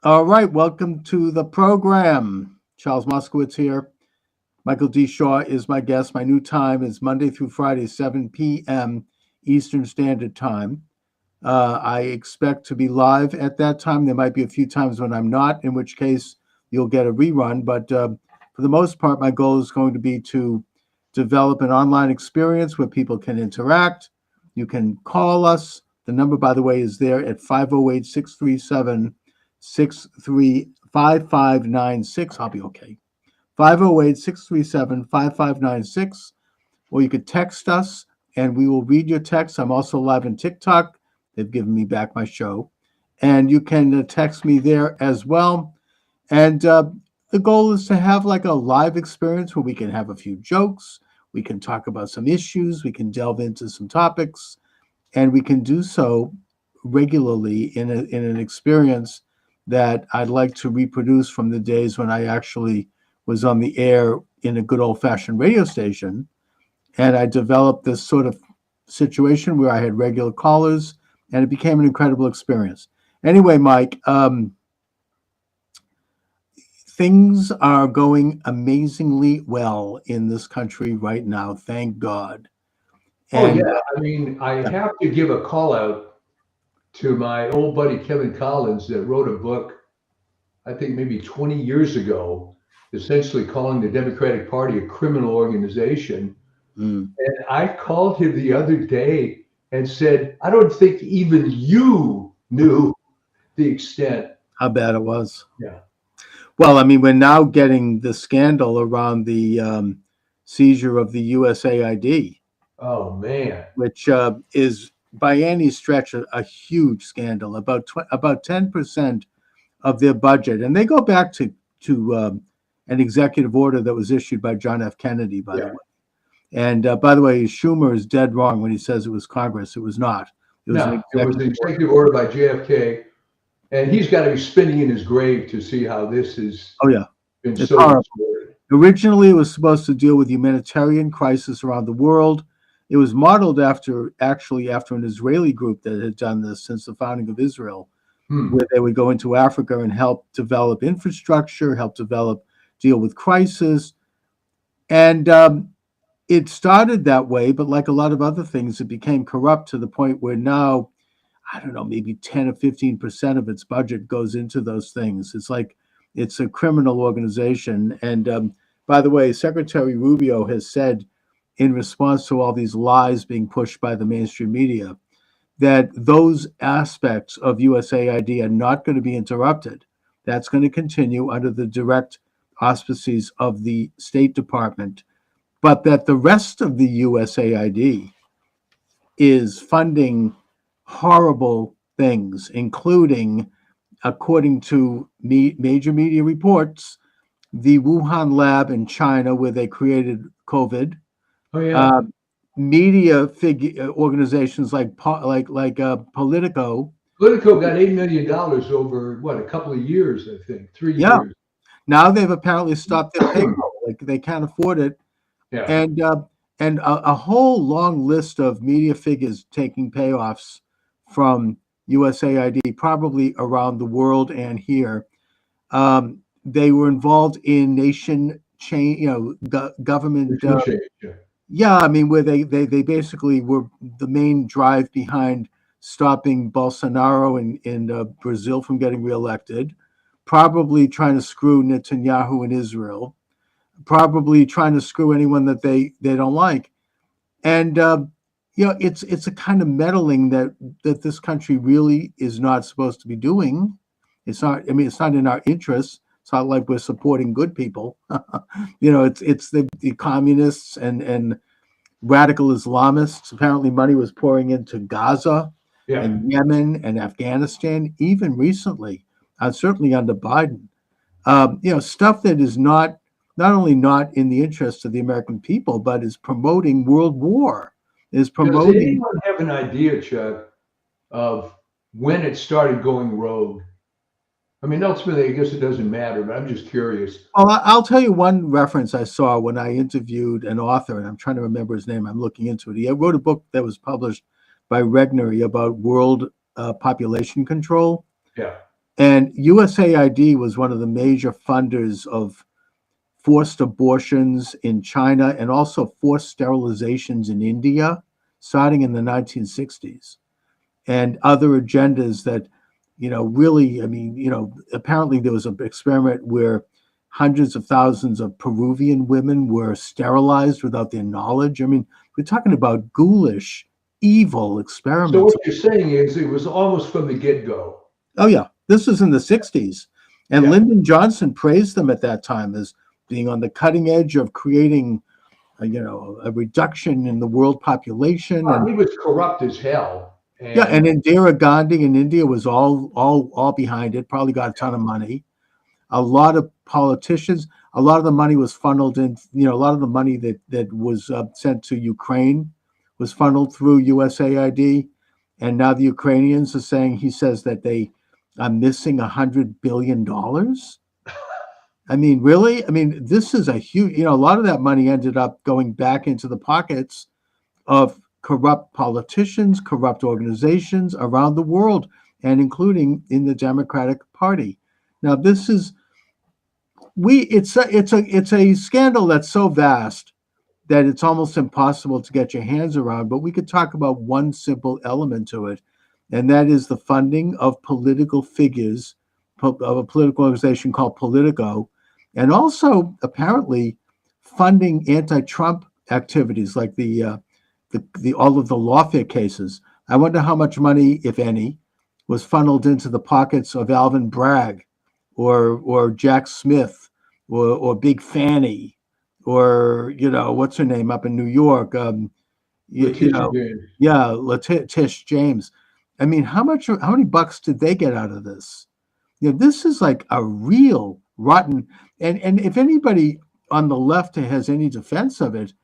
All right, welcome to the program. Charles Moscowitz here. Michael D. Shaw is my guest. My new time is Monday through Friday, 7 p.m. Eastern Standard Time. I expect to be live at that time. There might be a few times when I'm not, in which case you'll get a rerun. But for the most part, my goal is going to be to develop an online experience where people can interact. You can call us. The number, by the way, is there at 508 637 5596. I'll be okay. 508 637 5596. Or you could text us and we will read your text. I'm also live on TikTok. They've given me back my show. And you can text me there as well. And the goal is to have like a live experience where we can have a few jokes. We can talk about some issues. We can delve into some topics. And we can do so regularly in an experience that I'd like to reproduce from the days when I actually was on the air in a good old fashioned radio station. And I developed this sort of situation where I had regular callers, and it became an incredible experience. Anyway, Mike, things are going amazingly well in this country right now, thank God. Oh And yeah, I mean, I have to give a call out to my old buddy Kevin Collins that wrote a book, I think maybe 20 years ago, essentially calling the Democratic Party a criminal organization. mm, And I called him the other day and said, I don't think even you knew the extent. how bad it was. Yeah. Well, I mean, we're now getting the scandal around the seizure of the USAID, Oh man. which is by any stretch a huge scandal. About 10% of their budget, and they go back to an executive order that was issued by John F. Kennedy, by the Yeah. way. And by the way, Schumer is dead wrong when he says it was Congress. It was not. It was an No, it was an executive order. executive order by JFK, and he's got to be spinning in his grave to see how this has Oh yeah, been it's so horrible. distorted. Originally, it was supposed to deal with humanitarian crisis around the world. It was modeled after an Israeli group that had done this since the founding of Israel, Hmm. where they would go into Africa and help develop infrastructure, deal with crisis. And it started that way, but like a lot of other things, it became corrupt to the point where now, I don't know, maybe 10 or 15% of its budget goes into those things. It's like it's a criminal organization. And by the way, Secretary Rubio has said in response to all these lies being pushed by the mainstream media that those aspects of USAID are not going to be interrupted. That's going to continue under the direct auspices of the State Department, but that the rest of the USAID is funding horrible things, including, according to major media reports, the Wuhan lab in China where they created COVID. Oh yeah. Uh, Media figure organizations Politico. Politico got $8 million over what, a couple of years, I think, three Yeah, years. now they've apparently stopped their payroll. Like they can't afford it, Yeah. and a whole long list of media figures taking payoffs from USAID, probably around the world and here. They were involved in nation change, government. Regime change. Yeah. Yeah, I mean, where they basically were the main drive behind stopping Bolsonaro in Brazil from getting reelected, probably trying to screw Netanyahu in Israel, probably trying to screw anyone that they don't like. And it's a kind of meddling that this country really is not supposed to be doing. It's not. I mean, it's not in our interests. It's not like we're supporting good people. It's the communists and radical Islamists. Apparently, money was pouring into Gaza Yeah. and Yemen and Afghanistan, even recently, certainly under Biden. Stuff that is not only not in the interest of the American people, but is promoting world war, is Does promoting. anyone have an idea, Chuck, of when it started going rogue? I mean, ultimately, I guess it doesn't matter, but I'm just curious. Well, I'll tell you one reference I saw when I interviewed an author, and I'm trying to remember his name. I'm looking into it. He wrote a book that was published by Regnery about world population control. Yeah. And USAID was one of the major funders of forced abortions in China and also forced sterilizations in India, starting in the 1960s, and other agendas that, really, I mean, apparently there was an experiment where hundreds of thousands of Peruvian women were sterilized without their knowledge. I mean, we're talking about ghoulish, evil So what experiments. you're saying is it was almost from the get-go. Oh, yeah. This was in the 60s. And Yeah. Lyndon Johnson praised them at that time as being on the cutting edge of creating, a reduction in the world population. Well, And he was corrupt as hell. yeah, and And Indira Gandhi in India was all behind it, probably got a ton of money. A lot of politicians, a lot of the money was funneled in, a lot of the money that was sent to Ukraine was funneled through USAID. And now the Ukrainians are saying, he says that they are missing $100 billion. I mean, really? I mean, this is a huge, a lot of that money ended up going back into the pockets of corrupt politicians, corrupt organizations around the world, and including in the Democratic Party. Now, this is it's a scandal that's so vast that it's almost impossible to get your hands around. But we could talk about one simple element to it, and that is the funding of political figures of a political organization called Politico, and also apparently funding anti-Trump activities like the all of the lawfare cases. I wonder how much money, if any, was funneled into the pockets of Alvin Bragg, or Jack Smith, or Big Fanny, or what's her name up in New York, you, you Letitia know, James. yeah, Tish James. I mean, how many bucks did they get out of this? This is like a real rotten. And if anybody on the left has any defense of it,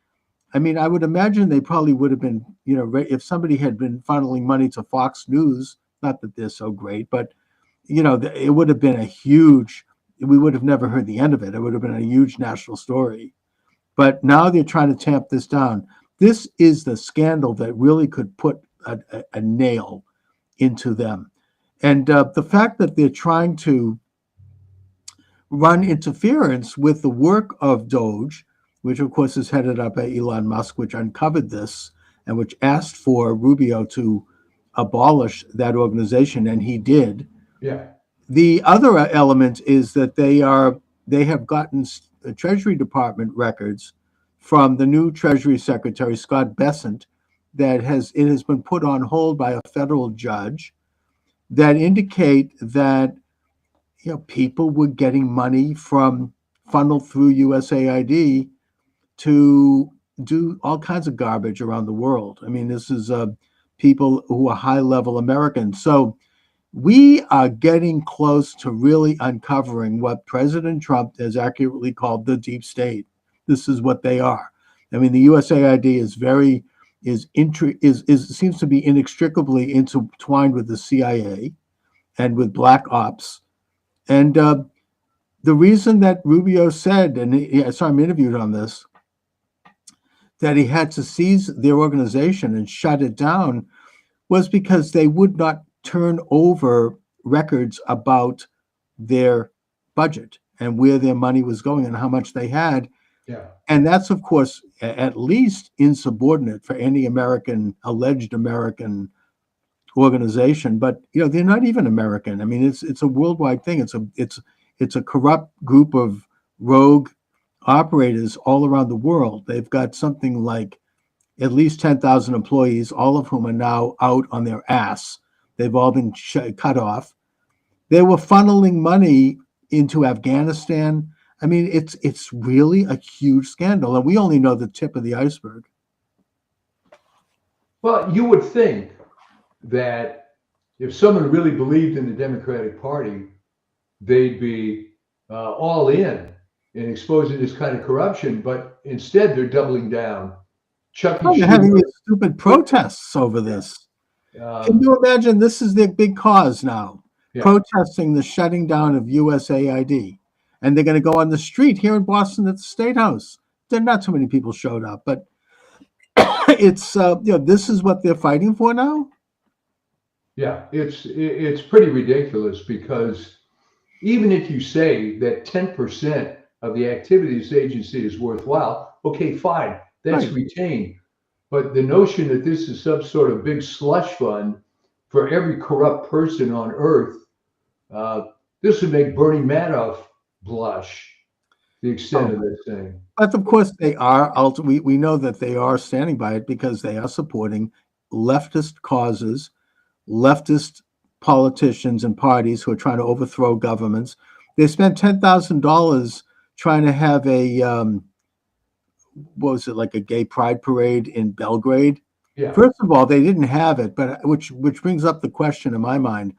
I mean, I would imagine they probably would have been, if somebody had been funneling money to Fox News, not that they're so great, but, it would have been a huge, we would have never heard the end of it. It would have been a huge national story. But now they're trying to tamp this down. This is the scandal that really could put a nail into them. And the fact that they're trying to run interference with the work of Doge, which of course is headed up by Elon Musk, which uncovered this and which asked for Rubio to abolish that organization, and he did. Yeah. The other element is that they have gotten the Treasury Department records from the new Treasury Secretary Scott Bessent that it has been put on hold by a federal judge that indicate that people were getting money from funneled through USAID to do all kinds of garbage around the world. I mean, this is people who are high level Americans. So we are getting close to really uncovering what President Trump has accurately called the deep state. This is what they are. I mean, the USAID seems to be inextricably intertwined with the CIA and with black ops. And the reason that Rubio said, and I saw him interviewed on this, that he had to seize their organization and shut it down was because they would not turn over records about their budget and where their money was going and how much they had. Yeah. And that's, of course, at least insubordinate for any alleged American organization. But they're not even American. I mean, it's a worldwide thing. It's a corrupt group of rogue operators all around the world. They've got something like at least 10,000 employees, all of whom are now out on their ass. They've all been cut off. They were funneling money into Afghanistan. I mean, it's really a huge scandal, and we only know the tip of the iceberg. Well, you would think that if someone really believed in the Democratic Party, they'd be all in exposing this kind of corruption, but instead they're doubling down. They're having these stupid protests over this. Can you imagine? This is their big cause now, protesting the shutting down of USAID. And they're going to go on the street here in Boston at the State House. There are not too many people showed up, but it's, this is what they're fighting for now. Yeah, it's pretty ridiculous because even if you say that 10% of the activities agency is worthwhile, okay, fine, that's Right. retained. But the notion that this is some sort of big slush fund for every corrupt person on earth, uh, this would make Bernie Madoff blush, the extent Oh, of this thing. but of course they are. We know that they are standing by it because they are supporting leftist causes, leftist politicians and parties who are trying to overthrow governments. They spent $10,000 trying to have a what was it, like a gay pride parade in Belgrade. Yeah. First of all, they didn't have it, but which brings up the question in my mind: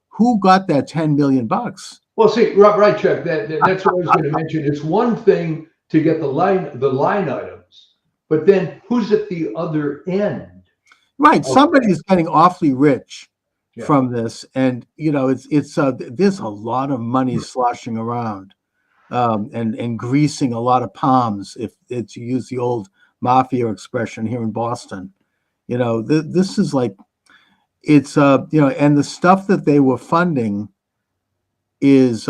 who got that 10 million bucks? Well, see, right, Chuck. That's what I was going to mention. It's one thing to get the line items, but then who's at the other end? Right, Okay. somebody is getting awfully rich Yeah. from this, and it's there's a lot of money sloshing around, and greasing a lot of palms, if to use the old mafia expression here in Boston. This is like it's and the stuff that they were funding is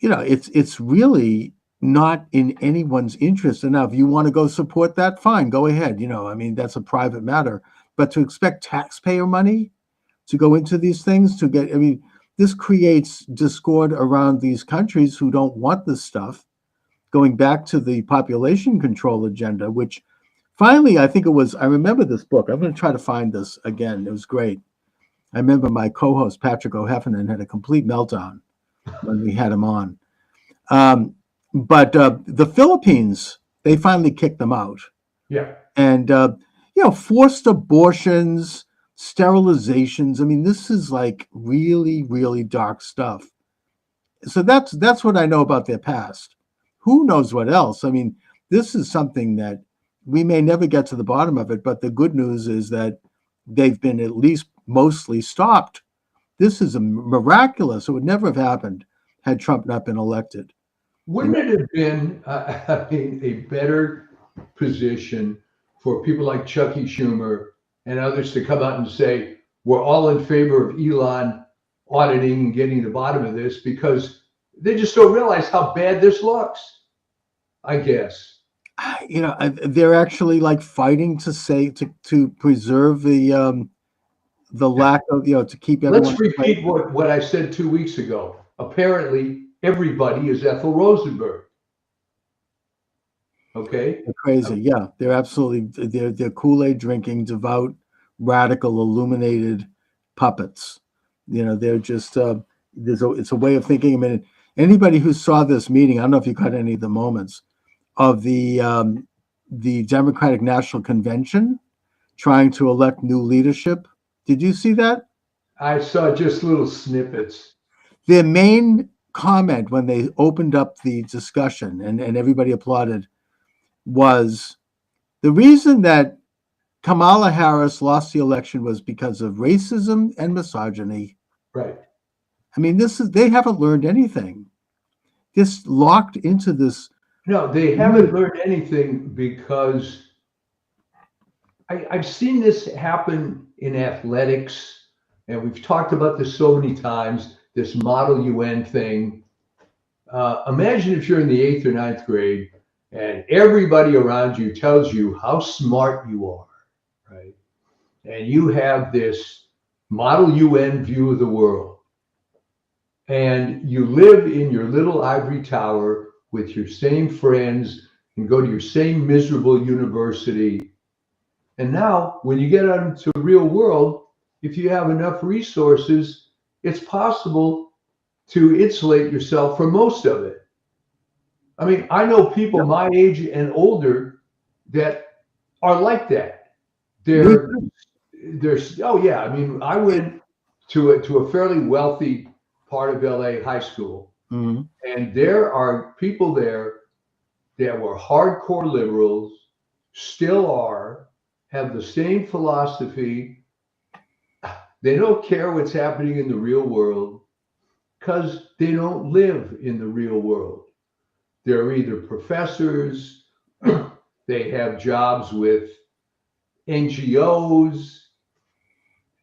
it's really not in anyone's interest. And now if you want to go support that, fine, go ahead. I mean, that's a private matter. But to expect taxpayer money to go into these things, I mean, this creates discord around these countries who don't want this stuff, going back to the population control agenda, which finally, I remember this book. I'm going to try to find this again. It was great. I remember my co-host Patrick O'Heffernan had a complete meltdown when we had him on. Um, but the Philippines, they finally kicked them out, Yeah. and forced abortions, sterilizations. I mean, this is like really, really dark stuff. So that's what I know about their past. Who knows what else? I mean, this is something that we may never get to the bottom of it. But the good news is that they've been at least mostly stopped. This is a miraculous. It would never have happened had Trump not been elected. You Wouldn't know, it have been, I mean, a better position for people like Chucky Schumer and others to come out and say, we're all in favor of Elon auditing and getting to the bottom of this because they just don't realize how bad this looks, I guess. they're actually like fighting to say to preserve the lack of to keep everyone Let's repeat inflated. what I said 2 weeks ago. Apparently, everybody is Ethel Rosenberg. Okay. They're crazy. Yeah, they're absolutely they're Kool-Aid drinking, devout, radical, illuminated puppets. They're just it's a way of thinking. I mean, anybody who saw this meeting, I don't know if you caught any of the moments of the Democratic National Convention trying to elect new leadership. Did you see that? I saw just little snippets. Their main comment when they opened up the discussion and everybody applauded was the reason that Kamala Harris lost the election was because of racism and misogyny. Right. I mean, they haven't learned anything. Just locked into this. No, they haven't learned anything because I've seen this happen in athletics, and we've talked about this so many times, this Model UN thing. Imagine if you're in the eighth or ninth grade and everybody around you tells you how smart you are, right? And you have this Model UN view of the world. And you live in your little ivory tower with your same friends and go to your same miserable university. And now, when you get out into the real world, if you have enough resources, it's possible to insulate yourself from most of it. I mean, I know people Yep. my age and older that are like that. Me They're too. oh yeah. I mean, I went to a fairly wealthy part of LA high school, Mhm. and there are people there that were hardcore liberals, still are, have the same philosophy. They don't care what's happening in the real world because they don't live in the real world. They're either professors, they have jobs with NGOs,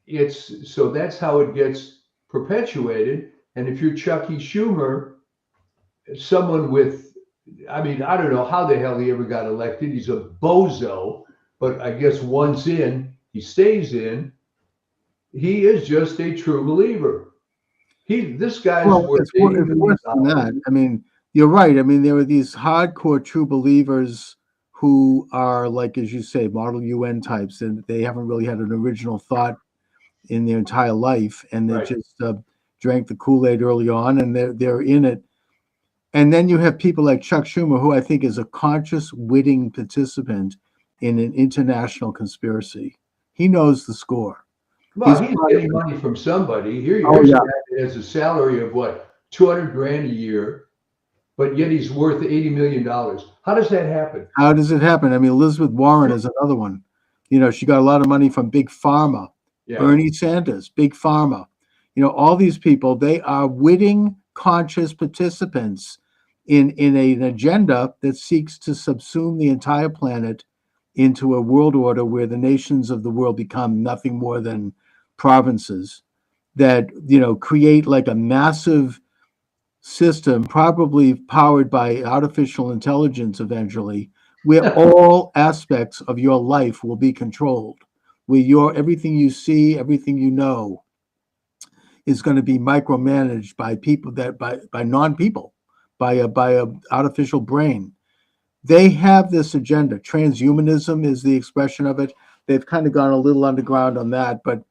it's so that's how it gets perpetuated. And if you're Chucky Schumer, someone with, I mean, I don't know how the hell he ever got elected. He's a bozo, but I guess once in, he stays in. He is just a true believer. This guy's Well, worth eighty it's million worse than that. dollars. I mean, you're right. I mean, there are these hardcore true believers who are, like, as you say, model UN types, and they haven't really had an original thought in their entire life, and they Right. just drank the Kool-Aid early on, and they're in it. And then you have people like Chuck Schumer, who I think is a conscious, witting participant in an international conspiracy. He knows the score. Well, He's he's part of getting it. money from somebody. Oh Here's a yeah. guy that has a salary of what, 200 grand a year, but yet he's worth $80 million. How does that happen? How does it happen? I mean, Elizabeth Warren is another one. You know, she got a lot of money from Big Pharma, Yeah. Bernie Sanders, Big Pharma. You know, all these people, they are witting, conscious participants in an agenda that seeks to subsume the entire planet into a world order where the nations of the world become nothing more than provinces that, you know, create like a massive system, probably powered by artificial intelligence eventually, where all aspects of your life will be controlled, where your everything you see, everything you know is going to be micromanaged by people that by non-people, by a artificial brain. They have this agenda. Transhumanism is the expression of it. They've kind of gone a little underground on that, but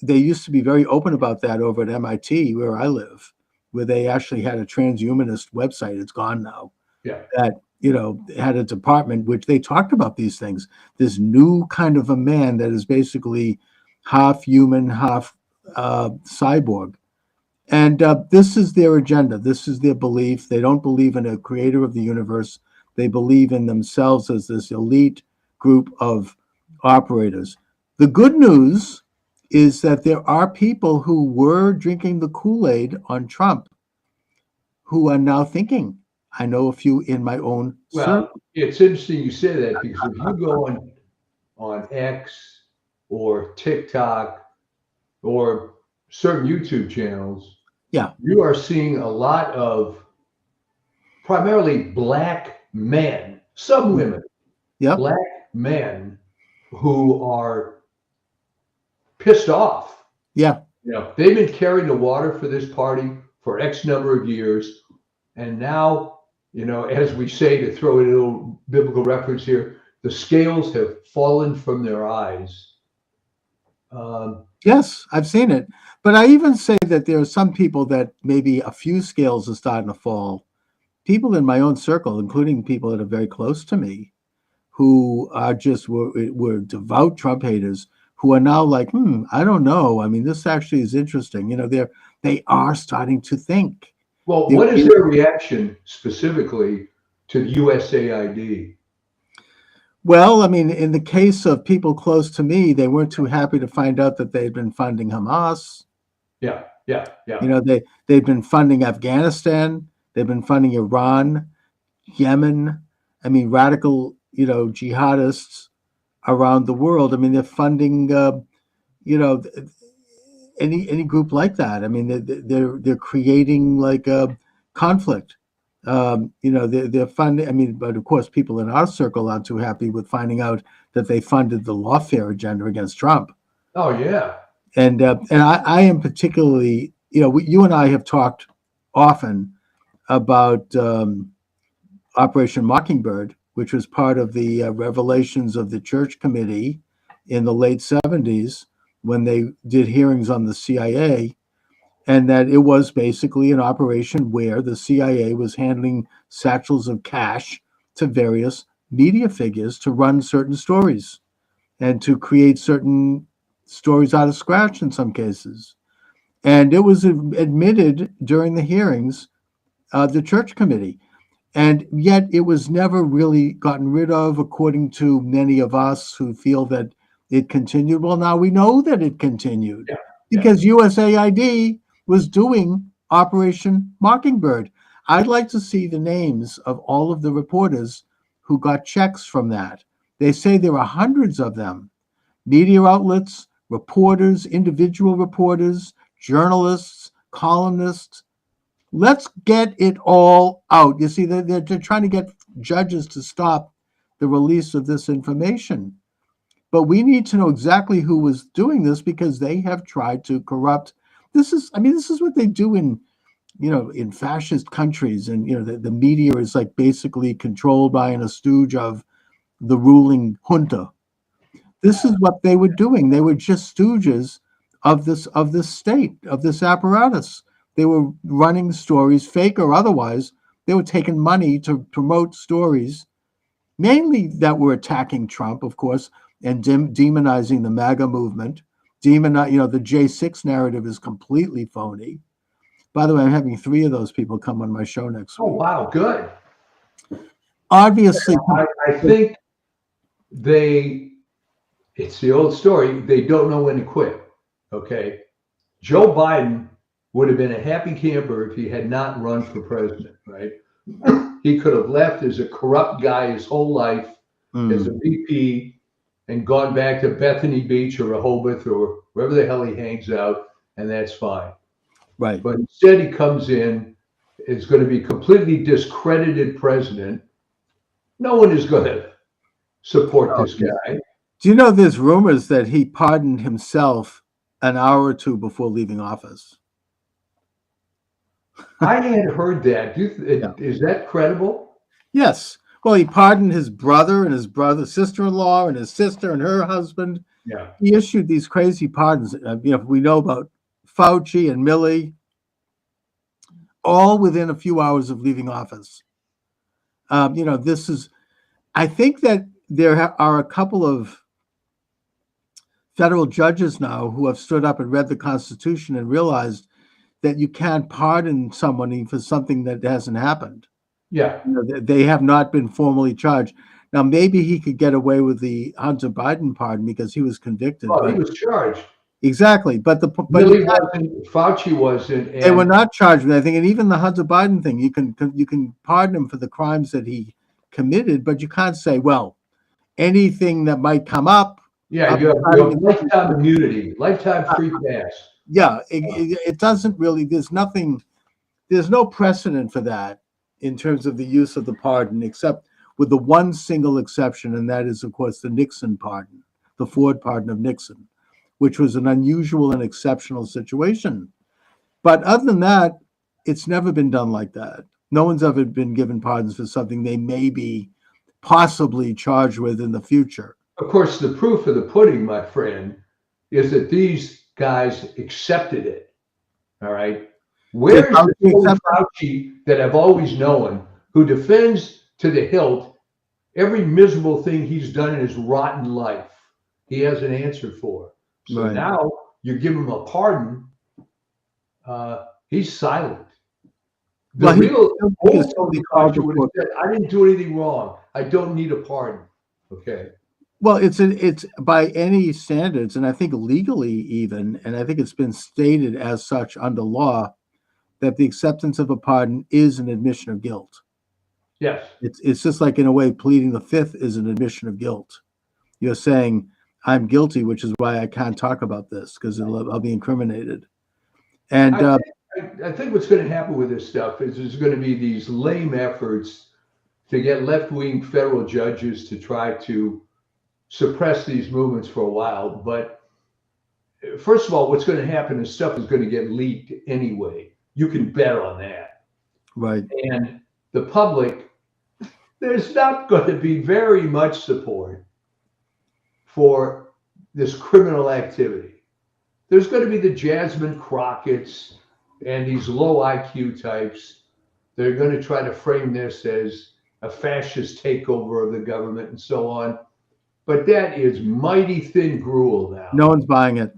they used to be very open about that over at MIT, where I live, where they actually had a transhumanist website. It's gone now. Yeah. That, you know, had a department which they talked about these things. This new kind of a man that is basically half human, half cyborg. And this is their agenda. This is their belief. They don't believe in a creator of the universe. They believe in themselves as this elite group of operators. The good news is that there are people who were drinking the Kool-Aid on Trump who are now thinking. I know a few in my own Well, circle. it's interesting you say that because if you go on X or TikTok or certain YouTube channels, Yeah. you are seeing a lot of primarily black men, some women, Yep. black men who are pissed off. Yeah. You know, they've been carrying the water for this party for X number of years. And now, you know, as we say, to throw in a little biblical reference here, the scales have fallen from their eyes. Yes, I've seen it. But I even say that there are some people that maybe a few scales are starting to fall. People in my own circle, including people that are very close to me, who are just were devout Trump haters, who are now like, I don't know. I mean, this actually is interesting. You know, they are starting to think. Well, There what is is- their reaction specifically to USAID? Well, I mean, in the case of people close to me, they weren't too happy to find out that they'd been funding Hamas. Yeah, yeah, yeah. You know, they've been funding Afghanistan, they've been funding Iran, Yemen. I mean, radical, you know, jihadists around the world. I mean, they're funding, you know, any group like that. I mean, they're creating like a conflict. You know, they're funding. I mean, but of course, people in our circle aren't too happy with finding out that they funded the lawfare agenda against Trump. Oh, yeah. And I am particularly, you know, you and I have talked often about Operation Mockingbird, which was part of the revelations of the Church Committee in the late 70s when they did hearings on the CIA, and that it was basically an operation where the CIA was handling satchels of cash to various media figures to run certain stories and to create certain stories out of scratch in some cases. And it was admitted during the hearings of the Church Committee. And yet it was never really gotten rid of, according to many of us who feel that it continued. Well, now we know that it continued Yeah, yeah. because USAID was doing Operation Mockingbird. I'd like to see the names of all of the reporters who got checks from that. They say there are hundreds of them. Media outlets, reporters, individual reporters, journalists, columnists. Let's get it all out. You see, they're trying to get judges to stop the release of this information. But we need to know exactly who was doing this because they have tried to corrupt. This is what they do in fascist countries. And, the media is like basically controlled by and a stooge of the ruling junta. This is what they were doing. They were just stooges of this state, of this apparatus. They were running stories, fake or otherwise. They were taking money to promote stories, mainly that were attacking Trump, of course, and demonizing the MAGA movement. The J6 narrative is completely phony. By the way, I'm having 3 of those people come on my show next week. Oh, wow, good. Obviously, I think it's the old story, they don't know when to quit, okay? Joe Biden would have been a happy camper if he had not run for president, right? He could have left as a corrupt guy his whole life as a VP and gone back to Bethany Beach or Rehoboth or wherever the hell he hangs out, and that's fine. right. But instead he comes in, is going to be completely discredited president. No one is going to support this guy. Do you know there's rumors that he pardoned himself an hour or 2 before leaving office? I had heard that. Is that credible? Yes. Well, he pardoned his brother and his brother's sister-in-law and his sister and her husband. Yeah. He issued these crazy pardons. We know about Fauci and Milley, all within a few hours of leaving office. This is, I think that there are a couple of federal judges now who have stood up and read the Constitution and realized that you can't pardon someone for something that hasn't happened. Yeah. They have not been formally charged. Now, maybe he could get away with the Hunter Biden pardon because he was convicted. Well, he was charged. Exactly. Milley wasn't, Fauci wasn't. They were not charged with anything. And even the Hunter Biden thing, you can pardon him for the crimes that he committed, but you can't say, well, anything that might come up. Yeah, you have lifetime immunity, lifetime free pass. Yeah, it doesn't really, there's no precedent for that in terms of the use of the pardon, except with the one single exception, and that is, of course, the Nixon pardon, the Ford pardon of Nixon, which was an unusual and exceptional situation. But other than that, it's never been done like that. No one's ever been given pardons for something they may be possibly charged with in the future. Of course, the proof of the pudding, my friend, is that these guys accepted it. All right. Where's the Fauci that I've always known who defends to the hilt every miserable thing he's done in his rotten life? He has an answer for. So now you give him a pardon. He's silent. The real Fauci would have said, I didn't do anything wrong. I don't need a pardon. Okay. Well, it's by any standards, and I think legally even, and I think it's been stated as such under law, that the acceptance of a pardon is an admission of guilt. Yes. It's just like, in a way, pleading the fifth is an admission of guilt. You're saying, I'm guilty, which is why I can't talk about this, because I'll be incriminated. And I think what's going to happen with this stuff is there's going to be these lame efforts to get left-wing federal judges to try to suppress these movements for a while. But first of all, what's going to happen is stuff is going to get leaked anyway. You can bet on that. Right. And the public, there's not going to be very much support for this criminal activity. There's going to be the Jasmine Crockett's and these low IQ types. They're going to try to frame this as a fascist takeover of the government and so on. But that is mighty thin gruel now. No one's buying it.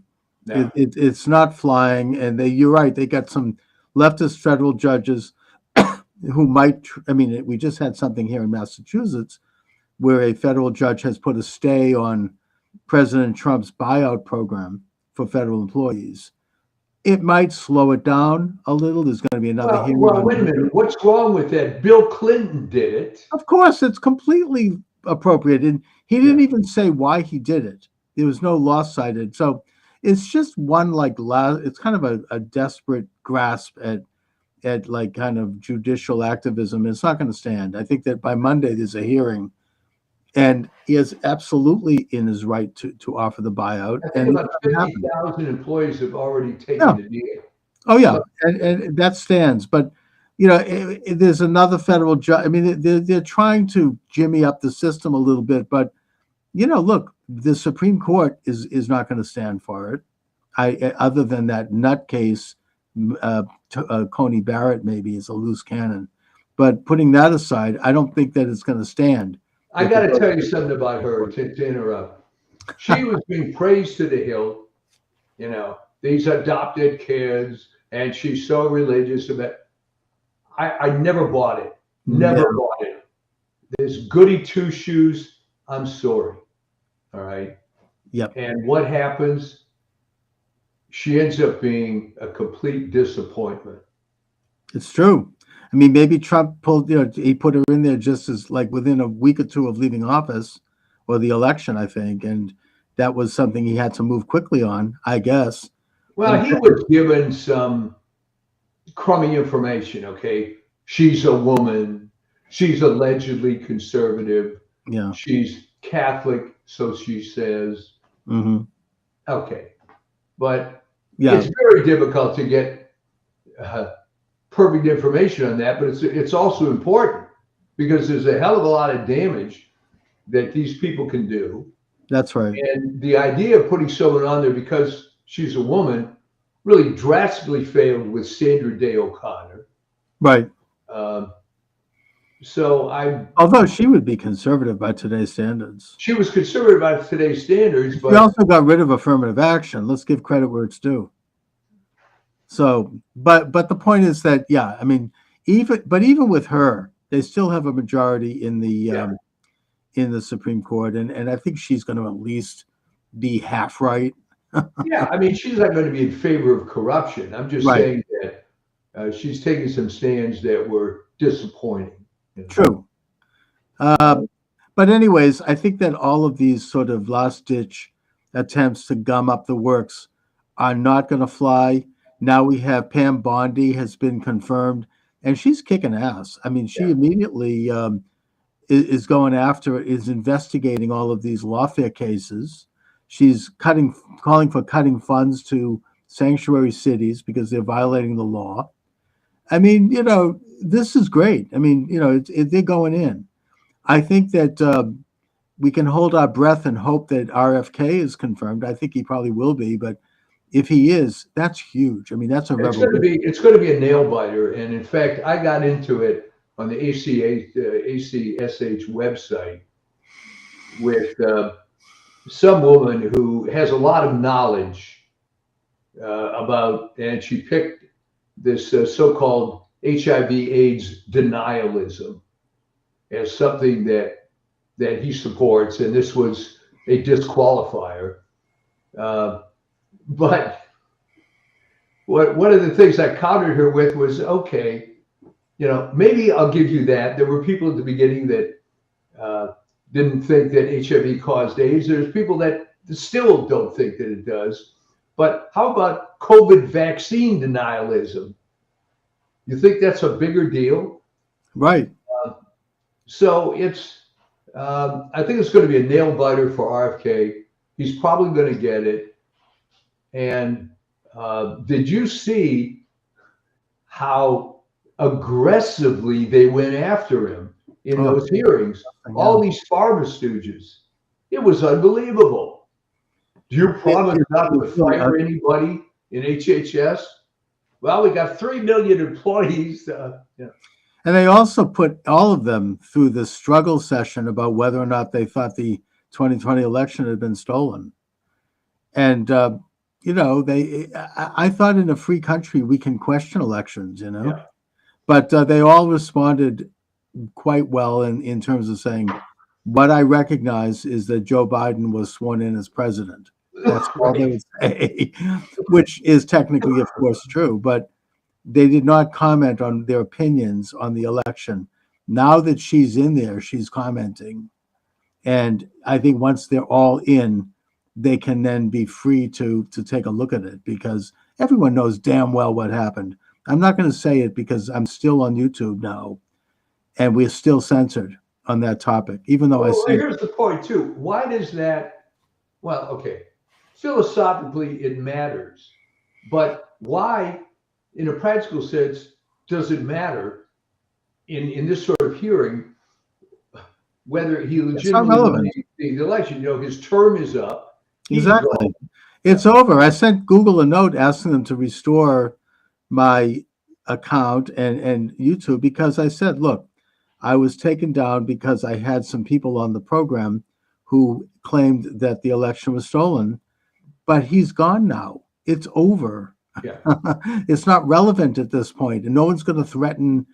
No. It's not flying. And you're right. They got some leftist federal judges who might, we just had something here in Massachusetts where a federal judge has put a stay on President Trump's buyout program for federal employees. It might slow it down a little. There's going to be another hearing. Well, wait a minute. What's wrong with that? Bill Clinton did it. Of course, it's completely appropriate. And he didn't even say why he did it. There was no law cited. So it's just one like it's kind of a desperate grasp at like kind of judicial activism. It's not going to stand. I think that by Monday there's a hearing, and he is absolutely in his right to offer the buyout, I think and about it's going to happen. 50,000 employees have already taken Yeah. the deal. Oh yeah, So and that stands. But there's another federal judge. I mean, they're trying to jimmy up the system a little bit, but look, the Supreme Court is not going to stand for it. Other than that nutcase, Coney Barrett maybe is a loose cannon, but putting that aside, I don't think that it's going to stand. I got to tell you something about her to interrupt. She was being praised to the hilt, these adopted kids, and she's so religious about. I never bought it. Never Yeah. bought it. This goody two shoes. I'm sorry. All right. Yep. And what happens? She ends up being a complete disappointment. It's true. I mean, maybe Trump he put her in there just as like within a week or two of leaving office or the election, I think. And that was something he had to move quickly on, I guess. Well, he was given some crummy information. Okay. She's a woman. She's allegedly conservative. Yeah. She's Catholic, so she says. Mm-hmm. Okay. But yeah, it's very difficult to get perfect information on that, but it's also important because there's a hell of a lot of damage that these people can do. That's right. And the idea of putting someone on there because she's a woman really drastically failed with Sandra Day O'Connor. Right. Although she would be conservative by today's standards. She was conservative by today's standards, but she also got rid of affirmative action. Let's give credit where it's due. So, but the point is that, I mean, even with her, they still have a majority in the Supreme Court, and I think she's going to at least be half right. Yeah, I mean, she's not going to be in favor of corruption. I'm just saying that she's taking some stands that were disappointing. True. But anyways, I think that all of these sort of last-ditch attempts to gum up the works are not going to fly. Now we have Pam Bondi has been confirmed, and she's kicking ass. I mean, she immediately is investigating all of these lawfare cases. She's calling for cutting funds to sanctuary cities because they're violating the law. I mean, this is great. I mean, they're going in. I think that we can hold our breath and hope that RFK is confirmed. I think he probably will be, but if he is, that's huge. I mean, that's a revolution. It's going to be a nail biter. And in fact, I got into it on the ACSH website with some woman who has a lot of knowledge and she picked this so-called HIV/AIDS denialism as something that he supports, and this was a disqualifier. But one of the things I countered her with was, okay, maybe I'll give you that. There were people at the beginning that didn't think that HIV caused AIDS. There's people that still don't think that it does. But how about COVID vaccine denialism? You think that's a bigger deal? Right. So I think it's going to be a nail biter for RFK. He's probably going to get it. And did you see how aggressively they went after him in those hearings? All these pharma stooges. It was unbelievable. Do you promise not to fire anybody in HHS? Well, we got 3 million employees. And they also put all of them through the struggle session about whether or not they thought the 2020 election had been stolen. And, I thought in a free country we can question elections, but they all responded quite well in terms of saying, what I recognize is that Joe Biden was sworn in as president. That's all they would say, which is technically, of course, true. But they did not comment on their opinions on the election. Now that she's in there, she's commenting. And I think once they're all in, they can then be free to take a look at it, because everyone knows damn well what happened. I'm not going to say it because I'm still on YouTube now, and we're still censored on that topic, even though I Well, say here's the point too. Why does that? Well, okay, philosophically it matters, but why, in a practical sense, does it matter in this sort of hearing whether he it's not legitimately won relevant. the election? His term is up. He's gone. Exactly. It's over. I sent Google a note asking them to restore my account and YouTube, because I said, look, I was taken down because I had some people on the program who claimed that the election was stolen, but he's gone now. It's over. Yeah. It's not relevant at this point, and no one's going to threaten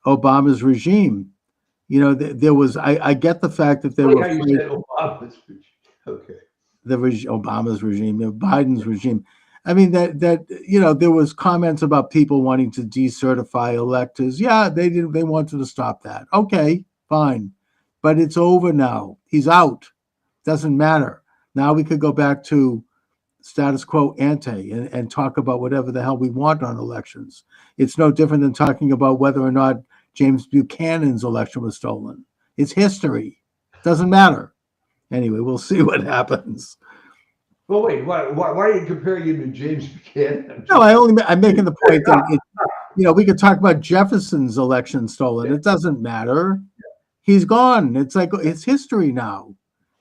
Obama's regime. There was, I get the fact that they Like were how you afraid. said Obama's speech. Okay. Obama's regime, Biden's regime. I mean that there was comments about people wanting to decertify electors. Yeah, they did. They wanted to stop that. Okay, fine, but it's over now. He's out. Doesn't matter. Now we could go back to status quo ante and talk about whatever the hell we want on elections. It's no different than talking about whether or not James Buchanan's election was stolen. It's history. Doesn't matter. Anyway, we'll see what happens. Well, wait. Why are you comparing him to James Buchanan? No, I'm making the point that we could talk about Jefferson's election stolen. It doesn't matter. He's gone. It's like it's history now.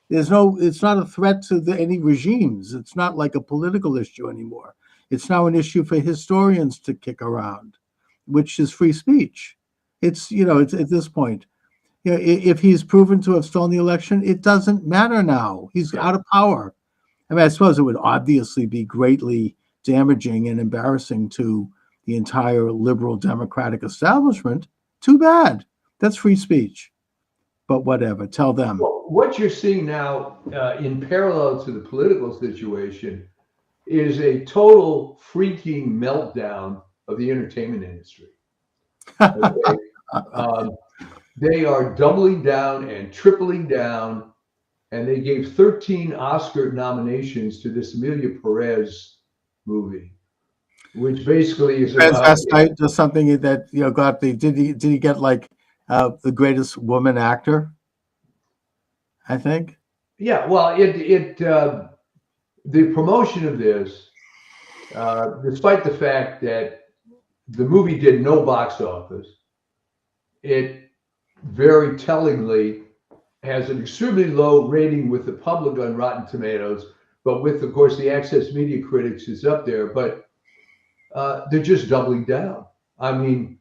It's not a threat to any regimes. It's not like a political issue anymore. It's now an issue for historians to kick around, which is free speech. It's at this point. If he's proven to have stolen the election, it doesn't matter now. He's out of power. I mean, I suppose it would obviously be greatly damaging and embarrassing to the entire liberal democratic establishment. Too bad. That's free speech. But whatever, tell them. Well, what you're seeing now, in parallel to the political situation, is a total freaking meltdown of the entertainment industry. Okay? They are doubling down and tripling down, and they gave 13 Oscar nominations to this Emilia Perez movie, which basically is about just something that got the did he get like the greatest woman actor? I think. Yeah, well, the promotion of this, despite the fact that the movie did no box office, it very tellingly has an extremely low rating with the public on Rotten Tomatoes, but with, of course, the Access Media Critics is up there. But they're just doubling down. I mean,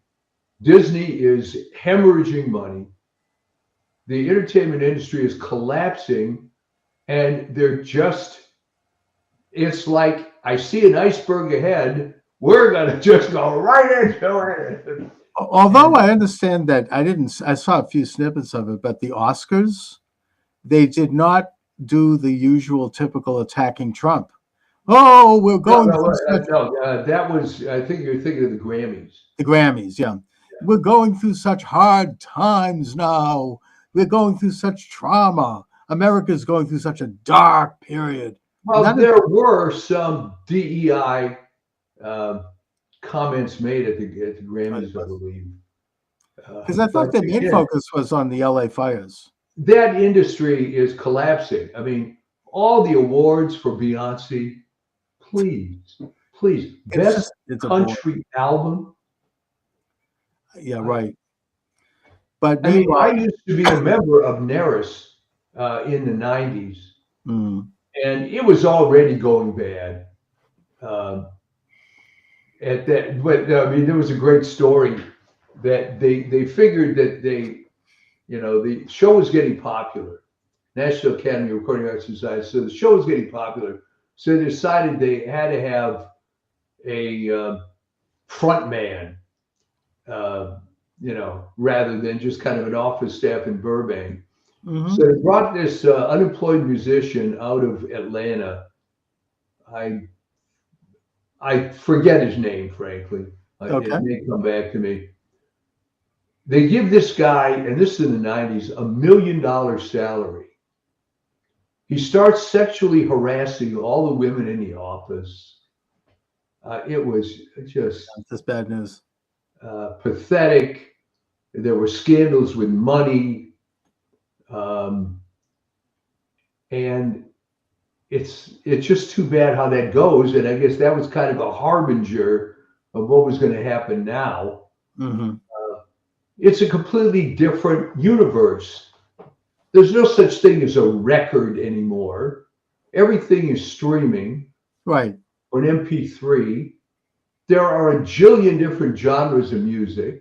Disney is hemorrhaging money. The entertainment industry is collapsing, and it's like, I see an iceberg ahead. We're going to just go right into it. Although I understand that I saw a few snippets of it, but the Oscars, they did not do the usual typical attacking Trump. Oh, we're going that was, I think you're thinking of the Grammys. The Grammys, yeah. We're going through such hard times now. We're going through such trauma. America's going through such a dark period. Well, there were some DEI comments made at the Grammys, I believe. Because I thought the main focus was on the LA fires. That industry is collapsing. I mean, all the awards for Beyonce, please, best country album. Yeah, right. But I mean, I used to be a member of NARIS in the 90s, and it was already going bad. At that, but I mean, there was a great story that they figured that the show was getting popular, National Academy of Recording Arts Society. So the show was getting popular, so they decided they had to have a front man, rather than just kind of an office staff in Burbank. So they brought this unemployed musician out of Atlanta. I forget his name, frankly. Okay. It may come back to me. They give this guy, and this is in the 90s, $1 million salary. He starts sexually harassing all the women in the office. It was just That's bad news. pathetic. There were scandals with money, um, and it's just too bad how that goes. And I guess that was kind of a harbinger of what was going to happen now. Hmm. It's a completely different universe. There's no such thing as a record anymore. Everything is streaming Right. or an MP3. There are a jillion different genres of music.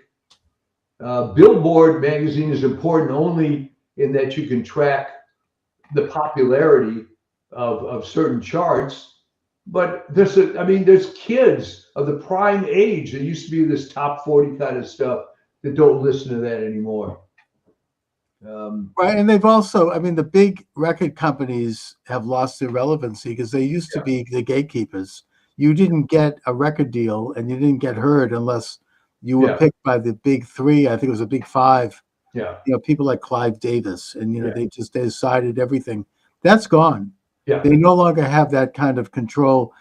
Billboard magazine is important only in that you can track the popularity of certain charts. But there's kids of the prime age that used to be this top 40 kind of stuff that don't listen to that anymore. Right. And they've also, I mean, the big record companies have lost their relevancy because they used to Yeah, be the gatekeepers. You didn't get a record deal and you didn't get heard unless you were yeah, picked by the big three. I think it was a big five, yeah, people like Clive Davis. And, yeah, they decided everything. That's gone. yeah. They no longer have that kind of control.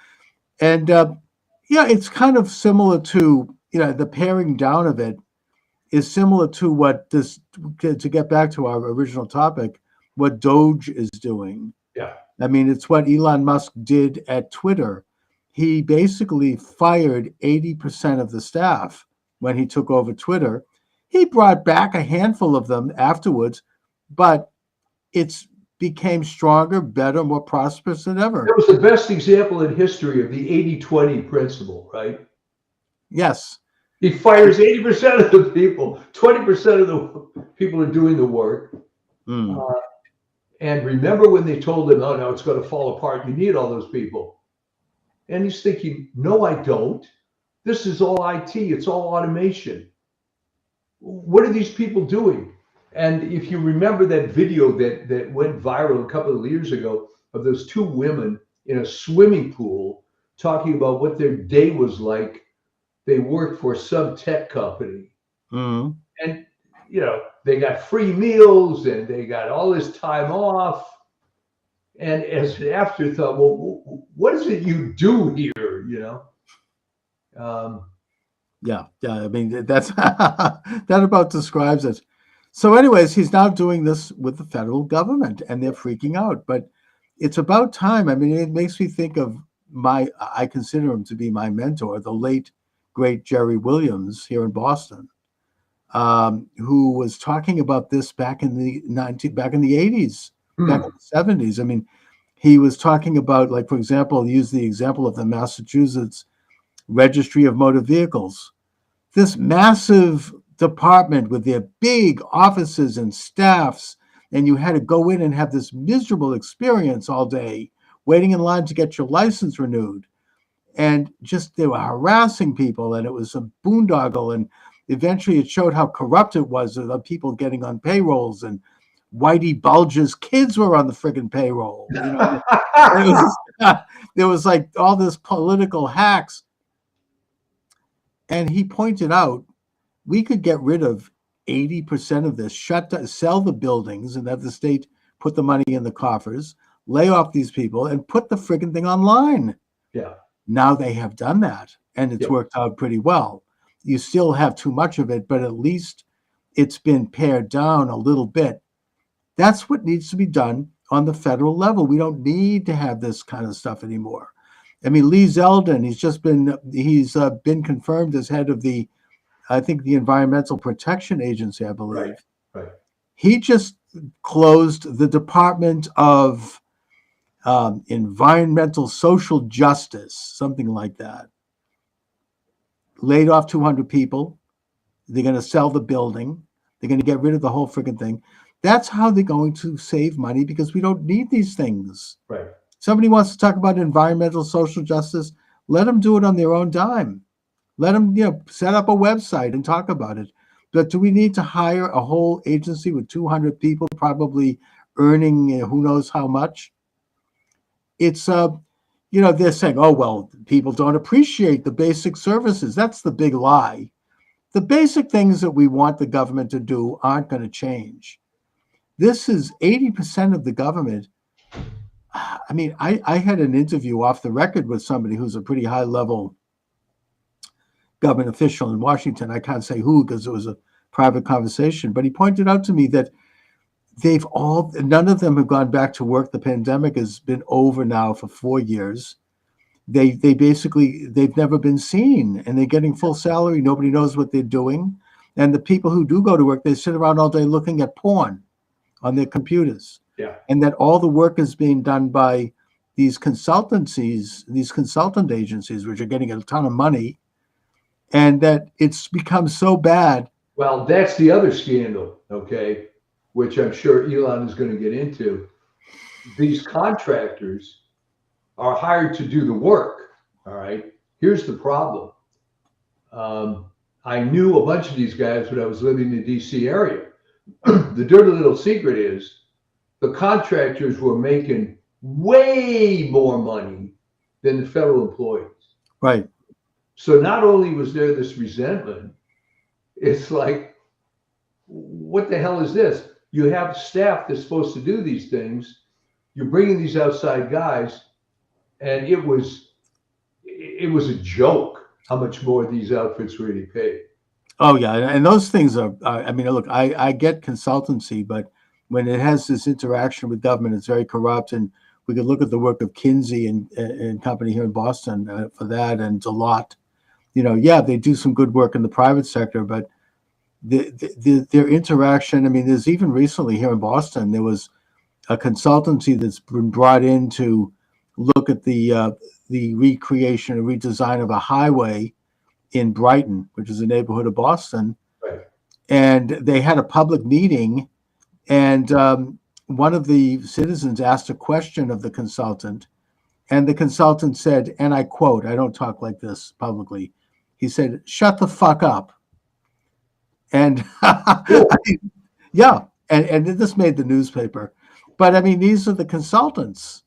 And yeah, it's kind of similar to, the paring down of it is similar to what this, to get back to our original topic, what Doge is doing. Yeah. I mean, it's what Elon Musk did at Twitter. He basically fired 80% of the staff when he took over Twitter. He brought back a handful of them afterwards, but it's became stronger, better, more prosperous than ever. That was the best example in history of the 80-20 principle, right? Yes. He fires 80% of the people, 20% of the people are doing the work. Mm. Uh, and remember when they told him, oh, no, it's going to fall apart. You need all those people. And he's thinking, no, I don't. This is all IT. It's all automation. What are these people doing? And if you remember that video that went viral a couple of years ago of those two women in a swimming pool talking about what their day was like, they worked for some tech company. Mm. And, they got free meals and they got all this time off. And as an afterthought, well, what is it you do here? Um, Yeah. I mean, that's that about describes it. So, anyways, he's now doing this with the federal government, and they're freaking out. But it's about time. I mean, it makes me think of I consider him to be my mentor, the late great Jerry Williams here in Boston, who was talking about this back in the 80s, back in the 70s. I mean, he was talking about, like, for example, use the example of the Massachusetts Registry of Motor Vehicles, this massive department with their big offices and staffs, and you had to go in and have this miserable experience all day waiting in line to get your license renewed. And just they were harassing people, and it was a boondoggle. And eventually it showed how corrupt it was, the people getting on payrolls, and Whitey Bulger's kids were on the friggin' payroll. And it was, there was like all this political hacks. And he pointed out we could get rid of 80% of this, sell the buildings and have the state put the money in the coffers, lay off these people, and put the friggin' thing online. yeah. Now they have done that, and it's Yeah. worked out pretty well. You still have too much of it, but at least it's been pared down a little bit. That's what needs to be done on the federal level. We don't need to have this kind of stuff anymore. I mean, Lee Zeldin, he's been confirmed as head of I think the Environmental Protection Agency, I believe. Right. He just closed the Department of Environmental Social Justice, something like that. Laid off 200 people. They're going to sell the building. They're going to get rid of the whole freaking thing. That's how they're going to save money, because we don't need these things. Right. Somebody wants to talk about environmental social justice, let them do it on their own dime. Let them, set up a website and talk about it. But do we need to hire a whole agency with 200 people, probably earning who knows how much? It's, they're saying, oh, well, people don't appreciate the basic services. That's the big lie. The basic things that we want the government to do aren't going to change. This is 80% of the government I mean, I had an interview off the record with somebody who's a pretty high level government official in Washington. I can't say who because it was a private conversation, but he pointed out to me that none of them have gone back to work. The pandemic has been over now for 4 years. They basically, they've never been seen, and they're getting full salary. Nobody knows what they're doing. And the people who do go to work, they sit around all day looking at porn on their computers. Yeah. And that all the work is being done by these consultancies, these consultant agencies, which are getting a ton of money, and that it's become so bad. Well, that's the other scandal, okay, which I'm sure Elon is going to get into. These contractors are hired to do the work. All right. Here's the problem. I knew a bunch of these guys when I was living in the DC area. The dirty little secret is the contractors were making way more money than the federal employees. Right. So not only was there this resentment, it's like, what the hell is this? You have staff that's supposed to do these things. You're bringing these outside guys, and it was a joke how much more these outfits really pay. Oh yeah, and those things are. I mean, look, I get consultancy, but when it has this interaction with government, it's very corrupt. And we could look at the work of Kinsey and company here in Boston for that, and Deloitte. Yeah, they do some good work in the private sector, but their interaction. I mean, there's even recently here in Boston, there was a consultancy that's been brought in to look at the recreation and redesign of a highway in Brighton, which is a neighborhood of Boston. Right. And they had a public meeting, and one of the citizens asked a question of the consultant, and the consultant said, and I quote, I don't talk like this publicly, he said, "Shut the fuck up." And yeah, and this made the newspaper. But I mean, these are the consultants.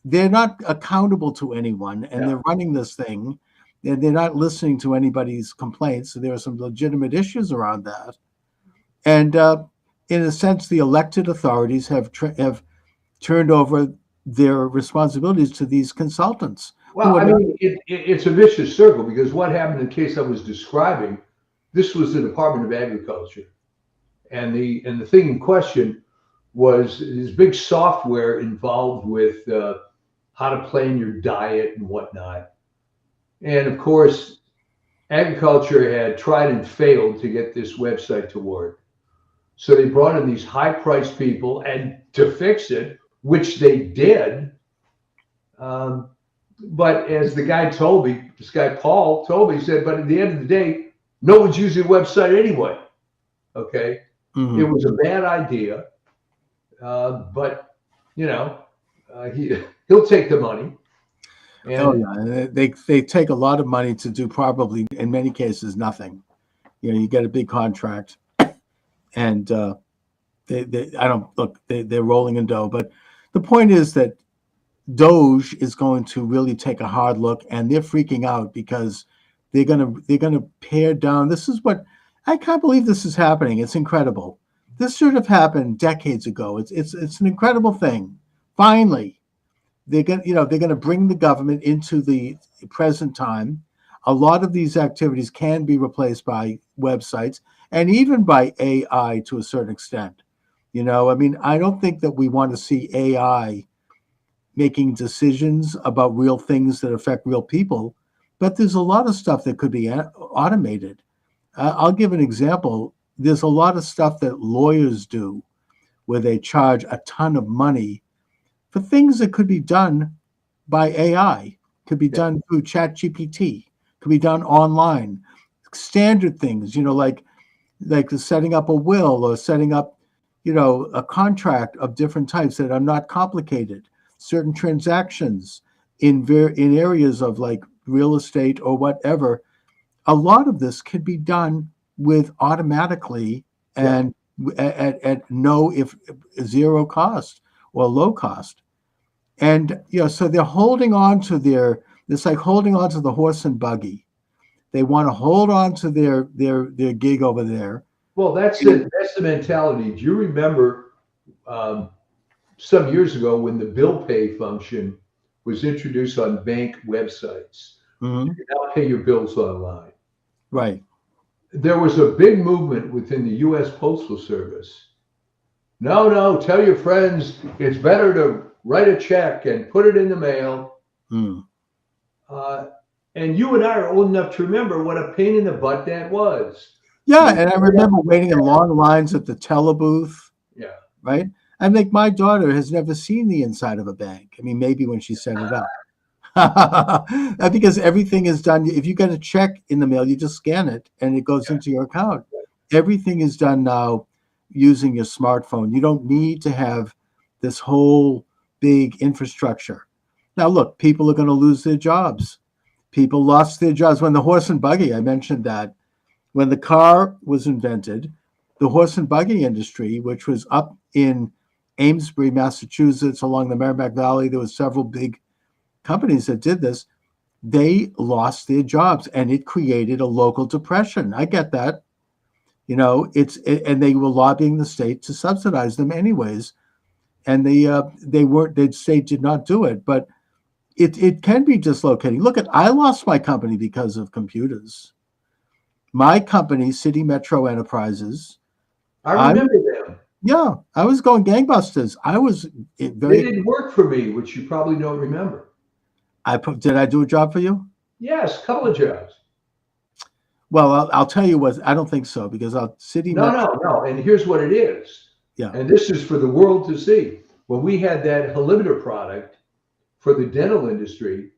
They're not accountable to anyone, and Yeah. they're running this thing. And they're not listening to anybody's complaints. So there are some legitimate issues around that. And in a sense, the elected authorities have turned over their responsibilities to these consultants. Well, I mean, it's a vicious circle because what happened in the case I was describing, this was the Department of Agriculture, and the thing in question was this big software involved with how to plan your diet and whatnot. And of course, agriculture had tried and failed to get this website to work. So they brought in these high-priced people and to fix it, which they did. But as the guy told me, this guy Paul told me, he said, but at the end of the day, no one's using the website anyway. Okay. Mm-hmm. It was a bad idea. But he'll take the money. And they take a lot of money to do probably in many cases nothing. You get a big contract, and they're rolling in dough. But the point is that Doge is going to really take a hard look, and they're freaking out because they're gonna pare down. This is what I can't believe this is happening. It's incredible. This should have happened decades ago. It's an incredible thing. Finally. They're going to bring the government into the present time. A lot of these activities can be replaced by websites and even by AI to a certain extent. I mean, I don't think that we want to see AI making decisions about real things that affect real people, but there's a lot of stuff that could be automated. I'll give an example. There's a lot of stuff that lawyers do where they charge a ton of money for things that could be done by AI, could be done through ChatGPT, could be done online. Standard things, like setting up a will or setting up, a contract of different types that are not complicated. Certain transactions in areas of like real estate or whatever. A lot of this can be done with automatically and at no, if zero cost or low cost. And so they're holding on to it's like holding on to the horse and buggy. They want to hold on to their gig over there. Well, that's it. That's the mentality. Do you remember some years ago when the bill pay function was introduced on bank websites. Hmm. You now pay your bills online. Right. There was a big movement within the U.S. Postal Service. No, no, tell your friends it's better to write a check and put it in the mail. Mm. Uh, and you and I are old enough to remember what a pain in the butt that was. Yeah, You and I remember waiting in long lines at the telebooth, Yeah. right? I think my daughter has never seen the inside of a bank. I mean, maybe when she set it up. Because everything is done. If you get a check in the mail, you just scan it and it goes into your account. Everything is done now using your smartphone. You don't need to have this whole big infrastructure. Now, look, people are going to lose their jobs. People lost their jobs when the horse and buggy, I mentioned that, when the car was invented, the horse and buggy industry, which was up in Amesbury, Massachusetts, along the Merrimack Valley, there were several big companies that did this. They lost their jobs, and it created a local depression. I get that. And they were lobbying the state to subsidize them anyways, and the state did not do it, but it can be dislocating. Look, I lost my company because of computers. My company, City Metro Enterprises, I I remember them. yeah, I was going gangbusters. I was They very. didn't work for me, which you probably don't remember. Did I do a job for you? Yes, a couple of jobs. Well, I'll tell you what. I don't think so because City No, Metro. no, no. And here's what it is. Yeah. And this is for the world to see. When we had that limiter product for the dental industry,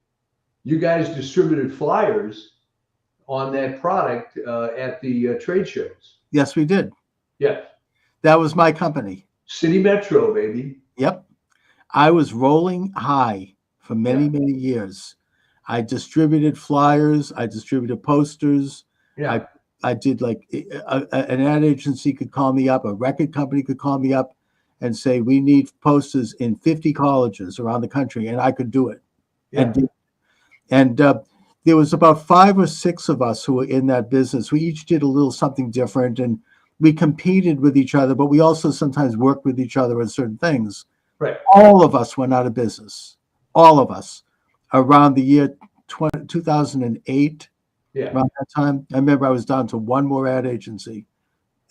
you guys distributed flyers on that product at the trade shows. Yes, we did. Yes. That was my company. City Metro, baby. Yep. I was rolling high for Yeah. many, many years. I distributed flyers. I distributed posters. Yeah. I did like an ad agency could call me up, a record company could call me up and say, we need posters in 50 colleges around the country. And I could do it. Yeah. And there was about 5 or 6 of us who were in that business. We each did a little something different, and we competed with each other, but we also sometimes worked with each other on certain things. Right. All of us went out of business. All of us. Around the year 2008, Yeah. around that time, I remember I was down to one more ad agency,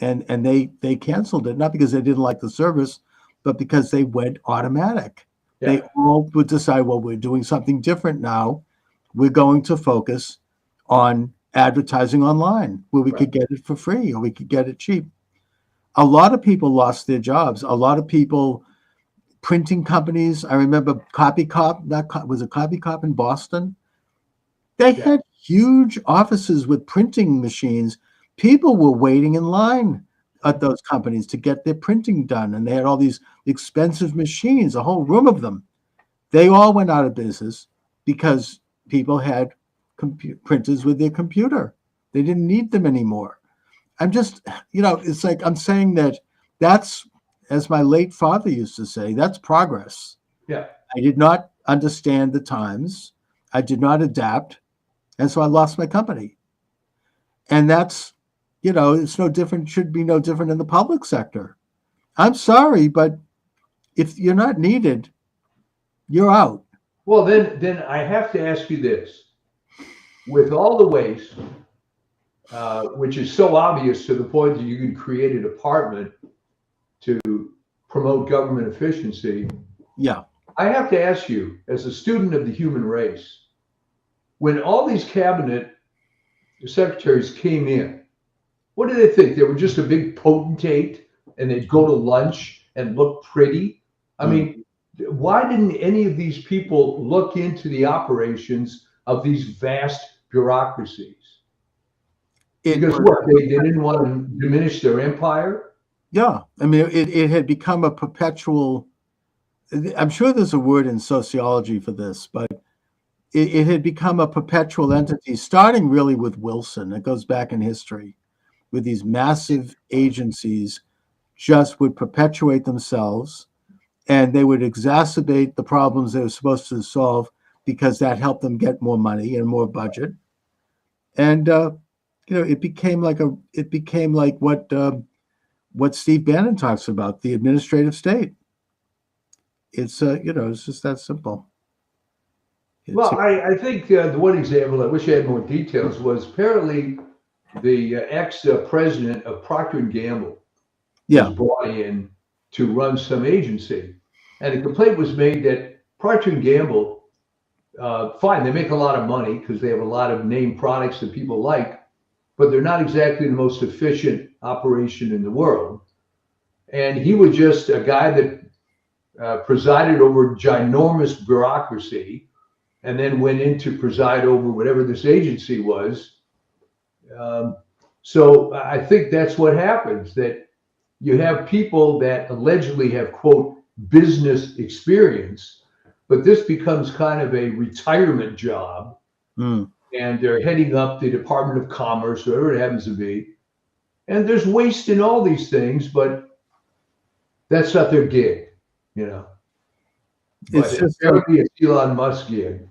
and they canceled it, not because they didn't like the service, but because they went automatic. Yeah. They all would decide, well, we're doing something different now. We're going to focus on advertising online where we could get it for free or we could get it cheap. A lot of people lost their jobs. A lot of people, printing companies. I remember Copy Cop, was it Copy Cop in Boston? They had huge offices with printing machines. People were waiting in line at those companies to get their printing done. And they had all these expensive machines, a whole room of them. They all went out of business because people had printers with their computer. They didn't need them anymore. I'm just, it's like I'm saying that's, as my late father used to say, that's progress. Yeah. I did not understand the times. I did not adapt. And so I lost my company. And that's, it's no different, should be no different in the public sector. I'm sorry, but if you're not needed, you're out. Well, then I have to ask you this. With all the waste, which is so obvious to the point that you can create a department to promote government efficiency. Yeah. I have to ask you, as a student of the human race, when all these cabinet secretaries came in, what did they think? They were just a big potentate and they'd go to lunch and look pretty? I mean, why didn't any of these people look into the operations of these vast bureaucracies? Because what, they didn't want to diminish their empire? Yeah. I mean, it had become a perpetual, I'm sure there's a word in sociology for this, but it had become a perpetual entity, starting really with Wilson. It goes back in history, with these massive agencies just would perpetuate themselves, and they would exacerbate the problems they were supposed to solve because that helped them get more money and more budget. And it became like what Steve Bannon talks about, the administrative state. It's it's just that simple. It's Well, I think the one example, I wish I had more details, was apparently the ex-president of Procter and Gamble was yeah. brought in to run some agency, and a complaint was made that Procter and Gamble, fine, they make a lot of money because they have a lot of name products that people like, but they're not exactly the most efficient operation in the world. And he was just a guy that presided over ginormous bureaucracy, and then went in to preside over whatever this agency was. Um, so I think that's what happens, that you have people that allegedly have, quote, business experience, but this becomes kind of a retirement job, Mm. and they're heading up the Department of Commerce, whatever it happens to be. And there's waste in all these things, but that's not their gig, you know. But It's just apparently it's Elon Musk gig.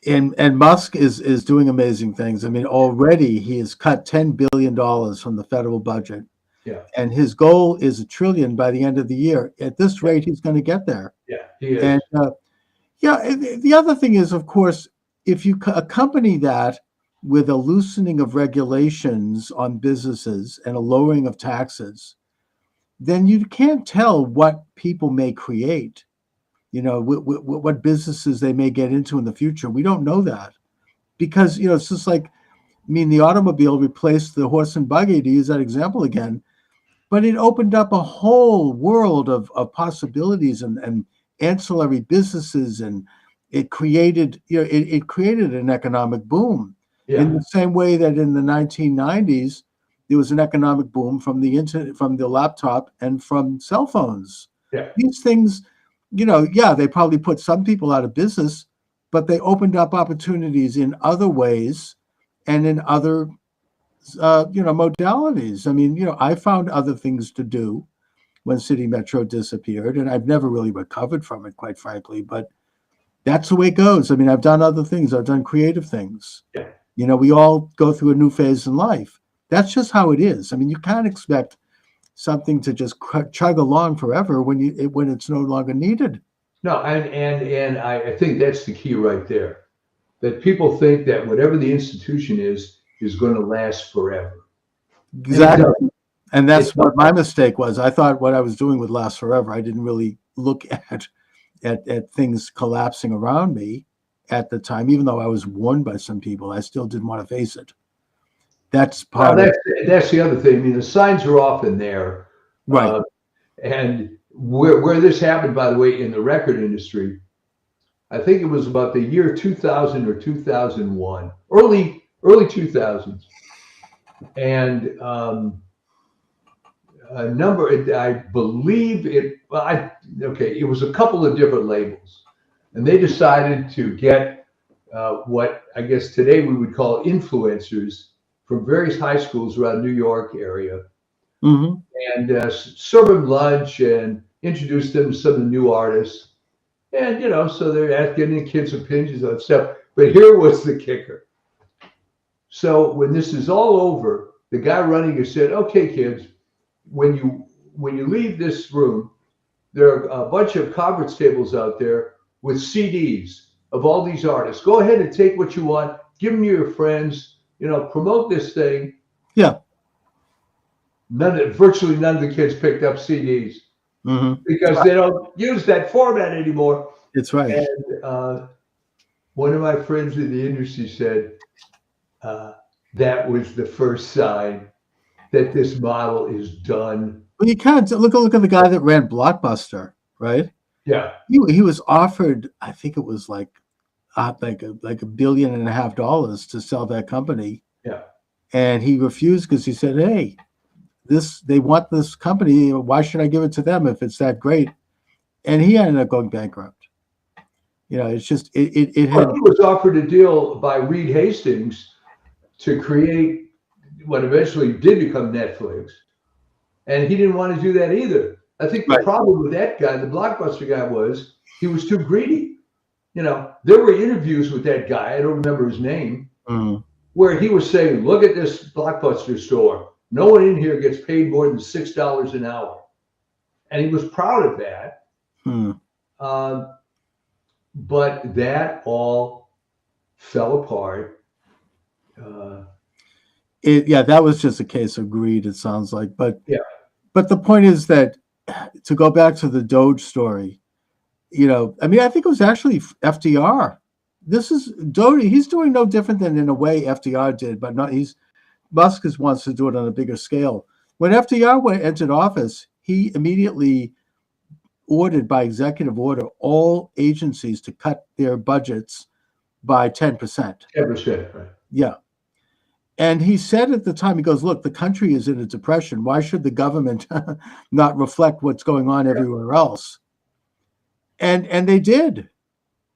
and Musk is doing amazing things. I mean, already he has cut $10 billion from the federal budget, Yeah, and his goal is $1 trillion by the end of the year. At this yeah, rate, he's going to get there. yeah, he And is. yeah, the other thing is, of course, if you accompany that with a loosening of regulations on businesses and a lowering of taxes, then you can't tell what people may create. What businesses they may get into in the future. We don't know that because it's just like, I mean, the automobile replaced the horse and buggy, to use that example again, but it opened up a whole world of possibilities and ancillary businesses, and it created it created an economic boom in Yeah, the same way that in the 1990s there was an economic boom from the internet, from the laptop, and from cell phones. yeah. These things, yeah, they probably put some people out of business, but they opened up opportunities in other ways and in other modalities. I mean, I found other things to do when City Metro disappeared, and I've never really recovered from it, quite frankly. But that's the way it goes. I mean, I've done other things. I've done creative things. Yeah. We all go through a new phase in life. That's just how it is. I mean, you can't expect something to just chug along forever when it's no longer needed. No, and I think that's the key right there. That people think that whatever the institution is going to last forever, and it Exactly. doesn't. And It that's what doesn't. my mistake was. I thought what I was doing would last forever. I didn't really look at things collapsing around me at the time, even though I was warned by some people. I still didn't want to face it. That's Well, part of that's the other thing. I mean, the signs are often there, right. uh, and where this happened, by the way, in the record industry, I think it was about the year 2000 or 2001, early 2000s, and a number, I believe it. Well, okay, it was a couple of different labels, and they decided to get what I guess today we would call influencers from various high schools around New York area, Hmm. and serve them lunch and introduce them to some of the new artists. And so they're getting the kids' opinions on stuff. But here was the kicker. So when this is all over, the guy running it said, "Okay, kids, when you leave this room, there are a bunch of conference tables out there with CDs of all these artists. Go ahead and take what you want, give them to your friends, promote this thing." Yeah. Virtually none of the kids picked up CDs Hmm. because they don't use that format anymore. It's right. And one of my friends in the industry said uh, that was the first sign that this model is done. Well, you can't look at the guy that ran Blockbuster, right? Yeah, He was offered, I think it was like $1.5 billion to sell that company, yeah. and he refused because he said, "Hey, they want this company. Why should I give it to them if it's that great?" And he ended up going bankrupt. It's just it Well, had he was offered a deal by Reed Hastings to create what eventually did become Netflix, and he didn't want to do that either. I think the right. problem with that guy, the Blockbuster guy, was he was too greedy. There were interviews with that guy, I don't remember his name, Mm. where he was saying, "Look at this Blockbuster store. No one in here gets paid more than $6 an hour." And he was proud of that. Hmm. Uh, but that all fell apart. Uh, Yeah, that was just a case of greed, it sounds like. yeah, But the point is that, to go back to the Doge story, I mean, I think it was actually FDR. This is Doge. He's doing no different than in a way FDR did, but not. Musk wants to do it on a bigger scale. When FDR entered office, he immediately ordered by executive order all agencies to cut their budgets by 10%. 10%, right? Yeah. And he said at the time, he goes, look, the country is in a depression. Why should the government not reflect what's going on Yeah, everywhere else? And they did.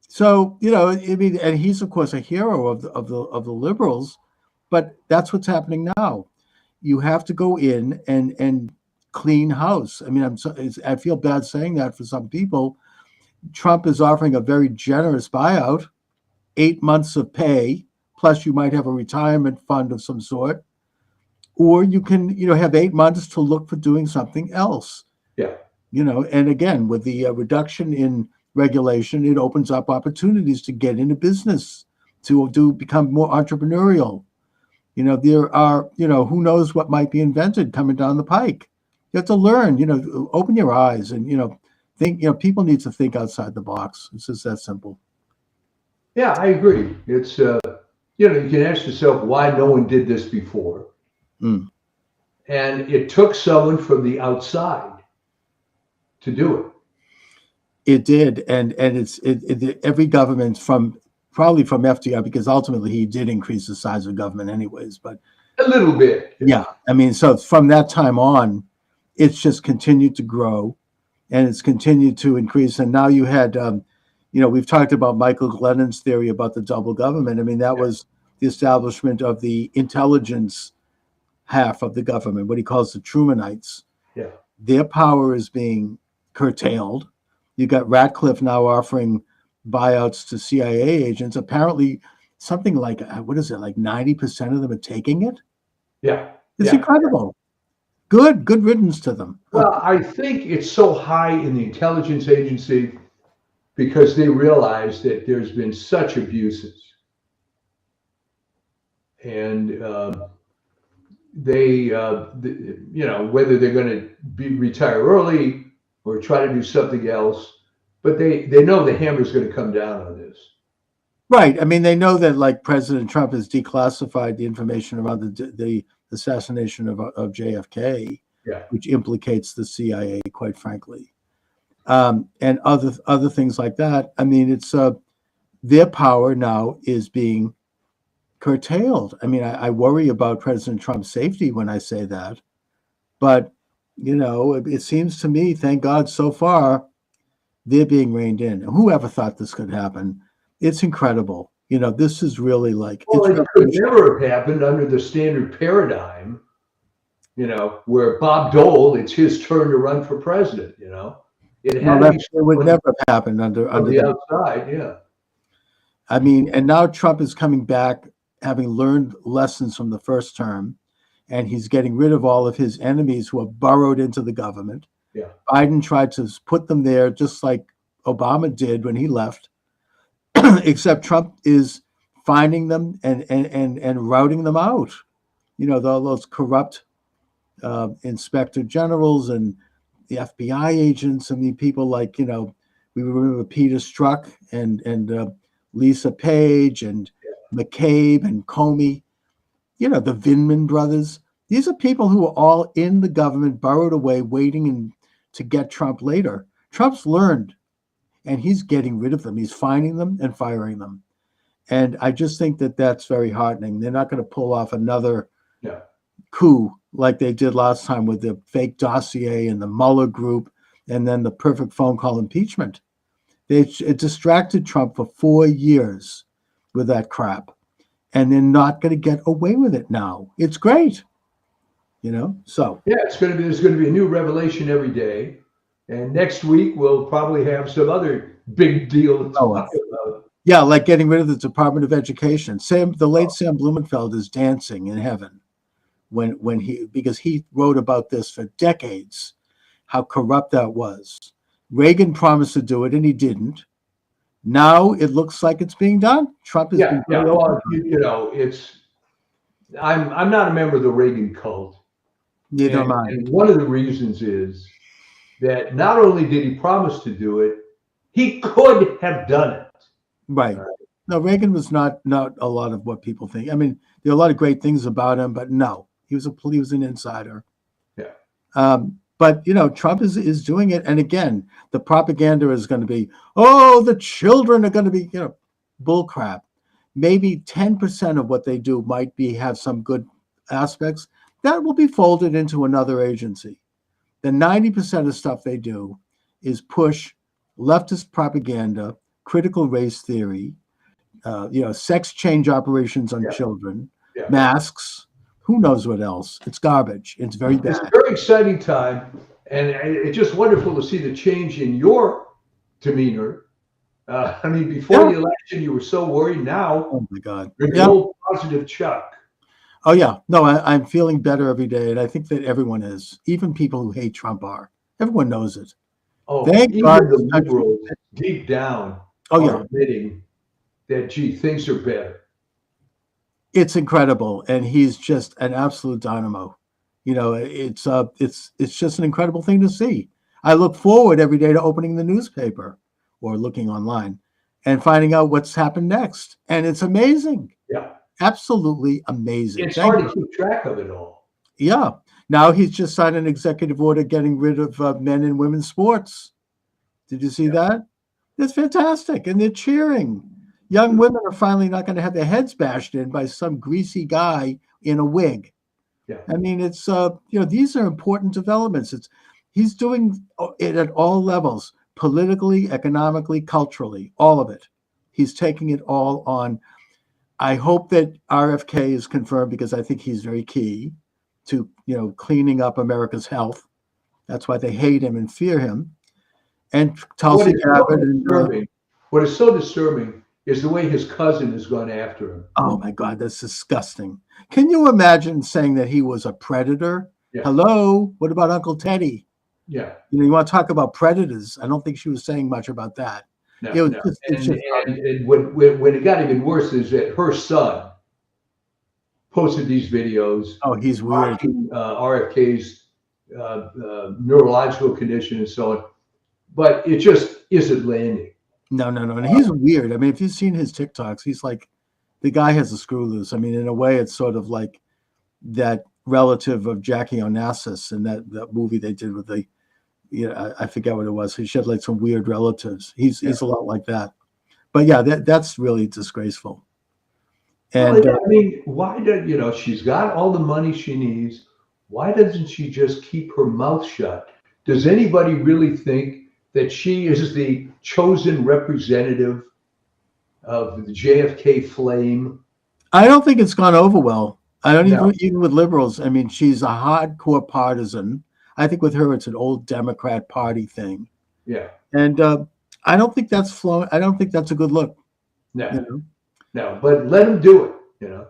So, I mean, and he's of course a hero of the liberals, but that's what's happening now. You have to go in and clean house. I mean, I feel bad saying that for some people. Trump is offering a very generous buyout, 8 months of pay, plus you might have a retirement fund of some sort, or you can, have 8 months to look for doing something else. yeah, And again, with the reduction in regulation, it opens up opportunities to get into business, to become more entrepreneurial. There are, who knows what might be invented coming down the pike. You have to learn, open your eyes and, think, people need to think outside the box. It's just that simple. yeah. I agree. It's you can ask yourself why no one did this before, Mm. and it took someone from the outside to do it. It did. And every government probably from FDR, because ultimately he did increase the size of government anyways, but A little bit. yeah, I mean, so from that time on, it's just continued to grow and it's continued to increase. And now you had, we've talked about Michael Glennon's theory about the double government. I mean, that was the establishment of the intelligence half of the government, what he calls the Trumanites. Yeah, Their power is being curtailed. You got Ratcliffe now offering buyouts to CIA agents. Apparently, something like, what is it, like 90% of them are taking it? yeah, It's yeah. incredible. Good riddance to them. Well, I think it's so high in the intelligence agency because they realize that there's been such abuses, and whether they're going to be retire early or try to do something else, but they know the hammer's going to come down on this. Right. I mean, they know that like President Trump has declassified the information around the assassination of JFK, Yeah, which implicates the CIA, quite frankly, and other things like that. I mean, it's their power now is being curtailed. I mean, I worry about President Trump's safety when I say that, but it seems to me, thank God, so far they're being reined in. Whoever thought this could happen? It's incredible. This is really like well, it's it could never have happened under the standard paradigm. Where Bob Dole, it's his turn to run for president. It no, had to that be it would someone never have happened from under the that. outside. Yeah, I mean, and now Trump is coming back, having learned lessons from the first term, and he's getting rid of all of his enemies who have burrowed into the government. yeah, Biden tried to put them there, just like Obama did when he left, except Trump is finding them and routing them out. Those corrupt inspector generals and the FBI agents. I mean, people like, we remember Peter Strzok and Lisa Page and McCabe and Comey, the Vindman brothers. These are people who are all in the government, burrowed away, waiting to get Trump later. Trump's learned, and he's getting rid of them. He's finding them and firing them. And I just think that that's very heartening. They're not going to pull off another yeah. coup like they did last time with the fake dossier and the Mueller group and then the perfect phone call impeachment. It distracted Trump for 4 years with that crap. And they're not going to get away with it now. It's great. So. Yeah, there's going to be a new revelation every day. And next week, we'll probably have some other big deal to talk about. Yeah, like getting rid of the Department of Education. The late Sam Blumenfeld is dancing in heaven because he wrote about this for decades, how corrupt that was. Reagan promised to do it, and he didn't. Now it looks like it's being done. Trump has Yeah, been yeah. very open. Well, it's. I'm not a member of the Reagan cult, Neither am and I. one of the reasons is that not only did he promise to do it, he could have done it. Right. All right. No, Reagan was not a lot of what people think. I mean, there are a lot of great things about him, but no, he was an insider. Yeah. But Trump is doing it, and again, the propaganda is going to be, oh, the children are going to be, bull crap. Maybe 10% of what they do might have some good aspects that will be folded into another agency. The 90% of stuff they do is push leftist propaganda, critical race theory, sex change operations on Yeah. children, Yeah. masks. Who knows what else? It's garbage. It's very It's a bad. very exciting time, and it's just wonderful to see the change in your demeanor. I mean, before Yeah. the election, you were so worried. Now Oh my God. you're the Yeah. old positive Chuck. Oh yeah. No, I'm feeling better every day, and I think that everyone is. Even people who hate Trump are. Everyone knows it. Oh, Thank even God the this country. liberals deep down Oh are yeah. admitting that, gee, things are better. It's incredible, and he's just an absolute dynamo. It's just an incredible thing to see. I look forward every day to opening the newspaper or looking online and finding out what's happened next. And it's amazing. Yeah. Absolutely amazing. It's Thank hard you. to keep track of it all. Yeah. Now he's just signed an executive order getting rid of men and women's sports. Did you see Yeah. that? That's fantastic. And they're cheering. Young women are finally not going to have their heads bashed in by some greasy guy in a wig. Yeah. I mean, it's these are important developments. He's doing it at all levels, politically, economically, culturally, all of it. He's taking it all on. I hope that RFK is confirmed because I think he's very key to cleaning up America's health. That's why they hate him and fear him. And What Tulsi is so Gabbard and disturbing, what is so disturbing is the way his cousin has gone after him. oh my God, that's disgusting. Can you imagine saying that he was a predator? Yeah. Hello, what about Uncle Teddy? Yeah. You want to talk about predators? I don't think she was saying much about that. No, It was no. just, it's just And when it got even worse is that her son posted these videos oh, he's weird. watching RFK's neurological condition and so on, but it just isn't landing. No. And he's weird. I mean, if you've seen his TikToks, he's like the guy has a screw loose. I mean, in a way, it's sort of like that relative of Jackie Onassis in that movie they did with the I forget what it was. He had like some weird relatives. He's a lot like that. But yeah, that's really disgraceful. And Well, I mean, why do she's got all the money she needs? Why doesn't she just keep her mouth shut? Does anybody really think that she is the chosen representative of the JFK flame? I don't think it's gone over well. I don't No. even with liberals. I mean, she's a hardcore partisan. I think with her, it's an old Democrat Party thing. Yeah. And I don't think that's flown. I don't think that's a good look. No. No, but let him do it,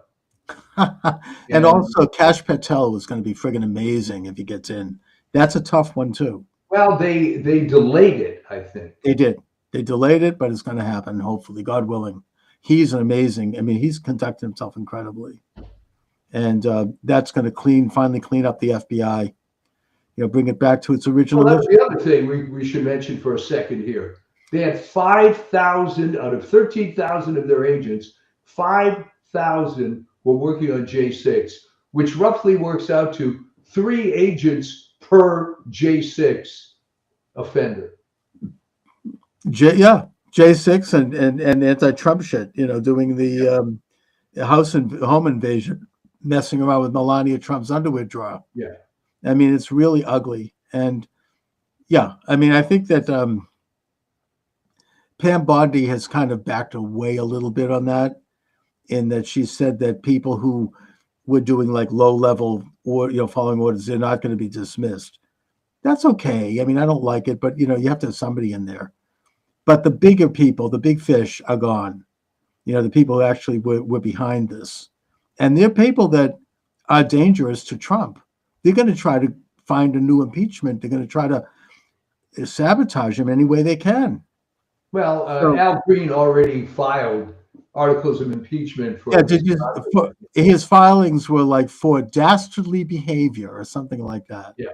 And also, Kash Patel was going to be friggin' amazing if he gets in. That's a tough one too. Well, they delayed it, I think. They did. They delayed it, but it's going to happen. Hopefully, God willing. He's an amazing. I mean, he's conducted himself incredibly, and that's going to finally clean up the FBI. Bring it back to its original. Well, that's the other thing we should mention for a second here. They had 5,000 out of 13,000 of their agents. 5,000 were working on J6, which roughly works out to 3 agents per J6 offender. J6 and anti-Trump shit. Doing the house and home invasion, messing around with Melania Trump's underwear drawer. Yeah. I mean, it's really ugly. And yeah, I mean, I think that Pam Bondi has kind of backed away a little bit on that, in that she said that people who were doing like low level or following orders, they're not going to be dismissed. That's okay. I mean, I don't like it, but you have to have somebody in there. But the bigger people, the big fish, are gone. The people who actually were behind this, and they're people that are dangerous to Trump. They're going to try to find a new impeachment. They're going to try to sabotage him any way they can. Well, So, Al Green already filed articles of impeachment yeah, for his filings were like for dastardly behavior or something like that. yeah.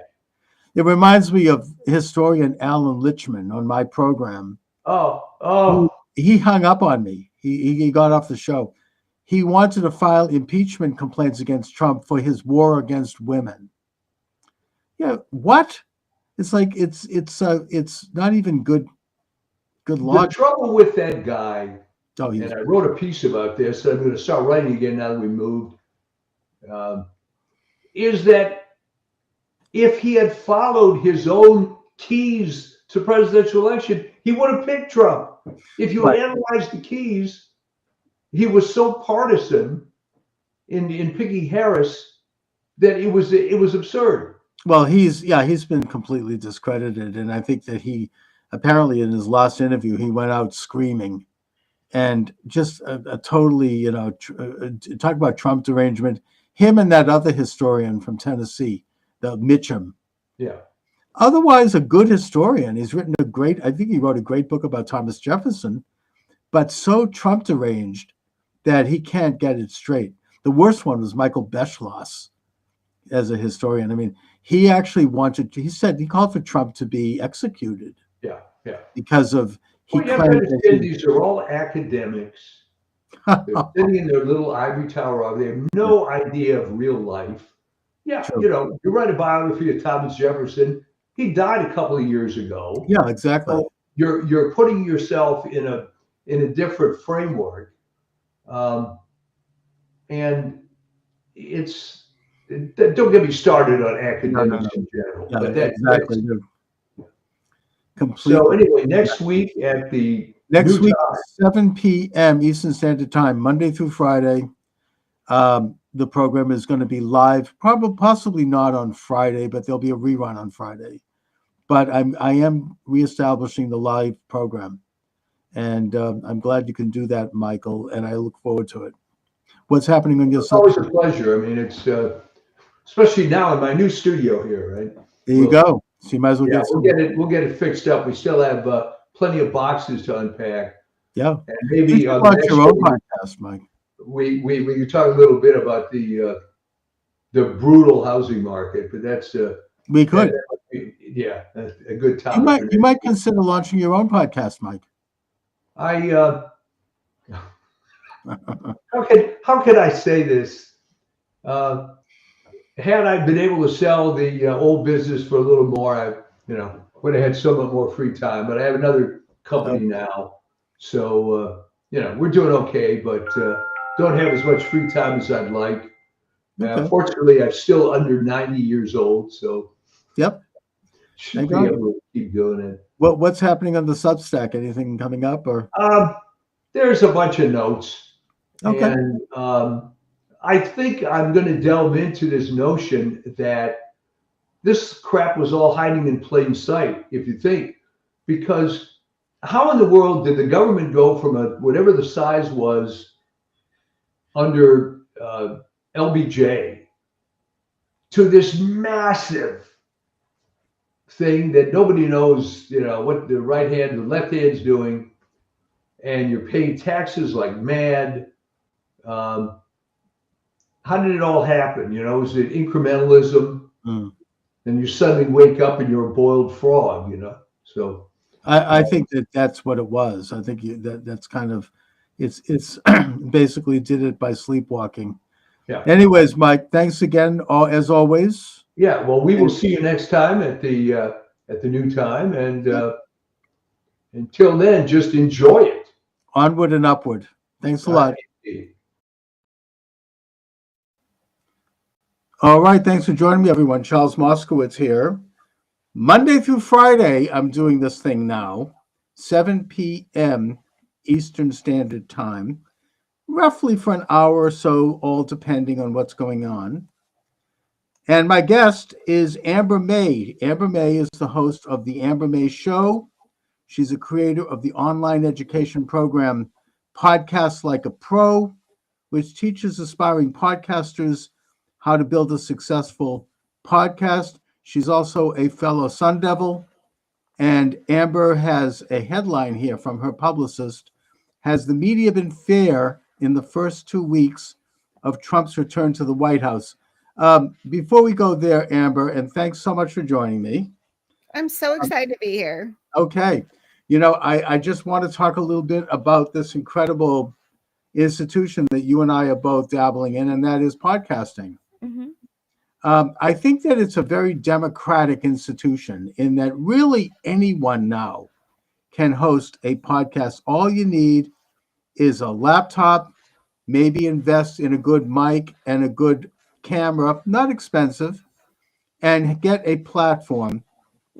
It reminds me of historian Alan Lichman on my program. Oh, He hung up on me. He got off the show. He wanted to file impeachment complaints against Trump for his war against women. Yeah, what? It's like it's not even good the logic. trouble with that guy, Oh, and he's I wrote a piece about this. I'm going to start writing again now that we moved. Um, is that if he had followed his own keys to presidential election, he would have picked Trump. If you right. analyze the keys, he was so partisan in picking Harris that it was absurd. Well, he's been completely discredited, and I think that he apparently in his last interview he went out screaming and just a totally talk about Trump derangement. Him and that other historian from Tennessee, the Mitchum. Yeah. Otherwise, a good historian. He's written I think he wrote a great book about Thomas Jefferson, but so Trump deranged that he can't get it straight. The worst one was Michael Beschloss as a historian. I mean, he actually he called for Trump to be executed Yeah. Yeah. because of he Well, you have to claimed that understand these are all academics. They're he sitting in their little ivory tower. They have no idea of real life. Yeah, True. you write a biography of Thomas Jefferson. He died a couple of years ago. Yeah, exactly. So you're putting yourself in a different framework, and don't get me started on No. academics in general. Yeah, But exactly. They're so completely. anyway, next week at the Next new week, time. 7 p.m. Eastern Standard Time, Monday through Friday. The program is going to be live, probably possibly not on Friday, but there'll be a rerun on Friday. But I am reestablishing the live program, and I'm glad you can do that, Michael. And I look forward to it. What's happening on your It's always a subject? pleasure. I mean, it's especially now in my new studio here, right? There you go. So you might as well Yeah, get we'll some. get it. We'll get it fixed up. We still have plenty of boxes to unpack, Yeah, and you maybe should on the launch next your show own podcast, Mike. we can talk a little bit about the brutal housing market, but We that could. might be, yeah, a good You topic might for you next might week. consider launching your own podcast, Mike. I how could I say this? Uh, had I been able to sell the old business for a little more, I would have had somewhat more free time. But I have another company Okay. now, so we're doing okay, but don't have as much free time as I'd like. Okay. Fortunately, I'm still under 90 years old, so Yep. should Thank be God. able to keep doing it. What's happening on the Substack? Anything coming up or? Um, there's a bunch of notes, Okay. and I think I'm going to delve into this notion that this crap was all hiding in plain sight, if you think, because how in the world did the government go from whatever the size was under LBJ to this massive thing that nobody knows, what the right hand and the left hand's doing, and you're paying taxes like mad. Um, how did it all happen? Is it incrementalism? Mm. And you suddenly wake up and you're a boiled frog, So I think that's what it was. I think that's kind of it's basically did it by sleepwalking. yeah, Anyways, Mike, thanks again, as always. yeah. Well, we will And see you next time at the new time, and yeah, until then, just enjoy it. onward and upward. Thanks a All lot. right. All right, thanks for joining me, everyone. Charles Moskowitz here. Monday through Friday, I'm doing this thing now, 7 p.m. Eastern Standard Time, roughly for an hour or so, all depending on what's going on. And my guest is Amber May. Amber May is the host of The Amber May Show. She's a creator of the online education program Podcasts Like a Pro, which teaches aspiring podcasters how to build a successful podcast. She's also a fellow Sun Devil, And Amber has a headline here from her publicist. Has the media been fair in the first 2 weeks of Trump's return to the White House? Before we go there, Amber, and thanks so much for joining me. I'm so Um, excited to be here. okay. I just want to talk a little bit about this incredible institution that you and I are both dabbling in, and that is podcasting. Hmm. I think that it's a very democratic institution in that really anyone now can host a podcast. All you need is a laptop, maybe invest in a good mic and a good camera, not expensive, and get a platform.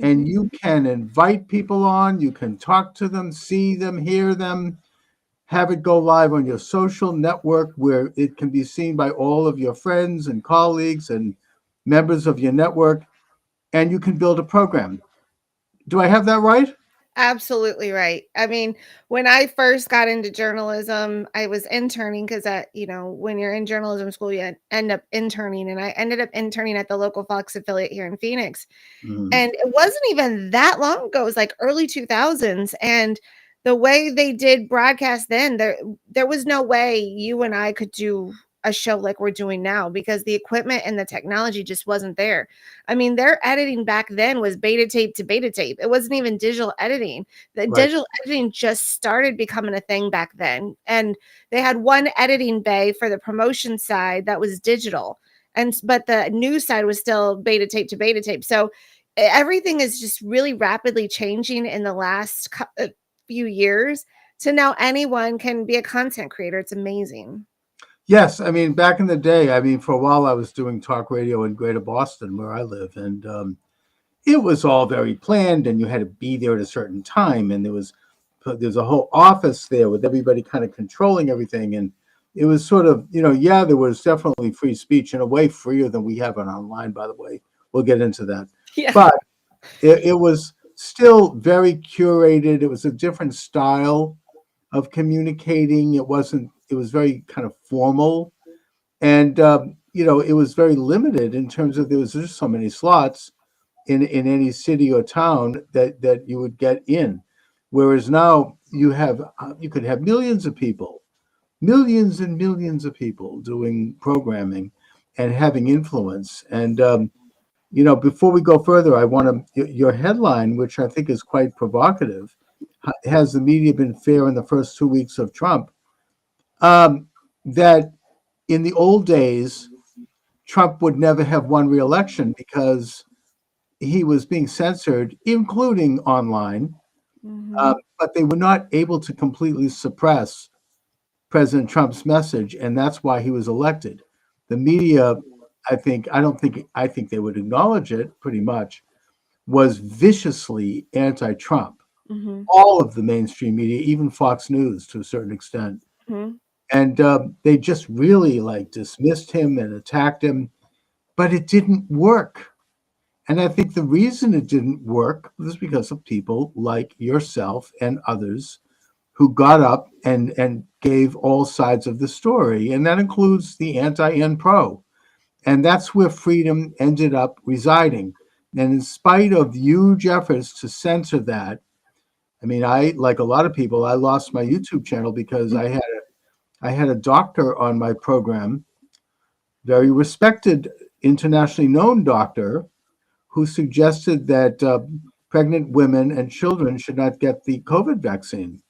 And Hmm. you can invite people on, you can talk to them, see them, hear them, have it go live on your social network where it can be seen by all of your friends and colleagues and members of your network, and you can build a program. Do I have that right? Absolutely right. I mean, when I first got into journalism, I was interning because when you're in journalism school, you end up interning, and I ended up interning at the local Fox affiliate here in Phoenix. Mhm. And it wasn't even that long ago. It was like early 2000s. And the way they did broadcast then, there was no way you and I could do a show like we're doing now because the equipment and the technology just wasn't there. I mean, their editing back then was beta tape to beta tape. It wasn't even digital editing. The Right. digital editing just started becoming a thing back then. And they had one editing bay for the promotion side that was digital. But the news side was still beta tape to beta tape. So everything is just really rapidly changing in the last few years. So now anyone can be a content creator. It's amazing. Yes, I mean, back in the day, I mean, for a while I was doing talk radio in Greater Boston, where I live, and it was all very planned, and you had to be there at a certain time, and there's a whole office there with everybody kind of controlling everything, and it was sort of, yeah, there was definitely free speech in a way freer than we have it online. By the way, we'll get into that, Yeah. but it was still very curated. It was a different style of communicating. It wasn't. It was very kind of formal, and it was very limited in terms of there was just so many slots in any city or town that you would get in. Whereas now you could have millions of people, millions and millions of people doing programming and having influence. And before we go further, I want to your headline, which I think is quite provocative. Has the media been fair in the first 2 weeks of Trump? That in the old days, Trump would never have won re-election because he was being censored, including online, Hmm. but they were not able to completely suppress President Trump's message, and that's why he was elected. The media, I think they would acknowledge it pretty much, was viciously anti-Trump. Hmm. All of the mainstream media, even Fox News to a certain extent, Hmm. and they just really like dismissed him and attacked him, but it didn't work. And I think the reason it didn't work was because of people like yourself and others who got up and gave all sides of the story. And that includes the anti and pro. And that's where freedom ended up residing. And in spite of huge efforts to censor that, I mean, like a lot of people, I lost my YouTube channel because I had a doctor on my program, very respected, internationally known doctor, who suggested that pregnant women and children should not get the COVID vaccine.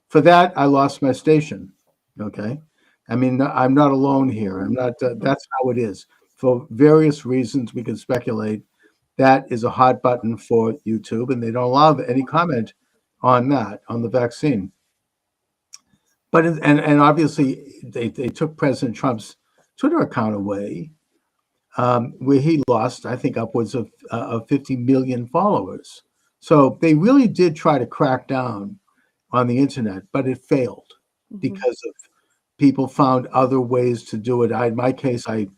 For that, I lost my station. Okay. I mean, I'm not alone here. I'm not, that's how it is. For various reasons, we can speculate that is a hot button for YouTube, and they don't allow any comment on that, on the vaccine. And obviously, they took President Trump's Twitter account away, where he lost, I think, upwards of 50 million followers. So they really did try to crack down on the internet, but it failed Hmm. because of people found other ways to do it. In my case, I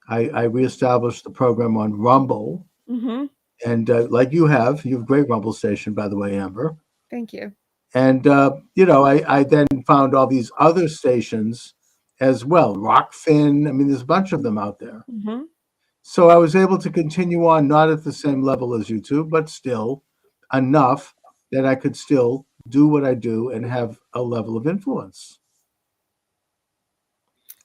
reestablished the program on Rumble, Hmm. and like you have a great Rumble station, by the way, Amber. Thank you. And I then found all these other stations as well, Rockfin. I mean, there's a bunch of them out there. Hmm. So I was able to continue on, not at the same level as YouTube, but still enough that I could still do what I do and have a level of influence.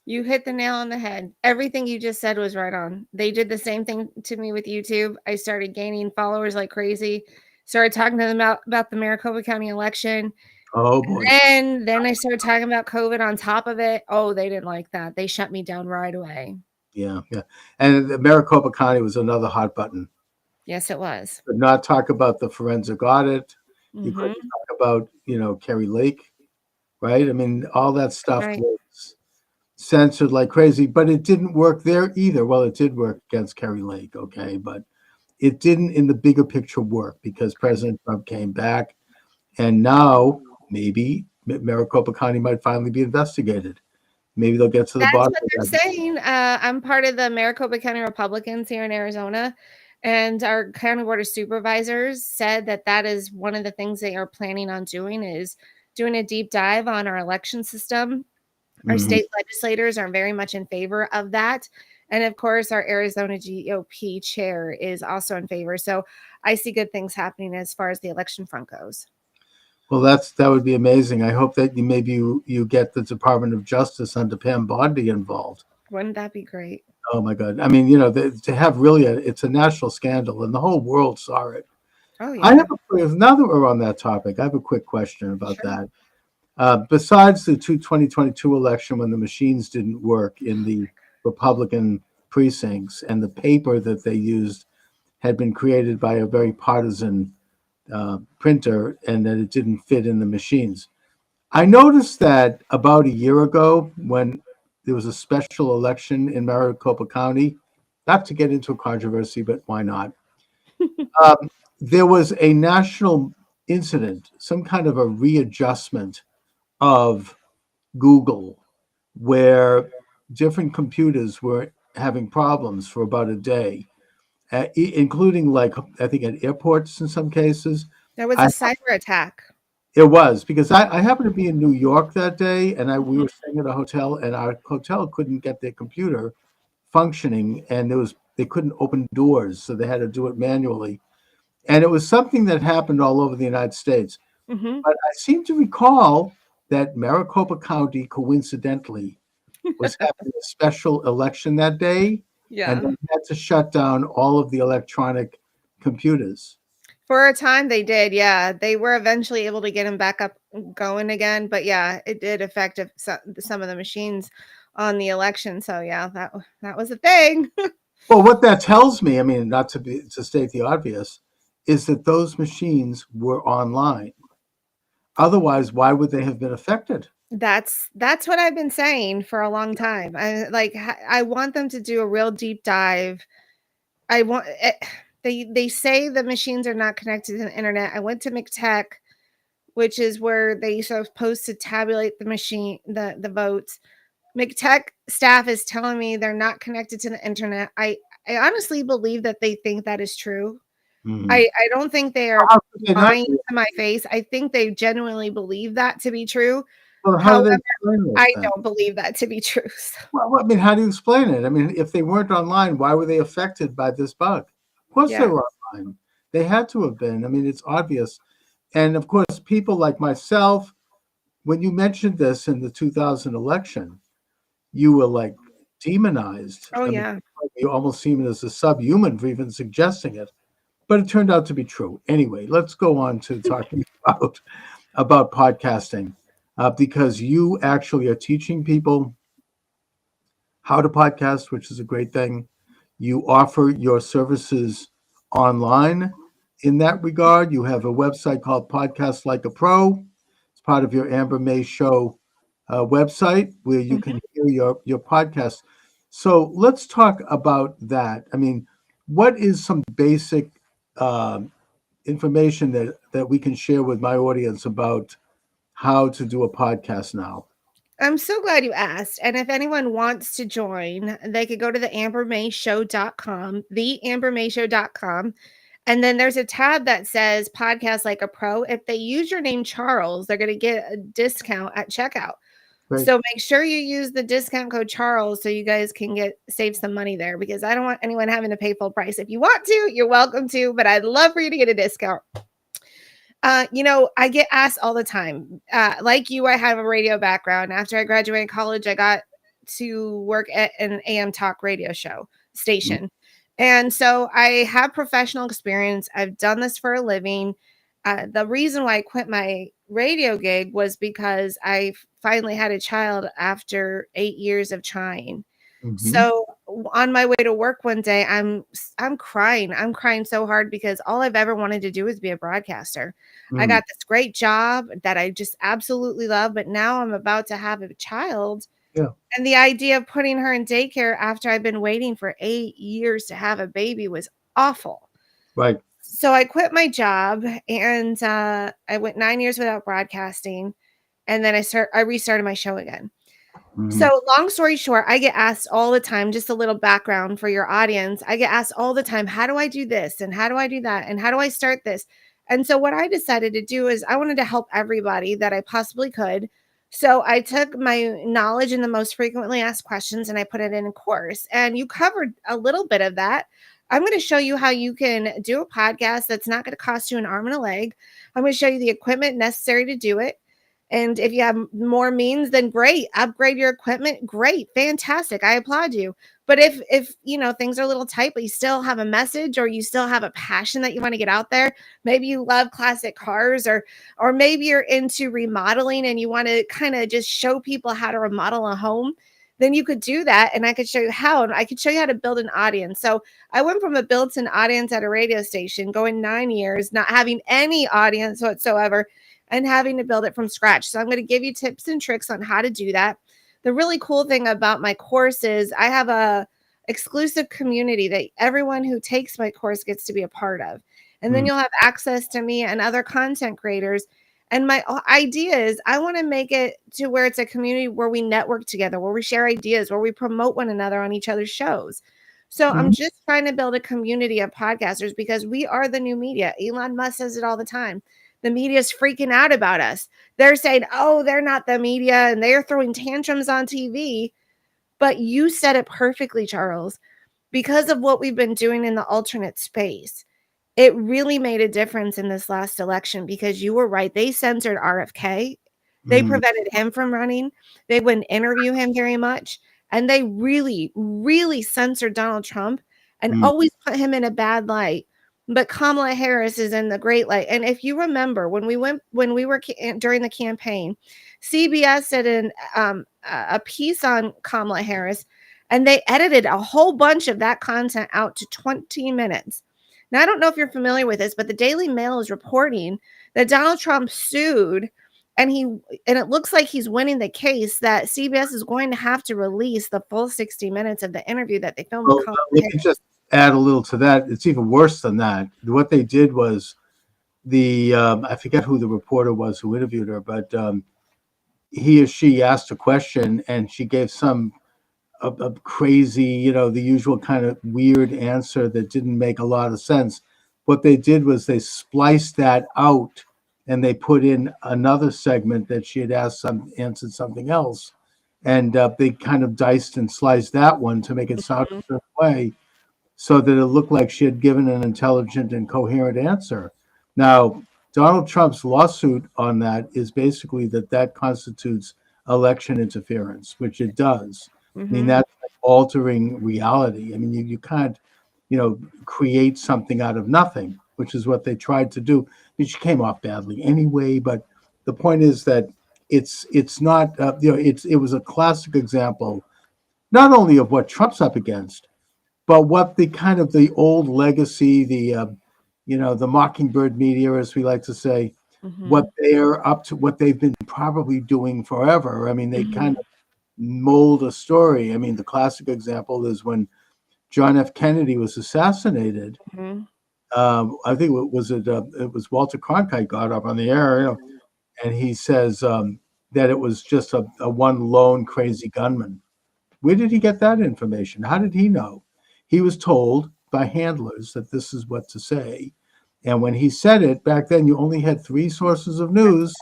You hit the nail on the head. Everything you just said was right on. They did the same thing to me with YouTube. I started gaining followers like crazy. Started talking to them about the Maricopa County election. Oh boy. And then I started talking about COVID on top of it. Oh, they didn't like that. They shut me down right away. Yeah, yeah. And the Maricopa County was another hot button. Yes, it was. Could not talk about the forensic audit. You Mm-hmm. couldn't talk about, Kerry Lake, right? I mean, all that stuff Right. was censored like crazy, but it didn't work there either. Well, it did work against Kerry Lake, okay, but it didn't in the bigger picture work because President Trump came back, and now maybe Maricopa County might finally be investigated. Maybe they'll get to the That's bottom what of they're that. saying. I'm part of the Maricopa County Republicans here in Arizona, and our county board of supervisors said that is one of the things they are planning on doing is doing a deep dive on our election system. Our Mhm. state legislators are very much in favor of that. And of course, our Arizona GOP chair is also in favor. So I see good things happening as far as the election front goes. Well, that would be amazing. I hope that you get the Department of Justice under Pam Bondi involved. Wouldn't that be great? Oh my God! I mean, to have really it's a national scandal, and the whole world saw it. Oh, I yeah. have now that we're on that topic, I have a quick question about Sure. that. Besides the 2022 election, when the machines didn't work in the Republican precincts, and the paper that they used had been created by a very partisan printer, and that it didn't fit in the machines. I noticed that about a year ago, when there was a special election in Maricopa County, not to get into a controversy, but why not? There was a national incident, some kind of a readjustment of Google, where different computers were having problems for about a day, including, like, I think at airports in some cases. There was I a cyber attack. It was because I happened to be in New York that day, and we Mhm. were staying at a hotel, and our hotel couldn't get their computer functioning, and they couldn't open doors, so they had to do it manually. And it was something that happened all over the United States. Mhm. But I seem to recall that Maricopa County, coincidentally, was having a special election that day, and Yeah. they had to shut down all of the electronic computers. For a time they did, yeah. They were eventually able to get them back up going again, but yeah, it did affect some of the machines on the election. So yeah, that was a thing. Well, what that tells me, I mean, not to state the obvious, is that those machines were online. Otherwise, why would they have been affected? That's what I've been saying for a long time. I want them to do a real deep dive. I want they say the machines are not connected to the internet. I went to McTech, which is where they supposed to tabulate the votes. McTech staff is telling me they're not connected to the internet. I honestly believe that they think that is true. Hmm. I don't think they are How could they not lying be? to my face. I think they genuinely believe that to be true. Well, how do However, they explain this I then? don't believe that to be true. So, Well, I mean, how do you explain it? I mean, if they weren't online, why were they affected by this bug? Of course they yeah. were online. They had to have been. I mean, it's obvious. And of course, people like myself, when you mentioned this in the 2000 election, you were like demonized. Oh I mean, yeah. you almost seemed as a subhuman for even suggesting it. But it turned out to be true. Anyway, let's go on to talking about podcasting, because you actually are teaching people how to podcast, which is a great thing. You offer your services online in that regard. You have a website called Podcast Like a Pro. It's part of your Amber May Show website where you can hear your podcast. So let's talk about that. I mean, what is some basic information that we can share with my audience about how to do a podcast now? I'm so glad you asked. And if anyone wants to join, they could go to the ambermayshow.com, theambermayshow.com. And then there's a tab that says podcast like a pro. If they use your name, Charles, they're going to get a discount at checkout. Great. So make sure you use the discount code Charles so you guys can save some money there, because I don't want anyone having to pay full price. If you want to, you're welcome to, but I'd love for you to get a discount. I get asked all the time. Like you, I have a radio background. After I graduated college, I got to work at an AM talk radio show Mm, station. And so I have professional experience. I've done this for a living. The reason why I quit my radio gig was because I finally had a child after 8 years of trying. mhm, So on my way to work one day, I'm crying. I'm crying so hard because all I've ever wanted to do is be a broadcaster. I mm, got this great job that I just absolutely love, but now I'm about to have a child. yeah, And the idea of putting her in daycare after I've been waiting for 8 years to have a baby was awful. right. So I quit my job and I went 9 years without broadcasting. And then I restarted my show again. Mhm, So, long story short, I get asked all the time, just a little background for your audience. I get asked all the time, how do I do this? And how do I do that? And how do I start this? And so, what I decided to do is I wanted to help everybody that I possibly could. So, I took my knowledge in the most frequently asked questions and I put it in a course. And you covered a little bit of that. I'm going to show you how you can do a podcast that's not going to cost you an arm and a leg. I'm going to show you the equipment necessary to do it. And if you have more means, then great. Upgrade your equipment. Great. Fantastic. I applaud you. But if things are a little tight, but you still have a message or you still have a passion that you want to get out there, maybe you love classic cars or maybe you're into remodeling and you want to kind of just show people how to remodel a home, then you could do that and I could show you how and I could show you how to build an audience. So I went from a built-in audience at a radio station going 9 years, not having any audience whatsoever and having to build it from scratch. So I'm going to give you tips and tricks on how to do that. The really cool thing about my course is I have a exclusive community that everyone who takes my course gets to be a part of. And then mm, you'll have access to me and other content creators. And my idea is I want to make it to where it's a community where we network together, where we share ideas, where we promote one another on each other's shows. So I'm mhm. just trying to build a community of podcasters because we are the new media. Elon Musk says it all the time. The media is freaking out about us. They're saying, oh, they're not the media and they're throwing tantrums on TV. But you said it perfectly, Charles, because of what we've been doing in the alternate space. It really made a difference in this last election because you were right. They censored RFK. They Mm, prevented him from running. They wouldn't interview him very much. And they really, really censored Donald Trump and mm, always put him in a bad light. But Kamala Harris is in the great light. And if you remember when we were during the campaign, CBS did a piece on Kamala Harris and they edited a whole bunch of that content out to 20 minutes. Now, I don't know if you're familiar with this, but the Daily Mail is reporting that Donald Trump sued and it looks like he's winning the case that CBS is going to have to release the full 60 minutes of the interview that they filmed with well, Kamala let me Harris. just add a little to that. It's even worse than that. What they did was I forget who the reporter was who interviewed her, but he or she asked a question and she gave some a crazy, the usual kind of weird answer that didn't make a lot of sense. What they did was they spliced that out and they put in another segment that she had answered something else, and they kind of diced and sliced that one to make it sound a certain way, so that it looked like she had given an intelligent and coherent answer. Now, Donald Trump's lawsuit on that is basically that constitutes election interference, which it does. I mean, Mhm. that's like altering reality. I mean, you can't, create something out of nothing, which is what they tried to do, which came off badly anyway. But the point is that it's not, it was a classic example, not only of what Trump's up against, but what the kind of the old legacy, the mockingbird media, as we like to say, what Mhm. they're up to, what they've been probably doing forever. I mean, they kind Mhm. of mold a story. I mean, the classic example is when John F. Kennedy was assassinated. Mhm. I think it was Walter Cronkite got up on the air, and he says that it was just a one lone crazy gunman. Where did he get that information? How did he know? He was told by handlers that this is what to say. And when he said it, back then you only had three sources of news,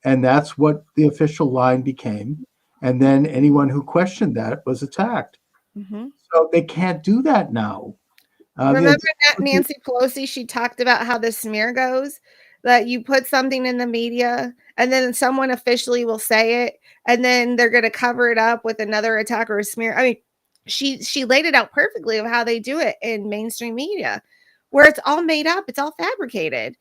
and that's what the official line became. And then anyone who questioned that was attacked. Mhm. So they can't do that now. Remember that Nancy Pelosi, she talked about how the smear goes? that you put something in the media and then someone officially will say it and then they're going to cover it up with another attack or a smear. I mean, she laid it out perfectly of how they do it in mainstream media, where it's all made up, it's all fabricated.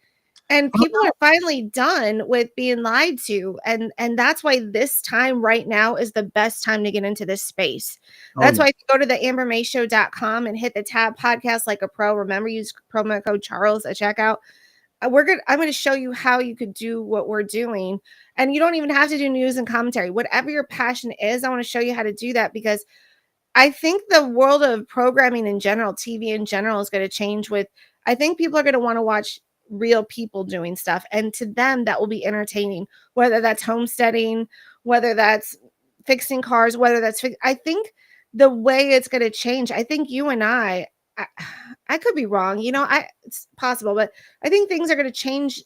And people are finally done with being lied to, and that's why this time right now is the best time to get into this space. Oh, That's yeah. why if you go to the ambermayshow.com and hit the tab podcast like a pro. Remember, use promo code Charles at checkout. I'm going to show you how you could do what we're doing, and you don't even have to do news and commentary. Whatever your passion is, I want to show you how to do that, because I think the world of programming in general, TV in general, is going to change with, I think people are going to want to watch real people doing stuff. And to them, that will be entertaining, whether that's homesteading, whether that's fixing cars, whether that's, I think the way it's going to change, I think you and I, I could be wrong, it's possible, but I think things are going to change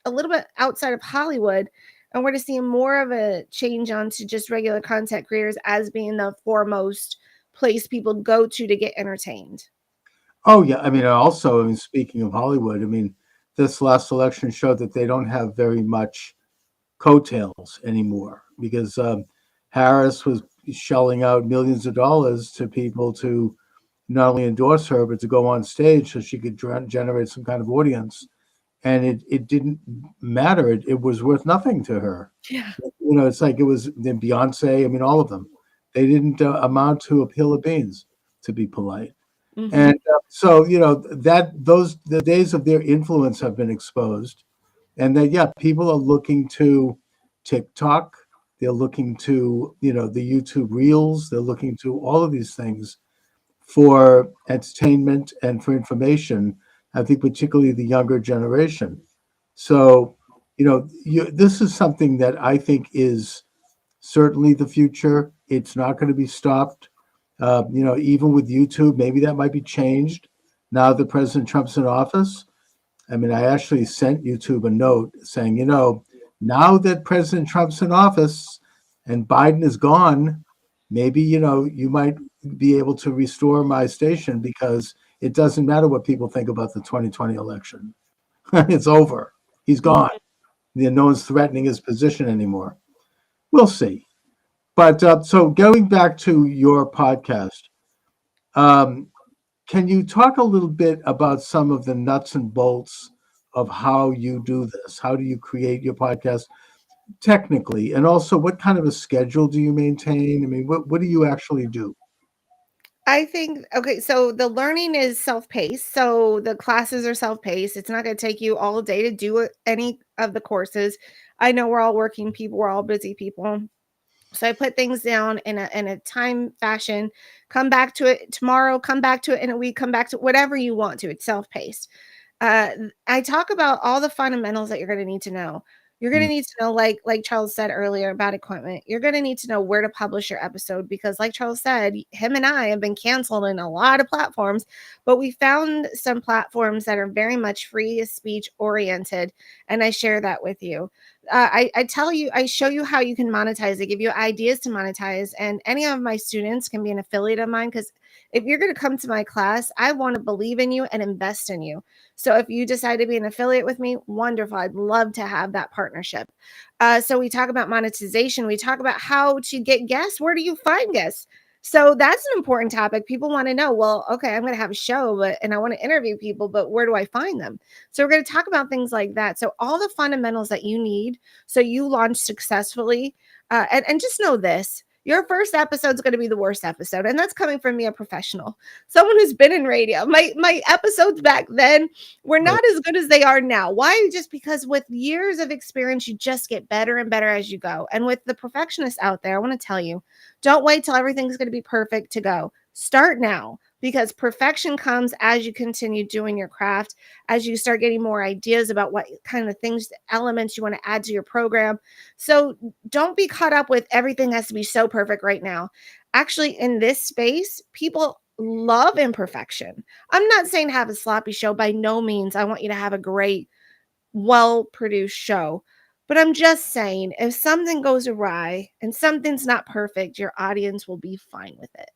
a little bit outside of Hollywood, and we're to see more of a change onto just regular content creators as being the foremost place people go to get entertained. Oh, yeah. I mean, also, I mean, speaking of Hollywood, I mean, this last election showed that they don't have very much coattails anymore, because Harris was shelling out millions of dollars to people to not only endorse her, but to go on stage so she could generate some kind of audience. And it didn't matter. It was worth nothing to her. Yeah. It's like it was then Beyonce. I mean, all of them. They didn't amount to a pill of beans, to be polite. Mm-hmm. And so, the days of their influence have been exposed, and that, yeah, people are looking to TikTok. They're looking to, the YouTube Reels. They're looking to all of these things for entertainment and for information. I think particularly the younger generation. So, this is something that I think is certainly the future. It's not going to be stopped. Even with YouTube, maybe that might be changed now that President Trump's in office. I mean, I actually sent YouTube a note saying, now that President Trump's in office and Biden is gone, maybe, you might be able to restore my station, because it doesn't matter what people think about the 2020 election. It's over. He's gone. No one's threatening his position anymore. We'll see. But so going back to your podcast, can you talk a little bit about some of the nuts and bolts of how you do this? How do you create your podcast technically? And also, what kind of a schedule do you maintain? I mean, what do you actually do? I think, okay, so the learning is self-paced. So the classes are self-paced. It's not going to take you all day to do any of the courses. I know we're all working people, we're all busy people. So I put things down in a time fashion, come back to it tomorrow, come back to it in a week, come back to whatever you want to. It's self-paced. I talk about all the fundamentals that you're going to need to know. You're going to Mm. need to know, like Charles said earlier about equipment. You're going to need to know where to publish your episode, because, like Charles said, him and I have been canceled in a lot of platforms, but we found some platforms that are very much free speech oriented, and I share that with you. I tell you, I show you how you can monetize. I give you ideas to monetize, and any of my students can be an affiliate of mine, because if you're going to come to my class, I want to believe in you and invest in you. So if you decide to be an affiliate with me, wonderful. I'd love to have that partnership. So we talk about monetization. We talk about how to get guests. Where do you find guests? So that's an important topic. People want to know, well, okay, I'm going to have a show, and I want to interview people, but where do I find them? So we're going to talk about things like that. So all the fundamentals that you need so you launch successfully. And just know this. Your first episode is going to be the worst episode. And that's coming from me, a professional, someone who's been in radio. My episodes back then were not as good as they are now. Why? Just because with years of experience, you just get better and better as you go. And with the perfectionists out there, I want to tell you, don't wait till everything's going to be perfect to go. Start now, because perfection comes as you continue doing your craft, as you start getting more ideas about what kind of things, elements you want to add to your program. So don't be caught up with everything has to be so perfect right now. Actually, in this space, people love imperfection. I'm not saying have a sloppy show. By no means. I want you to have a great, well-produced show. But I'm just saying, if something goes awry and something's not perfect, your audience will be fine with it.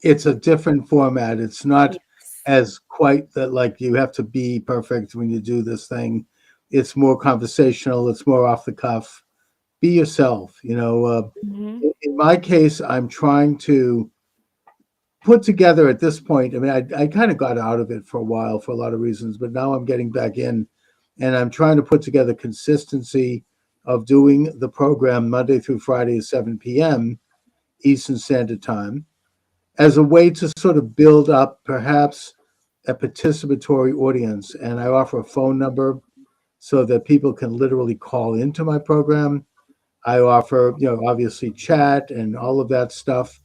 It's a different format. It's not Yes. as quite that, like, you have to be perfect when you do this thing. It's more conversational. It's more off the cuff. Be yourself. Mhm. In my case, I'm trying to put together at this point. I mean, I kind of got out of it for a while for a lot of reasons, but now I'm getting back in, and I'm trying to put together consistency of doing the program Monday through Friday at 7 p.m. Eastern Standard Time as a way to sort of build up perhaps a participatory audience. And I offer a phone number so that people can literally call into my program. I offer, obviously chat and all of that stuff.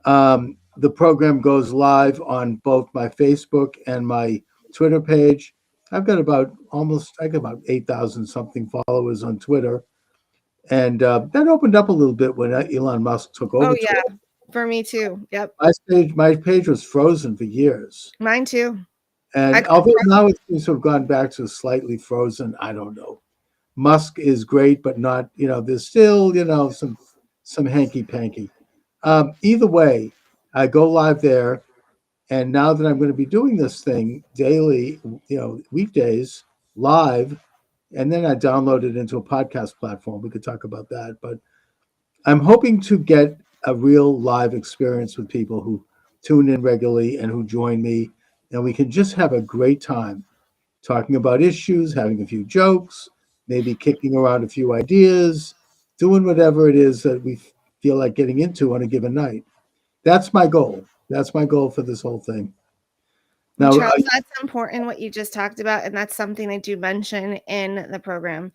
The program goes live on both my Facebook and my Twitter page. I got about 8,000 something followers on Twitter. And that opened up a little bit when Elon Musk took Oh over yeah, Twitter. for me too. Yep, My page was frozen for years. mine too. I And got although now it seems to have gone back to slightly frozen, I don't know. Musk is great, but not, there's still, some hanky panky. Either way, I go live there. And now that I'm going to be doing this thing daily, weekdays live, and then I download it into a podcast platform. We could talk about that. But I'm hoping to get a real live experience with people who tune in regularly and who join me. And we can just have a great time talking about issues, having a few jokes, maybe kicking around a few ideas, doing whatever it is that we feel like getting into on a given night. That's my goal. That's my goal for this whole thing. Well, Now, Charles, that's important what you just talked about, and that's something I do mention in the program.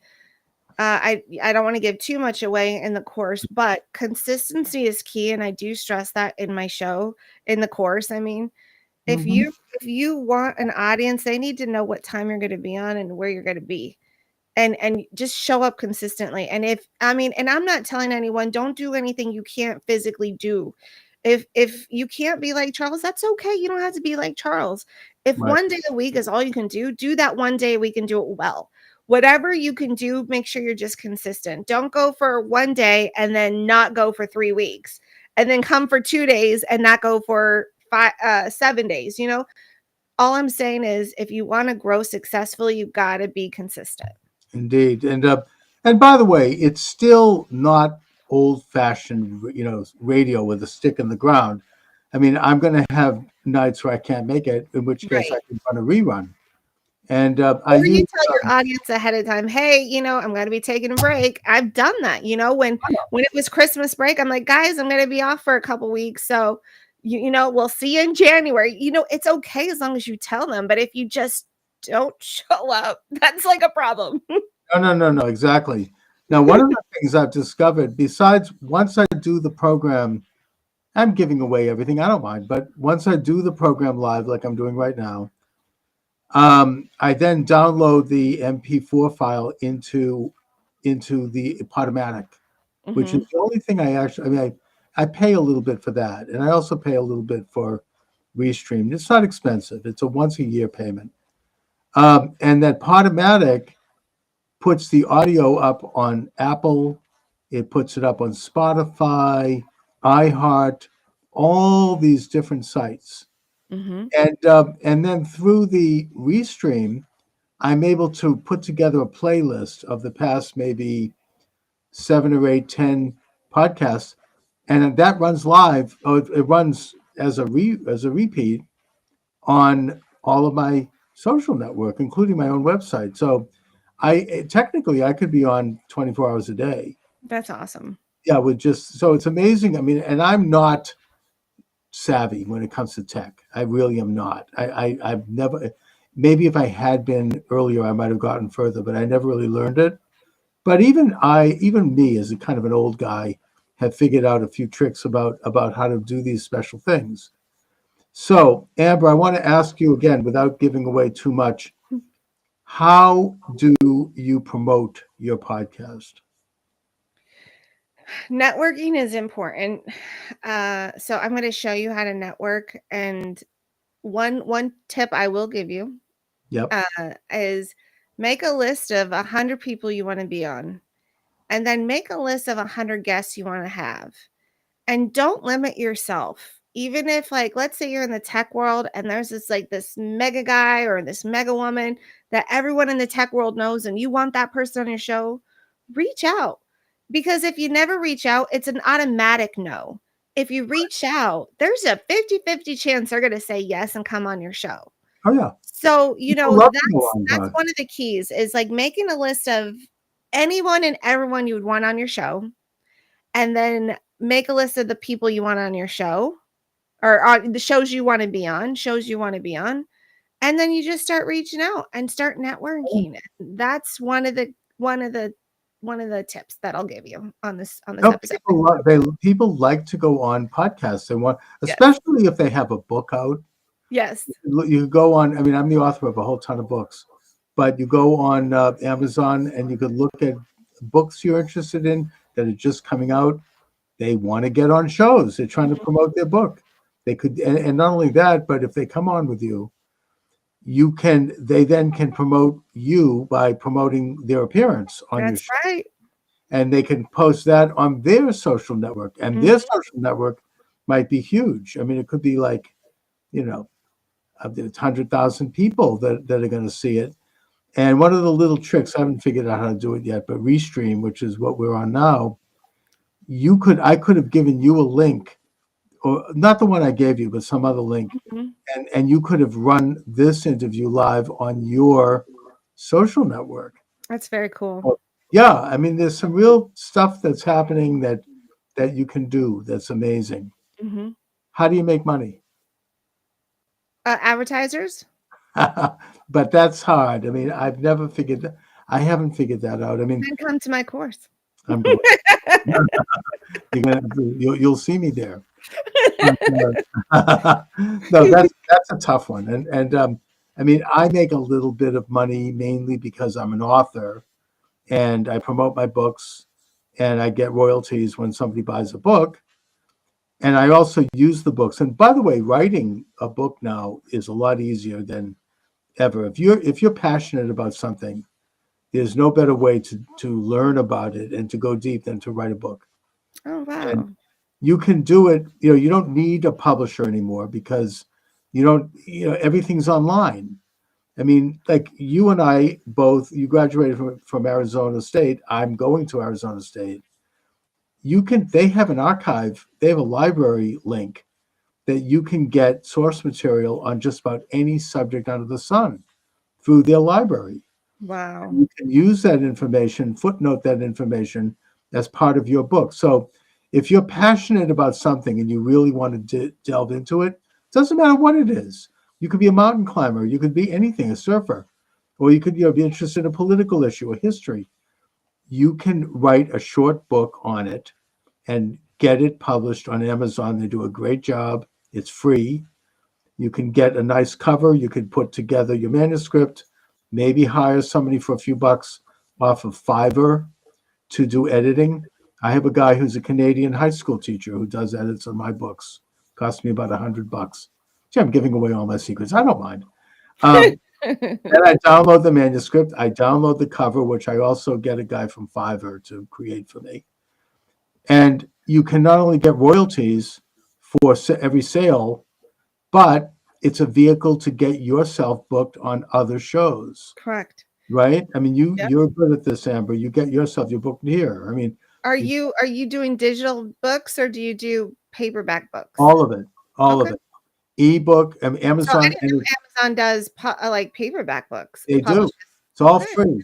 I don't want to give too much away in the course, but consistency is key, and I do stress that in my show, in the course. I mean, if mhm, you want an audience, they need to know what time you're going to be on and where you're going to be. And just show up consistently. And if I mean, and I'm not telling anyone don't do anything you can't physically do. If you can't be like Charles, that's okay. You don't have to be like Charles. If right, one day a week is all you can do that one day a week and do it well. Whatever you can do, make sure you're just consistent. Don't go for one day and then not go for 3 weeks, and then come for 2 days and not go for 7 days. All I'm saying is, if you want to grow successfully, you got to be consistent. indeed. And by the way, it's still not old-fashioned, radio with a stick in the ground. I mean, I'm going to have nights where I can't make it, in which case Right. I can run a rerun. And I Or you use, tell your audience ahead of time, "Hey, I'm gonna be taking a break." I've done that, when it was Christmas break, I'm like, "Guys, I'm gonna be off for a couple weeks, so we'll see you in January." It's okay as long as you tell them, but if you just don't show up, that's like a problem. no, no, no, no, exactly. Now, one of the things I've discovered, besides once I do the program, I'm giving away everything. I don't mind, but once I do the program live, like I'm doing right now, I then download the MP4 file into the Podomatic, which is Mhm. the only thing I mean, I pay a little bit for that, and I also pay a little bit for Restream. It's not expensive. It's a once a year payment. And that Podomatic puts the audio up on Apple, it puts it up on Spotify, iHeart, all these different sites. Mhm. And then through the Restream, I'm able to put together a playlist of the past maybe 7 or 8, 10 podcasts, and that runs live. Oh, it runs as a repeat on all of my social network, including my own website. So technically I could be on 24 hours a day. That's awesome. Yeah, with just so it's amazing. I mean, and I'm not savvy when it comes to tech. I really am not. I've never. Maybe if I had been earlier, I might have gotten further, but I never really learned it. But even me, as a kind of an old guy, have figured out a few tricks about how to do these special things. So, Amber, I want to ask you again, without giving away too much, how do you promote your podcast? Networking is important. So I'm gonna show you how to network, and one tip I will give you Yep. is make a list of 100 people you want to be on, and then make a list of 100 guests you want to have. And don't limit yourself. even if, like, let's say you're in the tech world and there's this mega guy or this mega woman that everyone in the tech world knows and you want that person on your show, reach out. Because if you never reach out, it's an automatic no. If you reach out, there's a 50-50 chance they're going to say yes and come on your show. Oh yeah. So, People love to go that's on. one of the keys is like making a list of anyone and everyone you would want on your show, and then make a list of the people you want on your show or on the shows you want to be on, and then you just start reaching out and start networking. That's one of the tips that I'll give you on this No, episode. people like to go on podcasts. They want, Yes. especially if they have a book out. Yes. You go on. I mean, I'm the author of a whole ton of books, but you go on Amazon and you could look at books you're interested in that are just coming out. They want to get on shows. They're trying to promote their book. They could, and not only that, but if they come on with you, they then can promote you by promoting their appearance on your That's show. right. And they can post that on their social network, and their social network might be huge. I mean, it could be like, there's 100,000 people that are going to see it. And one of the little tricks, I haven't figured out how to do it yet, but Restream, which is what we're on now, I could have given you a link, or not the one I gave you, but some other link, and you could have run this interview live on your social network. That's very cool. Well, yeah, I mean, there's some real stuff that's happening that you can do that's amazing. How do you make money? Advertisers? But that's hard. I mean, I haven't figured that out. I mean, Then come to my course. I'm going. You'll see me there. No, that's a tough one. And I mean, I make a little bit of money mainly because I'm an author and I promote my books and I get royalties when somebody buys a book. And I also use the books. And by the way, writing a book now is a lot easier than ever. If you're passionate about something, there's no better way to learn about it and to go deep than to write a book. Oh, wow. And you can do it. You don't need a publisher anymore because everything's online. I mean, like you and I both, you graduated from Arizona State. I'm going to Arizona State. They have an archive, they have a library link that you can get source material on just about any subject under the sun through their library. Wow. And you can use that information, footnote that information as part of your book. So if you're passionate about something and you really want to delve into it, doesn't matter what it is. You could be a mountain climber, you could be anything, a surfer, or you could be interested in a political issue or history. You can write a short book on it and get it published on Amazon. They do a great job. It's free. You can get a nice cover. You can put together your manuscript, maybe hire somebody for a few bucks off of Fiverr to do editing. I have a guy who's a Canadian high school teacher who does edits on my books. Cost me about $100. Gee, I'm giving away all my secrets. I don't mind. Then I download the manuscript. I download the cover, which I also get a guy from Fiverr to create for me. And you can not only get royalties for every sale, but it's a vehicle to get yourself booked on other shows. Correct. Right? I mean, Yep. you're good at this, Amber. You get yourself, you're booked here. I mean, Are you doing digital books or do you do paperback books? all of it. All of Okay. it. Ebook, So I Amazon, didn't know Amazon does like paperback books. they do. publishes. It's all Okay. free.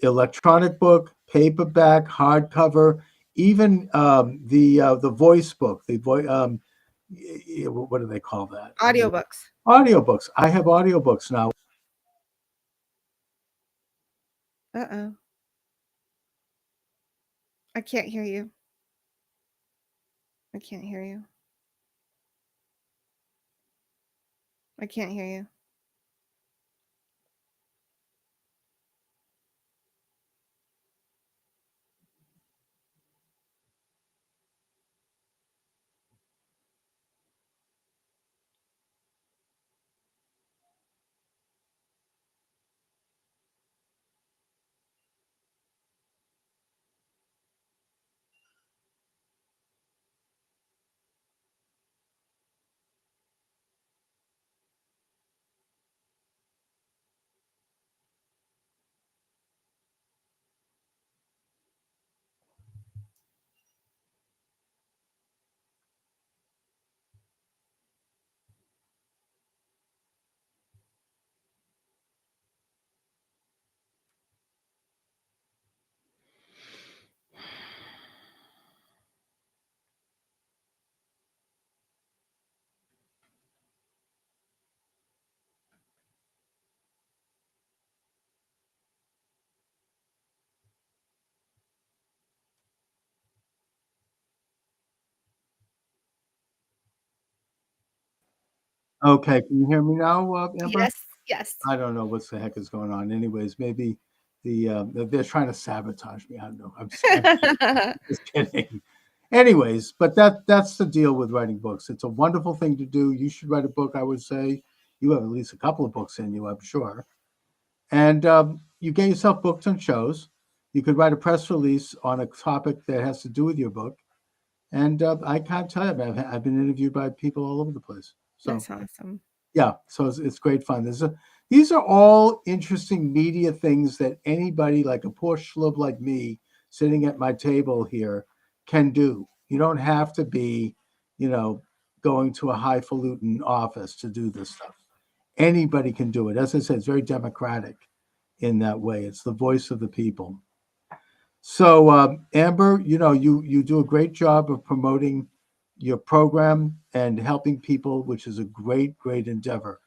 Electronic book, paperback, hardcover, even the voice book, what do they call that? Audiobooks. Audiobooks. I have audiobooks now. Uh-oh. I can't hear you. I can't hear you. I can't hear you. Okay, can you hear me now, Amber? Yes, yes. I don't know what the heck is going on. Anyways, maybe they're trying to sabotage me. I don't know. I'm just kidding. Anyways, but that's the deal with writing books. It's a wonderful thing to do. You should write a book, I would say. You have at least a couple of books in you, I'm sure. And you get yourself booked on shows. You could write a press release on a topic that has to do with your book. And I can't tell you, I've been interviewed by people all over the place. So That's awesome. yeah, so it's great fun. These are all interesting media things that anybody like a poor schlub like me sitting at my table here can do. You don't have to be, you know, going to a highfalutin office to do this stuff. Anybody can do it. As I said, it's very democratic in that way. It's the voice of the people. So, Amber, you do a great job of promoting your program and helping people, which is a great, great endeavor.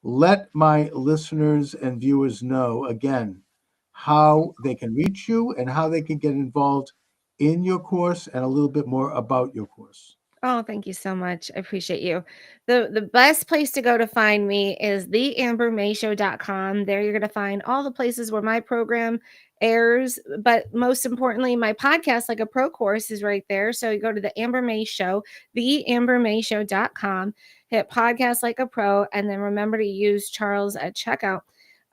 Let my listeners and viewers know again how they can reach you and how they can get involved in your course and a little bit more about your course. Oh, thank you so much. I appreciate you. The best place to go to find me is theambermayshow.com. There you're going to find all the places where my program airs, but most importantly, my podcast like a pro course is right there. So you go to the Amber May Show, theambermayshow.com, hit podcast like a pro, and then remember to use Charles at checkout.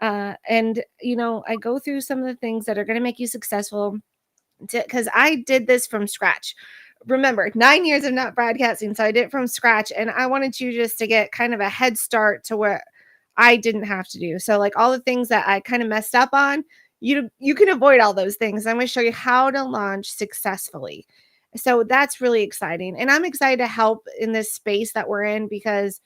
And I go through some of the things that are going to make you successful because I did this from scratch. Remember, 9 years of not broadcasting, so I did it from scratch, and I wanted you just to get kind of a head start to where I didn't have to do. So, like all the things that I kind of messed up on, you can avoid all those things. I'm going to show you how to launch successfully. So that's really exciting, and I'm excited to help in this space that we're in because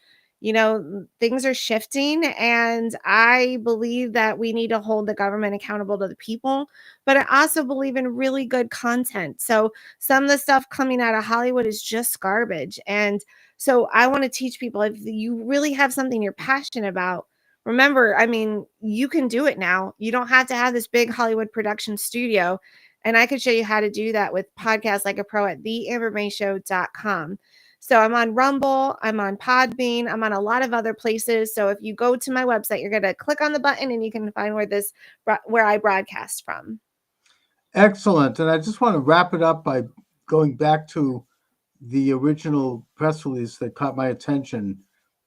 things are shifting, and I believe that we need to hold the government accountable to the people, but I also believe in really good content. So some of the stuff coming out of Hollywood is just garbage. And so I want to teach people, if you really have something you're passionate about, remember, I mean, you can do it now. You don't have to have this big Hollywood production studio. And I can show you how to do that with podcasts like a pro at theambermayshow.com. So I'm on Rumble, I'm on Podbean, I'm on a lot of other places. So if you go to my website, you're going to click on the button and you can find where I broadcast from. Excellent. And I just want to wrap it up by going back to the original press release that caught my attention.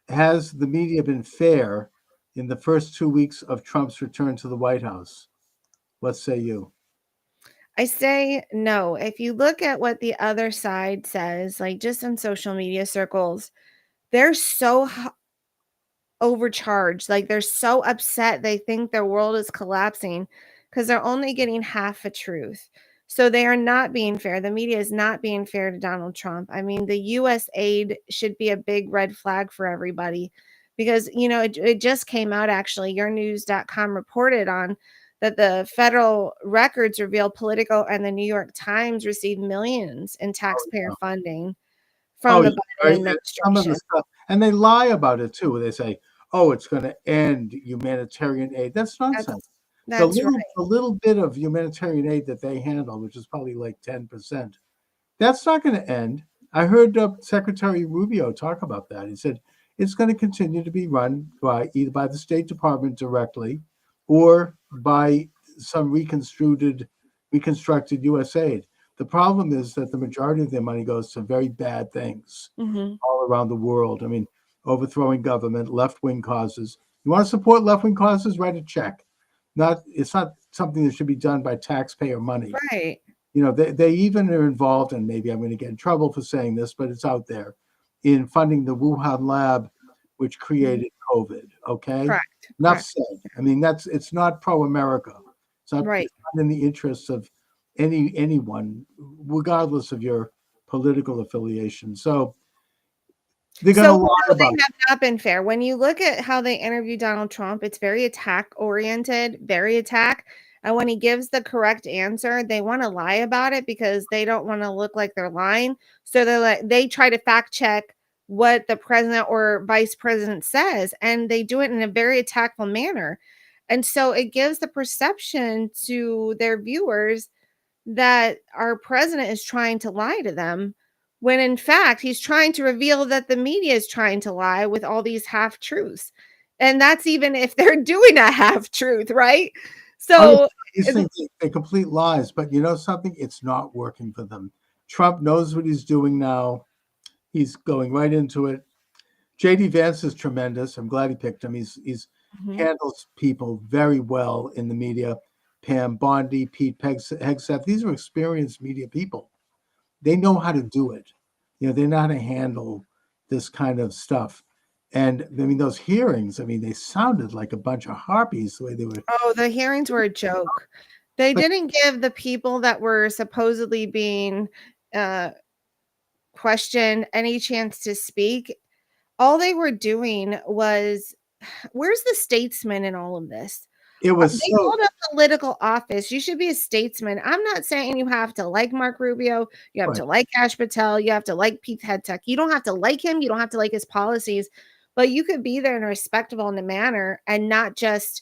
Has the media been fair in the first 2 weeks of Trump's return to the White House? What say you? I say no. If you look at what the other side says, like just in social media circles, they're so overcharged. Like they're so upset. They think their world is collapsing because they're only getting half a truth. So they are not being fair. The media is not being fair to Donald Trump. I mean, the US aid should be a big red flag for everybody because, it just came out actually. Yournews.com reported on that the federal records reveal Politico and the New York Times received millions in Oh, taxpayer yeah. funding Oh, from the yeah. Biden Right. And some of the administration. stuff, and they lie about it too. They say, "Oh, it's going to end humanitarian aid." That's nonsense. That's that's right. The little bit of humanitarian aid that they handle, which is probably like 10%, that's not going to end. I heard Secretary Rubio talk about that. He said it's going to continue to be run by either by the State Department directly or by some reconstructed U.S. aid. The problem is that the majority of their money goes to very bad things Mhm. all around the world. I mean, overthrowing government, left-wing causes. You want to support left-wing causes? Write a check. It's not something that should be done by taxpayer money. Right. They even are involved, and maybe I'm going to get in trouble for saying this, but it's out there, in funding the Wuhan lab, which Mhm. created COVID. Okay, Correct, enough correct. said. I mean, it's not pro-America. Right. It's not in the interests of anyone, regardless of your political affiliation. So they're going So, to no, lie they about it. have not been fair. When you look at how they interview Donald Trump, it's very attack-oriented, very attack, and when he gives the correct answer, they wanna lie about it because they don't wanna look like they're lying, so they try to fact check what the president or vice president says, and they do it in a very attackful manner, and so it gives the perception to their viewers that our president is trying to lie to them when in fact he's trying to reveal that the media is trying to lie with all these half truths. And that's even if they're doing a half truth, right? Oh, yeah, So these things, they complete lies, but you know something? It's not working for them. Trump knows what he's doing now. He's going right into it. JD Vance is tremendous. I'm glad he picked him. He's Mhm. handles people very well in the media. Pam Bondi, Pete Hegseth, these are experienced media people. They know how to do it. They know how to handle this kind of stuff. And I mean, those hearings, I mean, they sounded like a bunch of harpies the way they were. Oh, the hearings were a joke. They But didn't give the people that were supposedly being uh, questioned any chance to speak. All they were doing was, where's the statesman in all of this? it was They so, hold a political office. You should be a statesman. I'm not saying you have to like Mark Rubio. You have right. to like Ash Patel. You have to like Pete Hegseth. You don't have to like him. You don't have to like his policies, but you could be there in a respectable manner and not just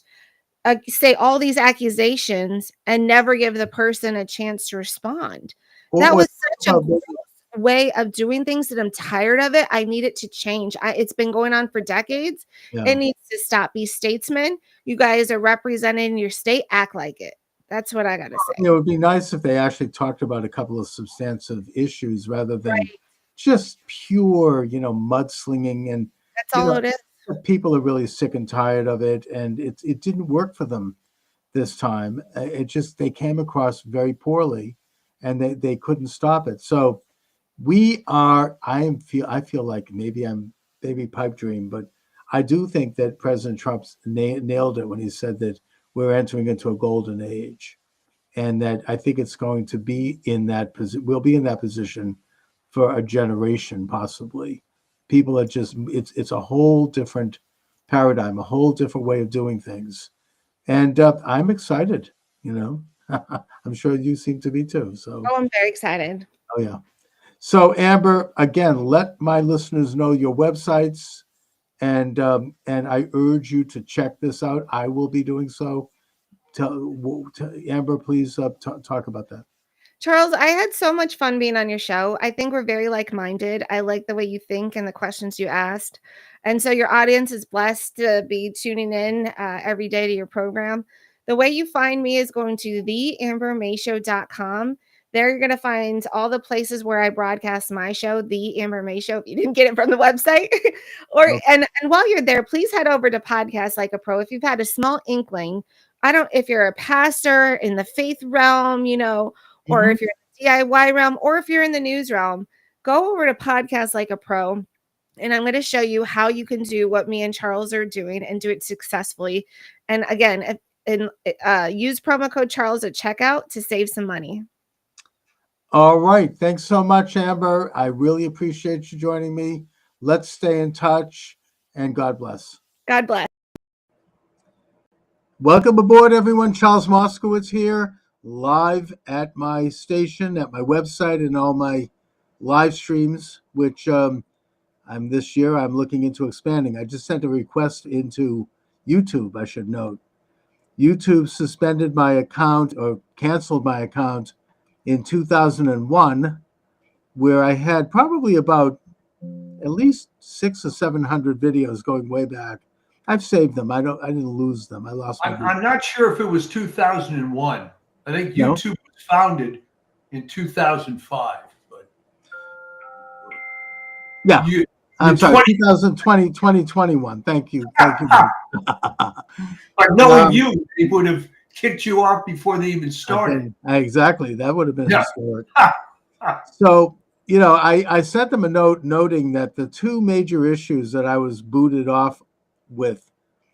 say all these accusations and never give the person a chance to respond. That What was such a gross way of doing things that I'm tired of it. I need it to change. It's been going on for decades. yeah. It needs to stop. Be statesmen. You guys are representing your state. Act like it. That's what I got to say. It would be nice if they actually talked about a couple of substantive issues rather than Right. just pure, mudslinging. And, That's you all know, it is. people are really sick and tired of it. And it didn't work for them this time. They came across very poorly and they couldn't stop it. So I feel like maybe I'm baby pipe dream, but I do think that President Trump nailed it when he said that we're entering into a golden age, and that I think it's going to be in that position. We'll be in that position for a generation, possibly. People are just it's a whole different paradigm, a whole different way of doing things, and I'm excited. I'm sure you seem to be too. So, Oh, I'm very excited. oh yeah. So Amber, again, let my listeners know your websites, and I urge you to check this out. I will be doing so. Amber, please talk about that. Charles, I had so much fun being on your show. I think we're very like-minded. I like the way you think and the questions you asked. And so your audience is blessed to be tuning in every day to your program. The way you find me is going to theambermayshow.com. There you're going to find all the places where I broadcast my show, The Amber May Show, if you didn't get it from the website. No. And while you're there, please head over to Podcast Like a Pro. If you've had a small inkling, if you're a pastor in the faith realm, or Mhm. if you're in the DIY realm, or if you're in the news realm, go over to Podcast Like a Pro. And I'm going to show you how you can do what me and Charles are doing and do it successfully. And again, use promo code Charles at checkout to save some money. All right. Thanks so much, Amber. I really appreciate you joining me. Let's stay in touch, and God bless. God bless. Welcome aboard, everyone. Charles Moscowitz here, live at my station, at my website, and all my live streams, which I'm looking into expanding. I just sent a request into YouTube, I should note. YouTube suspended my account or canceled my account in 2001, where I had probably about at least 600 or 700 videos going way back. I've saved them. I didn't lose them. I lost my. I'm not sure if it was 2001. I think No? YouTube was founded in 2005. But Yeah. you, I'm the sorry, 20 2021. Thank you. Thank you. But knowing you, they would have kicked you off before they even started. Exactly. That would have been Yeah. historic. So, I sent them a note noting that the two major issues that I was booted off with,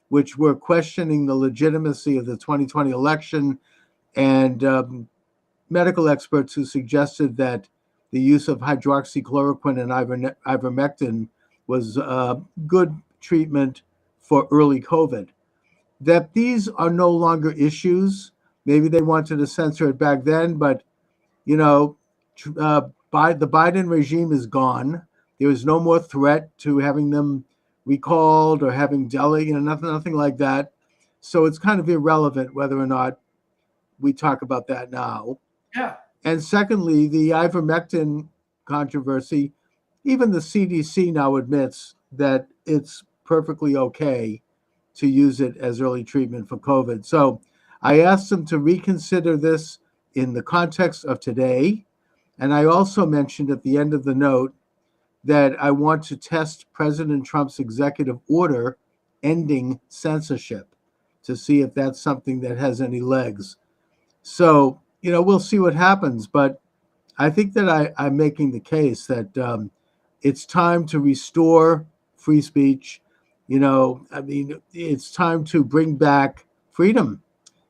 which were questioning the legitimacy of the 2020 election and medical experts who suggested that the use of hydroxychloroquine and ivermectin was good treatment for early COVID, that these are no longer issues. Maybe they wanted to censor it back then, but the Biden regime is gone. There is no more threat to having them recalled or having nothing like that. So it's kind of irrelevant whether or not we talk about that now. Yeah. And secondly, the ivermectin controversy. Even the CDC now admits that it's perfectly okay to use it as early treatment for COVID. So I asked them to reconsider this in the context of today. And I also mentioned at the end of the note that I want to test President Trump's executive order ending censorship to see if that's something that has any legs. So, we'll see what happens. But I think that I'm making the case that it's time to restore free speech. It's time to bring back freedom.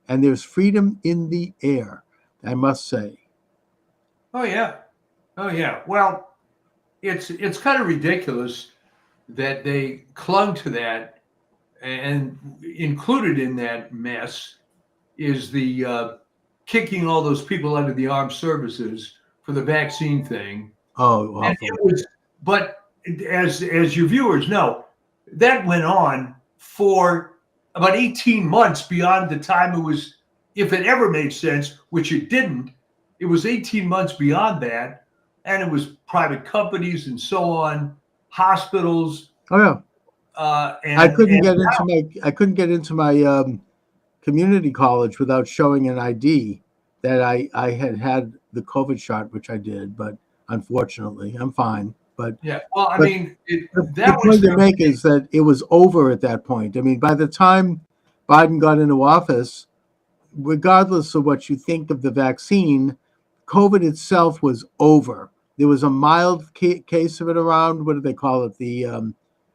And there's freedom in the air, I must say. Oh, yeah. Oh, yeah. Well, it's kind of ridiculous that they clung to that, and included in that mess is the kicking all those people out of the armed services for the vaccine thing. Oh, And awful. it was, but as your viewers know, that went on for about 18 months beyond the time it was, if it ever made sense, which it didn't. It was 18 months beyond that. And it was private companies and so on, hospitals. Oh yeah. I couldn't get into my community college without showing an ID that I had the COVID shot, which I did, but unfortunately, I'm fine. But yeah, well, I but mean, the point to make is that it was over at that point. I mean, by the time Biden got into office, regardless of what you think of the vaccine, COVID itself was over. There was a mild case of it around. What do they call it? The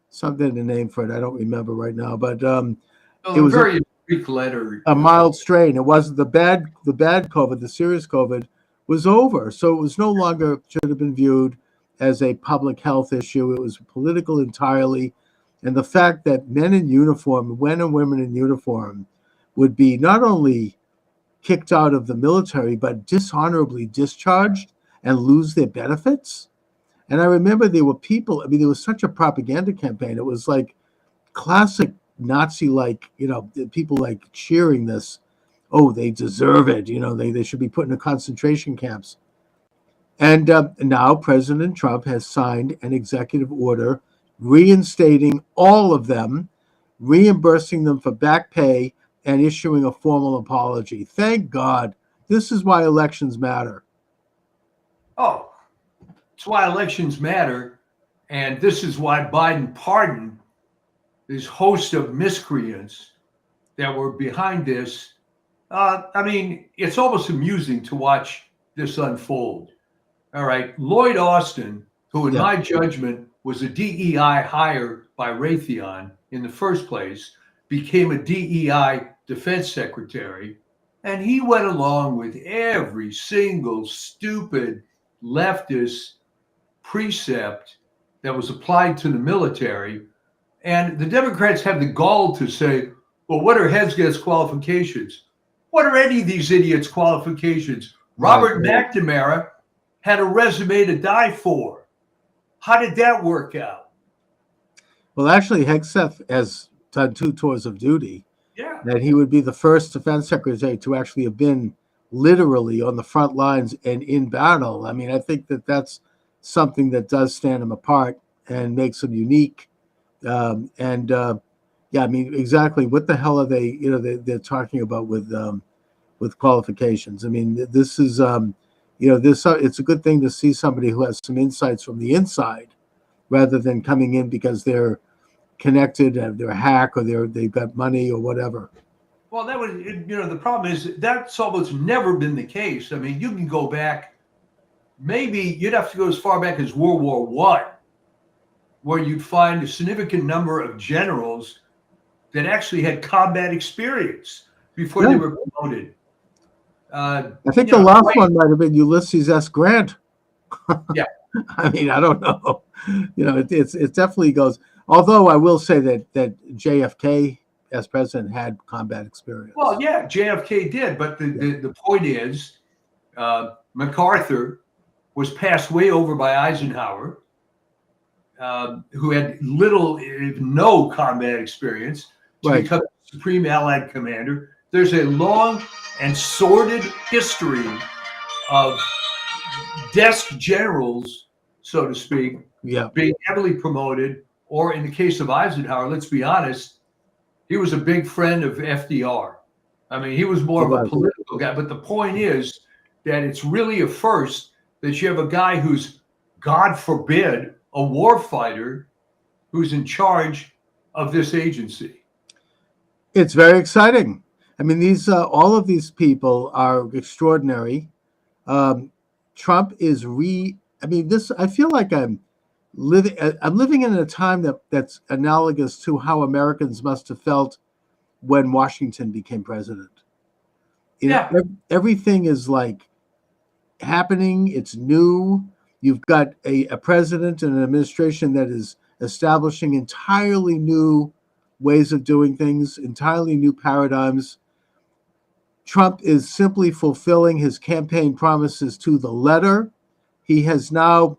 something the name for it. I don't remember right now. But it was very Greek letter. A mild strain. It wasn't the bad COVID. The serious COVID was over. So it was no longer should have been viewed as a public health issue. It was political entirely. And the fact that men in uniform, men and women in uniform, would be not only kicked out of the military, but dishonorably discharged and lose their benefits. And I remember there were people, there was such a propaganda campaign. It was like classic Nazi-like, people like cheering this. Oh, they deserve it. They should be put in concentration camps. And now President Trump has signed an executive order reinstating all of them, reimbursing them for back pay, and issuing a formal apology. Thank God. This is why elections matter. Oh, it's why elections matter. And this is why Biden pardoned this host of miscreants that were behind this. It's almost amusing to watch this unfold. All right. Lloyd Austin, who in my judgment was a DEI hire by Raytheon in the first place, became a DEI defense secretary. And he went along with every single stupid leftist precept that was applied to the military. And the Democrats have the gall to say, well, what are Hesget's qualifications? What are any of these idiots' qualifications? Robert McNamara had a resume to die for. How did that work out? Well, actually, Hegseth has done 2 tours of duty. Yeah. That he would be the first defense secretary to actually have been literally on the front lines and in battle. I think that that's something that does stand him apart and makes him unique. Exactly. What the hell are they? They're talking about with qualifications. This is it's a good thing to see somebody who has some insights from the inside, rather than coming in because they're connected, they're a hack, or they've got money or whatever. Well, that was, the problem is that's almost never been the case. You can go back, maybe you'd have to go as far back as World War I, where you'd find a significant number of generals that actually had combat experience before they were promoted. I think the last one might have been Ulysses S. Grant. Yeah. I don't know. It definitely goes. Although I will say that JFK as president had combat experience. Well, yeah, JFK did, but the point is, MacArthur was passed way over by Eisenhower, who had little, if no, combat experience to become Supreme Allied Commander. There's a long and sordid history of desk generals so to speak, Yeah. being heavily promoted. Or in the case of Eisenhower, let's be honest, he was a big friend of FDR. I mean, he was more of a political guy. But the point is that it's really a first that you have a guy who's, God forbid, a war fighter who's in charge of this agency. It's very exciting. I mean, these all of these people are extraordinary. Trump is I mean, this. I feel like I'm living. I'm living in a time that's analogous to how Americans must have felt when Washington became president. You know, everything is like happening. It's new. You've got a president and an administration that is establishing entirely new ways of doing things, entirely new paradigms. Trump is simply fulfilling his campaign promises to the letter. He has now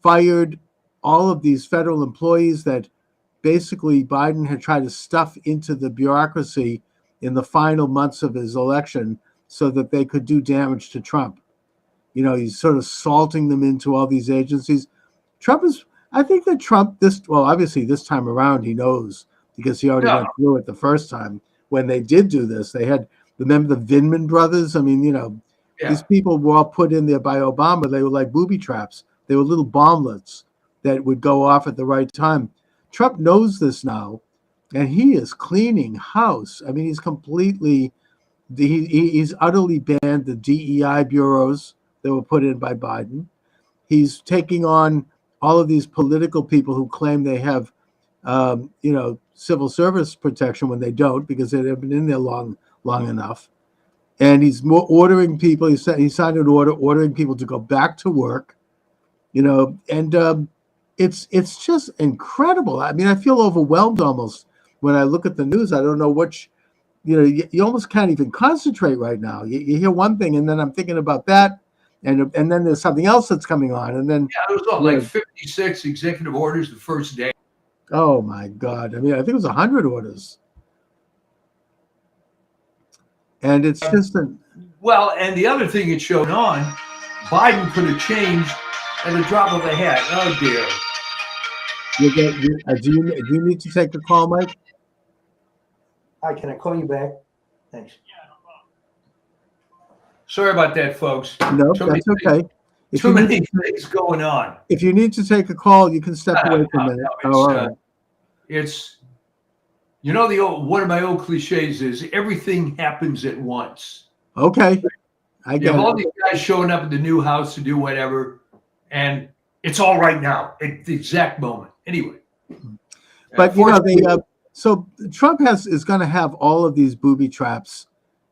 fired all of these federal employees that basically Biden had tried to stuff into the bureaucracy in the final months of his election so that they could do damage to Trump. You know, he's sort of salting them into all these agencies. I think that Trump, obviously this time around, he knows because he already went through it the first time when they did do this. They had, remember the Vindman brothers? I mean, you know, these people were all put in there by Obama. They were like booby traps. They were little bomblets that would go off at the right time. Trump knows this now, and he is cleaning house. I mean, he's utterly banned the DEI bureaus that were put in by Biden. He's taking on all of these political people who claim they have, civil service protection when they don't, because they've been in there long enough. And he's more ordering people. He signed an order ordering people to go back to work. You know, and it's just incredible. I mean, I feel overwhelmed almost when I look at the news. I don't know which. You know, you almost can't even concentrate right now. You hear one thing, and then I'm thinking about that, and then there's something else that's coming on, and then it was like 56 executive orders the first day. Oh my God! I mean, I think it was 100 orders, and it's just well. And the other thing it showed on, Biden could have changed at the drop of a hat. Oh dear. Do you need to take the call, Mike? Hi, can I call you back? Thanks. Sorry about that, folks. No, that's okay. Too many things going on. If you need to take a call, you can step away for a minute. All right. It's, you know, one of my old cliches is everything happens at once. Okay. I get you have all these guys showing up at the new house to do whatever, and it's all right now at the exact moment. Anyway. But you know, so Trump is going to have all of these booby traps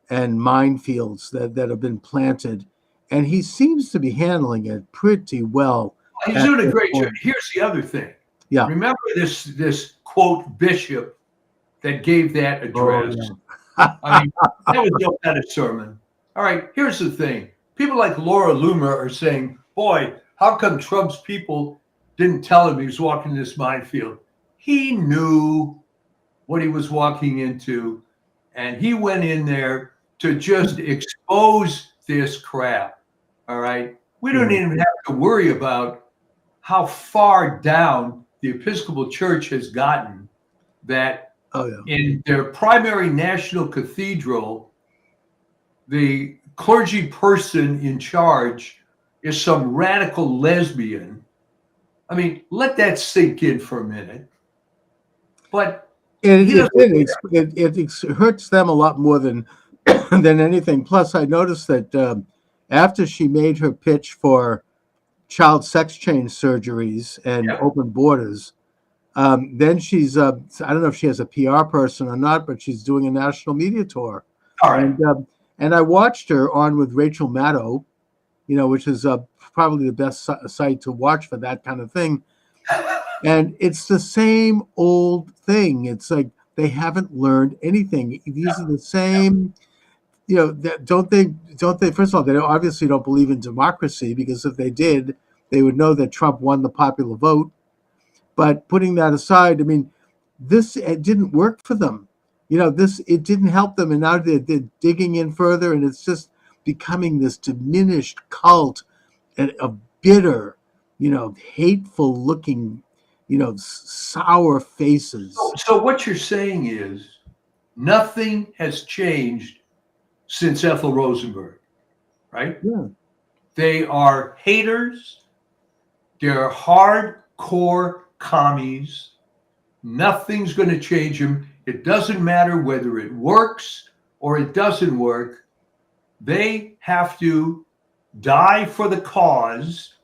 and minefields that have been planted, and he seems to be handling it pretty well. He's doing a great job. Here's the other thing. Yeah. Remember this quote bishop that gave that address? Oh, yeah. I mean, that was no kind of sermon. All right, here's the thing. People like Laura Loomer are saying, boy, how come Trump's people didn't tell him he was walking this minefield? He knew what he was walking into, and he went in there to just expose this crap. All right. We don't even have to worry about how far down the Episcopal Church has gotten that in their primary national cathedral, the clergy person in charge is some radical lesbian. I mean, let that sink in for a minute. But it hurts them a lot more than anything. Plus, I noticed that after she made her pitch for child sex change surgeries and open borders, then she's I don't know if she has a PR person or not, but she's doing a national media tour. All right. And I watched her on with Rachel Maddow, you know, which is probably the best site to watch for that kind of thing. And it's the same old thing. It's like they haven't learned anything. These are the same, you know, don't they, first of all, they obviously don't believe in democracy, because if they did, they would know that Trump won the popular vote. But putting that aside, I mean, it didn't work for them. You know, it didn't help them. And now they're digging in further, and it's just becoming this diminished cult of bitter, hateful looking, sour faces. So what you're saying is nothing has changed since Ethel Rosenberg, right? Yeah. They are haters. They're hardcore commies. Nothing's going to change them. It doesn't matter whether it works or it doesn't work. They have to die for the cause.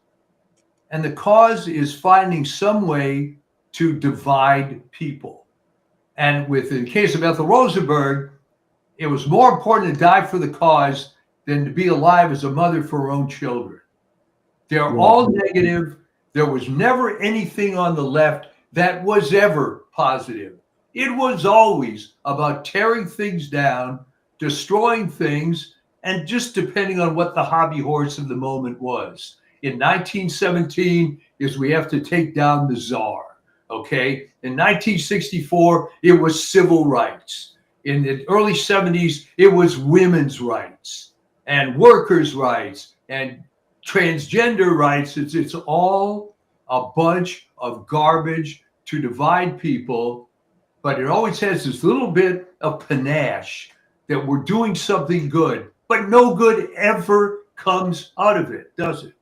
And the cause is finding some way to divide people. And in the case of Ethel Rosenberg, it was more important to die for the cause than to be alive as a mother for her own children. They're all negative. There was never anything on the left that was ever positive. It was always about tearing things down, destroying things, and just depending on what the hobby horse of the moment was. In 1917 is we have to take down the czar. Okay. In 1964, it was civil rights. In the early 70s, it was women's rights and workers' rights and transgender rights. It's all a bunch of garbage to divide people, but it always has this little bit of panache that we're doing something good, but no good ever comes out of it, does it?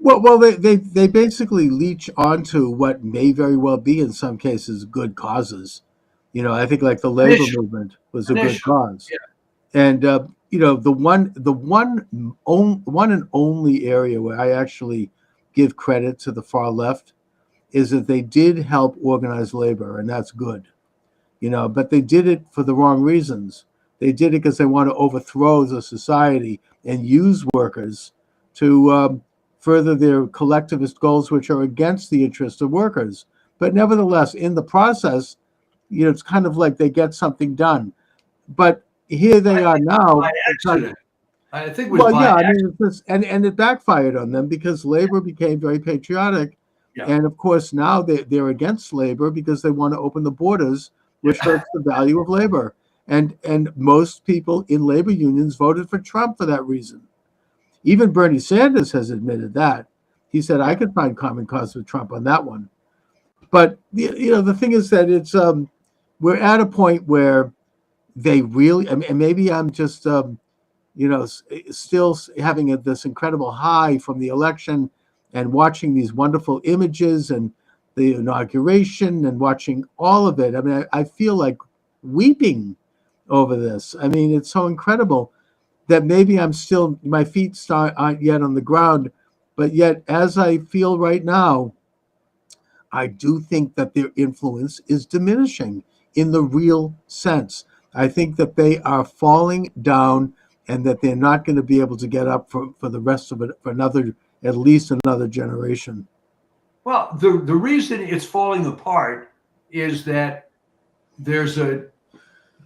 Well, they basically leech onto what may very well be in some cases good causes. I think like the labor movement was a good cause, and the one and only area where I actually give credit to the far left is that they did help organize labor, and that's good. But they did it for the wrong reasons. They did it because they want to overthrow the society and use workers to further their collectivist goals, which are against the interests of workers. But nevertheless, in the process, it's kind of like they get something done. But here they are now. By accident. I think it was and it backfired on them because labor became very patriotic. Yeah. And of course, now they're against labor because they want to open the borders, which hurts the value of labor. And most people in labor unions voted for Trump for that reason. Even Bernie Sanders has admitted that. He said, I could find common cause with Trump on that one. But, the thing is that it's we're at a point where they really, and maybe I'm just, still having this incredible high from the election and watching these wonderful images and the inauguration and watching all of it. I mean, I feel like weeping over this. I mean, it's so incredible that maybe my feet aren't yet on the ground, but yet as I feel right now, I do think that their influence is diminishing in the real sense. I think that they are falling down and that they're not going to be able to get up for the rest of it, for at least another generation. Well, the reason it's falling apart is that there's a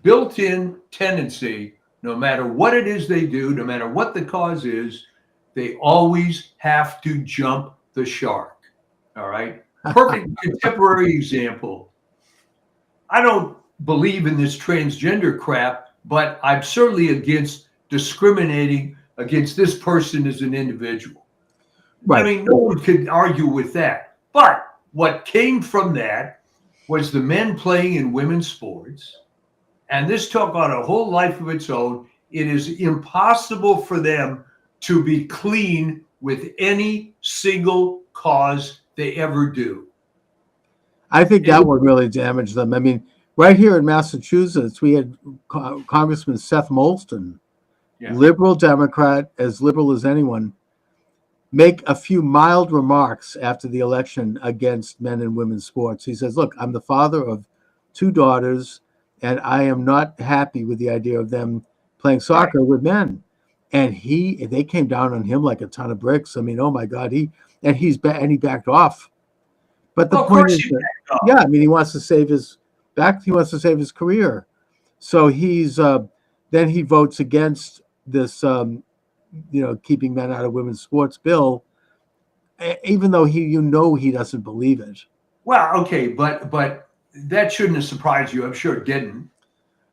built-in tendency, no matter what it is they do, no matter what the cause is, they always have to jump the shark. All right. Perfect contemporary example. I don't believe in this transgender crap, but I'm certainly against discriminating against this person as an individual. Right. I mean, no one could argue with that. But what came from that was the men playing in women's sports. And this took on a whole life of its own. It is impossible for them to be clean with any single cause they ever do. I think that would really damage them. I mean, right here in Massachusetts, we had Congressman Seth Moulton, liberal Democrat, as liberal as anyone, make a few mild remarks after the election against men and women's sports. He says, look, I'm the father of 2 daughters, and I am not happy with the idea of them playing soccer with men. And they came down on him like a ton of bricks. I mean, oh my God, he backed off. But the point is that, I mean, he wants to save his career. So then he votes against this, keeping men out of women's sports bill, even though he doesn't believe it. Well, okay, but that shouldn't have surprised you. I'm sure it didn't.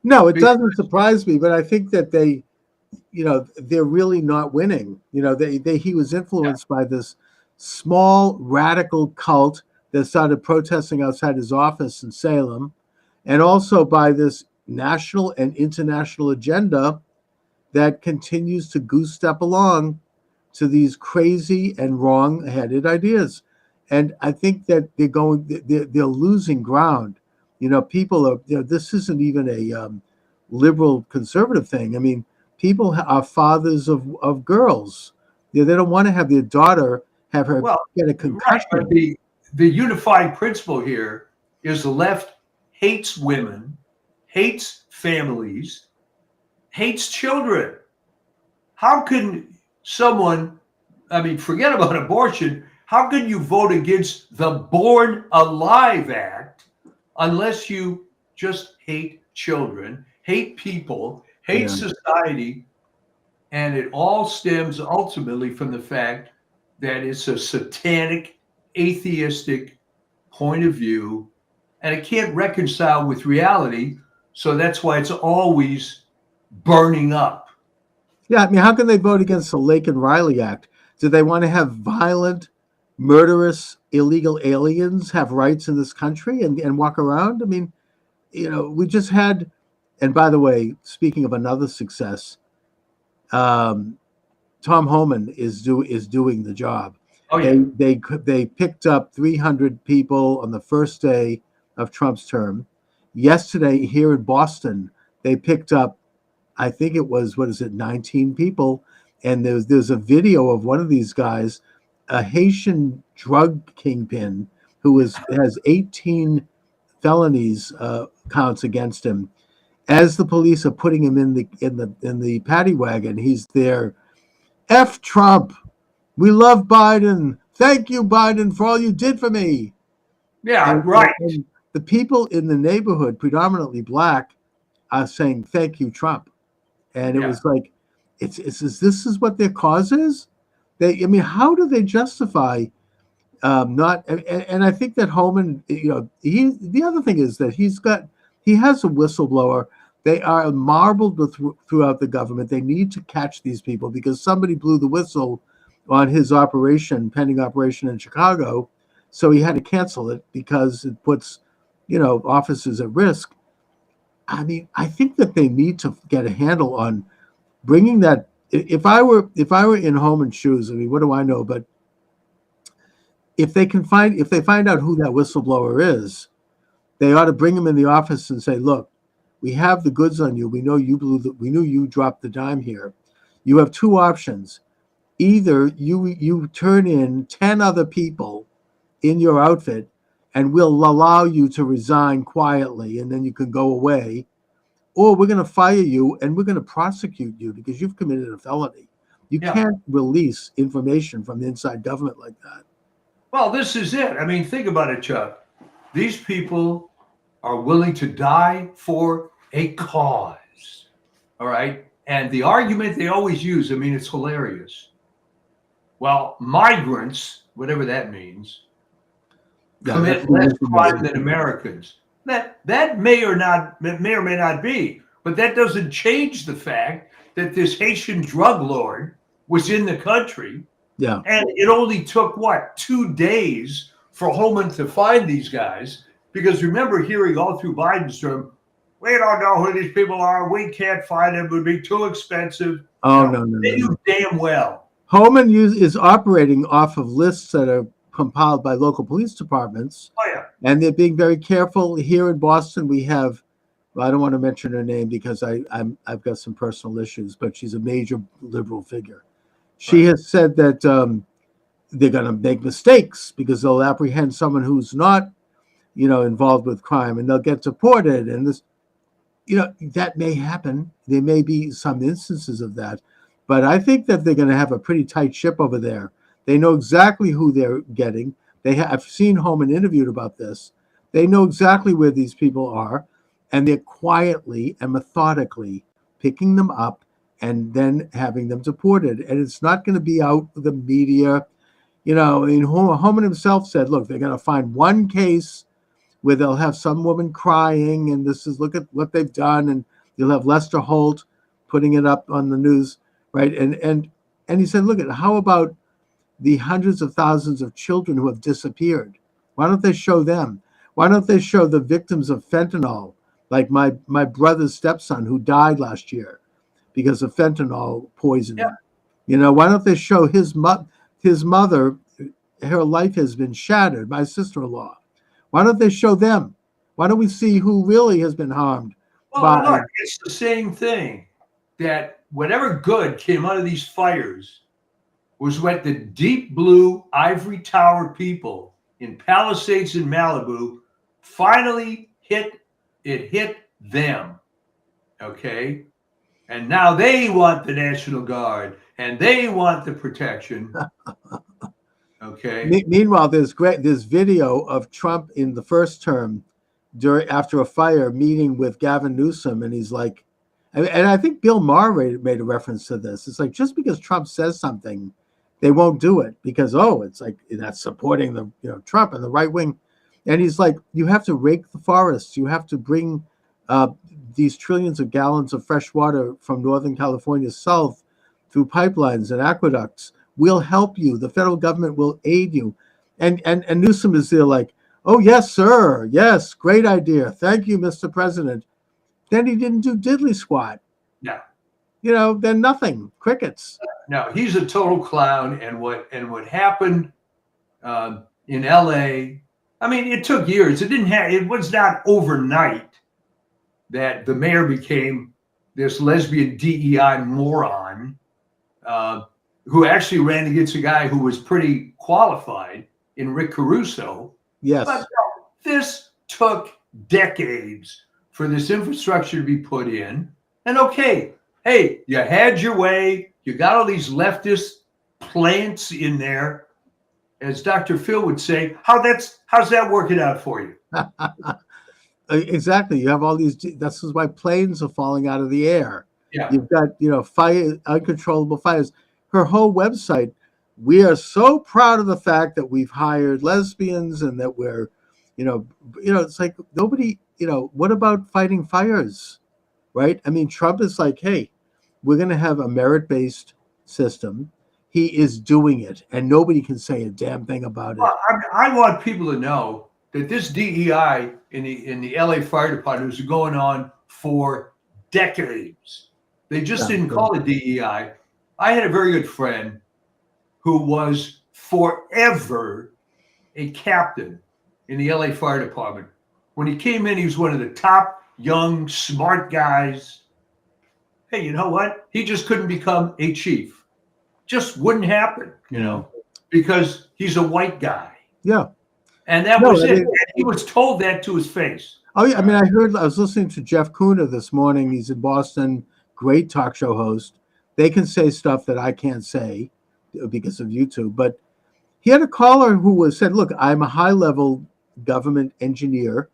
No, it doesn't surprise me, but I think that they're really not winning. He was influenced by this small radical cult that started protesting outside his office in Salem, and also by this national and international agenda that continues to goose step along to these crazy and wrong-headed ideas. And I think that they're losing ground. People are, this isn't even a liberal conservative thing. I mean, people are fathers of girls. They don't want to have their daughter have her Well, get a right. concussion. But the unifying principle here is the left hates women, hates families, hates children. How can someone, I mean, forget about abortion, how can you vote against the Born Alive Act unless you just hate children, hate people, hate society? And it all stems ultimately from the fact that it's a satanic, atheistic point of view, and it can't reconcile with reality. So that's why it's always burning up. Yeah, I mean, how can they vote against the Lake and Riley Act? Do they want to have violent, murderous, illegal aliens have rights in this country and walk around? I mean, we just had, and by the way, speaking of another success, Tom Homan is doing the job. Oh, yeah. They picked up 300 people on the first day of Trump's term. Yesterday here in Boston, they picked up, I think it was, 19 people. And there's a video of one of these guys, a Haitian drug kingpin who has 18 felonies counts against him. As the police are putting him in the paddy wagon, he's there. F Trump. We love Biden. Thank you, Biden, for all you did for me. Yeah, right. And the people in the neighborhood, predominantly black, are saying, thank you, Trump. And it was like, this is what their cause is? How do they justify not? And I think that Homan, the other thing is that he has a whistleblower. They are marbled throughout the government. They need to catch these people because somebody blew the whistle on his pending operation in Chicago. So he had to cancel it because it puts, officers at risk. I mean, I think that they need to get a handle on bringing that. If I were in Homan's shoes, I mean, what do I know? But if they find out who that whistleblower is, they ought to bring him in the office and say, look, we have the goods on you. We know we knew you dropped the dime here. You have two options. Either you turn in 10 other people in your outfit and we'll allow you to resign quietly and then you can go away, or we're going to fire you and we're going to prosecute you because you've committed a felony. You can't release information from the inside government like that. Well, this is it. I mean, think about it, Chuck. These people are willing to die for a cause. All right. And the argument they always use, I mean, it's hilarious. Well, migrants, whatever that means, commit less crime than Americans. That may or may not be, but that doesn't change the fact that this Haitian drug lord was in the country. Yeah. And it only took 2 days for Homan to find these guys. Because remember hearing all through Biden's term, we don't know who these people are. We can't find them. It would be too expensive. Oh, no. They knew damn well. Homan is operating off of lists that are compiled by local police departments. Oh, yeah. And they're being very careful. Here in Boston, we have, I don't want to mention her name because I've got some personal issues, but she's a major liberal figure. She has said that they're going to make mistakes because they'll apprehend someone who's not, involved with crime, and they'll get deported. And this, that may happen. There may be some instances of that, but I think that they're going to have a pretty tight ship over there. They know exactly who they're getting. I've seen Homan interviewed about this. They know exactly where these people are, and they're quietly and methodically picking them up and then having them deported. And it's not going to be out the media. Homan himself said, look, they're going to find one case where they'll have some woman crying and look at what they've done. And you'll have Lester Holt putting it up on the news. Right. And he said, look, how about the hundreds of thousands of children who have disappeared? Why don't they show them? Why don't they show the victims of fentanyl, like my brother's stepson who died last year because of fentanyl poisoning? Yeah. Why don't they show his mother? Her life has been shattered. My sister-in-law. Why don't they show them? Why don't we see who really has been harmed? Well, look, it's the same thing, that whatever good came out of these fires was what the deep blue ivory tower people in Palisades and Malibu finally hit them. Okay. And now they want the National Guard and they want the protection. Okay. Meanwhile, there's video of Trump in the first term after a fire meeting with Gavin Newsom, and he's like, and I think Bill Maher made a reference to this. It's like, just because Trump says something, they won't do it because it's like that's supporting the Trump and the right wing. And he's like, you have to rake the forests. You have to bring these trillions of gallons of fresh water from Northern California south through pipelines and aqueducts. We'll help you. The federal government will aid you. And Newsom is there like, oh, yes, sir. Yes, great idea. Thank you, Mr. President. Then he didn't do diddly squat. No. Then nothing. Crickets. No, he's a total clown. And what happened in LA, I mean, it took years. It was not overnight that the mayor became this lesbian DEI moron who actually ran against a guy who was pretty qualified in Rick Caruso. Yes. But no, this took decades for this infrastructure to be put in. And okay, hey, you had your way. You got all these leftist plants in there. As Dr. Phil would say, how's that working out for you? Exactly. You have all these. This is why planes are falling out of the air. Yeah. You've got fire, uncontrollable fires. Her whole website. We are so proud of the fact that we've hired lesbians and that we're, it's like nobody. What about fighting fires, right? I mean, Trump is like, hey, we're going to have a merit-based system. He is doing it, and nobody can say a damn thing about it. Well, I want people to know that this DEI in the LA Fire Department was going on for decades. They just didn't call it DEI. I had a very good friend who was forever a captain in the LA Fire Department. When he came in, he was one of the top young, smart guys. Hey, you know what? He just couldn't become a chief. Just wouldn't happen, because he's a white guy. Yeah. And that was it. And he was told that to his face. Oh, yeah. I mean, I was listening to Jeff Kuhner this morning. He's in Boston, great talk show host. They can say stuff that I can't say because of YouTube. But he had a caller who said, look, I'm a high-level government engineer.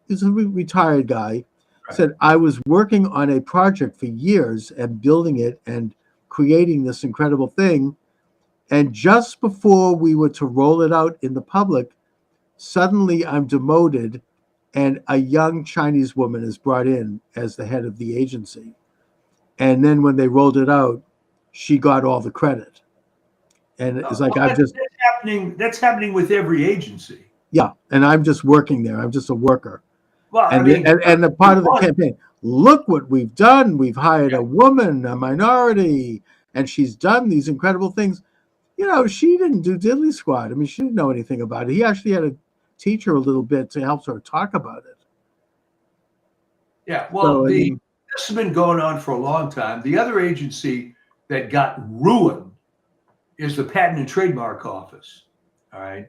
He's a retired guy. Right. Said, I was working on a project for years and building it and creating this incredible thing. And just before we were to roll it out in the public, suddenly I'm demoted and a young Chinese woman is brought in as the head of the agency. And then when they rolled it out, she got all the credit. And it's like, that's happening with every agency. Yeah. And I'm just working there. I'm just a worker. Well, and the part of the campaign, look what we've done. We've hired a woman, a minority, and she's done these incredible things. She didn't do diddly squat. I mean, she didn't know anything about it. He actually had to teach her a little bit to help her talk about it. Yeah, well, this has been going on for a long time. The other agency that got ruined is the Patent and Trademark Office. All right.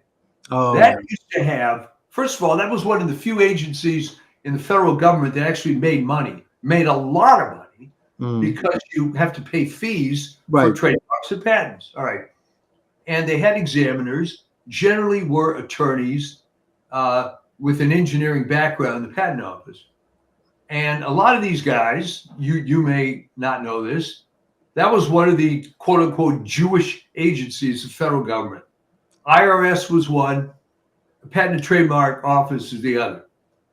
Oh. That used to have, first of all, that was one of the few agencies in the federal government that actually made a lot of money, because you have to pay fees for trademarks and patents. All right. And they had examiners, generally were attorneys with an engineering background in the patent office. And a lot of these guys, you may not know this, that was one of the quote unquote Jewish agencies of federal government. IRS was one, the Patent and Trademark Office is the other.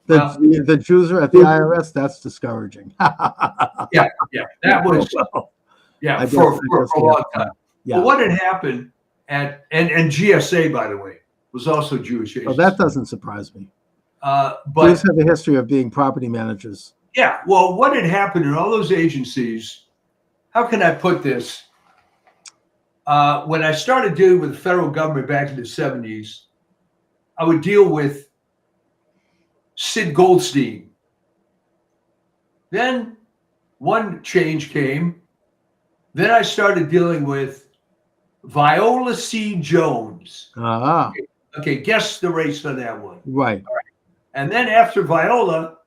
The Jews are at the IRS. That's discouraging. Yeah, that was for a long time. Yeah. Well, what had happened and GSA, by the way, was also Jewish agency. Well, that doesn't surprise me. But Jews have a history of being property managers. yeah, well, what had happened in all those agencies? How can I put this? When I started dealing with the federal government back in the 70s, I would deal with Sid Goldstein. Then one change came. Then I started dealing with Viola C. Jones. Ah, Okay, guess the race on that one. right. And then after Viola,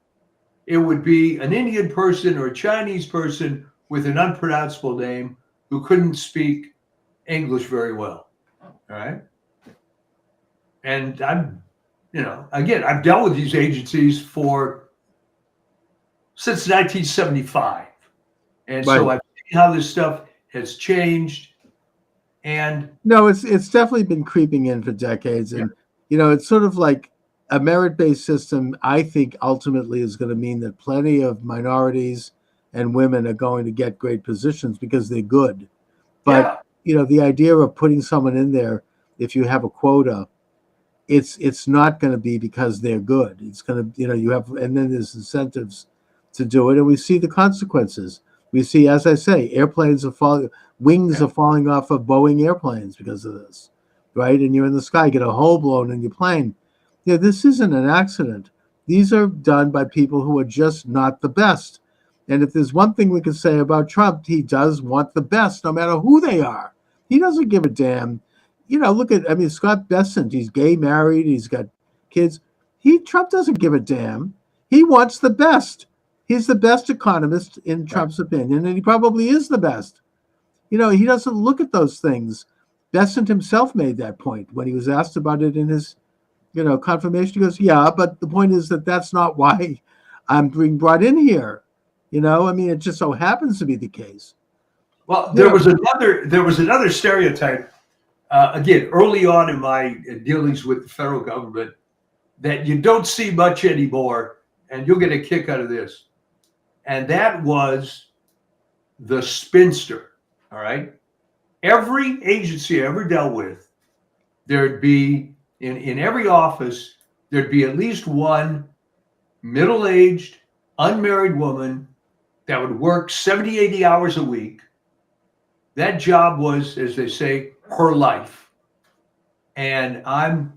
it would be an Indian person or a Chinese person with an unpronounceable name who couldn't speak English very well. All right. And again, I've dealt with these agencies since 1975. And so Right. I've seen how this stuff has changed. And No, it's definitely been creeping in for decades. And, it's sort of like a merit-based system, I think ultimately is going to mean that plenty of minorities and women are going to get great positions because they're good. But, the idea of putting someone in there, if you have a quota, it's not going to be because they're good. It's going to, and then there's incentives to do it. And we see the consequences. We see, as I say, airplanes are falling, wings are falling off of Boeing airplanes because of this, right? And you're in the sky, get a hole blown in your plane. This isn't an accident. These are done by people who are just not the best. And if there's one thing we can say about Trump, he does want the best, no matter who they are. He doesn't give a damn. Look at, Scott Bessent, he's gay, married, he's got kids. Trump doesn't give a damn. He wants the best. He's the best economist in Trump's opinion, and he probably is the best. He doesn't look at those things. Bessent himself made that point when he was asked about it in his, confirmation. He goes, yeah, but the point is that that's not why I'm being brought in here. It just so happens to be the case. Well, there was another stereotype, again, early on in my dealings with the federal government that you don't see much anymore, and you'll get a kick out of this. And that was the spinster, all right? Every agency I ever dealt with, there'd be, in every office, there'd be at least one middle-aged, unmarried woman that would work 70, 80 hours a week. That job was, as they say, her life. And I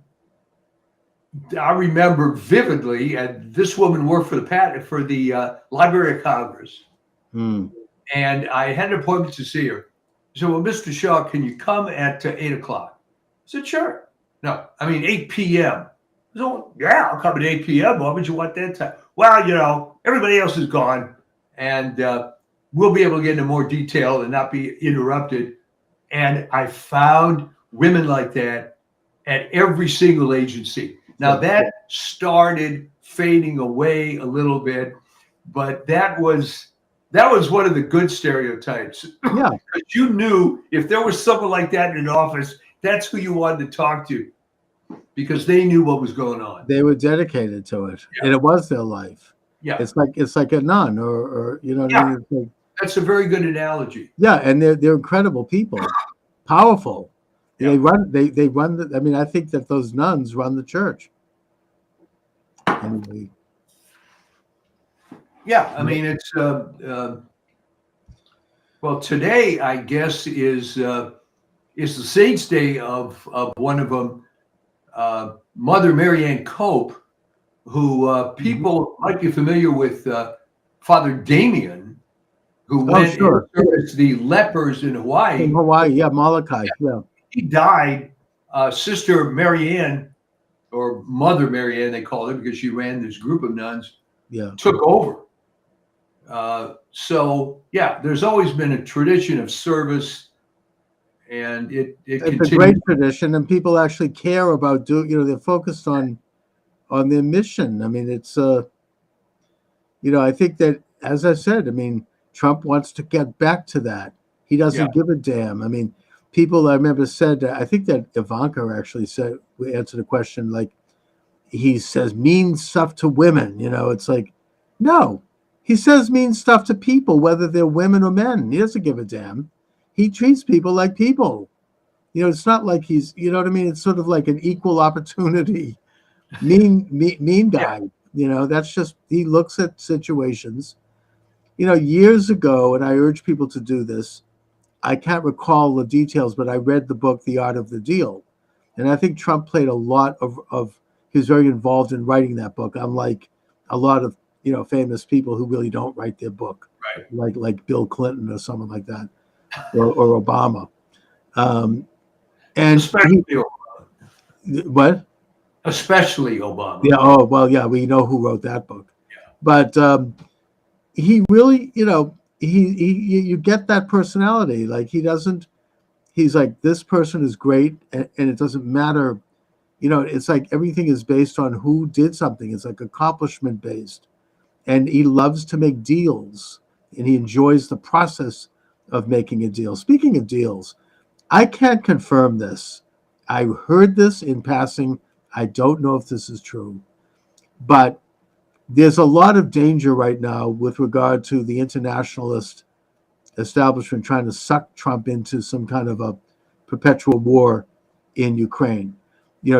remember vividly, and this woman worked for the Library of Congress. And I had an appointment to see her. So, well, Mr. Shaw, can you come at 8 o'clock? I said, sure. No, 8 p.m. So, yeah, I'll come at 8 p.m. Why would you want that time? Well, everybody else is gone. And we'll be able to get into more detail and not be interrupted. And I found women like that at every single agency. Now, that started fading away a little bit, but that was one of the good stereotypes. Yeah. Because you knew if there was someone like that in an office, that's who you wanted to talk to because they knew what was going on. They were dedicated to it, and it was their life. Yeah. It's like a nun or what I mean? Like, that's a very good analogy. Yeah, and they're incredible people, powerful. Yeah. They run I think that those nuns run the church. Anyway. Yeah, it's well, today I guess is the saint's day of one of them, Mother Mary Ann Cope, who people might be familiar with, Father Damien, who went and serviced the lepers in Hawaii. In Hawaii, Molokai, yeah. He died. Sister Mary Ann, or Mother Mary Ann, they called her because she ran this group of nuns, took over. So there's always been a tradition of service, and it's a great tradition, and people actually care about doing. They're focused on their mission. It's I think that, as I said, Trump wants to get back to that. He doesn't give a damn. People I remember said, I think that Ivanka actually said, we answered a question like, he says mean stuff to women. It's like, no. He says mean stuff to people, whether they're women or men. He doesn't give a damn. he treats people like people. It's not like he's, you know what I mean? It's sort of like an equal opportunity, mean guy. That's just, he looks at situations. Years ago, and I urge people to do this, I can't recall the details, but I read the book, The Art of the Deal. And I think Trump played a lot he was very involved in writing that book, unlike a lot of, famous people who really don't write their book, Right. like Bill Clinton or someone like that, or Obama. And Especially what? Especially Obama. Yeah. Oh, well, yeah. We know who wrote that book, but he really, you get that personality. Like he's like, this person is great, and it doesn't matter. It's like everything is based on who did something. It's like accomplishment based, and he loves to make deals, and he enjoys the process of making a deal. Speaking of deals, I can't confirm this. I heard this in passing. I don't know if this is true, but there's a lot of danger right now with regard to the internationalist establishment trying to suck Trump into some kind of a perpetual war in Ukraine.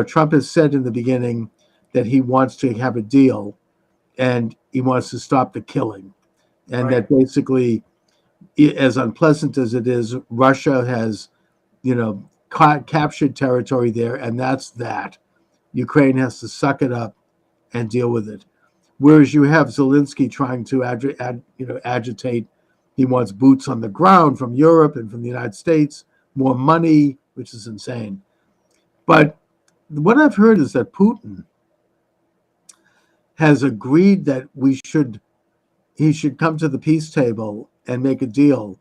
Trump has said in the beginning that he wants to have a deal and he wants to stop the killing. And that basically, as unpleasant as it is, Russia has, captured territory there, and that's that. Ukraine has to suck it up and deal with it. Whereas you have Zelensky trying to agitate. He wants boots on the ground from Europe and from the United States, more money, which is insane. But what I've heard is that Putin has agreed that he should come to the peace table and make a deal.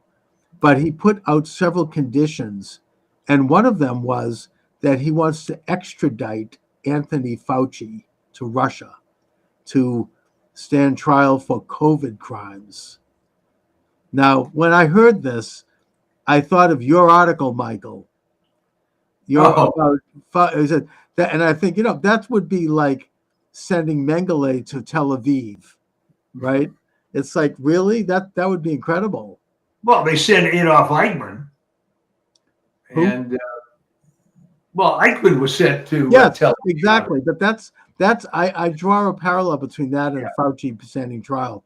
But he put out several conditions, and one of them was that he wants to extradite Anthony Fauci to Russia to stand trial for COVID crimes. Now, when I heard this, I thought of your article, Michael. About that, and I think that would be like sending Mengele to Tel Aviv, right? It's like, really, that would be incredible. Well, they sent Adolf Eichmann, Who? and Eichmann was sent to Yes, Tel Aviv. exactly. But that's I draw a parallel between that and Fauci standing trial.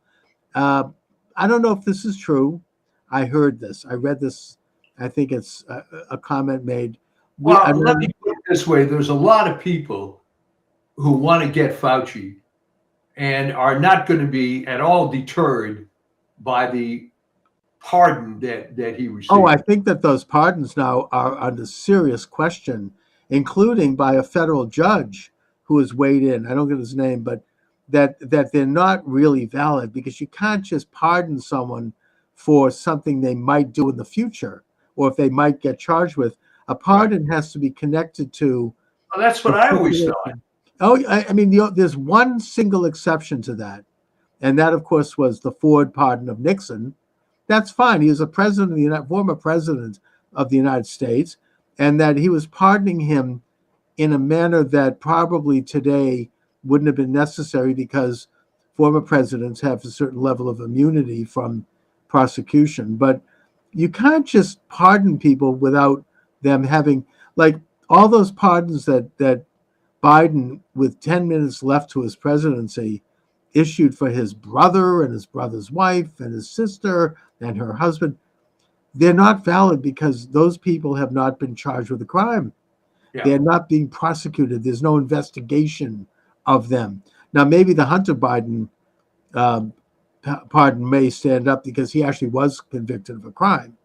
I don't know if this is true. I heard this. I read this. I think it's a comment made. Well, let me put it this way. There's a lot of people who want to get Fauci and are not going to be at all deterred by the pardon that he received. Oh, I think that those pardons now are under serious question, including by a federal judge who has weighed in. I don't get his name, but that they're not really valid, because you can't just pardon someone for something they might do in the future, or if they might get charged with. A pardon has to be connected to. Well, that's what I always thought. Oh, I mean, there's one single exception to that, and that, of course, was the Ford pardon of Nixon. That's fine. He was a former president of the United States, and that he was pardoning him in a manner that probably today wouldn't have been necessary, because former presidents have a certain level of immunity from prosecution. But you can't just pardon people without them having, like, all those pardons that Biden, with 10 minutes left to his presidency, issued for his brother and his brother's wife and his sister and her husband. They're not valid because those people have not been charged with a crime. Yeah. They're not being prosecuted. There's no investigation of them. Now, maybe the Hunter Biden pardon may stand up because he actually was convicted of a crime.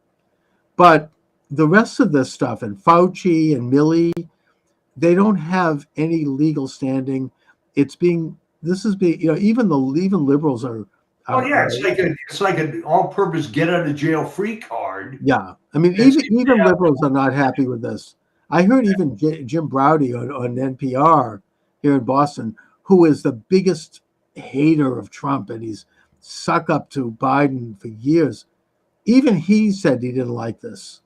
But the rest of this stuff, and Fauci and Milley, they don't have any legal standing. Even liberals are. It's like an all-purpose get-out-of-jail-free card. Yeah, I mean, even liberals are not happy with this. I heard even Jim Braude on NPR here in Boston, who is the biggest hater of Trump, and he's suck up to Biden for years. Even he said he didn't like this,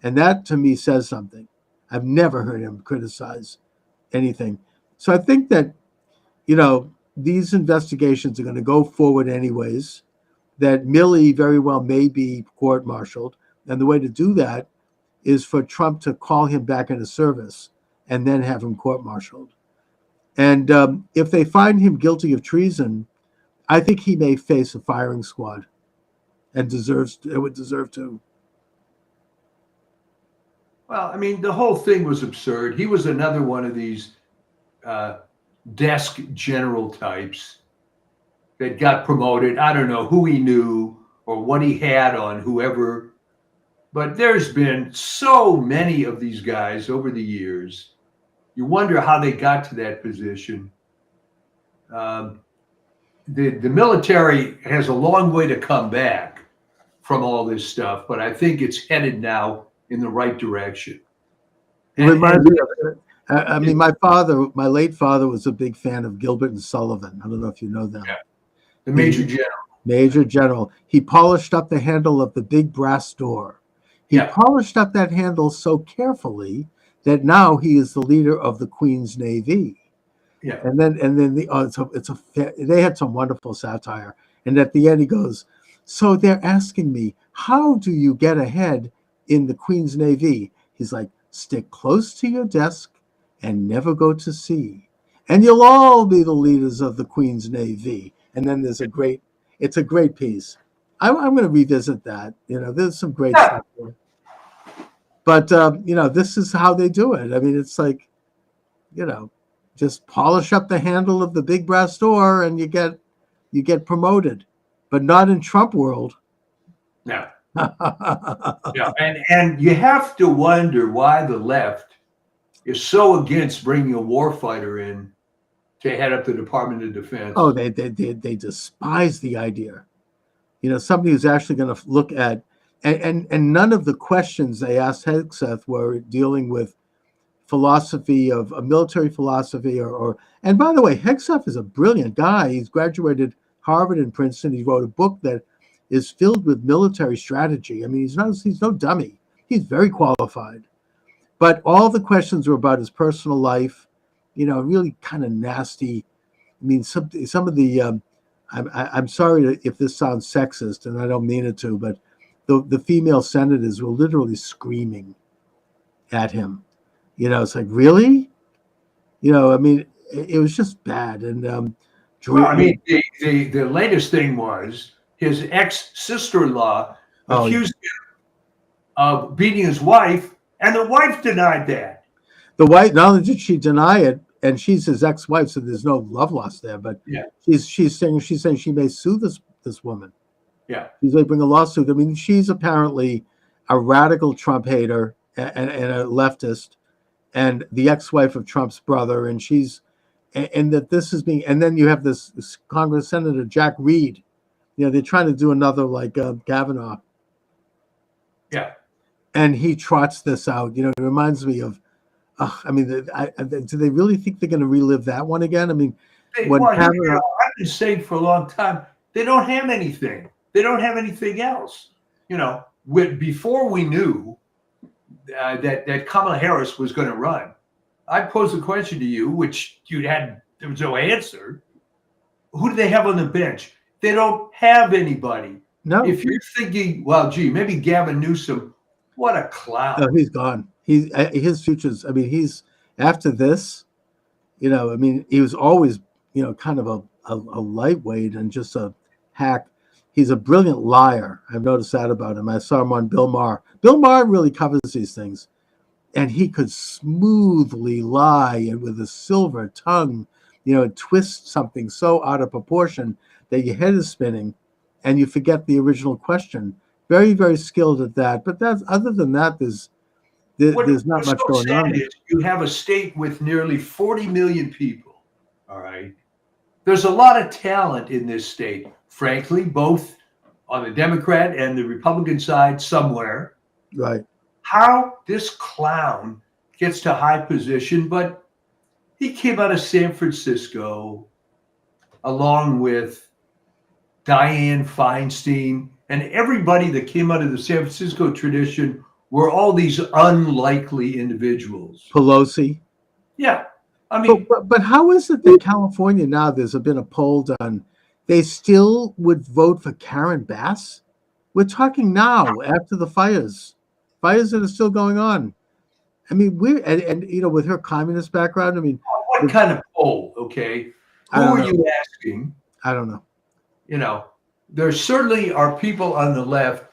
and that to me says something. I've never heard him criticize anything. So I think that, these investigations are going to go forward anyways, that Milley very well may be court-martialed, And the way to do that is for Trump to call him back into service and then have him court-martialed. And if they find him guilty of treason, I think he may face a firing squad, and would deserve to. Well, I mean, the whole thing was absurd. He was another one of these desk general types that got promoted. I don't know who he knew or what he had on whoever, but there's been so many of these guys over the years. You wonder how they got to that position. The military has a long way to come back from all this stuff, but I think it's headed now in the right direction. It reminds me of, I mean, my late father was a big fan of Gilbert and Sullivan. I don't know if you know them. Yeah. The Major General. Major General. He polished up the handle of the big brass door. He polished up that handle so carefully that now he is the leader of the Queen's Navy. Yeah. And then they had some wonderful satire. And at the end he goes, so they're asking me, how do you get ahead in the Queen's Navy? He's like, stick close to your desk and never go to sea, and you'll all be the leaders of the Queen's Navy. And then it's a great piece. I'm going to revisit that. There's some great stuff there. But this is how they do it. I mean, it's like, just polish up the handle of the big brass door and you get promoted, but not in Trump world. No. Yeah, and you have to wonder why the left is so against bringing a warfighter in to head up the Department of Defense. Oh, they despise the idea. Somebody who's actually going to look at, and none of the questions they asked Hegseth were dealing with philosophy of a military philosophy or. And by the way, Hegseth is a brilliant guy. He's graduated Harvard and Princeton. He wrote a book that is filled with military strategy. I mean, he's no dummy. He's very qualified. But all the questions were about his personal life, really kind of nasty. I mean, some of the, I'm sorry if this sounds sexist, and I don't mean it to, but the female senators were literally screaming at him. It's like, really? I mean, it was just bad. And well, I mean, the latest thing was his ex-sister-in-law accused him of beating his wife, and the wife denied that. The wife, not only did she deny it, and she's his ex-wife, so there's no love lost there, but she's saying she may sue this woman. Yeah. She's going to bring a lawsuit. I mean, she's apparently a radical Trump hater and a leftist, and the ex-wife of Trump's brother, and that this is being, and then you have this Congress Senator Jack Reed. They're trying to do another like Kavanaugh. Yeah. And he trots this out. It reminds me of, I mean, do they really think they're going to relive that one again? I mean, Kavanaugh, I've been saying for a long time, they don't have anything. They don't have anything else. Before we knew that Kamala Harris was going to run, I posed a question to you, which there was no answer. Who do they have on the bench? They don't have anybody. No. If you're thinking, well, gee, maybe Gavin Newsom, what a clown. No, he's gone. His future's, I mean, he's, after this, I mean, he was always, kind of a lightweight and just a hack. He's a brilliant liar. I've noticed that about him. I saw him on Bill Maher. Bill Maher really covers these things. And he could smoothly lie and with a silver tongue, twist something so out of proportion that your head is spinning and you forget the original question. Very, very skilled at that. But other than that, there's not much going on. You have a state with nearly 40 million people. All right. There's a lot of talent in this state, frankly, both on the Democrat and the Republican side somewhere. Right. How this clown gets to high position, but he came out of San Francisco along with Dianne Feinstein, and everybody that came out of the San Francisco tradition were all these unlikely individuals. Pelosi. Yeah. I mean, but how is it that California now, there's been a poll done, they still would vote for Karen Bass? We're talking now after the fires that are still going on. I mean, and you know, with her communist background, I mean, What kind of poll? Okay, I who don't are know. you asking? I don't know. You know, there certainly are people on the left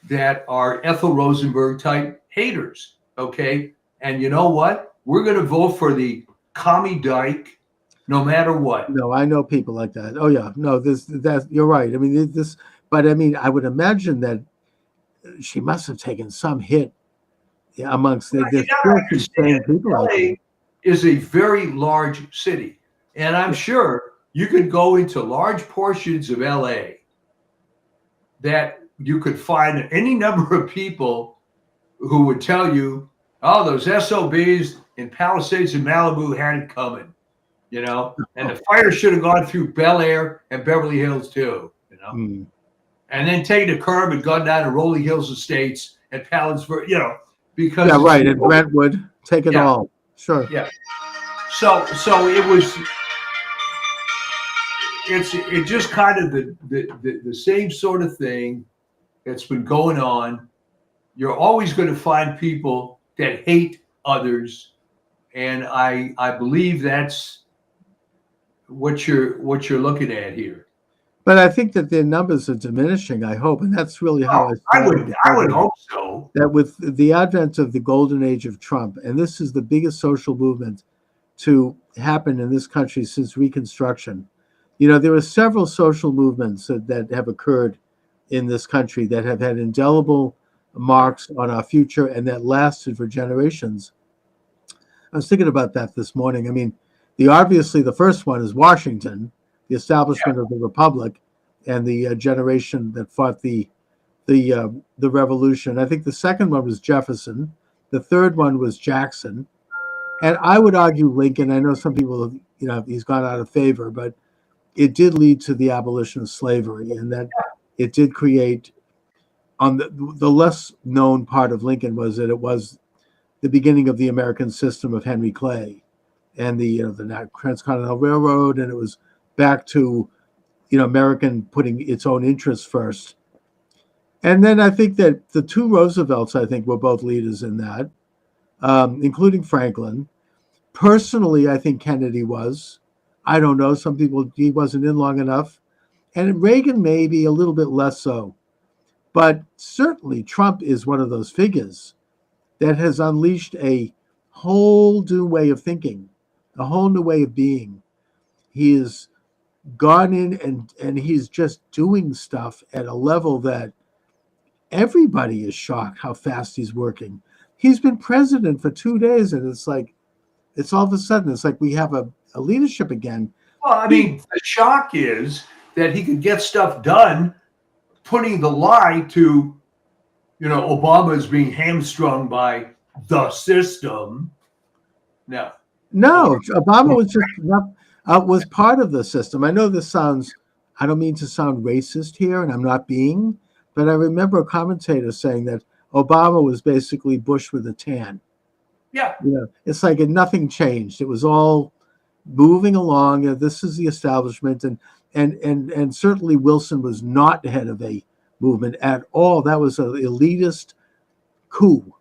that are Ethel Rosenberg type haters. Okay, and you know what? We're going to vote for the commie dyke, no matter what. No, I know people like that. Oh yeah, no, that you're right. I mean, this, but I mean, I would imagine that she must have taken some hit, yeah, amongst You there's got still to some sane understand, people out there. LA is a very large city, and I'm sure you could go into large portions of LA that you could find any number of people who would tell you, oh, those SOBs in Palisades and Malibu had it coming, you know, and the fire should have gone through Bel Air and Beverly Hills too, you know, Mm. and then taken a curb and gone down to Rolling Hills Estates and Palandsburg, you know, because Yeah, it's right. And Brentwood, take it yeah, all. Sure. yeah. So it's just kind of the same sort of thing that's been going on. You're always going to find people that hate others, and I believe that's what you're looking at here. But I think that their numbers are diminishing. I hope, and that's really how Oh, I I started would the I would program. hope so. That with the advent of the golden age of Trump, and this is the biggest social movement to happen in this country since Reconstruction. You know, there are several social movements that have occurred in this country that have had indelible marks on our future and that lasted for generations. I was thinking about that this morning. I mean, obviously the first one is Washington, the establishment of the republic, and the generation that fought the revolution. I think the second one was Jefferson. The third one was Jackson, and I would argue Lincoln. I know some people have, you know, he's gone out of favor, but it did lead to the abolition of slavery, and that it did create. On the less known part of Lincoln was that it was the beginning of the American system of Henry Clay, and the Transcontinental Railroad, and it was back to, you know, American putting its own interests first. And then I think that the two Roosevelts, I think, were both leaders in that, including Franklin. Personally, I think Kennedy was. I don't know. Some people, he wasn't in long enough. And Reagan, maybe a little bit less so. But certainly Trump is one of those figures that has unleashed a whole new way of thinking, a whole new way of being. He has gone in and he's just doing stuff at a level that everybody is shocked how fast he's working. He's been president for 2 days, and it's like, it's all of a sudden, it's like we have a leadership again. Well, I mean, the shock is that he could get stuff done, putting the lie to, you know, Obama is being hamstrung by the system. No. Obama was just was part of the system. I know this sounds, I don't mean to sound racist here, and I'm not being, but I remember a commentator saying that Obama was basically Bush with a tan. Yeah. You know, it's like nothing changed. It was all moving along. This is the establishment, and certainly Wilson was not the head of a movement at all. That was an elitist coup.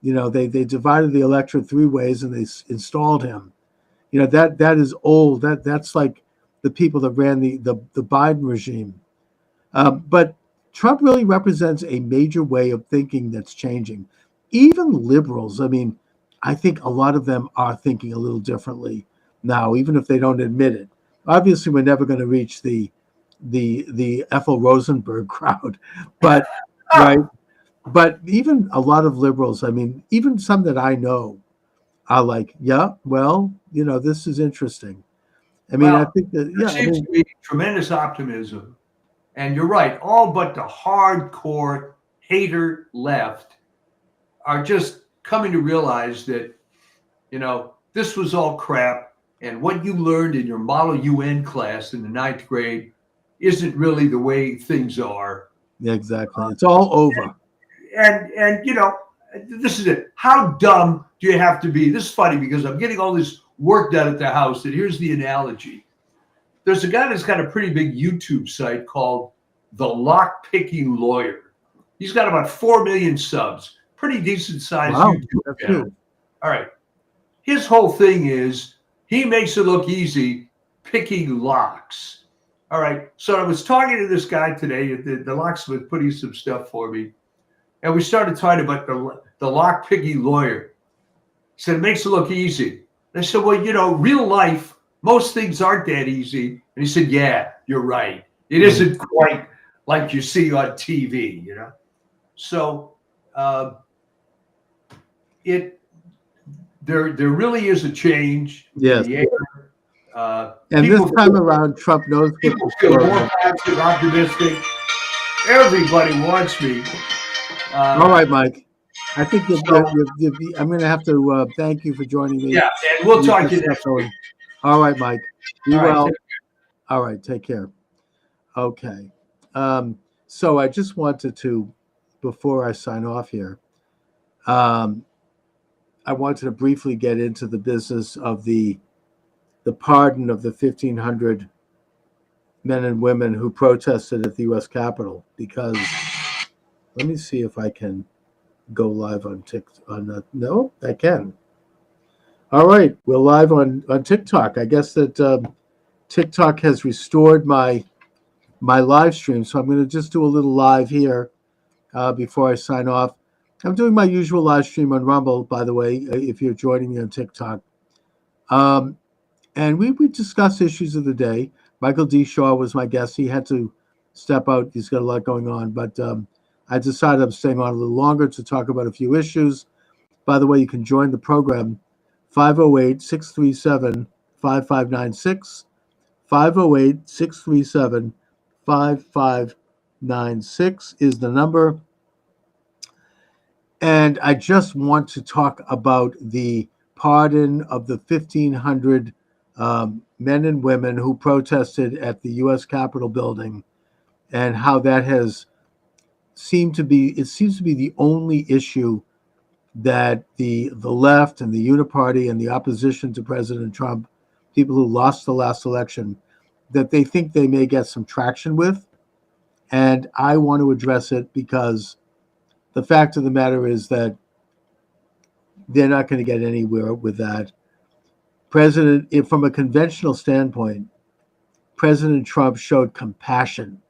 You know, they divided the electorate three ways, and they installed him. You know, that is old. That's like the people that ran the Biden regime. But Trump really represents a major way of thinking that's changing. Even liberals, I mean, I think a lot of them are thinking a little differently now, even if they don't admit it. Obviously, we're never going to reach the Ethel Rosenberg crowd, but right. But even a lot of liberals, I mean, even some that I know, are like, yeah, well, you know, this is interesting. I mean, I think that, There yeah, I seems mean, to be tremendous optimism. And you're right, all but the hardcore hater left are just coming to realize that, you know, this was all crap. And what you learned in your Model UN class in the 9th grade isn't really the way things are. yeah, exactly. It's all over. And you know, this is it. How dumb do you have to be? This is funny because I'm getting all this work done at the house. And here's the analogy. There's a guy that's got a pretty big YouTube site called The Lock Picking Lawyer. He's got about 4 million subs. Pretty decent sized Wow, YouTube that's channel. huge. All right. His whole thing is he makes it look easy picking locks. All right. So I was talking to this guy today, the locksmith, putting some stuff for me. And we started talking about the lock picking lawyer. He said, it makes it look easy. And I said, well, real life, most things aren't that easy. And he said, yeah, you're right. It isn't quite like you see on TV, So there really is a change Yes. in the air. And this time around, Trump knows what people the feel story more is. positive, optimistic. Everybody wants me. All right, Mike. I think I'm going to have to thank you for joining me. Yeah, and we'll talk to you Get next stuff week. going. All right, Mike. Be All right, well. take All right, take care. Okay. So I just wanted to, before I sign off here, I wanted to briefly get into the business of the pardon of the 1,500 men and women who protested at the U.S. Capitol, because let me see if I can go live on TikTok. No, I can. All right, we're live on TikTok. I guess that TikTok has restored my live stream, so I'm going to just do a little live here before I sign off. I'm doing my usual live stream on Rumble, by the way, if you're joining me on TikTok. And we discuss issues of the day. Michael D. Shaw was my guest. He had to step out. He's got a lot going on. But I decided I'm staying on a little longer to talk about a few issues. By the way, you can join the program. 508-637-5596. 508-637-5596 is the number. And I just want to talk about the pardon of the 1,500 men and women who protested at the U.S. Capitol building, and how that seems to be the only issue that the left and the Uniparty and the opposition to President Trump, people who lost the last election, that they think they may get some traction with. And I want to address it because the fact of the matter is that they're not going to get anywhere with that. From a conventional standpoint, President Trump showed compassion.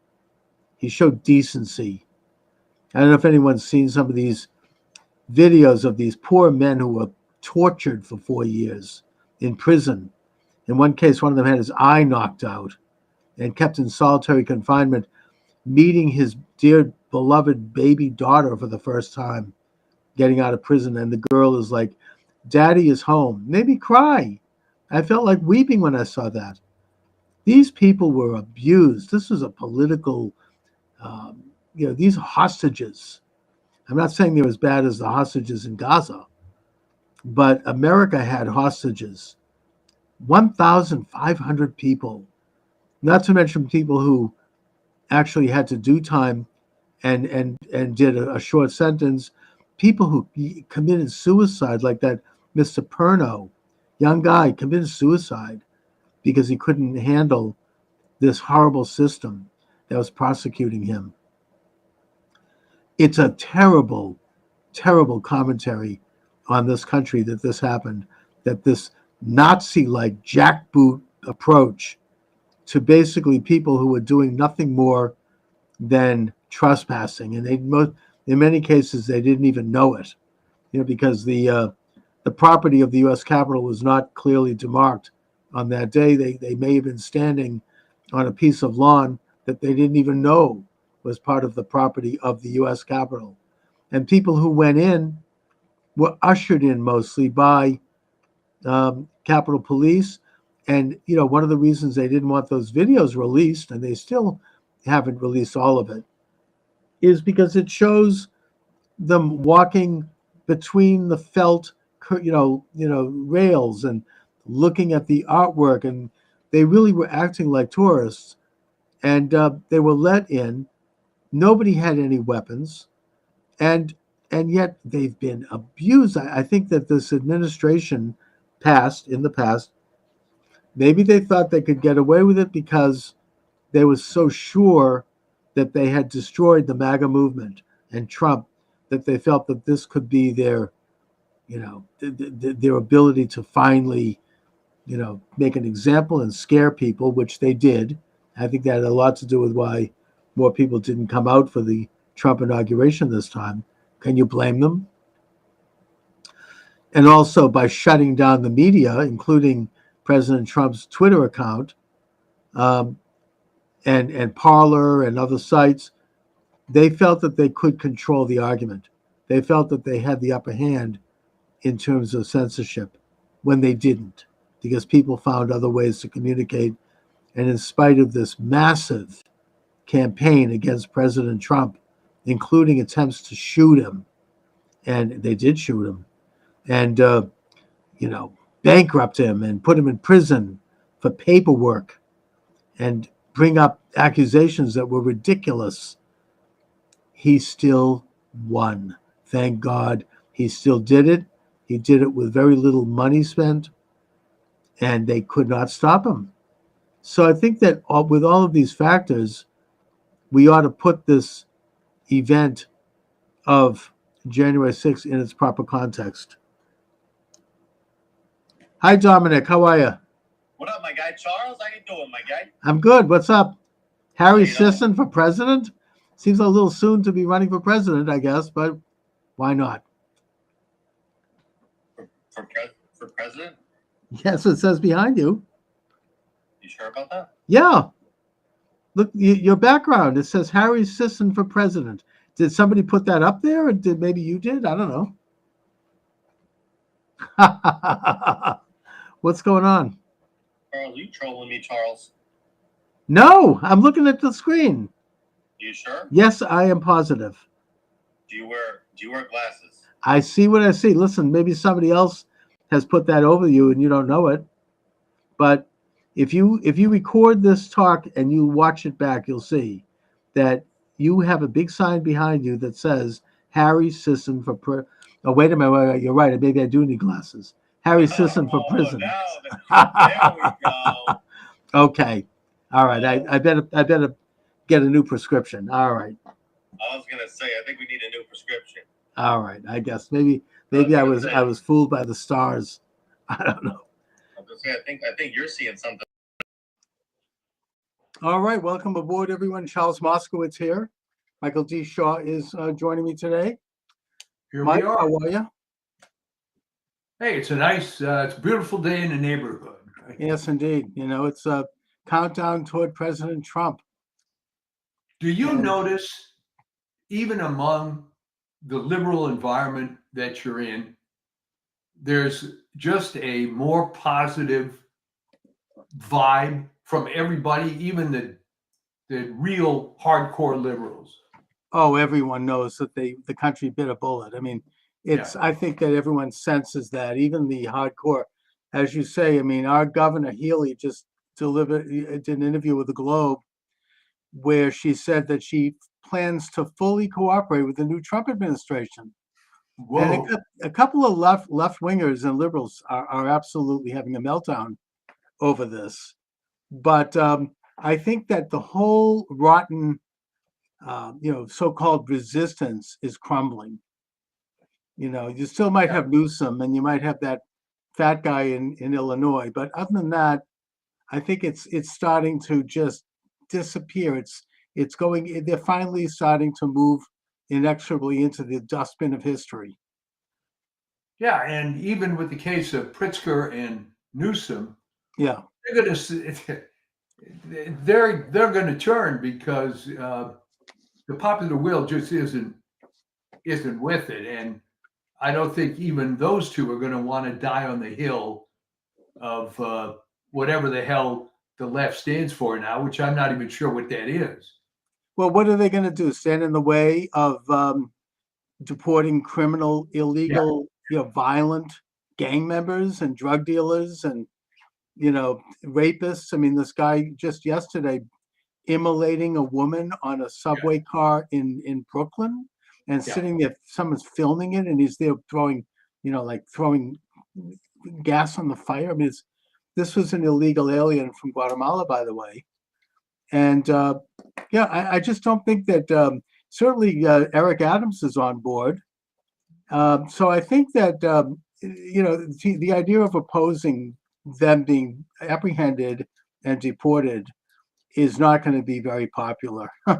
He showed decency. I don't know if anyone's seen some of these videos of these poor men who were tortured for 4 years in prison. In one case, one of them had his eye knocked out and kept in solitary confinement, meeting his dear beloved baby daughter for the first time, getting out of prison. And the girl is like, Daddy is home. Made me cry. I felt like weeping when I saw that. These people were abused. This was a political, these hostages. I'm not saying they're as bad as the hostages in Gaza, but America had hostages. 1,500 people, not to mention people who actually had to do time and did a short sentence, people who committed suicide, like that Mr. Perno, young guy, committed suicide because he couldn't handle this horrible system that was prosecuting him. It's a terrible, terrible commentary on this country that this happened, that this Nazi-like jackboot approach to basically people who were doing nothing more than trespassing, and in many cases they didn't even know it, because the property of the U.S. Capitol was not clearly demarked on that day. They may have been standing on a piece of lawn that they didn't even know was part of the property of the U.S. Capitol. And people who went in were ushered in mostly by Capitol Police. And, one of the reasons they didn't want those videos released, and they still haven't released all of it, is because it shows them walking between the felt, rails and looking at the artwork. And they really were acting like tourists. And they were let in. Nobody had any weapons. And yet they've been abused. I think that this administration in the past, maybe they thought they could get away with it because they were so sure that they had destroyed the MAGA movement and Trump, that they felt that this could be their, their ability to finally, make an example and scare people, which they did. I think that had a lot to do with why more people didn't come out for the Trump inauguration this time. Can you blame them? And also by shutting down the media, including President Trump's Twitter account, and Parler and other sites, they felt that they could control the argument. They felt that they had the upper hand in terms of censorship when they didn't, because people found other ways to communicate. And in spite of this massive campaign against President Trump, including attempts to shoot him, and they did shoot him, and bankrupt him and put him in prison for paperwork and bring up accusations that were ridiculous, he still won. Thank God he still did it. He did it with very little money spent, and they could not stop him. So I think that with all of these factors, we ought to put this event of January 6th in its proper context. Hi, Dominic. How are you? What up, my guy? Charles, how you doing, my guy? I'm good. What's up? Harry Hey, you know- Sisson for president? Seems a little soon to be running for president, I guess, but why not? For president? Yes, it says behind you. You sure about that? Yeah. Look, your background, it says Harry Sisson for president. Did somebody put that up there, or did maybe you did? I don't know. What's going on? Charles, you trolling me, Charles? No, I'm looking at the screen. You sure? Yes, I am positive. Do you wear glasses? I see what I see. Listen, maybe somebody else has put that over you and you don't know it. But if you record this talk and you watch it back, you'll see that you have a big sign behind you that says Harry Sisson for oh, wait a minute, you're right. Maybe I do need glasses. Harry Sisson for president. There we go. Okay. All right. I better get a new prescription. All right. I was gonna say, I think we need a new prescription. All right. I guess maybe I was fooled by the stars. I don't know. I was gonna say, I think you're seeing something. All right. Welcome aboard, everyone. Charles Moscowitz here. Michael D. Shaw is joining me today. Here Mike, we are. how are you? Hey, it's it's a beautiful day in the neighborhood. Right? Yes, indeed. It's a countdown toward President Trump. Do you And- notice, even among the liberal environment that you're in, there's just a more positive vibe from everybody, even the real hardcore liberals? Oh, everyone knows that the country bit a bullet. I mean, I think that everyone senses that, even the hardcore. As you say, I mean, our Governor Healy just did an interview with the Globe where she said that she plans to fully cooperate with the new Trump administration. Whoa. And a couple of left wingers and liberals are absolutely having a meltdown over this. But I think that the whole rotten, so-called resistance is crumbling. You still might have Newsom and you might have that fat guy in Illinois, but other than that, I think it's starting to just disappear. They're finally starting to move inexorably into the dustbin of history. Yeah, and even with the case of Pritzker and Newsom, Yeah. they're going to turn because the popular will just isn't with it, and I don't think even those two are going to want to die on the hill of whatever the hell the left stands for now, which I'm not even sure what that is. Well, what are they going to do? Stand in the way of deporting criminal, illegal, violent gang members and drug dealers and rapists? I mean, this guy just yesterday immolating a woman on a subway car in Brooklyn and sitting there, someone's filming it and he's there throwing gas on the fire. I mean, this was an illegal alien from Guatemala, by the way. And I just don't think that certainly Eric Adams is on board. So I think that the idea of opposing them being apprehended and deported is not going to be very popular. I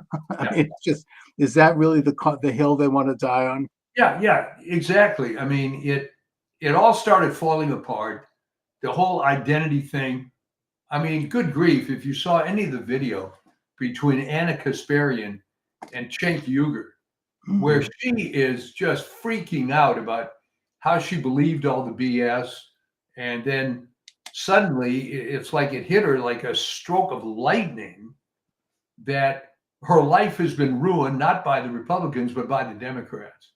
mean, it's just, is that really the hill they want to die on? Yeah, exactly. I mean, it all started falling apart. The whole identity thing. I mean, good grief, if you saw any of the video between Anna Kasparian and Cenk Uygur, where she is just freaking out about how she believed all the BS. And then suddenly it's like it hit her like a stroke of lightning that her life has been ruined, not by the Republicans, but by the Democrats.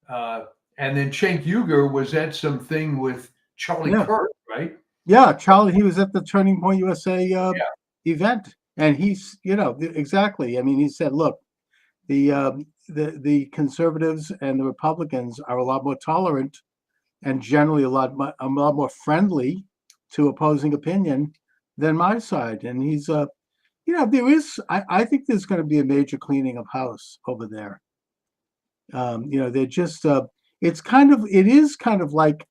And then Cenk Uygur was at something with Charlie Kirk, right? Yeah, Charlie, he was at the Turning Point USA event. And he's, exactly. I mean, he said, look, the conservatives and the Republicans are a lot more tolerant and generally a lot more friendly to opposing opinion than my side. And he's, there is, I think there's going to be a major cleaning of house over there. They're just, it is kind of like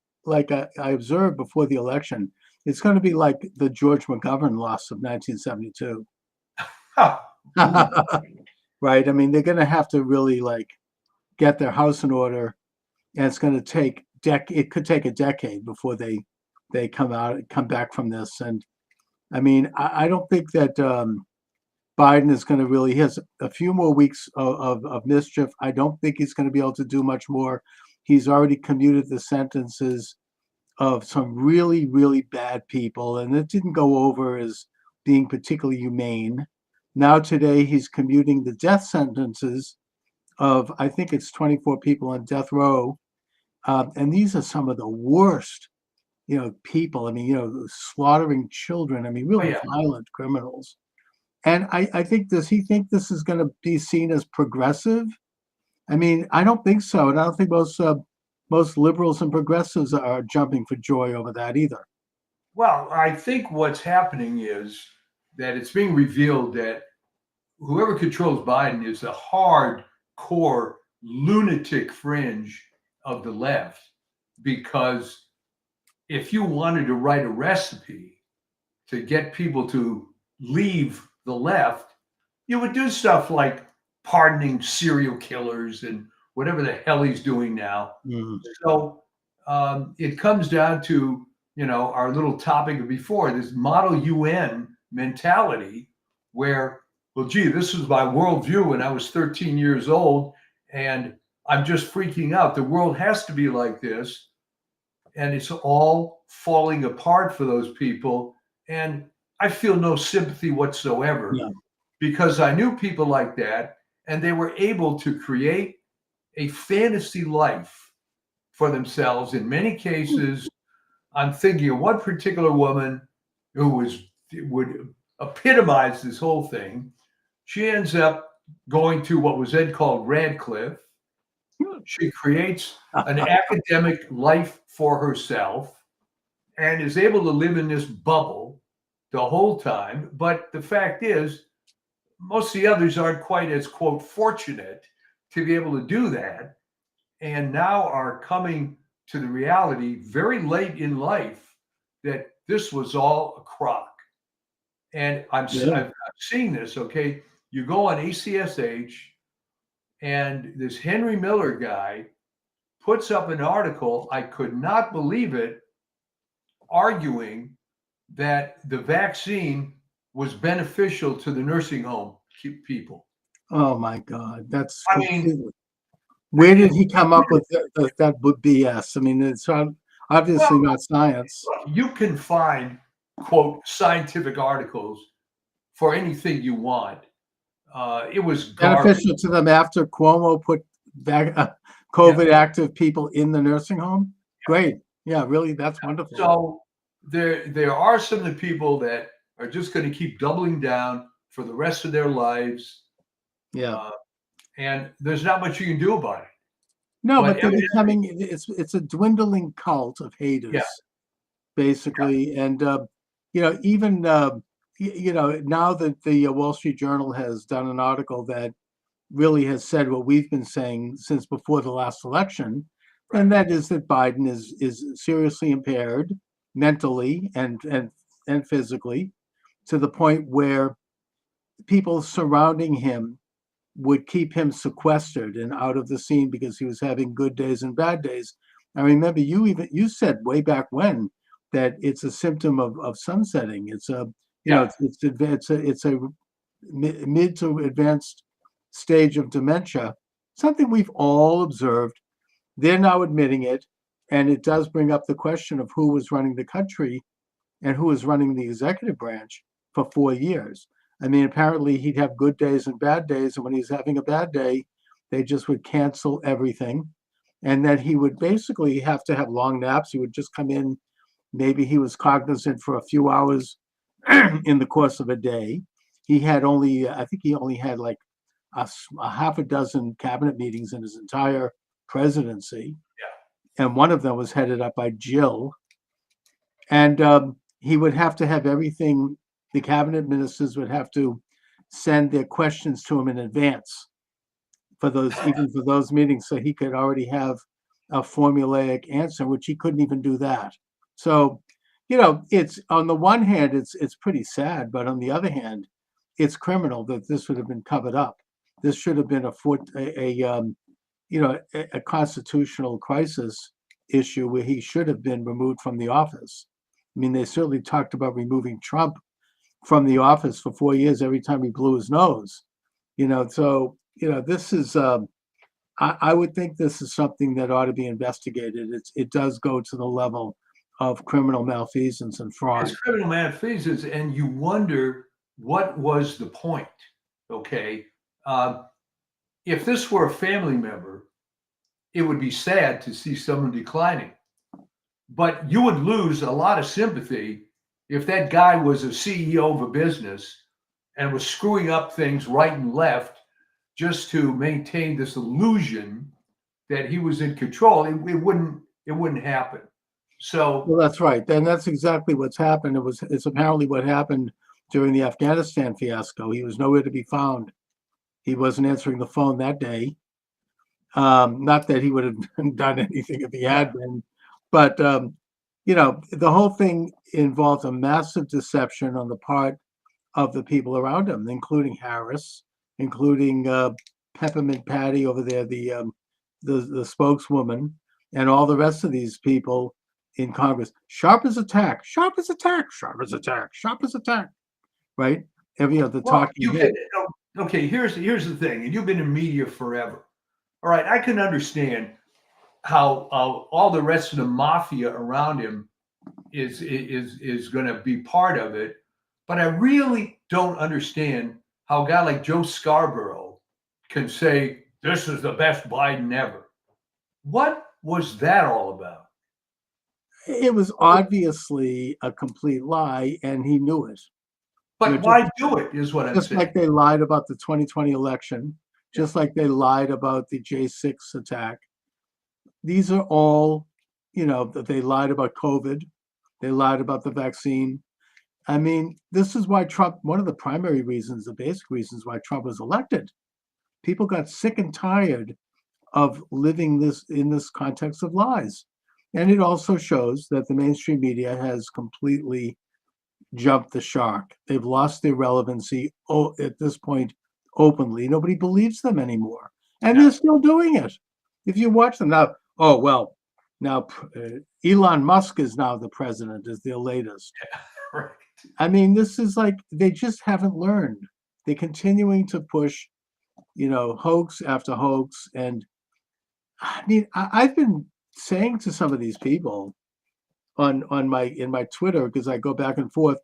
I observed before the election. It's going to be like the George McGovern loss of 1972. Right. I mean, they're going to have to really get their house in order, and it's going to take it could take a decade before they come back from this. And I mean, I don't think that Biden is going to really, he has a few more weeks of mischief. I don't think he's going to be able to do much more. He's already commuted the sentences of some really, really bad people, and it didn't go over as being particularly humane. Now today he's commuting the death sentences of, I think it's 24 people on death row. And these are some of the worst, people. I mean, slaughtering children. I mean, really violent criminals. And I think, does he think this is going to be seen as progressive? I mean, I don't think so. And I don't think most liberals and progressives are jumping for joy over that either. Well, I think what's happening is that it's being revealed that whoever controls Biden is the hardcore lunatic fringe of the left. Because if you wanted to write a recipe to get people to leave the left, you would do stuff like pardoning serial killers and whatever the hell he's doing now. Mm-hmm. So it comes down to, our little topic of before, this model UN mentality where, well, gee, this was my worldview when I was 13 years old, and I'm just freaking out. The world has to be like this. And it's all falling apart for those people. And I feel no sympathy whatsoever because I knew people like that, and they were able to create a fantasy life for themselves. In many cases, I'm thinking of one particular woman who would epitomize this whole thing. She ends up going to what was then called Radcliffe. She creates an academic life for herself and is able to live in this bubble the whole time. But the fact is, most of the others aren't quite as, quote, fortunate to be able to do that, and now are coming to the reality very late in life that this was all a crock. And I'm seeing this, okay? You go on ACSH, and this Henry Miller guy puts up an article, I could not believe it, arguing that the vaccine was beneficial to the nursing home people. Oh my God, that's where did he come up with that BS? I mean, it's obviously not science. You can find, quote, scientific articles for anything you want. It was beneficial to them after Cuomo put COVID active people in the nursing home. Great, really, that's wonderful. So there are some of the people that are just going to keep doubling down for the rest of their lives. And there's not much you can do about it. No, but they're becoming, it's a dwindling cult of haters, basically. And, even, now that the Wall Street Journal has done an article that really has said what we've been saying since before the last election, and that is that Biden is seriously impaired mentally and physically, to the point where people surrounding him would keep him sequestered and out of the scene because he was having good days and bad days. I remember you said way back when that it's a symptom of sunsetting. It's a Yeah. it's a mid to advanced stage of dementia, something we've all observed. They're now admitting it, and it does bring up the question of who was running the country and who was running the executive branch for 4 years. I mean, apparently he'd have good days and bad days, and when he's having a bad day, they just would cancel everything, and that he would basically have to have long naps. He would just come in, maybe he was cognizant for a few hours in the course of a day. He had only, I think he only had like a half a dozen cabinet meetings in his entire presidency. And one of them was headed up by Jill. And he would have to have everything, the cabinet ministers would have to send their questions to him in advance for those, even for those meetings, so he could already have a formulaic answer, which he couldn't even do that. So, it's, on the one hand, it's pretty sad, but on the other hand, it's criminal that this would have been covered up. This should have been a constitutional crisis issue where he should have been removed from the office. I mean, they certainly talked about removing Trump from the office for 4 years every time he blew his nose. So this is. I would think this is something that ought to be investigated. It does go to the level of criminal malfeasance and fraud. It's criminal malfeasance, and you wonder what was the point. Okay, if this were a family member, it would be sad to see someone declining, but you would lose a lot of sympathy if that guy was a CEO of a business and was screwing up things right and left just to maintain this illusion that he was in control. It wouldn't happen. So, well, that's right. And that's exactly what's happened. It's apparently what happened during the Afghanistan fiasco. He was nowhere to be found. He wasn't answering the phone that day. Not that he would have done anything if he had been, but the whole thing involved a massive deception on the part of the people around him, including Harris, including Peppermint Patty over there, the spokeswoman, and all the rest of these people in Congress. Sharp as attack, sharp as attack, sharp as attack, sharp as attack. Right? The talking head. Okay, here's the thing, and you've been in media forever. All right, I can understand how all the rest of the mafia around him is going to be part of it, but I really don't understand how a guy like Joe Scarborough can say this is the best Biden ever. What was that all about? It was obviously a complete lie, and he knew it. But why do it is what I'm saying. Just like they lied about the 2020 election, just like they lied about the J6 attack. These are all, that they lied about COVID. They lied about the vaccine. I mean, this is why Trump, one of the primary reasons, the basic reasons why Trump was elected. People got sick and tired of living in this context of lies. And it also shows that the mainstream media has completely jumped the shark. They've lost their relevancy at this point openly. Nobody believes them anymore. And they're still doing it. If you watch them now, now Elon Musk is now the president, is their latest. Yeah, right. I mean, this is like, they just haven't learned. They're continuing to push, hoax after hoax. And I mean, I've been saying to some of these people in my Twitter, because I go back and forth,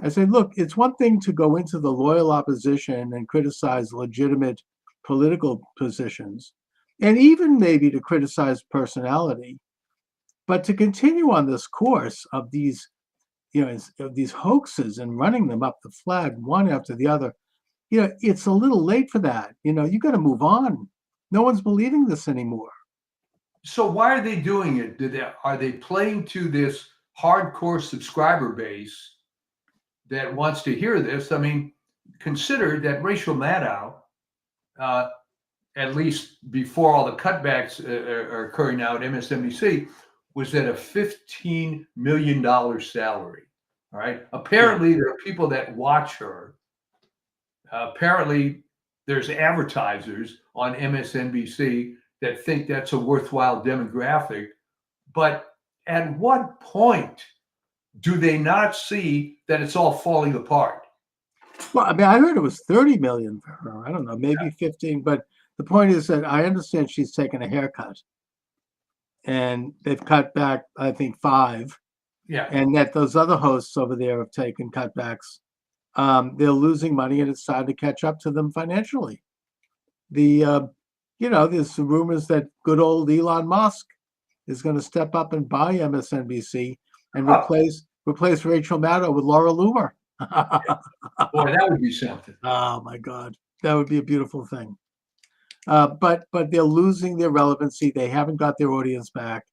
I say, look, it's one thing to go into the loyal opposition and criticize legitimate political positions, and even maybe to criticize personality, but to continue on this course of these, of these hoaxes and running them up the flag one after the other, it's a little late for that. You got to move on. No one's believing this anymore. So why are they doing it? Are they playing to this hardcore subscriber base that wants to hear this? I mean, consider that Rachel Maddow at least before all the cutbacks are occurring now at MSNBC, was at a $15 million salary. All right. Apparently, there are people that watch her. Apparently, there's advertisers on MSNBC that think that's a worthwhile demographic. But at what point do they not see that it's all falling apart? Well, I mean, I heard it was 30 million for her. I don't know, maybe 15. But the point is that I understand she's taken a haircut, and they've cut back, I think, 5, Yeah. and that those other hosts over there have taken cutbacks. They're losing money, and it's time to catch up to them financially. There's some rumors that good old Elon Musk is going to step up and buy MSNBC and replace Rachel Maddow with Laura Loomer. Boy, that would be something. Oh my God, that would be a beautiful thing. But they're losing their relevancy. They haven't got their audience back.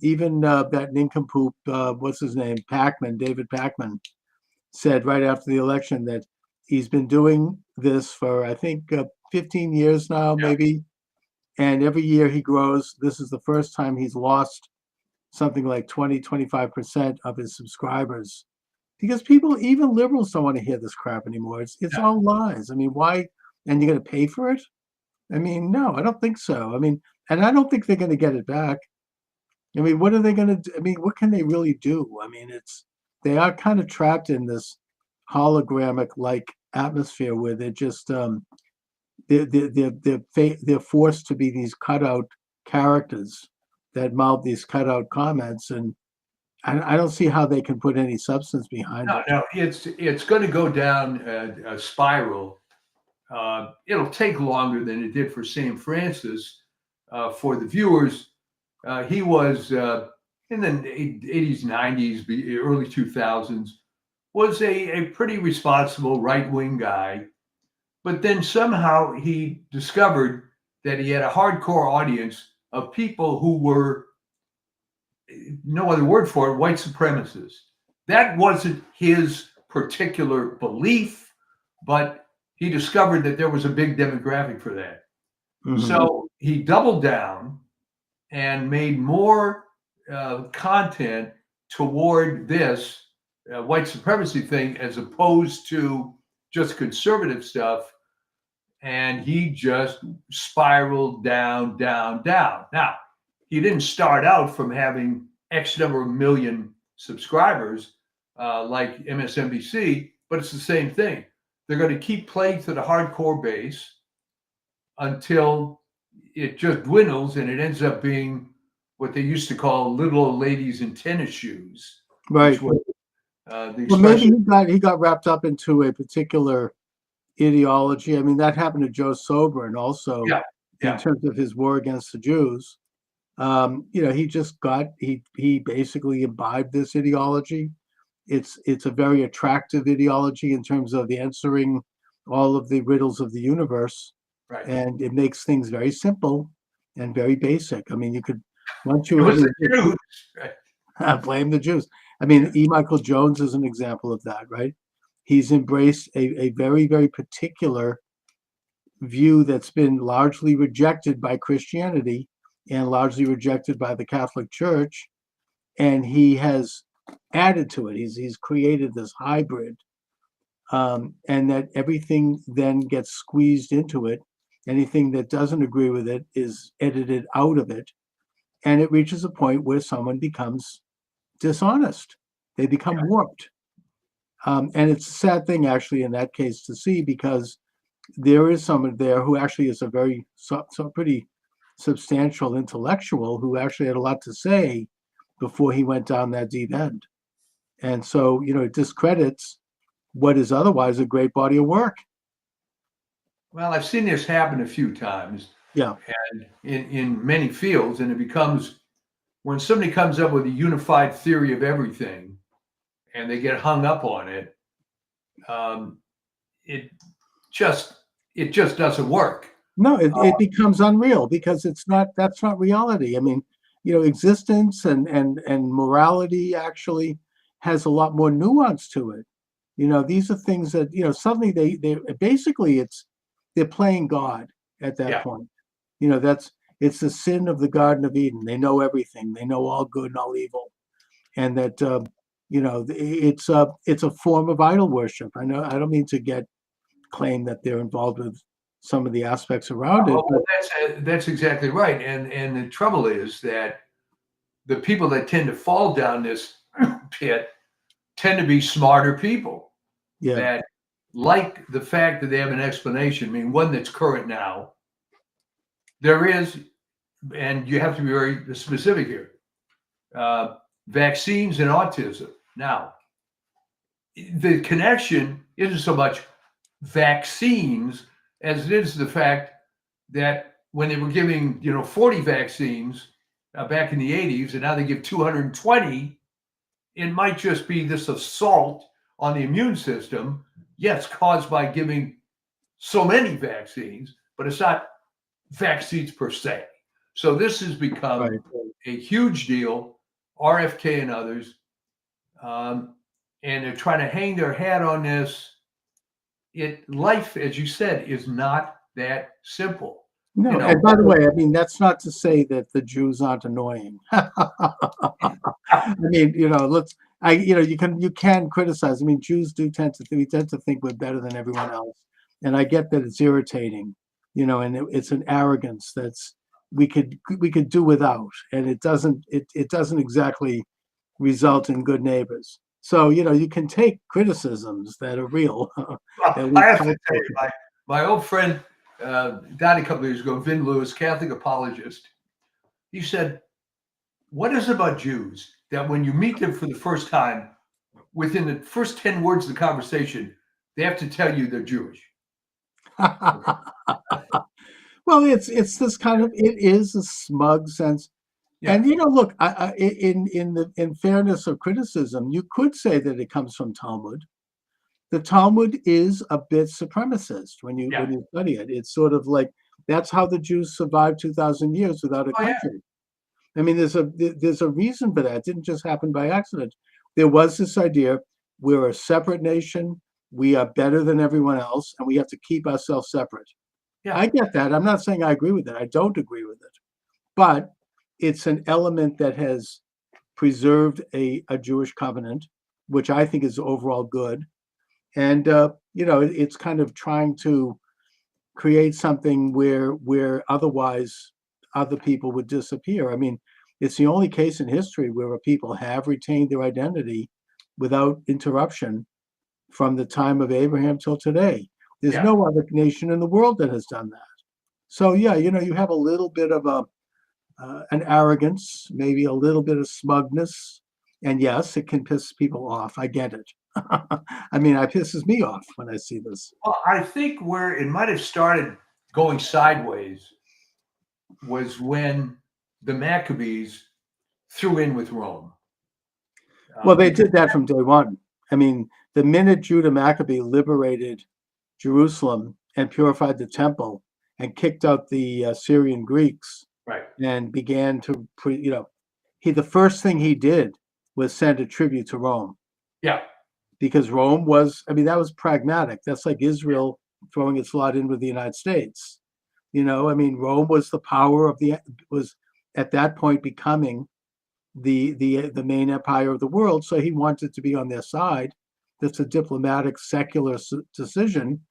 Even that nincompoop, what's his name, David Pacman, said right after the election that he's been doing this for, I think, 15 years now, maybe. And every year he grows. This is the first time he's lost something like 20-25% of his subscribers. Because people, even liberals, don't want to hear this crap anymore. It's all lies. I mean, why? And you're going to pay for it? I mean, no, I don't think so. I mean, and I don't think they're going to get it back. I mean, what are they going to do? I mean, what can they really do? I mean, they are kind of trapped in this hologramic-like atmosphere where they're just they're forced to be these cutout characters that mouth these cutout comments, and I don't see how they can put any substance behind it. No, it's going to go down a spiral. It'll take longer than it did for St. Francis. For the viewers, he was in the 80s, 90s, early 2000s, was a pretty responsible right-wing guy. But then somehow he discovered that he had a hardcore audience of people who were, no other word for it, white supremacists. That wasn't his particular belief, but he discovered that there was a big demographic for that. Mm-hmm. So he doubled down and made more content toward this white supremacy thing as opposed to just conservative stuff. And he just spiraled down, down, down. Now, he didn't start out from having X number of million subscribers like MSNBC, but it's the same thing. They're going to keep playing to the hardcore base until it just dwindles and it ends up being what they used to call little old ladies in tennis shoes. Right. Was, well, maybe he got wrapped up into a particular ideology. I mean, that happened to Joe Soberin also in terms of his war against the Jews. He basically imbibed this ideology. It's a very attractive ideology in terms of answering all of the riddles of the universe. Right. And it makes things very simple and very basic. I mean, you could once you the Jews. Right. Blame the Jews. I mean, E. Michael Jones is an example of that, right? He's embraced a very, very particular view that's been largely rejected by Christianity and largely rejected by the Catholic Church, and he has added to it. He's created this hybrid, and that everything then gets squeezed into it. Anything that doesn't agree with it is edited out of it, and it reaches a point where someone becomes dishonest. They become warped. And it's a sad thing, actually, in that case to see, because there is someone there who actually is a very pretty substantial intellectual who actually had a lot to say before he went down that deep end. And so, it discredits what is otherwise a great body of work. Well, I've seen this happen a few times. Yeah. And in many fields, and it becomes, when somebody comes up with a unified theory of everything and they get hung up on it, it just doesn't work. No, it becomes unreal because that's not reality. I mean, existence and morality actually has a lot more nuance to it. These are things that, suddenly they basically they're playing God. at that Yeah. point. It's the sin of the Garden of Eden. They know everything. They know all good and all evil, and that it's a form of idol worship. I know I don't mean to claim that they're involved with some of the aspects around it, but That's exactly right. And the trouble is that the people that tend to fall down this pit tend to be smarter people yeah, that like the fact that they have an explanation. I mean, one that's current now. There is, and you have to be very specific here. Vaccines and autism. Now, the connection isn't so much vaccines as it is the fact that when they were giving 40 vaccines back in the 80s and now they give 220, it might just be this assault on the immune system, yes, caused by giving so many vaccines, but it's not vaccines per se. So this has become right. a huge deal, RFK and others, and they're trying to hang their hat on this. Life, as you said, is not that simple. No, and by the way, I mean that's not to say that the Jews aren't annoying. I mean, you can criticize. I mean, Jews do tend to think we're better than everyone else, and I get that it's irritating, and it's an arrogance that's we could do without, and it doesn't exactly result in good neighbors. So you can take criticisms that are real. I have to tell you, my old friend died a couple of years ago, Vin Lewis, Catholic apologist. He said, "What is it about Jews that when you meet them for the first time, within the first 10 words of the conversation, they have to tell you they're Jewish?" Well, it's this kind of it is a smug sense. Yeah. And look, in fairness of criticism, you could say that it comes from Talmud. The Talmud is a bit supremacist when you study it. It's sort of like that's how the Jews survived 2,000 years without a country. I mean, there's a reason for that. It didn't just happen by accident. There was this idea: we're a separate nation, we are better than everyone else, and we have to keep ourselves separate. Yeah. I get that. I'm not saying I agree with it. I don't agree with it, but it's an element that has preserved a Jewish covenant, which I think is overall good. And it's kind of trying to create something where otherwise other people would disappear. I mean, it's the only case in history where a people have retained their identity without interruption from the time of Abraham till today. There's no other nation in the world that has done that. So you have a little bit of an arrogance, maybe a little bit of smugness, and yes, it can piss people off. I get it. I mean, it pisses me off when I see this. Well, I think where it might have started going sideways was when the Maccabees threw in with Rome. Well, they did that from day one. I mean, the minute Judah Maccabee liberated Jerusalem and purified the temple and kicked out the Syrian Greeks, right, and began to, the first thing he did was send a tribute to Rome. Yeah. Because Rome was, I mean, that was pragmatic. That's like Israel throwing its lot in with the United States. I mean, Rome was the power was at that point becoming the main empire of the world. So he wanted to be on their side. That's a diplomatic, secular decision.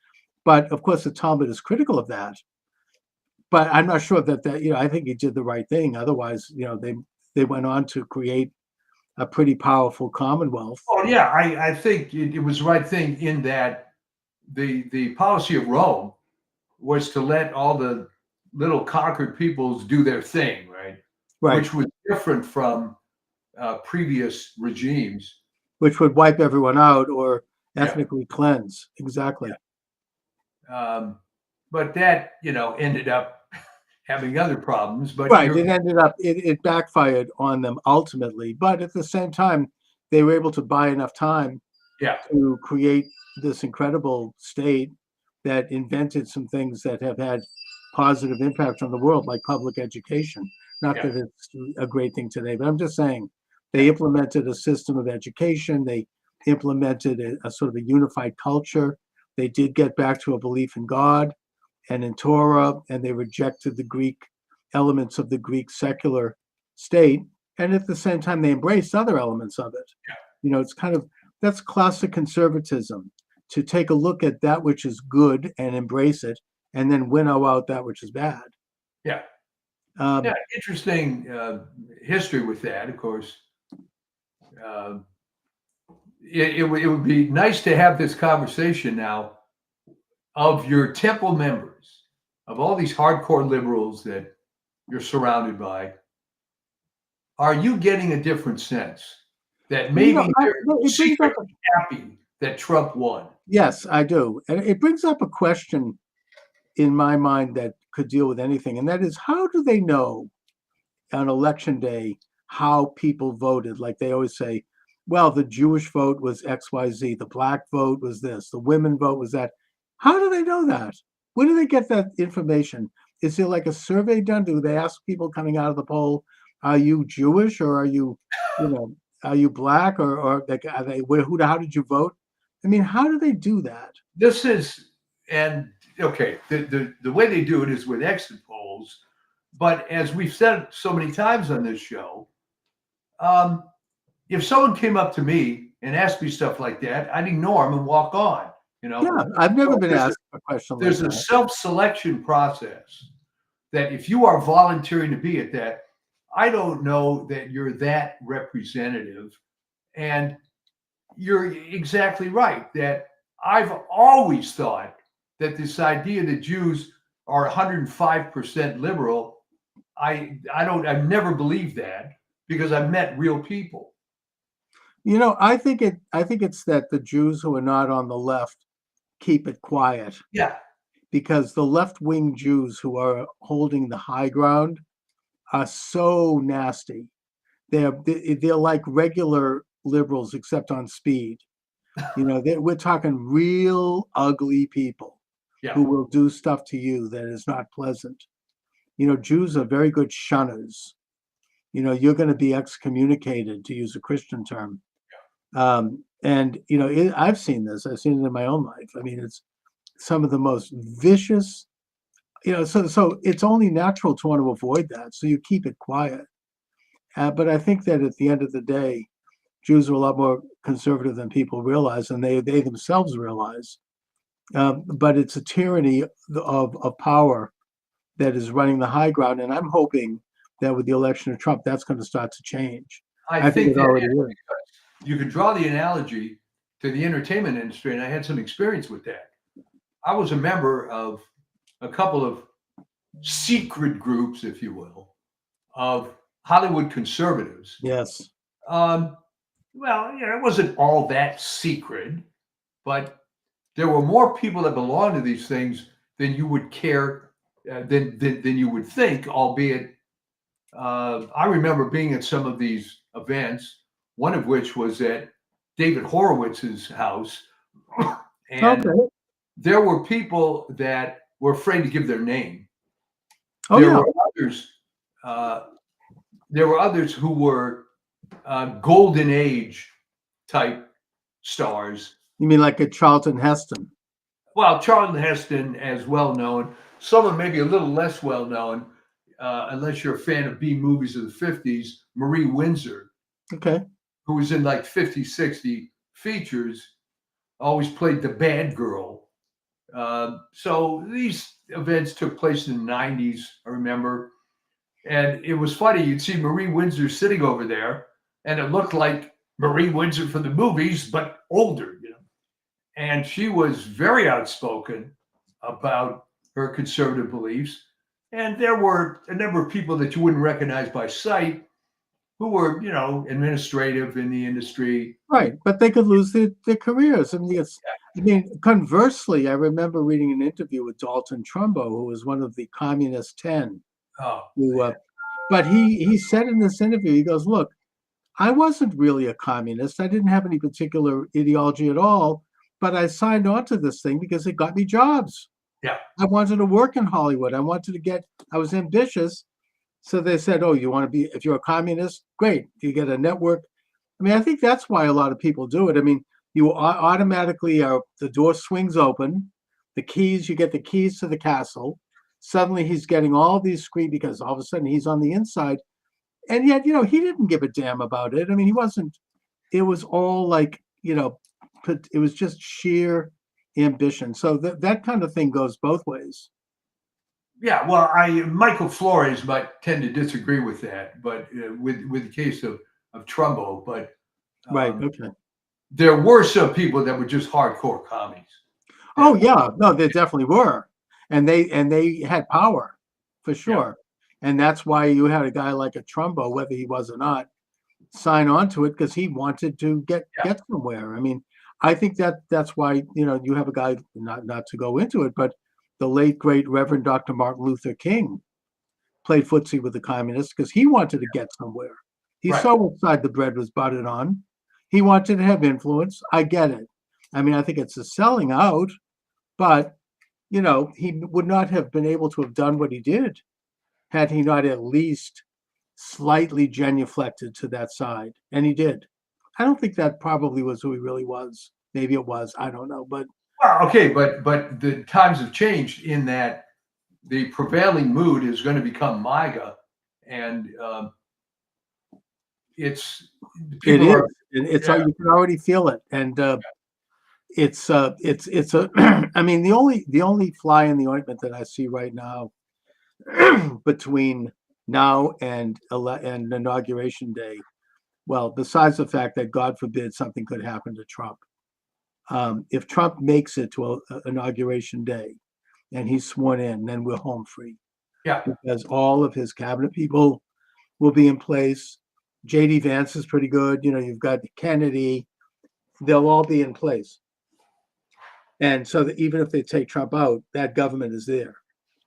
But of course, the Talmud is critical of that. But I'm not sure that I think he did the right thing. Otherwise, they went on to create a pretty powerful commonwealth. Oh yeah, I think it was the right thing in that the policy of Rome was to let all the little conquered peoples do their thing, right? Right. Which was different from previous regimes. Which would wipe everyone out or ethnically cleanse. Exactly. But that, ended up having other problems. But right, it ended up, it backfired on them ultimately. But at the same time, they were able to buy enough time to create this incredible state that invented some things that have had positive impact on the world, like public education. Not that it's a great thing today, but I'm just saying they implemented a system of education. They implemented a sort of a unified culture. They did get back to a belief in God. and in Torah, and they rejected the Greek elements of the Greek secular state. And at the same time, they embraced other elements of it. It's kind of, that's classic conservatism, to take a look at that which is good and embrace it, and then winnow out that which is bad. Yeah. Um, Interesting history with that, of course. It would be nice to have this conversation now of your temple members, of all these hardcore liberals that you're surrounded by. Are you getting a different sense that maybe they're secretly happy that Trump won? Yes, I do. And it brings up a question in my mind that could deal with anything. And that is, how do they know on election day how people voted? Like they always say, well, the Jewish vote was XYZ, the black vote was this, the women vote was that. How do they know that? Where do they get that information? Is there like a survey done? Do they ask people coming out of the poll, are you Jewish, or are you black, or like, how did you vote? I mean, how do they do that? Okay, the way they do it is with exit polls. But as we've said so many times on this show, if someone came up to me and asked me stuff like that, I'd ignore them and walk on. Yeah, I've never been asked a question like that. There's a self-selection process that if you are volunteering to be at that, I don't know that you're that representative. And you're exactly right that I've always thought that this idea that Jews are 105% liberal, I've never believed that, because I've met real people. I think it's that the Jews who are not on the left keep it quiet. Yeah. Because the left-wing Jews who are holding the high ground are so nasty. They're like regular liberals, except on speed. We're talking real ugly people who will do stuff to you that is not pleasant. Jews are very good shunners. You're going to be excommunicated, to use a Christian term. And I've seen this. I've seen it in my own life. I mean, it's some of the most vicious. So it's only natural to want to avoid that. So you keep it quiet. But I think that at the end of the day, Jews are a lot more conservative than people realize, and they themselves realize. But it's a tyranny of power that is running the high ground, and I'm hoping that with the election of Trump, that's going to start to change. I think it already is. You could draw the analogy to the entertainment industry, and I had some experience with that. I was a member of a couple of secret groups, if you will, of Hollywood conservatives. Yes. It wasn't all that secret, but there were more people that belonged to these things than you would care, than you would think, albeit I remember being at some of these events, one of which was at David Horowitz's house. And there were people that were afraid to give their name. There were others who were golden age type stars. You mean like a Charlton Heston? Well, Charlton Heston, as well known. Some are maybe a little less well known, unless you're a fan of B movies of the 50s. Marie Windsor, who was in like 50, 60 features, always played the bad girl. So these events took place in the 90s, I remember. And it was funny. You'd see Marie Windsor sitting over there, and it looked like Marie Windsor from the movies, but older, And she was very outspoken about her conservative beliefs. And there were a number of people that you wouldn't recognize by sight who were, administrative in the industry. Right. But they could lose their careers. Conversely, I remember reading an interview with Dalton Trumbo, who was one of the Communist 10. But he said in this interview, he goes, look, I wasn't really a communist. I didn't have any particular ideology at all, but I signed on to this thing because it got me jobs. Yeah. I wanted to work in Hollywood. I was ambitious. So they said, oh, you want to be, if you're a communist, great. You get a network. I think that's why a lot of people do it. You automatically the door swings open. the keys. You get the keys to the castle. Suddenly he's getting all these screens because all of a sudden he's on the inside. And yet, he didn't give a damn about it. I mean, he wasn't, it was all like, it was just sheer ambition. So that kind of thing goes both ways. Yeah, well, Michael Flores might tend to disagree with that, but with the case of Trumbo, but Right. Okay. there were some people that were just hardcore commies. Oh yeah, no, there definitely were, and they had power for sure, and that's why you had a guy like a Trumbo, whether he was or not, sign on to it because he wanted to get somewhere. I mean, I think that's why you have a guy, not to go into it, but the late great Reverend Dr. Martin Luther King played footsie with the communists because he wanted to get somewhere. He saw what side the bread was buttered on. He wanted to have influence. I get it. I mean, I think it's a selling out, but he would not have been able to have done what he did had he not at least slightly genuflected to that side. And he did. I don't think that probably was who he really was. Maybe it was. I don't know. But well, okay, but the times have changed in that the prevailing mood is going to become MAGA, and it is. It's you can already feel it, and it's a. I mean, the only fly in the ointment that I see right now between now and inauguration day, well, besides the fact that God forbid something could happen to Trump, if Trump makes it to inauguration day and he's sworn in, then we're home free. Yeah, because all of his cabinet people will be in place. J.D. Vance is pretty good. You've got Kennedy. They'll all be in place. And so that even if they take Trump out, that government is there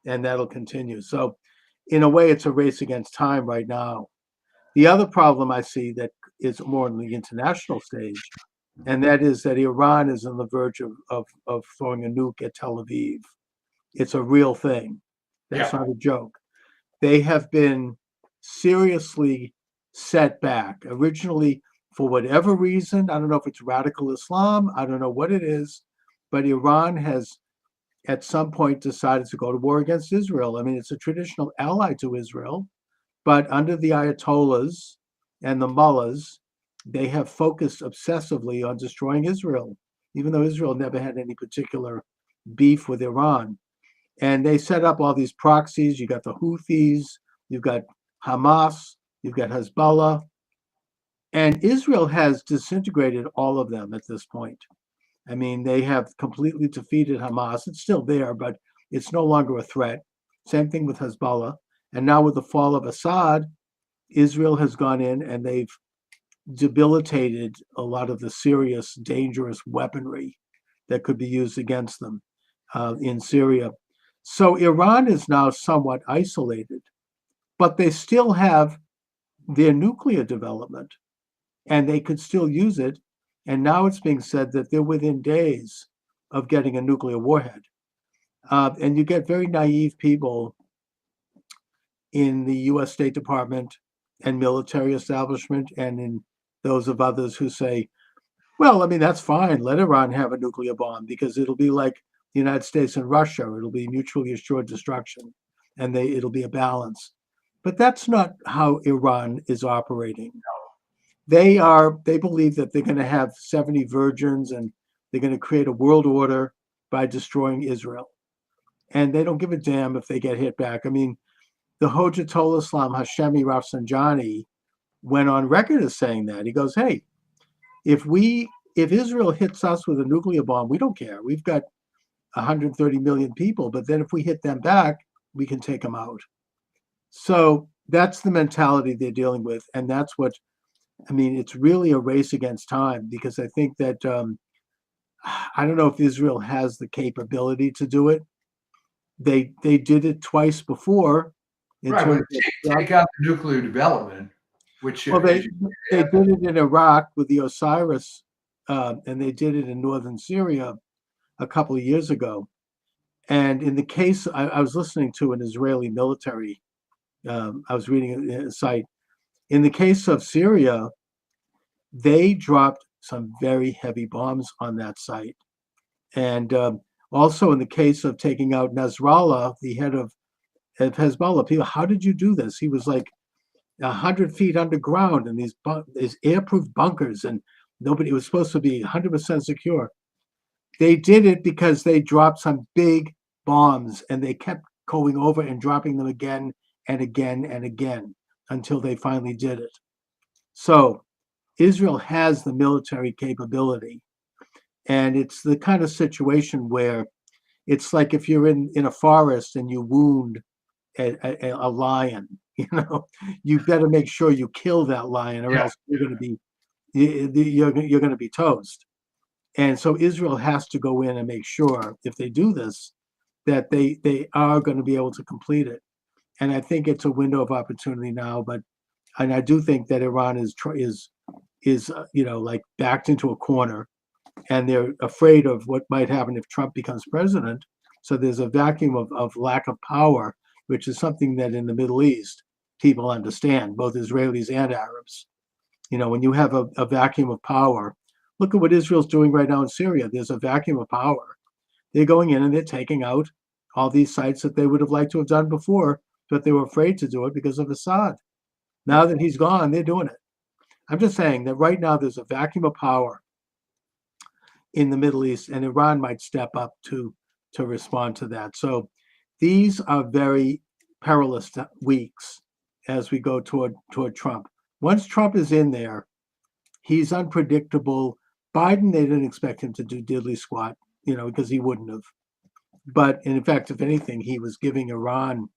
and that'll continue. So in a way, it's a race against time right now. The other problem I see that is more on the international stage, and that is that Iran is on the verge of throwing a nuke at Tel Aviv. It's a real thing. That's not a joke. They have been seriously set back. Originally, for whatever reason, I don't know if it's radical Islam, I don't know what it is, but Iran has at some point decided to go to war against Israel. I mean, it's a traditional ally to Israel, but under the Ayatollahs and the mullahs, they have focused obsessively on destroying Israel, even though Israel never had any particular beef with Iran. And they set up all these proxies. You got the Houthis, you've got Hamas, you've got Hezbollah, and Israel has disintegrated all of them at this point. I mean, they have completely defeated Hamas. It's still there, but it's no longer a threat. Same thing with Hezbollah. And now with the fall of Assad, Israel has gone in and they've debilitated a lot of the serious, dangerous weaponry that could be used against them in Syria. So Iran is now somewhat isolated, but they still have their nuclear development and they could still use it. And now it's being said that they're within days of getting a nuclear warhead. And you get very naive people in the US State Department and military establishment and in those of others who say, well, I mean, that's fine. Let Iran have a nuclear bomb because it'll be like the United States and Russia. It'll be mutually assured destruction and it'll be a balance. But that's not how Iran is operating. They believe that they're going to have 70 virgins and they're going to create a world order by destroying Israel. And they don't give a damn if they get hit back. I mean, the Hojatollah Islam Hashemi Rafsanjani went on record as saying that. He goes, hey, if Israel hits us with a nuclear bomb, we don't care. We've got 130 million people, but then if we hit them back, we can take them out. So that's the mentality they're dealing with. And that's what, I mean, it's really a race against time because I think that, I don't know if Israel has the capability to do it. They did it twice before. Right, take out the nuclear development, which well, they did it in Iraq with the Osiris, and they did it in northern Syria a couple of years ago. And in the case, I was listening to an Israeli military, I was reading a site. In the case of Syria, they dropped some very heavy bombs on that site. And Also, in the case of taking out Nasrallah, the head of Hezbollah, people, how did you do this? He was like 100 feet underground in these airproof bunkers, and nobody, it was supposed to be 100% secure. They did it because they dropped some big bombs, and they kept going over and dropping them again and again and again until they finally did it. So Israel has the military capability, and it's the kind of situation where it's like if you're in a forest and you wound a lion, you better make sure you kill that lion, or else you're going to be toast. And so Israel has to go in and make sure, if they do this, that they are going to be able to complete it. And I think it's a window of opportunity now. And I do think that Iran is like backed into a corner, and they're afraid of what might happen if Trump becomes president. So there's a vacuum of lack of power, which is something that in the Middle East people understand, both Israelis and Arabs. When you have a vacuum of power, look at what Israel's doing right now in Syria. There's a vacuum of power. They're going in and they're taking out all these sites that they would have liked to have done before, but they were afraid to do it because of Assad. Now that he's gone, they're doing it. I'm just saying that right now there's a vacuum of power in the Middle East, and Iran might step up to respond to that. So these are very perilous weeks as we go toward Trump. Once Trump is in there, he's unpredictable. Biden, they didn't expect him to do diddly squat, because he wouldn't have. But in fact, if anything, he was giving Iran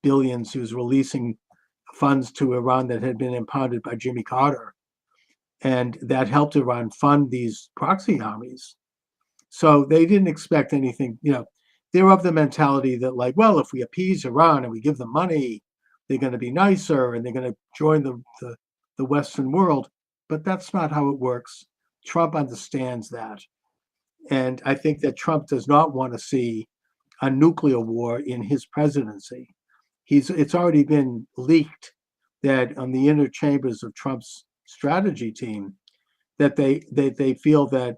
billions. He was releasing funds to Iran that had been impounded by Jimmy Carter. And that helped Iran fund these proxy armies. So they didn't expect anything. They're of the mentality that, like, well, if we appease Iran and we give them money, they're going to be nicer and they're going to join the Western world. But that's not how it works. Trump understands that. And I think that Trump does not want to see a nuclear war in his presidency. It's already been leaked that on the inner chambers of Trump's strategy team, that they feel that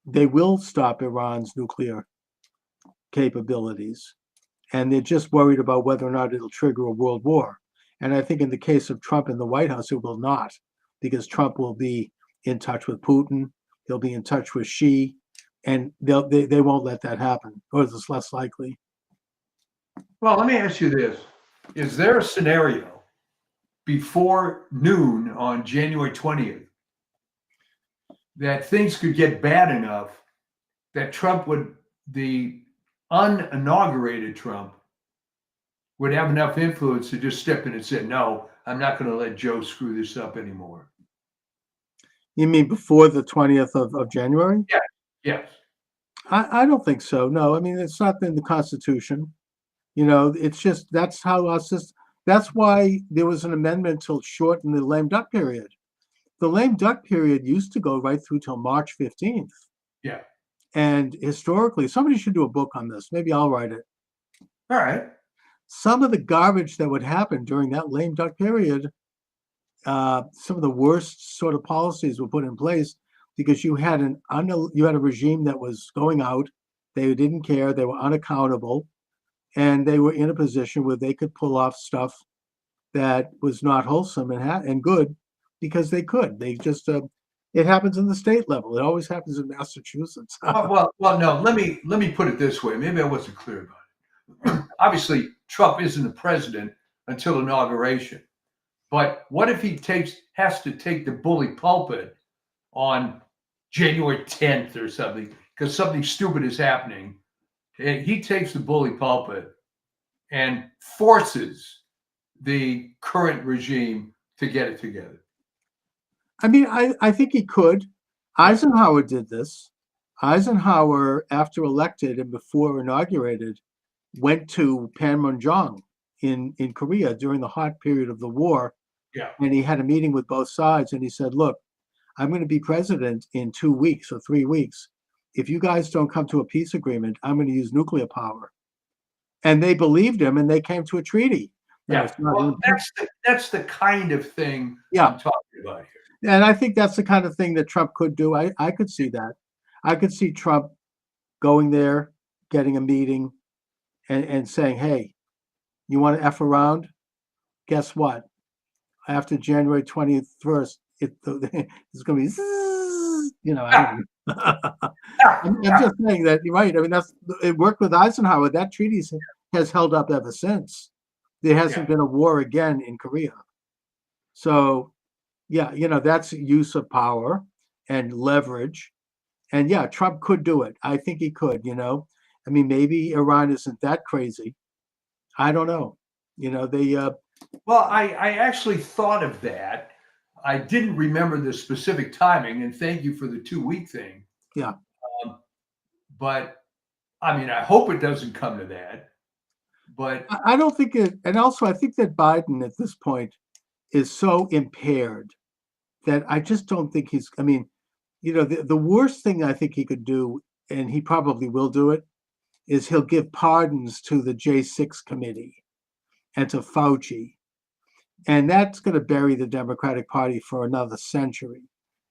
they will stop Iran's nuclear capabilities. And they're just worried about whether or not it'll trigger a world war. And I think in the case of Trump in the White House, it will not, because Trump will be in touch with Putin. He'll be in touch with Xi, and they won't let that happen, or it's less likely. Well, let me ask you this. Is there a scenario before noon on January 20th that things could get bad enough that the uninaugurated Trump, would have enough influence to just step in and say, no, I'm not going to let Joe screw this up anymore? You mean before the 20th of January? Yeah. Yes. I don't think so. No, I mean, it's not in the Constitution. It's just, that's how our system, that's why there was an amendment to shorten the lame duck period. The lame duck period used to go right through till March 15th. Yeah. And historically, somebody should do a book on this. Maybe I'll write it. All right. Some of the garbage that would happen during that lame duck period, some of the worst sort of policies were put in place because you had a regime that was going out. They didn't care. They were unaccountable, and they were in a position where they could pull off stuff that was not wholesome and good because they could. They just it happens in the state level. It always happens in Massachusetts. Well, no. Let me put it this way. Maybe I wasn't clear about it. Obviously, Trump isn't the president until inauguration. But what if he has to take the bully pulpit on January 10th or something because something stupid is happening? And he takes the bully pulpit and forces the current regime to get it together. I mean, I think he could. Eisenhower did this. Eisenhower, after elected and before inaugurated, went to Panmunjom in Korea during the hot period of the war. Yeah. And he had a meeting with both sides, and he said, look, I'm going to be president in 2 weeks or 3 weeks. If you guys don't come to a peace agreement, I'm going to use nuclear power. And they believed him, and they came to a treaty. Yeah, well, that's the kind of thing I'm talking about here. And I think that's the kind of thing that Trump could do. I could see that. I could see Trump going there, getting a meeting, and saying, "Hey, you want to f around? Guess what? After January 21st, it's going to be, zzz," I don't know. I'm just saying that you're right. I mean, it worked with Eisenhower. That treaty has held up ever since. There hasn't been a war again in Korea. So, yeah, that's use of power and leverage. And yeah, Trump could do it. I think he could, I mean, maybe Iran isn't that crazy. I don't know. They, Well, I actually thought of that. I didn't remember the specific timing, and thank you for the 2-week thing. Yeah. But I mean, I hope it doesn't come to that. But I don't think it, and also I think that Biden at this point is so impaired that I just don't think I mean, the worst thing I think he could do, and he probably will do it, is he'll give pardons to the J6 committee and to Fauci. And that's going to bury the Democratic Party for another century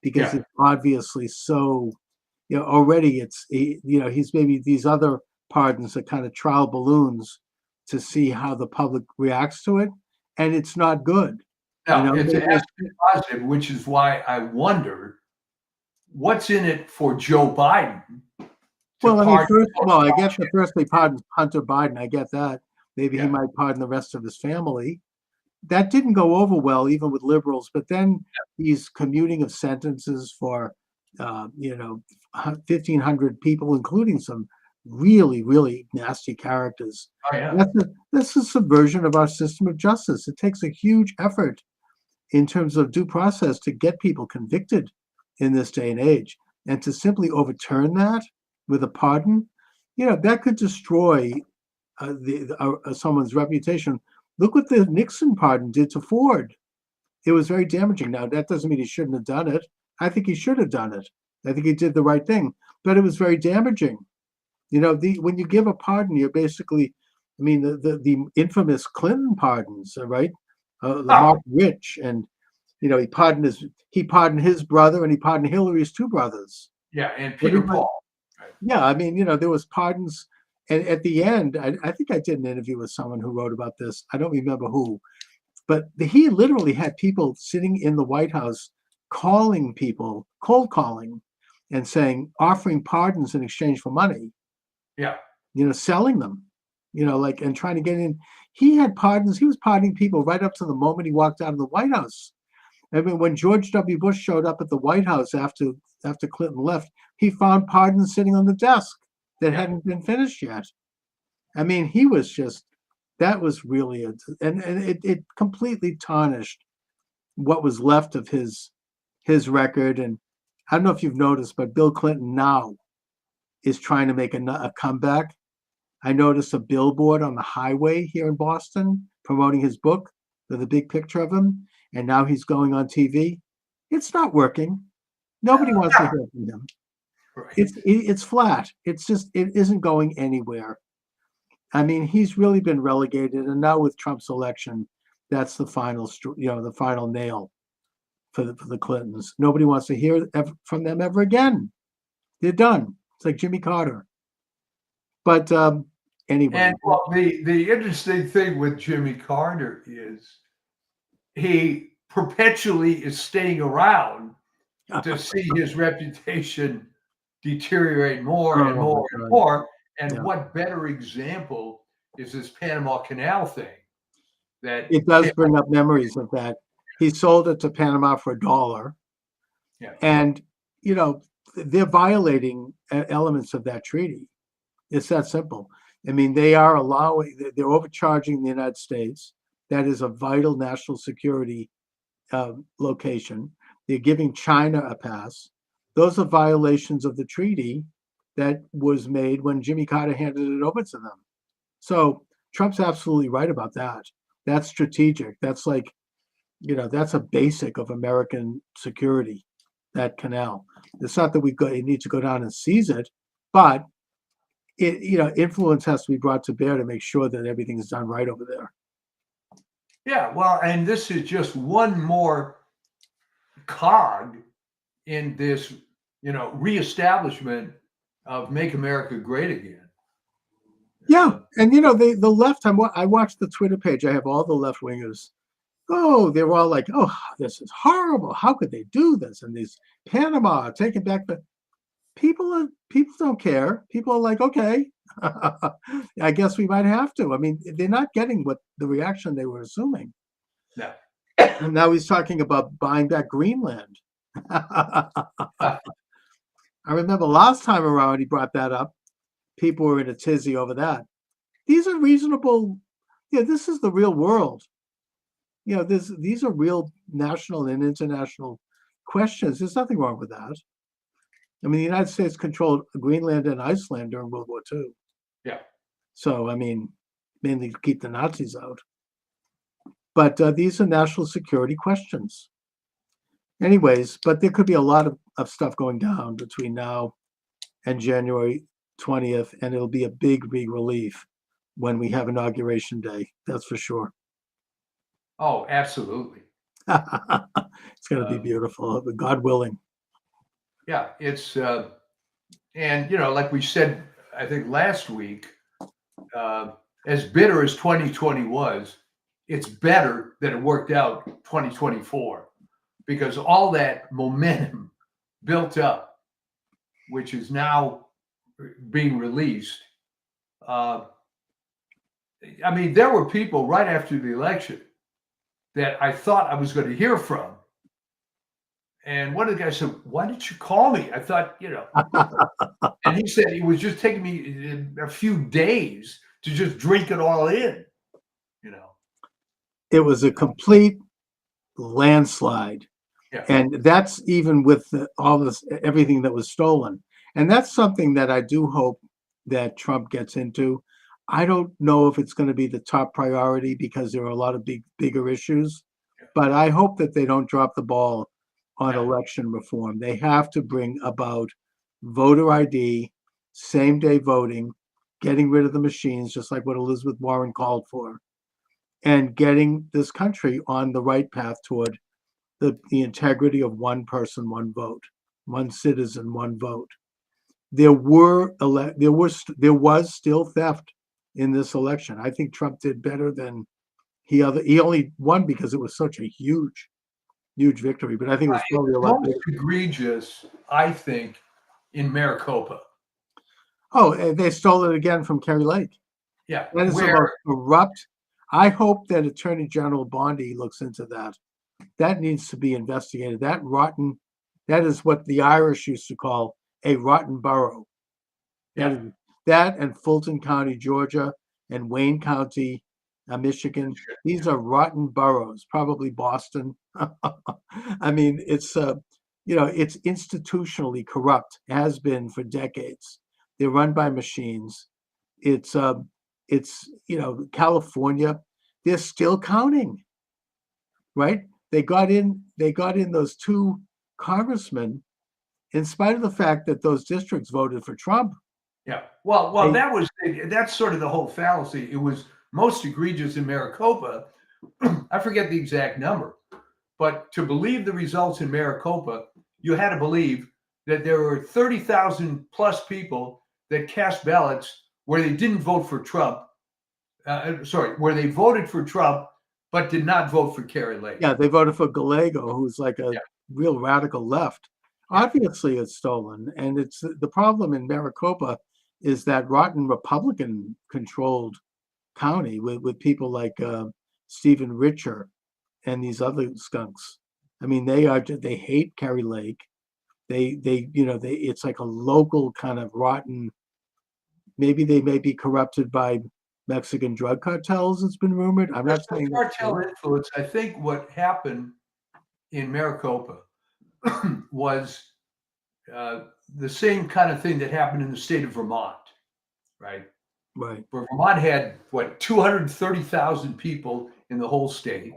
because it's obviously so, already he's maybe these other pardons are kind of trial balloons to see how the public reacts to it. And it's not good. no, it's actually positive, which is why I wonder what's in it for Joe Biden. Well, I mean, I guess the first they pardoned Hunter Biden. I get that. Maybe he might pardon the rest of his family. That didn't go over well, even with liberals. But then he's commuting of sentences for, 1,500 people, including some really, really nasty characters. Oh, yeah. That's a subversion of our system of justice. It takes a huge effort in terms of due process to get people convicted in this day and age. And to simply overturn that with a pardon, that could destroy someone's reputation. Look what the Nixon pardon did to Ford. It was very damaging. Now, that doesn't mean he shouldn't have done it. I think he should have done it. I think he did the right thing, but it was very damaging. When you give a pardon, you're basically, I mean, the infamous Clinton pardons, right? Mark Rich, and he pardoned his brother, and he pardoned Hillary's two brothers. Yeah, and Peter Paul. Right. Yeah, I mean, there was pardons. And at the end, I think I did an interview with someone who wrote about this. I don't remember who, but he literally had people sitting in the White House calling people, cold calling, and offering pardons in exchange for money. Yeah. Selling them, and trying to get in. He had pardons. He was pardoning people right up to the moment he walked out of the White House. I mean, when George W. Bush showed up at the White House after Clinton left, he found pardons sitting on the desk that hadn't been finished yet. I mean, he was that was really and it completely tarnished what was left of his record. And I don't know if you've noticed, but Bill Clinton now is trying to make a comeback. I noticed a billboard on the highway here in Boston promoting his book with a big picture of him. And now he's going on TV. It's not working. Nobody wants to hear from him. Right. It's flat. It isn't going anywhere. I mean, he's really been relegated, and now with Trump's election, that's the final, the final nail for the Clintons. Nobody wants to hear from them ever again. They're done. It's like Jimmy Carter. But anyway. And the interesting thing with Jimmy Carter is he perpetually is staying around to see his reputation deteriorate more and more and more. And what better example is this Panama Canal thing? That it does bring up memories of that. He sold it to Panama for $1. Yeah. And, they're violating elements of that treaty. It's that simple. I mean, they're overcharging the United States. That is a vital national security location. They're giving China a pass. Those are violations of the treaty that was made when Jimmy Carter handed it over to them. So Trump's absolutely right about that. That's strategic. That's that's a basic of American security, that canal. It's not that you need to go down and seize it, but influence has to be brought to bear to make sure that everything's done right over there. Yeah, well, and this is just one more cog in this, reestablishment of Make America Great Again. Yeah, and the left. I watched the Twitter page. I have all the left wingers. Oh, they were all like, "Oh, this is horrible. How could they do this?" And these Panama taking back the people don't care. People are like, "Okay, I guess we might have to." I mean, they're not getting what the reaction they were assuming. No. And now he's talking about buying back Greenland. I remember last time around he brought that up. People were in a tizzy over that. These are reasonable. Yeah, this is the real world. These are real national and international questions. There's nothing wrong with that. I mean, the United States controlled Greenland and Iceland during World War II. Yeah. So, I mean, mainly to keep the Nazis out. But these are national security questions. Anyways, but there could be a lot of stuff going down between now and January 20th, and it'll be a big, big relief when we have Inauguration Day. That's for sure. Oh, absolutely. It's going to be beautiful, God willing. Yeah, it's and like we said, I think last week, as bitter as 2020 was, it's better that it worked out 2024 because all that momentum built up, which is now being released. I mean, there were people right after the election that I thought I was going to hear from. And one of the guys said, "Why didn't you call me?" I thought, and he said it was just taking me a few days to just drink it all in, It was a complete landslide. Yeah. And that's even with all this, everything that was stolen. And that's something that I do hope that Trump gets into. I don't know if it's going to be the top priority because there are a lot of bigger issues, but I hope that they don't drop the ball on election reform. They have to bring about voter ID, same day voting, getting rid of the machines, just like what Elizabeth Warren called for, and getting this country on the right path toward the integrity of one person, one vote, one citizen, one vote. There was still theft in this election. I think Trump did better than he only won because it was such a huge victory. But I think it was probably a lot most egregious, I think, in Maricopa. Oh, they stole it again from Kerry Lake. Yeah, that is the most corrupt. I hope that Attorney General Bondi looks into that. That needs to be investigated. That is what the Irish used to call a rotten borough. That and Fulton County, Georgia, and Wayne County, Michigan. These are rotten boroughs, probably Boston. I mean, it's it's institutionally corrupt, has been for decades. They're run by machines. It's California, they're still counting, right? They got in those two congressmen in spite of the fact that those districts voted for Trump. Yeah. Well, that's sort of the whole fallacy. It was most egregious in Maricopa. I forget the exact number, but to believe the results in Maricopa, you had to believe that there were 30,000 plus people that cast ballots where they didn't vote for Trump. Where they voted for Trump, but did not vote for Kerry Lake. Yeah, they voted for Gallego, who's like a real radical left. Obviously, it's stolen. And it's the problem in Maricopa is that rotten Republican-controlled county with people like Stephen Richer and these other skunks. I mean, they hate Kerry Lake. It's like a local kind of rotten. Maybe they may be corrupted by Mexican drug cartels. It's been rumored. I'm not saying cartel influence. I think what happened in Maricopa was the same kind of thing that happened in the state of Vermont, right? Right. Where Vermont had 230,000 people in the whole state.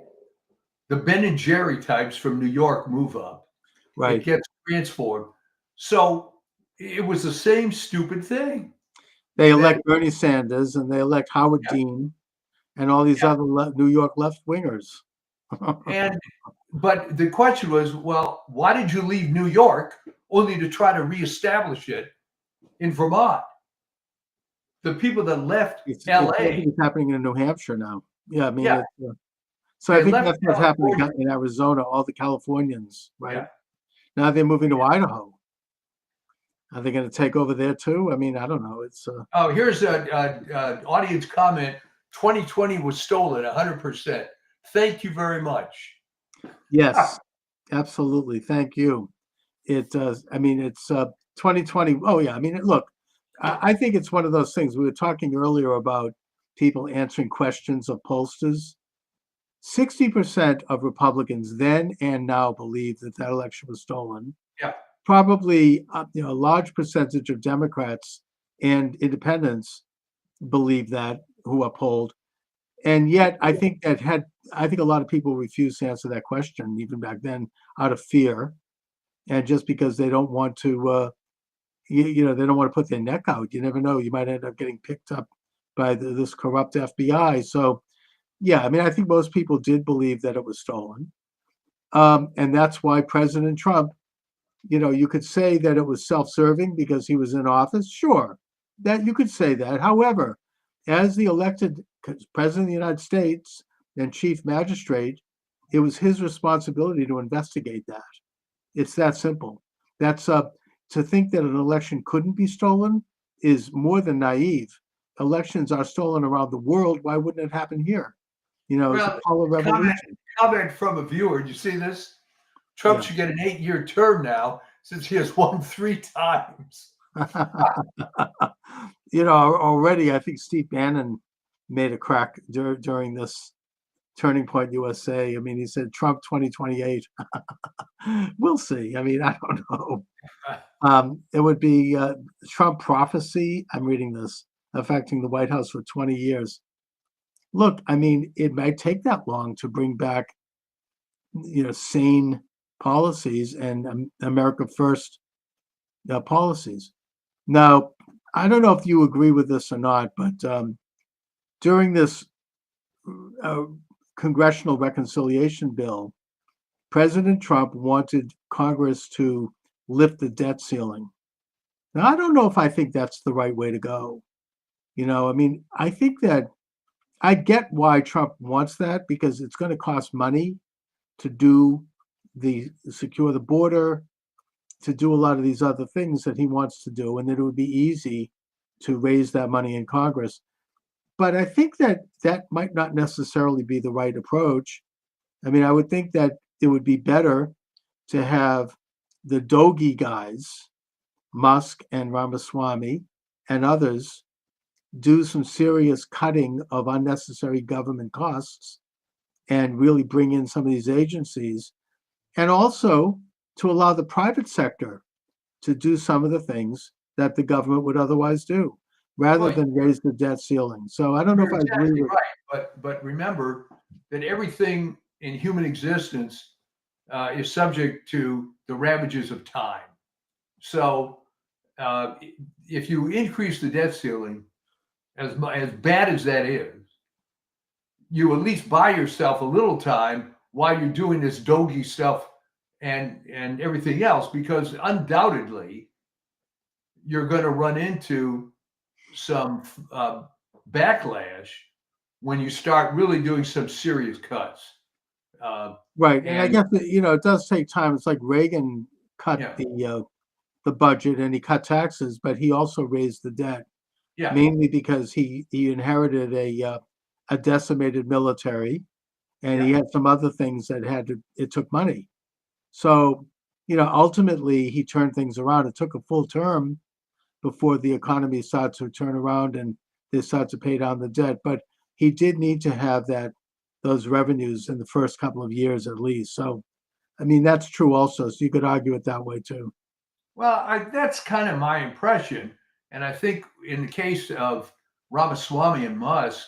The Ben and Jerry types from New York move up. Right. It gets transformed. So it was the same stupid thing. They elect Bernie Sanders and they elect Howard Dean and all these other New York left wingers. But the question was, well, why did you leave New York only to try to reestablish it in Vermont. The people that left LA, It's happening in New Hampshire now. Yeah, I mean, yeah, so I they think left that's what's happening California. in Arizona. All the Californians, right? Yeah. Now they're moving to Idaho. Are they going to take over there too? I mean, I don't know. It's Oh, here's a audience comment. 2020 was stolen 100%. Thank you very much. yes, absolutely. Thank you. It does. I mean, it's 2020. Oh yeah. I mean, look, I think it's one of those things. We were talking earlier about people answering questions of pollsters. 60% of Republicans then and now believe that that election was stolen. Yeah. Probably, a large percentage of Democrats and independents believe that, who are polled. And yet, I think a lot of people refuse to answer that question even back then out of fear, and just because they don't want to, they don't want to put their neck out. You never know; you might end up getting picked up by this corrupt FBI. So, yeah, I mean, I think most people did believe that it was stolen, and that's why President Trump. You could say that it was self-serving because he was in office. Sure, that you could say that. However, as the elected president of the United States and chief magistrate, it was his responsibility to investigate that. It's that simple. That's to think that an election couldn't be stolen is more than naive. Elections are stolen around the world. Why wouldn't it happen here? It's Well, a color revolution. comment from a viewer. Did you see this? Trump should get an 8-year term now since he has won 3 times. Already I think Steve Bannon made a crack during this Turning Point USA. I mean, he said Trump 2028. We'll see. I mean, I don't know. It would be Trump prophecy. I'm reading this affecting the White House for 20 years. Look, I mean, it might take that long to bring back, sane policies and America First policies. Now, I don't know if you agree with this or not, but during this congressional reconciliation bill, President Trump wanted Congress to lift the debt ceiling. Now, I don't know if I think that's the right way to go. I mean, I think that I get why Trump wants that because it's going to cost money to secure the border, to do a lot of these other things that he wants to do, and that it would be easy to raise that money in Congress. But I think that might not necessarily be the right approach. I mean, I would think that it would be better to have the Doge guys, Musk and Ramaswamy and others, do some serious cutting of unnecessary government costs and really bring in some of these agencies, and also to allow the private sector to do some of the things that the government would otherwise do, rather than raise the debt ceiling. So I don't know if I agree with. Right, but remember that everything in human existence is subject to the ravages of time. So if you increase the debt ceiling, as bad as that is, you at least buy yourself a little time while you're doing this Doge stuff and everything else, because undoubtedly you're going to run into some backlash when you start really doing some serious cuts. Right, and I guess it does take time. It's like Reagan cut the budget and he cut taxes, but he also raised the debt, mainly because he inherited a decimated military, and he had some other things that it took money. So, ultimately he turned things around. It took a full term before the economy started to turn around and they started to pay down the debt. But he did need to have those revenues in the first couple of years at least. So, I mean, that's true also. So you could argue it that way too. Well, that's kind of my impression. And I think in the case of Ramaswamy and Musk,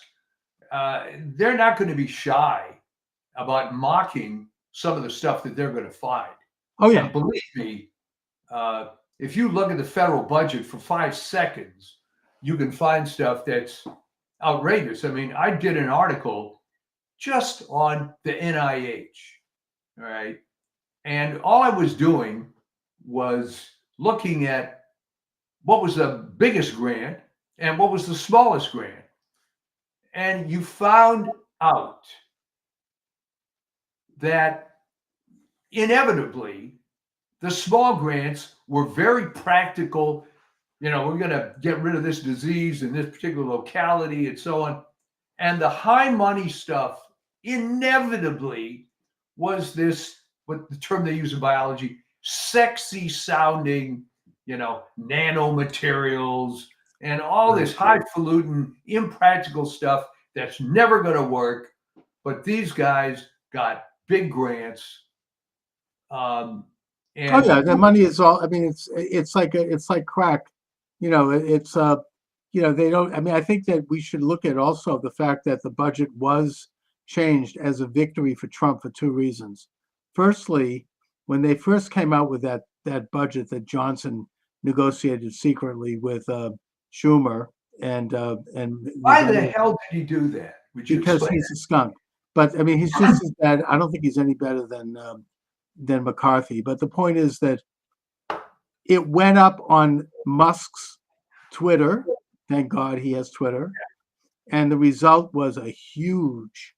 they're not going to be shy about mocking some of the stuff that they're going to find. Oh, yeah. And believe me, if you look at the federal budget for 5 seconds, you can find stuff that's outrageous. I mean, I did an article just on the NIH, all right? And all I was doing was looking at what was the biggest grant and what was the smallest grant. And you found out that inevitably the small grants were very practical. You know, we're going to get rid of this disease in this particular locality and so on. And the high money stuff inevitably was this, what the term they use in biology, sexy sounding, you know, nanomaterials and all this highfalutin, impractical stuff that's never going to work. But these guys got big grants. Oh yeah, the money is all. I mean, it's like crack. You know, it's you know, they don't. I mean, I think that we should look at also the fact that the budget was changed as a victory for Trump for two reasons. Firstly, when they first came out with that budget that Johnson negotiated secretly with Schumer and why the hell did he do that? Because he's a skunk. But I mean, he's just as bad. I don't think he's any better than McCarthy. But the point is that it went up on Musk's Twitter. Thank God he has Twitter. And the result was a huge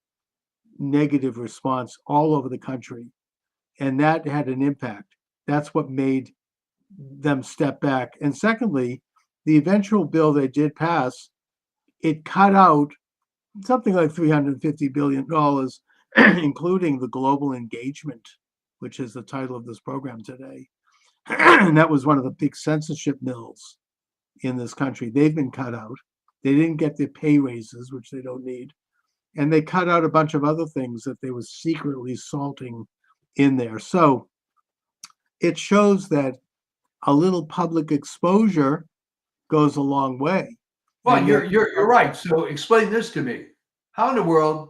negative response all over the country. And that had an impact. That's what made them step back. And secondly, the eventual bill they did pass, it cut out something like $350 billion, including the global engagement, which is the title of this program today. And that was one of the big censorship mills in this country. They've been cut out. They didn't get their pay raises, which they don't need. And they cut out a bunch of other things that they were secretly salting in there. So it shows that a little public exposure goes a long way. Well, you're right. So explain this to me. How in the world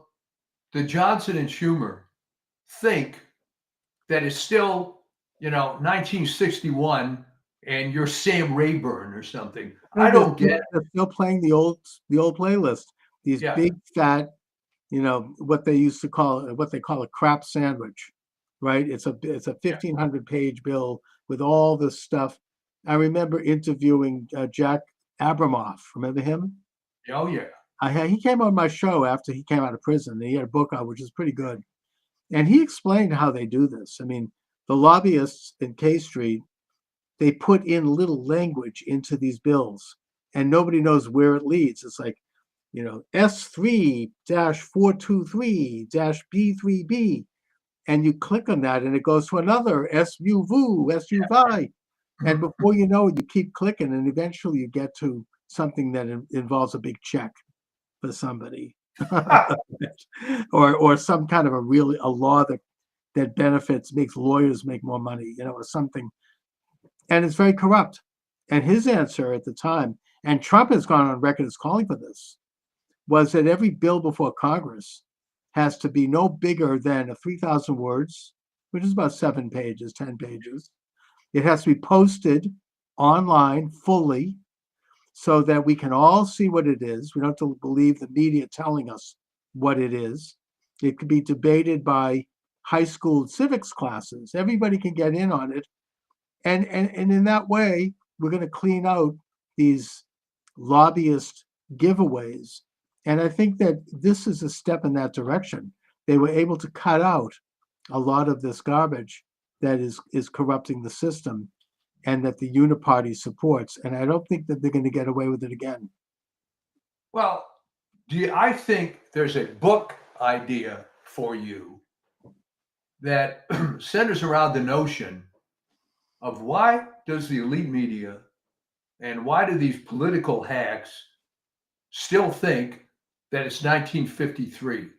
did Johnson and Schumer think that it's still, you know, 1961 and you're Sam Rayburn or something? I don't get it. They're still playing the old playlist. These big fat, you know, what they call a crap sandwich, right? It's a 1,500 page bill with all this stuff. I remember interviewing Jack Abramoff. Remember him? Oh yeah. He came on my show after he came out of prison. He had a book out, which is pretty good. And he explained how they do this. I mean, the lobbyists in K Street, they put in little language into these bills and nobody knows where it leads. It's like, you know, S3-423-B3B. And you click on that and it goes to another SUV. And before you know it, you keep clicking and eventually you get to something that involves a big check for somebody. or some kind of a law that benefits, makes lawyers make more money, you know, or something. And it's very corrupt. And his answer at the time, and Trump has gone on record as calling for this, was that every bill before Congress has to be no bigger than 3,000 words, which is about 7 pages, 10 pages. It has to be posted online fully so that we can all see what it is. We don't have to believe the media telling us what it is. It could be debated by high school civics classes. Everybody can get in on it. And in that way, we're going to clean out these lobbyist giveaways. And I think that this is a step in that direction. They were able to cut out a lot of this garbage that is corrupting the system and that the uniparty supports. And I don't think that they're going to get away with it again. Well, I think there's a book idea for you that centers around the notion of why does the elite media and why do these political hacks still think that it's 1953,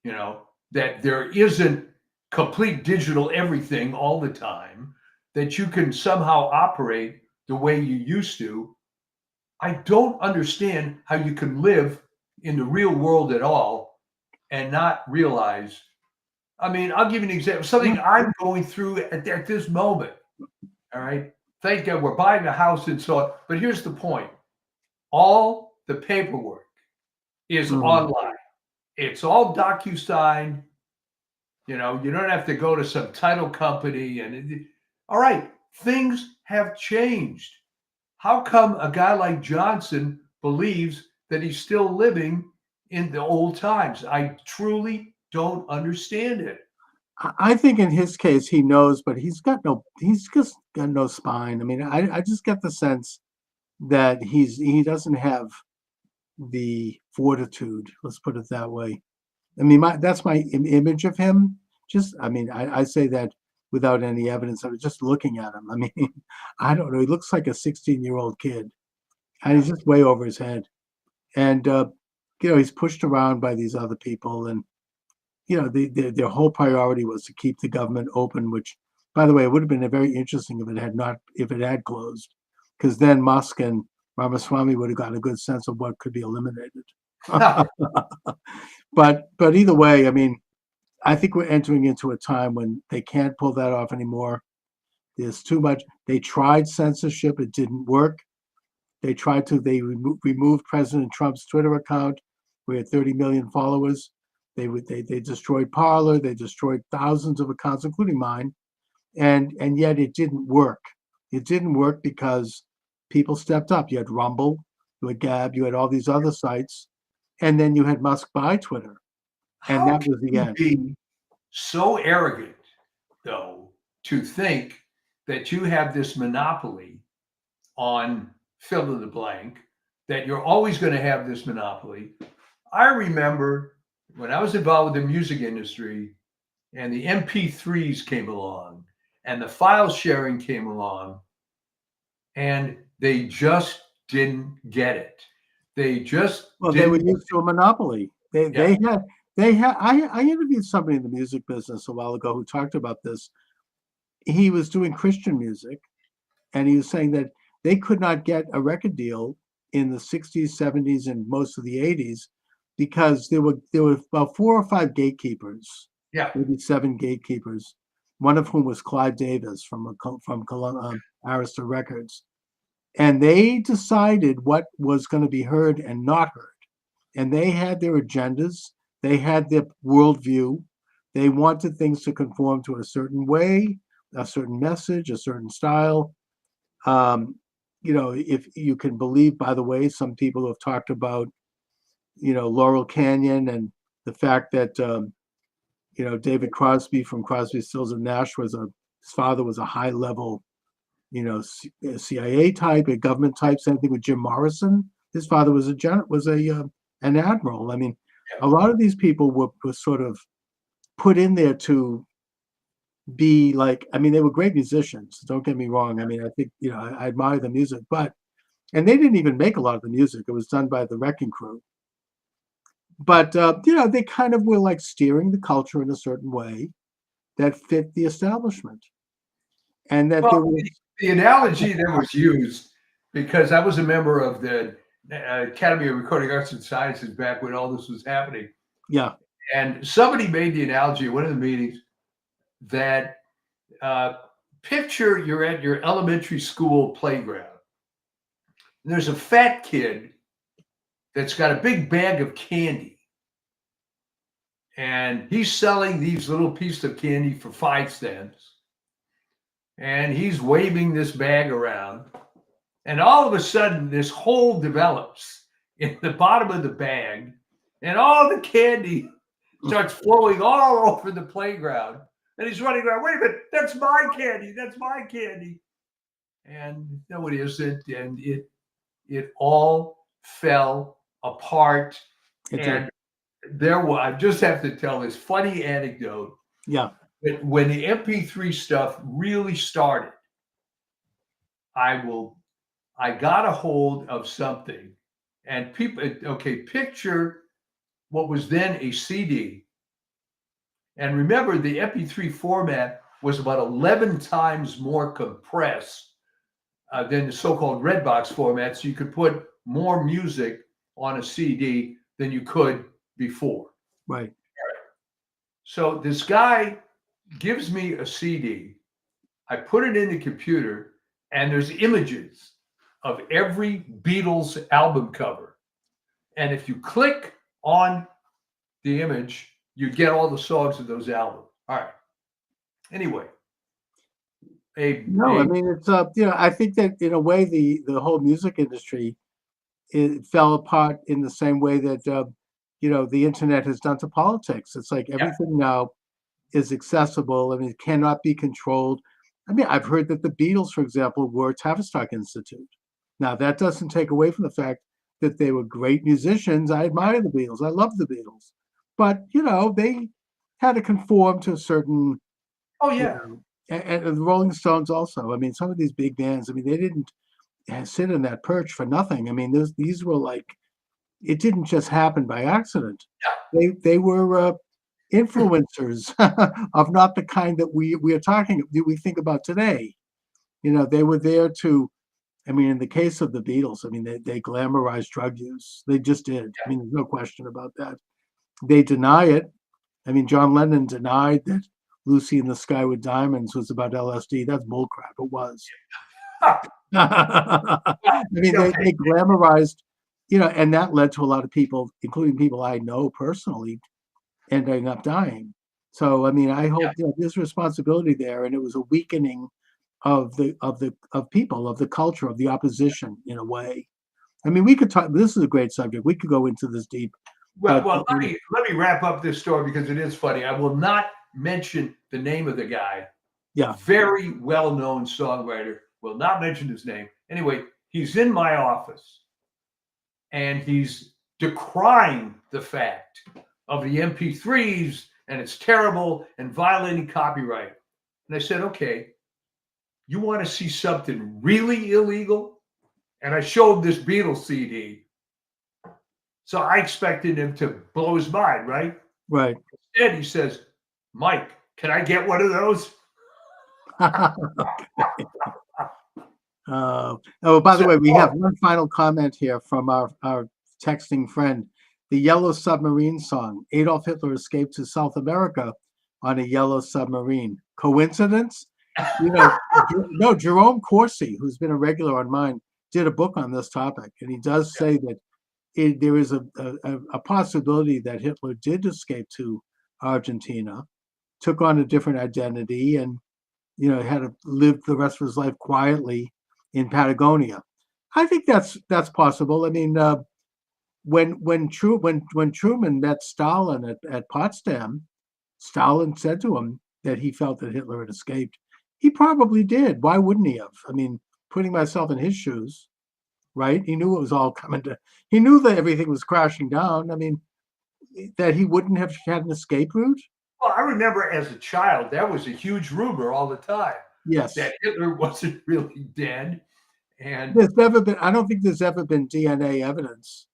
you know, that there isn't complete digital everything all the time, that you can somehow operate the way you used to. I don't understand how you can live in the real world at all and not realize. I mean, I'll give you an example, something I'm going through at this moment. All right. Thank God we're buying a house and so on. But here's the point. All the paperwork is online. It's all DocuSign. You know, you don't have to go to some title company. All right. Things have changed. how come a guy like Johnson believes that he's still living in the old times? I truly don't understand it. I think in his case he knows, but he's just got no spine. I mean, I just get the sense that he doesn't have the fortitude. Let's put it that way. I mean, that's my image of him. Just, I mean, I say that without any evidence. I was just looking at him. I mean, I don't know. He looks like a 16-year-old kid, and he's just way over his head. And he's pushed around by these other people, and their whole priority was to keep the government open. Which, by the way, it would have been very interesting if it had closed, because then Musk and Ramaswamy would have gotten a good sense of what could be eliminated. But either way, I mean, I think we're entering into a time when they can't pull that off anymore. There's too much. They tried censorship; it didn't work. They removed President Trump's Twitter account. We had 30 million followers. They destroyed Parler. They destroyed thousands of accounts, including mine, and yet it didn't work. It didn't work because people stepped up. You had Rumble, you had Gab, you had all these other sites, and then you had Musk buy Twitter, and How that was the can end. you be so arrogant, though, to think that you have this monopoly on fill in the blank, that you're always going to have this monopoly? I remember when I was involved with the music industry and the MP3s came along and the file sharing came along, and they just didn't get it. They just They were didn't. used to a monopoly. Yeah. They had. I interviewed somebody in the music business a while ago who talked about this. He was doing Christian music, and he was saying that they could not get a record deal in the 60s, 70s, and most of the 80s because there were about 4 or 5 gatekeepers, Yeah. maybe 7 gatekeepers, one of whom was Clive Davis from Arista Records. And they decided what was going to be heard and not heard. And they had their agendas. They had their worldview. They wanted things to conform to a certain way, a certain message, a certain style. If you can believe, by the way, some people have talked about, Laurel Canyon and the fact that, David Crosby from Crosby, Stills and Nash his father was a high level, CIA type, a government type. Same thing with Jim Morrison. His father was an admiral. I mean, a lot of these people were sort of put in there to be like, I mean, they were great musicians. Don't get me wrong. I mean, I think, I admire the music, and they didn't even make a lot of the music. It was done by the Wrecking Crew. But, they kind of were like steering the culture in a certain way that fit the establishment. And that there was. The analogy that was used, because I was a member of the Academy of Recording Arts and Sciences back when all this was happening. Yeah. And somebody made the analogy at one of the meetings that picture you're at your elementary school playground. And there's a fat kid that's got a big bag of candy. And he's selling these little pieces of candy for 5 cents. And he's waving this bag around. And all of a sudden, this hole develops in the bottom of the bag. And all the candy starts flowing all over the playground. And he's running around, wait a minute, that's my candy, that's my candy. And no, it isn't. And it all fell apart. And I just have to tell this funny anecdote. Yeah. When the MP3 stuff really started, I got a hold of something, and picture what was then a CD. And remember, the MP3 format was about 11 times more compressed than the so-called red box format. So you could put more music on a CD than you could before. Right. So this guy gives me a CD. I put it in the computer, and there's images of every Beatles album cover. And if you click on the image, you get all the songs of those albums. All right. Anyway, No, I a mean it's I think that in a way the whole music industry it fell apart in the same way that the internet has done to politics. It's like yeah. everything now is accessible. I mean, it cannot be controlled. I mean, I've heard that the Beatles, for example, were Tavistock Institute. Now, that doesn't take away from the fact that they were great musicians. I admire the Beatles. I love the Beatles. But, they had to conform to a certain, Oh you yeah. know, and the Rolling Stones also. I mean, some of these big bands, I mean, they didn't sit in that perch for nothing. I mean, these were like, it didn't just happen by accident. They were influencers of not the kind that we think about today. They were there to. I mean, in the case of the Beatles, I mean, they glamorized drug use. They just did. I mean, there's no question about that. They deny it. I mean, John Lennon denied that Lucy in the Sky with Diamonds was about LSD. That's bullcrap. It was. I mean, Okay. they glamorized, and that led to a lot of people, including people I know personally, ending up dying. So, I mean, I hope there's responsibility there, and it was a weakening of people, of the culture, of the opposition in a way. I mean, we could talk. This is a great subject. We could go into this deep. Well, But let me wrap up this story because it is funny. I will not mention the name of the guy. yeah, Very well-known songwriter. Will not mention his name. Anyway, he's in my office and he's decrying the fact of the MP3s and it's terrible and violating copyright. And I said, okay, you want to see something really illegal? And I showed him this Beatles CD. So I expected him to blow his mind, right? right. Instead, he says, Mike, can I get one of those? Oh, by the way, we have Oh, one final comment here from our texting friend. The Yellow Submarine song. Adolf Hitler escaped to South America on a yellow submarine. Coincidence? No, Jerome Corsi, who's been a regular on mine, did a book on this topic. And he does say that there is a possibility that Hitler did escape to Argentina, took on a different identity, and had to live the rest of his life quietly in Patagonia. I think that's possible. I mean, when Truman met Stalin at Potsdam, Stalin said to him that he felt that Hitler had escaped. He probably did. Why wouldn't he have? I mean, putting myself in his shoes, right? He knew it was all coming to. He knew that everything was crashing down. I mean, that he wouldn't have had an escape route. well, I remember as a child, that was a huge rumor all the time Yes. that Hitler wasn't really dead. And I don't think there's ever been DNA evidence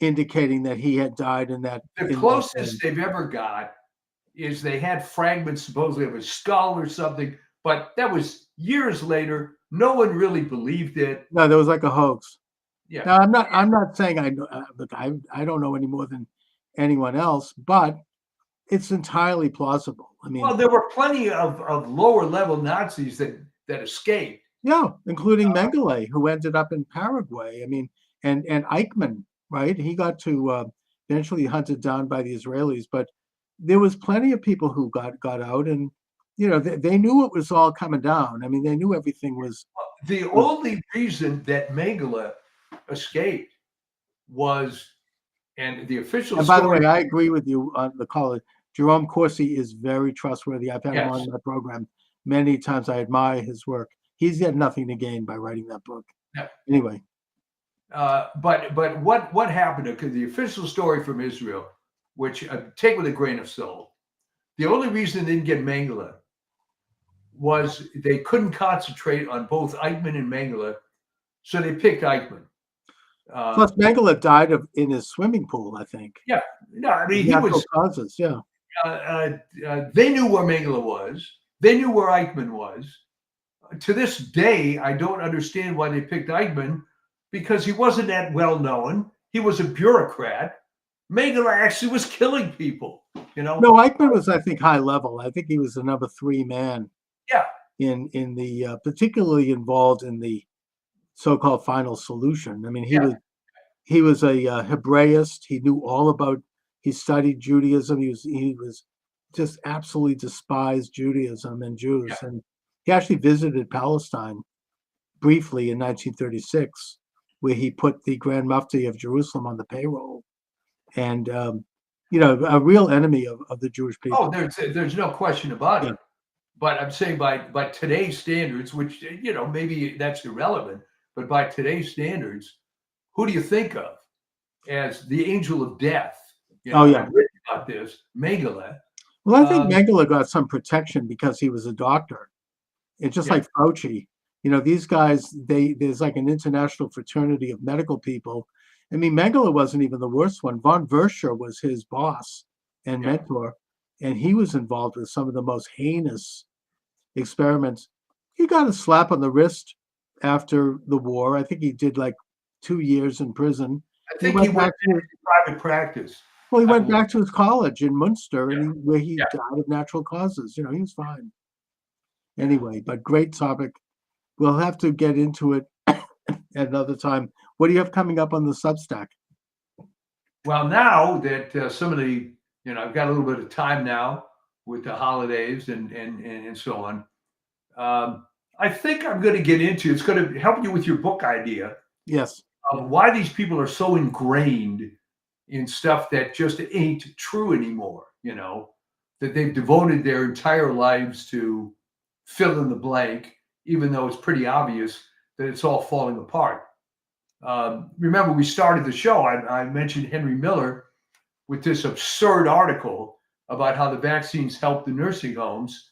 indicating that he had died in that. the closest they've ever got is they had fragments supposedly of his skull or something, but that was years later. No one really believed it. No, there was like a hoax. Yeah. Now, I'm not saying I know. Look, I don't know any more than anyone else, but it's entirely plausible. I mean, Well, there were plenty of lower level Nazis that escaped. yeah, including Mengele, who ended up in Paraguay. I mean, and Eichmann, right? He got to eventually hunted down by the Israelis, but there was plenty of people who got out, and they knew it was all coming down. I mean, they knew everything was. The only reason that Mengele escaped was, and the official And by the story. way, I agree with you on the call. Jerome Corsi is very trustworthy. I've had him Yes. on my program many times. I admire his work. He's had nothing to gain by writing that book. Yeah. Anyway, But what happened? Because the official story from Israel, which take with a grain of salt, the only reason they didn't get Mengele was they couldn't concentrate on both Eichmann and Mengele, so they picked Eichmann. plus Mengele died in his swimming pool, I think. Yeah, no, I mean he Natural was. causes, yeah. They knew where Mengele was. They knew where Eichmann was. To this day, I don't understand why they picked Eichmann because he wasn't that well known. He was a bureaucrat. Mengele actually was killing people. No, Eichmann was, I think, high level. I think he was the number 3 man. Yeah. In the particularly involved in the so-called final solution. I mean, he was a Hebraist. He knew all about. He studied Judaism. He was just absolutely despised Judaism and Jews, and he actually visited Palestine briefly in 1936, where he put the Grand Mufti of Jerusalem on the payroll, and a real enemy of the Jewish Oh, people. there's no question about Yeah. it. But I'm saying by today's standards, which maybe that's irrelevant, but by today's standards, who do you think of as the angel of death? Oh, yeah. I've written about this, Mengele. Well, I think Um, Mengele got some protection because he was a doctor. It's just Yeah. like Fauci. These guys, there's like an international fraternity of medical people. I mean, Mengele wasn't even the worst one. Von Verscher was his boss and Yeah. mentor, and he was involved with some of the most heinous experiments. He got a slap on the wrist after the war. I think he did like 2 years in prison. I think he went back to into private practice. Well, he I went believe. back to his college in Munster, Yeah. where he Yeah. died of natural causes. He was fine. Anyway, but great topic. We'll have to get into it at another time. What do you have coming up on the Substack? Well, now that some of the, I've got a little bit of time now with the holidays and so on. I think I'm going to get into. It's going to help you with your book idea Yes. of why these people are so ingrained in stuff that just ain't true anymore. That they've devoted their entire lives to fill in the blank, even though it's pretty obvious that it's all falling apart. Remember, we started the show. I mentioned Henry Miller with this absurd article about how the vaccines help the nursing homes.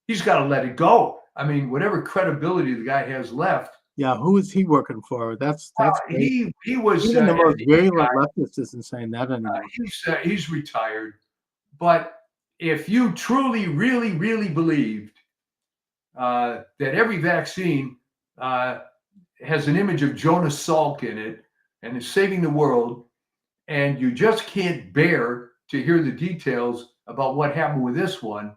He's got to let it go. I mean, whatever credibility the guy has left. Yeah, who is he working for? That's great. He was Even the most FDA virulent guy. leftist isn't saying that anymore. He's retired. But if you truly, really, really believed that every vaccine has an image of Jonas Salk in it and is saving the world, and you just can't bear to hear the details about what happened with this one,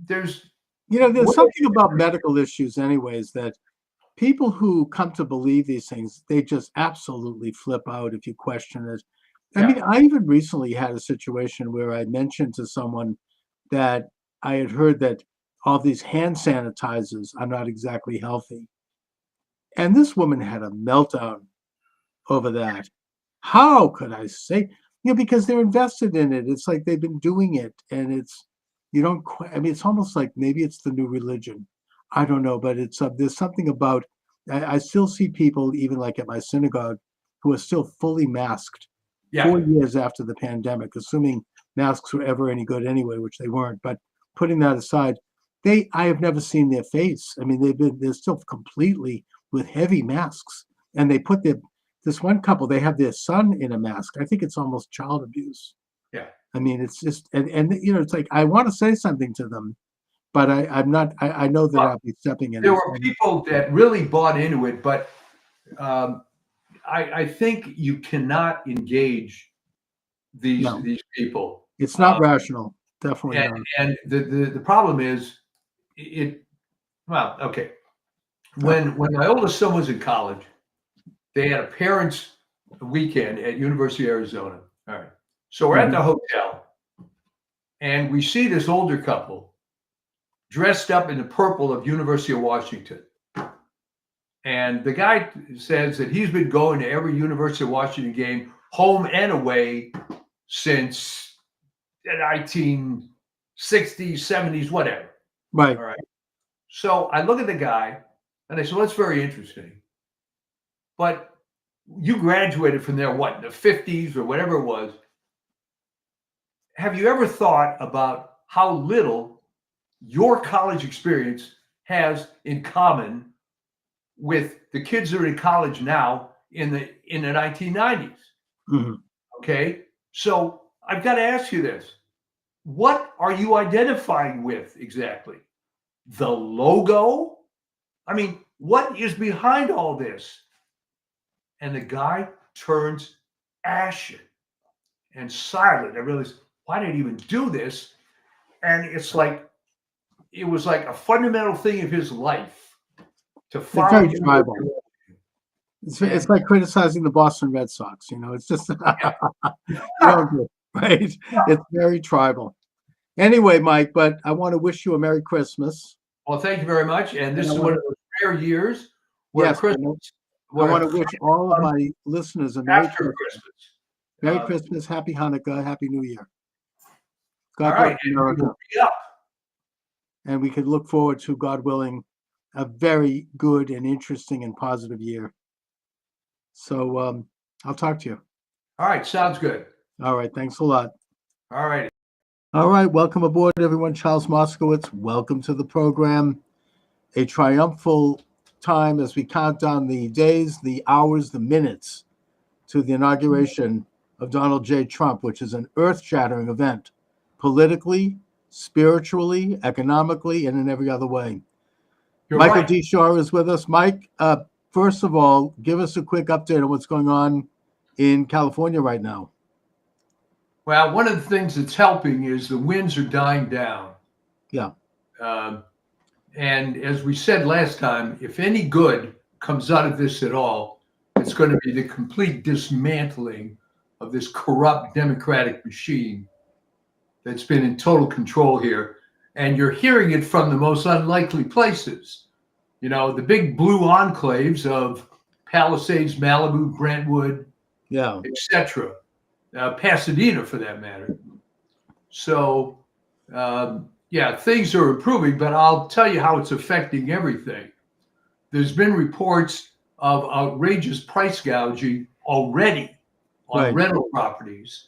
there's something about medical issues anyways, that people who come to believe these things, they just absolutely flip out if you question it. I mean, I even recently had a situation where I mentioned to someone that I had heard that all these hand sanitizers are not exactly healthy. And this woman had a meltdown over that. How could I say? Because they're invested in it. It's like they've been doing it, and it's almost like maybe it's the new religion. I don't know, but there's something about, I still see people, even like at my synagogue, who are still fully masked 4 years after the pandemic, assuming masks were ever any good anyway, which they weren't. But putting that aside, I have never seen their face. I mean, they're still completely with heavy masks, and they put this one couple, they have their son in a mask. I think it's almost child abuse. Yeah. I mean, it's just, and it's like, I want to say something to them, but I'm not, I know that I'll be stepping in. There were people that really bought into it, but I think you cannot engage these people. It's not rational. Definitely not. And the problem is okay. When my oldest son was in college, they had a parents' weekend at University of Arizona. All right. So we're at the hotel, and we see this older couple dressed up in the purple of University of Washington. And the guy says that he's been going to every University of Washington game, home and away, since the 1960s, 70s, whatever. Right. All right. So I look at the guy, and I said, well, that's very interesting. But you graduated from there, what, in the 50s or whatever it was. Have you ever thought about how little your college experience has in common with the kids that are in college now in the 1990s? Mm-hmm. Okay. So I've got to ask you this. What are you identifying with exactly? The logo? I mean, what is behind all this? And the guy turns ashen and silent. I realized, why did he even do this? And it was like a fundamental thing of his life to follow. It's very tribal. It's like criticizing the Boston Red Sox. It's just right. It's very tribal. Anyway, Mike, but I want to wish you a Merry Christmas. Well, thank you very much. And this And I is wanna- one of those rare years where Yes, Christmas, I want to where wish all of my listeners a Merry after Christmas. Christmas. Merry Christmas, Happy Hanukkah, Happy New Year. All God right. bless And we America. will be up. And we can look forward to, God willing, a very good and interesting and positive year. So I'll talk to you. All right. Sounds good. All right. Thanks a lot. All right. All right. Welcome aboard, everyone. Charles Moscowitz. Welcome to the program. A triumphal time as we count down the days, the hours, the minutes to the inauguration of Donald J. Trump, which is an earth-shattering event, politically, spiritually, economically, and in every other way. You're Michael right. D. Shaw is with us. Mike, first of all, give us a quick update on what's going on in California right now. Well, one of the things that's helping is the winds are dying down. Yeah. And as we said last time, if any good comes out of this at all, it's going to be the complete dismantling of this corrupt Democratic machine that's been in total control here. And you're hearing it from the most unlikely places. You know, the big blue enclaves of Palisades, Malibu, Brentwood, Yeah. etc. Pasadena, for that matter. So, yeah, things are improving, but I'll tell you how it's affecting everything. There's been reports of outrageous price gouging already on Right. rental properties,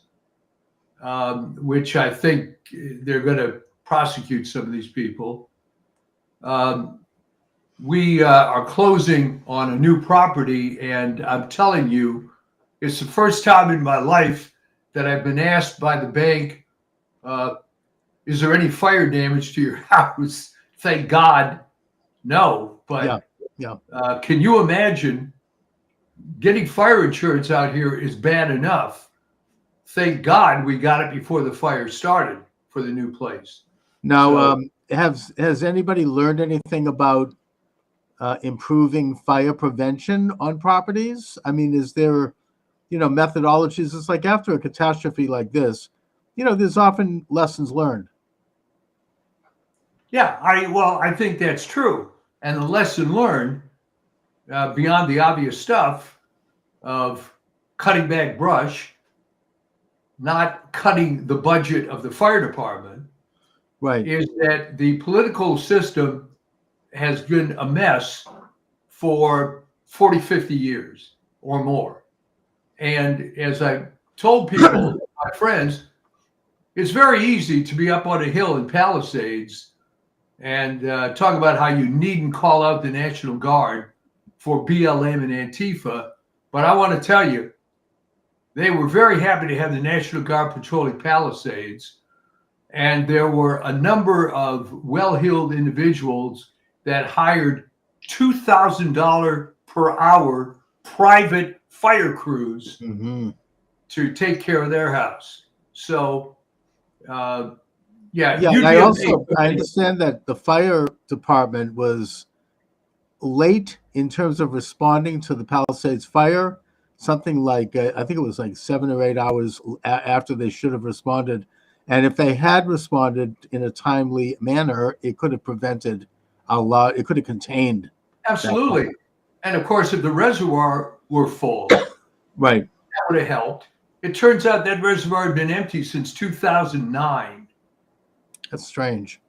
which I think they're going to prosecute some of these people. We are closing on a new property, and I'm telling you, it's the first time in my life that I've been asked by the bank, is there any fire damage to your house? Thank God, no. But Yeah. can you imagine getting fire insurance out here is bad enough. Thank God we got it before the fire started for the new place. Now, has anybody learned anything about improving fire prevention on properties? I mean, is there, methodologies? It's like after a catastrophe like this, there's often lessons learned. Yeah, I think that's true. And the lesson learned, beyond the obvious stuff of cutting back brush, not cutting the budget of the fire department, Right. is that the political system has been a mess for 40, 50 years or more. And as I told people, my friends, it's very easy to be up on a hill in Palisades and talk about how you needn't call out the National Guard for BLM and Antifa. But I want to tell you, they were very happy to have the National Guard patrolling Palisades. And there were a number of well-heeled individuals that hired $2,000 per hour private fire crews to take care of their house. So, yeah. And I understand that the fire department was late in terms of responding to the Palisades fire, something like, I think it was like 7 or 8 hours after they should have responded. And if they had responded in a timely manner, it could have prevented it could have contained. Absolutely. And of course, if the reservoir were full, right, that would have helped. It turns out that reservoir had been empty since 2009. That's strange.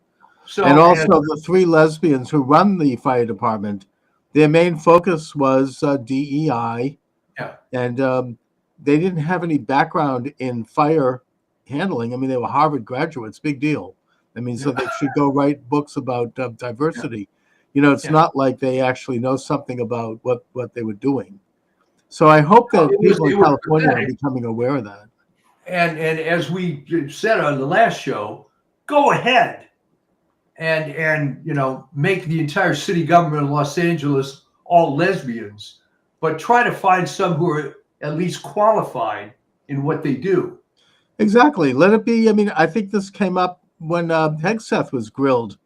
So, and also the 3 lesbians who run the fire department, their main focus was DEI. Yeah. And they didn't have any background in fire handling. I mean, they were Harvard graduates, big deal. I mean, so they should go write books about diversity. It's not like they actually know something about what they were doing. So I hope that people in California are becoming aware of that. And as we said on the last show, go ahead and make the entire city government of Los Angeles all lesbians, but try to find some who are at least qualified in what they do. Exactly. Let it be. I mean, I think this came up when Hegseth was grilled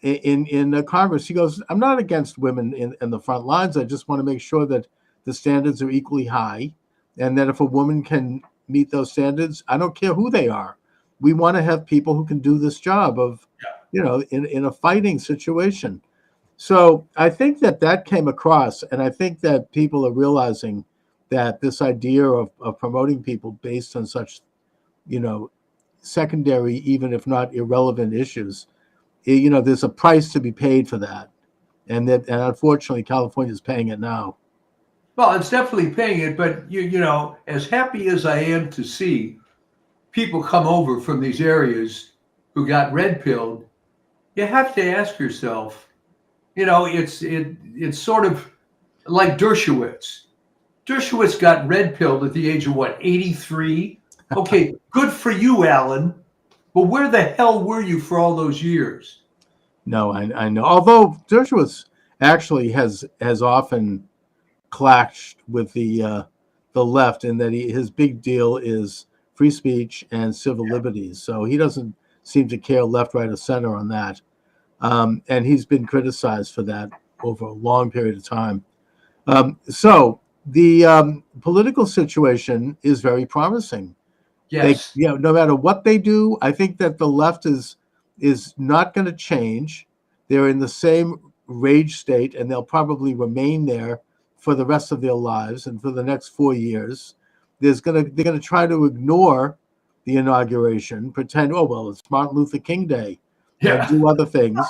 in Congress. He goes, I'm not against women in the front lines. I just want to make sure that the standards are equally high, and that if a woman can meet those standards, I don't care who they are. we want to have people who can do this job of, in a fighting situation. So I think that came across, and I think that people are realizing that this idea of promoting people based on such, secondary, even if not irrelevant issues, there's a price to be paid for that. And unfortunately, California is paying it now. Well, it's definitely paying it, but as happy as I am to see people come over from these areas who got red pilled, you have to ask yourself, it's sort of like Dershowitz. Dershowitz got red pilled at the age of 83? Okay, good for you, Alan. But where the hell were you for all those years? No, I know. Although Dershowitz actually has often clashed with the left in that his big deal is free speech and civil liberties. So he doesn't seem to care left, right, or center on that. And he's been criticized for that over a long period of time. So the political situation is very promising. Yes. No matter what they do, I think that the left is not going to change. They're in the same rage state, and they'll probably remain there for the rest of their lives and for the next 4 years. They're going to try to ignore the inauguration, pretend, oh, well, it's Martin Luther King Day, and do other things.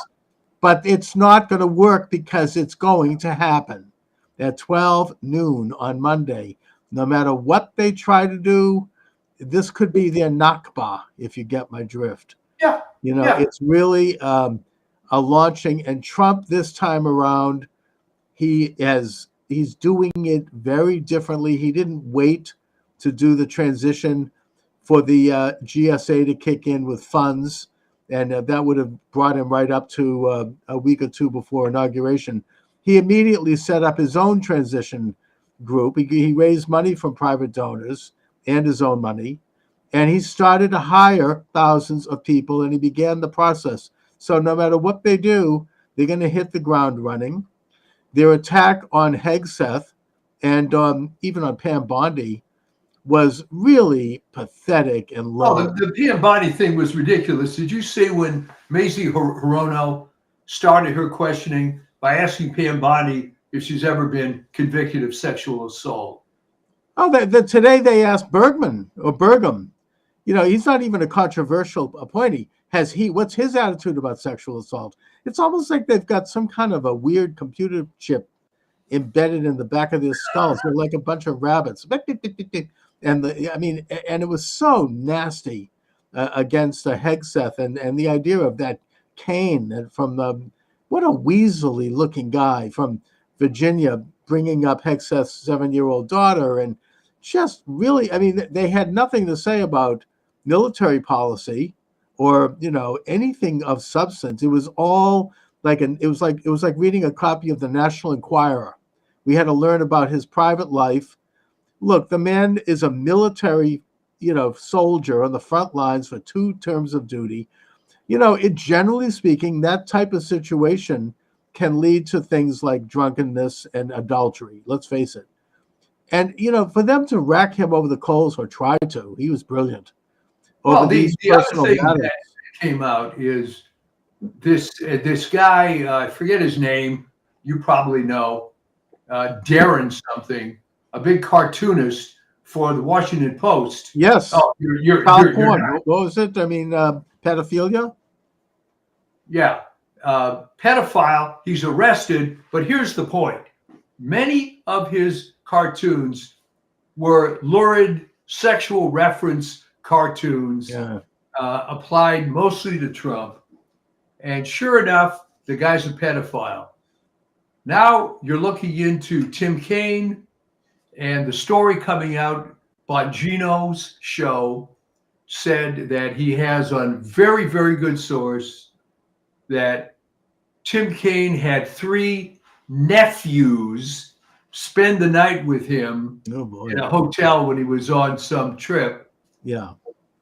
But it's not going to work because it's going to happen at 12 noon on Monday. No matter what they try to do, this could be their Nakba, if you get my drift. Yeah. It's really a launching. And Trump this time around, he's doing it very differently. He didn't wait to do the transition for the GSA to kick in with funds, and that would have brought him right up to a week or two before inauguration. He immediately set up his own transition group. He raised money from private donors and his own money, and he started to hire thousands of people, and he began the process. So no matter what they do, they're going to hit the ground running. Their attack on Hegseth and even on Pam Bondi was really pathetic and low. Oh, the Pam Bondi thing was ridiculous. Did you see when Mazie Hirono started her questioning by asking Pam Bondi if she's ever been convicted of sexual assault? Oh, today they asked Burgum. He's not even a controversial appointee. What's his attitude about sexual assault? It's almost like they've got some kind of a weird computer chip embedded in the back of their skulls. They're like a bunch of rabbits. And it was so nasty against Hegseth and the idea of that Kane from what a weaselly looking guy from Virginia bringing up Hegseth's 7-year-old daughter, and just really, they had nothing to say about military policy or anything of substance. It was all it was like reading a copy of the National Enquirer. We had to learn about his private life. Look, the man is a military, soldier on the front lines for 2 terms of duty. Generally speaking, that type of situation can lead to things like drunkenness and adultery. Let's face it. And, for them to rack him over the coals, or try to, he was brilliant. Well, the other thing that came out is this guy, I forget his name, you probably know, Darren something, a big cartoonist for the Washington Post. Yes. Oh, you're what was it? Pedophilia? Yeah. Pedophile. He's arrested. But here's the point. Many of his cartoons were lurid sexual reference cartoons applied mostly to Trump. And sure enough, the guy's a pedophile. Now you're looking into Tim Kaine, and the story coming out, Bongino's show said that he has on very, very good source that Tim Kaine had 3 nephews spend the night with him in a hotel when he was on some trip. Yeah.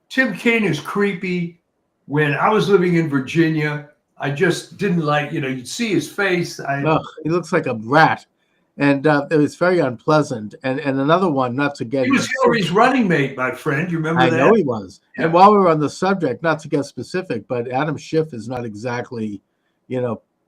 Tim Kaine is creepy. When I was living in Virginia, I just didn't like, you'd see his face. He looks like a rat. And it was very unpleasant. And another one, not to get He was Hillary's running mate, my friend. You remember I that? know he was. Yeah. And while we're on the subject, not to get specific, but Adam Schiff is not exactly,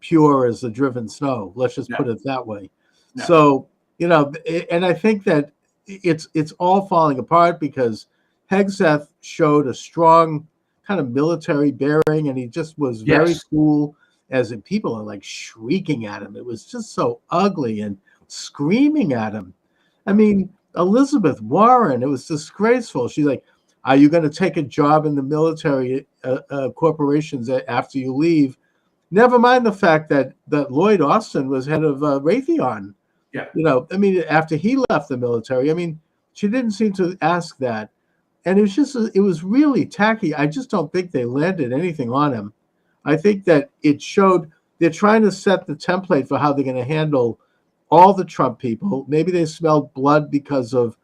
pure as the driven snow. Let's just put it that way. No. So, and I think that it's all falling apart because Hegseth showed a strong kind of military bearing, and he just was very cool. As in, people are like shrieking at him. It was just so ugly and screaming at him. I mean, Elizabeth Warren, it was disgraceful. She's like, are you going to take a job in the military corporations after you leave? Never mind the fact that Lloyd Austin was head of Raytheon. Yeah. After he left the military, she didn't seem to ask that. And it was really tacky. I just don't think they landed anything on him. I think that it showed they're trying to set the template for how they're going to handle all the Trump people. Maybe they smelled blood because of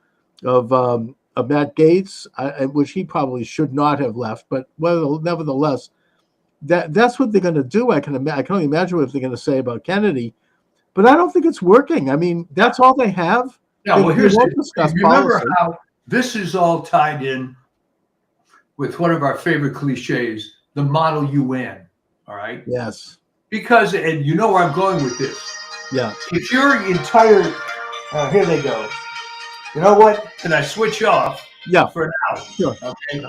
Matt Gaetz, which he probably should not have left. But nevertheless, that's what they're going to do. I can only imagine what they're going to say about Kennedy. But I don't think it's working. That's all they have. No, well, here's remember how this is all tied in with one of our favorite cliches, the model UN. All right. Yes. Because, and you know where I'm going with this. Yeah. If your entire, here they go. You know what? Can I switch off? Yeah. For now. Sure. Okay.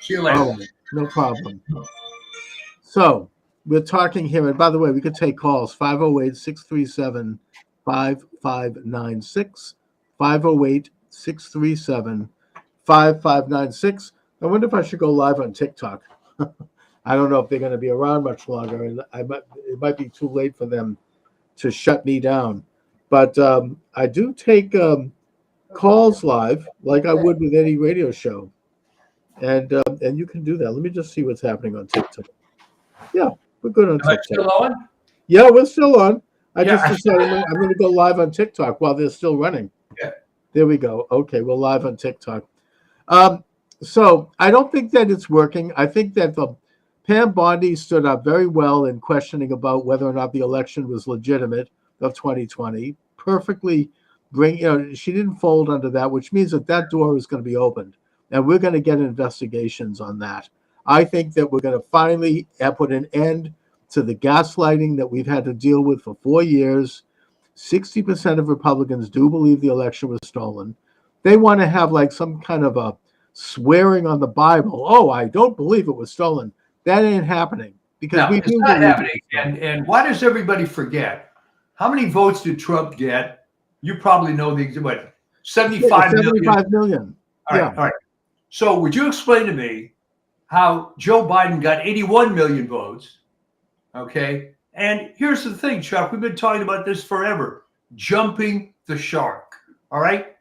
See you later. All right. No problem. So we're talking here, and by the way, we could take calls 508-637-5596, 508-637-5596. I wonder if I should go live on TikTok. I don't know if they're going to be around much longer, and it might be too late for them to shut me down. But I do take calls live like I would with any radio show, and you can do that. Let me just see what's happening on TikTok. Yeah, we're good on TikTok. Still on? Yeah, we're still on. I just decided I'm going to go live on TikTok while they're still running. Yeah. There we go. Okay, we're live on TikTok. So I don't think that it's working. I think that Pam Bondi stood up very well in questioning about whether or not the election was legitimate of 2020. Perfectly she didn't fold under that, which means that door is going to be opened, and we're going to get investigations on that. I think that we're going to finally put an end to the gaslighting that we've had to deal with for 4 years. 60% of Republicans do believe the election was stolen. They want to have like some kind of a swearing on the Bible. Oh, I don't believe it was stolen. That ain't happening because it's not happening. And why does everybody forget? How many votes did Trump get? You probably know what 75 million. All right. So would you explain to me how Joe Biden got 81 million votes? Okay. And here's the thing, Chuck, we've been talking about this forever. Jumping the shark. All right.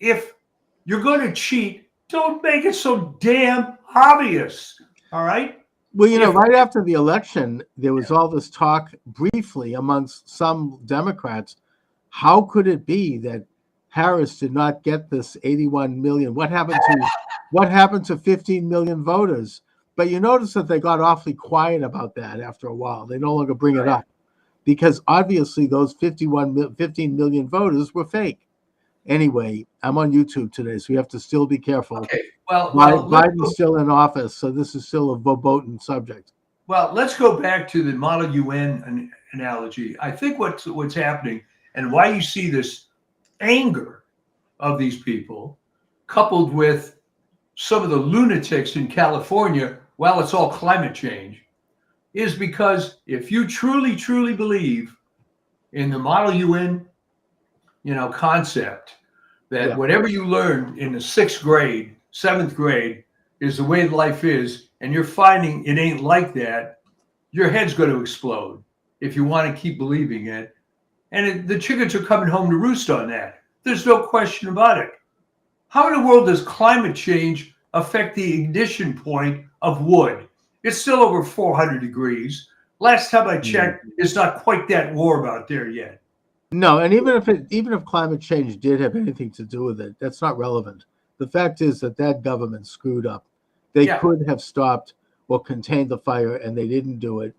If you're going to cheat, don't make it so damn obvious. All right. Well, right after the election, there was all this talk briefly amongst some Democrats. How could it be that Harris did not get this 81 million? What happened to 15 million voters? But you notice that they got awfully quiet about that after a while. They no longer bring it up because obviously those 15 million voters were fake. Anyway, I'm on YouTube today, so we have to still be careful. Okay. Well, Biden's still in office, so this is still a verboten subject. Well, let's go back to the Model UN analogy. I think what's happening and why you see this anger of these people coupled with some of the lunatics in California, while it's all climate change, is because if you truly, truly believe in the Model UN, concept that whatever you learn in the 6th grade, 7th grade is the way life is, and you're finding it ain't like that, your head's going to explode if you want to keep believing it. And the chickens are coming home to roost on that. There's no question about it. How in the world does climate change affect the ignition point of wood? It's still over 400 degrees. Last time I checked, it's not quite that warm out there yet. No, and even if climate change did have anything to do with it, that's not relevant. The fact is that government screwed up. They could have stopped or contained the fire, and they didn't do it.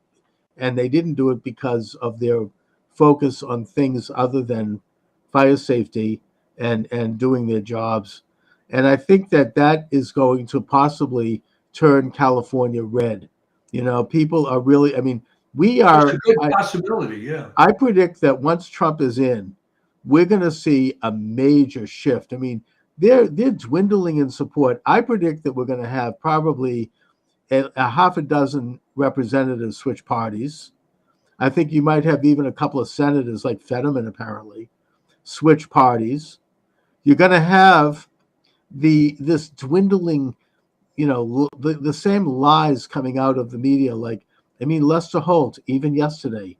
And they didn't do it because of their focus on things other than fire safety and doing their jobs. And I think that that is going to possibly turn California red. You know, people are really, I mean, we It's a are, good possibility. Yeah. I predict that once Trump is in, we're going to see a major shift. I mean, they're dwindling in support. I predict that we're going to have probably a half a dozen representatives switch parties. I think you might have even a couple of senators like Fetterman apparently switch parties. You're going to have this dwindling, you know, the same lies coming out of the media. Like, I mean, Lester Holt, even yesterday,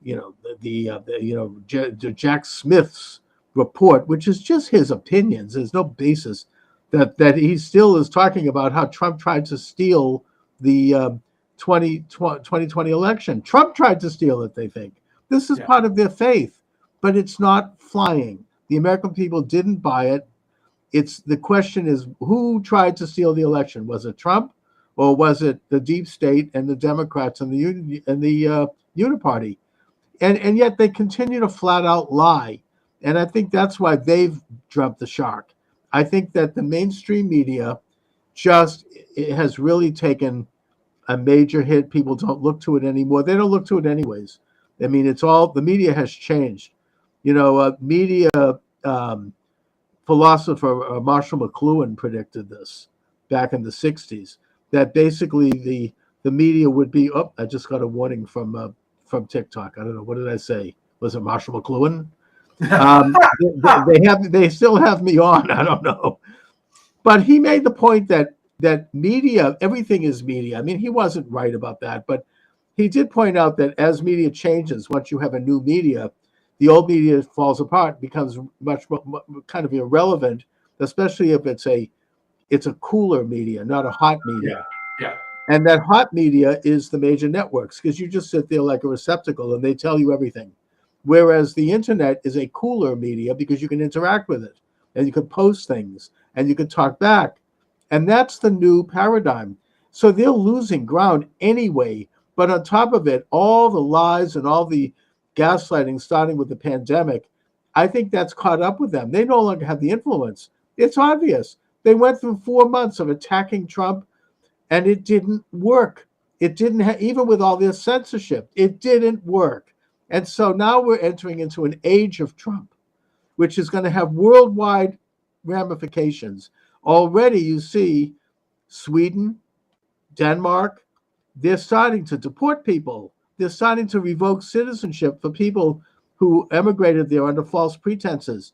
you know, Jack Smith's report, which is just his opinions. There's no basis that he still is talking about how Trump tried to steal the 2020 election. Trump tried to steal it, they think. This is part of their faith, but it's not flying. The American people didn't buy it. The question is, who tried to steal the election? Was it Trump, or was it the deep state and the Democrats and the Uniparty? And yet they continue to flat out lie. And I think that's why they've jumped the shark. I think that the mainstream media it has really taken a major hit. People don't look to it anymore. They don't look to it anyways. I mean, the media has changed. You know, media philosopher Marshall McLuhan predicted this back in the 60s, that basically the media would be, I just got a warning from TikTok. I don't know. What did I say? Was it Marshall McLuhan? They still have me on. I don't know. But he made the point that media, everything is media. I mean, he wasn't right about that, but he did point out that as media changes, once you have a new media, the old media falls apart, becomes much kind of irrelevant, especially if it's a cooler media, not a hot media. Yeah. And that hot media is the major networks, because you just sit there like a receptacle and they tell you everything. Whereas the internet is a cooler media because you can interact with it and you can post things and you can talk back. And that's the new paradigm. So they're losing ground anyway. But on top of it, all the lies and all the gaslighting, starting with the pandemic, I think that's caught up with them. They no longer have the influence. It's obvious. They went through 4 months of attacking Trump, and it didn't work. It didn't even with all this censorship, it didn't work. And so now we're entering into an age of Trump, which is going to have worldwide ramifications. Already you see Sweden, Denmark, they're starting to deport people. They're starting to revoke citizenship for people who emigrated there under false pretenses.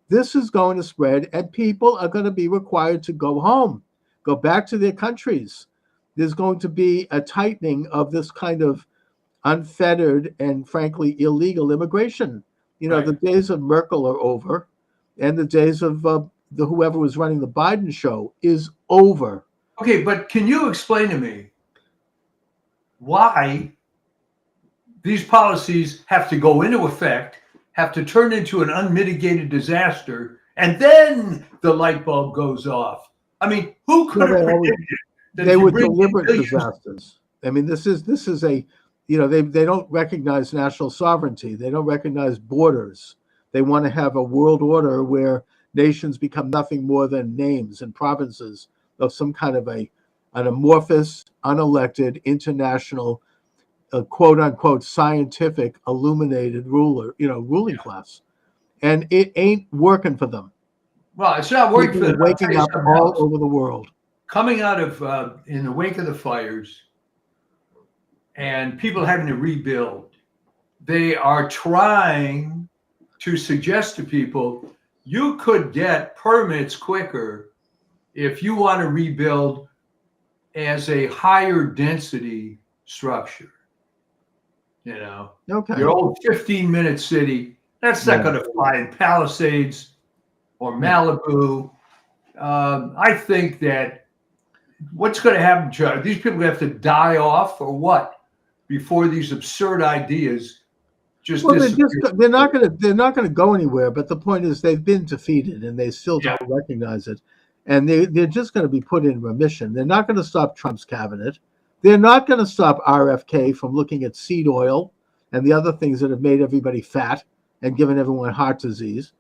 This is going to spread, and people are going to be required to go home, go back to their countries. There's going to be a tightening of this kind of unfettered and frankly illegal immigration. You know, Right. The days of Merkel are over, and the days of whoever was running the Biden show is over. Okay, but can you explain to me why these policies have to go into effect, have to turn into an unmitigated disaster, and then the light bulb goes off? I mean, who could have predicted that They you were bring deliberate millions- disasters. I mean, this is a, you know, they don't recognize national sovereignty. They don't recognize borders. They want to have a world order where nations become nothing more than names and provinces of some kind of an amorphous, unelected, international, quote unquote, scientific, illuminated ruling class. And it ain't working for them. Well, it's not working for People them. are I'll tell waking you up something all else. over the world. Coming out of in the wake of the fires and people having to rebuild, they are trying to suggest to people you could get permits quicker if you want to rebuild as a higher density structure. You know, Okay. your old 15-minute city, that's not Yeah. going to fly in Palisades or Malibu. I think that what's going to happen, Chuck? These people have to die off or what before these absurd ideas just Well, disappear? they're not going to go anywhere. But the point is, they've been defeated, and they still don't recognize it, and they're just going to be put in remission. They're not going to stop Trump's cabinet. They're not going to stop RFK from looking at seed oil and the other things that have made everybody fat and giving everyone heart disease.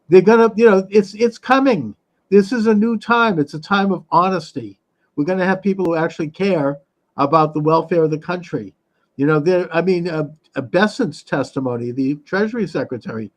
They're gonna, it's coming. This is a new time. It's a time of honesty. We're gonna have people who actually care about the welfare of the country. Bessent's testimony, the Treasury Secretary,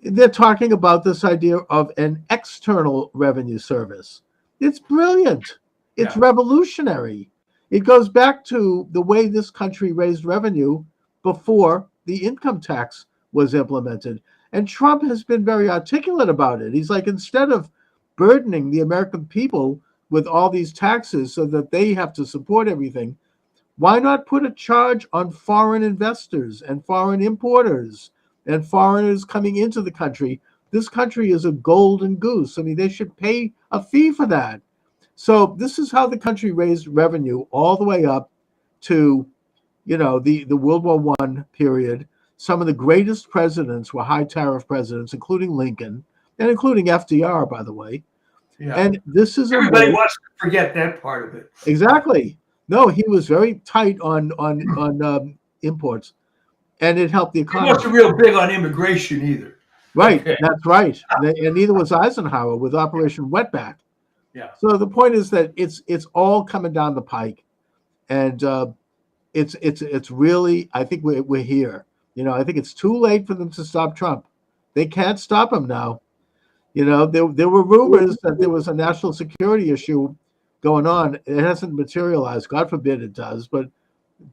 they're talking about this idea of an external revenue service. It's brilliant. It's revolutionary. It goes back to the way this country raised revenue before the income tax was implemented. And Trump has been very articulate about it. He's like, instead of burdening the American people with all these taxes so that they have to support everything, why not put a charge on foreign investors and foreign importers and foreigners coming into the country? This country is a golden goose. I mean, they should pay a fee for that. So this is how the country raised revenue all the way up to, the World War I period. Some of the greatest presidents were high tariff presidents, including Lincoln and including FDR, by the way. Yeah. And this is everybody wants to forget that part of it. Exactly. No, he was very tight on imports, and it helped the He economy. wasn't real big on immigration either. Right, Okay. that's right. And neither was Eisenhower with Operation Wetback. Yeah. So the point is that it's all coming down the pike, and it's really, I think we're here. I think it's too late for them to stop Trump. They can't stop him now. There were rumors that there was a national security issue going on. It hasn't materialized. God forbid it does. But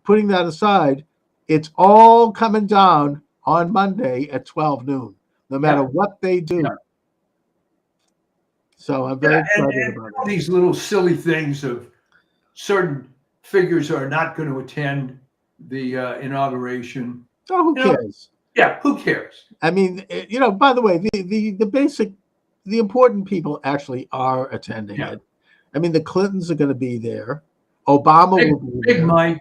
putting that aside, it's all coming down on Monday at 12 noon, no matter what they do. Yeah. So I'm very excited about all that. these little silly things of certain figures are not going to attend the inauguration. Oh, who cares? Yeah, who cares? I mean, by the way, the important people actually are attending it. I mean, the Clintons are going to be there. Obama will be there. Big Mike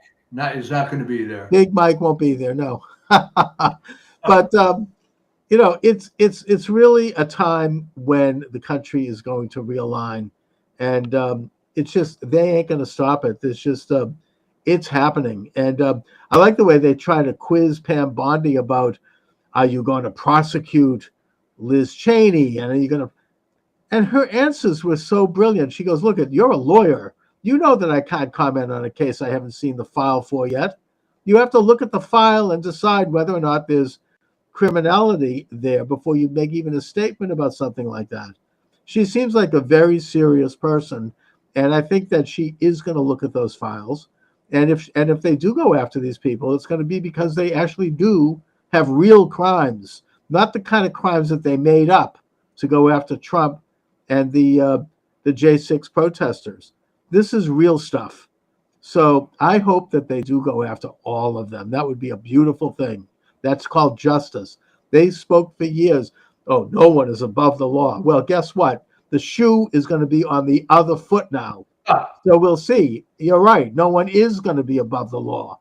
is not going to be there. Big Mike won't be there, no. But it's really a time when the country is going to realign, and it's just they ain't going to stop it. It's just it's happening, and I like the way they try to quiz Pam Bondi about, are you going to prosecute Liz Cheney, and are you going to? And her answers were so brilliant. She goes, "Look, you're a lawyer. You know that I can't comment on a case I haven't seen the file for yet. You have to look at the file and decide whether or not there's criminality there before you make even a statement about something like that." She seems like a very serious person, and I think that she is going to look at those files. And if they do go after these people, it's going to be because they actually do have real crimes, not the kind of crimes that they made up to go after Trump and the J6 protesters. This is real stuff. So I hope that they do go after all of them. That would be a beautiful thing. That's called justice. They spoke for years. Oh, no one is above the law. Well, guess what? The shoe is going to be on the other foot now. So we'll see. You're right. No one is going to be above the law.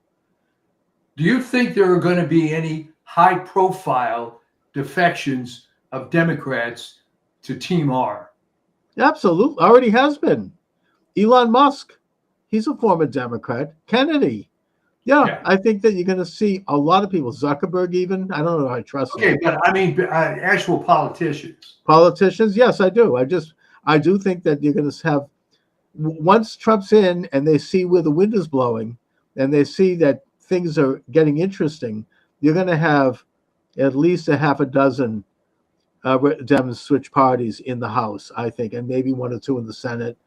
Do you think there are going to be any high-profile defections of Democrats to Team R? Absolutely. Already has been. Elon Musk, he's a former Democrat. Kennedy. Yeah, I think that you're going to see a lot of people. Zuckerberg even. I don't know if I trust him. Okay, but I mean actual politicians. Politicians, yes, I do. I do think that you're going to have, once Trump's in and they see where the wind is blowing and they see that things are getting interesting, you're going to have at least a half a dozen Dems switch parties in the House, I think, and maybe one or two in the Senate,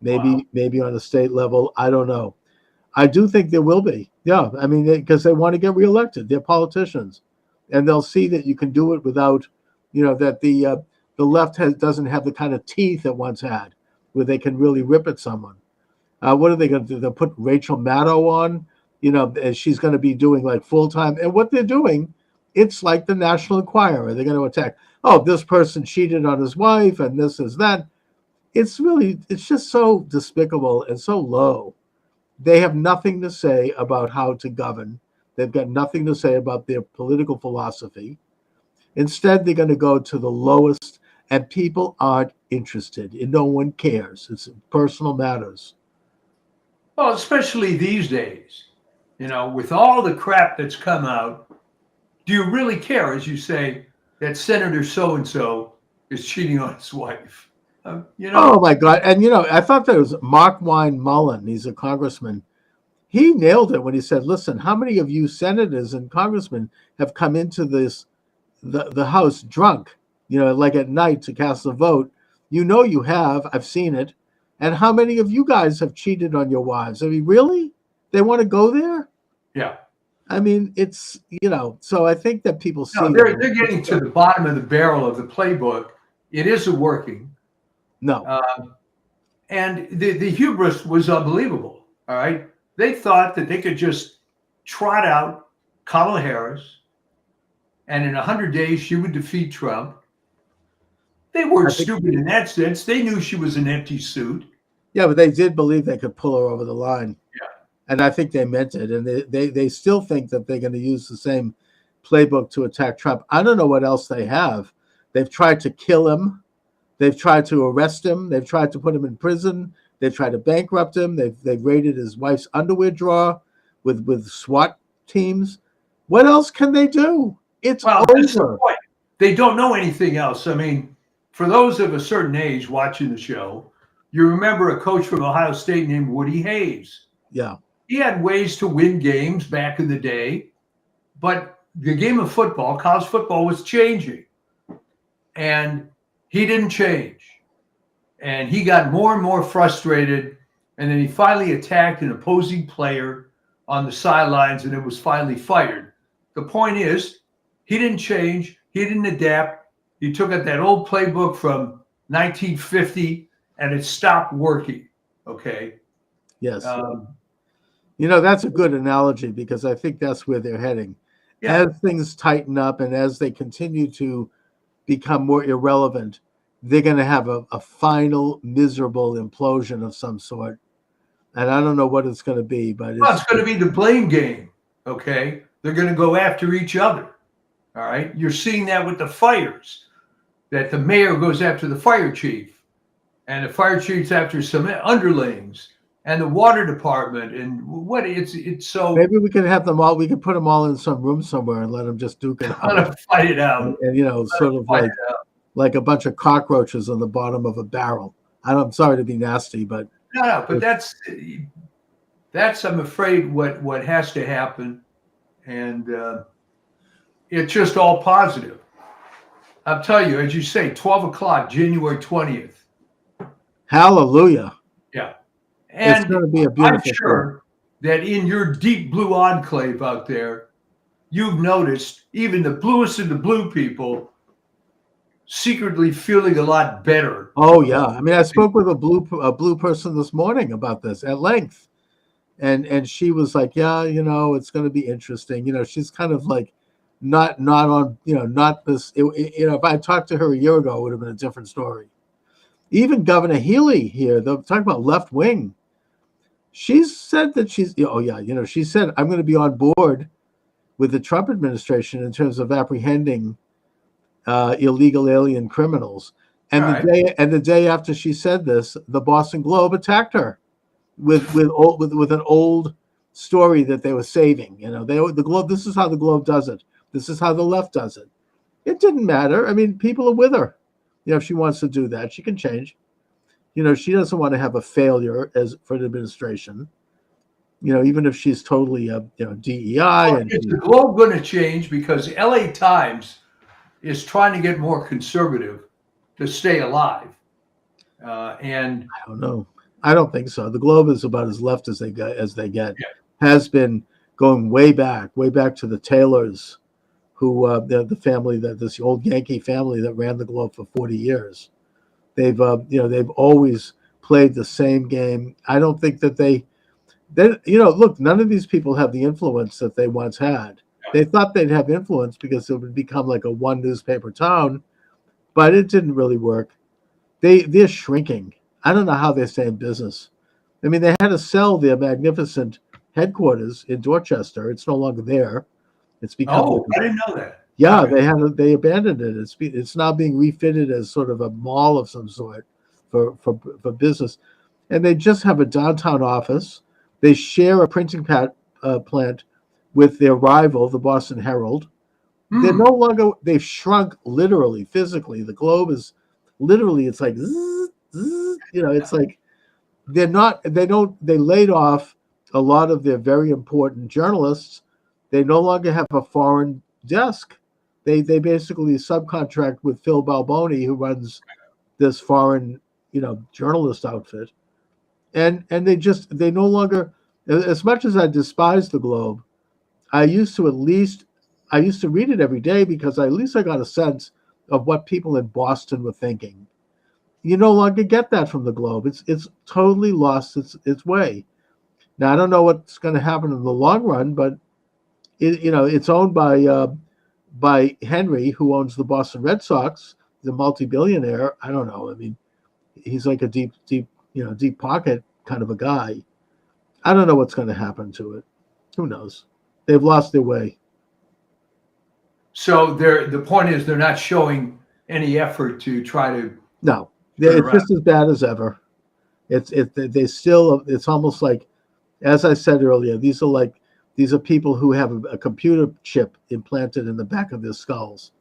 maybe on the state level. I don't know. I do think there will be. Yeah, I mean, because they want to get reelected. They're politicians, and they'll see that you can do it without, that the left doesn't have the kind of teeth it once had, where they can really rip at someone. What are they going to do? They'll put Rachel Maddow on, and she's going to be doing like full time. And what they're doing, it's like the National Enquirer. They're going to attack. Oh, this person cheated on his wife, and this is that. It's just so despicable and so low. They have nothing to say about how to govern. They've got nothing to say about their political philosophy. Instead, they're going to go to the lowest, and people aren't interested. And no one cares. It's personal matters. Well, especially these days, with all the crap that's come out, do you really care, as you say, that Senator so-and-so is cheating on his wife? Oh my God. And I thought that was Mark Wine Mullen. He's a congressman. He nailed it when he said, listen, how many of you senators and congressmen have come into the House drunk, like at night to cast a vote? You have. I've seen it. And how many of you guys have cheated on your wives? I mean, really? They want to go there? Yeah. I mean, it's, so I think that people see. No, they're getting to the bottom of the barrel of the playbook. It isn't working. No. And the hubris was unbelievable. All right. They thought that they could just trot out Kamala Harris, and in 100 days she would defeat Trump. They weren't stupid in that sense. They knew she was an empty suit. Yeah, but they did believe they could pull her over the line. Yeah. And I think they meant it. And they still think that they're going to use the same playbook to attack Trump. I don't know what else they have. They've tried to kill him. They've tried to arrest him. They've tried to put him in prison. They've tried to bankrupt him. They've raided his wife's underwear drawer with SWAT teams. What else can they do? It's over. That's the point. They don't know anything else. I mean, for those of a certain age watching the show, you remember a coach from Ohio State named Woody Hayes. Yeah. He had ways to win games back in the day, but the game of football, college football, was changing. And he didn't change. And he got more and more frustrated. And then he finally attacked an opposing player on the sidelines, and it was finally fired. The point is, he didn't change. He didn't adapt. He took up that old playbook from 1950, and it stopped working. Okay. Yes. That's a good analogy, because I think that's where they're heading. Yeah. As things tighten up and as they continue to become more irrelevant, they're going to have a final miserable implosion of some sort. And I don't know what it's going to be, but it's going to be the blame game. Okay. They're going to go after each other. All right. You're seeing that with the fires, that the mayor goes after the fire chief, and the fire chief's after some underlings, and the water department, and what it's so. Maybe we could have them all. We could put them all in some room somewhere and let them just duke it out. Let them fight it out. And sort of like a bunch of cockroaches on the bottom of a barrel. I'm sorry to be nasty, but no, but that's I'm afraid what has to happen, and it's just all positive. I'll tell you, as you say, 12 o'clock, January 20th. Hallelujah. Yeah. And it's going to be a beautiful I'm sure that in your deep blue enclave out there, you've noticed even the bluest of the blue people secretly feeling a lot better. Oh yeah. I mean, I spoke with a blue person this morning about this at length. And she was like, yeah, it's going to be interesting. She's kind of like not on, not this, if I talked to her a year ago, it would have been a different story. Even Governor Healy here, they're talking about left wing. She said that she said, I'm going to be on board with the Trump administration in terms of apprehending illegal alien criminals. And the day after she said this, the Boston Globe attacked her with an old story that they were saving. The Globe. This is how the Globe does it. This is how the left does it. It didn't matter. I mean, people are with her. If she wants to do that, she can change. She doesn't want to have a failure for an administration. Even if she's totally DEI. Is the Globe going to change because LA Times is trying to get more conservative to stay alive? And I don't know. I don't think so. The Globe is about as left as they get. Yeah. Has been going way back to the Taylors, who the family this old Yankee family that ran the Globe for 40 years. They've always played the same game. I don't think that they look, none of these people have the influence that they once had. They thought they'd have influence because it would become like a one newspaper town, but it didn't really work. They're shrinking. I don't know how they stay in business. I mean, they had to sell their magnificent headquarters in Dorchester. It's no longer there. It's become. I didn't know that. Yeah, they abandoned it. It's now being refitted as sort of a mall of some sort for business, and they just have a downtown office. They share a printing plant with their rival, the Boston Herald, They're no longer, they've shrunk literally, physically. The globe is literally, it's like, zzz, zzz, it's like they laid off a lot of their very important journalists. They no longer have a foreign desk. They basically subcontract with Phil Balboni, who runs this foreign, journalist outfit. And they no longer, as much as I despise the Globe, I used to read it every day because at least I got a sense of what people in Boston were thinking. You no longer get that from the Globe. It's totally lost its way. Now I don't know what's going to happen in the long run, but it's owned by Henry, who owns the Boston Red Sox, the multi-billionaire. I don't know. I mean, he's like a deep pocket kind of a guy. I don't know what's going to happen to it. Who knows? They've lost their way. So the point is they're not showing any effort to try to. No, it's just as bad as ever. It's almost like, as I said earlier, these are people who have a computer chip implanted in the back of their skulls.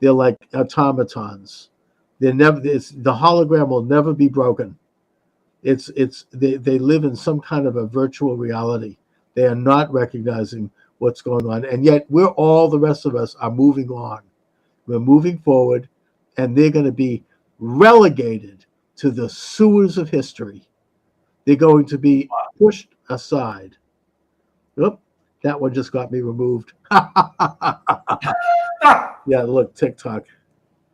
They're like automatons. The hologram will never be broken. They live in some kind of a virtual reality. They are not recognizing what's going on, and yet the rest of us are moving on. We're moving forward, and they're going to be relegated to the sewers of history. They're going to be pushed aside. Oop, that one just got me removed. Yeah, look, TikTok.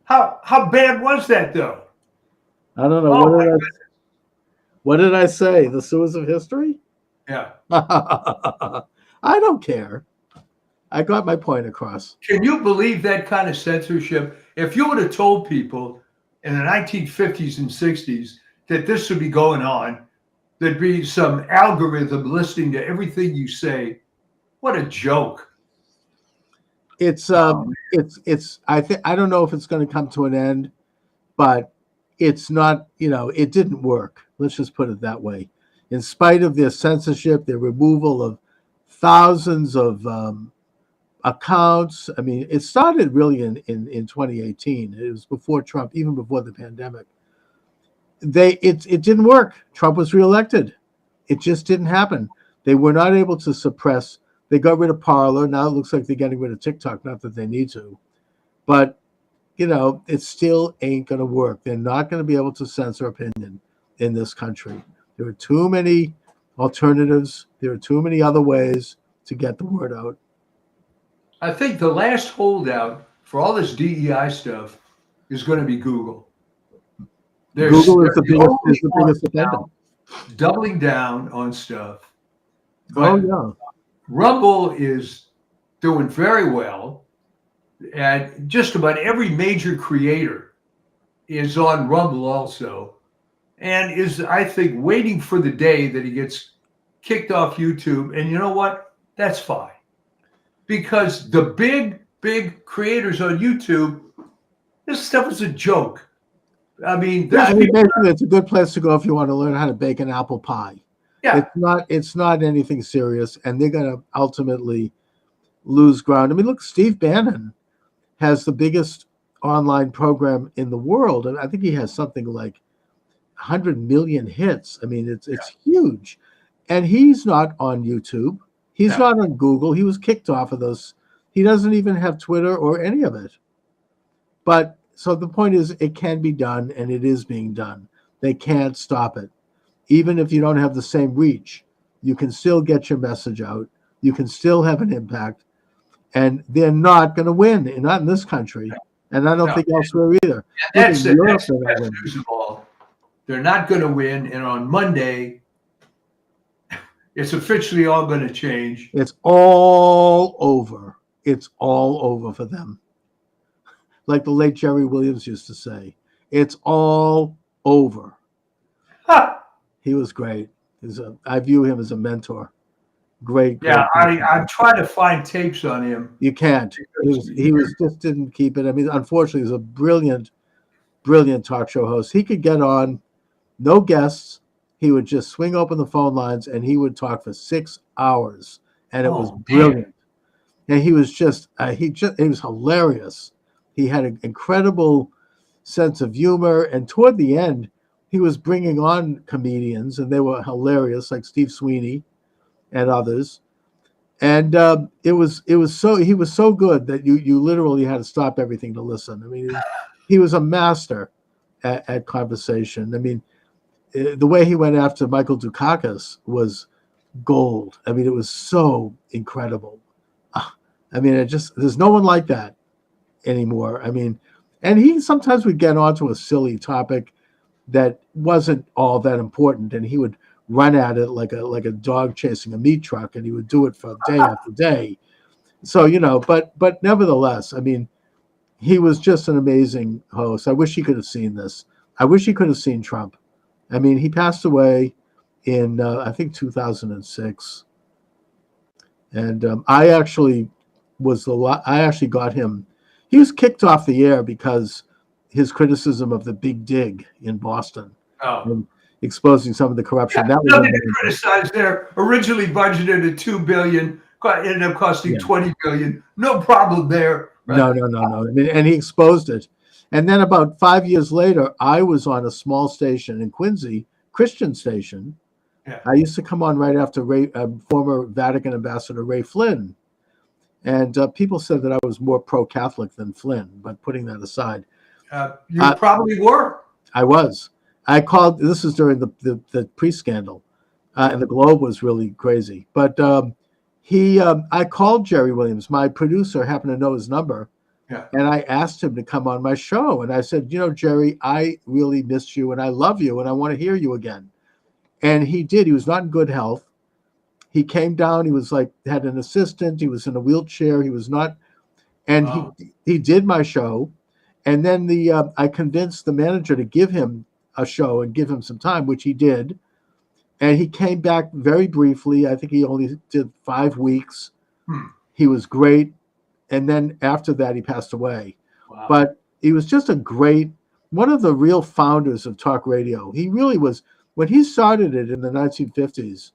How bad was that though? I don't know. What did I say? The sewers of history? Yeah. I don't care. I got my point across. Can you believe that kind of censorship? If you would have told people in the 1950s and 60s that this would be going on, there'd be some algorithm listening to everything you say. What a joke. I don't know if it's going to come to an end, but it's not, it didn't work. Let's just put it that way. In spite of their censorship, their removal of thousands of accounts. I mean, it started really in 2018. It was before Trump, even before the pandemic. It didn't work. Trump was reelected. It just didn't happen. They were not able to suppress. They got rid of Parler. Now it looks like they're getting rid of TikTok. Not that they need to, but it still ain't going to work. They're not going to be able to censor opinion in this country. There are too many alternatives. There are too many other ways to get the word out. I think the last holdout for all this DEI stuff is going to be Google. Google is the biggest offender. Doubling down on stuff. Oh, yeah. Rumble is doing very well. And just about every major creator is on Rumble also. And is, I think, waiting for the day that he gets kicked off YouTube. And you know what? That's fine. Because the big creators on YouTube, this stuff is a joke. I mean, basically, it's a good place to go if you want to learn how to bake an apple pie. Yeah. It's not anything serious, and they're going to ultimately lose ground. I mean, look, Steve Bannon has the biggest online program in the world, and I think he has something like 100 million hits. I mean, it's huge, and he's not on YouTube. He's not on Google. He was kicked off of those. He doesn't even have Twitter or any of it. But so the point is, it can be done, and it is being done. They can't stop it. Even if you don't have the same reach, you can still get your message out. You can still have an impact. And they're not going to win, not in this country. And I don't think elsewhere either. That's the best news of all. They're not going to win. And on Monday, it's officially all going to change. It's all over. It's all over for them. Like the late Jerry Williams used to say, it's all over. He was great. I view him as a mentor. Great. I'm trying to find tapes on him. You can't. He just didn't keep it. I mean, unfortunately, he's a brilliant talk show host. He could get on, no guests. He would just swing open the phone lines and he would talk for 6 hours, and it was brilliant. and he was he was hilarious. He had an incredible sense of humor, and toward the end, he was bringing on comedians, and they were hilarious, like Steve Sweeney and others. And he was so good that you literally had to stop everything to listen. I mean, he was a master at conversation. I mean, the way he went after Michael Dukakis was gold. I mean, it was so incredible. I mean, there's no one like that anymore. I mean, and he sometimes would get onto a silly topic that wasn't all that important, and he would run at it like a dog chasing a meat truck, and he would do it for day after day. So, but nevertheless, I mean, he was just an amazing host. I wish he could have seen this. I wish he could have seen Trump. I mean, he passed away in I think 2006, and I actually got him. He was kicked off the air because his criticism of the Big Dig in Boston, and exposing some of the corruption. Yeah, that was nothing to criticize there. Originally budgeted at $2 billion, ended up costing $20 billion. No problem there. Right? No. And he exposed it. And then about 5 years later, I was on a small station in Quincy, Christian station. Yeah. I used to come on right after former Vatican ambassador Ray Flynn. And people said that I was more pro-Catholic than Flynn, but putting that aside. You probably were. I was. I called, this is during the pre-scandal, and the Globe was really crazy. But I called Jerry Williams. My producer happened to know his number. Yeah. And I asked him to come on my show. And I said, Jerry, I really missed you, and I love you, and I want to hear you again. And he did. He was not in good health. He came down. He was had an assistant. He was in a wheelchair. He was not. And he did my show. And then I convinced the manager to give him a show and give him some time, which he did. And he came back very briefly. I think he only did 5 weeks. He was great. And then after that, he passed away. Wow. But he was just one of the real founders of talk radio. He really was. When he started it in the 1950s,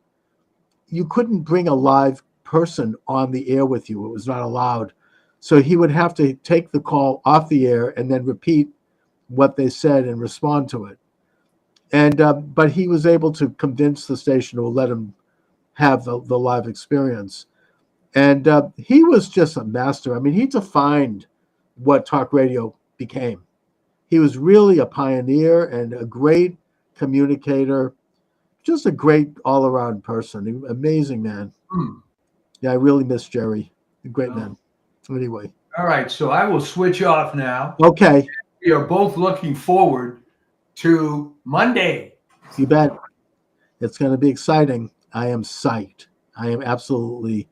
you couldn't bring a live person on the air with you. It was not allowed. So he would have to take the call off the air and then repeat what they said and respond to it. And but he was able to convince the station to let him have the live experience. And he was just a master. I mean, he defined what talk radio became. He was really a pioneer and a great communicator, just a great all-around person. Amazing man. Yeah, I really miss Jerry. A great man. Anyway. All right, so I will switch off now. Okay. We are both looking forward to Monday. You bet. It's going to be exciting. I am psyched. I am absolutely.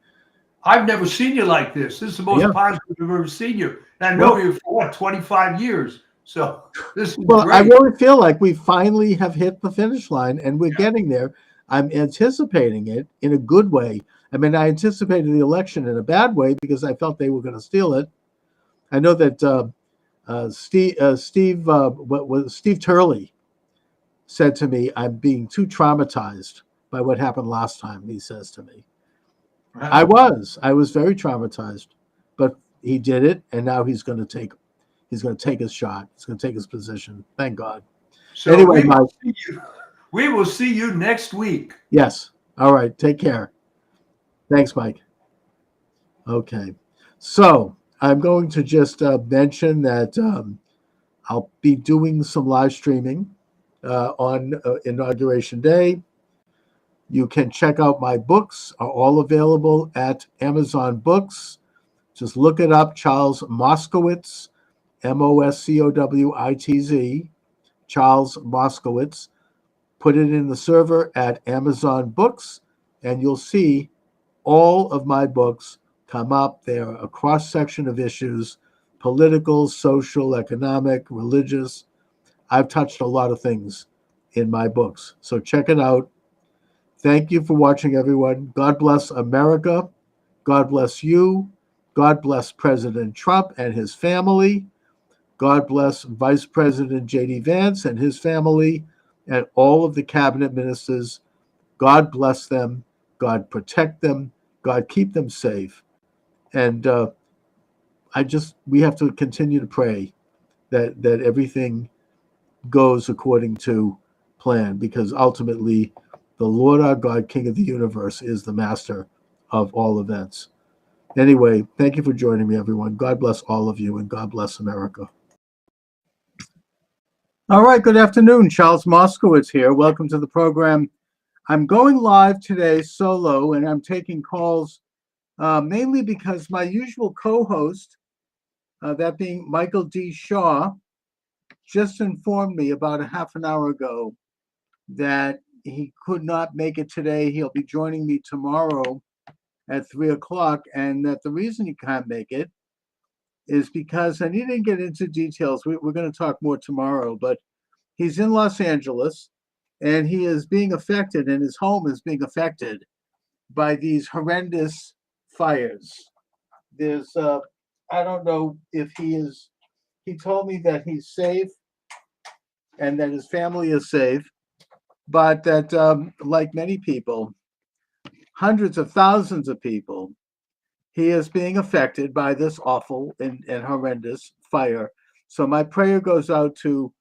I've never seen you like this. This is the most positive I've ever seen you. And I know you for 25 years. So this is great. I really feel like we finally have hit the finish line, and we're getting there. I'm anticipating it in a good way. I mean, I anticipated the election in a bad way because I felt they were going to steal it. I know that Steve Turley said to me, "I'm being too traumatized by what happened last time." He says to me. Right. I was very traumatized, but he did it, and now he's going to take his shot. He's going to take his position. Thank God. So anyway, we will see you next week. Yes. All right. Take care. Thanks, Mike. Okay. So I'm going to just mention that I'll be doing some live streaming on Inauguration Day. You can check out my books, are all available at Amazon Books. Just look it up, Charles Moscowitz, Moscowitz, Charles Moscowitz. Put it in the server at Amazon Books, and you'll see all of my books come up. They're a cross-section of issues, political, social, economic, religious. I've touched a lot of things in my books, so check it out. Thank you for watching, everyone. God bless America. God bless you. God bless President Trump and his family. God bless Vice President J.D. Vance and his family and all of the cabinet ministers. God bless them. God protect them. God keep them safe. And we have to continue to pray that everything goes according to plan, because ultimately the Lord our God, King of the universe, is the master of all events. Anyway, thank you for joining me, everyone. God bless all of you, and God bless America. All right, good afternoon. Charles Moscowitz here. Welcome to the program. I'm going live today solo, and I'm taking calls mainly because my usual co-host, that being Michael D. Shaw, just informed me about a half an hour ago that he could not make it today. He'll be joining me tomorrow at 3:00, and that the reason he can't make it is because, and he didn't get into details, we're going to talk more tomorrow, but he's in Los Angeles, and he is being affected, and his home is being affected by these horrendous fires. There's, I don't know if he told me that he's safe and that his family is safe, but that, like many people, hundreds of thousands of people, he is being affected by this awful and horrendous fire. So my prayer goes out to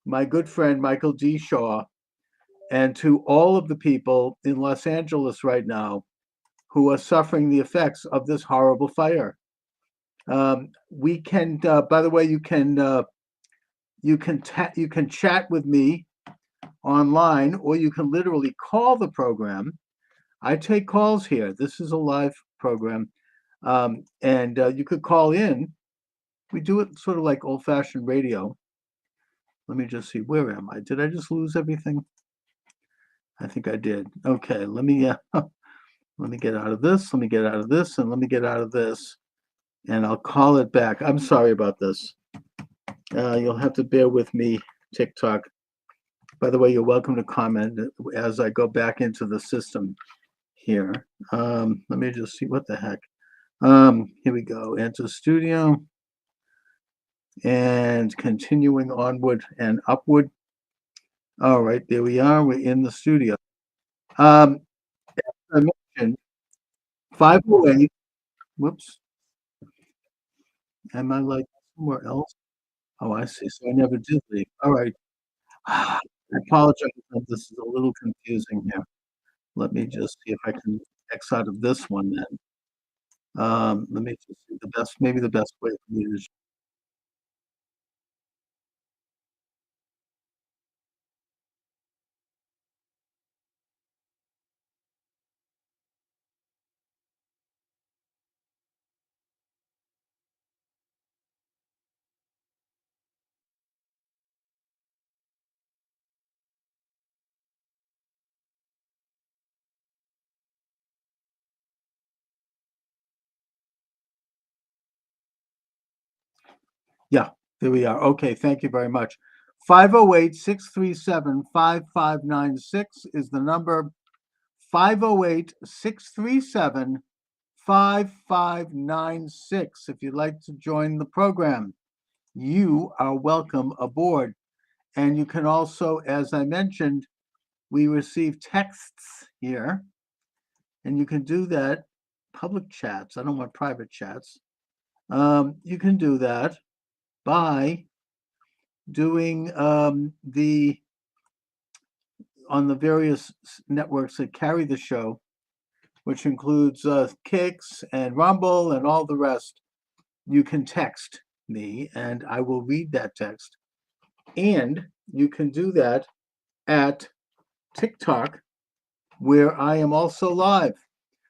my good friend Michael D. Shaw and to all of the people in Los Angeles right now who are suffering the effects of this horrible fire. We can, by the way, you can chat with me online, or you can literally call the program. I take calls here. This is a live program, and you could call in. We do it sort of like old-fashioned radio. Let me just see. Where am I? Did I just lose everything? I think I did. Okay, let me let me get out of this. Let me get out of this, and let me get out of this, and I'll call it back. I'm sorry about this. You'll have to bear with me, TikTok. By the way, you're welcome to comment as I go back into the system here. Let me just see what the heck. Here we go. Enter studio. And continuing onward and upward. All right, there we are. We're in the studio. As I mentioned, 508. Whoops. Am I like somewhere else? Oh, I see. So I never did leave. All right. I apologize if this is a little confusing here. Let me just see if I can X out of this one then. Let me just see maybe the best way for me to. Yeah, there we are. Okay, thank you very much. 508-637-5596 is the number. 508-637-5596. If you'd like to join the program, you are welcome aboard. And you can also, as I mentioned, we receive texts here, and you can do that. Public chats. I don't want private chats. You can do that by doing on the various networks that carry the show, which includes Kicks and Rumble and all the rest. You can text me, and I will read that text. And you can do that at TikTok, where I am also live.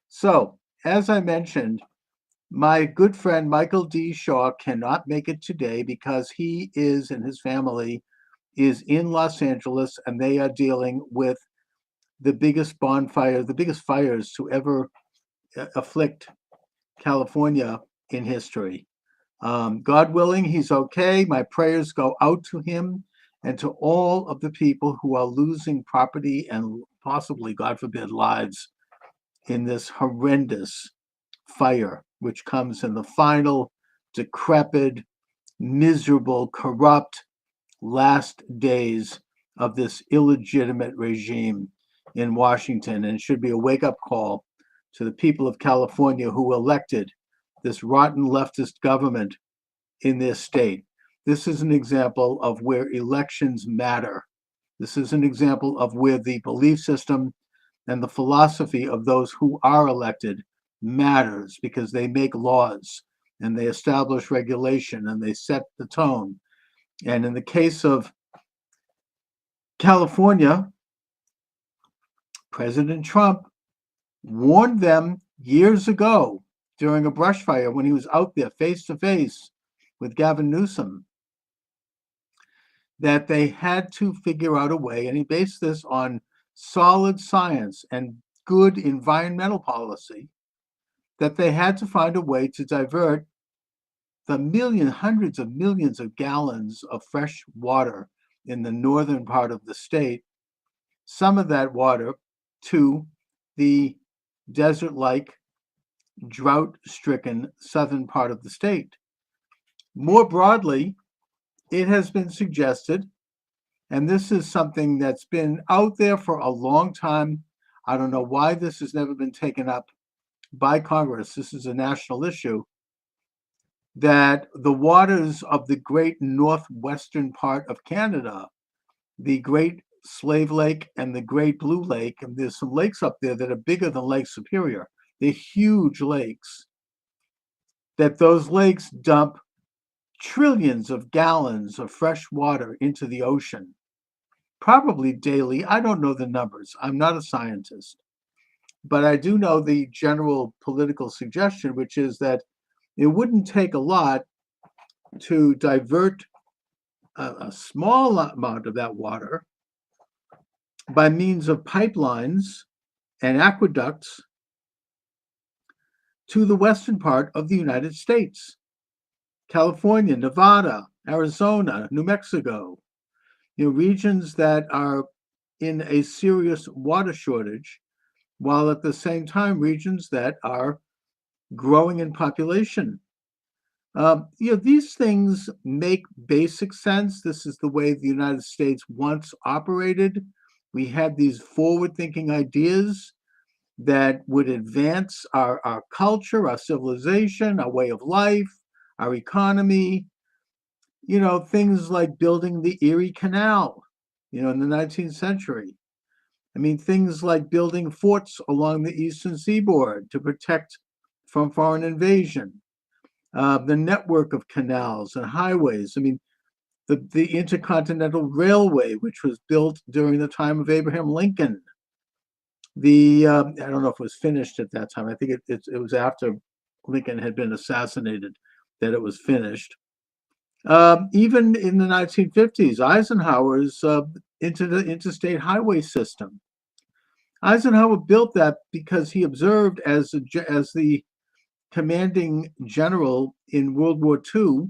So, as I mentioned, my good friend Michael D. Shaw cannot make it today because he is, and his family is in Los Angeles, and they are dealing with the biggest fires to ever afflict California in history. God willing, he's okay. My prayers go out to him and to all of the people who are losing property and possibly, God forbid, lives in this horrendous fire, which comes in the final, decrepit, miserable, corrupt last days of this illegitimate regime in Washington, and should be a wake-up call to the people of California who elected this rotten leftist government in their state. This is an example of where elections matter. This is an example of where the belief system and the philosophy of those who are elected matters, because they make laws and they establish regulation and they set the tone. And in the case of California, President Trump warned them years ago during a brush fire when he was out there face to face with Gavin Newsom that they had to figure out a way, and he based this on solid science and good environmental policy, that they had to find a way to divert the hundreds of millions of gallons of fresh water in the northern part of the state, some of that water to the desert-like, drought-stricken southern part of the state. More broadly, it has been suggested, and this is something that's been out there for a long time. I don't know why this has never been taken up by Congress. This is a national issue, that the waters of the great northwestern part of Canada, the Great Slave Lake and the Great Blue Lake, and there's some lakes up there that are bigger than Lake Superior. They're huge lakes, that those lakes dump trillions of gallons of fresh water into the ocean, probably daily. I don't know the numbers. I'm not a scientist. But I do know the general political suggestion, which is that it wouldn't take a lot to divert a small amount of that water by means of pipelines and aqueducts to the western part of the United States. California, Nevada, Arizona, New Mexico, regions that are in a serious water shortage, while at the same time regions that are growing in population. These things make basic sense. This is the way the United States once operated. We had these forward-thinking ideas that would advance our culture, our civilization, our way of life, our economy. Things like building the Erie Canal, in the 19th century. I mean, things like building forts along the eastern seaboard to protect from foreign invasion. The network of canals and highways. I mean, the Intercontinental Railway, which was built during the time of Abraham Lincoln. I don't know if it was finished at that time. I think it was after Lincoln had been assassinated that it was finished. Even in the 1950s, Eisenhower's interstate highway system. Eisenhower built that because he observed as the commanding general in World War II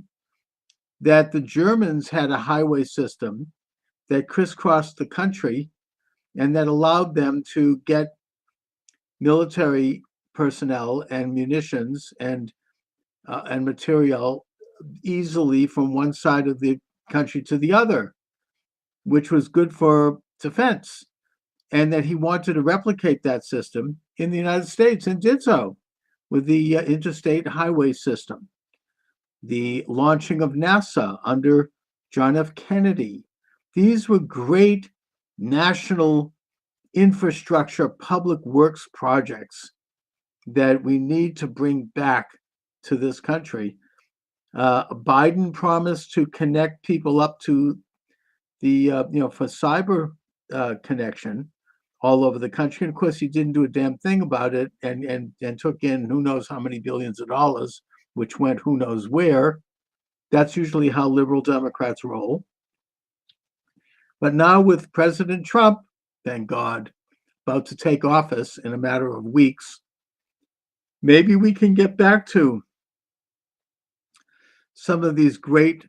that the Germans had a highway system that crisscrossed the country and that allowed them to get military personnel and munitions and material easily from one side of the country to the other, which was good for defense, and that he wanted to replicate that system in the United States and did so with the interstate highway system. The launching of NASA under John F. Kennedy. These were great national infrastructure public works projects that we need to bring back to this country. Biden promised to connect people up to the, for cyber connection all over the country. And of course, he didn't do a damn thing about it and took in who knows how many billions of dollars, which went who knows where. That's usually how liberal Democrats roll. But now with President Trump, thank God, about to take office in a matter of weeks, maybe we can get back to some of these great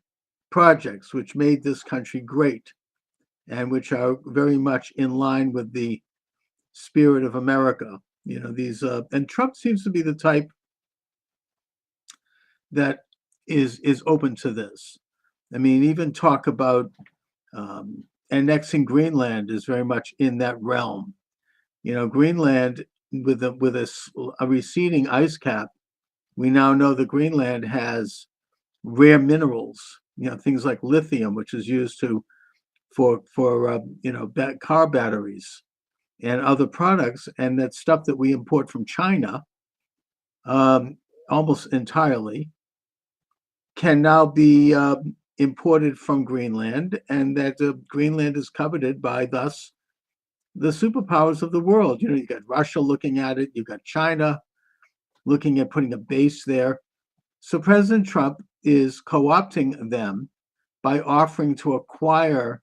projects which made this country great and which are very much in line with the spirit of America. And Trump seems to be the type that is open to this. I mean, even talk about annexing Greenland is very much in that realm. Greenland with a receding ice cap We now know that Greenland has rare minerals, things like lithium, which is used for car batteries and other products, and that stuff that we import from China, almost entirely, can now be imported from Greenland, and that Greenland is coveted by thus the superpowers of the world. You got Russia looking at it, you got China looking at putting a base there. So President Trump is co-opting them by offering to acquire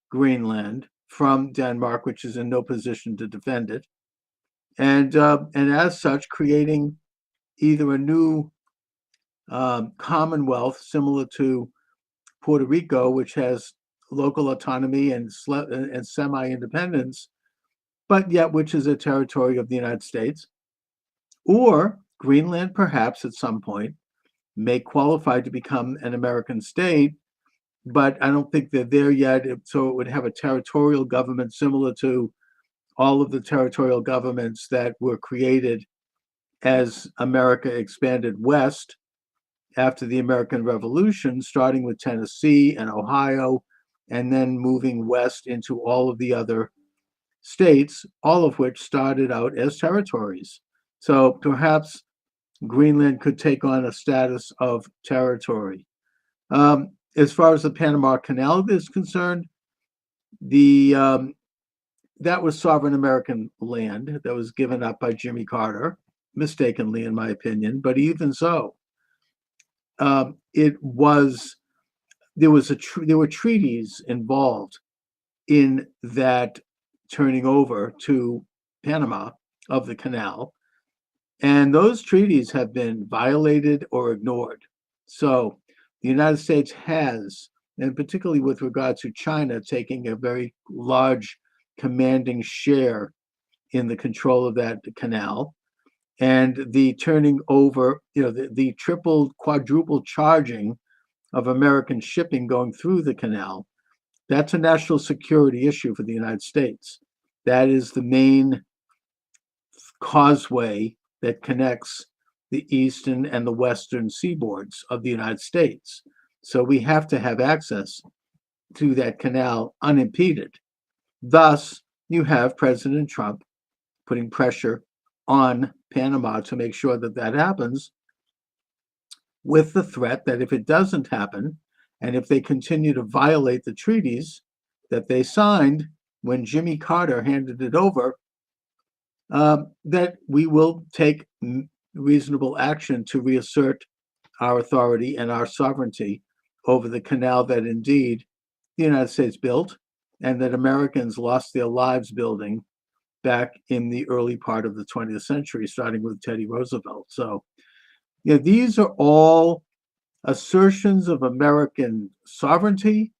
Greenland from Denmark, which is in no position to defend it, and as such, creating either a new commonwealth similar to Puerto Rico, which has local autonomy and semi-independence, but yet which is a territory of the United States, or Greenland perhaps at some point may qualify to become an American state, but I don't think they're there yet. So it would have a territorial government similar to all of the territorial governments that were created as America expanded west after the American Revolution, starting with Tennessee and Ohio, and then moving west into all of the other states, all of which started out as territories. So perhaps Greenland could take on a status of territory. As far as the Panama Canal is concerned, that was sovereign American land that was given up by Jimmy Carter, mistakenly, in my opinion. But even so, there were treaties involved in that turning over to Panama of the canal, and those treaties have been violated or ignored. So the United States has, and particularly with regard to China, taking a very large commanding share in the control of that canal, and the turning over, the triple, quadruple charging of American shipping going through the canal. That's a national security issue for the United States. That is the main causeway that connects the eastern and the western seaboards of the United States. So we have to have access to that canal unimpeded. Thus, you have President Trump putting pressure on Panama to make sure that that happens, with the threat that if it doesn't happen, and if they continue to violate the treaties that they signed when Jimmy Carter handed it over, that we will take reasonable action to reassert our authority and our sovereignty over the canal that indeed the United States built and that Americans lost their lives building back in the early part of the 20th century, starting with Teddy Roosevelt. So, these are all assertions of American sovereignty,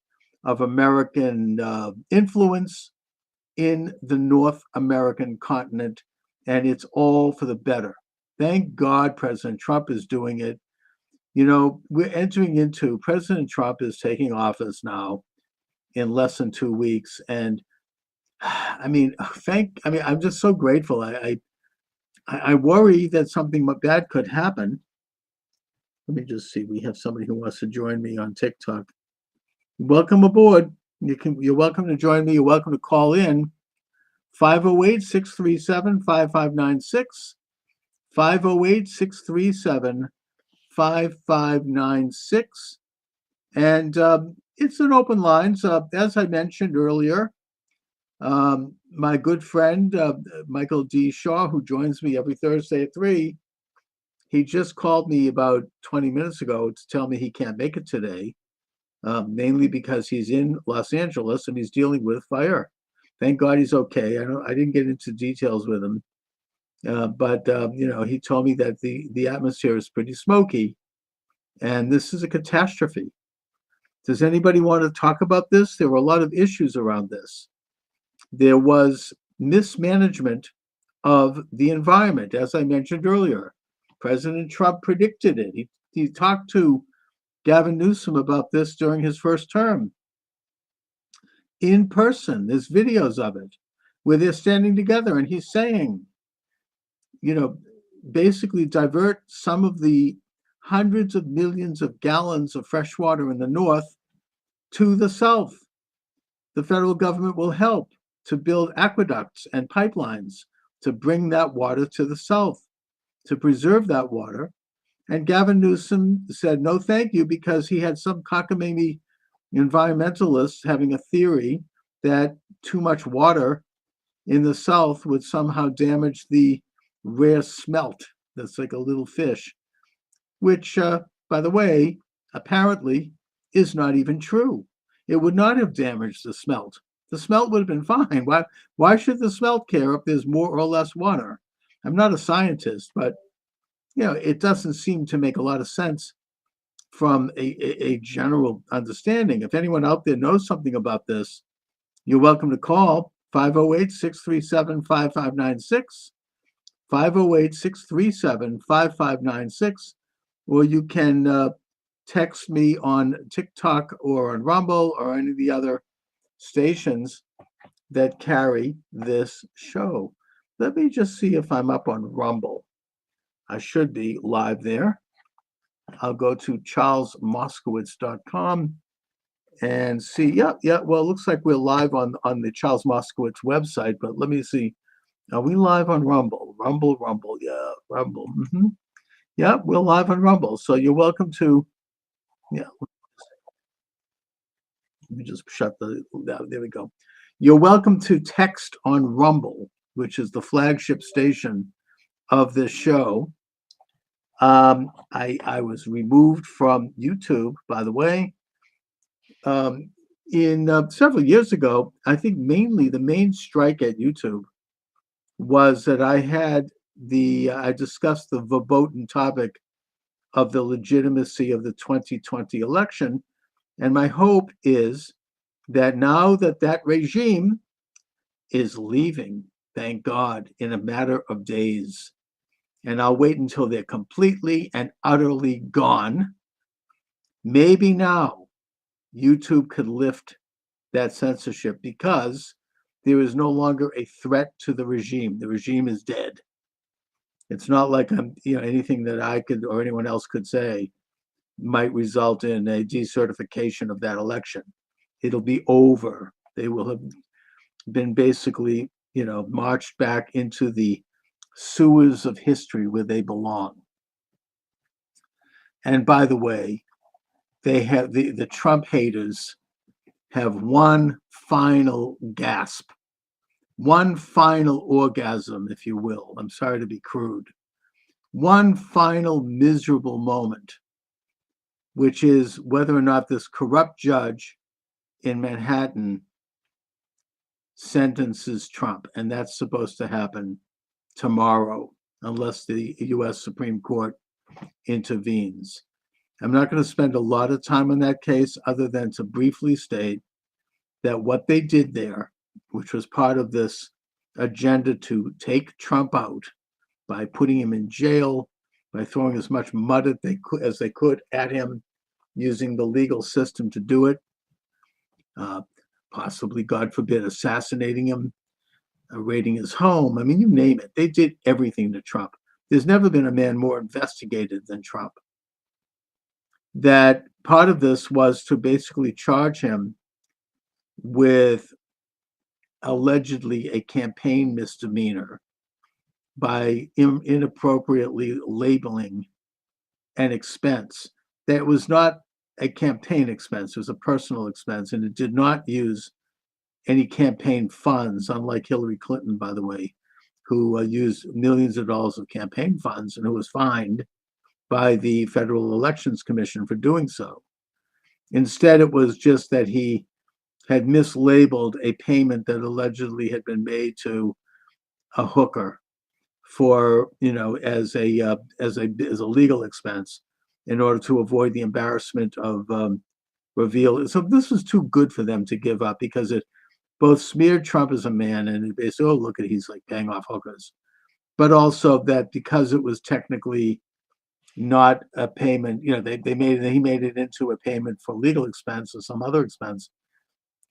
of American influence in the North American continent, and it's all for the better. Thank God President Trump is doing it. President Trump is taking office now in less than 2 weeks. And I'm just so grateful. I worry that something bad could happen. Let me just see. We have somebody who wants to join me on TikTok. Welcome aboard. You're welcome to join me. You're welcome to call in 508-637-5596, 508-637-5596. And it's an open line. So as I mentioned earlier, my good friend, Michael D. Shaw, who joins me every Thursday at 3, he just called me about 20 minutes ago to tell me he can't make it today, mainly because he's in Los Angeles and he's dealing with fire. Thank God he's okay. I didn't get into details with him, but he told me that the atmosphere is pretty smoky, and this is a catastrophe. Does anybody want to talk about this? There were a lot of issues around this. There was mismanagement of the environment, as I mentioned earlier. President Trump predicted it. He talked to Gavin Newsom about this during his first term. In person, there's videos of it where they're standing together and he's saying, basically divert some of the hundreds of millions of gallons of fresh water in the north to the south. The federal government will help to build aqueducts and pipelines to bring that water to the south, to preserve that water. And Gavin Newsom said no thank you, because he had some cockamamie environmentalists having a theory that too much water in the south would somehow damage the rare smelt that's like a little fish, which, by the way, apparently is not even true. It would not have damaged the smelt. The smelt would have been fine. Why should the smelt care if there's more or less water? I'm not a scientist, but it doesn't seem to make a lot of sense from a general understanding. If anyone out there knows something about this, you're welcome to call 508-637-5596, 508-637-5596, or you can text me on TikTok or on Rumble or any of the other stations that carry this show. Let me just see if I'm up on Rumble. I should be live there. I'll go to charlesmoscowitz.com and see. Yeah. Well, it looks like we're live on the Charles Moscowitz website, but let me see. Are we live on Rumble? Rumble. Yeah, Rumble. Yeah, we're live on Rumble. So you're welcome to. Yeah. Let me just shut there we go. You're welcome to text on Rumble, which is the flagship station of this show. I was removed from YouTube, by the way. In several years ago, I think mainly the main strike at YouTube was that I discussed the verboten topic of the legitimacy of the 2020 election. And my hope is that now that regime is leaving, thank God, in a matter of days, and I'll wait until they're completely and utterly gone, maybe now YouTube could lift that censorship, because there is no longer a threat to the regime. The regime is dead. It's not like anything that I could or anyone else could say might result in a decertification of that election. It'll be over. They will have been basically, marched back into the sewers of history where they belong. And by the way, they have the Trump haters have one final gasp, one final orgasm, if you will. I'm sorry to be crude. One final miserable moment, which is whether or not this corrupt judge in Manhattan sentences Trump. And that's supposed to happen tomorrow, unless the U.S. Supreme Court intervenes. I'm not going to spend a lot of time on that case, other than to briefly state that what they did there, which was part of this agenda to take Trump out by putting him in jail, by throwing as much mud as they could at him, using the legal system to do it, possibly, God forbid, assassinating him, raiding his home. I mean, you name it. They did everything to Trump. There's never been a man more investigated than Trump. That part of this was to basically charge him with allegedly a campaign misdemeanor by inappropriately labeling an expense that was not a campaign expense. It was a personal expense, and it did not use any campaign funds, unlike Hillary Clinton, by the way, who used millions of dollars of campaign funds and who was fined by the Federal Elections Commission for doing so. Instead, it was just that he had mislabeled a payment that allegedly had been made to a hooker for, as a legal expense, in order to avoid the embarrassment of reveal. So this was too good for them to give up, because it both smeared Trump as a man, and it basically, oh, look at, he's like paying off hookers, but also that because it was technically not a payment, he made it into a payment for legal expense or some other expense,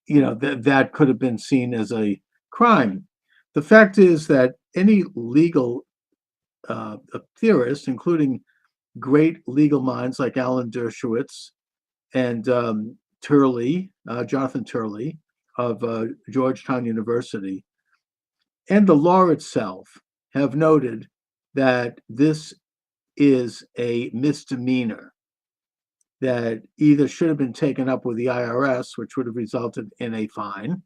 that could have been seen as a crime. The fact is that any legal theorists, including great legal minds like Alan Dershowitz and Jonathan Turley of Georgetown University, and the law itself have noted that this is a misdemeanor that either should have been taken up with the IRS, which would have resulted in a fine,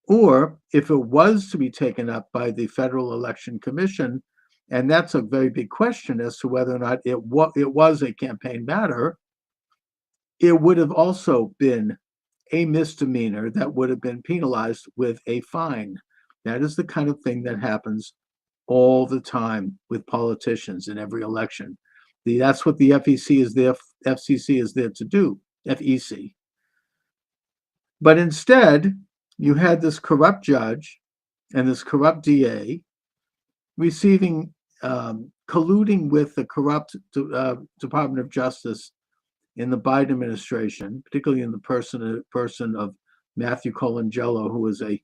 or if it was to be taken up by the Federal Election Commission, and that's a very big question as to whether or not it was a campaign matter, it would have also been a misdemeanor that would have been penalized with a fine. That is the kind of thing that happens all the time with politicians in every election. That's what the FCC is there to do, FEC. But instead, you had this corrupt judge and this corrupt DA receiving, colluding with the corrupt Department of Justice in the Biden administration, particularly in the person of Matthew Colangelo, who was a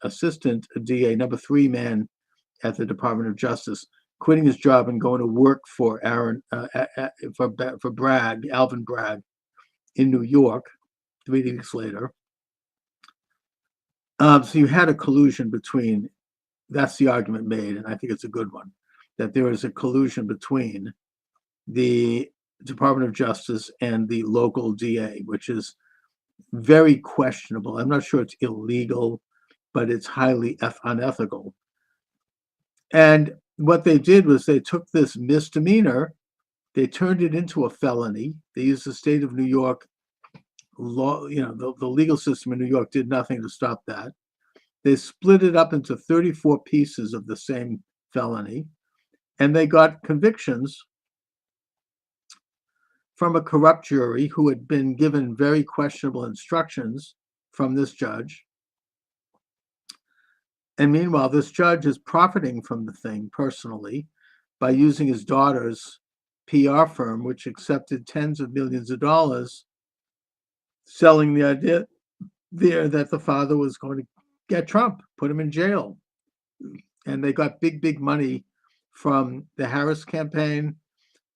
assistant DA, number 3 man at the Department of Justice, quitting his job and going to work for Alvin Bragg in New York 3 weeks later. So you had a collusion between, that's the argument made, and I think it's a good one, that there is a collusion between the Department of Justice and the local DA, which is very questionable. I'm not sure it's illegal, but it's highly unethical. And what they did was they took this misdemeanor, they turned it into a felony. They used the state of New York law, the legal system in New York did nothing to stop that. They split it up into 34 pieces of the same felony, and they got convictions from a corrupt jury who had been given very questionable instructions from this judge. And meanwhile, this judge is profiting from the thing personally by using his daughter's PR firm, which accepted tens of millions of dollars, selling the idea there that the father was going to get Trump, put him in jail. And they got big money from the Harris campaign,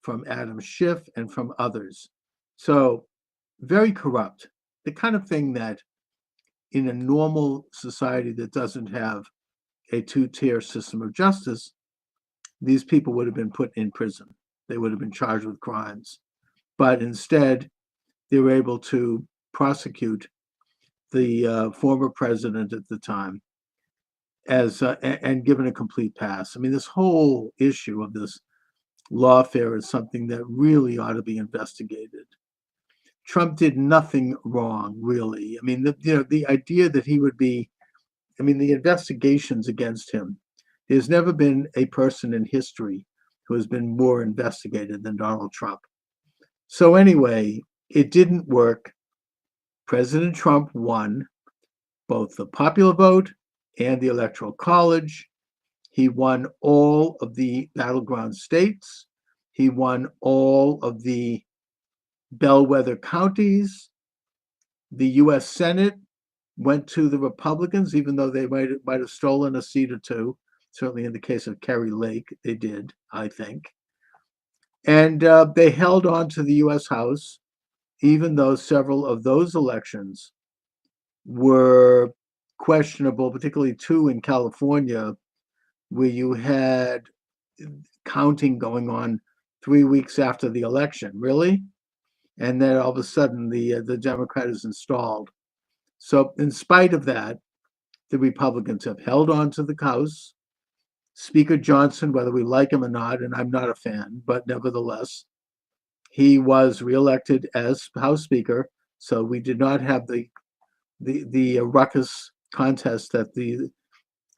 from Adam Schiff, and from others. So very corrupt. The kind of thing that in a normal society that doesn't have a 2-tier system of justice, these people would have been put in prison. They would have been charged with crimes. But instead, they were able to prosecute the former president at the time as and given a complete pass. I mean, this whole issue of this lawfare is something that really ought to be investigated. Trump did nothing wrong, really. I mean, the idea that he would be, the investigations against him, there's never been a person in history who has been more investigated than Donald Trump. So anyway, it didn't work. President Trump won both the popular vote and the Electoral College. He won all of the battleground states. He won all of the bellwether counties. The U.S. Senate went to the Republicans, even though they might have stolen a seat or two. Certainly in the case of Kerry Lake, they did, I think. And they held on to the U.S. House, even though several of those elections were questionable, particularly 2 in California, where you had counting going on 3 weeks after the election. Really? And then all of a sudden the Democrat is installed. So in spite of that, the Republicans have held on to the House. Speaker Johnson, whether we like him or not, and I'm not a fan, but nevertheless, he was reelected as House Speaker. So we did not have the ruckus contest that the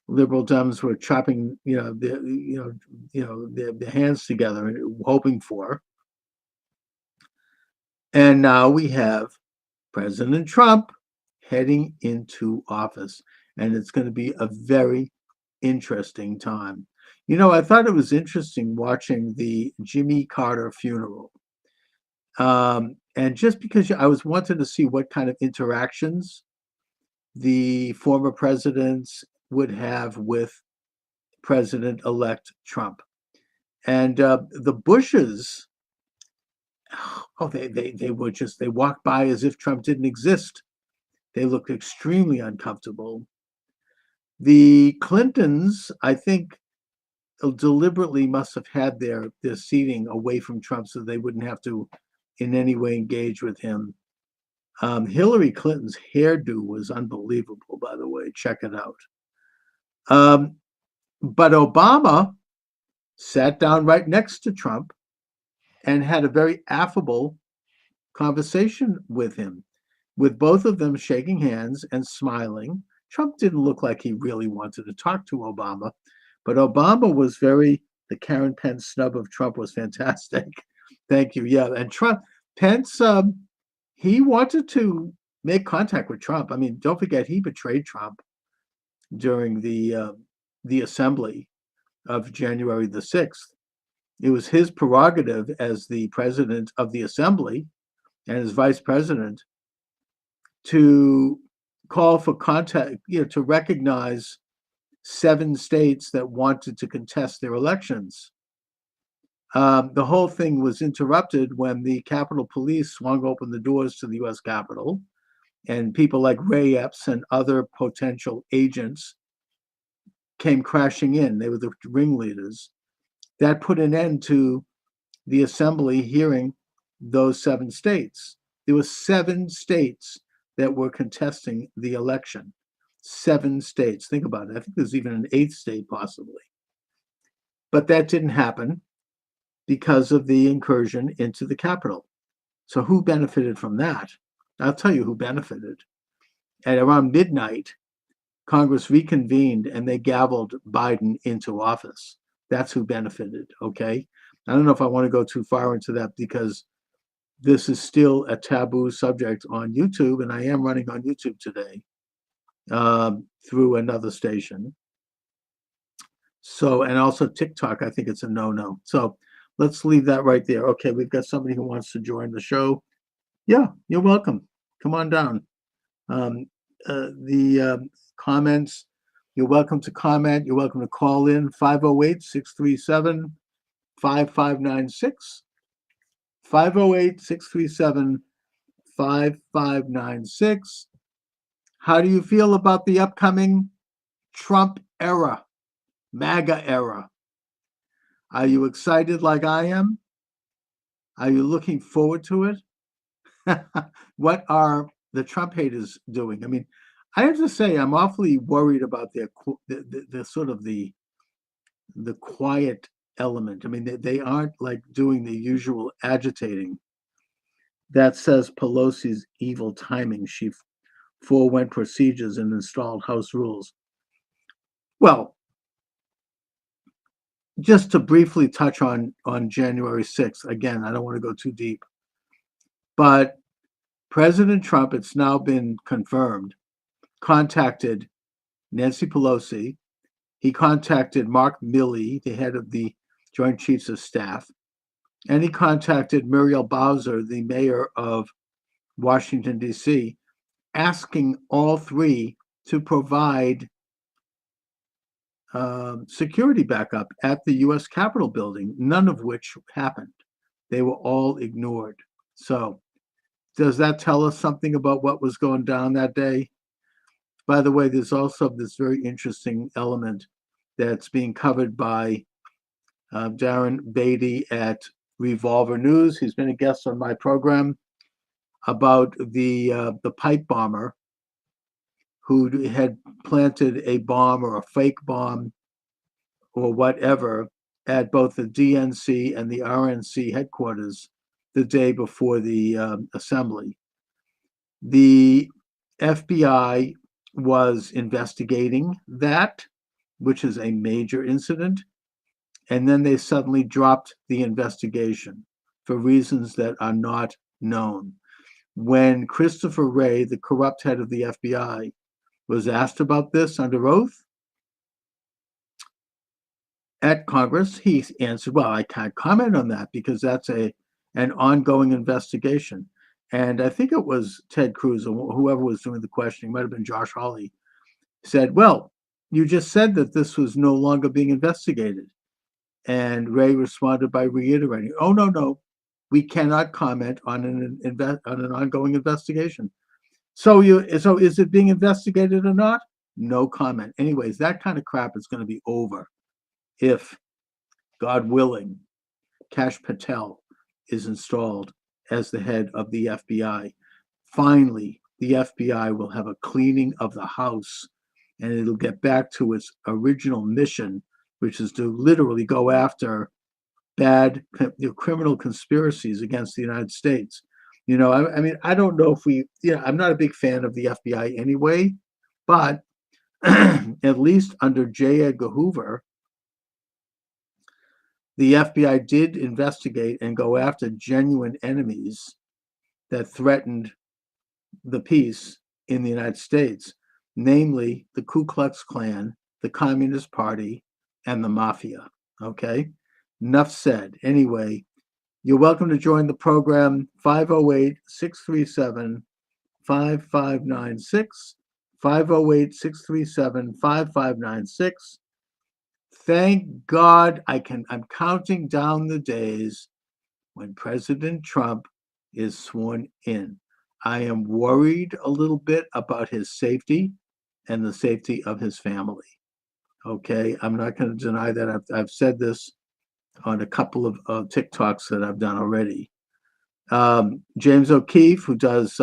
liberal Dems were chopping, their hands together and hoping for. And now we have President Trump heading into office, and it's going to be a very interesting time. I thought it was interesting watching the Jimmy Carter funeral. And just because I was wanting to see what kind of interactions the former presidents would have with President-elect Trump. And the Bushes, they were just, they walked by as if Trump didn't exist. They looked extremely uncomfortable. The Clintons, I think, deliberately must have had their seating away from Trump so they wouldn't have to in any way engage with him. Hillary Clinton's hairdo was unbelievable, by the way. Check it out. But Obama sat down right next to Trump and had a very affable conversation with him, with both of them shaking hands and smiling. Trump didn't look like he really wanted to talk to Obama, but Obama was the Karen Pence snub of Trump was fantastic. Thank you. Yeah, and Pence, he wanted to make contact with Trump. I mean, don't forget, he betrayed Trump during the assembly of January the 6th. It was his prerogative as the president of the assembly and as vice president to call for contact, to recognize 7 states that wanted to contest their elections. The whole thing was interrupted when the Capitol Police swung open the doors to the U.S. Capitol, and people like Ray Epps and other potential agents came crashing in. They were the ringleaders. That put an end to the assembly hearing those 7 states. There were 7 states that were contesting the election. 7 states. Think about it. I think there's even an 8th state possibly. But that didn't happen because of the incursion into the Capitol. So who benefited from that? I'll tell you who benefited. At around midnight, Congress reconvened and they gavelled Biden into office. That's who benefited, okay? I don't know if I want to go too far into that because this is still a taboo subject on YouTube, and I am running on YouTube today through another station. So, and also TikTok, I think it's a no-no. So let's leave that right there. Okay, we've got somebody who wants to join the show. Yeah, you're welcome. Come on down. The comments, you're welcome to comment. You're welcome to call in 508-637-5596. 508-637-5596. How do you feel about the upcoming Trump era, MAGA era? Are you excited like I am? Are you looking forward to it? What are the Trump haters doing? I mean, I have to say, I'm awfully worried about the sort of the quiet element. I mean, they aren't like doing the usual agitating. That says Pelosi's evil timing. She forewent procedures and installed House rules. Well, just to briefly touch on January 6th, again, I don't want to go too deep, but President Trump, it's now been confirmed, contacted Nancy Pelosi. He contacted Mark Milley, the head of the Joint Chiefs of Staff, and he contacted Muriel Bowser, the mayor of Washington, D.C., asking all 3 to provide security backup at the U.S. Capitol building, none of which happened. They were all ignored. So does that tell us something about what was going down that day? By the way, there's also this very interesting element that's being covered by Darren Beatty at Revolver News. He's been a guest on my program about the pipe bomber who had planted a bomb or a fake bomb or whatever at both the DNC and the RNC headquarters the day before the assembly. The FBI was investigating that, which is a major incident, and then they suddenly dropped the investigation for reasons that are not known. When Christopher Wray, the corrupt head of the FBI, was asked about this under oath at Congress, he answered, well, I can't comment on that because that's an ongoing investigation. And I think it was Ted Cruz or whoever was doing the questioning, might have been Josh Hawley, said, well, you just said that this was no longer being investigated. And Ray responded by reiterating, oh, no, we cannot comment on an ongoing investigation. So is it being investigated or not? No comment. Anyways, that kind of crap is going to be over if, God willing, Kash Patel is installed as the head of the FBI. Finally, the FBI will have a cleaning of the house, and it'll get back to its original mission, which is to literally go after bad criminal conspiracies against the United States. I mean, I don't know if I'm not a big fan of the FBI anyway, but at least under J. Edgar Hoover, the FBI did investigate and go after genuine enemies that threatened the peace in the United States, namely the Ku Klux Klan, the Communist Party, and the Mafia. Okay? Enough said. Anyway, you're welcome to join the program, 508-637-5596, 508-637-5596. Thank God I'm counting down the days when President Trump is sworn in. I am worried a little bit about his safety and the safety of his family. Okay, I'm not going to deny that. I've said this on a couple of TikToks that I've done already. James O'Keefe, who does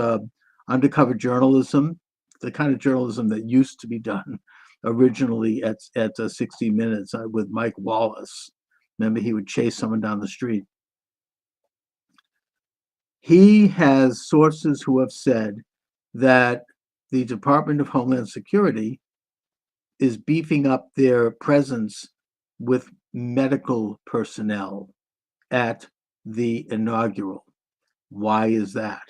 undercover journalism, the kind of journalism that used to be done originally at 60 Minutes with Mike Wallace. Remember, he would chase someone down the street. He has sources who have said that the Department of Homeland Security is beefing up their presence with medical personnel at the inaugural. Why is that?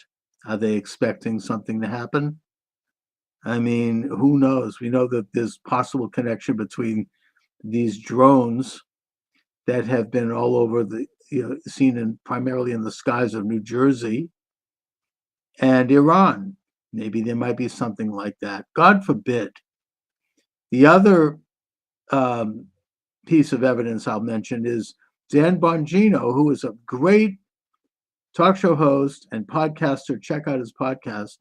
Are they expecting something to happen? I mean, who knows? We know that there's possible connection between these drones that have been all over seen primarily in the skies of New Jersey and Iran. Maybe there might be something like that. God forbid. The other piece of evidence I'll mention is Dan Bongino, who is a great talk show host and podcaster. Check out his podcast.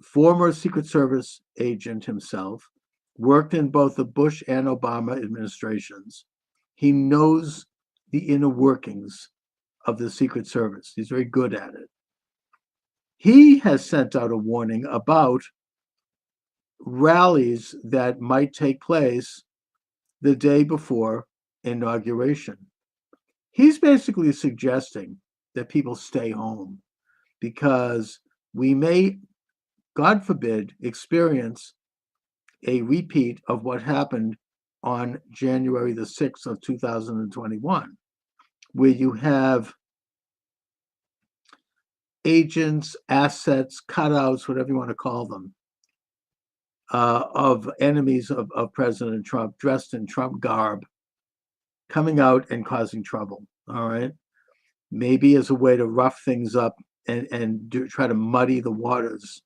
Former Secret Service agent himself, worked in both the Bush and Obama administrations. He knows the inner workings of the Secret Service. He's very good at it. He has sent out a warning about rallies that might take place the day before inauguration. He's basically suggesting that people stay home because we may, God forbid, experience a repeat of what happened on January the 6th of 2021, where you have agents, assets, cutouts, whatever you want to call them, of enemies of President Trump dressed in Trump garb coming out and causing trouble. All right. Maybe as a way to rough things up and try to muddy the waters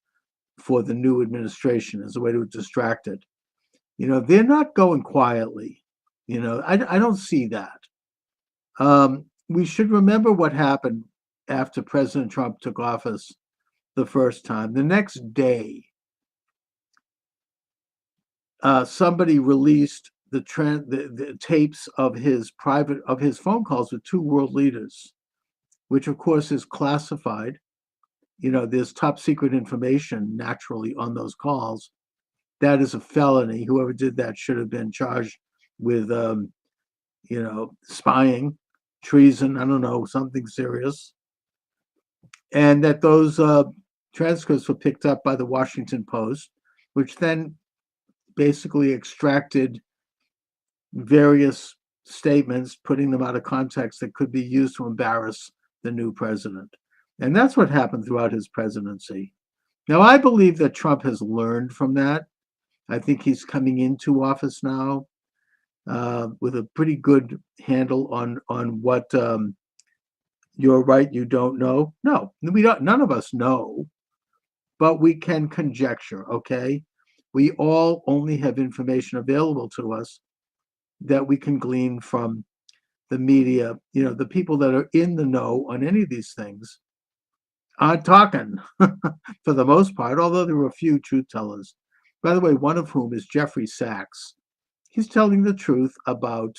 for the new administration, as a way to distract it. They're not going quietly. I don't see that. We should remember what happened after President Trump took office the first time. The next day, somebody released the tapes of his phone calls with two world leaders, which of course is classified. There's top secret information naturally on those calls. That is a felony. Whoever did that should have been charged with, spying, treason, I don't know, something serious. And that those transcripts were picked up by the Washington Post, which then basically extracted various statements, putting them out of context that could be used to embarrass the new president. And that's what happened throughout his presidency. Now, I believe that Trump has learned from that. I think he's coming into office now with a pretty good handle on what you're right, you don't know. No, we don't. None of us know, but we can conjecture. Okay, We all only have information available to us that we can glean from the media. The people that are in the know on any of these things aren't talking for the most part, although there were a few truth tellers. By the way, one of whom is Jeffrey Sachs. He's telling the truth about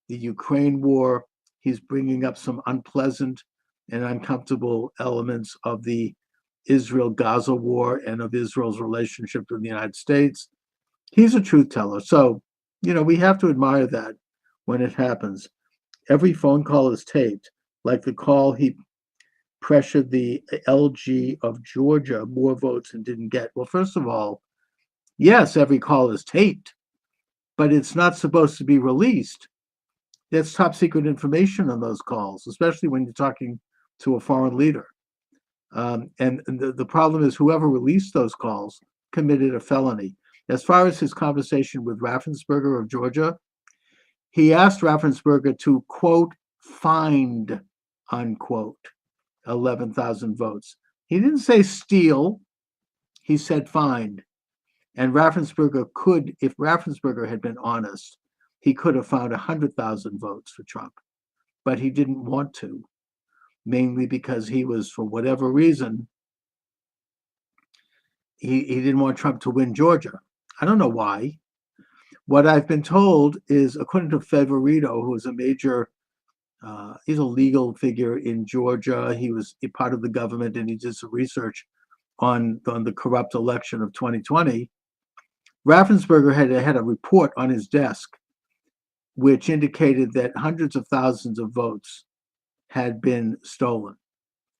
the Ukraine war. He's bringing up some unpleasant and uncomfortable elements of the Israel-Gaza war and of Israel's relationship with the United States. He's a truth teller. So, we have to admire that when it happens. Every phone call is taped, like the call he pressured the LG of Georgia more votes and didn't get. Well, first of all, yes, every call is taped, but it's not supposed to be released. That's top secret information on those calls, especially when you're talking to a foreign leader. And the problem is whoever released those calls committed a felony. As far as his conversation with Raffensperger of Georgia, he asked Raffensperger to, quote, find, unquote, 11,000 votes. He didn't say steal. He said find. And Raffensperger could, if Raffensperger had been honest, he could have found 100,000 votes for Trump. But he didn't want to, mainly because he was, for whatever reason, he didn't want Trump to win Georgia. I don't know why. What I've been told is, according to Favorito, who is a major, he's a legal figure in Georgia. He was a part of the government, and he did some research on the corrupt election of 2020. Raffensperger had a report on his desk which indicated that hundreds of thousands of votes had been stolen.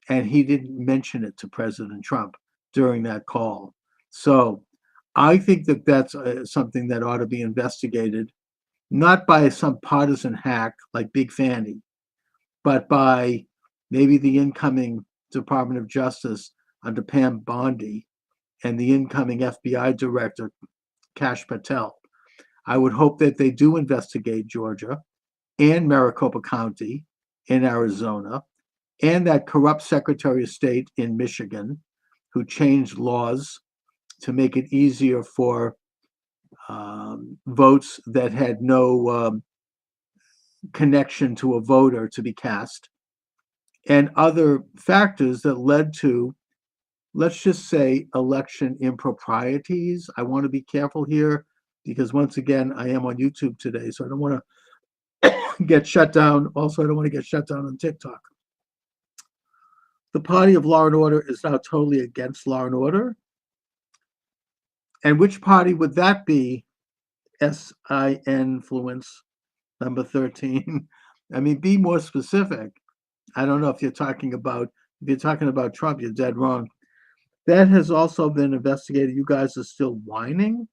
And he didn't mention it to President Trump during that call. So I think that that's something that ought to be investigated, not by some partisan hack like Big Fanny, but by maybe the incoming Department of Justice under Pam Bondi and the incoming FBI director, Kash Patel. I would hope that they do investigate Georgia and Maricopa County in Arizona and that corrupt Secretary of State in Michigan who changed laws to make it easier for votes that had no connection to a voter to be cast, and other factors that led to, let's just say, election improprieties. I want to be careful here because, once again, I am on YouTube today, so I don't want to get shut down. Also, I don't want to get shut down on TikTok. The party of law and order is now totally against law and order. And which party would that be? Influence number 13. I mean, be more specific. I don't know if you're talking about Trump, you're dead wrong. That has also been investigated. You guys are still whining.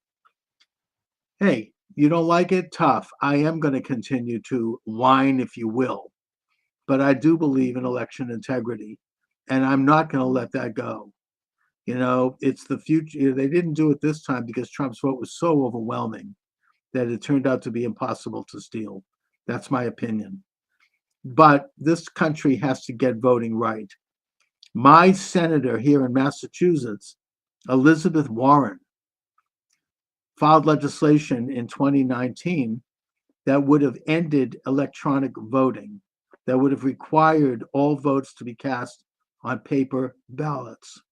Hey, you don't like it? Tough. I am going to continue to whine, if you will. But I do believe in election integrity, and I'm not going to let that go. It's the future. They didn't do it this time because Trump's vote was so overwhelming that it turned out to be impossible to steal. That's my opinion. But this country has to get voting right. My senator here in Massachusetts, Elizabeth Warren, filed legislation in 2019 that would have ended electronic voting, that would have required all votes to be cast on paper ballots,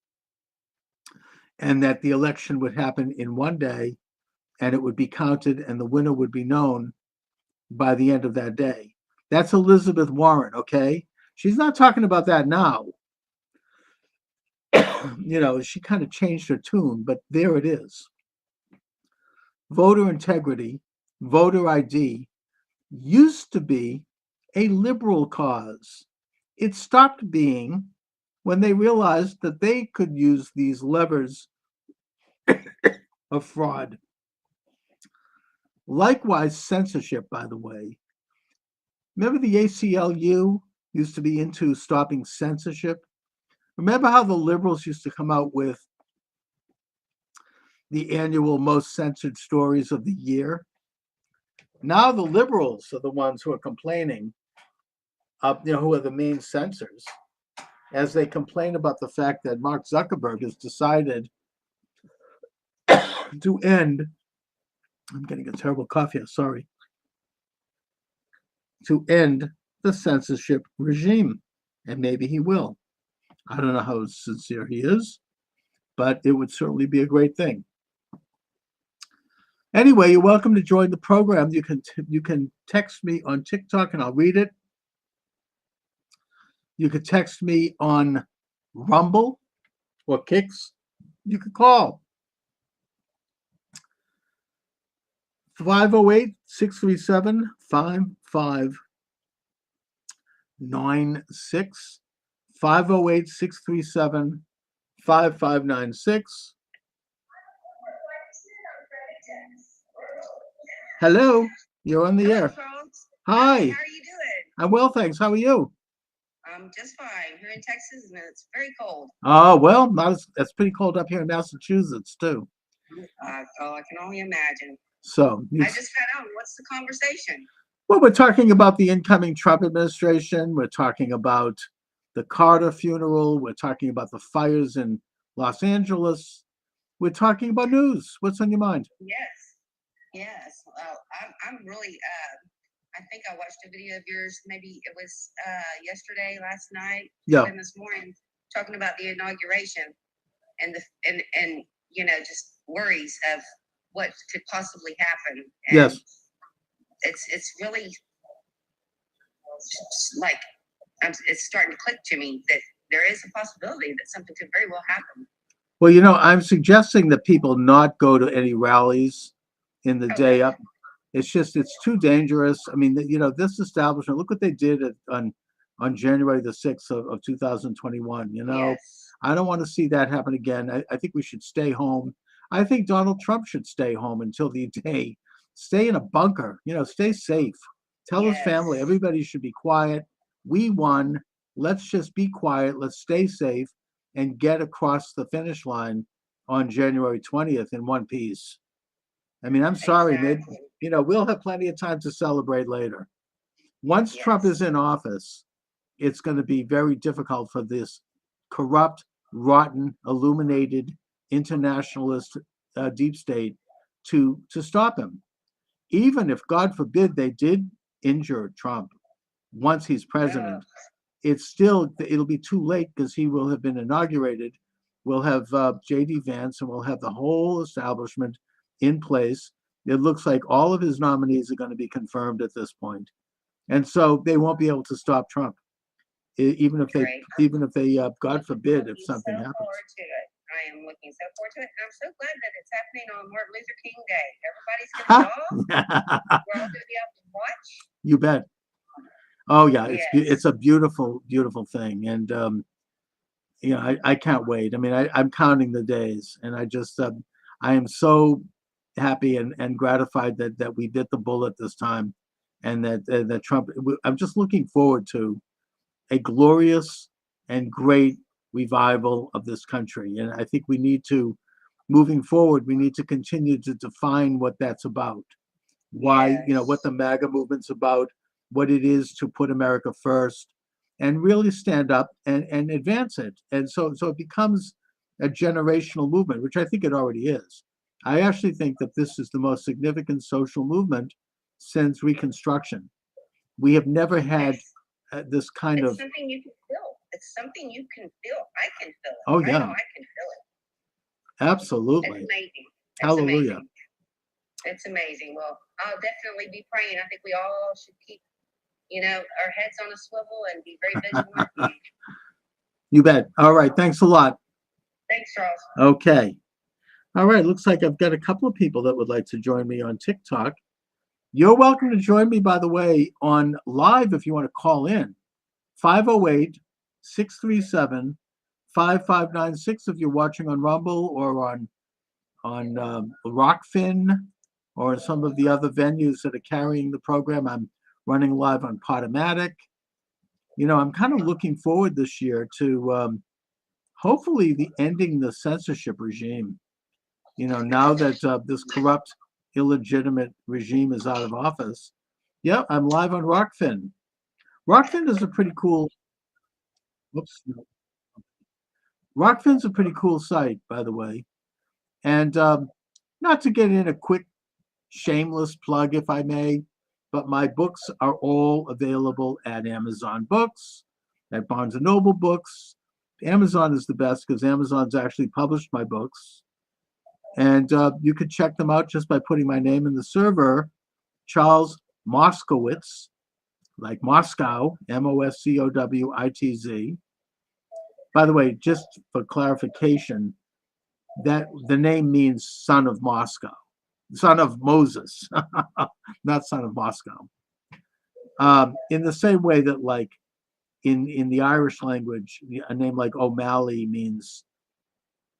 and that the election would happen in one day and it would be counted and the winner would be known by the end of that day. That's Elizabeth Warren, okay? She's not talking about that now. She kind of changed her tune, but there it is. Voter integrity, voter ID used to be a liberal cause. It stopped being when they realized that they could use these levers of fraud. Likewise, censorship, by the way. Remember the ACLU used to be into stopping censorship? Remember how the liberals used to come out with the annual most censored stories of the year? Now the liberals are the ones who are complaining, who are the main censors, as they complain about the fact that Mark Zuckerberg has decided to end. I'm getting a terrible cough here. Sorry. To end the censorship regime, and maybe he will. I don't know how sincere he is, but it would certainly be a great thing. Anyway, you're welcome to join the program. You can text me on TikTok and I'll read it. You could text me on Rumble or Kicks. You could call 508-637-5596. 508-637-5596. Hello, you're on the Hello, air. Charles. Hi. How are you doing? I'm well, thanks. How are you? I'm just fine. Here in Texas, and it's very cold. Oh, well, it's pretty cold up here in Massachusetts, too. I can only imagine. So, I just found out. What's the conversation? well, we're talking about the incoming Trump administration. We're talking about the Carter funeral. We're talking about the fires in Los Angeles. We're talking about news. What's on your mind? Yes. Well, I'm really. I think I watched a video of yours. Maybe it was yesterday, last night, Yeah. and this morning, talking about the inauguration and just worries of what could possibly happen. And Yes. It's really like it's starting to click to me that there is a possibility that something could very well happen. Well, I'm suggesting that people not go to any rallies in the day up. It's too dangerous. I mean, this establishment, look what they did on January the 6th of 2021. Yes. I don't want to see that happen again. I think we should stay home. I think Donald Trump should stay home until the day. Stay in a bunker, stay safe. Tell his family, everybody should be quiet. We won. Let's just be quiet. Let's stay safe and get across the finish line on January 20th in one piece. I mean, I'm sorry, Exactly. we'll have plenty of time to celebrate later. Once Trump is in office, it's going to be very difficult for this corrupt, rotten, illuminated, internationalist deep state to stop him. Even if, God forbid, they did injure Trump once he's president, it'll be too late because he will have been inaugurated. We'll have J.D. Vance and we'll have the whole establishment in place. It looks like all of his nominees are going to be confirmed at this point. And so they won't be able to stop Trump, even if they, God forbid, if something happens. Forward to it. I am looking so forward to it. And I'm so glad that it's happening on Martin Luther King Day. Everybody's going to be off. We're all going to be able to watch. You bet. Oh, yeah. Yes. It's a beautiful, beautiful thing. And, I can't wait. I mean, I'm counting the days, and I am so happy and gratified that we bit the bullet this time, and that Trump. I'm just looking forward to a glorious and great revival of this country, and I think moving forward, we need to continue to define what that's about. Why, what the MAGA movement's about, what it is to put America first, and really stand up and advance it. And so it becomes a generational movement, which I think it already is. I actually think that this is the most significant social movement since Reconstruction. We have never had this kind It's of. something you can feel. It's something you can feel. I can feel it. Oh, I yeah. know I can feel it. Absolutely. It's amazing. It's Hallelujah. amazing. It's amazing. Well, I'll definitely be praying. I think we all should keep, our heads on a swivel and be very vigilant. You bet. All right. Thanks a lot. Thanks, Charles. Okay. All right. Looks like I've got a couple of people that would like to join me on TikTok. You're welcome to join me, by the way, on live if you want to call in. 508-637-5596 if you're watching on Rumble or on Rockfin or some of the other venues that are carrying the program. I'm running live on Podomatic. I'm kind of looking forward this year to hopefully ending the censorship regime. Now that this corrupt, illegitimate regime is out of office. Yep, I'm live on Rockfin. Rockfin is a pretty cool. Rockfin's a pretty cool site, by the way, and Not to get in a quick, shameless plug, if I may, but my books are all available at Amazon Books, at Barnes and Noble Books. Amazon is the best because Amazon's actually published my books. And you could check them out just by putting my name in the server, Charles Moscowitz, like Moscow, Moscowitz. By the way, just for clarification, that the name means son of Moscow, son of Moses, not son of Moscow. In the same way that, like, in the Irish language, a name like O'Malley means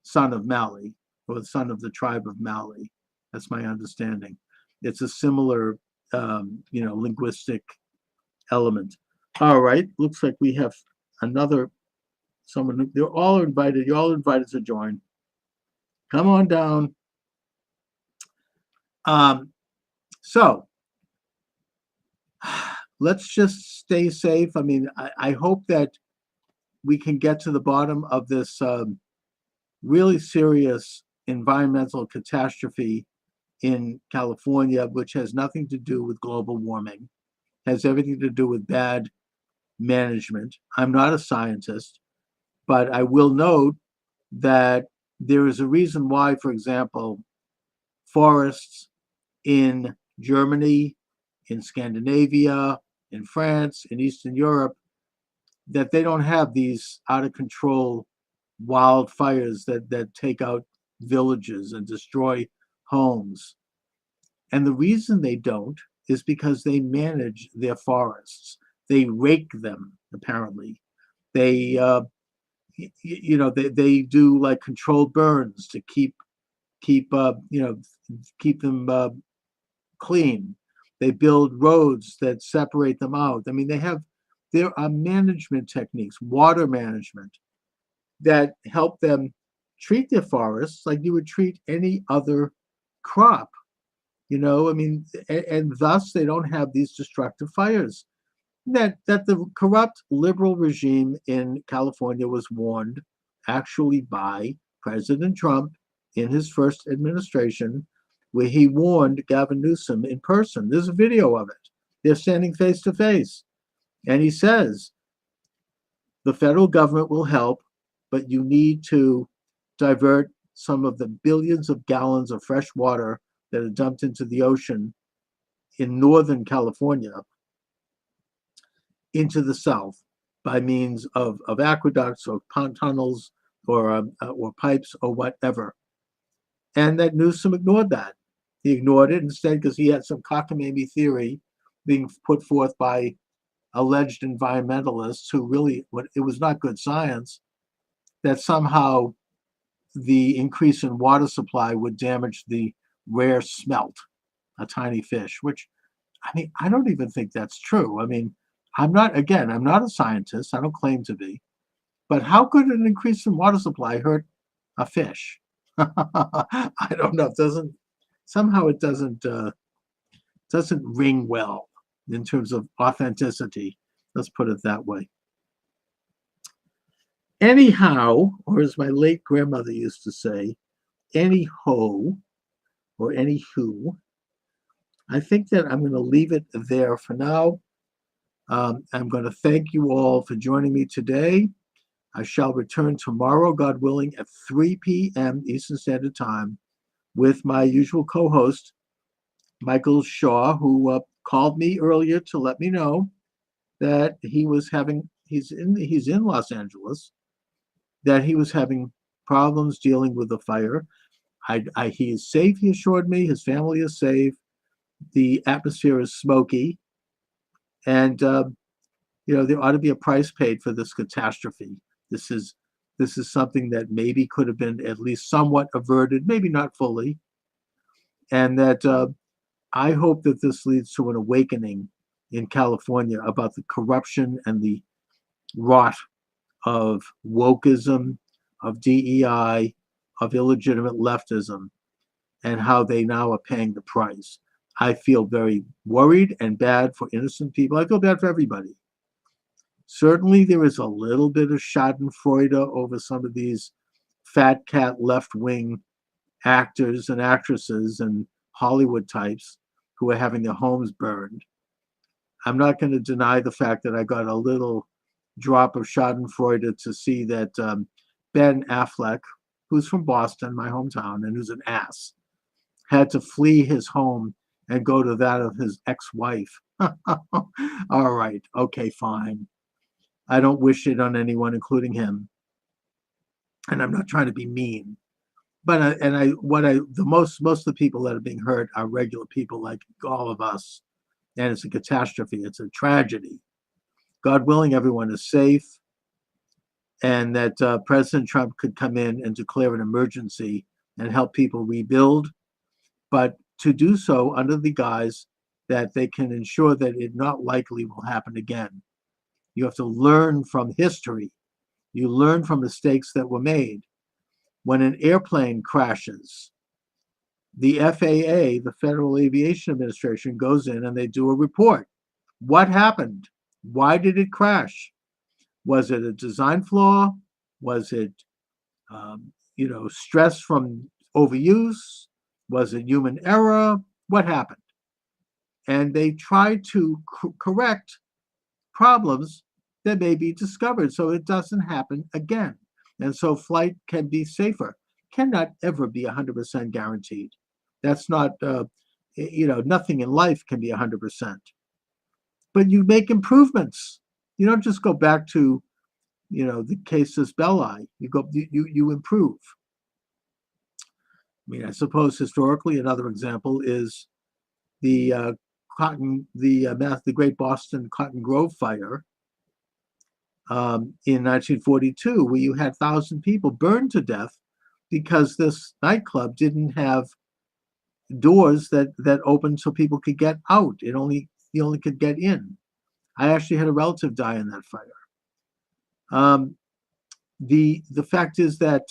son of Mali, or son of the tribe of Mali. That's my understanding. It's a similar, linguistic element. All right, looks like we have another someone. They're all invited. You're all invited to join. Come on down. So let's just stay safe. I mean, I hope that we can get to the bottom of this really serious environmental catastrophe in California, which has nothing to do with global warming, has everything to do with bad management. I'm not a scientist, but I will note that there is a reason why, for example, forests in Germany, in Scandinavia, in France, in Eastern Europe, that they don't have these out of control wildfires that take out villages and destroy homes. And the reason they don't is because they manage their forests. They rake them, apparently. They they do like controlled burns to keep them clean. They build roads that separate them out. I mean, there are management techniques, water management, that help them treat their forests like you would treat any other crop. I mean, and thus they don't have these destructive fires. That the corrupt liberal regime in California was warned actually by President Trump in his first administration, where he warned Gavin Newsom in person. There's a video of it. They're standing face to face. And he says, the federal government will help, but you need to divert some of the billions of gallons of fresh water that are dumped into the ocean in Northern California into the south by means of aqueducts or pond tunnels or pipes or whatever. And that Newsom ignored that. He ignored it instead because he had some cockamamie theory being put forth by alleged environmentalists who really, it was not good science, that somehow the increase in water supply would damage the rare smelt, a tiny fish, which, I mean, I don't even think that's true. I mean, I'm not a scientist. I don't claim to be. But how could an increase in water supply hurt a fish? I don't know. It doesn't ring well in terms of authenticity. Let's put it that way. Anyhow, or as my late grandmother used to say, anyhow, or anywho, I think that I'm going to leave it there for now. I'm going to thank you all for joining me today. I shall return tomorrow, God willing, at 3 p.m. Eastern Standard Time with my usual co-host, Michael Shaw, who called me earlier to let me know that he's in Los Angeles, that he was having problems dealing with the fire. He is safe, he assured me. His family is safe. The atmosphere is smoky. And, there ought to be a price paid for this catastrophe. This is something that maybe could have been at least somewhat averted, maybe not fully. And that I hope that this leads to an awakening in California about the corruption and the rot of wokeism, of DEI, of illegitimate leftism, and how they now are paying the price. I feel very worried and bad for innocent people. I feel bad for everybody. Certainly, there is a little bit of schadenfreude over some of these fat cat left-wing actors and actresses and Hollywood types who are having their homes burned. I'm not going to deny the fact that I got a little drop of Schadenfreude to see that Ben Affleck, who's from Boston, my hometown, and who's an ass, had to flee his home and go to that of his ex-wife. All right, okay, fine. I don't wish it on anyone, including him. And I'm not trying to be mean. But most of the people that are being hurt are regular people like all of us. And it's a catastrophe. It's a tragedy. God willing, everyone is safe, and that President Trump could come in and declare an emergency and help people rebuild, but to do so under the guise that they can ensure that it not likely will happen again. You have to learn from history. You learn from mistakes that were made. When an airplane crashes, the FAA, the Federal Aviation Administration, goes in and they do a report. What happened? Why did it crash? Was it a design flaw? Was it, stress from overuse? Was it human error? What happened? And they try to correct problems that may be discovered so it doesn't happen again. And so flight can be safer. Cannot ever be 100% guaranteed. That's not, nothing in life can be 100%. But you make improvements. You don't just go back to, the casus belli. You improve. I mean, I suppose historically another example is the Great Boston Cotton Grove fire in 1942, where you had 1,000 people burned to death because this nightclub didn't have doors that opened so people could get out. You only could get in. I actually had a relative die in that fire. The fact is that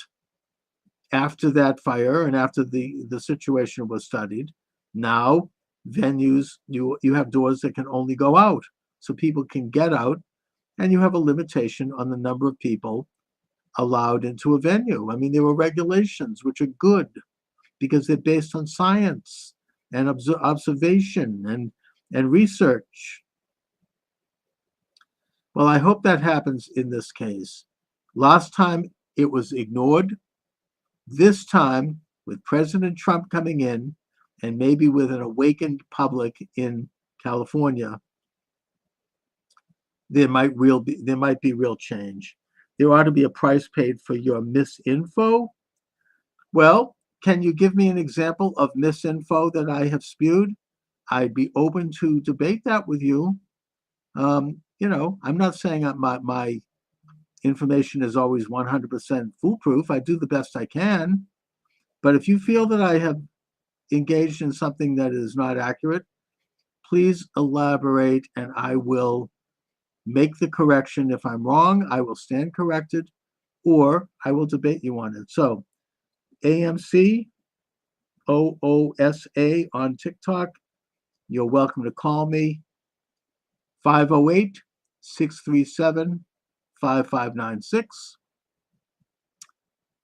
after that fire and after the situation was studied, now venues, you have doors that can only go out, so people can get out, and you have a limitation on the number of people allowed into a venue. I mean, there were regulations which are good because they're based on science and observation and research. Well, I hope that happens in this case. Last time it was ignored. This time, with President Trump coming in, and maybe with an awakened public in California, there might be real change. There ought to be a price paid for your misinfo. Well, can you give me an example of misinfo that I have spewed? I'd be open to debate that with you. I'm not saying my information is always 100% foolproof. I do the best I can. But if you feel that I have engaged in something that is not accurate, please elaborate and I will make the correction. If I'm wrong, I will stand corrected or I will debate you on it. So AMC OOSA on TikTok. You're welcome to call me 508-637-5596.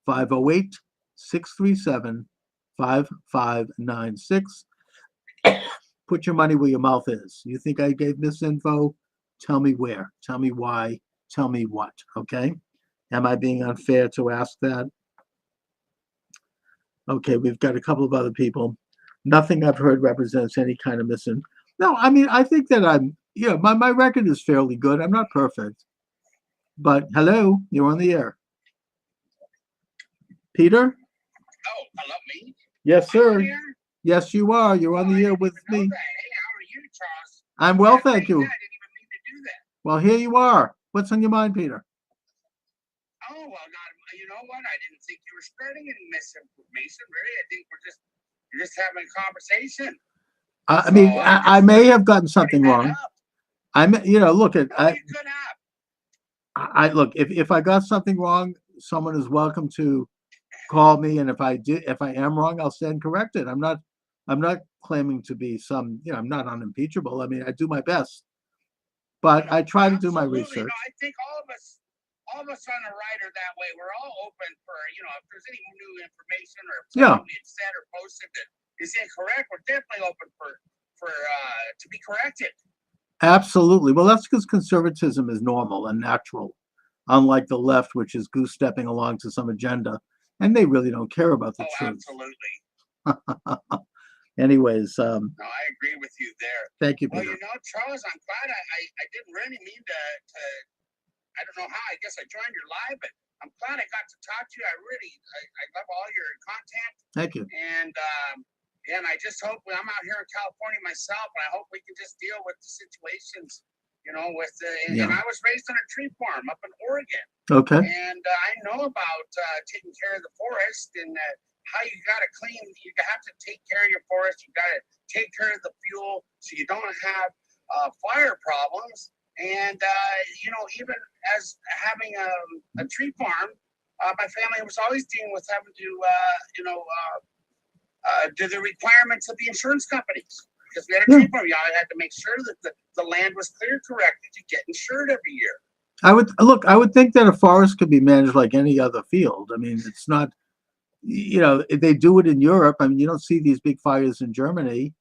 508-637-5596. Put your money where your mouth is. You think I gave misinfo? Tell me where. Tell me why. Tell me what. Okay? Am I being unfair to ask that? Okay, we've got a couple of other people. Nothing I've heard represents any kind of misinfo. No, I mean, I think that my record is fairly good. I'm not perfect. But hello, you're on the air. Peter? Oh, hello, me? Yes, sir. Here? Yes, you are. You're on the air with me. Hey, how are you, Charles? I'm well, thank you. I didn't even mean to do that. Well, here you are. What's on your mind, Peter? Oh, well, you know what? I didn't think you were spreading any misinformation, really. I think you're just having a conversation. I mean, I may have gotten something wrong. Look at look. If I got something wrong, someone is welcome to call me, and if I am wrong, I'll stand corrected. I'm not claiming to be I'm not unimpeachable. I mean, I do my best, but I try to do my research. No, I think all all of us on the right are that way. We're all open for, if there's any new information or Yeah. something that's said or posted that is incorrect, we're definitely open for to be corrected. Absolutely. Well, that's because conservatism is normal and natural, unlike the left, which is goose stepping along to some agenda, and they really don't care about the Oh, truth. absolutely. Anyways, No, I agree with you there. thank you, Well, Peter. Charles, I'm glad I didn't really mean to I don't know how. I guess I joined your live, but I'm glad I got to talk to you. I love all your content, Thank you. and I just hope I'm out here in California myself, and I hope we can just deal with the situations, with and Yeah. I was raised on a tree farm up in Oregon, Okay. and I know about taking care of the forest and how you got to clean. You have to take care of your forest. You got to take care of the fuel so you don't have fire problems. And even as having a tree farm, my family was always dealing with having to do the requirements of the insurance companies, because we had a tree farm. You had to make sure that the land was cleared correctly to get insured every year. I would think that a forest could be managed like any other field. I mean, it's not, they do it in Europe. I mean, you don't see these big fires in Germany,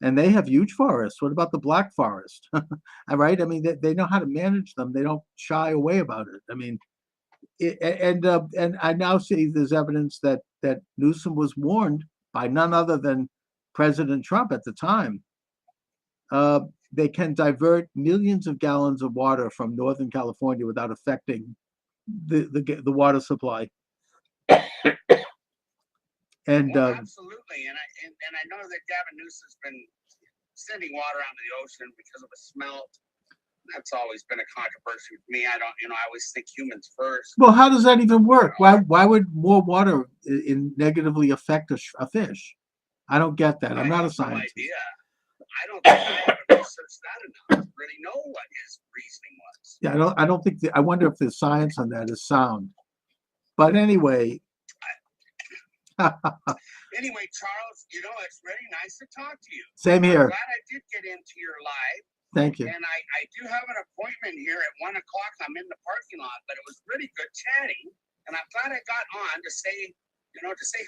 and they have huge forests. What about the Black Forest? All right. I mean, they know how to manage them. They don't shy away about it. I mean, and I now see there's evidence that Newsom was warned by none other than President Trump at the time. They can divert millions of gallons of water from Northern California without affecting the water supply. And well, absolutely, and I know that Gavin Newsom's been sending water out to the ocean because of a smelt. That's always been a controversy with me. I always think humans first. Well, how does that even work? Why would more water negatively affect a fish? I don't get that. I'm not a scientist. No idea. I don't think I haven't researched that enough to really know what his reasoning was. Yeah, I don't think. I wonder if the science on that is sound. But anyway. Anyway, Charles, it's really nice to talk to you. Same here. I'm glad I did get into your live. Thank you. And I do have an appointment here at 1 o'clock. I'm in the parking lot, but it was really good chatting. And I'm glad I got on to say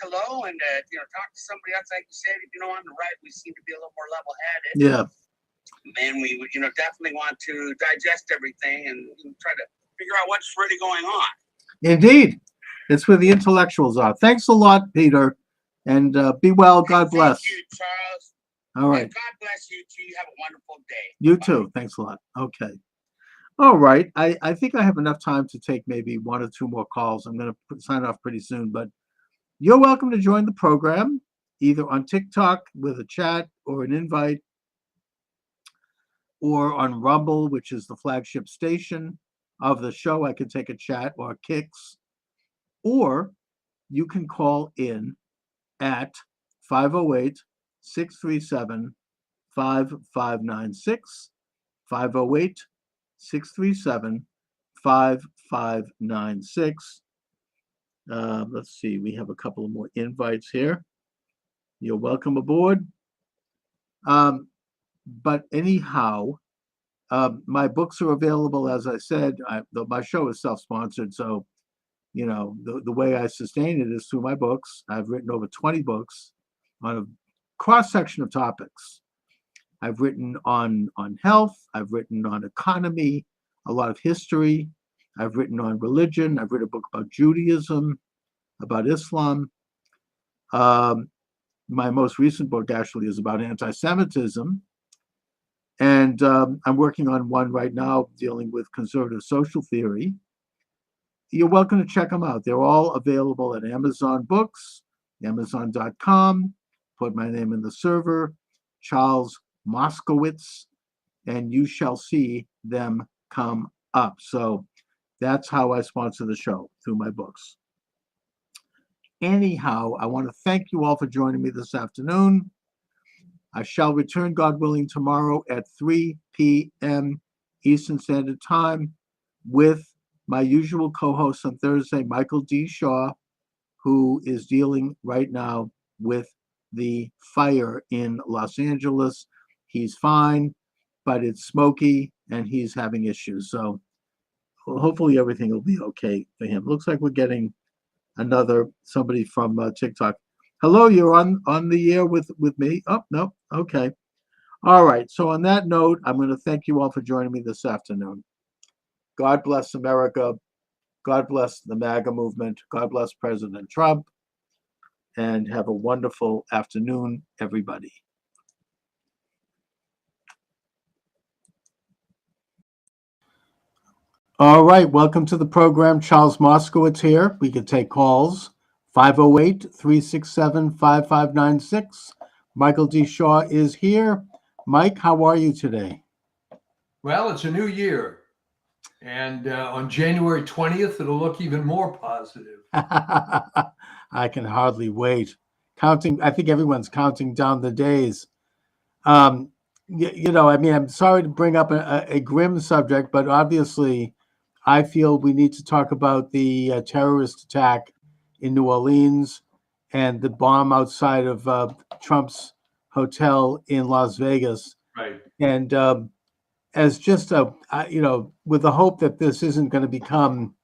hello and talk to somebody else. Like you said, on the right, we seem to be a little more level-headed. Yeah. And we definitely want to digest everything and try to figure out what's really going on. Indeed. It's where the intellectuals are. Thanks a lot, Peter. And be well. God bless. Thank you, Charles. All right. And God bless you too. You have a wonderful day. You too. Thanks a lot. Okay. All right. I think I have enough time to take maybe one or two more calls. I'm going to sign off pretty soon, but you're welcome to join the program either on TikTok with a chat or an invite, or on Rumble, which is the flagship station of the show. I can take a chat or Kicks, or you can call in at 508-637-5596, 508-637-5596. Let's see, we have a couple of more invites here. You're welcome aboard. But anyhow, my books are available, as I said. My show is self-sponsored, so the way I sustain it is through my books. I've written over 20 books on a cross-section of topics. I've written on health. I've written on economy, a lot of history. I've written on religion. I've written a book about Judaism, about Islam. My most recent book actually is about anti-Semitism. And I'm working on one right now dealing with conservative social theory. You're welcome to check them out. They're all available at Amazon Books, Amazon.com. Put my name in the server, Charles Moscowitz, and you shall see them come up. So that's how I sponsor the show, through my books. Anyhow, I want to thank you all for joining me this afternoon. I shall return, God willing, tomorrow at 3 p.m. Eastern Standard Time with my usual co-host on Thursday, Michael D. Shaw, who is dealing right now with the fire in Los Angeles. He's fine, but it's smoky and he's having issues. So hopefully everything will be okay for him. Looks like we're getting somebody from TikTok. Hello, you're on the air with me. Oh no, okay, all right. So on that note, I'm going to thank you all for joining me this afternoon. God bless America. God bless the MAGA movement. God bless President Trump. And have a wonderful afternoon, everybody. All right, welcome to the program. Charles Moscowitz here. We can take calls. 508-367-5596. Michael D. Shaw is here. Mike, how are you today? Well, it's a new year. And on January 20th, it'll look even more positive. I can hardly wait. I think everyone's counting down the days. I'm sorry to bring up a grim subject, but obviously I feel we need to talk about the terrorist attack in New Orleans and the bomb outside of Trump's hotel in Las Vegas. Right. And as just with the hope that this isn't going to become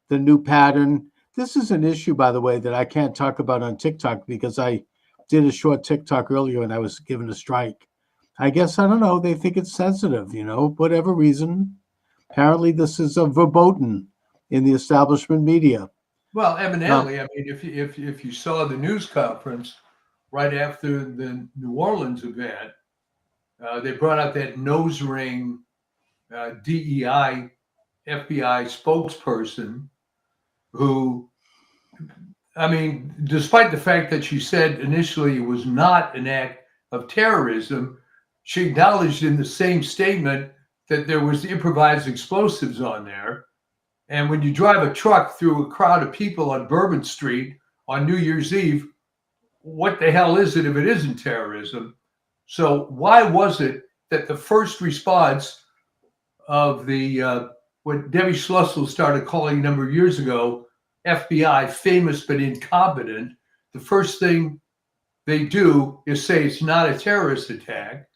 the new pattern. This is an issue, by the way, that I can't talk about on TikTok because I did a short TikTok earlier and I was given a strike. I guess, I don't know, they think it's sensitive, whatever reason. Apparently this is verboten in the establishment media. Well, evidently, I mean, if you saw the news conference right after the New Orleans event, they brought out that nose ring DEI FBI spokesperson who, I mean, despite the fact that she said initially it was not an act of terrorism, she acknowledged in the same statement that there was improvised explosives on there. And when you drive a truck through a crowd of people on Bourbon Street on New Year's Eve, what the hell is it if it isn't terrorism? So why was it that the first response of the what Debbie Schlussel started calling a number of years ago, FBI, famous but incompetent, the first thing they do is say it's not a terrorist attack.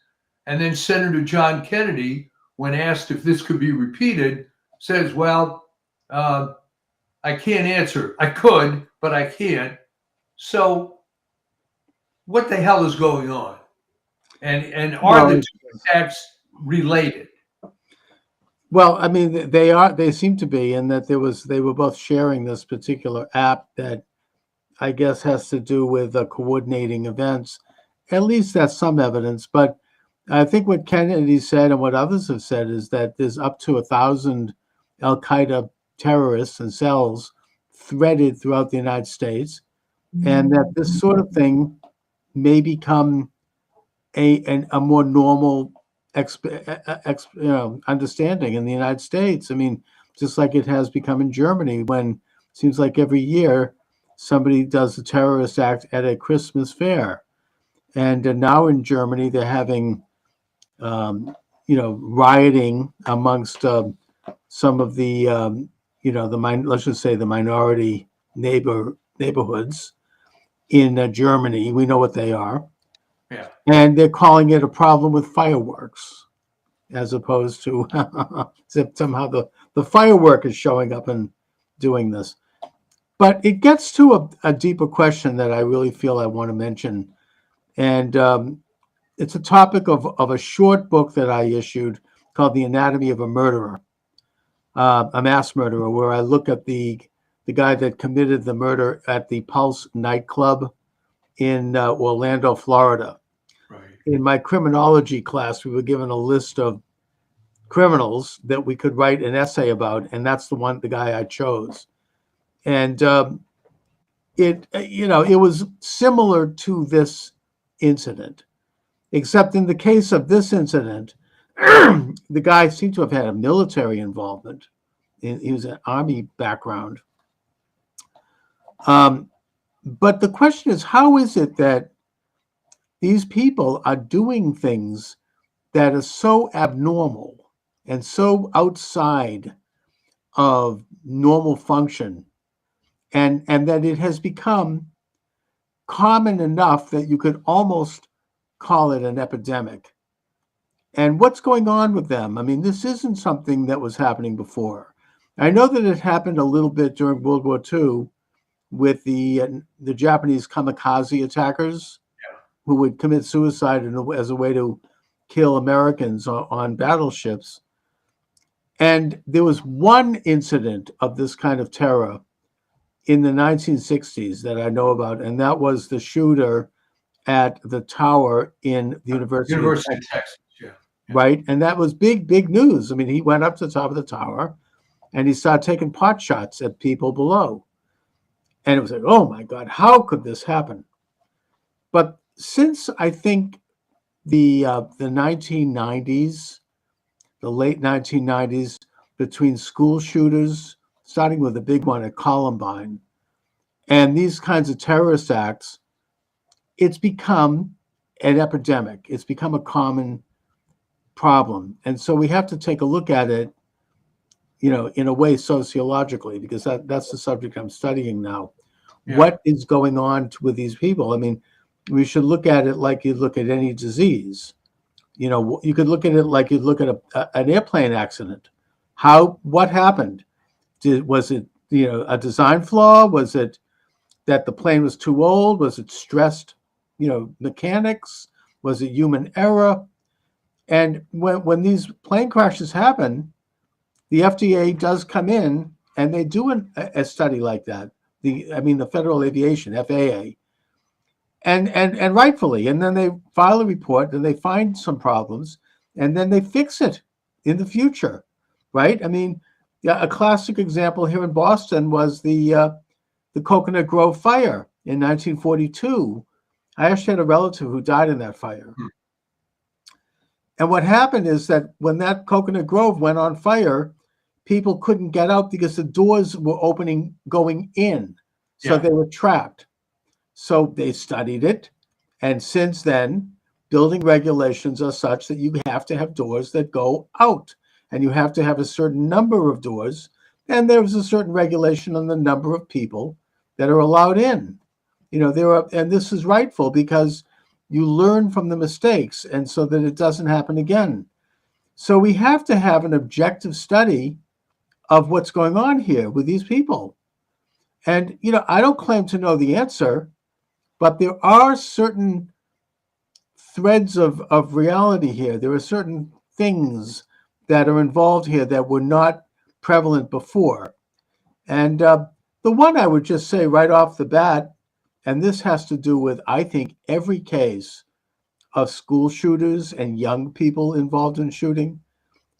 And then Senator John Kennedy, when asked if this could be repeated, says, well, I can't answer. I could, but I can't. So what the hell is going on? And are the two attacks related? Well, I mean, they seem to be, and that they were both sharing this particular app that I guess has to do with coordinating events. At least that's some evidence. But I think what Kennedy said and what others have said is that there's up to 1,000 Al Qaeda terrorists and cells threaded throughout the United States, and that this sort of thing may become a more normal understanding in the United States. I mean, just like it has become in Germany, when it seems like every year somebody does a terrorist act at a Christmas fair. And now in Germany, they're having, rioting amongst some of the, let's just say the minority neighborhoods in Germany. We know what they are. Yeah. And they're calling it a problem with fireworks, as opposed to somehow the firework is showing up and doing this. But it gets to a deeper question that I really feel I want to mention. And it's a topic of a short book that I issued called The Anatomy of a Murderer, a mass murderer, where I look at the guy that committed the murder at the Pulse nightclub in Orlando, Florida. Right. In my criminology class, we were given a list of criminals that we could write an essay about, and that's the guy I chose. And it was similar to this incident, except in the case of this incident, the guy seemed to have had a military involvement. He was an army background. But the question is, how is it that these people are doing things that are so abnormal and so outside of normal function, and that it has become common enough that you could almost call it an epidemic? And what's going on with them? I mean, this isn't something that was happening before. I know that it happened a little bit during World War II with the Japanese kamikaze attackers who would commit suicide as a way to kill Americans on battleships. And there was one incident of this kind of terror in the 1960s that I know about, and that was the shooter at the tower in the University of University of Texas, Texas. Yeah. right? And that was big, big news. I mean, he went up to the top of the tower and he started taking pot shots at people below. And it was like, oh my God, how could this happen? But since I think the 1990s, the late 1990s, between school shooters, starting with a big one at Columbine, and these kinds of terrorist acts, it's become an epidemic. It's become a common problem. And so we have to take a look at it, in a way sociologically, because that's the subject I'm studying now. Yeah. What is going on with these people? I mean, we should look at it like you look at any disease. You could look at it like you'd look at an airplane accident. What happened? Was it, a design flaw? Was it that the plane was too old? Was it stressed, mechanics? Was it human error? And when these plane crashes happen, the FDA does come in and they do a study like that. The Federal Aviation, FAA, and rightfully, and then they file a report and they find some problems and then they fix it in the future, right? I mean, a classic example here in Boston was the Coconut Grove fire in 1942. I actually had a relative who died in that fire. And what happened is that when that Coconut Grove went on fire, people couldn't get out because the doors were opening going in. So they were trapped. So they studied it. And since then, building regulations are such that you have to have doors that go out. And you have to have a certain number of doors. And there's a certain regulation on the number of people that are allowed in. And this is rightful because you learn from the mistakes and so that it doesn't happen again. So we have to have an objective study of what's going on here with these people. And, I don't claim to know the answer, but there are certain threads of reality here. There are certain things that are involved here that were not prevalent before. And the one I would just say right off the bat, and this has to do with, I think, every case of school shooters and young people involved in shooting,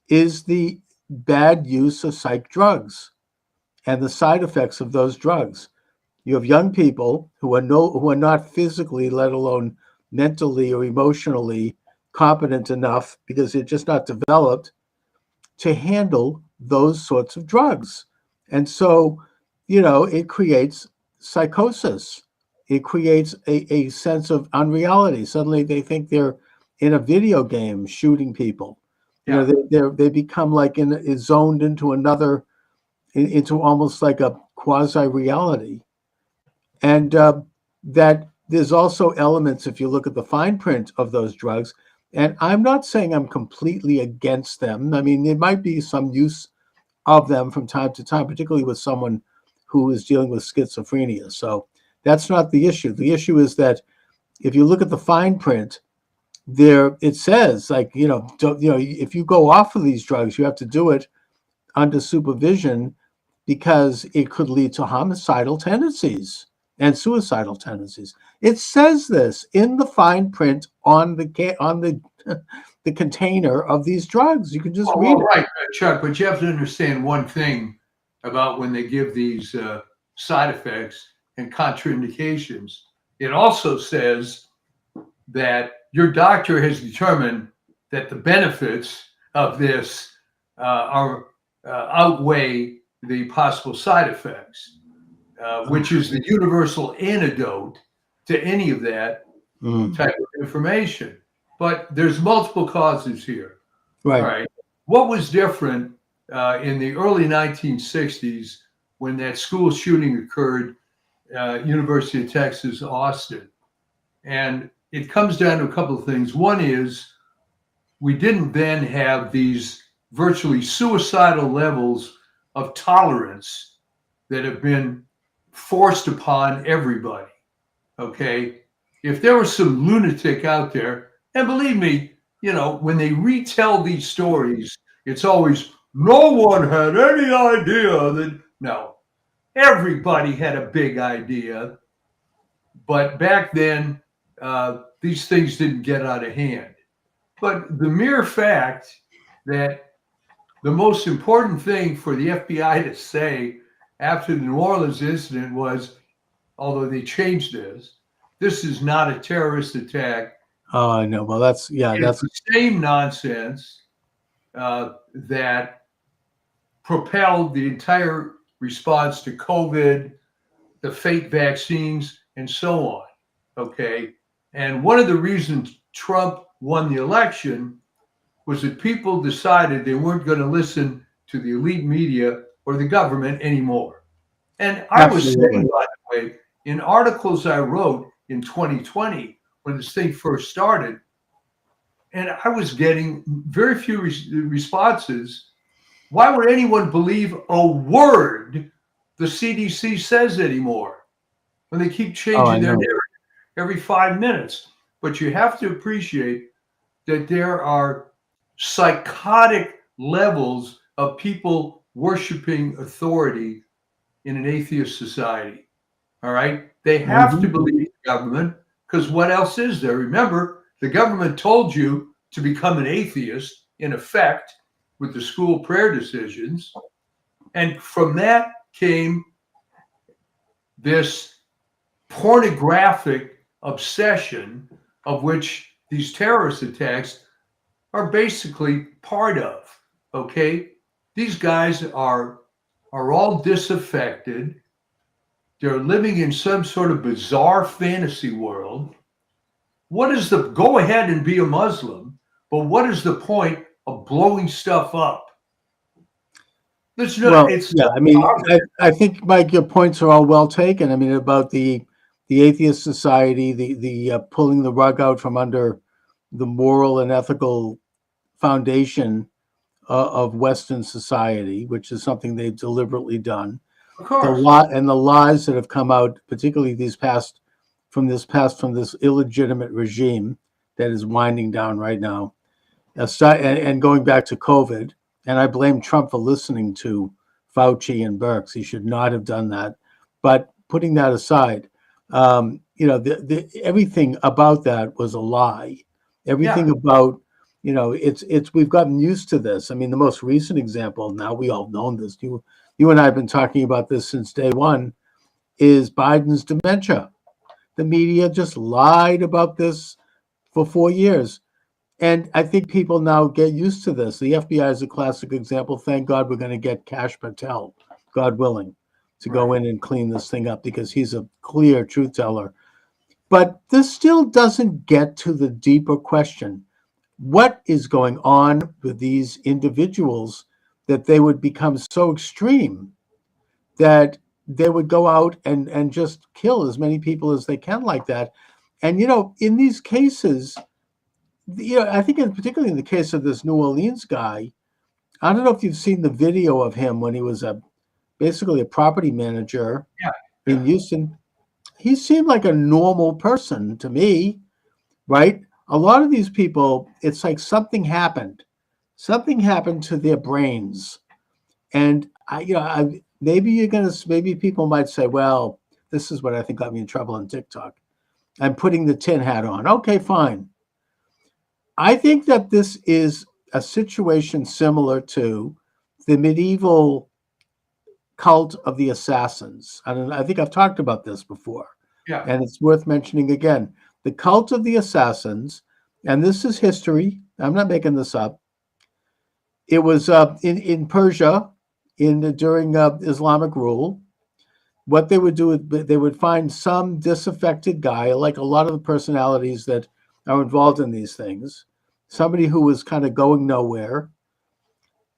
is the bad use of psych drugs and the side effects of those drugs. You have young people who are not physically, let alone mentally or emotionally competent enough, because they're just not developed to handle those sorts of drugs. And so, it creates psychosis. It creates a sense of unreality. Suddenly they think they're in a video game shooting people. Yeah. They become like zoned into almost like a quasi-reality. And that there's also elements, if you look at the fine print of those drugs, and I'm not saying I'm completely against them. I mean, there might be some use of them from time to time, particularly with someone who is dealing with schizophrenia. So that's not the issue. The issue is that if you look at the fine print, there it says, like, if you go off of these drugs, you have to do it under supervision because it could lead to homicidal tendencies and suicidal tendencies. It says this in the fine print on the container of these drugs. You can just read it. Right, Chuck, but you have to understand one thing about when they give these side effects and contraindications. It also says that your doctor has determined that the benefits of this outweigh the possible side effects, which is the universal antidote to any of that type of information. But there's multiple causes here. Right. All right. What was different in the early 1960s when that school shooting occurred, University of Texas, Austin? And it comes down to a couple of things. One is we didn't then have these virtually suicidal levels of tolerance that have been forced upon everybody. Okay. If there was some lunatic out there, and believe me, when they retell these stories, it's always no one had any idea that. No, everybody had a big idea. But back then, these things didn't get out of hand. But the mere fact that the most important thing for the FBI to say after the New Orleans incident was, although they changed this is not a terrorist attack. Oh, I know. Well, that's the same nonsense that propelled the entire response to COVID, the fake vaccines, and so on. Okay. And one of the reasons Trump won the election was that people decided they weren't going to listen to the elite media or the government anymore. And I was saying, by the way, in articles I wrote in 2020, when this thing first started, and I was getting very few responses. Why would anyone believe a word the CDC says anymore when they keep changing their narrative every 5 minutes? But you have to appreciate that there are psychotic levels of people worshiping authority in an atheist society. All right. They have to believe the government, because what else is there? Remember, the government told you to become an atheist, in effect, with the school prayer decisions. And from that came this pornographic obsession, of which these terrorist attacks are basically part of. Okay. These guys are all disaffected. They're living in some sort of bizarre fantasy world. What is go ahead and be a Muslim, but what is the point of blowing stuff up? There's no, I think, Mike, your points are all well taken. I mean, about the atheist society, the pulling the rug out from under the moral and ethical foundation of Western society, which is something they've deliberately done. Of course. The lies that have come out, particularly from this illegitimate regime that is winding down right now, and going back to COVID. And I blame Trump for listening to Fauci and Birx. He should not have done that. But putting that aside, everything about that was a lie. Everything about, we've gotten used to this. I mean, the most recent example, now we all know this, you and I have been talking about this since day one, is Biden's dementia. The media just lied about this for 4 years. And I think people now get used to this. The FBI is a classic example. Thank God we're going to get Kash Patel, God willing, to go in and clean this thing up, because he's a clear truth teller. But this still doesn't get to the deeper question. What is going on with these individuals that they would become so extreme that they would go out and just kill as many people as they can like that? And, in these cases, I think particularly in the case of this New Orleans guy, I don't know if you've seen the video of him when he was basically a property manager in Houston. He seemed like a normal person to me, right? A lot of these people, it's like something happened to their brains. And maybe people might say, well, this is what I think got me in trouble on TikTok. I'm putting the tin hat on. Okay, fine. I think that this is a situation similar to the medieval cult of the assassins. I think I've talked about this before. Yeah. And it's worth mentioning again. The cult of the assassins, and this is history. I'm not making this up. It was in Persia during Islamic rule. What they would do is they would find some disaffected guy, like a lot of the personalities that are involved in these things, somebody who was kind of going nowhere,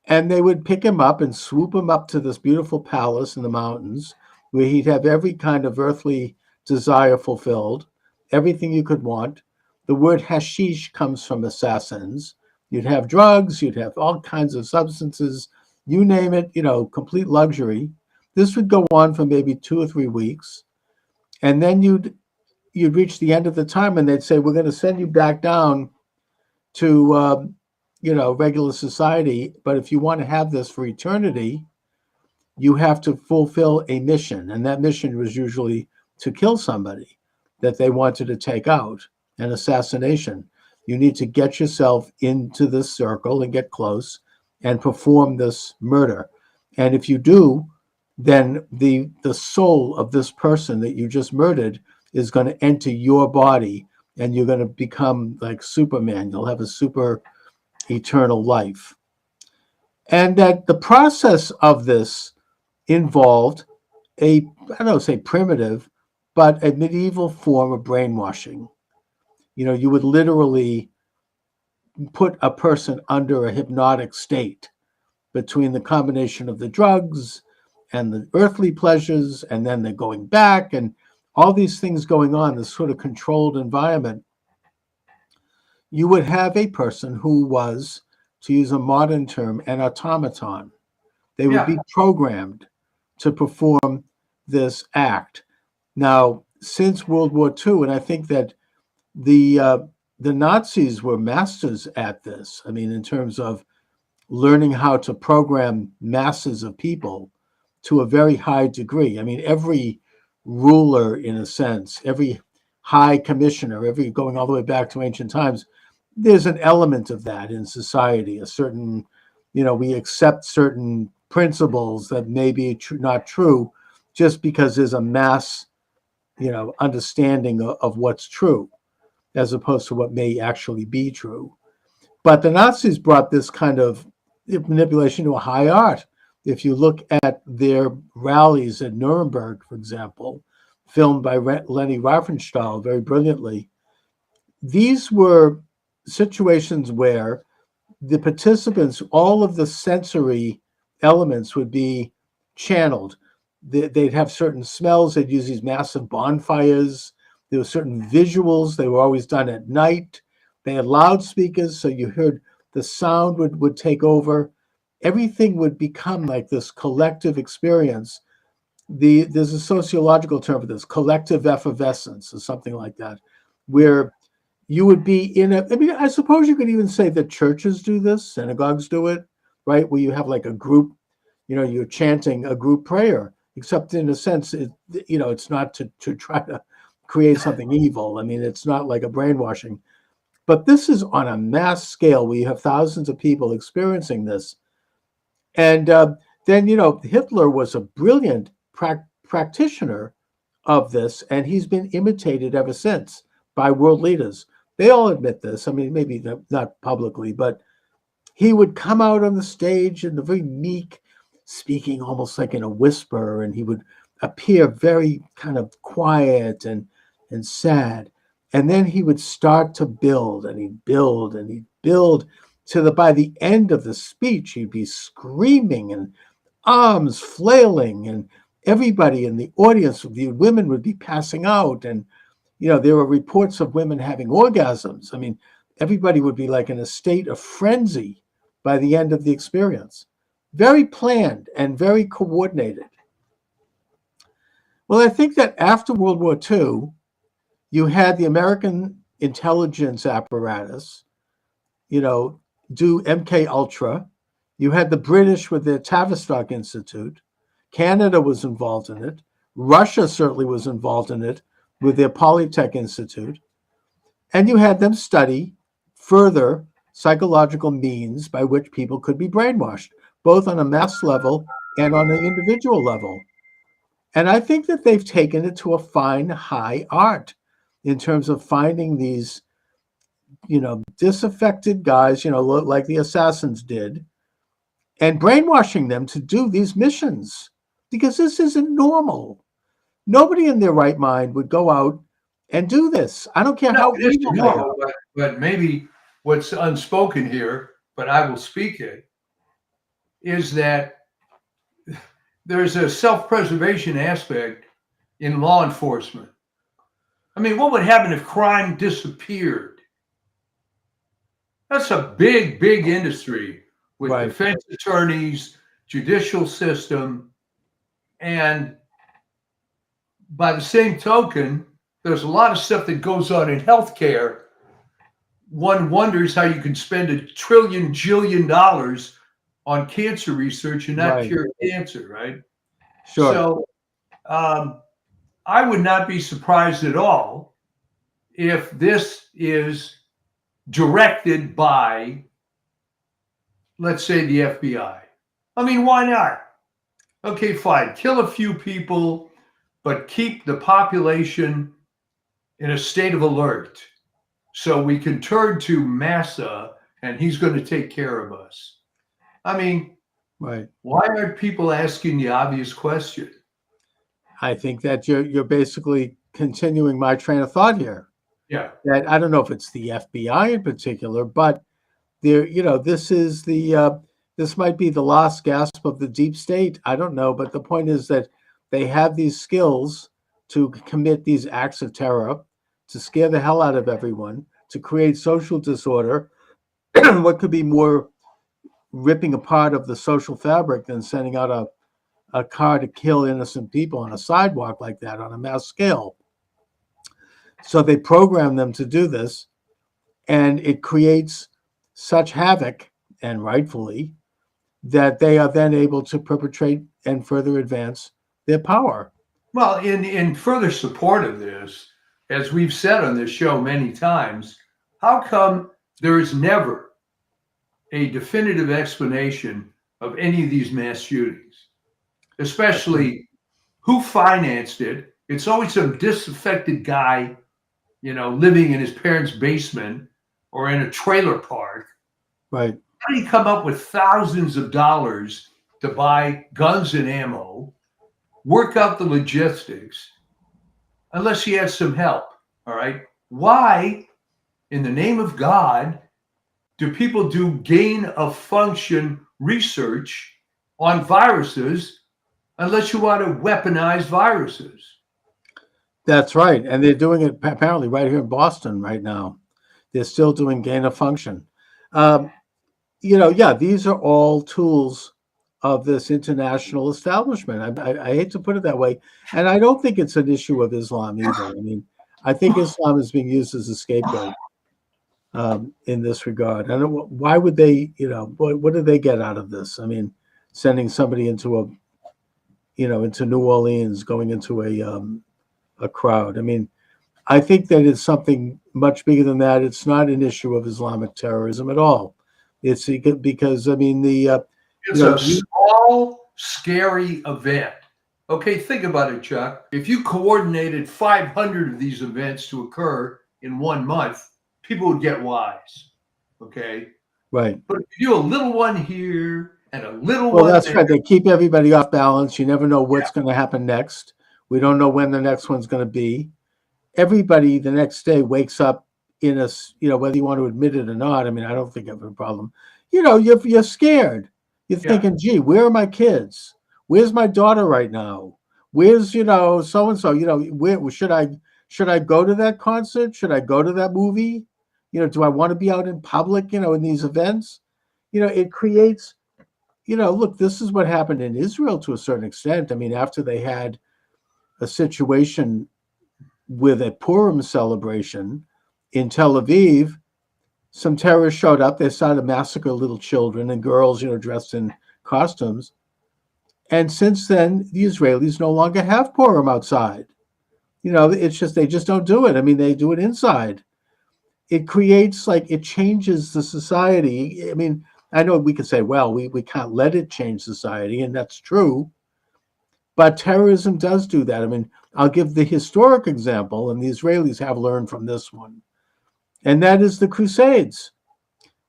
and they would pick him up and swoop him up to this beautiful palace in the mountains where he'd have every kind of earthly desire fulfilled, everything you could want. The word hashish comes from assassins. You'd have drugs, you'd have all kinds of substances, you name it, complete luxury. This would go on for maybe 2 or 3 weeks. And then you'd reach the end of the time and they'd say, we're going to send you back down to, regular society. But if you want to have this for eternity, you have to fulfill a mission. And that mission was usually to kill somebody that they wanted to take out, an assassination. You need to get yourself into this circle and get close and perform this murder. And if you do, then the soul of this person that you just murdered is going to enter your body and you're going to become like Superman. You'll have a super eternal life. And that the process of this involved I don't say primitive, but a medieval form of brainwashing. You would literally put a person under a hypnotic state between the combination of the drugs and the earthly pleasures, and then they're going back and all these things going on, this sort of controlled environment. You would have a person who was, to use a modern term, an automaton. They would be programmed to perform this act. Now, since World War II, and I think that the Nazis were masters at this. I mean, in terms of learning how to program masses of people to a very high degree. I mean, every ruler, in a sense, every high commissioner, every going all the way back to ancient times, there's an element of that in society. A certain, we accept certain principles that may be not true, just because there's a mass, understanding of what's true, as opposed to what may actually be true. But the Nazis brought this kind of manipulation to a high art. If you look at their rallies at Nuremberg, for example, filmed by Leni Riefenstahl very brilliantly, these were situations where the participants, all of the sensory elements would be channeled. They'd have certain smells. They'd use these massive bonfires. There were certain visuals. They were always done at night. They had loudspeakers, so you heard the sound would take over. Everything would become like this collective experience. There's a sociological term for this, collective effervescence or something like that, where you would be I suppose you could even say that churches do this, synagogues do it, right? Where you have like a group, you're chanting a group prayer, except in a sense, it's not to try to create something evil. I mean, it's not like a brainwashing. But this is on a mass scale. We have thousands of people experiencing this. And then, Hitler was a brilliant practitioner of this, and he's been imitated ever since by world leaders. They all admit this. I mean, maybe not publicly, but he would come out on the stage in a very meek, speaking almost like in a whisper, and he would appear very kind of quiet and sad. And then he would start to build, and he'd build, and he'd build by the end of the speech, he'd be screaming and arms flailing, and everybody in the audience, the women would be passing out. And, there were reports of women having orgasms. I mean, everybody would be like in a state of frenzy by the end of the experience. Very planned and very coordinated. Well, I think that after World War II, you had the American intelligence apparatus, do MK Ultra. You had the British with their Tavistock Institute. Canada was involved in it. Russia certainly was involved in it with their Polytech Institute. And you had them study further psychological means by which people could be brainwashed, both on a mass level and on an individual level. And I think that they've taken it to a fine, high art in terms of finding these, disaffected guys, like the assassins did, and brainwashing them to do these missions, because this isn't normal. Nobody in their right mind would go out and do this. I don't care how it is evil they are. normal, but maybe what's unspoken here, but I will speak it, is that there's a self-preservation aspect in law enforcement. I mean, what would happen if crime disappeared? That's a big, big industry with Right. defense attorneys, judicial system, and by the same token, there's a lot of stuff that goes on in healthcare. One wonders how you can spend $1 trillion on cancer research and not Right. cure cancer, right? Sure. So I would not be surprised at all if this is directed by, let's say, the FBI. I mean, why not? Okay, fine. Kill a few people, but keep the population in a state of alert so we can turn to Massa and he's going to take care of us. I mean, Right. why aren't people asking the obvious question? I think that you're basically continuing my train of thought here. Yeah. That I don't know if it's the FBI in particular, but there, this is this might be the last gasp of the deep state. I don't know, but the point is that they have these skills to commit these acts of terror, to scare the hell out of everyone, to create social disorder. What could be more ripping apart of the social fabric than sending out a car to kill innocent people on a sidewalk like that on a mass scale? So they program them to do this, and it creates such havoc, and rightfully, that they are then able to perpetrate and further advance their power. Well, in further support of this, as we've said on this show many times, how come there is never a definitive explanation of any of these mass shootings, especially who financed it? It's always some disaffected guy, living in his parents' basement or in a trailer park. Right. How do you come up with thousands of dollars to buy guns and ammo, work out the logistics, unless he has some help? All right. Why, in the name of God, do people do gain of function research on viruses unless you want to weaponize viruses? That's right. And they're doing it apparently right here in Boston right now. They're still doing gain of function. These are all tools of this international establishment. I hate to put it that way. And I don't think it's an issue of Islam either. I mean, I think Islam is being used as a scapegoat in this regard. I don't. Why would they? What do they get out of this? I mean, sending somebody into into New Orleans, going into a crowd. I mean, I think that it's something much bigger than that. It's not an issue of Islamic terrorism at all. It's because I mean it's a small, scary event. Okay, think about it, Chuck. If you coordinated 500 of these events to occur in 1 month, people would get wise. Okay, right. But if you do a little one here and a little well, one that's there, right. They keep everybody off balance. You never know what's going to happen next. We don't know when the next one's going to be. Everybody the next day wakes up in a, whether you want to admit it or not. I mean, I don't think I have a problem. You're scared. You're thinking, gee, where are my kids? Where's my daughter right now? Where's, so and so, where should I go to that concert? Should I go to that movie? Do I want to be out in public, in these events? It creates, look, this is what happened in Israel to a certain extent. I mean, after they had a situation with a Purim celebration in Tel Aviv, some terrorists showed up. They started to massacre little children and girls, dressed in costumes. And since then, the Israelis no longer have Purim outside. It's just, they just don't do it. I mean, they do it inside. It creates, it changes the society. I mean, I know we could say, well, we can't let it change society, and that's true. But terrorism does do that. I mean, I'll give the historic example, and the Israelis have learned from this one. And that is the Crusades.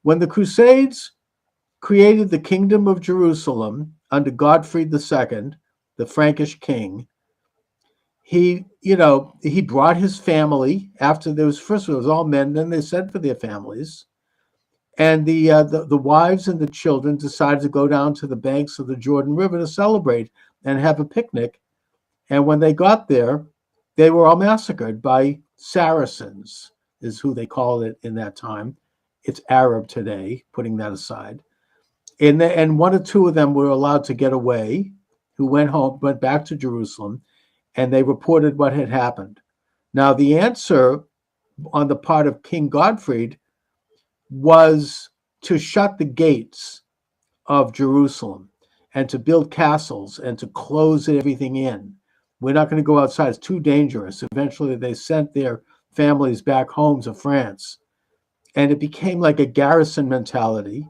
When the Crusades created the Kingdom of Jerusalem under Godfrey II, the Frankish king, he brought his family after there was, first of all, it was all men, then they sent for their families. And the wives and the children decided to go down to the banks of the Jordan River to celebrate and have a picnic. And when they got there, they were all massacred by Saracens, is who they called it in that time. it's Arab today, putting that aside. And one or two of them were allowed to get away, who went back to Jerusalem, and they reported what had happened. Now, the answer on the part of King Godfrey was to shut the gates of Jerusalem and to build castles and to close everything in. We're not going to go outside. It's too dangerous. Eventually, they sent their families back home to France. And it became like a garrison mentality.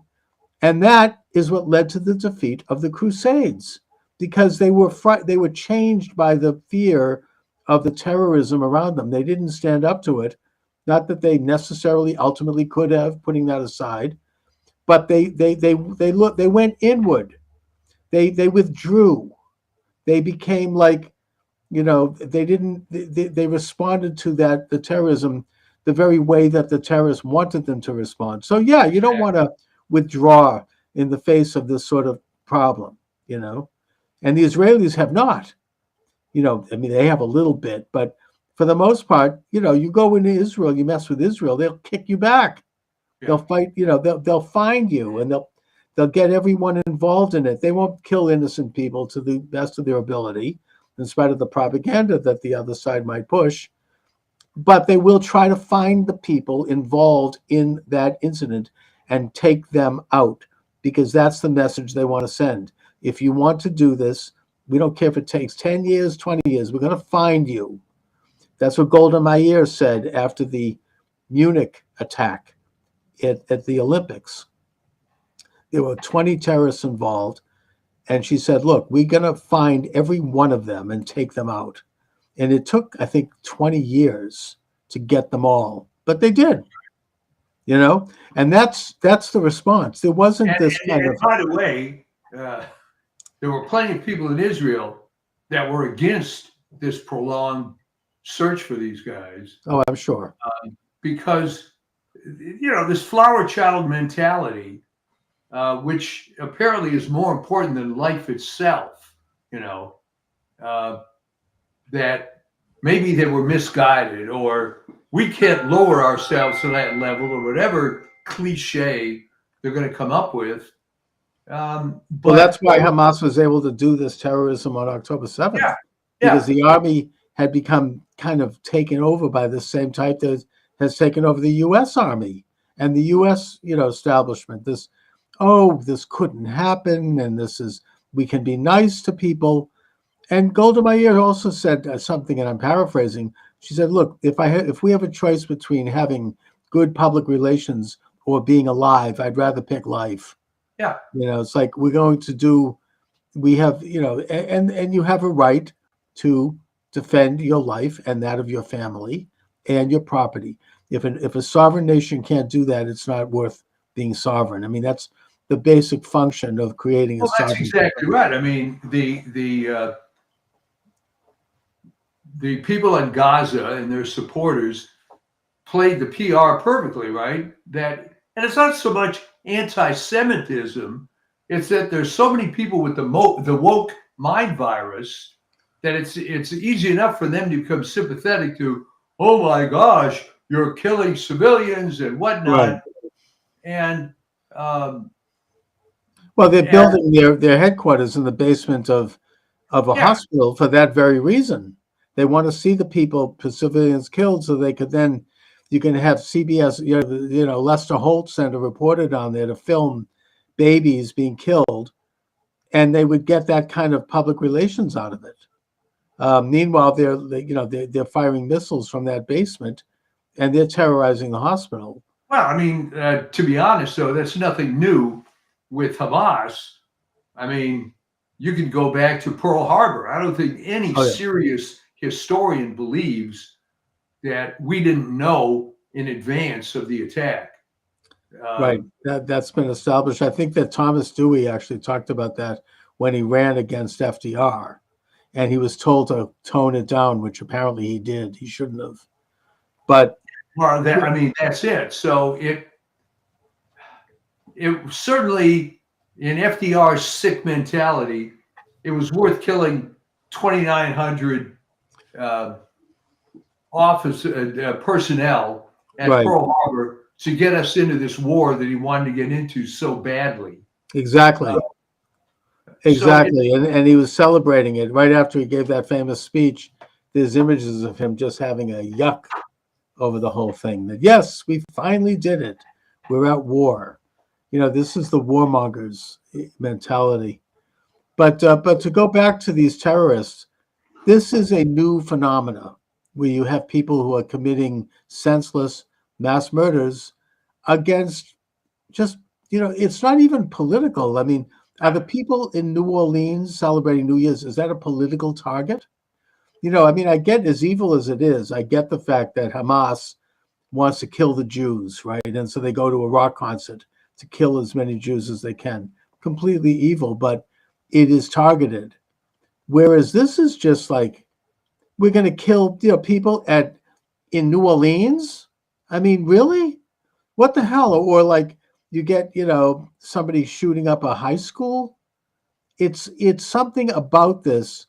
And that is what led to the defeat of the Crusades, because they were changed by the fear of the terrorism around them. They didn't stand up to it. Not that they necessarily ultimately could have, putting that aside, but they went inward. They withdrew. They became like, they responded to the terrorism the very way that the terrorists wanted them to respond. So yeah, you don't want to withdraw in the face of this sort of problem, and the Israelis have not. They have a little bit, but for the most part, you go into Israel, you mess with Israel, they'll kick you back. Yeah. They'll fight, they'll find you, and they'll get everyone involved in it. They won't kill innocent people to the best of their ability, in spite of the propaganda that the other side might push. But they will try to find the people involved in that incident and take them out, because that's the message they want to send. If you want to do this, we don't care if it takes 10 years, 20 years, we're going to find you. That's what Golda Meir said after the Munich attack at the Olympics. There were 20 terrorists involved, and she said, look, we're going to find every one of them and take them out. And it took, I think, 20 years to get them all, but they did, and that's the response. There wasn't this kind of. By the way, there were plenty of people in Israel that were against this prolonged search for these guys. Oh, I'm sure. Because, this flower child mentality, which apparently is more important than life itself, that maybe they were misguided, or we can't lower ourselves to that level, or whatever cliche they're going to come up with. Well, that's why Hamas was able to do this terrorism on October 7th, because the army had become kind of taken over by the same type that has taken over the U.S. Army and the U.S. establishment. This couldn't happen, and we can be nice to people. And Golda Meir also said something, and I'm paraphrasing. She said, "Look, if we have a choice between having good public relations or being alive, I'd rather pick life." Yeah. It's like we have, and you have a right to defend your life and that of your family and your property. If a sovereign nation can't do that, it's not worth being sovereign. I mean, that's the basic function of creating a sovereign. That's exactly right. I mean, the people in Gaza and their supporters played the PR perfectly, right? And it's not so much anti-Semitism, it's that there's so many people with the woke mind virus that it's easy enough for them to become sympathetic to, oh my gosh, you're killing civilians and whatnot. Right. And they're building their headquarters in the basement of a hospital for that very reason. They want to see the civilians killed, so they could then. You can have CBS, Lester Holt sent a reporter down there to film babies being killed, and they would get that kind of public relations out of it. Meanwhile, they're firing missiles from that basement, and they're terrorizing the hospital. Well, I mean, to be honest, though, that's nothing new with Hamas. I mean, you can go back to Pearl Harbor. I don't think any serious historian believes that we didn't know in advance of the attack. Right. That's been established. I think that Thomas Dewey actually talked about that when he ran against FDR, and he was told to tone it down, which apparently he did. He shouldn't have. But that's it. So it certainly, in FDR's sick mentality, it was worth killing 2,900 personnel at Pearl Harbor to get us into this war that he wanted to get into so badly. Exactly. So Exactly. And he was celebrating it right after he gave that famous speech. There's images of him just having a yuck over the whole thing. That, yes, we finally did it. We're at war. This is the warmongers mentality. But to go back to these terrorists, this is a new phenomena where you have people who are committing senseless mass murders against just, it's not even political. I mean, are the people in New Orleans celebrating New Year's, is that a political target? I mean, I get, as evil as it is, I get the fact that Hamas wants to kill the Jews, right? And so they go to a rock concert to kill as many Jews as they can. Completely evil, but it is targeted. Whereas this is just like, we're going to kill, people in New Orleans. I mean, really? What the hell? Or like you get, somebody shooting up a high school. It's something about this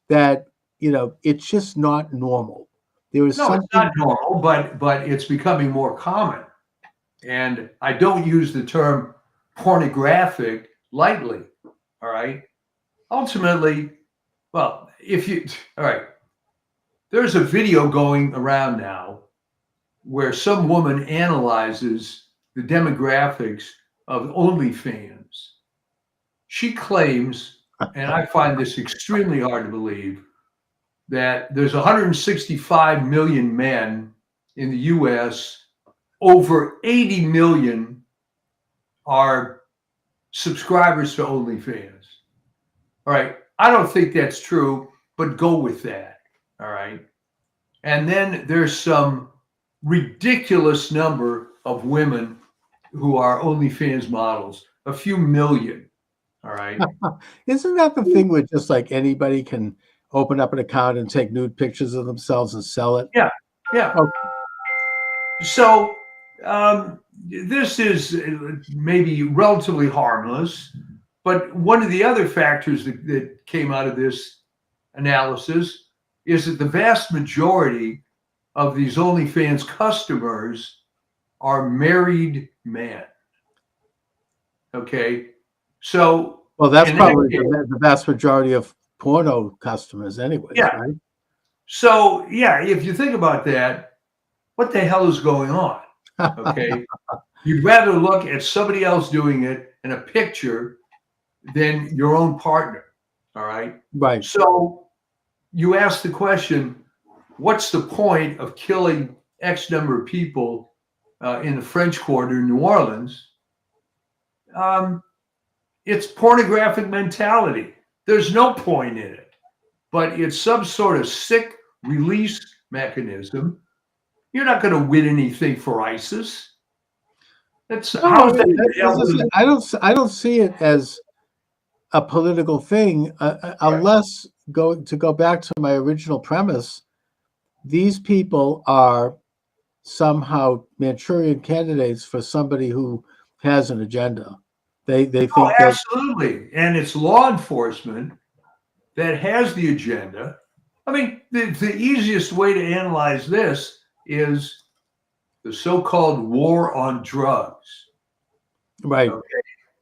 that, it's just not normal. There is no, something. it's not normal, but it's becoming more common. And I don't use the term pornographic lightly. All right. Ultimately, well, all right, there's a video going around now where some woman analyzes the demographics of OnlyFans. She claims, and I find this extremely hard to believe, that there's 165 million men in the US, over 80 million are subscribers to OnlyFans. All right. I don't think that's true, but go with that. All right. And then there's some ridiculous number of women who are OnlyFans models, a few million. All right. Isn't that the thing where just like anybody can open up an account and take nude pictures of themselves and sell it? Yeah. Yeah. Okay. So this is maybe relatively harmless, but one of the other factors that came out of this analysis is that the vast majority of these OnlyFans customers are married men. Okay. So, Well, that's in probably that case, the vast majority of porno customers anyways, Yeah. right? so yeah, if you think about that, what the hell is going on? Okay. You'd rather look at somebody else doing it in a picture than your own partner. All right. Right. So you ask the question, what's the point of killing X number of people in the French Quarter in New Orleans? It's pornographic mentality. There's no point in it, but it's some sort of sick release mechanism. You're not going to win anything for ISIS. That's No, how's that? I don't see it as a political thing unless to go back to my original premise. These people are somehow Manchurian candidates for somebody who has an agenda. They think Oh, that absolutely. And it's law enforcement that has the agenda. I mean, the easiest way to analyze this is the so-called war on drugs. right. Okay.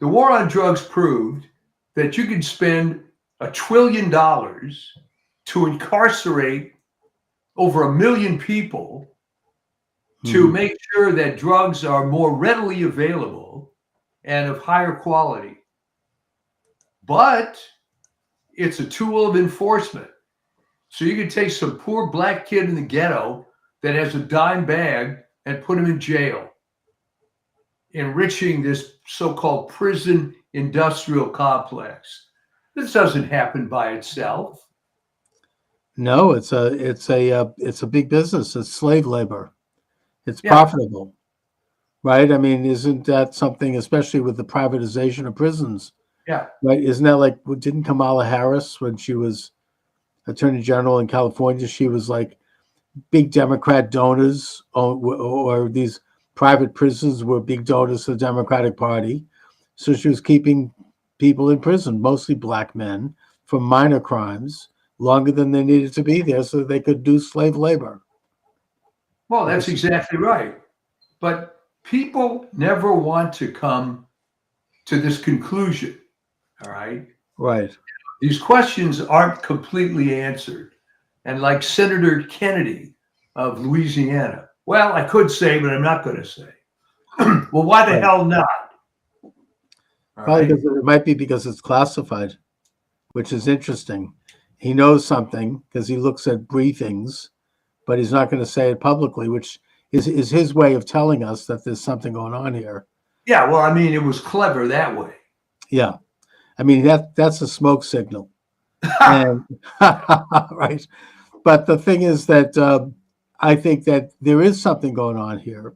The war on drugs proved that you could spend $1 trillion to incarcerate over 1 million people to make sure that drugs are more readily available and of higher quality. But it's a tool of enforcement. So you can take some poor black kid in the ghetto that has a dime bag and put him in jail, enriching this so-called prison industrial complex. This doesn't happen by itself. No, it's a big business. It's slave labor. It's Yeah. profitable, right? I mean, isn't that something, especially with the privatization of prisons, Yeah. right? Isn't that like, didn't Kamala Harris, when she was Attorney General in California, she was like, big Democrat donors or these private prisons were big donors to the Democratic Party. So she was keeping people in prison, mostly black men, for minor crimes longer than they needed to be there so they could do slave labor. Well, that's exactly right. But people never want to come to this conclusion. All right. Right. These questions aren't completely answered. And like Senator Kennedy of Louisiana, well, I could say, but I'm not going to say. Well, why the Right. hell not? All Probably right. because it might be because it's classified, which is interesting. He knows something because he looks at briefings, but he's not going to say it publicly, which is his way of telling us that there's something going on here. Yeah, well, I mean, it was clever that way. Yeah. I mean, that's a smoke signal. And right. But the thing is that I think that there is something going on here.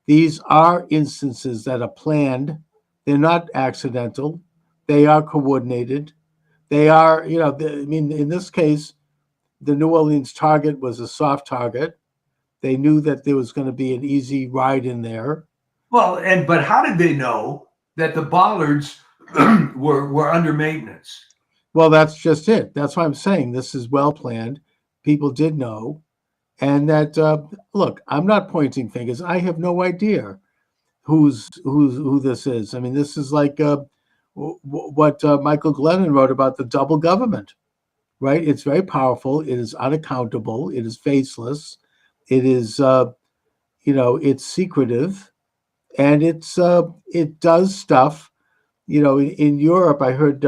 These are instances that are planned. They're not accidental. They are coordinated. They are, I mean, in this case, the New Orleans target was a soft target. They knew that there was going to be an easy ride in there. Well, but how did they know that the bollards were under maintenance? Well, that's just it. That's why I'm saying this is well planned. People did know. And that, look, I'm not pointing fingers. I have no idea who this is. I mean, this is like what Michael Glennon wrote about the double government, right? It's very powerful. It is unaccountable. It is faceless. It is, it's secretive, and it does stuff. In Europe, I heard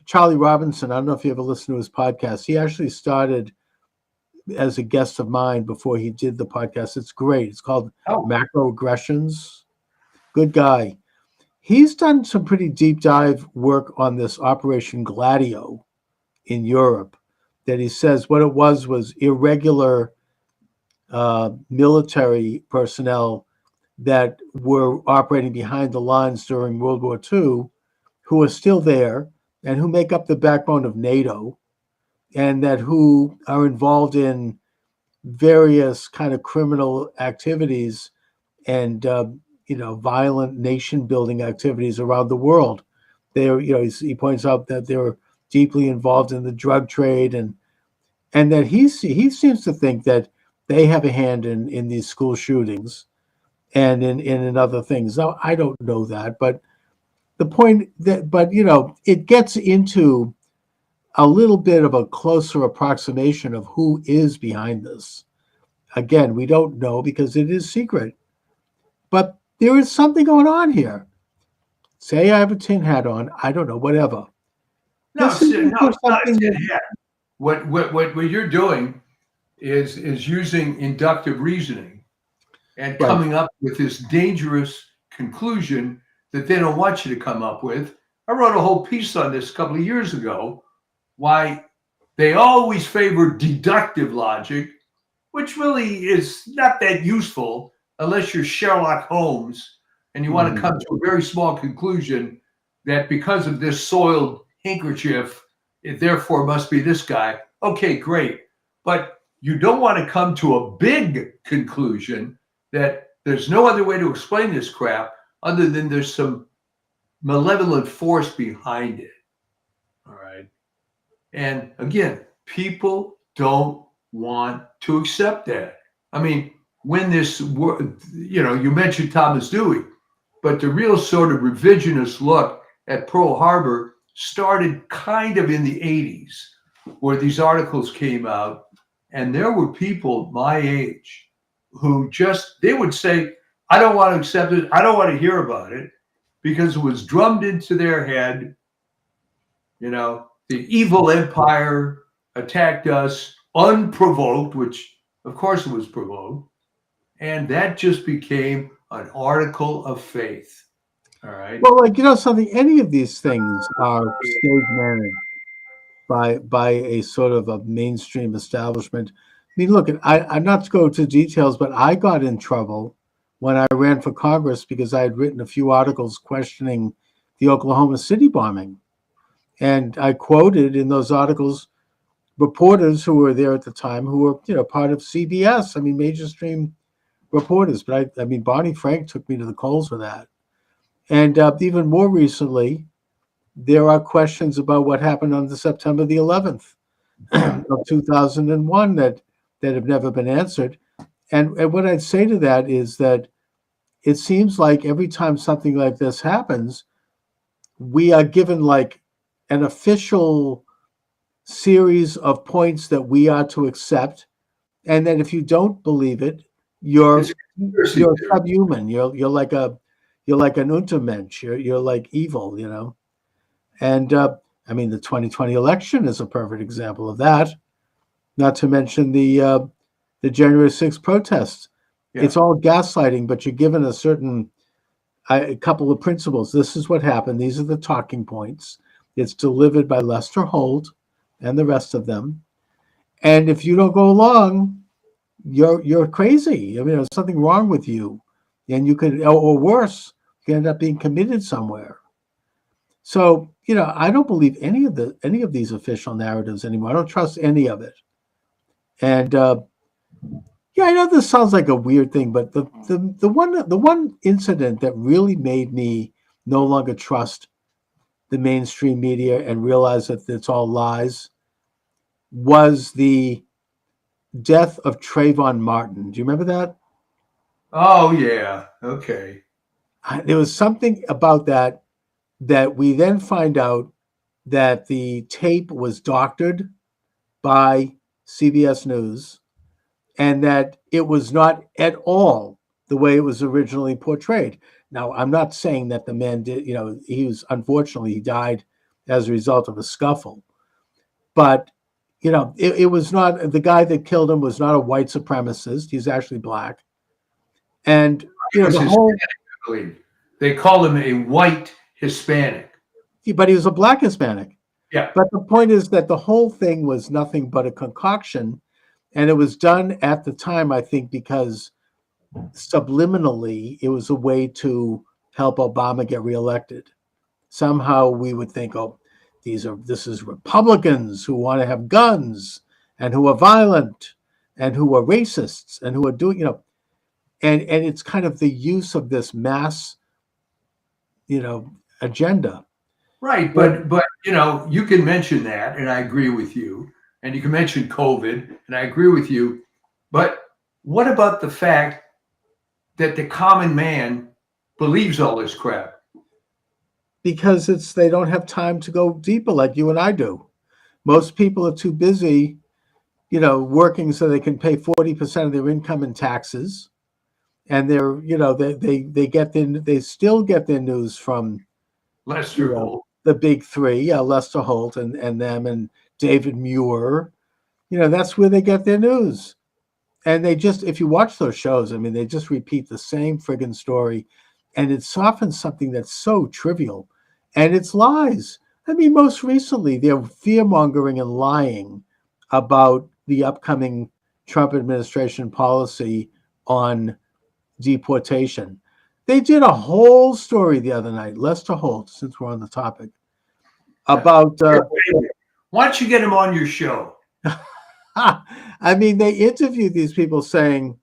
Charlie Robinson. I don't know if you ever listened to his podcast. He actually started as a guest of mine before he did the podcast. It's great. It's called Macroaggressions. Good guy. He's done some pretty deep dive work on this Operation Gladio in Europe, that he says what it was irregular military personnel that were operating behind the lines during World War II, who are still there and who make up the backbone of NATO, and that who are involved in various kind of criminal activities and violent nation building activities around the world. They're, he points out that they're deeply involved in the drug trade, and that he seems to think that they have a hand in these school shootings and in other things. Now, I don't know that, but the point that, it gets into a little bit of a closer approximation of who is behind this. Again, we don't know because it is secret, but there is something going on here. Say I have a tin hat on, I don't know, whatever. No, This is it's not a something tin that- hat. What you're doing is using inductive reasoning and Right. coming up with this dangerous conclusion that they don't want you to come up with. I wrote a whole piece on this a couple of years ago, why they always favor deductive logic, which really is not that useful unless you're Sherlock Holmes and you want to come to a very small conclusion that because of this soiled handkerchief, it therefore must be this guy. Okay, great. But you don't want to come to a big conclusion that there's no other way to explain this crap other than there's some malevolent force behind it. All right. And again, people don't want to accept that. I mean, when this, you mentioned Thomas Dewey, but the real sort of revisionist look at Pearl Harbor started kind of in the 80s, where these articles came out, and there were people my age who they would say, I don't want to accept it. I don't want to hear about it, because it was drummed into their head, the evil empire attacked us unprovoked, which of course it was provoked. And that just became an article of faith. All right. Well, something, any of these things are stage managed by a sort of a mainstream establishment. I mean, look, I'm not to go to details, but I got in trouble when I ran for Congress because I had written a few articles questioning the Oklahoma City bombing. And I quoted in those articles reporters who were there at the time who were, part of CBS. I mean, major stream reporters. But I mean, Barney Frank took me to the coals for that. And even more recently, there are questions about what happened on the September the 11th of 2001 that have never been answered. And what I'd say to that is that it seems like every time something like this happens, we are given like an official series of points that we are to accept, and that if you don't believe it, you're It's a conspiracy you're theory. subhuman. You're like an Untermensch. You're like evil, you know. And I mean, the 2020 election is a perfect example of that. Not to mention the January 6th protests. Yeah. It's all gaslighting, but you're given a couple of principles. This is what happened. These are the talking points. It's delivered by Lester Holt and the rest of them. And if you don't go along, you're crazy. I mean, there's something wrong with you, and you could, or worse, you end up being committed somewhere. So, I don't believe any of these official narratives anymore. I don't trust any of it. And yeah, I know this sounds like a weird thing, but the one incident that really made me no longer trust the mainstream media and realize that it's all lies was the death of Trayvon Martin. Do you remember that? Oh yeah. Okay. There was something about that we then find out that the tape was doctored by CBS News and that it was not at all the way it was originally portrayed. Now, I'm not saying that the man did, unfortunately, he died as a result of a scuffle. But, it was not, the guy that killed him was not a white supremacist. He's actually black. And, He was the Hispanic, whole, I believe. They called him a white Hispanic. but he was a black Hispanic. Yeah. But the point is that the whole thing was nothing but a concoction. And it was done at the time, I think, because subliminally, it was a way to help Obama get reelected. Somehow we would think, oh, this is Republicans who want to have guns and who are violent and who are racists and who are doing, and it's kind of the use of this mass, agenda. Right, but you can mention that, and I agree with you, and you can mention COVID, and I agree with you, but what about the fact that the common man believes all this crap? Because they don't have time to go deeper like you and I do. Most people are too busy, working so they can pay 40% of their income in taxes, and they still get their news from Lester Holt. the big three, Lester Holt and them and David Muir. That's where they get their news. And they just, if you watch those shows, I mean, they just repeat the same friggin' story, and it's often something that's so trivial, and it's lies. I mean, most recently, they're fear-mongering and lying about the upcoming Trump administration policy on deportation. They did a whole story the other night, Lester Holt, since we're on the topic, about. Why don't you get him on your show? I mean, they interviewed these people saying,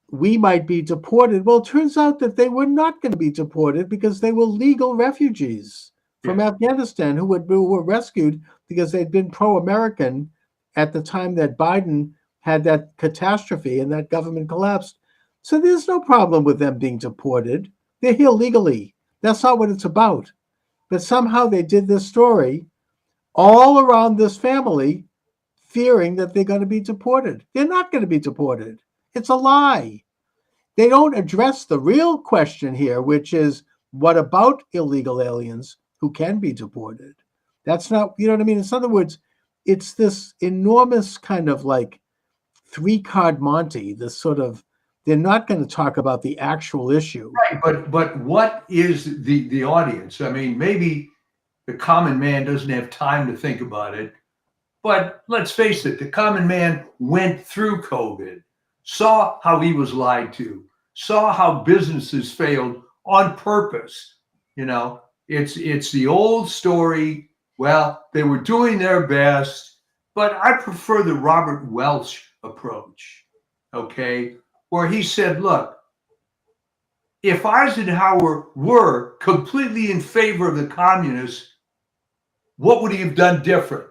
we might be deported. Well, it turns out that they were not going to be deported because they were legal refugees from Afghanistan who were rescued because they'd been pro-American at the time that Biden had that catastrophe and that government collapsed. So there's no problem with them being deported. They're here legally. That's not what it's about. But somehow they did this story all around this family, fearing that they're going to be deported. They're not going to be deported. It's a lie. They don't address the real question here, which is, what about illegal aliens who can be deported? That's not, you know what I mean? In other words, it's this enormous kind of like three-card Monte, this sort of, they're not going to talk about the actual issue. Right, but what is the audience? I mean, maybe the common man doesn't have time to think about it, but let's face it, the common man went through COVID, saw how he was lied to, saw how businesses failed on purpose. It's the old story. Well, they were doing their best, but I prefer the Robert Welch approach, okay, where he said, look, if Eisenhower were completely in favor of the communists, what would he have done different?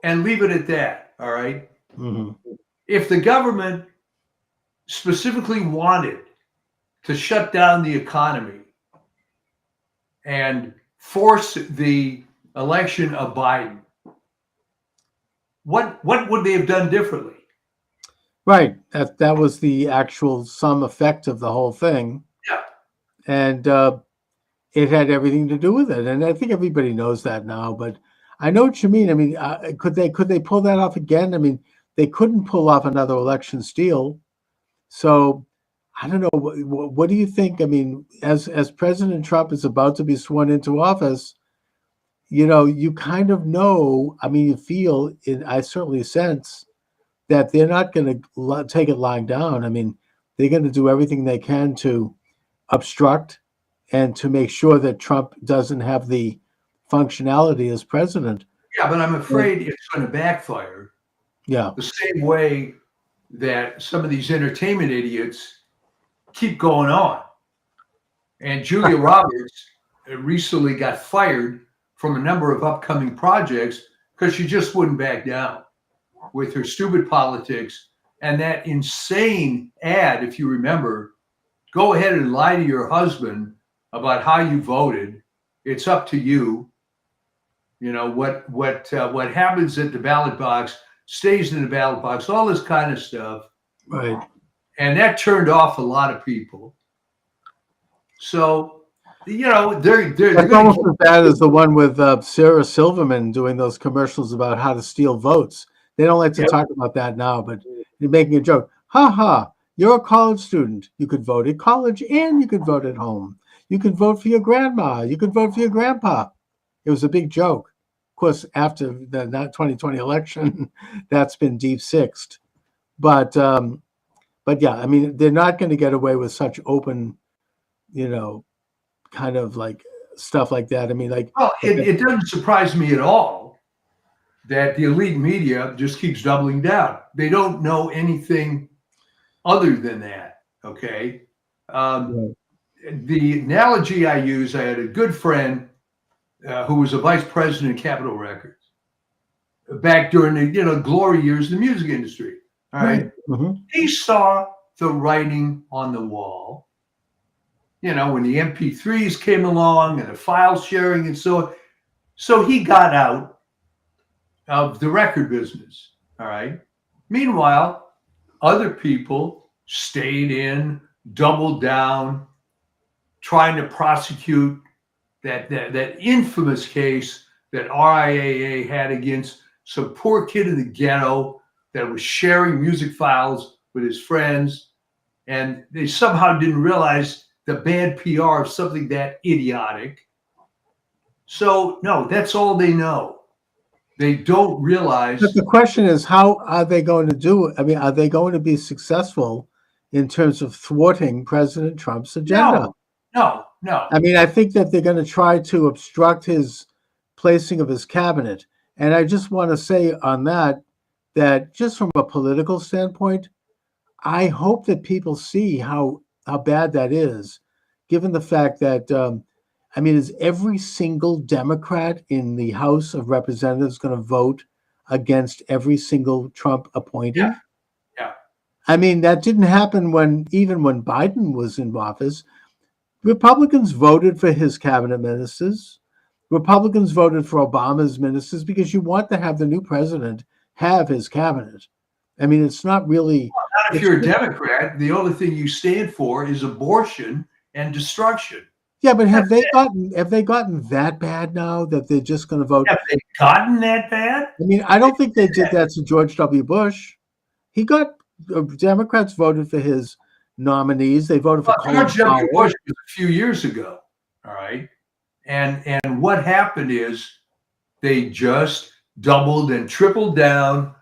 And leave it at that, all right? Mm-hmm. If the government specifically wanted to shut down the economy and force the election of Biden, what would they have done differently? Right. That was the actual sum effect of the whole thing. Yeah. And it had everything to do with it. And I think everybody knows that now. But I know what you mean. I mean, could they pull that off again? I mean, they couldn't pull off another election steal. So I don't know. What do you think? I mean, as President Trump is about to be sworn into office, you kind of know. I mean, you feel it. I certainly sense that they're not going to take it lying down. I mean, they're going to do everything they can to obstruct and to make sure that Trump doesn't have the functionality as president. Yeah, but I'm afraid it's going to backfire. Yeah. The same way that some of these entertainment idiots keep going on. And Julia Roberts recently got fired from a number of upcoming projects because she just wouldn't back down with her stupid politics and that insane ad. If you remember, go ahead and lie to your husband about how you voted. It's up to you. What happens at the ballot box stays in the ballot box, all this kind of stuff. Right. And that turned off a lot of people. So, they're It's almost as bad as the one with Sarah Silverman doing those commercials about how to steal votes. They don't like to talk about that now, but you're making a joke. Ha ha, you're a college student. You could vote at college and you could vote at home. You could vote for your grandma. You could vote for your grandpa. It was a big joke. Of course, after the 2020 election, that's been deep sixed. But yeah, I mean, they're not going to get away with such open, kind of like stuff like that. I mean, like, well, it doesn't surprise me at all that the elite media just keeps doubling down. They don't know anything other than that. Okay. The analogy I use, I had a good friend who was a vice president of Capitol Records back during the glory years of the music industry. All right. Mm-hmm. He saw the writing on the wall, when the MP3s came along and the file sharing and so on. So he got out of the record business. All right. Meanwhile, other people stayed in, doubled down, trying to prosecute that infamous case that RIAA had against some poor kid in the ghetto that was sharing music files with his friends. And they somehow didn't realize the bad PR of something that idiotic. So, no, that's all they know. They don't realize. But the question is, how are they going to do it? I mean, are they going to be successful in terms of thwarting President Trump's agenda? No. I mean, I think that they're going to try to obstruct his placing of his cabinet. And I just want to say on that just from a political standpoint, I hope that people see how bad that is, given the fact that, is every single Democrat in the House of Representatives going to vote against every single Trump appointee? Yeah. I mean, that didn't happen even when Biden was in office. Republicans voted for his cabinet ministers. Republicans voted for Obama's ministers because you want to have the new president have his cabinet. I mean, it's not really. Well, not if you're a Democrat. The only thing you stand for is abortion and destruction. Yeah, but have they gotten that bad now that they're just going to vote? Have they gotten that bad? I mean, I don't think they did that to George W. Bush. Democrats voted for his nominees. They voted for George W. Bush was a few years ago. All right. And what happened is they just doubled and tripled down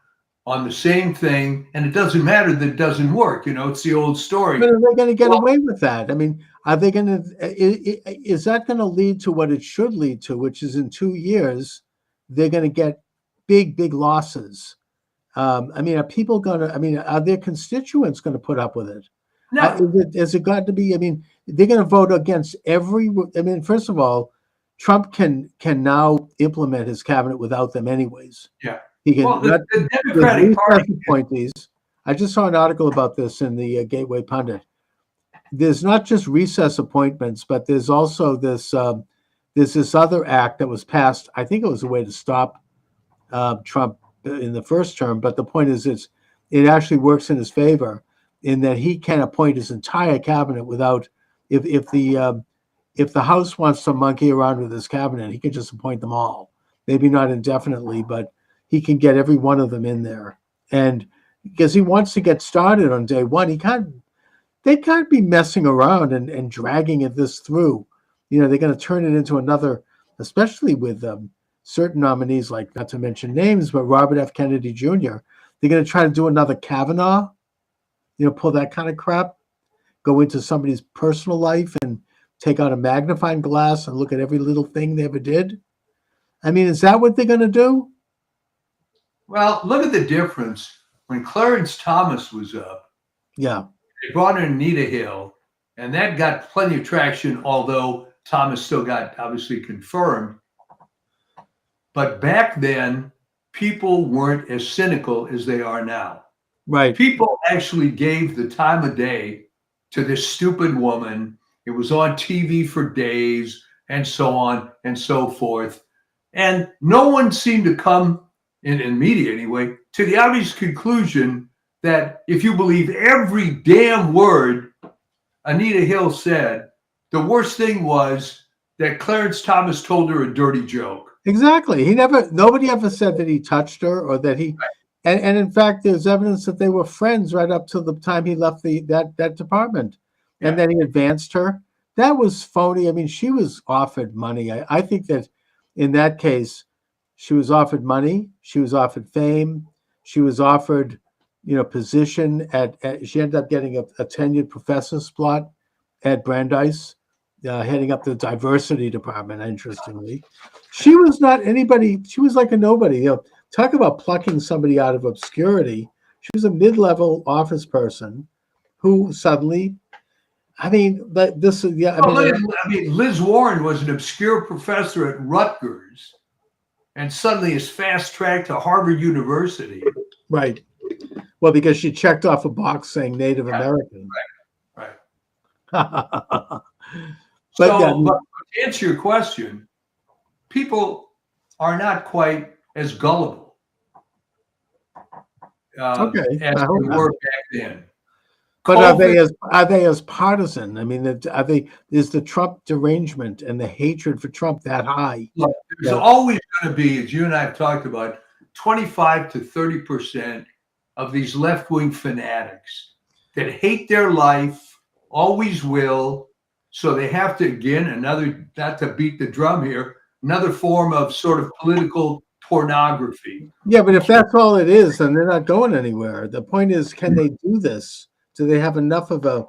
on the same thing, and it doesn't matter that it doesn't work. It's the old story. But are they going to get away with that? I mean, are they going to? Is that going to lead to what it should lead to, which is in 2 years they're going to get big losses? Are people going to? I mean, are their constituents going to put up with it? No. Has it got to be? I mean, they're going to vote against every. I mean, first of all, Trump can now implement his cabinet without them, anyways. Yeah. He can. Well, the Democratic Party appointees. I just saw an article about this in the Gateway Pundit. There's not just recess appointments, but there's also there's this other act that was passed. I think it was a way to stop Trump in the first term. But the point is, it actually works in his favor in that he can appoint his entire cabinet without if the House wants to monkey around with his cabinet, he can just appoint them all. Maybe not indefinitely, but he can get every one of them in there. And because he wants to get started on day one, they can't be messing around and dragging this through. They're going to turn it into another, especially with certain nominees, like, not to mention names, but Robert F. Kennedy Jr. They're going to try to do another Kavanaugh, pull that kind of crap, go into somebody's personal life and take out a magnifying glass and look at every little thing they ever did. I mean, is that what they're going to do? Well, look at the difference. When Clarence Thomas was up, Yeah. they brought in Anita Hill, and that got plenty of traction, although Thomas still got obviously confirmed. But back then, people weren't as cynical as they are now. Right. People actually gave the time of day to this stupid woman. It was on TV for days and so on and so forth. And no one seemed to come, in media anyway, to the obvious conclusion that if you believe every damn word Anita Hill said, the worst thing was that Clarence Thomas told her a dirty joke. Exactly. Nobody ever said that he touched her or that he, and in fact, there's evidence that they were friends right up to the time he left that department. Yeah. And then he advanced her. That was phony. I mean, she was offered money. I think that in that case, she was offered money. She was offered fame. She was offered, position she ended up getting a tenured professor spot at Brandeis, heading up the diversity department, interestingly. She was not anybody. She was like a nobody. Talk about plucking somebody out of obscurity. She was a mid-level office person who suddenly, but this is, yeah. Liz Warren was an obscure professor at Rutgers and suddenly is fast-tracked to Harvard University. Right. Well, because she checked off a box saying Native American. Right. But to answer your question, people are not quite as gullible as they were back then. But are they as partisan? I mean, is the Trump derangement and the hatred for Trump that high? Look, there's always going to be, as you and I have talked about, 25 to 30% of these left-wing fanatics that hate their life, always will. So they have to, again, not to beat the drum here, another form of sort of political pornography. Yeah, but if that's all it is, then they're not going anywhere. The point is, can they do this? Do they have enough of a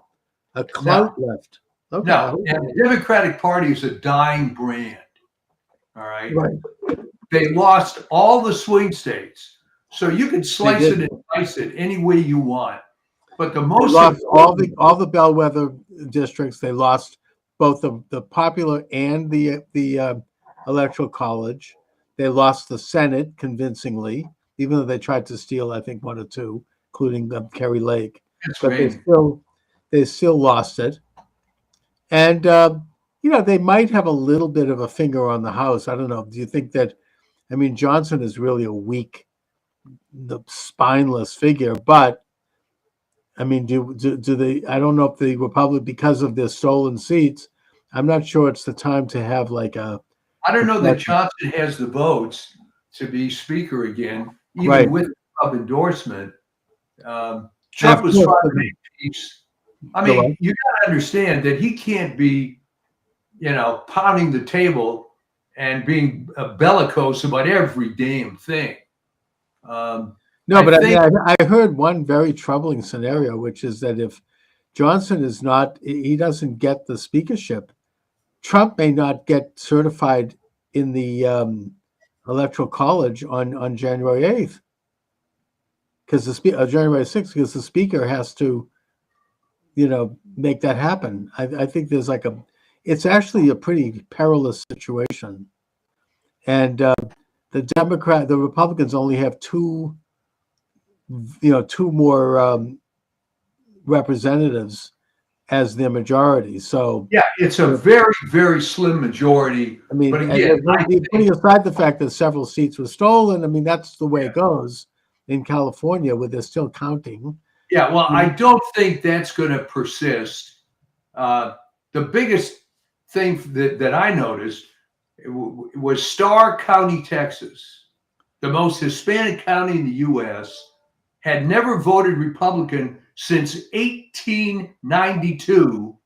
clout left? Okay. No, and the Democratic Party is a dying brand. All right. Right. They lost all the swing states. So you can slice it and dice it any way you want. But the most they lost all the bellwether districts. They lost both the popular and the electoral college. They lost the Senate convincingly, even though they tried to steal, I think, one or two, including Kerry Lake. But they still lost it. And they might have a little bit of a finger on the House. I don't know. Do you think that? I mean, Johnson is really a weak, spineless figure, but I mean, do they? I don't know if the Republic, because of their stolen seats, I'm not sure it's the time to have like a. I don't know that Johnson has the votes to be speaker again, even with Trump endorsement. Trump was trying to make peace. I mean, you got to understand that he can't be, pounding the table and being bellicose about every damn thing. No, but I heard one very troubling scenario, which is that if Johnson he doesn't get the speakership, Trump may not get certified in the electoral college on January 8th, because January 6th, because the speaker has to, make that happen. I think there's it's actually a pretty perilous situation, and the Republicans only have two two more representatives as their majority. So Yeah, it's a very, very slim majority. I mean, But and again, putting aside the fact that several seats were stolen, I mean, that's the way Yeah. it goes in California, where they're still counting. yeah, well, I don't think that's going to persist. The biggest thing that I noticed was Starr County, Texas, the most Hispanic county in the U.S., had never voted Republican since 1892,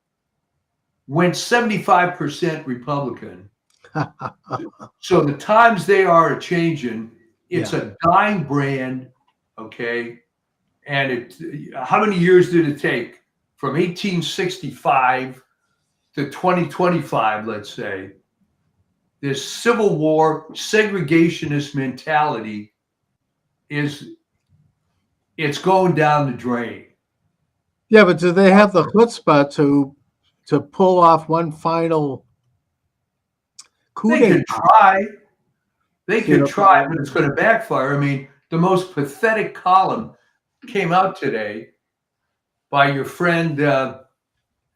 went 75% Republican. So the times they are a changing. It's a dying brand, okay? And how many years did it take from 1865 to 2025, let's say? This Civil War segregationist mentality it's going down the drain. Yeah, but do they have the chutzpah to pull off one final coup They could d'etat? try. They could try, but it's going to backfire. I mean, the most pathetic column came out today by your friend,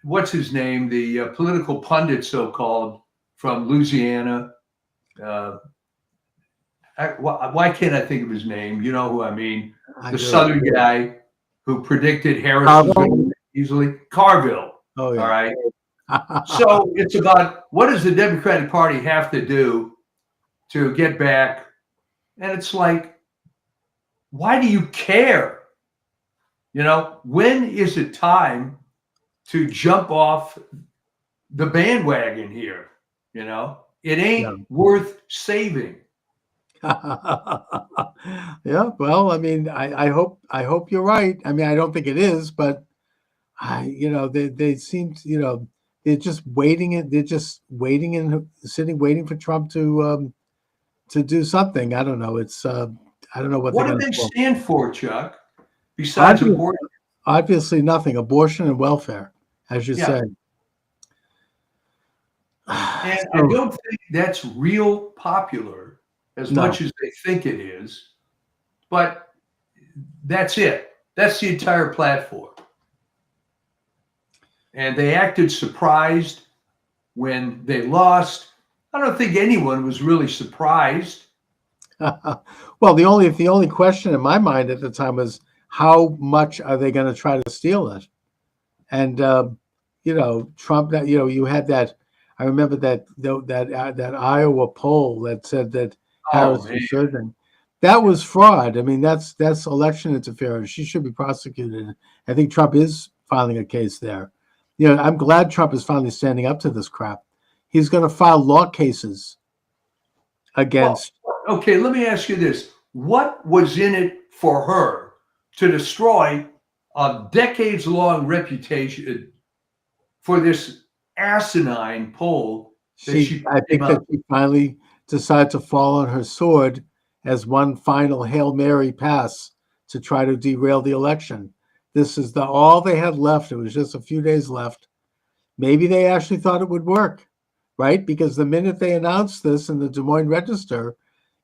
what's his name, the political pundit, so-called, from Louisiana. Why can't I think of his name? You know who I mean. The Southern guy who predicted Harris was going to win easily. Carville. Oh, yeah. All right. So it's about what does the Democratic Party have to do to get back? And it's like, why do you care? When is it time to jump off the bandwagon here? It ain't worth saving. Yeah, well, I mean, I hope you're right. I mean, I don't think it is, but they seem to, they're just waiting. They're just waiting and waiting for Trump to do something. I don't know. It's I don't know what do they stand for, Chuck? Besides abortion, obviously nothing. Abortion and welfare, as you say. And I don't think that's real popular as much as they think it is. But that's it. That's the entire platform. And they acted surprised when they lost. I don't think anyone was really surprised. Well, the only question in my mind at the time was how much are they going to try to steal it? And Trump. That you had that. I remember that Iowa poll that said that Harris was surging. That was fraud. I mean, that's election interference. She should be prosecuted. I think Trump is filing a case there. I'm glad Trump is finally standing up to this crap. He's going to file law cases against. Well, okay, let me ask you this. What was in it for her to destroy a decades-long reputation for this asinine poll? I think that she finally decided to fall on her sword as one final Hail Mary pass to try to derail the election. This is all they had left. It was just a few days left. Maybe they actually thought it would work, right? Because the minute they announced this in the Des Moines Register,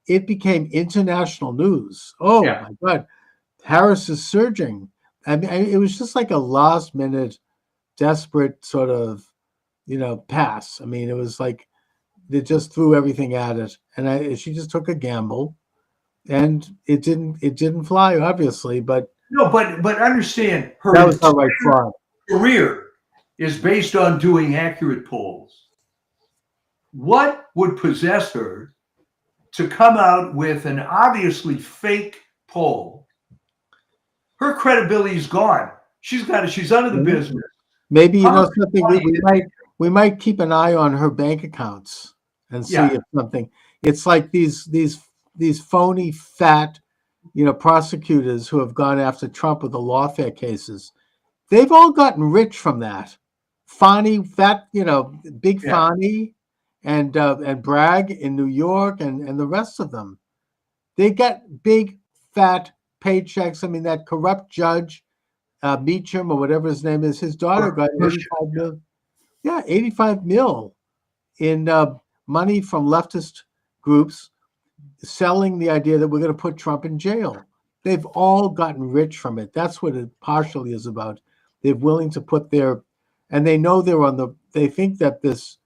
it became international news. Oh, my God. Harris is surging. I mean, it was just like a last-minute, desperate sort of, pass. I mean, it was like they just threw everything at it. And she just took a gamble. And it didn't fly, obviously, but understand her that was not right fraud. Career is based on doing accurate polls. What would possess her to come out with an obviously fake poll? Her credibility is gone. She's out of the business. Maybe something. We might keep an eye on her bank accounts and see if something. It's like these phony fat, prosecutors who have gone after Trump with the lawfare cases. They've all gotten rich from that. Fani, fat, big Fani, and Bragg in New York, and the rest of them. They got big fat paychecks. I mean, that corrupt judge, Meacham or whatever his name is, his daughter got 85 mil. Yeah, 85 mil in money from leftist groups selling the idea that we're going to put Trump in jail. they've all gotten rich from it. That's what it partially is about. They're willing to put their, and they know they think that this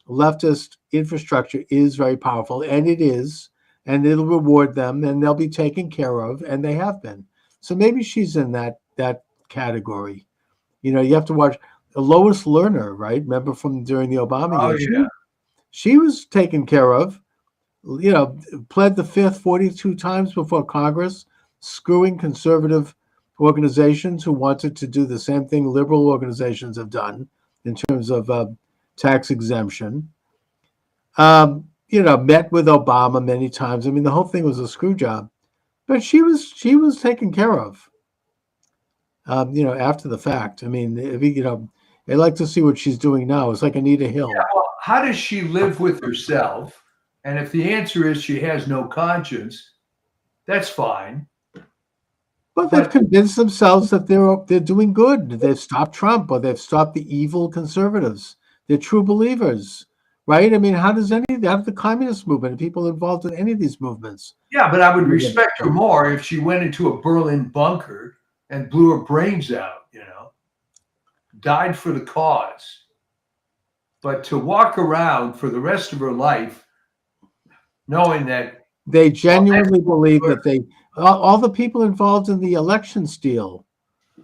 leftist infrastructure is very powerful, and it is, and it'll reward them, and they'll be taken care of, and they have been. So maybe she's in that category. You have to watch Lois Lerner, right? Remember from during the Obama Oh, years? yeah. She was taken care of. Pled the fifth 42 times before Congress, screwing conservative organizations who wanted to do the same thing liberal organizations have done in terms of tax exemption. Met with Obama many times. I mean, the whole thing was a screw job, but she was taken care of. After the fact. I mean, I'd like to see what she's doing now. It's like Anita Hill. Yeah, well, how does she live with herself? And if the answer is she has no conscience, that's fine. But they've convinced themselves that they're doing good. They've stopped Trump, or they've stopped the evil conservatives. They're true believers, right? I mean, how does the communist movement and people involved in any of these movements? Yeah, but I would respect her more if she went into a Berlin bunker and blew her brains out, died for the cause. But to walk around for the rest of her life knowing that they genuinely believe that all the people involved in the election steal,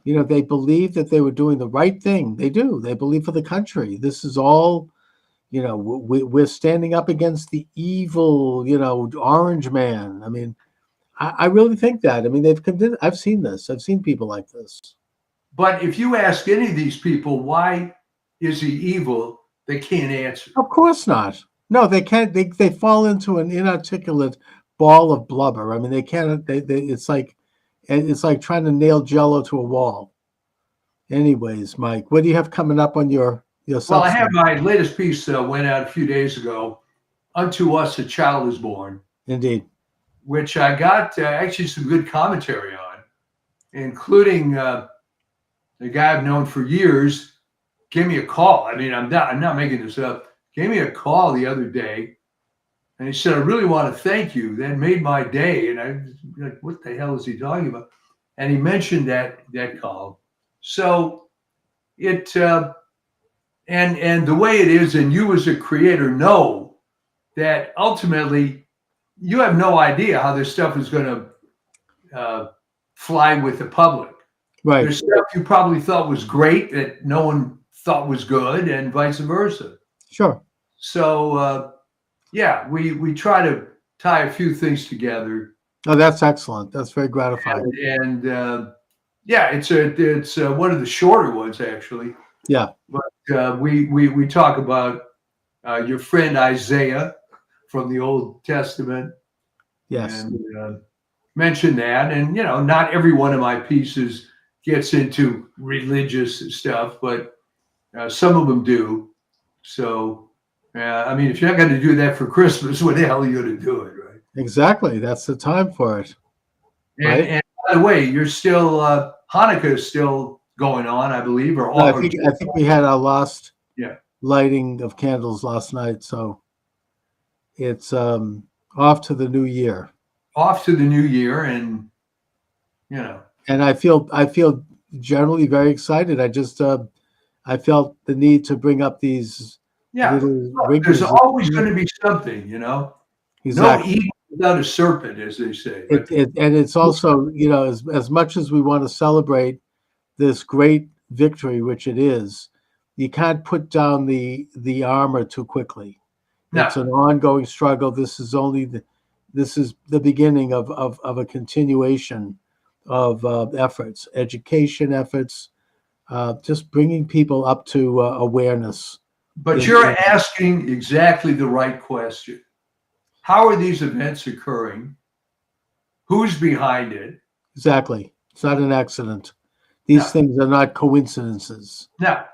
they believe that they were doing the right thing. They do. They believe for the country. This is all, we're standing up against the evil, orange man. I mean, I really think that. I mean, I've seen this. I've seen people like this. But if you ask any of these people, why is he evil? They can't answer. Of course not. No, they can't. They fall into an inarticulate ball of blubber. I mean, they can't. It's like trying to nail Jello to a wall. Anyways, Mike, what do you have coming up on your Well, I have my latest piece went out a few days ago. Unto us a child is born. Indeed. Which I got actually some good commentary on, including the guy I've known for years. Gave me a call. I mean, I'm not making this up. Gave me a call the other day, and he said, "I really want to thank you. That made my day." And I was like, "What the hell is he talking about?" And he mentioned that call. So it and the way it is, and you as a creator know that ultimately you have no idea how this stuff is going to fly with the public. Right. There's stuff you probably thought was great that no one thought was good, and vice versa. Sure. So, we try to tie a few things together. Oh, that's excellent. That's very gratifying. And it's one of the shorter ones actually. Yeah. But we talk about your friend Isaiah from the Old Testament. Yes. And mention that, and not every one of my pieces gets into religious stuff, but some of them do. So, I mean, if you're not going to do that for Christmas, what the hell are you going to do it, right? Exactly. That's the time for it. Right? And by the way, you're still Hanukkah is still going on, I believe, or all. I think we had our last lighting of candles last night, so it's off to the new year. Off to the new year, and And I feel generally very excited. I just I felt the need to bring up these little there's always going to be something, Exactly. No evil without a serpent, as they say. And it's also, as much as we want to celebrate this great victory, which it is, you can't put down the armor too quickly. No. It's an ongoing struggle. This is the beginning of a continuation of efforts, education efforts, just bringing people up to awareness. But you're asking exactly the right question. How are these events occurring? Who's behind it? Exactly. It's not an accident. These things are not coincidences. No.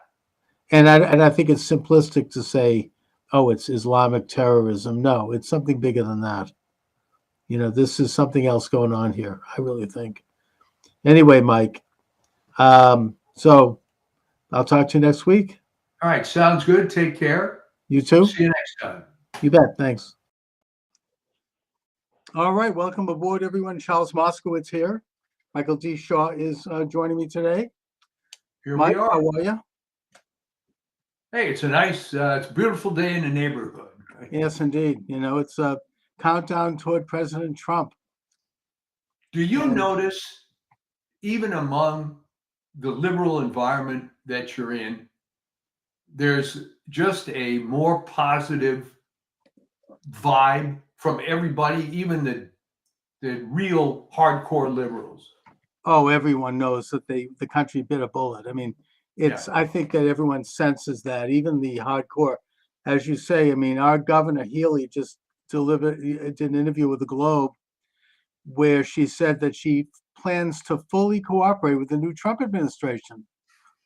And I think it's simplistic to say, oh, it's Islamic terrorism. No, it's something bigger than that. This is something else going on here, I really think. Anyway, Mike, so I'll talk to you next week. All right. Sounds good. Take care. You too. See you next time. You bet. Thanks. All right, welcome aboard, everyone. Charles Moscowitz here. Michael D. Shaw is joining me today. Here Mike, we are. how are you? Hey, it's a beautiful day in the neighborhood. Right? Yes, indeed. You know, it's a countdown toward President Trump. Do you And- notice, even among the liberal environment that you're in, there's just a more positive vibe from everybody, even the real hardcore liberals? Oh, everyone knows that the country bit a bullet. I mean, I think that everyone senses that, even the hardcore. As you say, I mean, our Governor Healy just did an interview with the Globe where she said that she plans to fully cooperate with the new Trump administration.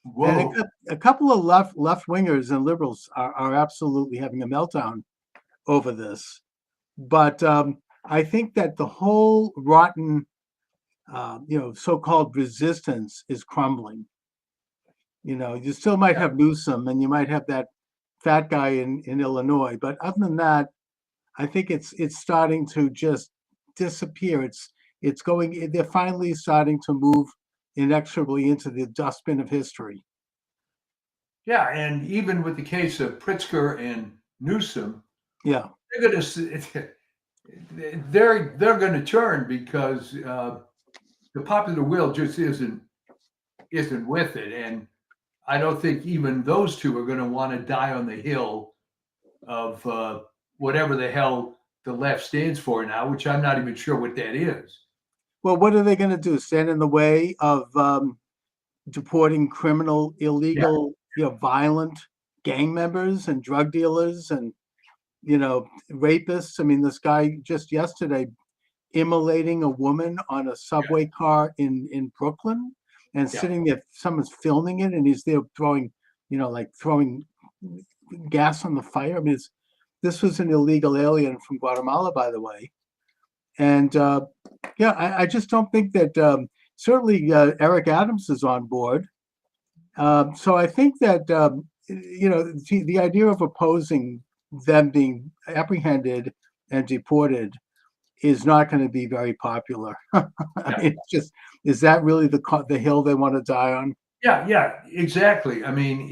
And Whoa. a couple of left wingers and liberals are absolutely having a meltdown over this. But I think that the whole rotten, so-called resistance is crumbling. You know, you still might have Newsom and you might have that fat guy in Illinois, but other than that, I think it's starting to just disappear. They're finally starting to move inexorably into the dustbin of history. Yeah, and even with the case of Pritzker and Newsom, Yeah. they're going to turn because the popular will just isn't with it, and I don't think even those two are going to want to die on the hill of whatever the hell the left stands for now, which I'm not even sure what that is. Well, what are they going to do? Stand in the way of deporting criminal, illegal, violent gang members and drug dealers and, rapists? I mean, this guy just yesterday immolating a woman on a subway car in Brooklyn and sitting there, someone's filming it and he's there throwing gas on the fire. I mean, this was an illegal alien from Guatemala, by the way. And I just don't think that certainly Eric Adams is on board. So I think that, the idea of opposing them being apprehended and deported is not going to be very popular. I mean, it's just, is that really the hill they want to die on? Yeah, exactly. I mean,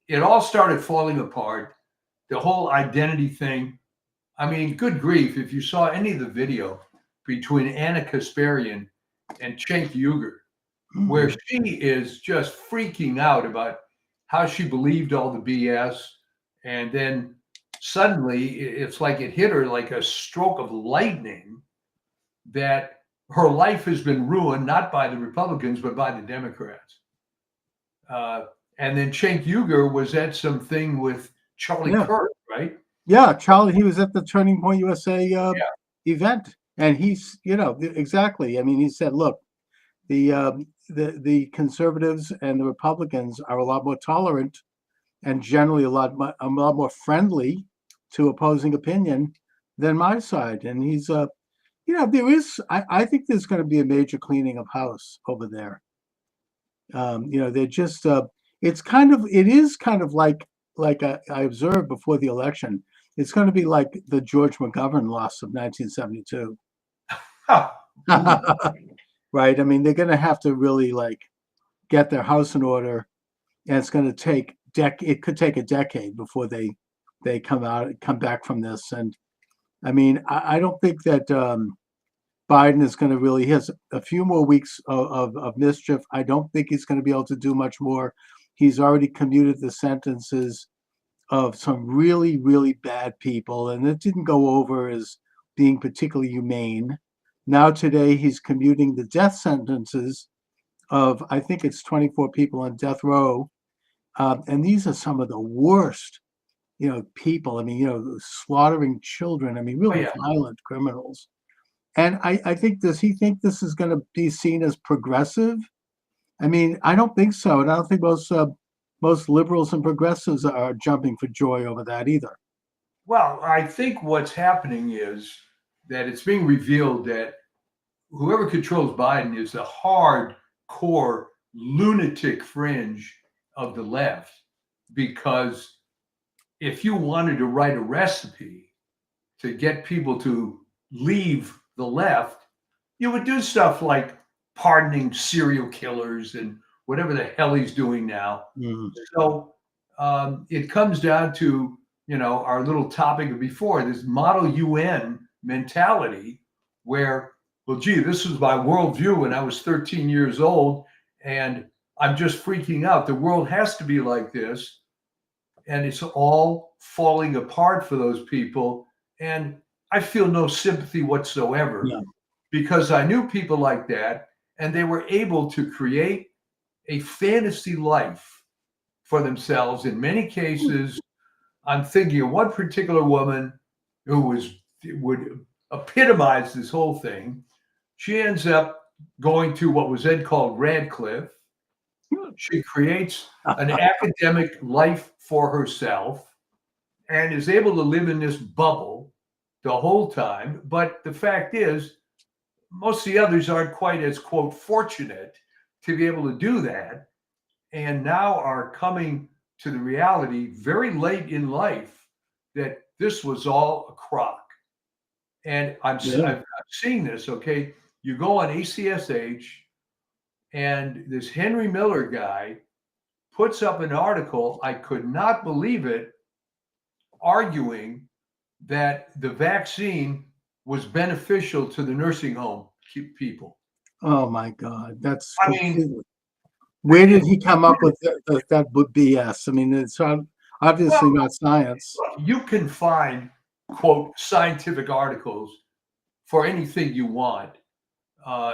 it all started falling apart. The whole identity thing. I mean, good grief, if you saw any of the video between Anna Kasparian and Cenk Uygur, where she is just freaking out about how she believed all the BS, and then suddenly it's like it hit her like a stroke of lightning that her life has been ruined, not by the Republicans, but by the Democrats. And then Cenk Uygur was at something with Charlie Kirk, right? Yeah, Charlie, he was at the Turning Point USA event, and he's, exactly. I mean, he said, look, the conservatives and the Republicans are a lot more tolerant and generally a lot more friendly to opposing opinion than my side. And he's, I think there's going to be a major cleaning of house over there. They're just, it is kind of like I observed before the election. It's going to be like the George McGovern loss of 1972. Right. I mean, they're going to have to really get their house in order, and it's going to take it could take a decade before they come back from this. And I mean, I don't think that Biden is going to really, he has a few more weeks of mischief. I don't think he's going to be able to do much more. He's already commuted the sentences of some really, really bad people, and it didn't go over as being particularly humane. Now today he's commuting the death sentences of, I think it's 24 people on death row. And these are some of the worst, people. I mean, slaughtering children. I mean, really violent criminals. And I think, does he think this is going to be seen as progressive? I mean, I don't think so. And I don't think most liberals and progressives are jumping for joy over that either. Well, I think what's happening is that it's being revealed that whoever controls Biden is the hardcore lunatic fringe of the left. Because if you wanted to write a recipe to get people to leave the left, you would do stuff like pardoning serial killers and whatever the hell he's doing now. So it comes down to, our little topic of before, this model UN mentality where, well, gee, this was my worldview when I was 13 years old, and I'm just freaking out. The world has to be like this. And it's all falling apart for those people. And I feel no sympathy whatsoever because I knew people like that, and they were able to create a fantasy life for themselves. In many cases, I'm thinking of one particular woman who would epitomize this whole thing. She ends up going to what was then called Radcliffe. She creates an academic life for herself and is able to live in this bubble the whole time. But the fact is, most of the others aren't quite as, quote, fortunate to be able to do that, and now are coming to the reality very late in life that this was all a crock. And I'm seeing this, okay? You go on ACSH, and this Henry Miller guy puts up an article, I could not believe it, arguing that the vaccine was beneficial to the nursing home people. Oh my God, that's I mean, where did he come up with that BS? I mean, it's obviously not science. You can find, quote, scientific articles for anything you want.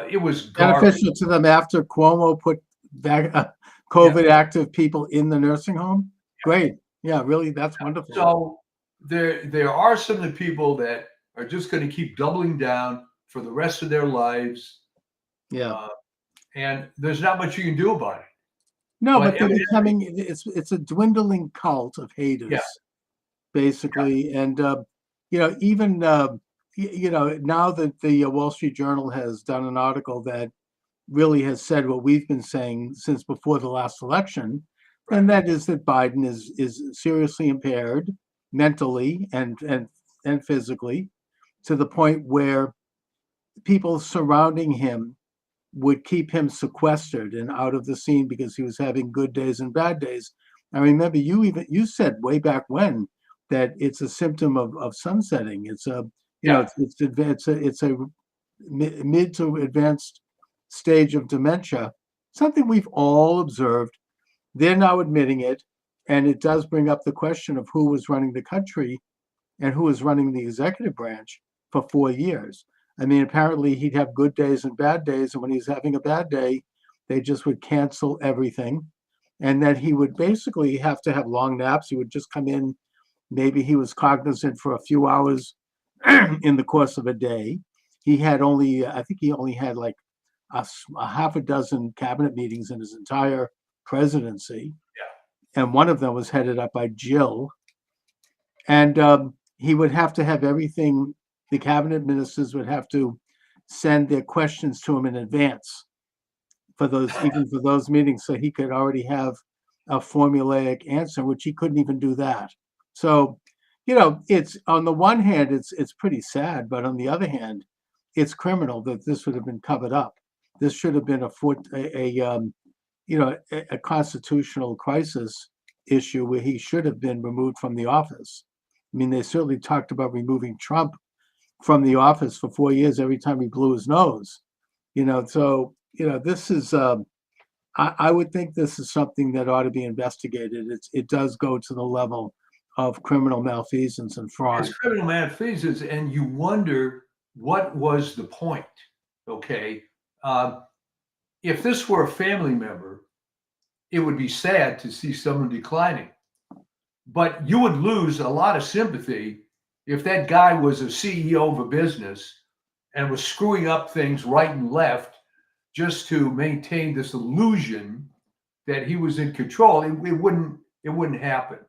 It was beneficial to them after Cuomo put COVID active people in the nursing home. Great, yeah, really, that's wonderful. So there are some of the people that are just going to keep doubling down for the rest of their lives. Yeah, and there's not much you can do about it. No, but they're becoming, it's a dwindling cult of haters, basically. And even now that the Wall Street Journal has done an article that really has said what we've been saying since before the last election, and that is that Biden is seriously impaired mentally and physically, to the point where people surrounding him would keep him sequestered and out of the scene because he was having good days and bad days. I remember you said way back when that it's a symptom of sunsetting. It's a it's a mid to advanced stage of dementia, something we've all observed. They're now admitting it, and it does bring up the question of who was running the country and who was running the executive branch for 4 years. I mean, apparently he'd have good days and bad days, and when he's having a bad day, they just would cancel everything, and that he would basically have to have long naps. He would just come in, maybe he was cognizant for a few hours in the course of a day. He had I think he only had like a half a dozen cabinet meetings in his entire presidency. And one of them was headed up by Jill. And he would have to have everything. The cabinet ministers would have to send their questions to him in advance for those meetings, so he could already have a formulaic answer, which he couldn't even do that. So, it's on the one hand, it's pretty sad, but on the other hand, it's criminal that this would have been covered up. This should have been a constitutional crisis issue where he should have been removed from the office. I mean, they certainly talked about removing Trump from the office for 4 years every time he blew his nose. This is I would think this is something that ought to be investigated. It does go to the level of criminal malfeasance and fraud. It's criminal malfeasance, and you wonder what was the point. Okay, if this were a family member, it would be sad to see someone declining, but you would lose a lot of sympathy if that guy was a CEO of a business and was screwing up things right and left just to maintain this illusion that he was in control. It wouldn't happen.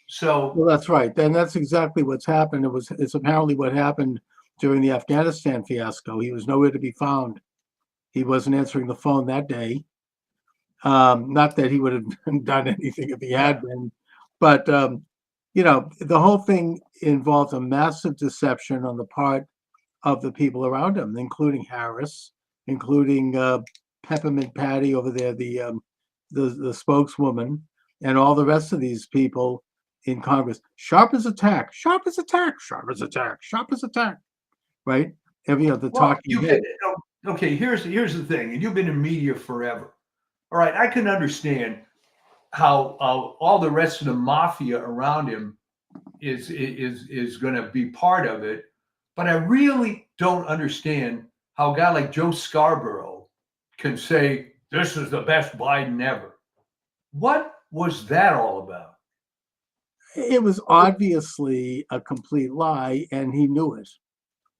So, well, that's right. And that's exactly what's happened. It's apparently what happened during the Afghanistan fiasco. He was nowhere to be found. He wasn't answering the phone that day. Not that he would have done anything if he had been, but the whole thing involved a massive deception on the part of the people around him, including Harris, including Peppermint Patty over there, the spokeswoman, and all the rest of these people in Congress. Sharp as attack, sharp as attack, sharp as attack, sharp as attack. Right? The Well, talking head. okay, here's the thing, and you've been in media forever. All right, I can understand how all the rest of the mafia around him is going to be part of it, but I really don't understand how a guy like Joe Scarborough can say this is the best Biden ever. What was that all about? It was obviously a complete lie, and he knew it.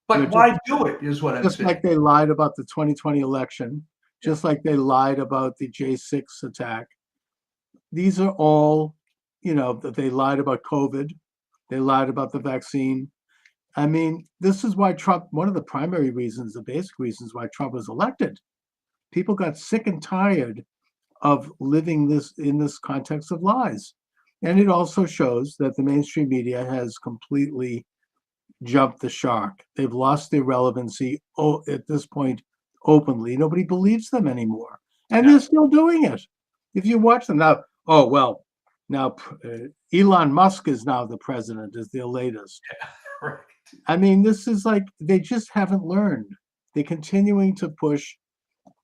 But why do it is what I'm Just saying. like they lied about the 2020 election, just like they lied about the J6 attack. These are all, that they lied about COVID. They lied about the vaccine. I mean, this is why Trump, one of the primary reasons, the basic reasons why Trump was elected. People got sick and tired of living in this context of lies. And it also shows that the mainstream media has completely jumped the shark. They've lost their relevancy at this point openly. Nobody believes them anymore. And they're still doing it. If you watch them now, now Elon Musk is now the president, is their latest. Right. I mean, this is like, they just haven't learned. They're continuing to push,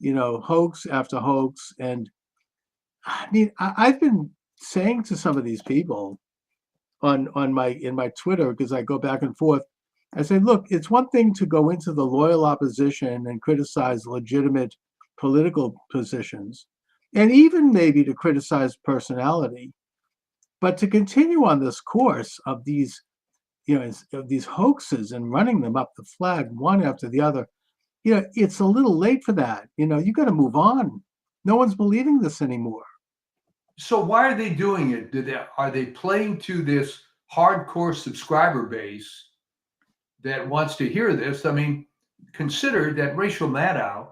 hoax after hoax. And I mean, I've been saying to some of these people in my Twitter, because I go back and forth, I say, look, it's one thing to go into the loyal opposition and criticize legitimate political positions, and even maybe to criticize personality, but to continue on this course of these, of these hoaxes and running them up the flag one after the other, it's a little late for that. You got to move on. No one's believing this anymore. So why are they doing it? Are they playing to this hardcore subscriber base that wants to hear this? I mean, consider that Rachel Maddow,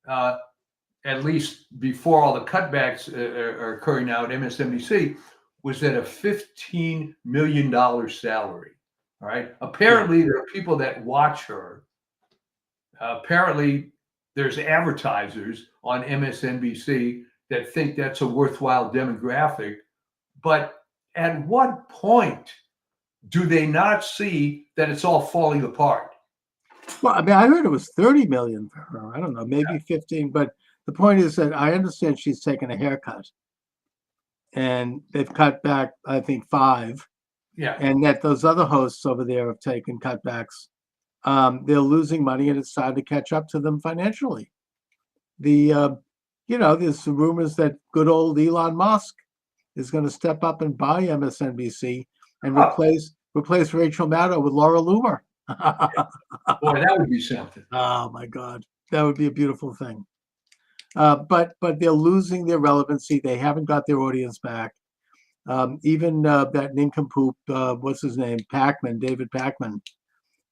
at least before all the cutbacks are occurring now at MSNBC, was at a $15 million salary. All right. Apparently, there are people that watch her. Apparently, there's advertisers on MSNBC that think that's a worthwhile demographic. But at what point do they not see that it's all falling apart? Well, I mean, I heard it was 30 million for her. I don't know, maybe 15. But the point is that I understand she's taken a haircut, and they've cut back, I think, 5. Yeah. And that those other hosts over there have taken cutbacks. They're losing money, and it's time to catch up to them financially. There's some rumors that good old Elon Musk is going to step up and buy MSNBC and replace Rachel Maddow with Laura Loomer. Boy, that would be something. Oh my God, that would be a beautiful thing. But they're losing their relevancy. They haven't got their audience back. Even that nincompoop, what's his name, David Pacman,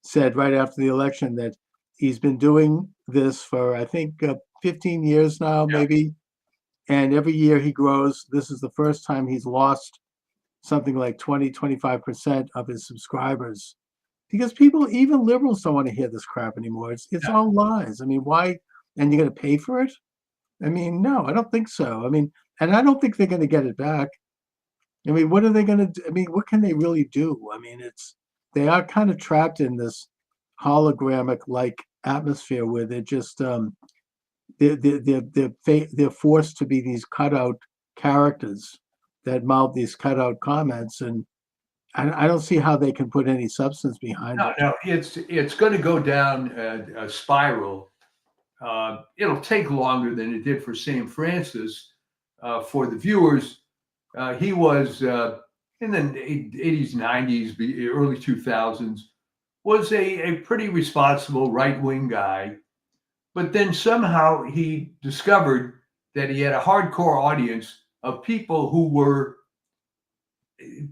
said right after the election that he's been doing this for, I think, 15 years now, maybe. And every year he grows. This is the first time he's lost something like 20-25% of his subscribers, because people, even liberals, don't want to hear this crap anymore. It's all lies. I mean, why? And you're going to pay for it? I mean, no, I don't think so. I mean, and I don't think they're going to get it back. I mean, what are they going to do? I mean, what can they really do? I mean, they are kind of trapped in this hologramic like atmosphere where they're just they're forced to be these cutout characters that mouth these cutout comments, and I don't see how they can put any substance behind it. No, it's going to go down a spiral. It'll take longer than it did for St. Francis. For the viewers, he was in the 80s, 90s, early 2000s, was a pretty responsible right-wing guy. But then somehow he discovered that he had a hardcore audience of people who were,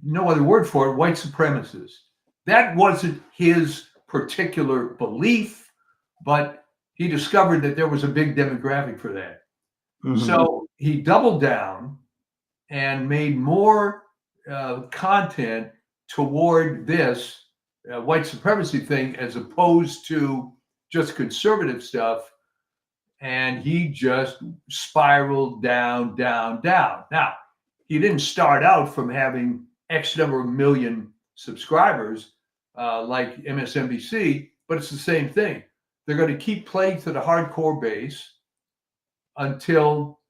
no other word for it, white supremacists. That wasn't his particular belief, but he discovered that there was a big demographic for that. Mm-hmm. So he doubled down and made more content toward this white supremacy thing as opposed to just conservative stuff. And he just spiraled down, down, down. Now, he didn't start out from having X number of million subscribers like MSNBC, but it's the same thing. They're going to keep playing to the hardcore base until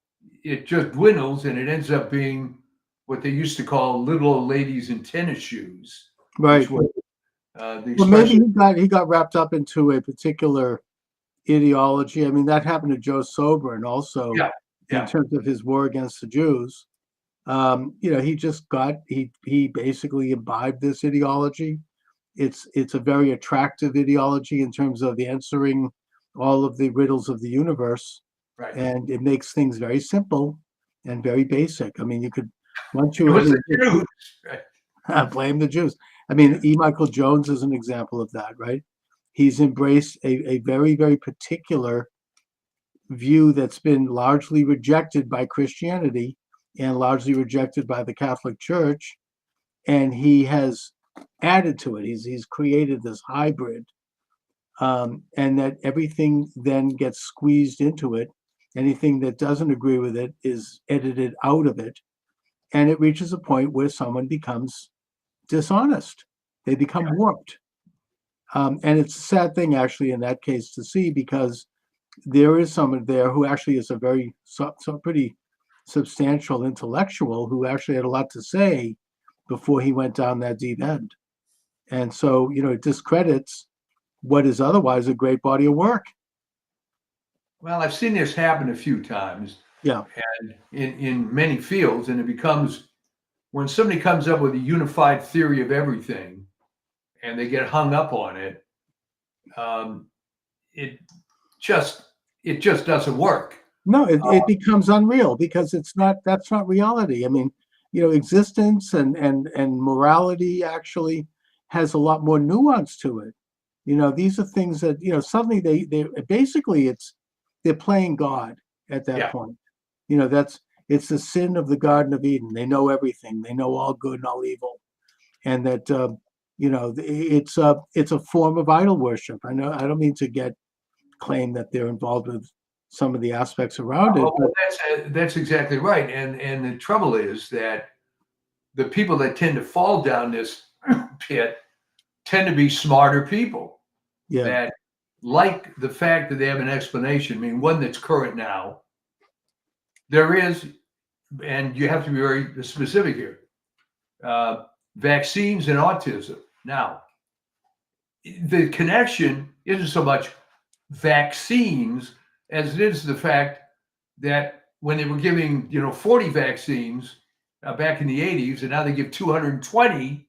it just dwindles and it ends up being what they used to call little old ladies in tennis shoes. Right. Was, the Well, maybe expression. he got wrapped up into a particular ideology. I mean, that happened to Joe Sober, and also Yeah, in yeah. terms of his war against the Jews. He just got he basically imbibed this ideology. It's a very attractive ideology in terms of answering all of the riddles of the universe, Right. and it makes things very simple and very basic. I mean, you could once It you was the Jews. Right. blame the Jews. I mean, E. Michael Jones is an example of that, right? He's embraced a very, very particular view that's been largely rejected by Christianity and largely rejected by the Catholic Church, and he has added to it. He's created this hybrid, and that everything then gets squeezed into it. Anything that doesn't agree with it is edited out of it, and it reaches a point where someone becomes dishonest. They become warped. And it's a sad thing, actually, in that case to see, because there is someone there who actually is a very pretty substantial intellectual who actually had a lot to say before he went down that deep end. And so, it discredits what is otherwise a great body of work. Well, I've seen this happen a few times. Yeah. And in many fields, and it becomes when somebody comes up with a unified theory of everything and they get hung up on it, it just doesn't work. No, it becomes unreal because that's not reality. I mean, existence and morality actually has a lot more nuance to it. These are things that, suddenly they basically they're playing God at that point. It's the sin of the Garden of Eden. They know everything. They know all good and all evil. And that, it's a form of idol worship. I know, I don't mean to claim that they're involved with some of the aspects around it. Well, that's exactly right. And the trouble is that the people that tend to fall down this pit tend to be smarter people that like the fact that they have an explanation. I mean, one that's current now. There is, and you have to be very specific here, vaccines and autism. Now, the connection isn't so much vaccines as it is the fact that when they were giving 40 vaccines back in the 80s and now they give 220,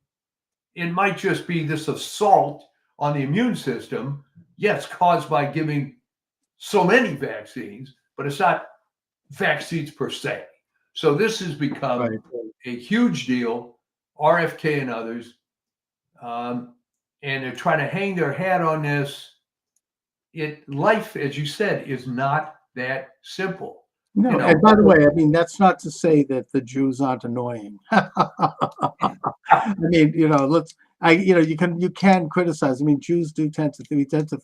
it might just be this assault on the immune system, yes, caused by giving so many vaccines, but it's not vaccines per se. So this has become a huge deal, RFK and others, and they're trying to hang their hat on this. Life, as you said, is not that simple. No, and by the way, I mean, that's not to say that the Jews aren't annoying. I mean, you can criticize. I mean, Jews tend to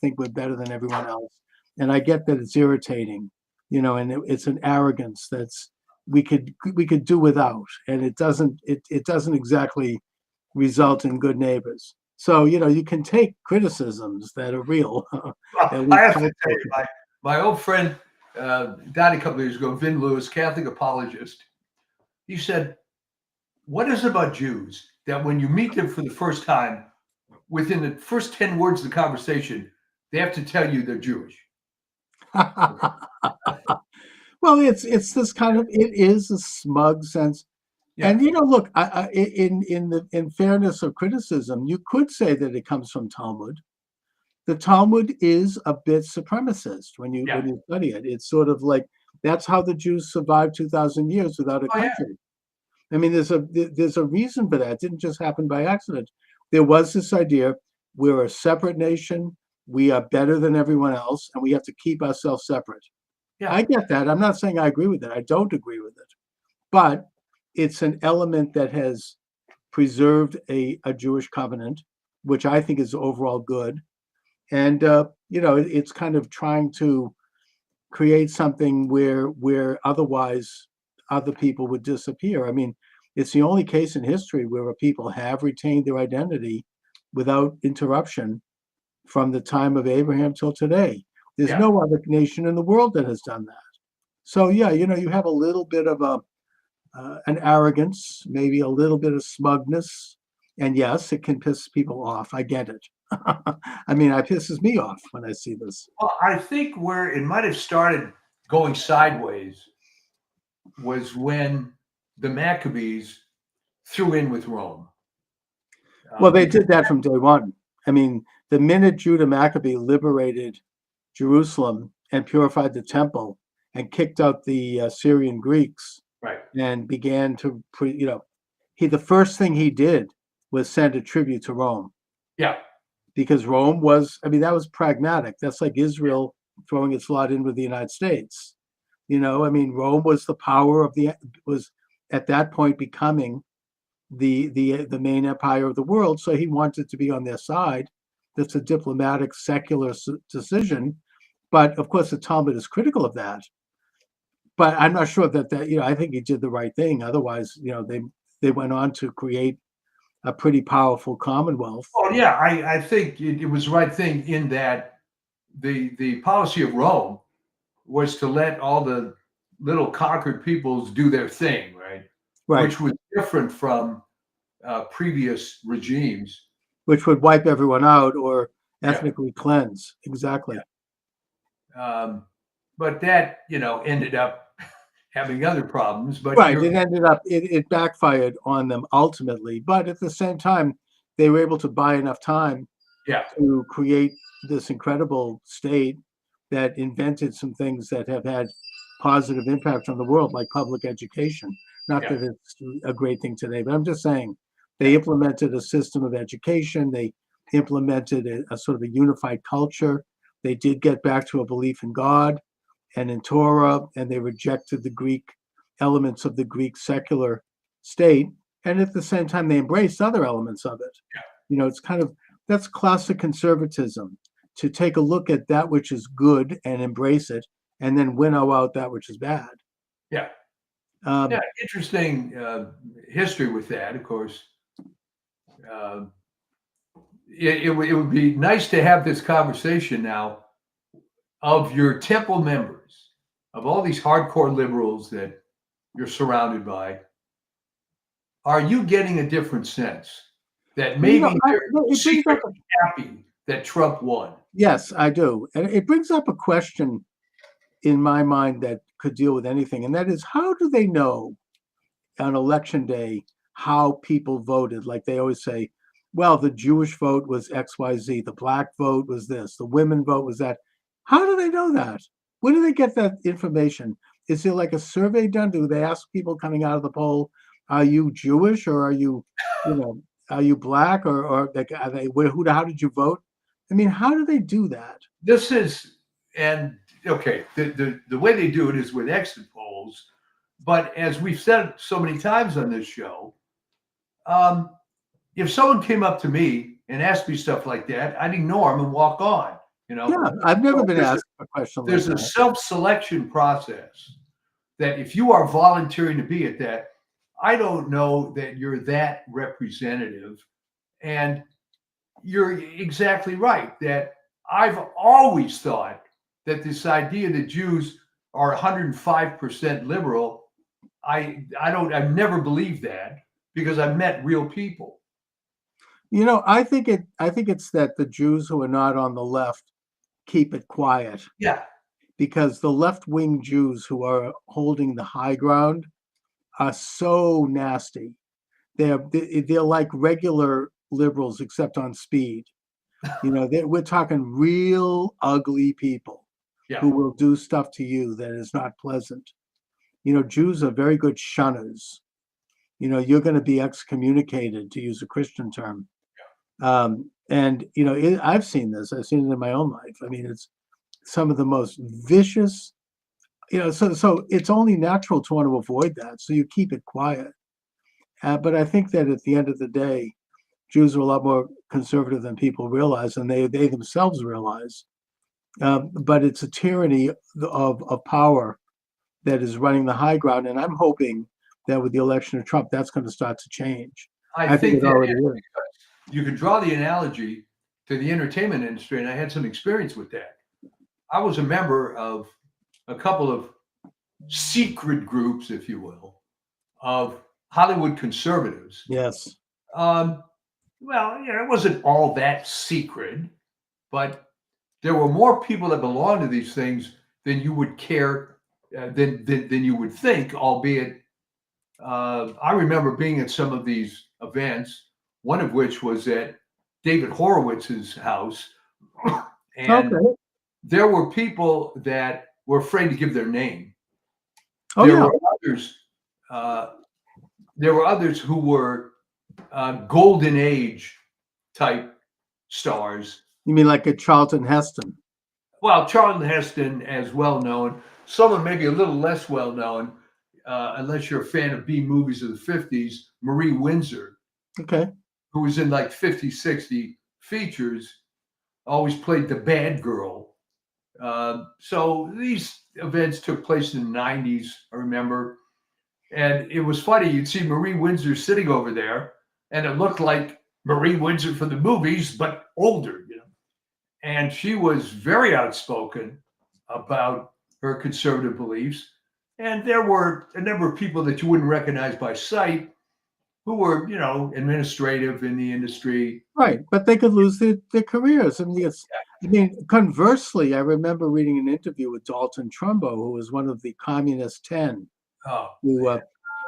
think we're better than everyone else, and I get that it's irritating, and it's an arrogance that's we could do without, and it doesn't exactly result in good neighbors. So you can take criticisms that are real. Well, I have to tell you, my old friend died a couple of years ago, Vin Lewis, Catholic apologist. He said, "What is it about Jews that when you meet them for the first time, within the first 10 words of the conversation, they have to tell you they're Jewish?" Well, it's this kind of, it is a smug sense. Yeah. And look, in fairness of criticism, you could say that it comes from Talmud. The Talmud is a bit supremacist when you study it. It's sort of like that's how the Jews survived 2,000 years without a country. I mean, there's a reason for that. It didn't just happen by accident. There was this idea: we're a separate nation, we are better than everyone else, and we have to keep ourselves separate. Yeah. I get that. I'm not saying I agree with it. I don't agree with it, but it's an element that has preserved a Jewish covenant which I think is overall good. And it's kind of trying to create something where otherwise other people would disappear. I mean, it's the only case in history where people have retained their identity without interruption from the time of Abraham till today. There's Yeah. no other nation in the world that has done that. So yeah, you have a little bit of an arrogance, maybe a little bit of smugness, and yes, it can piss people off. I get it. I mean, it pisses me off when I see this. Well, I think where it might have started going sideways was when the Maccabees threw in with Rome. Well, they did that from day one. I mean, the minute Judah Maccabee liberated Jerusalem and purified the temple and kicked out the Syrian Greeks, Right. and began to, the first thing he did was send a tribute to Rome. Yeah. Because Rome was, that was pragmatic. That's like Israel throwing its lot in with the United States. Rome was the power was at that point becoming the main empire of the world. So he wanted to be on their side. That's a diplomatic, secular decision. But of course, the Talmud is critical of that. But I'm not sure that I think he did the right thing. Otherwise, they went on to create a pretty powerful commonwealth. Oh yeah, I think it was the right thing in that the policy of Rome was to let all the little conquered peoples do their thing, right? Right. Which was different from previous regimes. Which would wipe everyone out or ethnically cleanse. Exactly. But that, ended up having other problems. But right, it ended up, it backfired on them ultimately. But at the same time, they were able to buy enough time to create this incredible state that invented some things that have had positive impact on the world, like public education. Not that it's a great thing today, but I'm just saying they implemented a system of education. They implemented a sort of a unified culture. They did get back to a belief in God and in Torah, and they rejected the Greek elements of the Greek secular state. And at the same time, they embraced other elements of it. It's kind of, that's classic conservatism, to take a look at that which is good and embrace it, and then winnow out that which is bad. Yeah. Interesting history with that, of course. It would be nice to have this conversation now of your temple members, of all these hardcore liberals that you're surrounded by. Are you getting a different sense that maybe they're secretly happy that Trump won? Yes, I do. And it brings up a question in my mind that could deal with anything. And that is, how do they know on election day how people voted? Like they always say, well, the Jewish vote was XYZ, the black vote was this, the women vote was that. How do they know that? Where do they get that information? Is there like a survey done? Do they ask people coming out of the poll, are you Jewish or are you black or like, how did you vote? I mean, how do they do that? This is, and okay, the way they do it is with exit polls. But as we've said so many times on this show, if someone came up to me and asked me stuff like that, I'd ignore them and walk on. Yeah, I've never been asked a question like that. There's a self-selection process that if you are volunteering to be at that, I don't know that you're that representative. And you're exactly right that I've always thought that this idea that Jews are 105% liberal, I've never believed that because I've met real people. I think it's that the Jews who are not on the left keep it quiet. Yeah. Because the left-wing Jews who are holding the high ground are so nasty. They're like regular liberals except on speed. We're talking real ugly people who will do stuff to you that is not pleasant. Jews are very good shunners. You're going to be excommunicated, to use a Christian term. And I've seen this. I've seen it in my own life. I mean, it's some of the most vicious. So it's only natural to want to avoid that. So you keep it quiet. But I think that at the end of the day, Jews are a lot more conservative than people realize, and they themselves realize. But it's a tyranny of power that is running the high ground, and I'm hoping that with the election of Trump, that's going to start to change. I think it that already is. you could draw the analogy to the entertainment industry, and I had some experience with that. I was a member of a couple of secret groups, if you will, of Hollywood conservatives. Yes. Well, it wasn't all that secret, but there were more people that belonged to these things than you would care, than you would think. Albeit, I remember being at some of these events, one of which was at David Horowitz's house, and Okay. there were people that were afraid to give their name. Oh, There yeah. were others. There were others who were golden age type stars. You mean like a Charlton Heston? Well, Charlton Heston, as well known. Someone maybe a little less well known, unless you're a fan of B movies of the 50s, Marie Windsor, Okay. who was in like 50, 60 features, always played the bad girl. So these events took place in the 90s, I remember. And it was funny. You'd see Marie Windsor sitting over there, and it looked like Marie Windsor from the movies, but older, And she was very outspoken about her conservative beliefs. And there were a number of people that you wouldn't recognize by sight who were, administrative in the industry. Right, but they could lose their careers. I mean, conversely, I remember reading an interview with Dalton Trumbo, who was one of the Communist 10. Oh,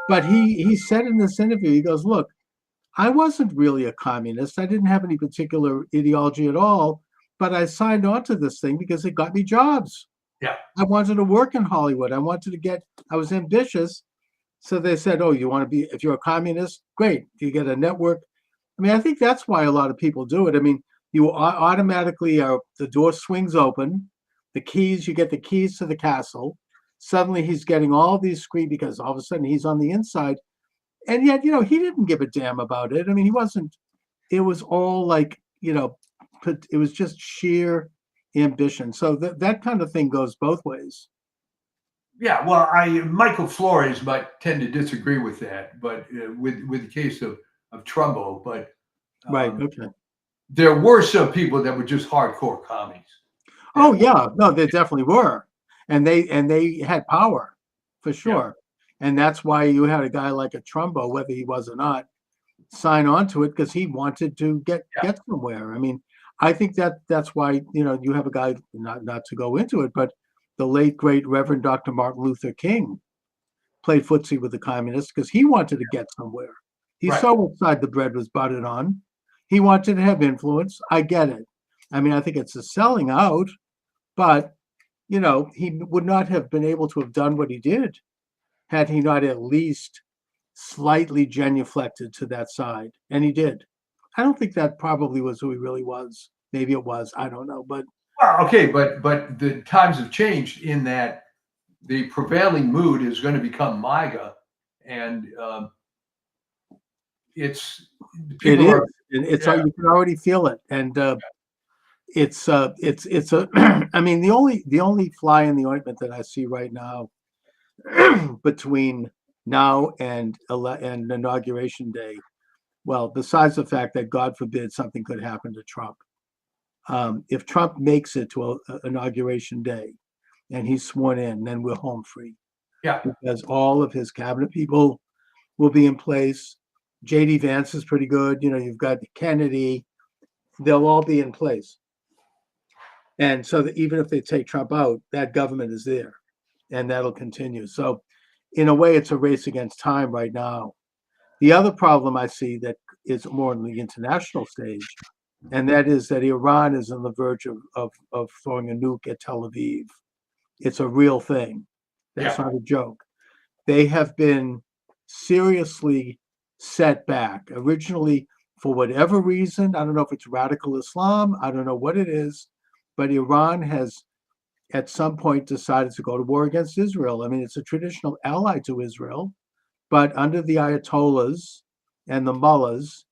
But he said in this interview, he goes, "Look, I wasn't really a communist. I didn't have any particular ideology at all, but I signed on to this thing because it got me jobs. yeah. I wanted to work in Hollywood. I was ambitious. So they said, oh, you want to be, if you're a communist, great. You get a network. I mean, I think that's why a lot of people do it. I mean, you automatically the door swings open, you get the keys to the castle. Suddenly he's getting all these screens because all of a sudden he's on the inside. And yet, he didn't give a damn about it. I mean, it was all like, it was just sheer ambition. So that kind of thing goes both ways. Yeah, well, Michael Flores might tend to disagree with that, but with the case of Trumbo, but Right. Okay. there were some people that were just hardcore commies. Oh yeah, no, they definitely were, and they had power for sure, and that's why you had a guy like a Trumbo, whether he was or not, sign on to it because he wanted to get somewhere. I mean, I think that's why you have a guy, not to go into it, but the late great Reverend Dr. Martin Luther King played footsie with the communists because he wanted to get somewhere. He saw what side the bread was buttered on. He wanted to have influence. I get it. I mean, I think it's a selling out, but he would not have been able to have done what he did had he not at least slightly genuflected to that side. And he did. I don't think that probably was who he really was. Maybe it was. I don't know. But well, okay, but the times have changed in that the prevailing mood is going to become MAGA, and it is. You can already feel it, and it's a. I mean, the only fly in the ointment that I see right now between now and Inauguration Day, well, besides the fact that God forbid something could happen to Trump, if Trump makes it to Inauguration Day and he's sworn in, then we're home free. Yeah, because all of his cabinet people will be in place. J.D. Vance is pretty good. You've got Kennedy. They'll all be in place. And so that even if they take Trump out, that government is there and that'll continue. So in a way, it's a race against time right now. The other problem I see that is more on the international stage, and that is that Iran is on the verge of throwing a nuke at Tel Aviv. It's a real thing. That's not a joke. They have been seriously set back. Originally, for whatever reason, I don't know if it's radical Islam, I don't know what it is, but Iran has at some point decided to go to war against Israel. I mean, it's a traditional ally to Israel, but under the Ayatollahs and the mullahs,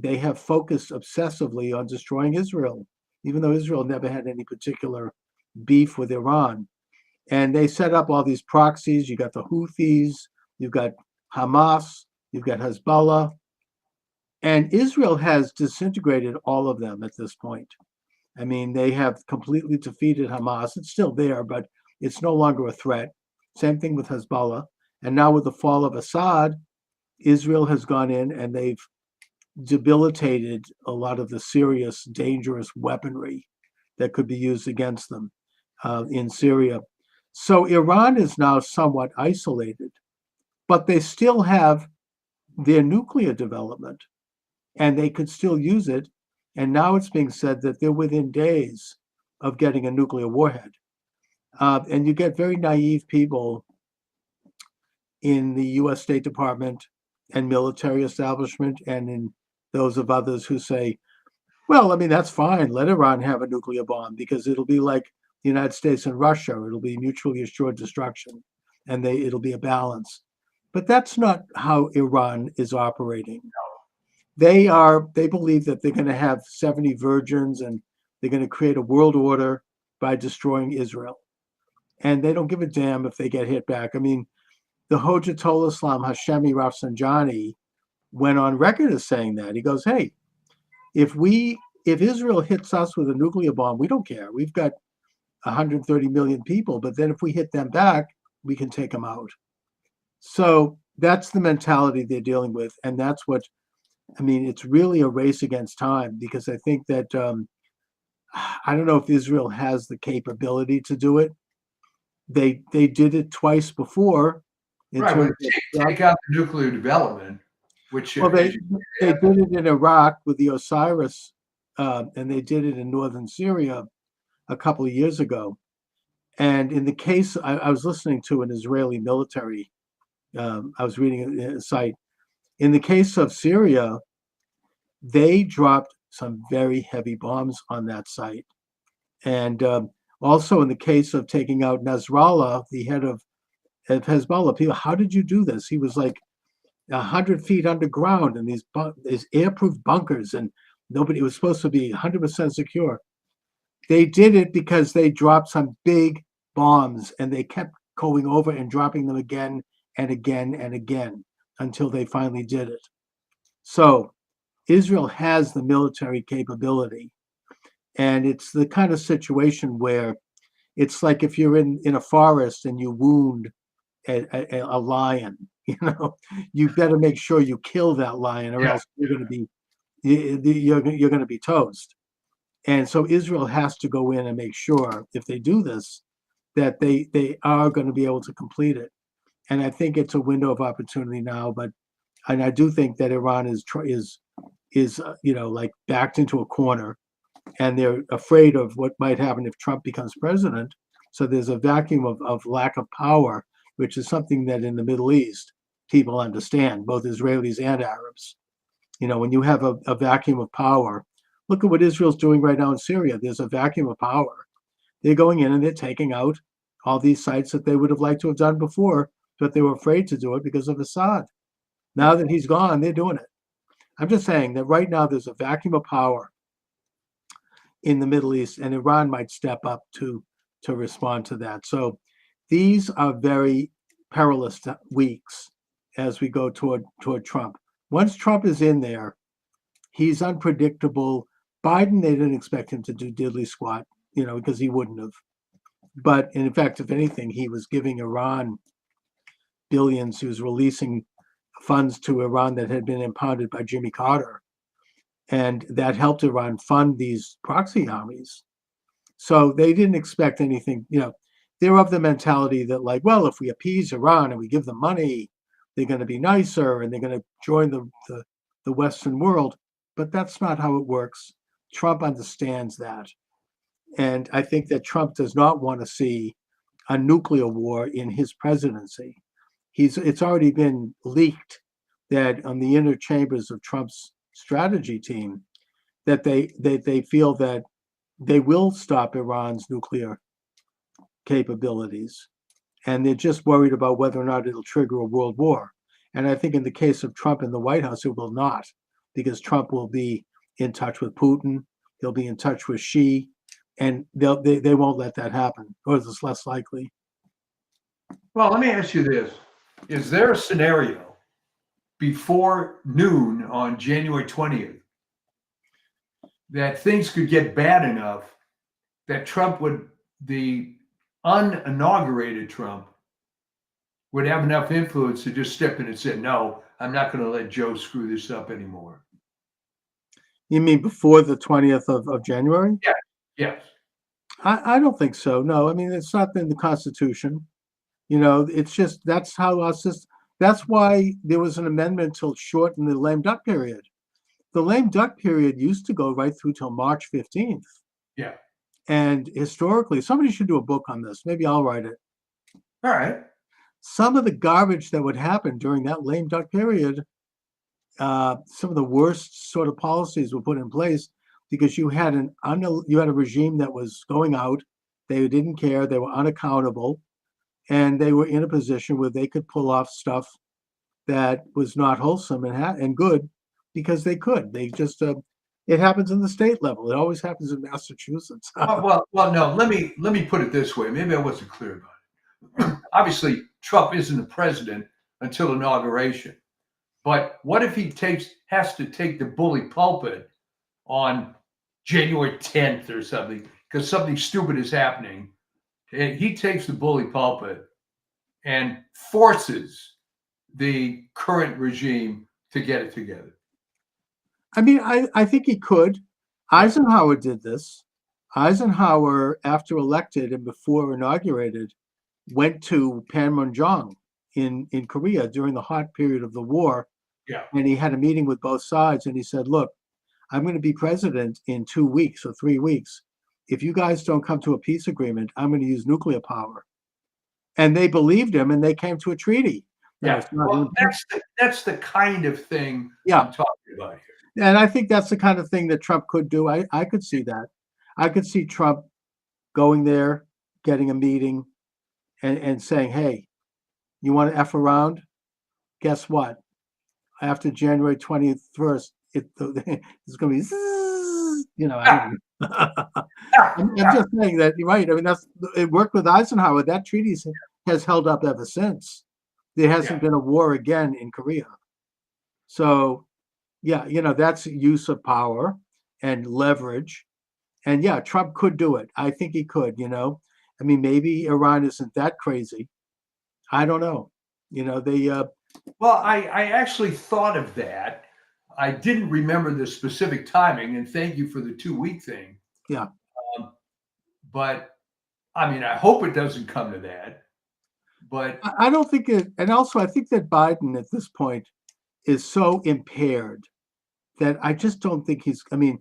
they have focused obsessively on destroying Israel, even though Israel never had any particular beef with Iran. And they set up all these proxies. You got the Houthis, you've got Hamas, you've got Hezbollah, and Israel has disintegrated all of them at this point. I mean, they have completely defeated Hamas. It's still there, but it's no longer a threat. Same thing with Hezbollah. And now with the fall of Assad, Israel has gone in and they've debilitated a lot of the serious, dangerous weaponry that could be used against them in Syria. So Iran is now somewhat isolated, but they still have their nuclear development and they could still use it. And now it's being said that they're within days of getting a nuclear warhead. And you get very naive people in the US State Department and military establishment and in those of others who say, well, I mean, that's fine. Let Iran have a nuclear bomb because it'll be like the United States and Russia. It'll be mutually assured destruction and it'll be a balance. But that's not how Iran is operating. They believe that they're going to have 70 virgins and they're going to create a world order by destroying Israel. And they don't give a damn if they get hit back. I mean, the Hojatollah Islam Hashemi Rafsanjani went on record as saying that. He goes, hey, if Israel hits us with a nuclear bomb, we don't care. We've got 130 million people, but then if we hit them back, we can take them out. So that's the mentality they're dealing with. And that's what, I mean, it's really a race against time because I think that, I don't know if Israel has the capability to do it. They did it twice before. Right, but take out the nuclear development, which well, they did it in Iraq with the Osiris, and they did it in northern Syria a couple of years ago. And in the case, I was listening to an Israeli military, I was reading a site. In the case of Syria, they dropped some very heavy bombs on that site. And also in the case of taking out Nasrallah, the head of Hezbollah, people, how did you do this? He was like 100 feet underground in these airproof bunkers, and nobody, it was supposed to be 100% secure. They did it because they dropped some big bombs and they kept going over and dropping them again and again and again until they finally did it. So Israel has the military capability. And it's the kind of situation where it's like if you're in a forest and you wound a lion, you better make sure you kill that lion or else you're going to be toast. And so Israel has to go in and make sure if they do this, that they are going to be able to complete it. And I think it's a window of opportunity now, and I do think that Iran is like backed into a corner. And they're afraid of what might happen if Trump becomes president. So there's a vacuum of lack of power, which is something that in the Middle East, people understand, both Israelis and Arabs. When you have a vacuum of power, look at what Israel's doing right now in Syria. There's a vacuum of power. They're going in and they're taking out all these sites that they would have liked to have done before, but they were afraid to do it because of Assad. Now that he's gone, they're doing it. I'm just saying that right now there's a vacuum of power in the Middle East, and Iran might step up to respond to that. So these are very perilous weeks as we go toward Trump. Once Trump is in there, he's unpredictable. Biden, they didn't expect him to do diddly squat, because he wouldn't have. But in fact, if anything, he was giving Iran billions. He was releasing funds to Iran that had been impounded by Jimmy Carter. And that helped Iran fund these proxy armies. So they didn't expect anything, they're of the mentality that like, well, if we appease Iran and we give them money, they're going to be nicer and they're going to join the Western world. But that's not how it works. Trump understands that. And I think that Trump does not want to see a nuclear war in his presidency. It's already been leaked that on the inner chambers of Trump's strategy team, that they feel that they will stop Iran's nuclear capabilities. And they're just worried about whether or not it'll trigger a world war. And I think in the case of Trump in the White House, it will not, because Trump will be in touch with Putin. He'll be in touch with Xi, and they won't let that happen, or it's less likely. Well, let me ask you this. Is there a scenario before noon on January 20th that things could get bad enough that the uninaugurated Trump, would have enough influence to just step in and say, no, I'm not going to let Joe screw this up anymore? You mean before the 20th of January? Yeah. Yes. I don't think so. No, I mean, it's not in the Constitution. It's just that's how our system. That's why there was an amendment to shorten the lame duck period. The lame duck period used to go right through till March 15th. Yeah. And historically, somebody should do a book on this. Maybe I'll write it. All right. Some of the garbage that would happen during that lame duck period, some of the worst sort of policies were put in place because you had a regime that was going out. They didn't care. They were unaccountable, and they were in a position where they could pull off stuff that was not wholesome and good because they could. They just it happens in the state level. It always happens in Massachusetts. Well, no. Let me put it this way. Maybe I wasn't clear about it. Obviously, Trump isn't the president until inauguration. But what if he has to take the bully pulpit on January 10th or something because something stupid is happening? And he takes the bully pulpit and forces the current regime to get it together. I mean, I think he could. Eisenhower did this. Eisenhower, after elected and before inaugurated, went to Panmunjom in Korea during the hot period of the war. Yeah. And he had a meeting with both sides, and he said, look, I'm going to be president in 2 weeks or 3 weeks. If you guys don't come to a peace agreement, I'm going to use nuclear power. And they believed him, and they came to a treaty. Yeah, well, that's the kind of thing I'm talking about here. And I think that's the kind of thing that Trump could do. I could see that. I could see Trump going there, getting a meeting, and saying, hey, you want to F around? Guess what? After January 21st, it's going to be, I'm just saying that you're right. I mean, it worked with Eisenhower. That treaty has held up ever since. There hasn't been a war again in Korea. So, that's use of power and leverage. And Trump could do it. I think he could, I mean, maybe Iran isn't that crazy. I don't know. Well, I actually thought of that. I didn't remember the specific timing, and thank you for the 2-week thing. Yeah. But I mean, I hope it doesn't come to that. But I don't think it, and also I think that Biden at this point is so impaired that I just don't think he's, I mean,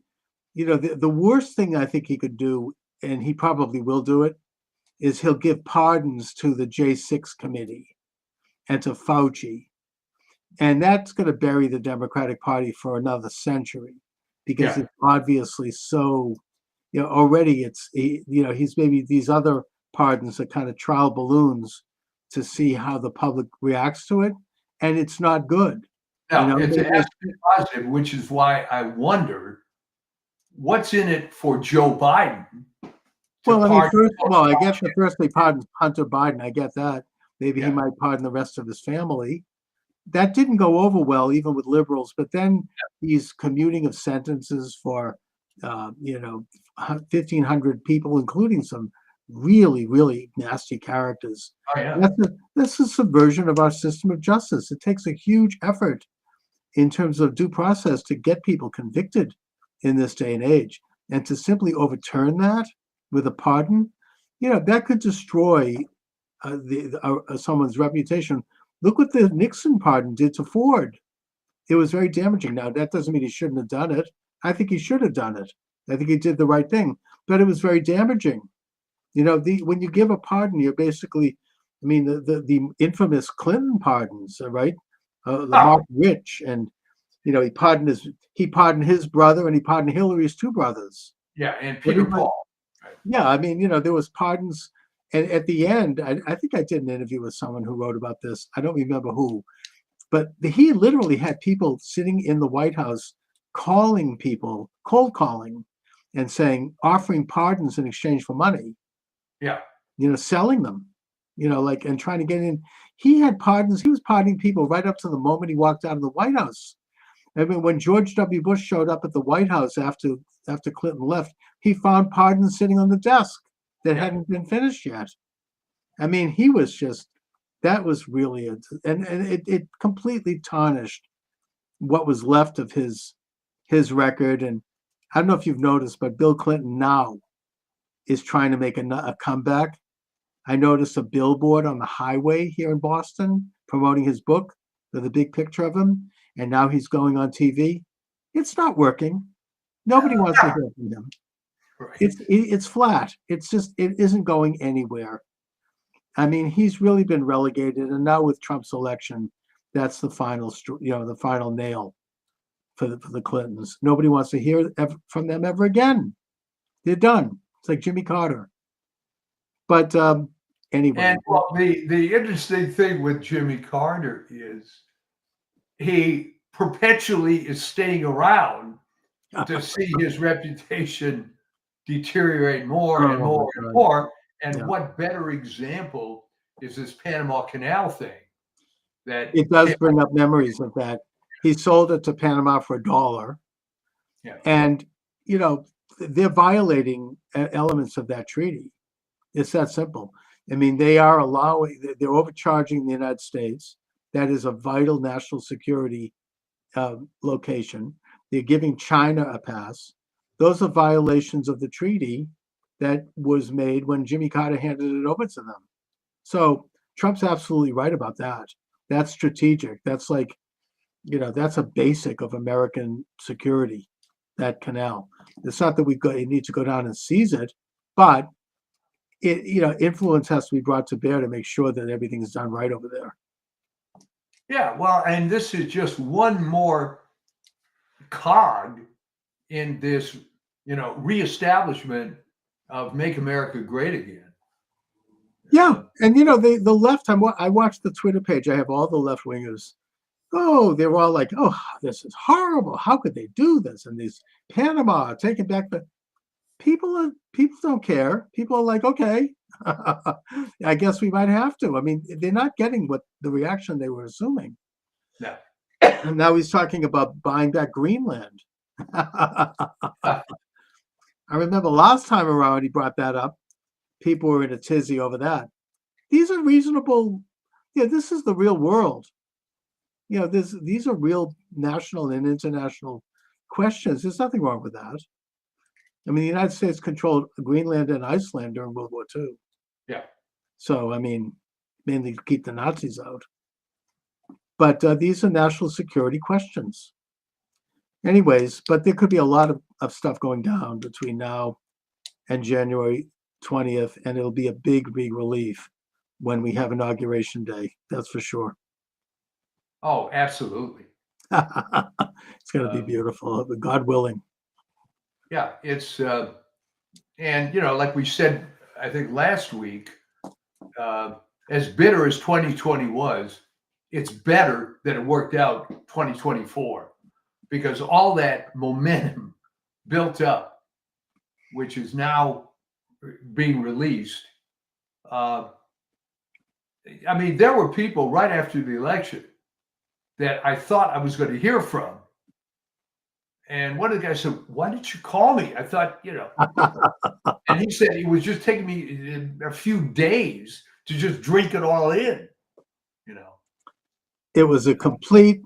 the worst thing I think he could do, and he probably will do it, is he'll give pardons to the J6 committee and to Fauci. And that's going to bury the Democratic Party for another century because it's obviously so, already he's maybe these other pardons are kind of trial balloons to see how the public reacts to it. And it's not good. No, it has to be positive, which is why I wonder what's in it for Joe Biden. Well, I mean, I guess the first they pardoned Hunter Biden. I get that. Maybe he might pardon the rest of his family. That didn't go over well, even with liberals. But then he's commuting of sentences for, 1,500 people, including some really, really nasty characters. Oh, yeah. That's a subversion of our system of justice. It takes a huge effort in terms of due process to get people convicted in this day and age. And to simply overturn that with a pardon, that could destroy someone's reputation. Look what the Nixon pardon did to Ford. It was very damaging. Now, that doesn't mean he shouldn't have done it. I think he should have done it. I think he did the right thing, but it was very damaging. When you give a pardon, you're basically, I mean, the infamous Clinton pardons, right? Mark Rich, and he pardoned his brother, and he pardoned Hillary's 2 brothers. Yeah, and Peter Paul. Right. Yeah, I mean, there was pardons. And at the end, I think I did an interview with someone who wrote about this. I don't remember who, but he literally had people sitting in the White House calling people, cold calling, and saying, offering pardons in exchange for money, Yeah. selling them, like, and trying to get in. He had pardons. He was pardoning people right up to the moment he walked out of the White House. I mean, when George W. Bush showed up at the White House after Clinton left, he found pardons sitting on the desk that hadn't been finished yet. I mean, he was just, that was really, and it completely tarnished what was left of his record. And I don't know if you've noticed, but Bill Clinton now is trying to make a comeback. I noticed a billboard on the highway here in Boston promoting his book with a big picture of him. And now he's going on TV. It's not working. Nobody wants to hear from him. Right. It's flat. It isn't going anywhere. I mean, he's really been relegated, and now with Trump's election, that's the final, the final nail for the Clintons. Nobody wants to hear from them ever again. They're done. It's like Jimmy Carter. But anyway. And the interesting thing with Jimmy Carter is he perpetually is staying around to see his reputation deteriorate more and more and more. And what better example is this Panama Canal thing? That it does bring up memories of that. He sold it to Panama for $1. Yeah. And, they're violating elements of that treaty. It's that simple. I mean, they're overcharging the United States. That is a vital national security location. They're giving China a pass. Those are violations of the treaty that was made when Jimmy Carter handed it over to them. So Trump's absolutely right about that. That's strategic. That's like, that's a basic of American security, that canal. It's not that you need to go down and seize it, but influence has to be brought to bear to make sure that everything's done right over there. Yeah, well, and this is just one more cog in this, reestablishment of Make America Great Again. Yeah, and the left. I watched the Twitter page. I have all the left wingers. Oh, they're all like, "Oh, this is horrible. How could they do this?" And these Panama taking back the people don't care. People are like, "Okay, I guess we might have to." I mean, they're not getting what the reaction they were assuming. No. And now he's talking about buying back Greenland. I remember last time around he brought that up. People were in a tizzy over that. These are reasonable. Yeah, this is the real world. These are real national and international questions. There's nothing wrong with that. I mean, the United States controlled Greenland and Iceland during World War II. Yeah. So, I mean, mainly to keep the Nazis out. But these are national security questions. Anyways, but there could be a lot of stuff going down between now and January 20th, and it'll be a big, big relief when we have Inauguration Day. That's for sure. Oh, absolutely. It's going to be beautiful, God willing. Yeah, it's and like we said, I think last week, as bitter as 2020 was, it's better that it worked out 2024 because all that momentum built up, which is now being released. I mean, there were people right after the election that I thought I was going to hear from. And one of the guys said, "Why didn't you call me?" I thought, and he said it was just taking me a few days to just drink it all in, It was a complete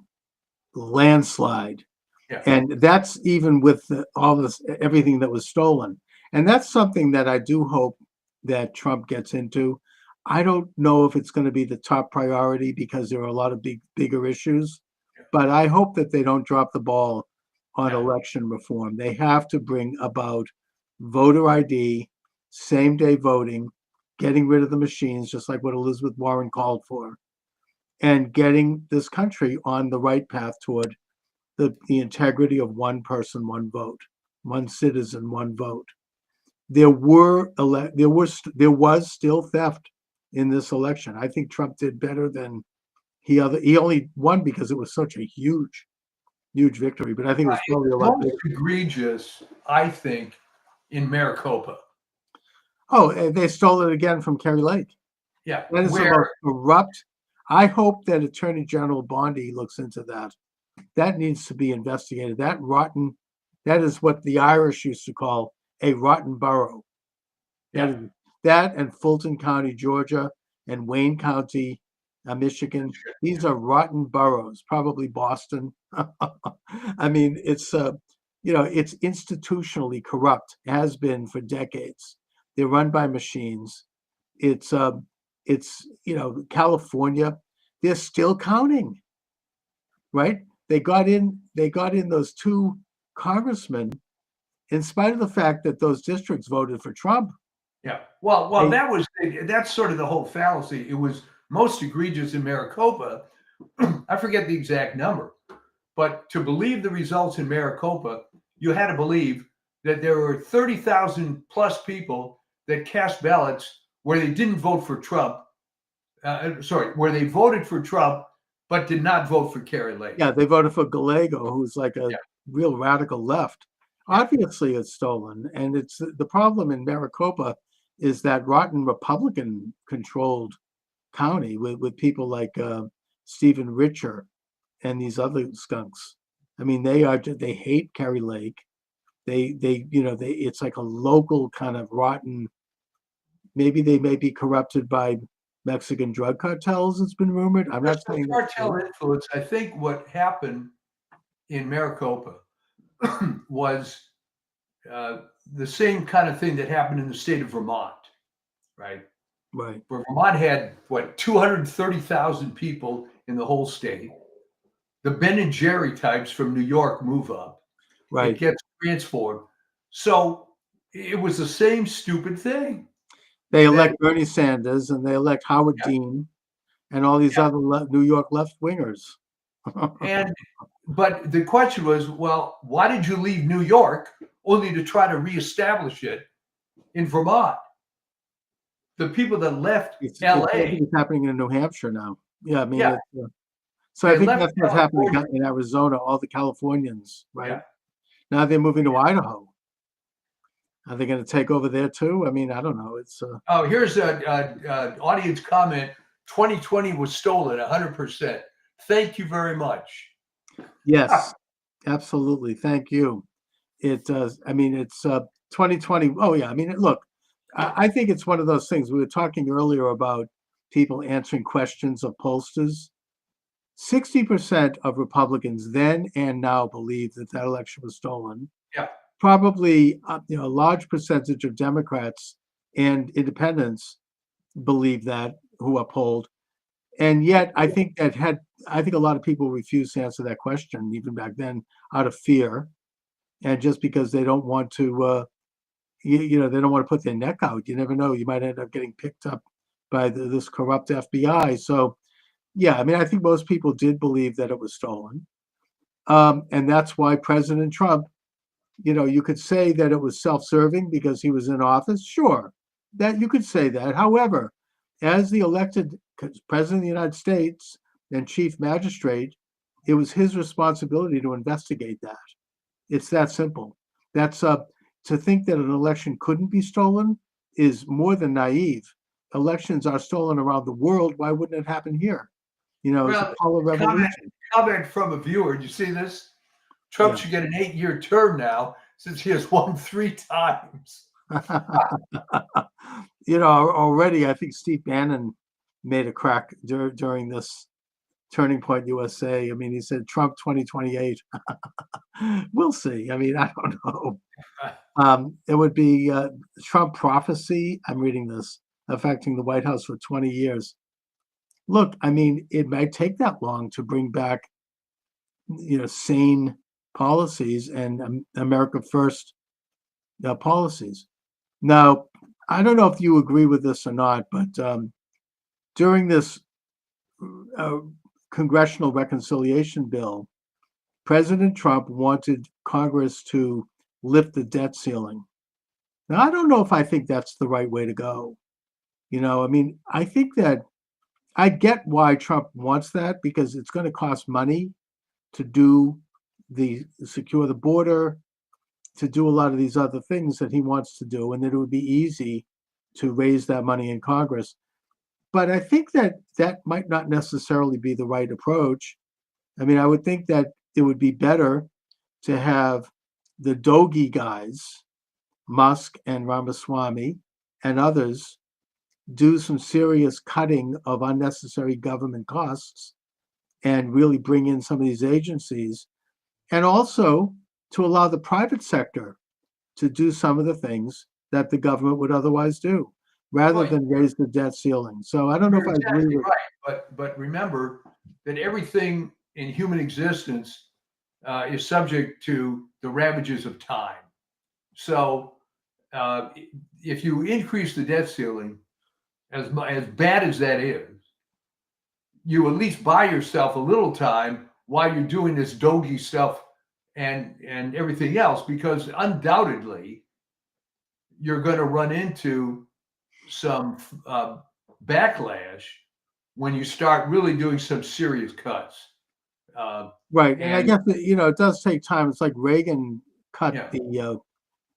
landslide. Yeah. And that's even with all this, everything that was stolen. And that's something that I do hope that Trump gets into. I don't know if it's going to be the top priority because there are a lot of bigger issues, but I hope that they don't drop the ball on election reform. They have to bring about voter ID, same day voting, getting rid of the machines, just like what Elizabeth Warren called for, and getting this country on the right path toward the integrity of one person, one vote, one citizen, one vote. There was still theft in this election. I think Trump did better than he only won because it was such a huge huge victory, but I think it was probably a lot Most bigger. egregious, I think, in Maricopa. Oh, and they stole it again from Kerry Lake. Yeah, That is the where most corrupt. I hope that Attorney General Bondi looks into that. That needs to be investigated. That rotten, that is what the Irish used to call a rotten borough. That yeah, is that and Fulton County, Georgia, and Wayne County, Michigan. These are rotten boroughs. Probably Boston. I mean, it's it's institutionally corrupt. Has been for decades. They're run by machines. It's California. They're still counting, right? They got in those two congressmen in spite of the fact that those districts voted for Trump. yeah. Well, They, that's sort of the whole fallacy. It was most egregious in Maricopa. I forget the exact number, but to believe the results in Maricopa, you had to believe that there were 30,000 plus people that cast ballots where they didn't vote for Trump. Where they voted for Trump but did not vote for Kerry Lake. yeah, they voted for Gallego, who's like a Yeah. real radical left. Yeah. Obviously, it's stolen, and it's the problem in Maricopa is that rotten Republican-controlled county with people like Stephen Richer and these other skunks. I mean, they hate Kerry Lake. They it's like a local kind of rotten. Maybe they may be corrupted by Mexican drug cartels. It's been rumored. I'm not There's no saying that's cartel true. influence. I think what happened in Maricopa was the same kind of thing that happened in the state of Vermont, right? Right. Where Vermont had 230,000 people in the whole state. The Ben and Jerry types from New York move up. It Right. gets transformed. So it was the same stupid thing. They elect Bernie Sanders and they elect Howard Yeah. Dean and all these Yeah. other New York left wingers. But the question was, well, why did you leave New York only to try to reestablish it in Vermont? The people that left LA, It's happening in New Hampshire now. Yeah, I mean, yeah, so I they think left that's what's happening California. in Arizona. All the Californians, right? Yeah. Now they're moving to Idaho. Are they going to take over there too? I mean, I don't know. It's Oh, here's a audience comment. 2020 was stolen 100%. Thank you very much. yes, absolutely. Thank you. It does. I mean, it's 2020. Oh yeah. I mean, look, I think it's one of those things. We were talking earlier about people answering questions of pollsters. 60% of Republicans then and now believe that that election was stolen. Yeah. Probably, a large percentage of Democrats and independents believe that, who are polled. And yet, I think a lot of people refuse to answer that question, even back then, out of fear, and just because they don't want to, they don't want to put their neck out. You never know; you might end up getting picked up by this corrupt FBI. So, yeah, I mean, I think most people did believe that it was stolen, and that's why President Trump. You could say that it was self-serving because he was in office. Sure, that you could say that. However, as the elected president of the United States and chief magistrate, it was his responsibility to investigate that. It's that simple. That's to think that an election couldn't be stolen is more than naive. Elections are stolen around the world. Why wouldn't it happen here? It's a Well, color revolution. comment from a viewer. Did you see this? Trump should get an 8-year term now since he has won 3 times. Already I think Steve Bannon made a crack during this Turning Point USA. I mean, he said Trump 2028. We'll see. I mean, I don't know. It would be Trump prophecy. I'm reading this affecting the White House for 20 years. Look, I mean, it might take that long to bring back, sane policies and America First policies. Now, I don't know if you agree with this or not, but during this congressional reconciliation bill, President Trump wanted Congress to lift the debt ceiling. Now, I don't know if I think that's the right way to go. I mean, I think that I get why Trump wants that because it's going to cost money to do secure the border, to do a lot of these other things that he wants to do, and that it would be easy to raise that money in Congress. But I think that that might not necessarily be the right approach. I mean, I would think that it would be better to have the Dogi guys, Musk and Ramaswamy and others, do some serious cutting of unnecessary government costs and really bring in some of these agencies, and also to allow the private sector to do some of the things that the government would otherwise do, rather Right. than raise the debt ceiling. So I don't know if You're I agree exactly with. right. But remember that everything in human existence is subject to the ravages of time. So if you increase the debt ceiling, as bad as that is, you at least buy yourself a little time while you're doing this doggy stuff and everything else, because undoubtedly you're going to run into some backlash when you start really doing some serious cuts. Right, and I And guess that, it does take time. It's like Reagan cut yeah,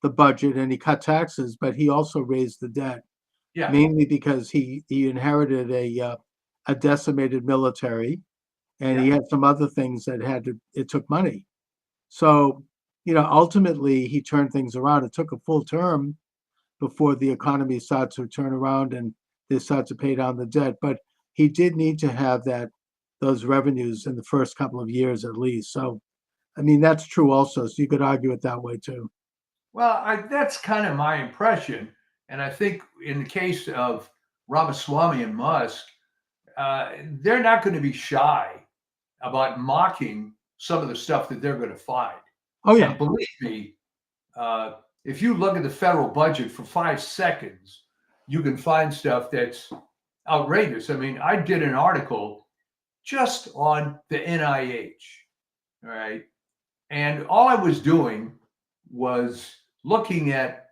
the budget and he cut taxes, but he also raised the debt, yeah, mainly because he inherited a decimated military, and he yeah. had some other things that it took money. So, ultimately he turned things around. It took a full term before the economy started to turn around and they started to pay down the debt. But he did need to have those revenues in the first couple of years at least. So, I mean, that's true also. So you could argue it that way too. Well, that's kind of my impression. And I think in the case of Ramaswamy and Musk, they're not going to be shy about mocking some of the stuff that they're going to find. Oh yeah, And believe me, if you look at the federal budget for 5 seconds, you can find stuff that's outrageous. I mean, I did an article just on the NIH, all right? And all I was doing was looking at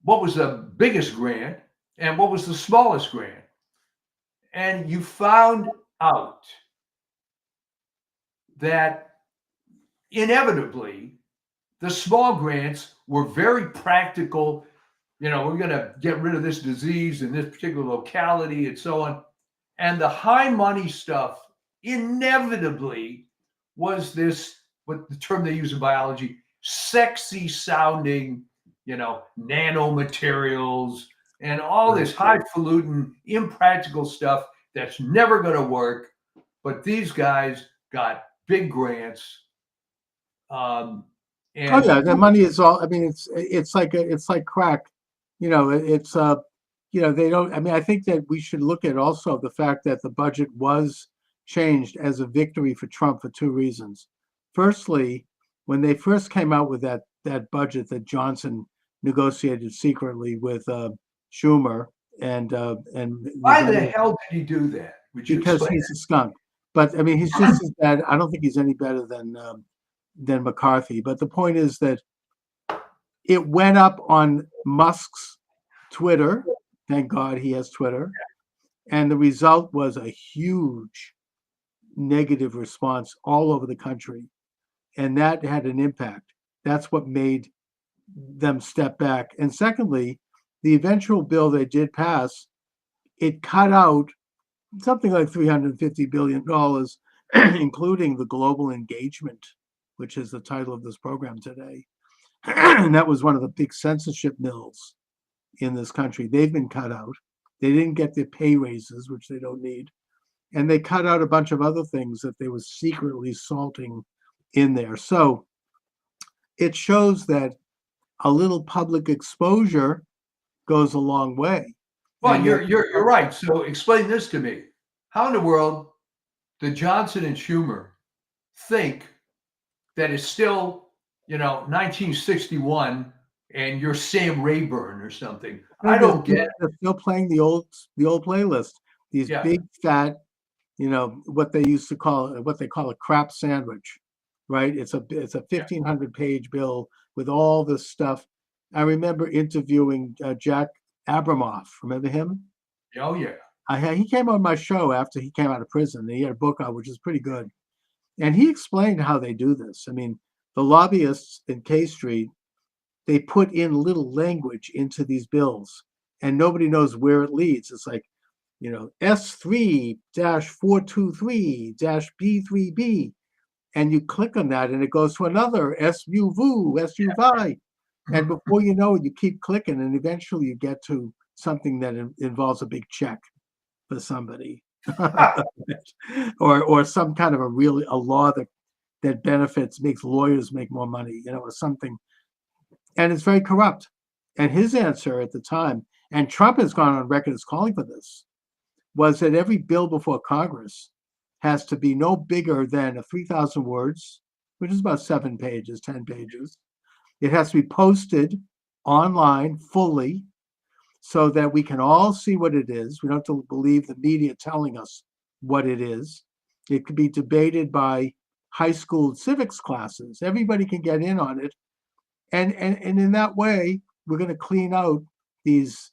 what was the biggest grant and what was the smallest grant. And you found out that inevitably the small grants were very practical. We're going to get rid of this disease in this particular locality and so on. And the high money stuff inevitably was this, what the term they use in biology, sexy sounding, nanomaterials and all this highfalutin, impractical stuff that's never going to work. But these guys got big grants. oh yeah, the money is all. I mean, it's like crack. It's they don't. I mean, I think that we should look at also the fact that the budget was changed as a victory for Trump for two reasons. Firstly, when they first came out with that budget that Johnson negotiated secretly with Schumer and why the hell did he do that? Would you because explain he's a skunk. But I mean, he's just as bad. I don't think he's any better than McCarthy. But the point is that it went up on Musk's Twitter. Thank God he has Twitter. And the result was a huge negative response all over the country. And that had an impact. That's what made them step back. And secondly, the eventual bill they did pass, it cut out something like $350 billion, including the global engagement, which is the title of this program today. And that was one of the big censorship mills in this country. They've been cut out. They didn't get their pay raises, which they don't need. And they cut out a bunch of other things that they were secretly salting in there. So it shows that a little public exposure goes a long way. Well, And you're right. So explain this to me. How in the world did Johnson and Schumer think that it's still, 1961 and you're Sam Rayburn or something? I don't get it. They're still playing the old playlist. These Yeah. big fat, what they call a crap sandwich, right? It's a 1,500 page bill with all this stuff. I remember interviewing Jack Abramoff. Remember him? Oh yeah. He came on my show after he came out of prison. He had a book out, which is pretty good. And he explained how they do this. I mean, the lobbyists in K Street, they put in little language into these bills, and nobody knows where it leads. It's like, S3-423-B3B. And you click on that and it goes to another SUV. And before you know it, you keep clicking and eventually you get to something that involves a big check for somebody. or some kind of a law that benefits, makes lawyers make more money, or something. And it's very corrupt. And his answer at the time, and Trump has gone on record as calling for this, was that every bill before Congress has to be no bigger than 3,000 words, which is about 7 pages, 10 pages. It has to be posted online fully so that we can all see what it is. We don't have to believe the media telling us what it is. It could be debated by high school civics classes. Everybody can get in on it. And in that way, we're going to clean out these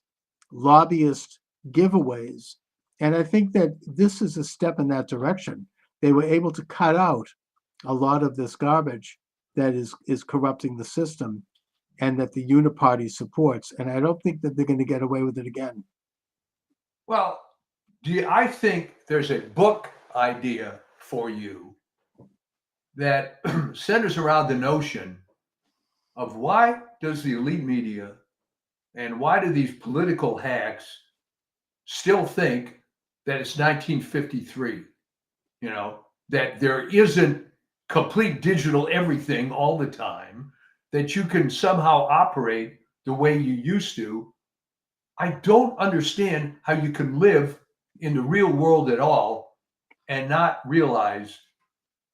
lobbyist giveaways. And I think that this is a step in that direction. They were able to cut out a lot of this garbage that is corrupting the system and that the uniparty supports. And I don't think that they're going to get away with it again. Well, I think there's a book idea for you that centers around the notion of why does the elite media and why do these political hacks still think that it's 1953, that there isn't complete digital everything all the time, that you can somehow operate the way you used to. I don't understand how you can live in the real world at all and not realize.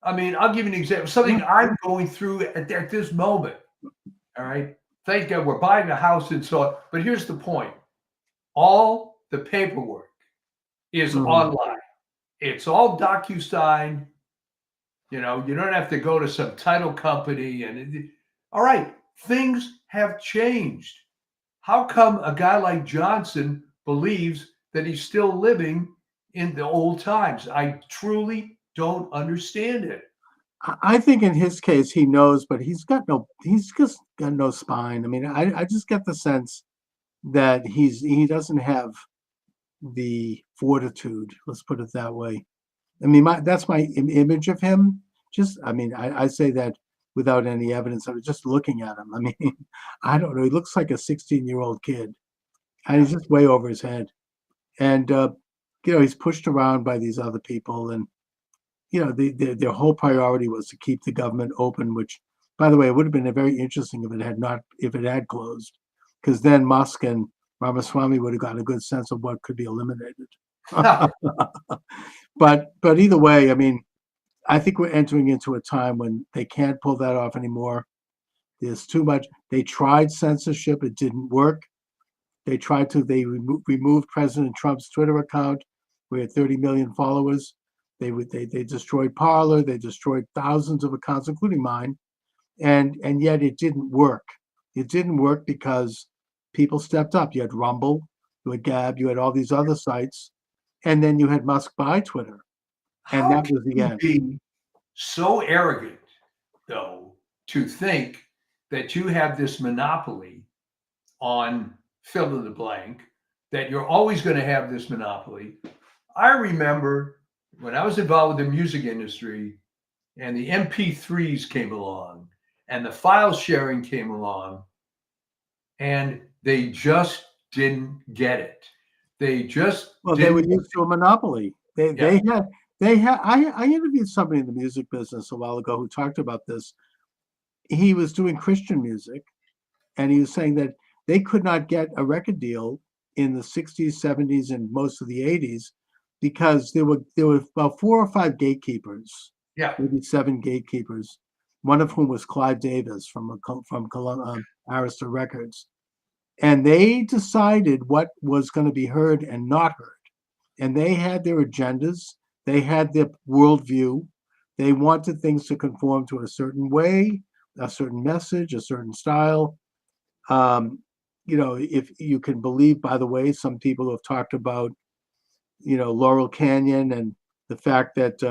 I mean, I'll give you an example, something I'm going through at this moment. All right. Thank God we're buying a house and so on. But here's the point. All the paperwork is online. It's all DocuSign. You don't have to go to some title company. All right. Things have changed. How come a guy like Johnson believes that he's still living in the old times? I truly don't understand it. I think in his case he knows, but he's just got no spine. I mean, I just get the sense that he doesn't have the fortitude. Let's put it that way. I mean, that's my image of him. I say that without any evidence. I was just looking at him. I mean, I don't know. He looks like a 16-year-old kid, and he's just way over his head. And he's pushed around by these other people, and their whole priority was to keep the government open. Which, by the way, it would have been very interesting if it had closed, because then Musk and Ramaswamy would have gotten a good sense of what could be eliminated. But either way, I mean, I think we're entering into a time when they can't pull that off anymore. There's too much. They tried censorship. It didn't work. They removed President Trump's Twitter account. We had 30 million followers. They destroyed Parler. They destroyed thousands of accounts, including mine. And yet it didn't work. It didn't work because people stepped up. You had Rumble, you had Gab, you had all these other sites. And then you had Musk buy Twitter. And that was the end. Be so arrogant, though, to think that you have this monopoly on fill in the blank, that you're always going to have this monopoly. I remember when I was involved with the music industry and the MP3s came along and the file sharing came along, and they just didn't get it. They were used to a monopoly. I interviewed somebody in the music business a while ago who talked about this. He was doing Christian music, and he was saying that they could not get a record deal in the 60s, 70s, and most of the 80s because there were about 4 or 5 gatekeepers, maybe 7 gatekeepers, one of whom was Clive Davis from Arista Records. And they decided what was going to be heard and not heard. And they had their agendas. They had their worldview. They wanted things to conform to a certain way, a certain message, a certain style. If you can believe, by the way, some people have talked about, Laurel Canyon and the fact that,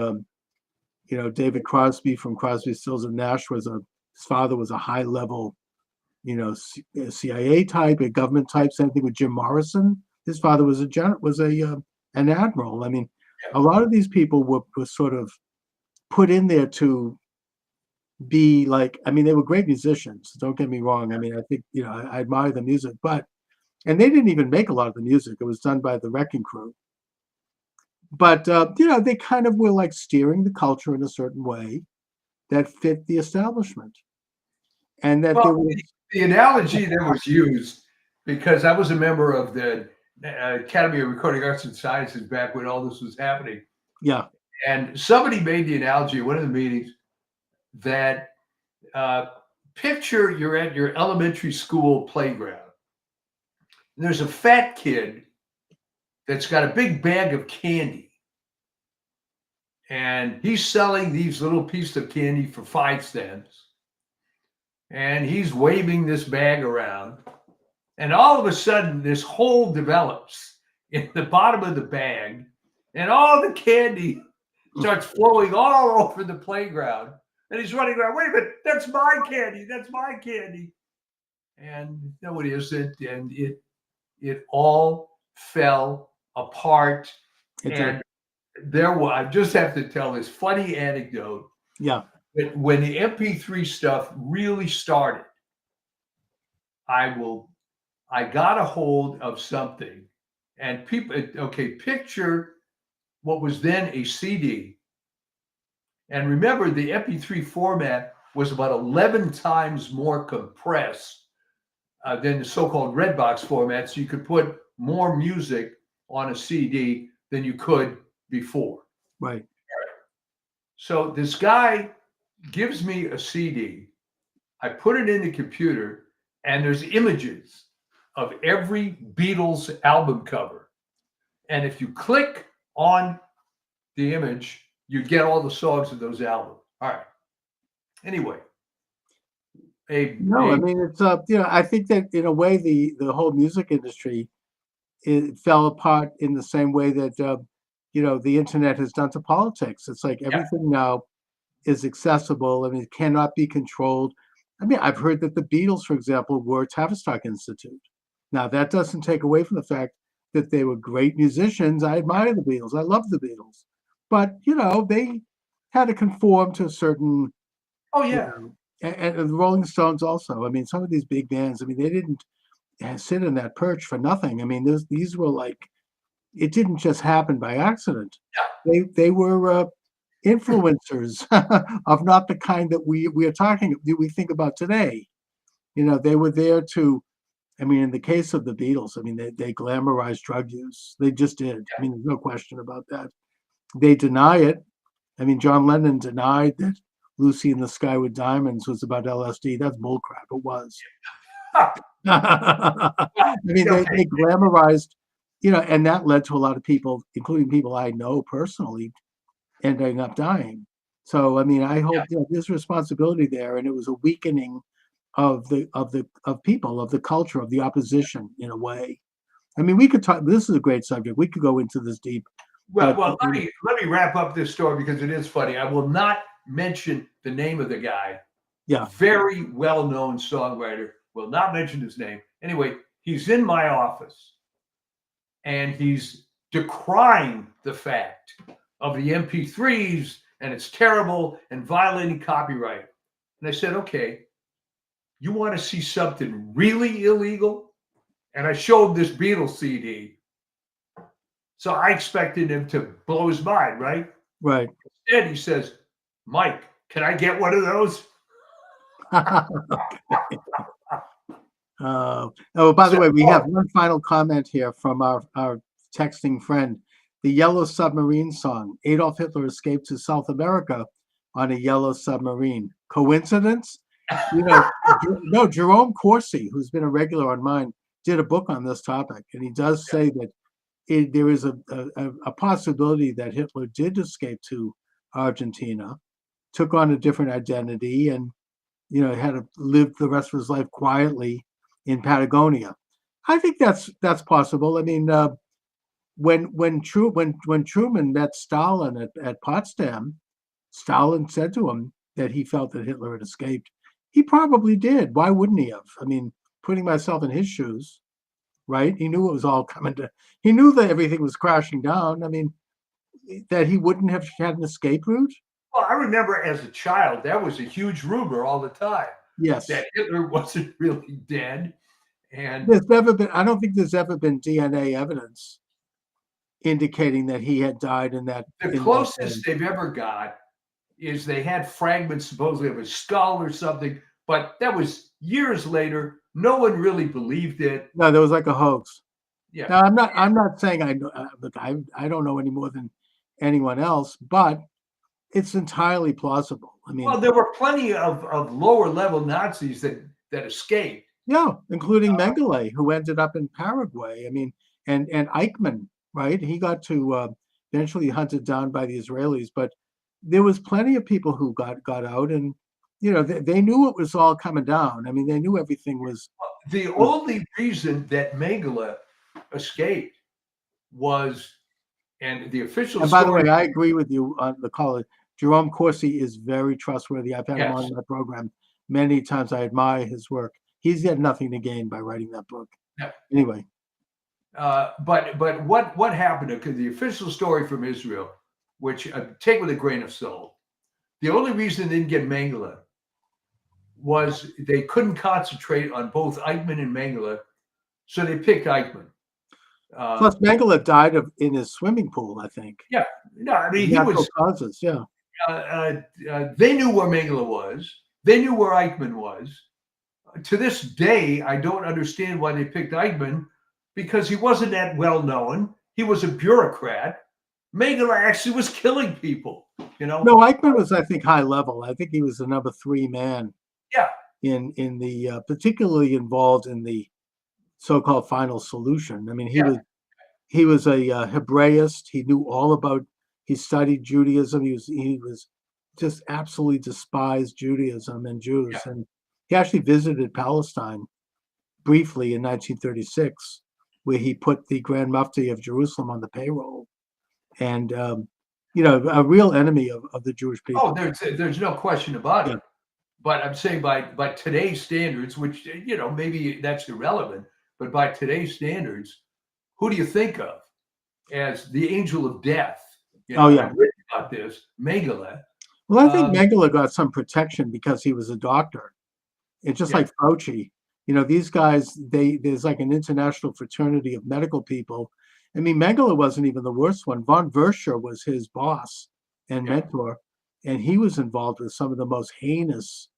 David Crosby from Crosby, Stills and Nash his father was a high level, CIA type, a government type. Same thing with Jim Morrison. His father was an admiral. I mean, a lot of these people were sort of put in there to be like, I mean, they were great musicians. Don't get me wrong. I mean, I think, I admire the music, and they didn't even make a lot of the music. It was done by the Wrecking Crew. But, they kind of were like steering the culture in a certain way that fit the establishment. And that there was the analogy that was used, because I was a member of the Academy of Recording Arts and Sciences back when all this was happening. Yeah. And somebody made the analogy at one of the meetings that picture you're at your elementary school playground. And there's a fat kid that's got a big bag of candy. And he's selling these little pieces of candy for 5 cents. And he's waving this bag around. And all of a sudden, this hole develops in the bottom of the bag. And all the candy starts flowing all over the playground. And he's running around, wait a minute, that's my candy, that's my candy. And no, it isn't. And it all fell apart. And I just have to tell this funny anecdote. Yeah. When the MP3 stuff really started, I got a hold of something, and picture what was then a CD. And remember, the MP3 format was about 11 times more compressed than the so-called red box format, so you could put more music on a CD than you could before. Right. So this guy gives me a CD. I put it in the computer, and there's images of every Beatles album cover. And if you click on the image, you get all the songs of those albums. All right. Anyway. I mean, it's I think that in a way the whole music industry, it fell apart in the same way that the internet has done to politics. It's like everything now is accessible. I mean, it cannot be controlled. I mean, I've heard that the Beatles, for example, were Tavistock Institute. Now, that doesn't take away from the fact that they were great musicians. I admire the Beatles. I love the Beatles. But, they had to conform to a certain... Oh, yeah. And the Rolling Stones also. I mean, some of these big bands, I mean, they didn't sit in that perch for nothing. I mean, these were like... It didn't just happen by accident. Yeah. They were... influencers of not the kind that we think about today. They were there to, I mean, in the case of the Beatles, I mean, they glamorized drug use. They just did. Yeah. I mean, there's no question about that. They deny it. I mean, John Lennon denied that Lucy in the Sky with Diamonds was about LSD. That's bullcrap. It was. I mean, they glamorized, and that led to a lot of people, including people I know personally, ending up dying. So, I mean, I hope there's responsibility there, and it was a weakening of people, of the culture, of the opposition in a way. I mean, we could talk. This is a great subject. We could go into this deep. Well, let me wrap up this story because it is funny. I will not mention the name of the guy. Yeah. Very well-known songwriter. Will not mention his name. Anyway, he's in my office, and he's decrying the fact of the MP3s, and it's terrible and violating copyright. And I said, okay, you want to see something really illegal? And I showed this Beatles CD. So I expected him to blow his mind, right? Right. Instead, he says, Mike, can I get one of those? By the way, we have one final comment here from our texting friend. The Yellow Submarine song. Adolf Hitler escaped to South America on a yellow submarine. Coincidence? No, Jerome Corsi, who's been a regular on mine, did a book on this topic. And he does say that there is a possibility that Hitler did escape to Argentina, took on a different identity, and, had to live the rest of his life quietly in Patagonia. I think that's possible. I mean, when Truman met Stalin at Potsdam, Stalin said to him that he felt that Hitler had escaped. He probably did. Why wouldn't he have? I mean, putting myself in his shoes, right? He knew it was all coming to, he knew that everything was crashing down. I mean, that he wouldn't have had an escape route? Well, I remember as a child, that was a huge rumor all the time Yes. that Hitler wasn't really dead. And There's never been, I don't think there's ever been DNA evidence indicating that he had died in that. the closest they've ever got is they had fragments supposedly of his skull or something, but that was years later. No one really believed it. No, there was like a hoax. Yeah. Now, I'm not saying I know, look, I don't know any more than anyone else, but it's entirely plausible. I mean, Well, there were plenty of lower level Nazis that escaped. yeah, including Mengele, who ended up in Paraguay. I mean, and Eichmann, right? He got to eventually hunted down by the Israelis, but there was plenty of people who got out, and you know they knew it was all coming down. I mean, they knew everything was. The only reason that Mengele escaped was, and the official. And by the way, I agree with you on the call. Jerome Corsi is very trustworthy. I've had him on my program many times. I admire his work. He's had nothing to gain by writing that book. Yeah. Anyway. But what happened? Because the official story from Israel, which take with a grain of salt, the only reason they didn't get Mengele was they couldn't concentrate on both Eichmann and Mengele, so they picked Eichmann. Plus, Mengele died in his swimming pool, I think. Yeah, no, I mean Natural causes. Yeah. They knew where Mengele was. They knew where Eichmann was. To this day, I don't understand why they picked Eichmann, because he wasn't that well known. He was a bureaucrat. Mengele actually was killing people. You know. No, Eichmann was, I think, high level. I think he was the number 3 man. Yeah. In the particularly involved in the so-called final solution. I mean, he was a Hebraist. He knew all about. He studied Judaism. He was just absolutely despised Judaism and Jews, and he actually visited Palestine briefly in 1936, where he put the Grand Mufti of Jerusalem on the payroll, and you know, a real enemy of the Jewish people. Oh, there's no question about it. But I'm saying by today's standards, which, you know, maybe that's irrelevant, but by today's standards, who do you think of as the angel of death? You know, I've written about this, Mengele. Well, I think Mengele got some protection because he was a doctor. It's just like Fauci. You know, these guys, there's like an international fraternity of medical people. I mean, Mengele wasn't even the worst one. Von Verscher was his boss and mentor, and he was involved with some of the most heinous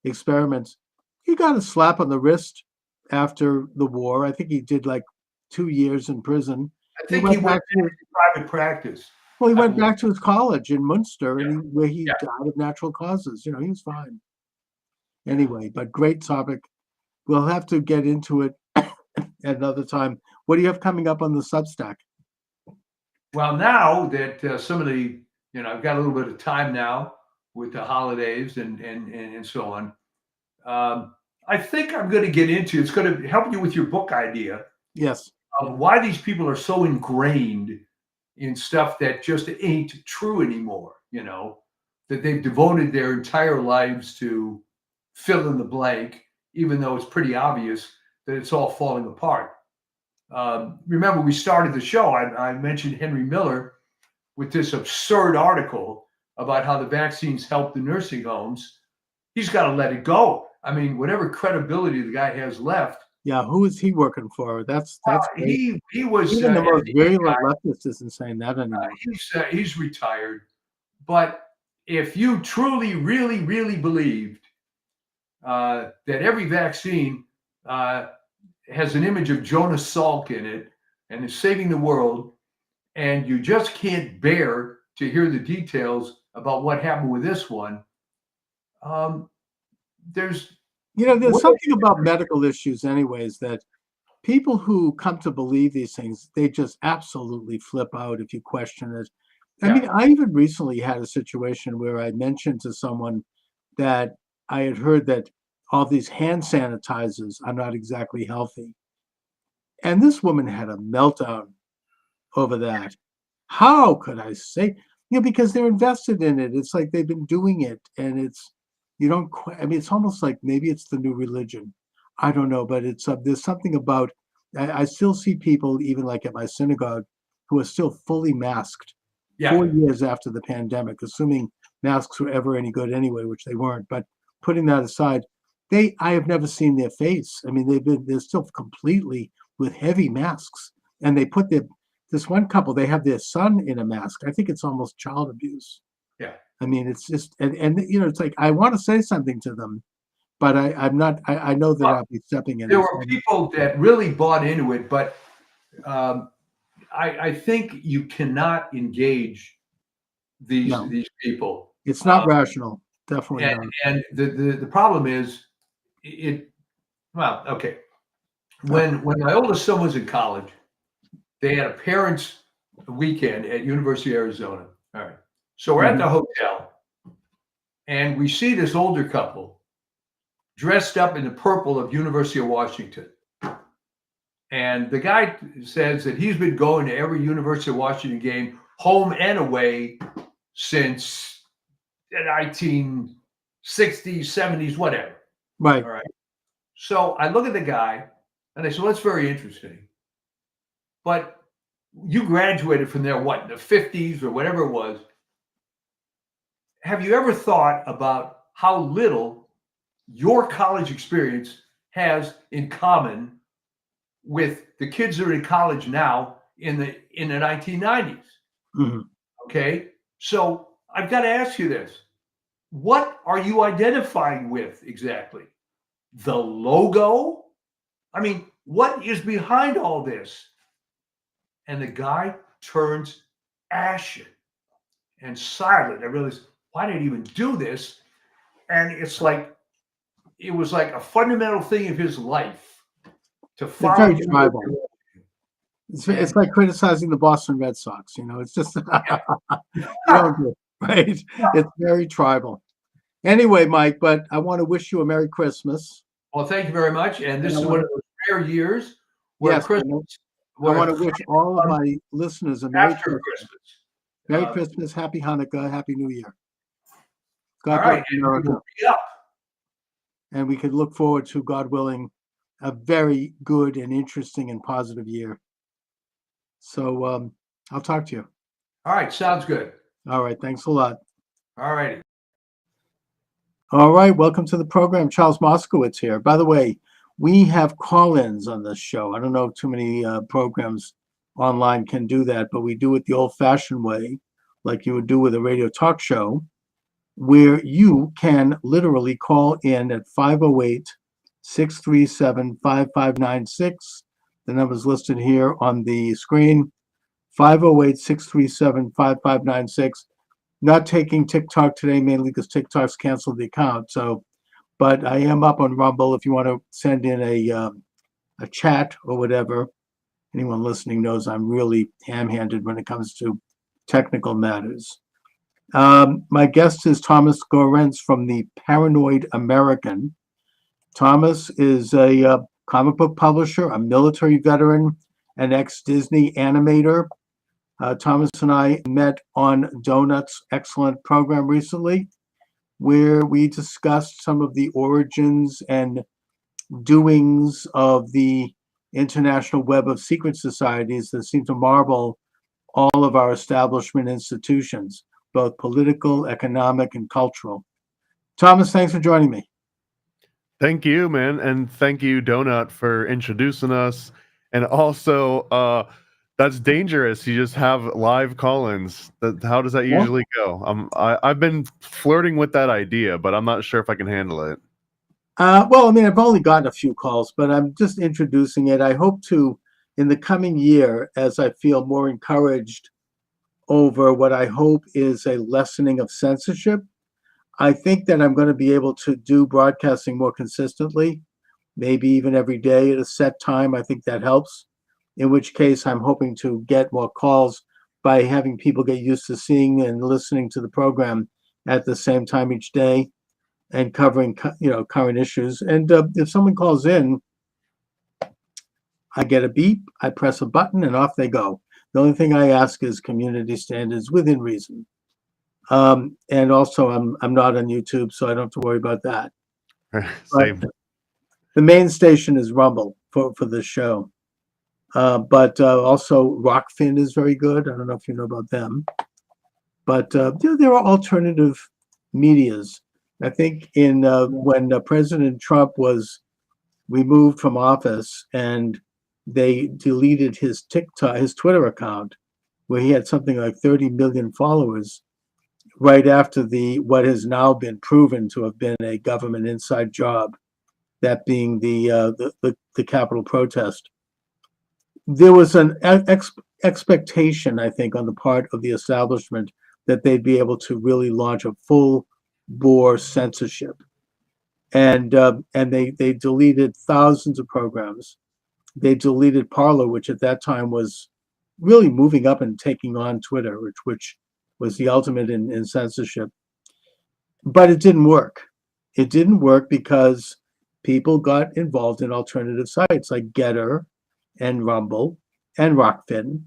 experiments. He got a slap on the wrist after the war. I think he did like 2 years in prison. I think he went to private practice. Well, he went back to his college in Munster, and where he died of natural causes. You know, he was fine. Anyway, but great topic. We'll have to get into it at another time. What do you have coming up on the Substack? Well, now that some of the, you know, I've got a little bit of time now with the holidays and so on. I think I'm going to get into, it's going to help you with your book idea. Yes. Of why these people are so ingrained in stuff that just ain't true anymore, you know, that they've devoted their entire lives to fill in the blank, even though it's pretty obvious that it's all falling apart. Remember, we started the show, I mentioned Henry Miller with this absurd article about how the vaccines help the nursing homes. He's got to let it go. I mean, whatever credibility the guy has left. Yeah, who is he working for? That's he was even the most virulent leftist isn't saying that anymore. He's retired. But if you truly, really, really believed that every vaccine has an image of Jonas Salk in it and is saving the world, and you just can't bear to hear the details about what happened with this one, there's something about medical issues anyways, that people who come to believe these things, they just absolutely flip out if you question it. I mean, I even recently had a situation where I mentioned to someone that I had heard that all these hand sanitizers are not exactly healthy. And this woman had a meltdown over that. How could I say? because they're invested in it. It's like they've been doing it, and you don't. I mean, it's almost like maybe it's the new religion. I don't know, but it's there's something about. I still see people, even like at my synagogue, who are still fully masked Yeah. 4 years after the pandemic, assuming masks were ever any good anyway, which they weren't. But putting that aside, I have never seen their face. I mean, they're still completely with heavy masks, and they put this one couple, they have their son in a mask. I think it's almost child abuse. Yeah. I mean, it's just, and it's like, I want to say something to them, but I'm not, I know that I'll be stepping in. There were people that really bought into it, but I think you cannot engage these people. It's not rational. Definitely not. And the problem is well, okay. When my oldest son was in college, they had a parents' weekend at University of Arizona. All right. So we're at the hotel, and we see this older couple dressed up in the purple of University of Washington. And the guy says that he's been going to every University of Washington game, home and away, since the 1960s, 70s, whatever. Right. All right. So I look at the guy and I said, well, that's very interesting. But you graduated from there, what, in the 50s or whatever it was. Have you ever thought about how little your college experience has in common with the kids that are in college now in the 1990s? Mm-hmm. Okay. So I've got to ask you this. What are you identifying with exactly? The logo? I mean, what is behind all this? And the guy turns ashen and silent. I realized, why did he even do this? And it was like a fundamental thing of his life to follow. It's very tribal. It's like criticizing the Boston Red Sox. It's just right. It's very tribal. Anyway, Mike, but I want to wish you a Merry Christmas. Well, thank you very much. And this is one of those rare years where Christmas. I want to wish all of my listeners a Merry Christmas. Merry Christmas, Happy Hanukkah, Happy New Year. God bless America. And we could look forward to, God willing, a very good and interesting and positive year. So I'll talk to you. All right. Sounds good. All right. Thanks a lot. All righty. All right. Welcome to the program. Charles Moscowitz here. By the way, we have call-ins on this show. I don't know if too many programs online can do that, but we do it the old-fashioned way, like you would do with a radio talk show, where you can literally call in at 508-637-5596. The number's listed here on the screen, 508-637-5596. Not taking TikTok today, mainly because TikTok's canceled the account. But I am up on Rumble if you want to send in a chat or whatever. Anyone listening knows I'm really ham-handed when it comes to technical matters. My guest is Thomas Gorenz from the Paranoid American. Thomas is a comic book publisher, a military veteran, an ex-Disney animator. Thomas and I met on Donut's excellent program recently, where we discussed some of the origins and doings of the international web of secret societies that seem to marvel all of our establishment institutions, both political, economic, and cultural. Thomas, thanks for joining me. Thank you, man. And thank you, Donut, for introducing us. And also, that's dangerous. You just have live call-ins. How does that usually go? I've been flirting with that idea, but I'm not sure if I can handle it. Well, I mean, I've only gotten a few calls, but I'm just introducing it. I hope to, in the coming year, as I feel more encouraged over what I hope is a lessening of censorship, I think that I'm going to be able to do broadcasting more consistently, maybe even every day at a set time. I think that helps. In which case, I'm hoping to get more calls by having people get used to seeing and listening to the program at the same time each day and covering, current issues. And if someone calls in, I get a beep, I press a button, and off they go. The only thing I ask is community standards within reason. And also, I'm not on YouTube, so I don't have to worry about that. Same. But the main station is Rumble for this show. But also Rockfin is very good. I don't know if you know about them. But there are alternative medias. I think when President Trump was removed from office and they deleted his Twitter account, where he had something like 30 million followers, right after what has now been proven to have been a government inside job, that being the Capitol protest. There was an expectation, I think, on the part of the establishment that they'd be able to really launch a full bore censorship, and they deleted thousands of programs. They deleted Parler, which at that time was really moving up and taking on Twitter, which was the ultimate in censorship. But it didn't work. It didn't work because people got involved in alternative sites like Getter and Rumble and Rockfin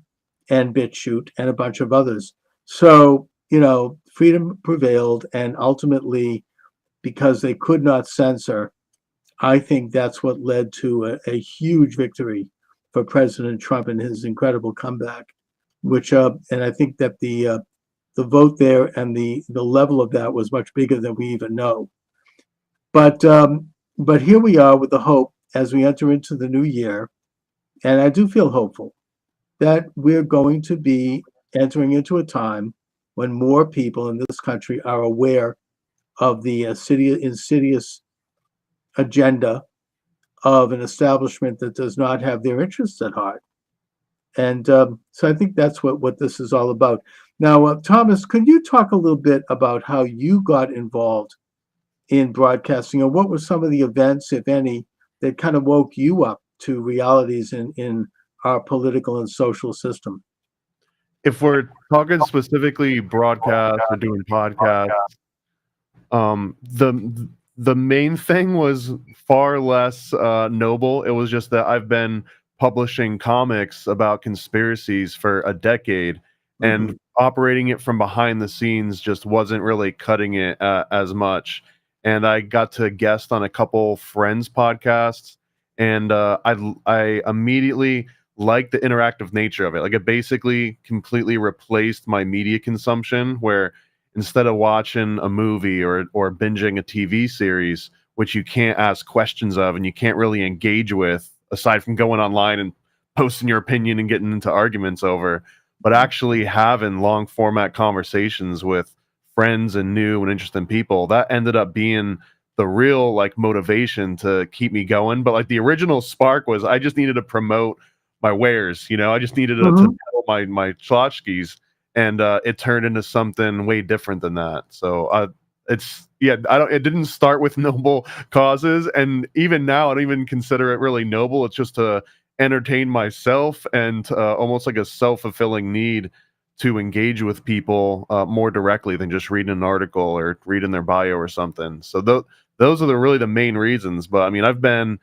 and BitChute and a bunch of others. So, freedom prevailed, and ultimately, because they could not censor, I think that's what led to a huge victory for President Trump and his incredible comeback, which and I think that the vote there and the level of that was much bigger than we even know. But here we are with the hope as we enter into the new year, and I do feel hopeful that we're going to be entering into a time when more people in this country are aware of the insidious agenda of an establishment that does not have their interests at heart. And so I think that's what this is all about. Now, Thomas, could you talk a little bit about how you got involved in broadcasting, and what were some of the events, if any, that kind of woke you up to realities in our political and social system? If we're talking specifically broadcast or doing podcasts, the main thing was far less noble. It was just that I've been publishing comics about conspiracies for a decade, and operating it from behind the scenes just wasn't really cutting it as much. And I got to guest on a couple friends' podcasts, and I immediately liked the interactive nature of it. Like, it basically completely replaced my media consumption, where instead of watching a movie or binging a TV series, which you can't ask questions of and you can't really engage with, aside from going online and posting your opinion and getting into arguments over, but actually having long format conversations with friends and new and interesting people, that ended up being the real motivation to keep me going. But the original spark was I just needed to promote my wares. I just needed to tell my tchotchkes. And it turned into something way different than that. So it didn't start with noble causes, and even now I don't even consider it really noble. It's just to entertain myself, and almost like a self-fulfilling need to engage with people more directly than just reading an article or reading their bio or something. So those are really the main reasons. But I mean, I've been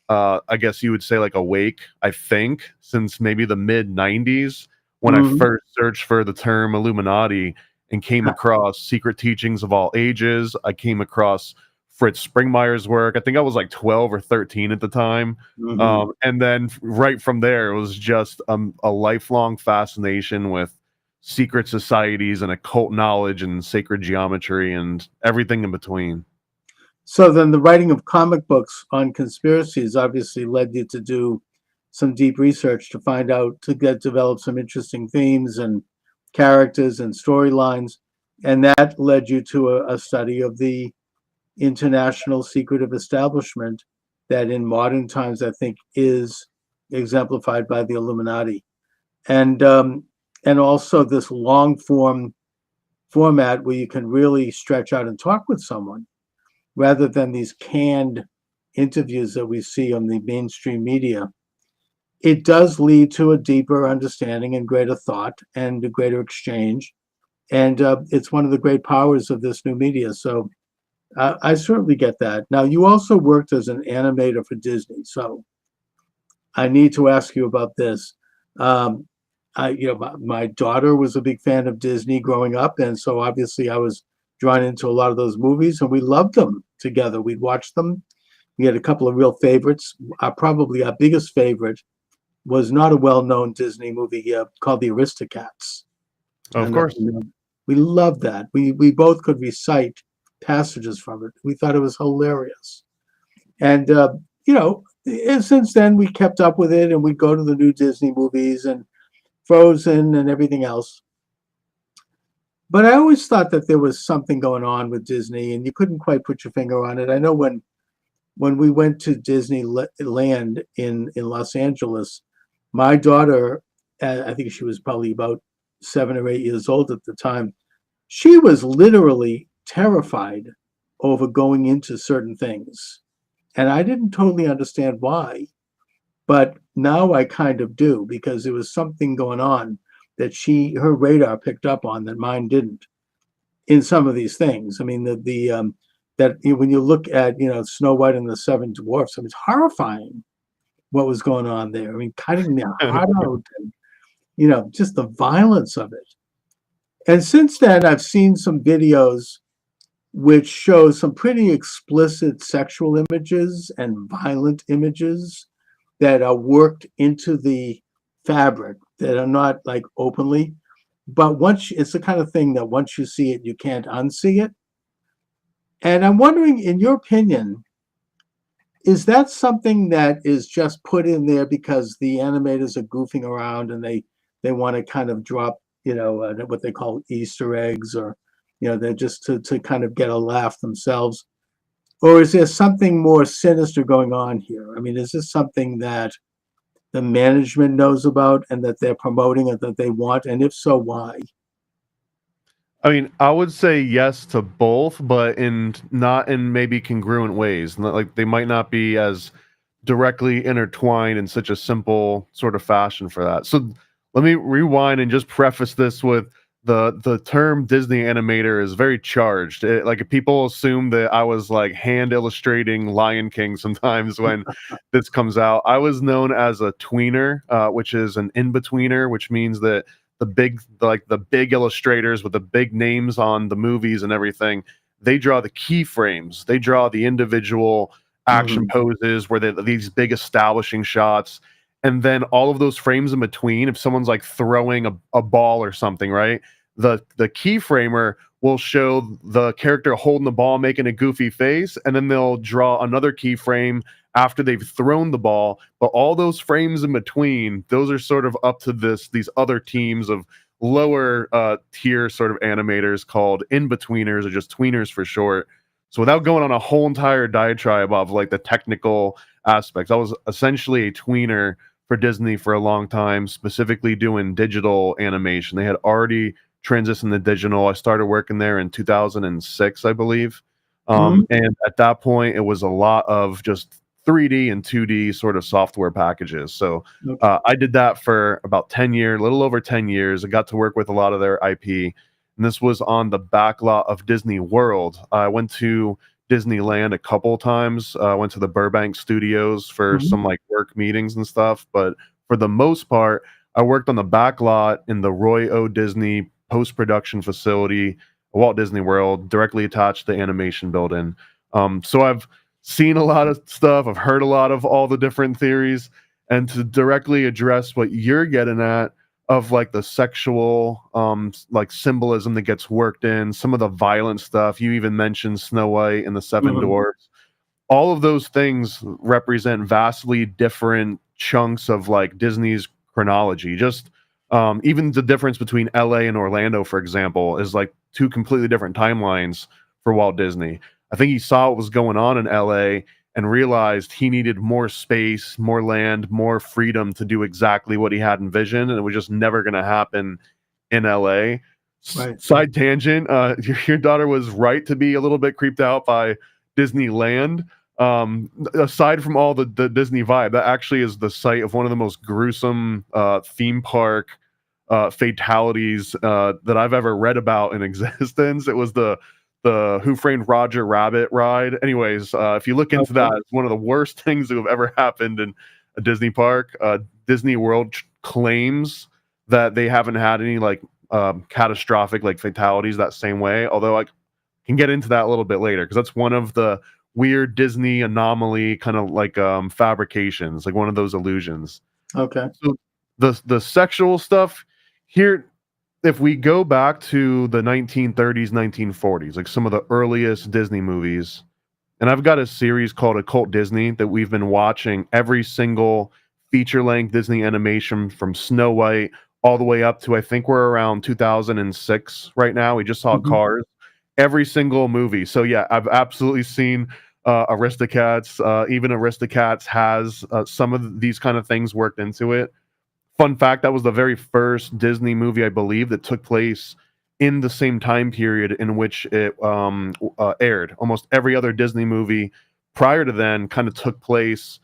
I guess you would say awake, I think, since maybe the mid 90s, when I first searched for the term Illuminati and came across Secret Teachings of All Ages. I came across Fritz Springmeier's work. I think I was 12 or 13 at the time. And then right from there, it was just a lifelong fascination with secret societies and occult knowledge and sacred geometry and everything in between. So then the writing of comic books on conspiracies obviously led you to do some deep research to find out, to develop some interesting themes and characters and storylines. And that led you to a study of the international secretive establishment that in modern times, I think, is exemplified by the Illuminati. And also this long format where you can really stretch out and talk with someone, rather than these canned interviews that we see on the mainstream media. It does lead to a deeper understanding and greater thought and a greater exchange. And it's one of the great powers of this new media. So I certainly get that. Now, you also worked as an animator for Disney. So I need to ask you about this. my daughter was a big fan of Disney growing up, and so obviously I was drawn into a lot of those movies, and we loved them together. We'd watch them. We had a couple of real favorites. Probably our biggest favorite was not a well-known Disney movie called The Aristocats. Of course. We loved that. We both could recite passages from it. We thought it was hilarious. And, and since then we kept up with it, and we'd go to the new Disney movies and Frozen and everything else. But I always thought that there was something going on with Disney, and you couldn't quite put your finger on it. I know when we went to Disneyland in Los Angeles, my daughter, I think she was probably about 7 or 8 years old at the time, she was literally terrified over going into certain things. And I didn't totally understand why, but now I kind of do, because there was something going on that her radar picked up on that mine didn't in some of these things. I mean, that when you look at, Snow White and the Seven Dwarfs, I mean, it's horrifying what was going on there. I mean, cutting their heart out and, just the violence of it. And since then, I've seen some videos which show some pretty explicit sexual images and violent images that are worked into the fabric, that are not like openly. But it's the kind of thing that once you see it, you can't unsee it. And I'm wondering, in your opinion, is that something that is just put in there because the animators are goofing around and they want to kind of drop, what they call Easter eggs, or, they're just to kind of get a laugh themselves? Or is there something more sinister going on here? I mean, is this something that the management knows about and that they're promoting and that they want? And if so, why? I mean, I would say yes to both, but not in maybe congruent ways. Like, they might not be as directly intertwined in such a simple sort of fashion for that. So let me rewind and just preface this with the term Disney animator is very charged. Like, people assume that I was like hand illustrating Lion King sometimes when this comes out. I was known as a tweener, which is an in-betweener, which means that the big illustrators with the big names on the movies and everything, they draw the keyframes. They draw the individual action poses where these big establishing shots. And then all of those frames in between, if someone's like throwing a ball or something, right? The keyframer will show the character holding the ball, making a goofy face, and then they'll draw another keyframe after they've thrown the ball. But all those frames in between, those are sort of up to these other teams of lower tier sort of animators called in-betweeners, or just tweeners for short. So without going on a whole entire diatribe of like the technical aspects, I was essentially a tweener for Disney for a long time, specifically doing digital animation. They had already transitioned to digital. I started working there in 2006, I believe. And at that point, it was a lot of just 3D and 2D sort of software packages. So I did that for about 10 years, a little over 10 years. I got to work with a lot of their IP. And this was on the back lot of Disney World. I went to Disneyland a couple times. I went to the Burbank studios for some like work meetings and stuff. But for the most part, I worked on the back lot in the Roy O. Disney post-production facility, Walt Disney World, directly attached to the animation building. So I've seen a lot of stuff. I've heard a lot of all the different theories. And to directly address what you're getting at, of like the sexual like symbolism that gets worked in, some of the violent stuff. You even mentioned Snow White and the Seven Dwarfs. All of those things represent vastly different chunks of like Disney's chronology. Just even the difference between LA and Orlando, for example, is like two completely different timelines for Walt Disney. I think he saw what was going on in LA and realized he needed more space, more land, more freedom to do exactly what he had envisioned, and it was just never going to happen in LA. Right. Side tangent, your daughter was right to be a little bit creeped out by Disneyland. Aside from all the Disney vibe, that actually is the site of one of the most gruesome theme park fatalities that I've ever read about in existence. It was the Who Framed Roger Rabbit ride. Anyways, if you look into that, it's one of the worst things that have ever happened in a Disney park. Disney World claims that they haven't had any like catastrophic like fatalities that same way. Although I can get into that a little bit later because that's one of the weird Disney anomaly kind of like fabrications, like one of those illusions. Okay. So the sexual stuff here, if we go back to the 1930s, 1940s, like some of the earliest Disney movies, and I've got a series called Occult Disney that we've been watching every single feature-length Disney animation from Snow White all the way up to I think we're around 2006 right now. We just saw Mhm. Cars, every single movie. So yeah, I've absolutely seen Aristocats. Even Aristocats has some of these kind of things worked into it. Fun fact, that was the very first Disney movie, I believe, that took place in the same time period in which it aired. Almost every other Disney movie prior to then kind of took place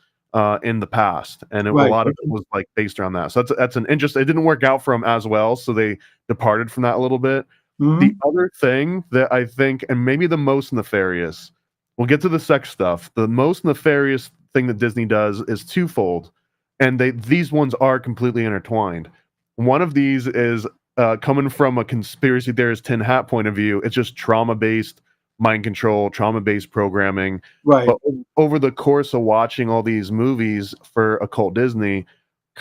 in the past, and a Right. lot of it was like based around that. So that's an interest. It didn't work out for them as well, so they departed from that a little bit. The Mhm. other thing that I think, and maybe the most nefarious, we'll get to the sex stuff. The most nefarious thing that Disney does is twofold, and these ones are completely intertwined. One of these is coming from a conspiracy theorist tin hat point of view. It's just trauma-based mind control, trauma-based programming. Right. But over the course of watching all these movies for Occult Disney,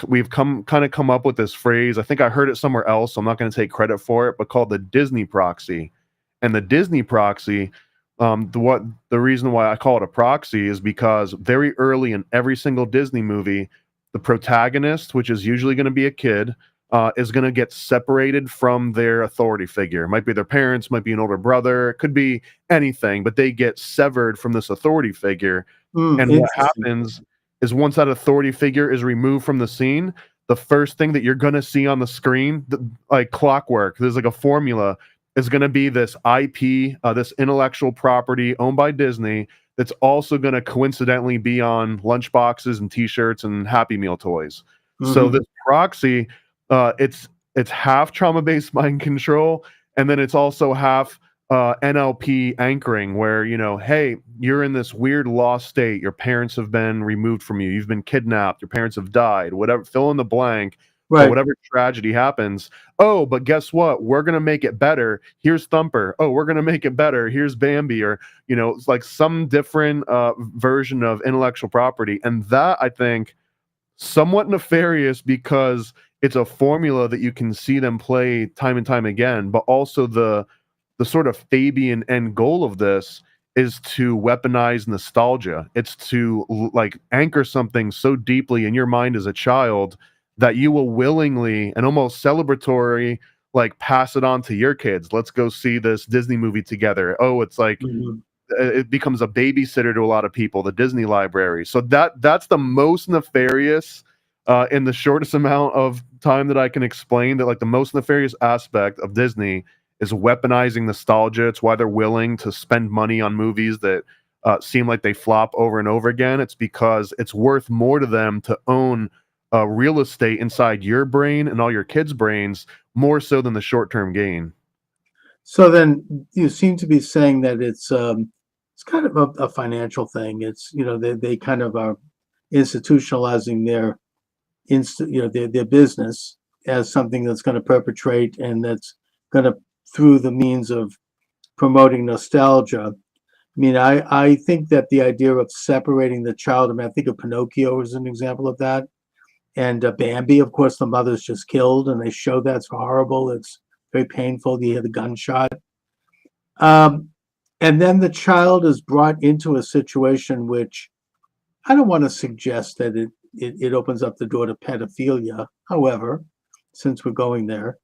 we've come up with this phrase. I think I heard it somewhere else, so I'm not going to take credit for it, but called the Disney proxy. And the Disney proxy, the reason why I call it a proxy is because very early in every single Disney movie, the protagonist, which is usually going to be a kid, is going to get separated from their authority figure. It might be their parents, might be an older brother, it could be anything, but they get severed from this authority figure. And what Interesting. happens is once that authority figure is removed from the scene, the first thing that you're going to see on the screen, like clockwork, there's like a formula, is going to be this IP, this intellectual property owned by Disney that's also going to coincidentally be on lunchboxes and T-shirts and Happy Meal toys. So Mhm. this proxy, it's half trauma-based mind control, and then it's also half NLP anchoring, where hey, you're in this weird lost state. Your parents have been removed from you. You've been kidnapped. Your parents have died. Whatever, fill in the blank. But Right. whatever tragedy happens, oh, but guess what? We're gonna make it better. Here's Thumper. Oh, we're gonna make it better. Here's Bambi, or it's like some different version of intellectual property, and that I think somewhat nefarious because it's a formula that you can see them play time and time again, but also the sort of Fabian end goal of this is to weaponize nostalgia. It's to like anchor something so deeply in your mind as a child that you will willingly and almost celebratory like pass it on to your kids. Let's go see this Disney movie together. Oh, it's like Mhm. it becomes a babysitter to a lot of people, the Disney library. So that's the most nefarious in the shortest amount of time that I can explain, that like the most nefarious aspect of Disney is weaponizing nostalgia. It's why they're willing to spend money on movies that seem like they flop over and over again. It's because it's worth more to them to own real estate inside your brain and all your kids' brains, more so than the short-term gain. So then you seem to be saying that it's kind of a financial thing. It's they kind of are institutionalizing their business as something that's going to perpetrate and that's going to, through the means of promoting nostalgia. I mean, I think that the idea of separating the child, I mean, I think of Pinocchio as an example of that. And Bambi, of course, the mother's just killed, and they show that's horrible. It's very painful. You hear the gunshot. Um, and then the child is brought into a situation which I don't want to suggest that it opens up the door to pedophilia. However, since we're going there,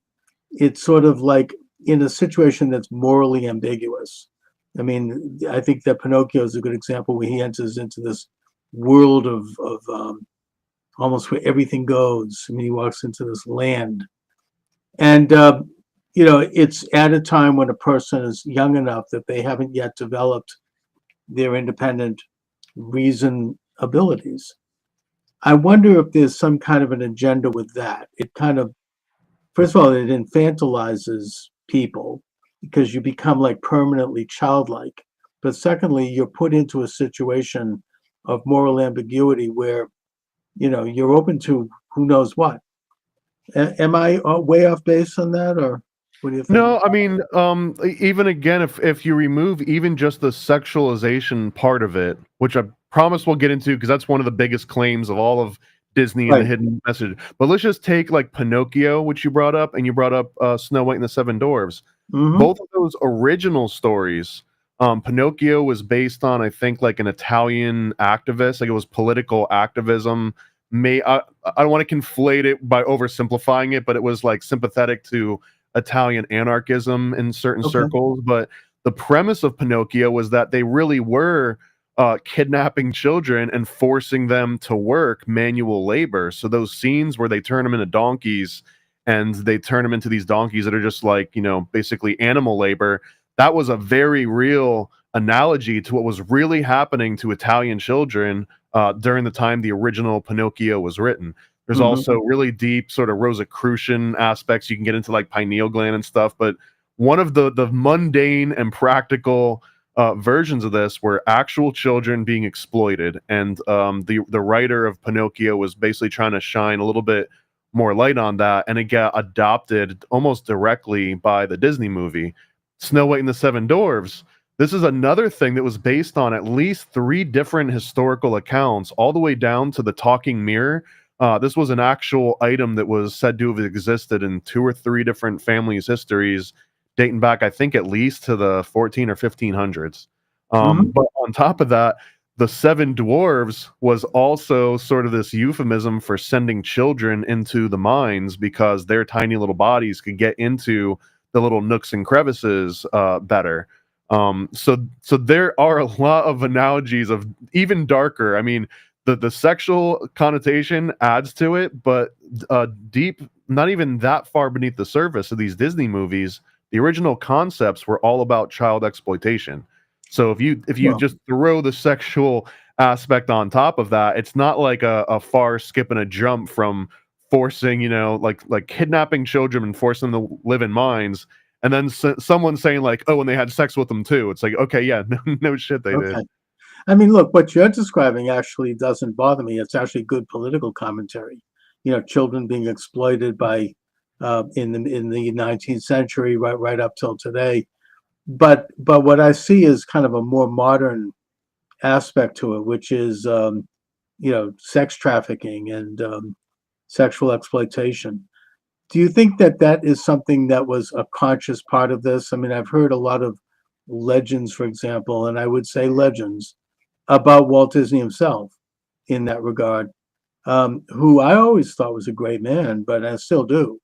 it's sort of like in a situation that's morally ambiguous. I mean, I think that Pinocchio is a good example where he enters into this world of almost where everything goes. I mean, he walks into this land, and it's at a time when a person is young enough that they haven't yet developed their independent reason abilities. I wonder if there's some kind of an agenda with that. It kind of, first of all, it infantilizes people because you become like permanently childlike. But secondly, you're put into a situation of moral ambiguity where, you're open to who knows what. Am I way off base on that, or what do you think? No, I mean, even again, if you remove even just the sexualization part of it, which I promise we'll get into because that's one of the biggest claims of all of Disney and the Right. hidden message. But let's just take like Pinocchio, which you brought up, and you brought up Snow White and the Seven Dwarfs. Hmm. Both of those original stories, Pinocchio was based on, I think, like an Italian activist, like it was political activism. I don't want to conflate it by oversimplifying it, but it was like sympathetic to Italian anarchism in certain Okay. circles. But the premise of Pinocchio was that they really were kidnapping children and forcing them to work manual labor. So those scenes where they turn them into donkeys and they turn them into these donkeys that are just like, basically animal labor, that was a very real analogy to what was really happening to Italian children during the time the original Pinocchio was written. There's Hmm. also really deep sort of Rosicrucian aspects. You can get into like pineal gland and stuff, but one of the mundane and practical versions of this were actual children being exploited, and the writer of Pinocchio was basically trying to shine a little bit more light on that, and it got adopted almost directly by the Disney movie Snow White and the Seven Dwarfs. This is another thing that was based on at least 3 different historical accounts, all the way down to the talking mirror. This was an actual item that was said to have existed in 2 or 3 different families' histories, dating back, I think, at least to the 14 or 1500s. Hmm. But on top of that, the Seven Dwarves was also sort of this euphemism for sending children into the mines because their tiny little bodies could get into the little nooks and crevices better. So there are a lot of analogies of even darker. I mean, the sexual connotation adds to it, but deep, not even that far beneath the surface of these Disney movies, the original concepts were all about child exploitation. So if you Well, just throw the sexual aspect on top of that, it's not like a far skip and a jump from forcing, like kidnapping children and forcing them to live in mines, and then someone saying like, oh, and they had sex with them too. It's like, okay, yeah, no shit, they did. okay. I mean, look, what you're describing actually doesn't bother me. It's actually good political commentary. Children being exploited by in the 19th century, right up till today. But what I see is kind of a more modern aspect to it, which is sex trafficking and sexual exploitation. Do you think that that is something that was a conscious part of this? I mean, I've heard a lot of legends, for example, and I would say legends about Walt Disney himself in that regard, who I always thought was a great man, but I still do.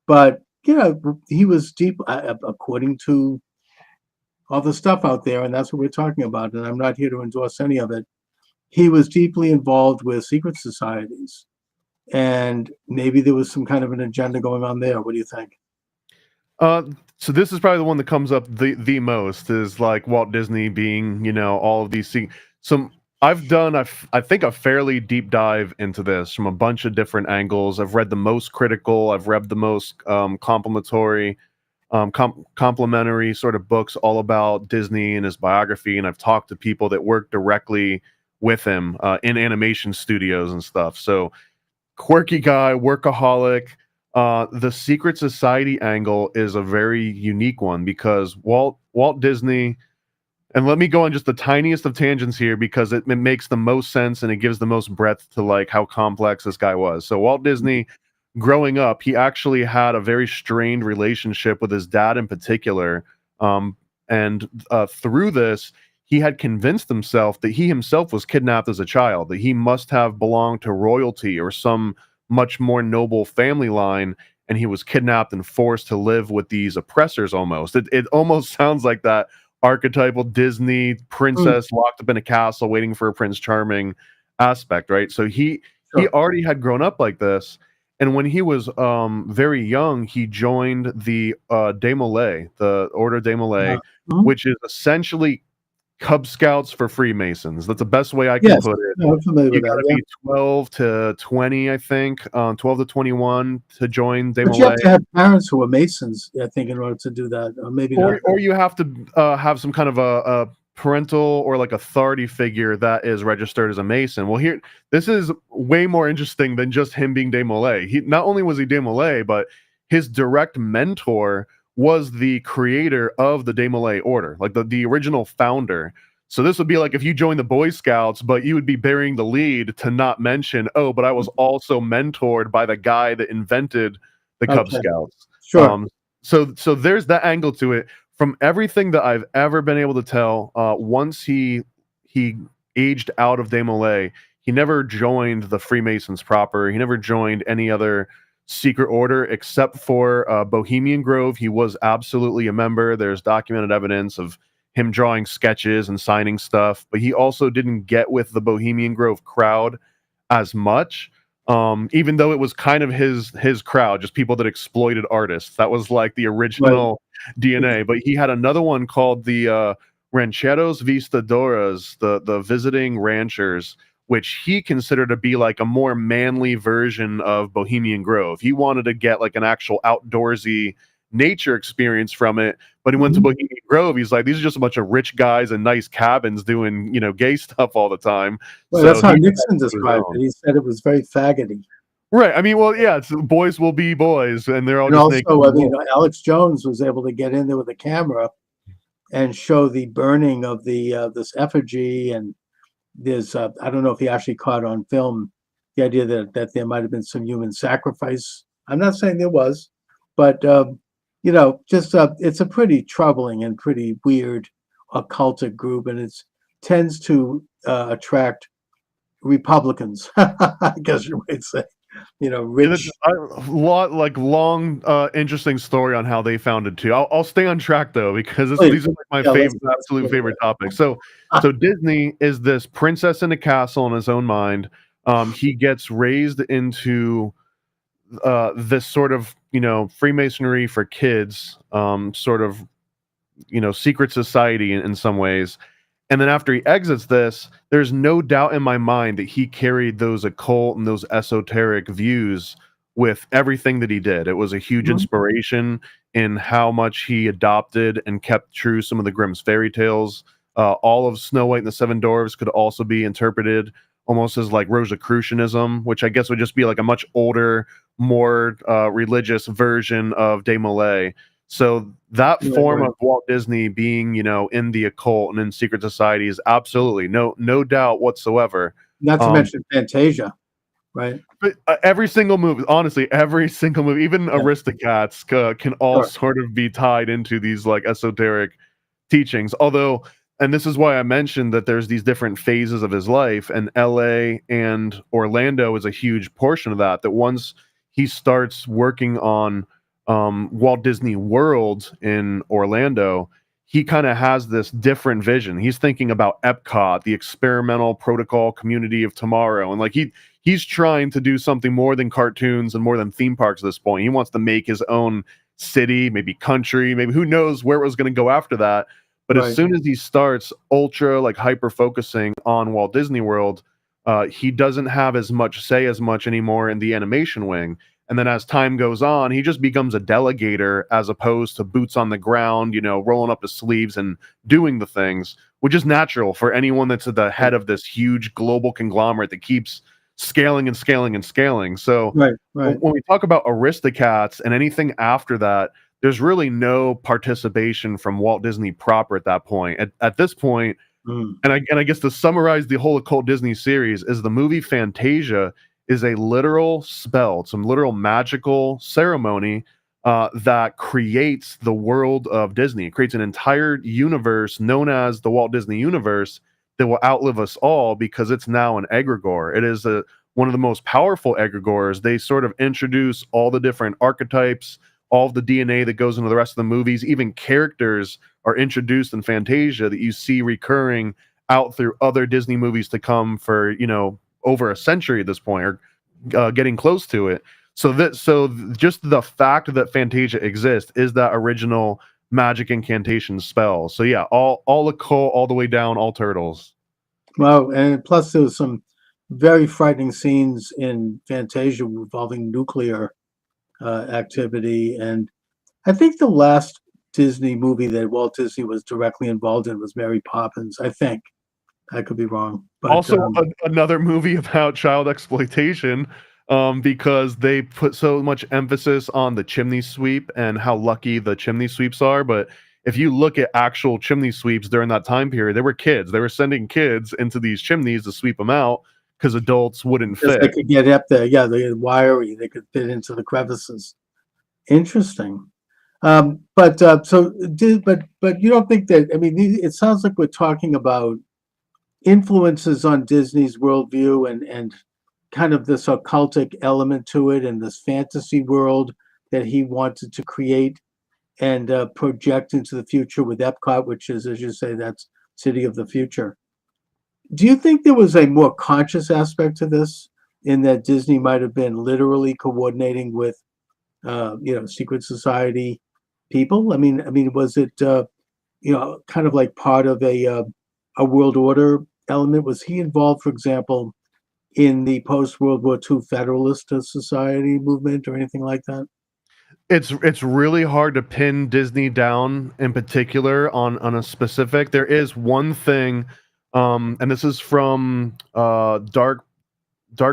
But he was deep, according to all the stuff out there, and that's what we're talking about. And I'm not here to endorse any of it. He was deeply involved with secret societies, and maybe there was some kind of an agenda going on there. What do you think? Uh, so this is probably the one that comes up the most is like Walt Disney being, all of these things. So I've done, I think, a fairly deep dive into this from a bunch of different angles. I've read the most critical, I've read the most complimentary sort of books all about Disney and his biography, and I've talked to people that work directly with him in animation studios and stuff. So quirky guy, workaholic. The secret society angle is a very unique one because Walt Disney, and let me go on just the tiniest of tangents here because it makes the most sense and it gives the most breadth to like how complex this guy was. So Walt Disney, growing up, he actually had a very strained relationship with his dad in particular, and through this, he had convinced himself that he himself was kidnapped as a child, that he must have belonged to royalty or some much more noble family line, and he was kidnapped and forced to live with these oppressors almost. It almost sounds like that archetypal Disney Mm, princess locked up in a castle waiting for a Prince Charming aspect, right? So he sure. already had grown up like this, and when he was very young, he joined the Desmoulins, the Order des Yeah. Moulins, Mhm. which is essentially Cub Scouts for Freemasons. That's the best way I can Yes, put it. no, I'm familiar You with that. gotta Yeah, be 12 to 20, I think, 12 to 21 to join but you have Desmoulins. to have parents who are Masons, I think, in order to do that, or maybe not. Or you have to have some kind of a parental or like authority figure that is registered as a Mason. Well, here, this is way more interesting than just him being Desmoulins. He not only was he Desmoulins, but his direct mentor was the creator of the Desmoulins order, like the original founder. So this would be like if you joined the Boy Scouts, but you would be bearing the lead to not mention, oh, but I was also mentored by the guy that invented the Cub Okay. Scouts. Sure. So there's that angle to it. From everything that I've ever been able to tell, once he aged out of Desmoulins, he never joined the Freemasons proper. He never joined any other secret order except for Bohemian Grove. He was absolutely a member. There's documented evidence of him drawing sketches and signing stuff, but he also didn't get with the Bohemian Grove crowd as much. Even though it was kind of his crowd, just people that exploited artists. That was like the original DNA. But he had another one called the Rancheros Vistadoras, the visiting ranchers, which he considered to be like a more manly version of Bohemian Grove. He wanted to get like an actual outdoorsy nature experience from it, but he went to Bohemian Grove. He's like, these are just a bunch of rich guys in nice cabins doing, gay stuff all the time. Well, So that's how he- Nixon described it. He said it was very faggoty. Right. I mean, well, yeah, it's boys will be boys, and they're all And just also, naked. I mean, Alex Jones was able to get in there with a camera and show the burning of the this effigy. And there's, I don't know if he actually caught on film the idea that there might have been some human sacrifice. I'm not saying there was, but just it's a pretty troubling and pretty weird occultic group, and it tends to attract Republicans, I guess you might say. Rich. Long, interesting story on how they founded too. I'll stay on track though, because Please. these are like Yeah, my let's- absolute favorite topics. So Disney is this princess in a castle in his own mind. He gets raised into this sort of Freemasonry for kids, sort of secret society in some ways. And then after he exits this, there's no doubt in my mind that he carried those occult and those esoteric views with everything that he did. It was a huge inspiration in how much he adopted and kept true some of the Grimm's fairy tales. All of Snow White and the Seven Dwarfs could also be interpreted almost as like Rosicrucianism, which I guess would just be like a much older, more religious version of Desmoulins. So that form of Walt Disney being, in the occult and in secret society is absolutely no doubt whatsoever. Not to mention Fantasia, right? But every single movie, honestly, every single movie, even Aristocats, can all sort of be tied into these like esoteric teachings. Although, and this is why I mentioned that there's these different phases of his life, and LA and Orlando is a huge portion of that. That once he starts working on Walt Disney World in Orlando, he kind of has this different vision. He's thinking about Epcot, the experimental protocol community of tomorrow. And like he's trying to do something more than cartoons and more than theme parks at this point. He wants to make his own city, maybe country, maybe who knows where it was going to go after that. But as soon as he starts ultra like hyper focusing on Walt Disney World, he doesn't have as much anymore in the animation wing. And then as time goes on, he just becomes a delegator as opposed to boots on the ground, rolling up his sleeves and doing the things, which is natural for anyone that's at the head of this huge global conglomerate that keeps scaling and scaling and scaling. So when we talk about Aristocats and anything after that, there's really no participation from Walt Disney proper at that point. At this point, and I guess to summarize the whole occult Disney series, is the movie Fantasia is a literal spell, some literal magical ceremony that creates the world of Disney. It creates an entire universe known as the Walt Disney Universe that will outlive us all because it's now an egregore. It is one of the most powerful egregores. They sort of introduce all the different archetypes, all of the DNA that goes into the rest of the movies. Even characters are introduced in Fantasia that you see recurring out through other Disney movies to come for, over a century at this point, or getting close to it. So just the fact that Fantasia exists is that original magic incantation spell. So yeah, all occult, all the way down, all turtles. Well, and plus there was some very frightening scenes in Fantasia involving nuclear activity, and I think the last Disney movie that Walt Disney was directly involved in was Mary Poppins. I think I could be wrong, but Also, another movie about child exploitation, because they put so much emphasis on the chimney sweep and how lucky the chimney sweeps are. But if you look at actual chimney sweeps during that time period, they were kids. They were sending kids into these chimneys to sweep them out because adults wouldn't because they fit. could get up there. Yeah, they had wiry. They could fit into the crevices. Interesting. But you don't think that? I mean, it sounds like we're talking about influences on Disney's worldview and kind of this occultic element to it and this fantasy world that he wanted to create and project into the future with Epcot, which is, as you say, that's City of the Future. Do you think there was a more conscious aspect to this, in that Disney might have been literally coordinating with, secret society people? I mean, was it, kind of like part of a world order element? Was he involved, for example, in the post World War II Federalist Society movement or anything like that? It's really hard to pin Disney down in particular on a specific. There is one thing, and this is from Dark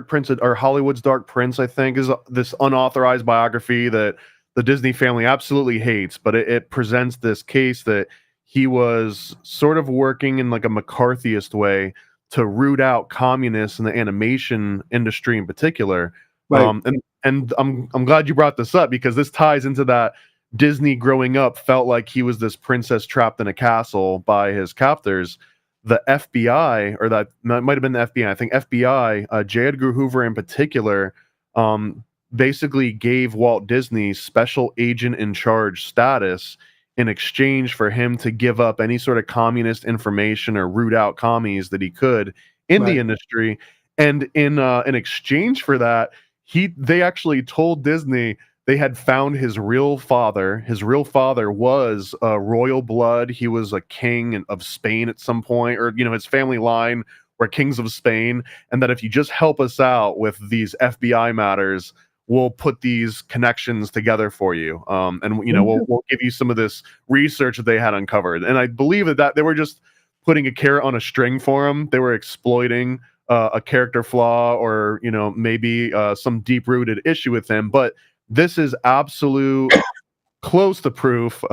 Prince, or Hollywood's Dark Prince, I think, is this unauthorized biography that the Disney family absolutely hates, but it presents this case that he was sort of working in like a McCarthyist way to root out communists in the animation industry in particular. Right. And I'm glad you brought this up, because this ties into that Disney growing up felt like he was this princess trapped in a castle by his captors. The FBI, or that might have been the FBI, I think FBI, J. Edgar Hoover in particular, basically gave Walt Disney special agent in charge status in exchange for him to give up any sort of communist information or root out commies that he could in the industry. And in exchange for that, they actually told Disney they had found his real father. His real father was royal blood. He was a king of Spain at some point, or his family line were kings of Spain, and that if you just help us out with these FBI matters, we'll put these connections together for you. And we'll give you some of this research that they had uncovered. And I believe that they were just putting a carrot on a string for him. They were exploiting a character flaw, or maybe some deep-rooted issue with him. But this is absolute close to proof,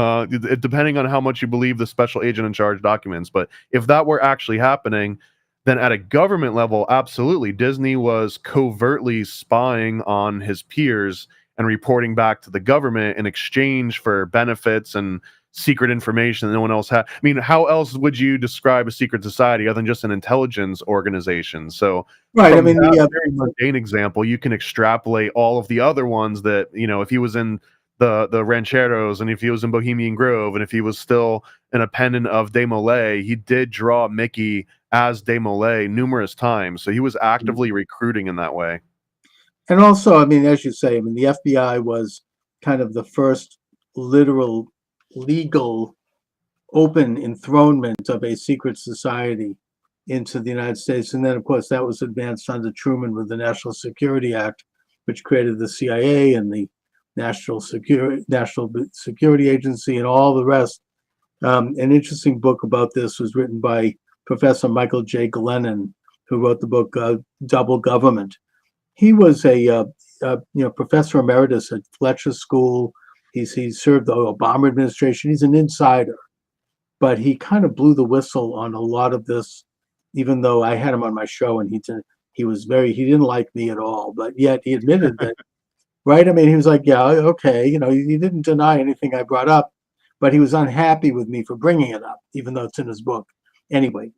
depending on how much you believe the special agent in charge documents. But if that were actually happening, then at a government level, absolutely, Disney was covertly spying on his peers and reporting back to the government in exchange for benefits and secret information that no one else had. I mean, how else would you describe a secret society other than just an intelligence organization? So, right. I from mean, that very mundane example, you can extrapolate all of the other ones that, if he was in the Rancheros, and if he was in Bohemian Grove, and if he was still an appendant of Desmoulins, he did draw Mickey as Desmoulins numerous times. So he was actively recruiting in that way. And also, I mean, as you say, I mean, the FBI was kind of the first literal legal open enthronement of a secret society into the United States. And then, of course, that was advanced under Truman with the National Security Act, which created the CIA and the National Security Agency and all the rest. An interesting book about this was written by Professor Michael J. Glennon, who wrote the book Double Government. He was a professor emeritus at Fletcher School. He served the Obama administration. He's an insider, but he kind of blew the whistle on a lot of this, even though I had him on my show and he didn't like me at all, but yet he admitted that, right? I mean, he was like, yeah, okay, he didn't deny anything I brought up, but he was unhappy with me for bringing it up, even though it's in his book. Anyway,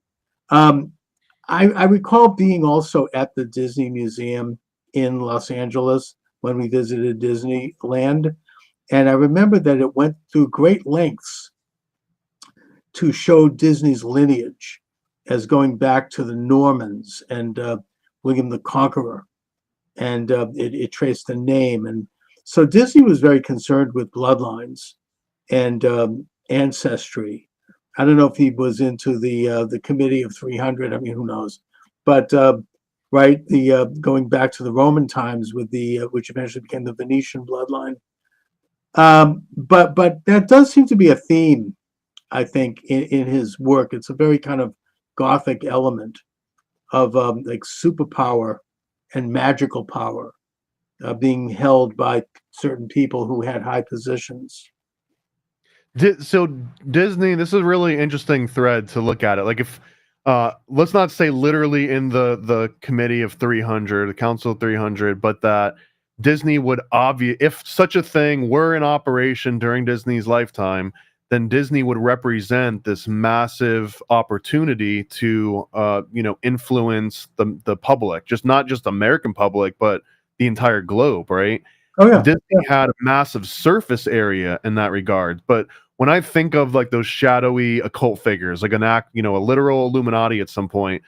I recall being also at the Disney Museum in Los Angeles when we visited Disneyland. And I remember that it went through great lengths to show Disney's lineage as going back to the Normans and William the Conqueror. And it traced the name. And so Disney was very concerned with bloodlines and ancestry. I don't know if he was into the Committee of 300. I mean, who knows? But going back to the Roman times with which eventually became the Venetian bloodline. But that does seem to be a theme, I think, in his work. It's a very kind of gothic element of like superpower and magical power being held by certain people who had high positions. So Disney, this is a really interesting thread to look at it. Like if let's not say literally in the committee of 300, the council of 300, but that Disney would if such a thing were in operation during Disney's lifetime, then Disney would represent this massive opportunity to influence the public, just not just American public, but the entire globe, right? Oh yeah, Disney had a massive surface area in that regard, but when I think of like those shadowy occult figures, like a literal Illuminati at some point,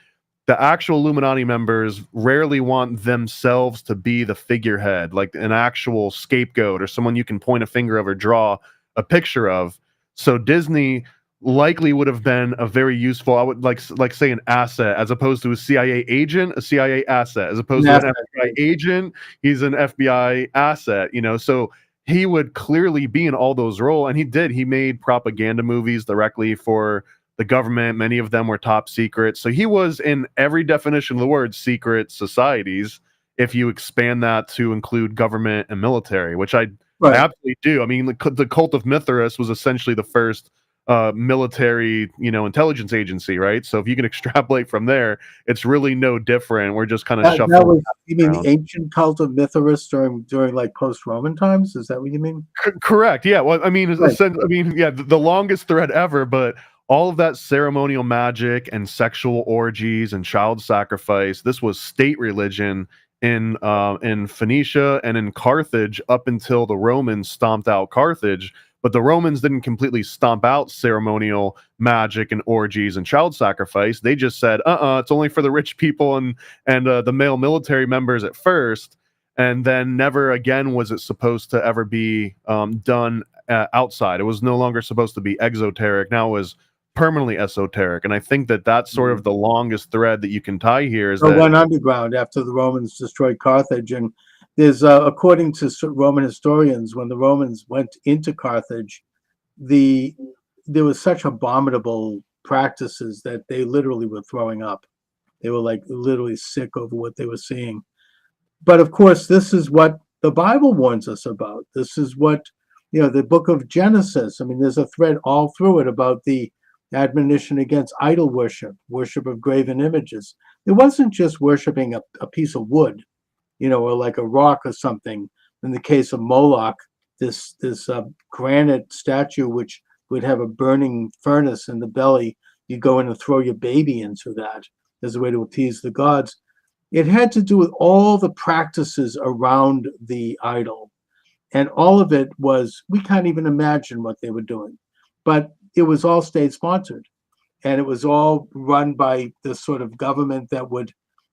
the actual Illuminati members rarely want themselves to be the figurehead, like an actual scapegoat or someone you can point a finger of or draw a picture of. So Disney likely would have been a very useful, I would like say an asset, as opposed to a CIA agent, a CIA asset, as opposed to an FBI agent, he's an FBI asset, so he would clearly be in all those roles, and he made propaganda movies directly for the government. Many of them were top secret, so he was, in every definition of the word, secret societies, if you expand that to include government and military, which I absolutely do. I mean, the cult of Mithras was essentially the first military, intelligence agency, right? So if you can extrapolate from there, it's really no different. We're just kind of shuffling. You mean the ancient cult of Mithras during like post-Roman times? Is that what you mean? Correct. Yeah. Well, I mean, the longest thread ever, but all of that ceremonial magic and sexual orgies and child sacrifice, this was state religion in Phoenicia and in Carthage up until the Romans stomped out Carthage. But the Romans didn't completely stomp out ceremonial magic and orgies and child sacrifice. They just said, it's only for the rich people and the male military members at first. And then never again was it supposed to ever be done outside. It was no longer supposed to be exoteric. Now it was permanently esoteric. And I think that that's sort of the longest thread that you can tie here. Is that went underground after the Romans destroyed Carthage. And there's, according to Roman historians, when the Romans went into Carthage, there was such abominable practices that they literally were throwing up. They were like literally sick over what they were seeing. But of course, this is what the Bible warns us about. This is what, the book of Genesis. I mean, there's a thread all through it about the admonition against idol worship of graven images. It wasn't just worshiping a piece of wood, or like a rock or something. In the case of Moloch, this granite statue, which would have a burning furnace in the belly, you go in and throw your baby into that as a way to appease the gods. It had to do with all the practices around the idol. And all of it was, we can't even imagine what they were doing. But it was all state sponsored. And it was all run by the sort of government that would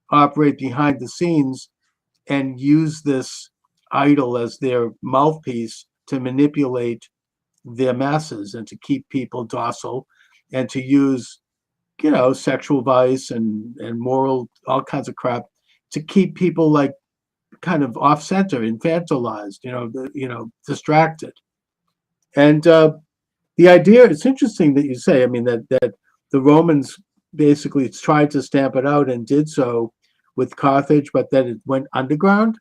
operate behind the scenes and use this idol as their mouthpiece to manipulate their masses and to keep people docile and to use, sexual vice and moral, all kinds of crap to keep people like kind of off center, infantilized, distracted. And the idea, it's interesting that you say, I mean, that the Romans basically tried to stamp it out and did so with Carthage, but then it went underground.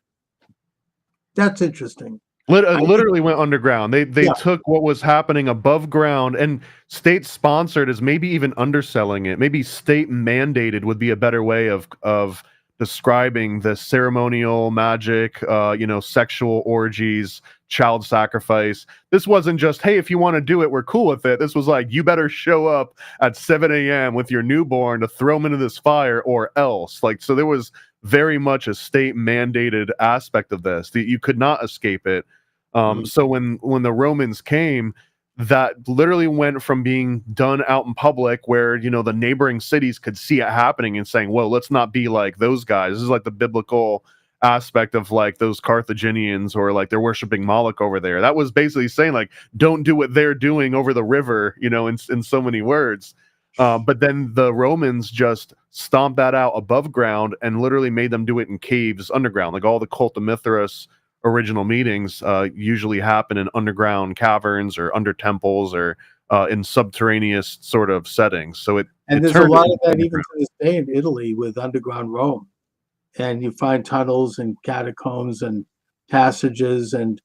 That's interesting. Literally went underground. They took what was happening above ground, and state sponsored is maybe even underselling it. Maybe state mandated would be a better way of describing the ceremonial magic, sexual orgies, child sacrifice. This wasn't just, hey, if you want to do it, we're cool with it. This was like, you better show up at 7 a.m. with your newborn to throw them into this fire or else. Like, so there was very much a state mandated aspect of this that you could not escape it. So when the Romans came, that literally went from being done out in public where, the neighboring cities could see it happening and saying, well, let's not be like those guys. This is like the biblical aspect of like those Carthaginians, or like they're worshiping Moloch over there. That was basically saying like, don't do what they're doing over the river, in so many words. But then the Romans just stomped that out above ground and literally made them do it in caves underground. Like all the cult of Mithras original meetings usually happen in underground caverns or under temples or in subterraneous sort of settings. So it And there's a turned lot into of that even underground. to this day in Italy with underground Rome. And you find tunnels and catacombs and passages and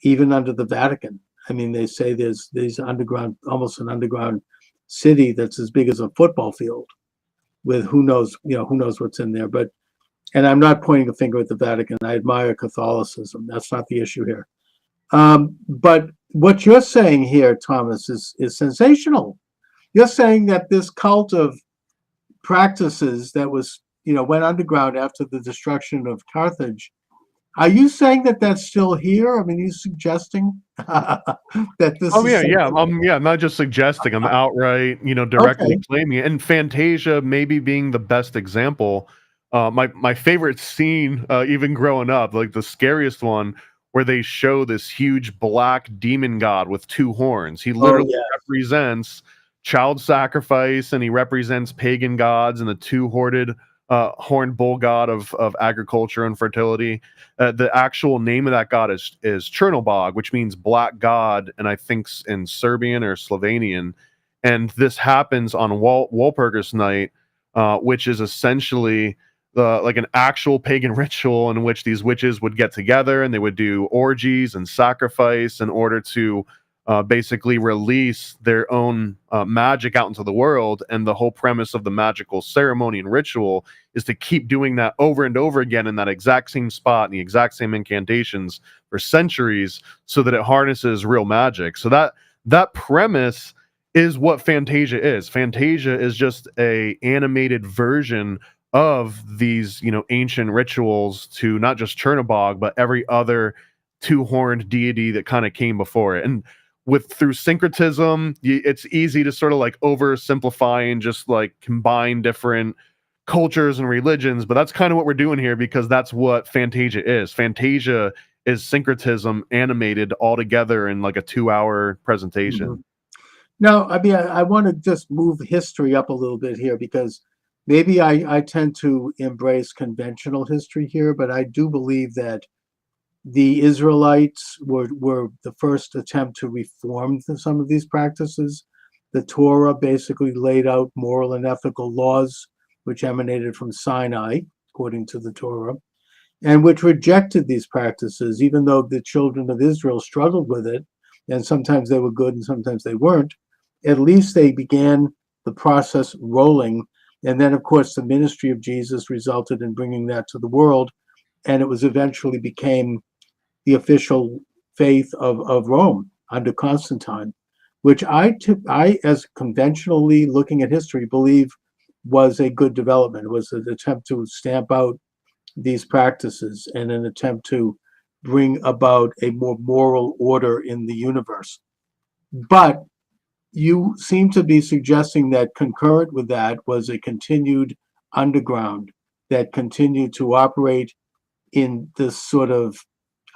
even under the Vatican. I mean, they say there's underground, almost an underground city that's as big as a football field with who knows what's in there. But, and I'm not pointing a finger at the Vatican. I admire Catholicism. That's not the issue here. But what you're saying here, Thomas, is sensational. You're saying that this cult of practices that was, went underground after the destruction of Carthage. Are you saying that that's still here? I mean, are you suggesting that this Oh is yeah, something- I'm not just suggesting, I'm outright, directly Okay. claiming it. And Fantasia maybe being the best example. My favorite scene, even growing up, like the scariest one, where they show this huge black demon god with two horns. He literally yeah. represents child sacrifice, and he represents pagan gods and the horned bull god of agriculture and fertility. The actual name of that god is Chernobog, which means black god, and I think in Serbian or Slovenian. And this happens on Walpurgis Night, which is essentially like an actual pagan ritual in which these witches would get together and they would do orgies and sacrifice in order to basically release their own magic out into the world. And the whole premise of the magical ceremony and ritual is to keep doing that over and over again in that exact same spot and the exact same incantations for centuries, so that it harnesses real magic. So that premise is what Fantasia is. Fantasia is just a animated version of these, ancient rituals to not just Chernobog, but every other two-horned deity that kind of came before it. And through syncretism, it's easy to sort of like oversimplify and just like combine different cultures and religions, but that's kind of what we're doing here, because that's what Fantasia is. Fantasia is syncretism animated all together in like a 2-hour presentation. Mhm. Now, I mean, I want to just move history up a little bit here, because maybe I tend to embrace conventional history here, but I do believe that the Israelites were the first attempt to reform some of these practices. The Torah basically laid out moral and ethical laws which emanated from Sinai, according to the Torah, and which rejected these practices, even though the children of Israel struggled with it, and sometimes they were good and sometimes they weren't. At least they began the process rolling. And then, of course, the ministry of Jesus resulted in bringing that to the world, and it was eventually became the official faith of Rome under Constantine, which I, as conventionally looking at history, believe was a good development. It was an attempt to stamp out these practices and an attempt to bring about a more moral order in the universe. But you seem to be suggesting that concurrent with that was a continued underground that continued to operate in this sort of,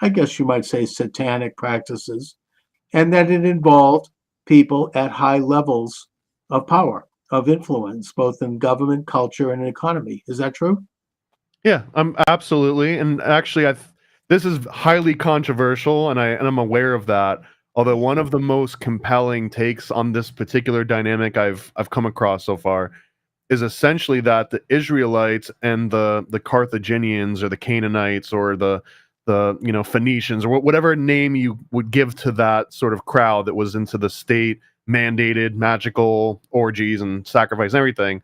I guess you might say, satanic practices, and that it involved people at high levels of power, of influence, both in government, culture, and economy. Is that true? Yeah, absolutely. And actually, this is highly controversial, and I'm aware of that. Although one of the most compelling takes on this particular dynamic I've come across so far is essentially that the Israelites and the Carthaginians or the Canaanites or the Phoenicians, or whatever name you would give to that sort of crowd that was into the state mandated magical orgies and sacrifice and everything,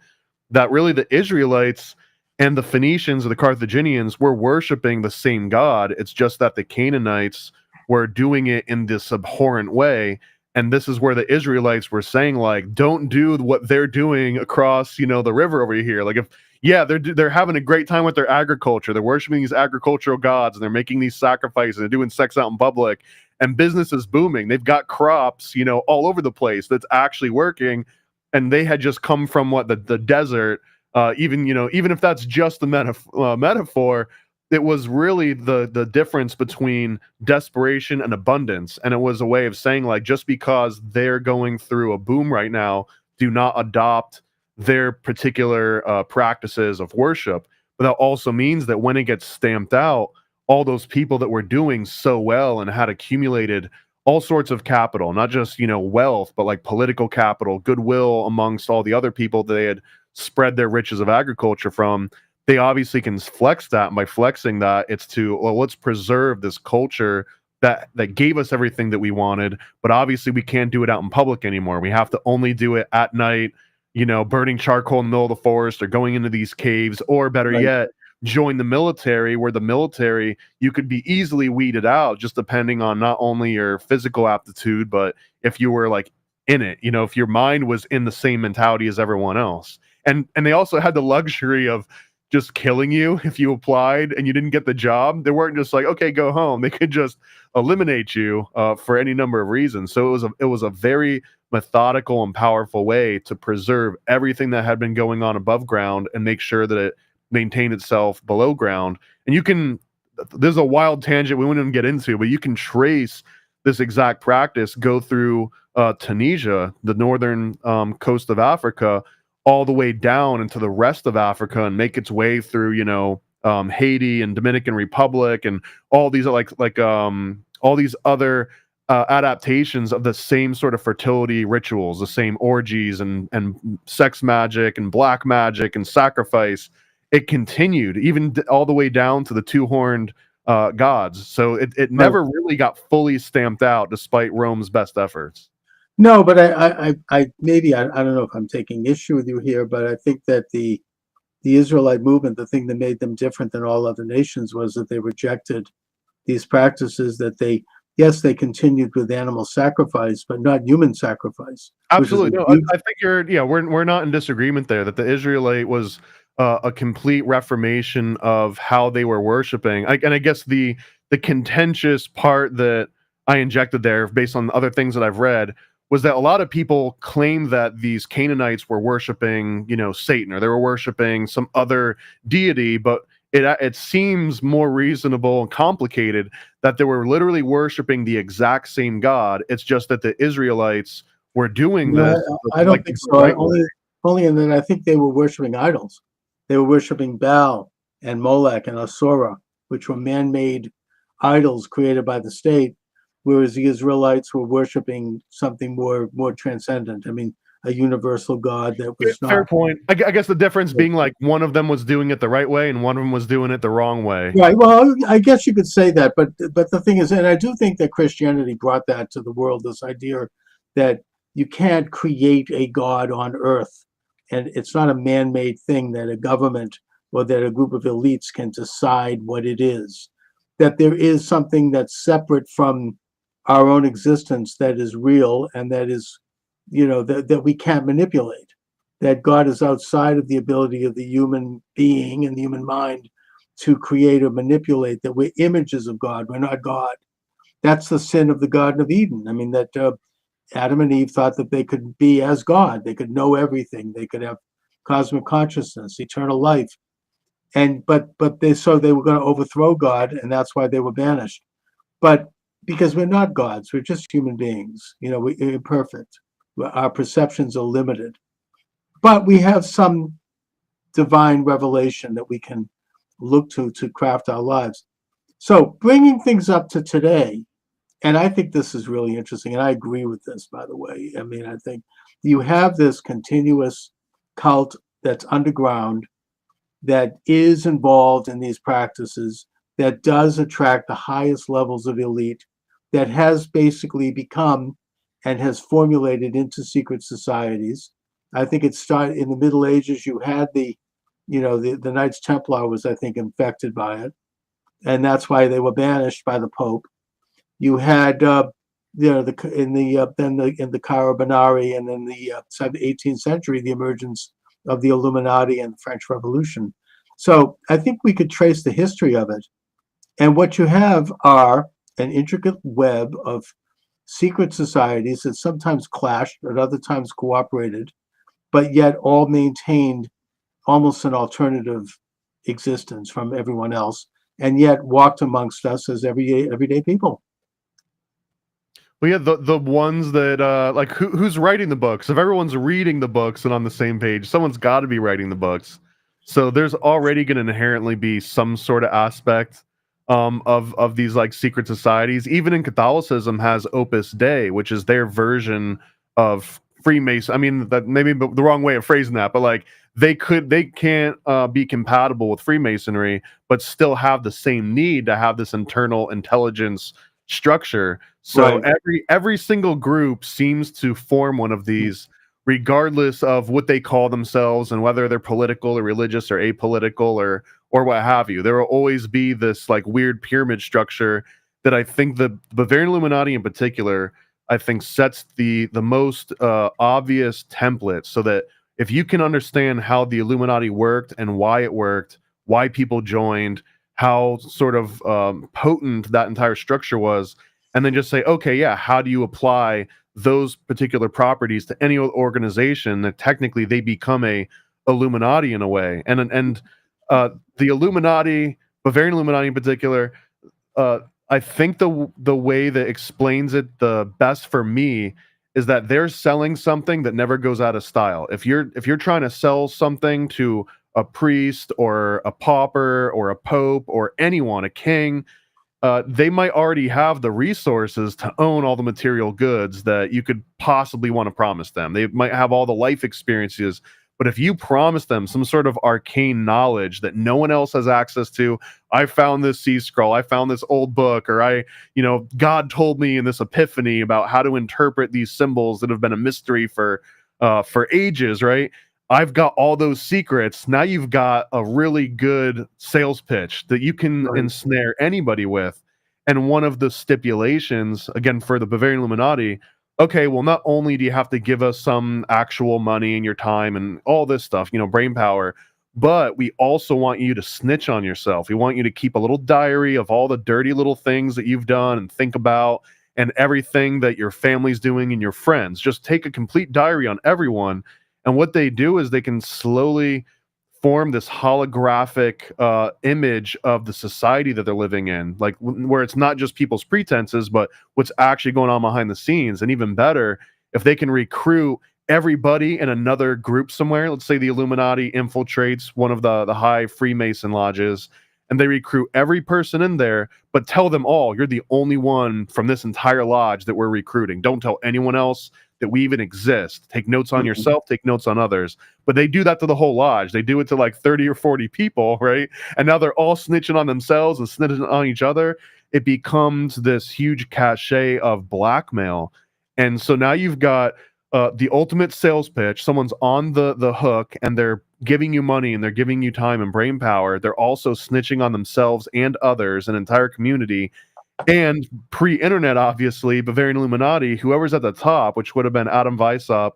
that really the Israelites and the Phoenicians or the Carthaginians were worshiping the same God. It's just that the Canaanites were doing it in this abhorrent way. And this is where the Israelites were saying, like, don't do what they're doing across, the river over here. Like, they're having a great time with their agriculture. They're worshiping these agricultural gods, and they're making these sacrifices, and they're doing sex out in public, and business is booming. They've got crops, all over the place that's actually working. And they had just come from the desert. Even if that's just the metaphor, it was really the difference between desperation and abundance. And it was a way of saying, like, just because they're going through a boom right now, do not adopt their particular practices of worship. But that also means that when it gets stamped out, all those people that were doing so well and had accumulated all sorts of capital, not just, wealth, but like political capital, goodwill amongst all the other people that they had spread their riches of agriculture from. They obviously can flex that, and by flexing that, it's to, well, let's preserve this culture that gave us everything that we wanted, but obviously we can't do it out in public anymore. We have to only do it at night, burning charcoal in the middle of the forest or going into these caves, or better Right. yet, join the military, where the military, you could be easily weeded out just depending on not only your physical aptitude, but if you were like in it, if your mind was in the same mentality as everyone else. And they also had the luxury of just killing you if you applied and you didn't get the job. They weren't just like, okay, go home. They could just eliminate you for any number of reasons. So it was a very methodical and powerful way to preserve everything that had been going on above ground and make sure that it maintained itself below ground. And there's a wild tangent we won't even get into, but you can trace this exact practice go through Tunisia, the northern coast of Africa, all the way down into the rest of Africa, and make its way through, Haiti and Dominican Republic and all these all these other adaptations of the same sort of fertility rituals, the same orgies and sex magic and black magic and sacrifice. It continued even all the way down to the two-horned gods. So it never really got fully stamped out, despite Rome's best efforts. No, but I maybe I don't know if I'm taking issue with you here, but I think that the Israelite movement, the thing that made them different than all other nations was that they rejected these practices. That they continued with animal sacrifice, but not human sacrifice. Absolutely, no, I think we're not in disagreement there. That the Israelite was a complete reformation of how they were worshiping. And I guess the contentious part that I injected there, based on other things that I've read, was that a lot of people claim that these Canaanites were worshiping, Satan, or they were worshiping some other deity, but it seems more reasonable and complicated that they were literally worshiping the exact same God. It's just that the Israelites were doing this. I don't think so. Only in that I think they were worshiping idols. They were worshiping Baal and Molech and Asura, which were man-made idols created by the state, whereas the Israelites were worshiping something more transcendent. I mean, a universal God that was not. Fair point. I guess the difference being like one of them was doing it the right way and one of them was doing it the wrong way. Right. Well, I guess you could say that, but the thing is, and I do think that Christianity brought that to the world, this idea that you can't create a God on earth, and it's not a man-made thing that a government or that a group of elites can decide what it is. That there is something that's separate from our own existence that is real and that is, that we can't manipulate. That God is outside of the ability of the human being and the human mind to create or manipulate. That we're images of God. We're not God. That's the sin of the Garden of Eden. I mean, that Adam and Eve thought that they could be as God. They could know everything. They could have cosmic consciousness, eternal life. But they were going to overthrow God, and that's why they were banished. But because we're not gods, we're just human beings. We're imperfect. Our perceptions are limited. But we have some divine revelation that we can look to craft our lives. So bringing things up to today, and I think this is really interesting, and I agree with this, by the way. I mean, I think you have this continuous cult that's underground, that is involved in these practices, that does attract the highest levels of elite, that has basically become and has formulated into secret societies. I think it started in the Middle Ages. You had the Knights Templar was, I think, infected by it, and that's why they were banished by the Pope. You had in the Carabinari, and in the 18th century, the emergence of the Illuminati and the French Revolution. So I think we could trace the history of it. And what you have are an intricate web of secret societies that sometimes clashed, at other times cooperated, but yet all maintained almost an alternative existence from everyone else, and yet walked amongst us as everyday people. Well, yeah, the ones that who's writing the books? If everyone's reading the books and on the same page, someone's got to be writing the books. So there's already going to inherently be some sort of aspect of these like secret societies. Even in Catholicism has Opus Dei, which is their version of Freemason. I mean, that maybe the wrong way of phrasing that, but like they can't be compatible with Freemasonry, but still have the same need to have this internal intelligence structure. So Right. every single group seems to form one of these, regardless of what they call themselves and whether they're political or religious or apolitical or what have you. There will always be this like weird pyramid structure that I think the Bavarian Illuminati in particular, I think sets the most obvious template, so that if you can understand how the Illuminati worked and why it worked, why people joined, how sort of potent that entire structure was, and then just say, okay, yeah, how do you apply those particular properties to any organization that technically they become a Illuminati in a way. And the Illuminati, Bavarian Illuminati in particular, I think the way that explains it the best for me is that they're selling something that never goes out of style. If you're trying to sell something to a priest or a pauper or a pope or anyone, a king, they might already have the resources to own all the material goods that you could possibly want to promise them. They might have all the life experiences, but if you promise them some sort of arcane knowledge that no one else has access to, I found this sea scroll, I found this old book, or God told me in this epiphany about how to interpret these symbols that have been a mystery for ages, right? I've got all those secrets. Now you've got a really good sales pitch that you can ensnare anybody with. And one of the stipulations, again, for the Bavarian Illuminati, okay, well, not only do you have to give us some actual money and your time and all this stuff, brain power, but we also want you to snitch on yourself. We want you to keep a little diary of all the dirty little things that you've done and think about, and everything that your family's doing and your friends. Just take a complete diary on everyone. And what they do is they can slowly form this holographic image of the society that they're living in, like where it's not just people's pretenses, but what's actually going on behind the scenes. And even better, if they can recruit everybody in another group somewhere, let's say the Illuminati infiltrates one of the high Freemason lodges, and they recruit every person in there, but tell them all, you're the only one from this entire lodge that we're recruiting. Don't tell anyone else that we even exist. Take notes on yourself, take notes on others. But they do that to the whole lodge. They do it to like 30 or 40 people, right? And now they're all snitching on themselves and snitching on each other. It becomes this huge cachet of blackmail. And so now you've got the ultimate sales pitch. Someone's on the hook, and they're giving you money and they're giving you time and brain power. They're also snitching on themselves and others, an entire community. And pre-internet, obviously, Bavarian Illuminati, whoever's at the top, which would have been Adam Weishaupt,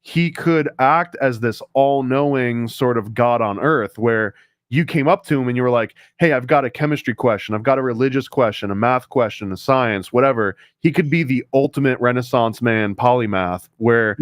he could act as this all-knowing sort of God on earth, where you came up to him and you were like, hey, I've got a chemistry question, I've got a religious question, a math question, a science, whatever. He could be the ultimate Renaissance man polymath, where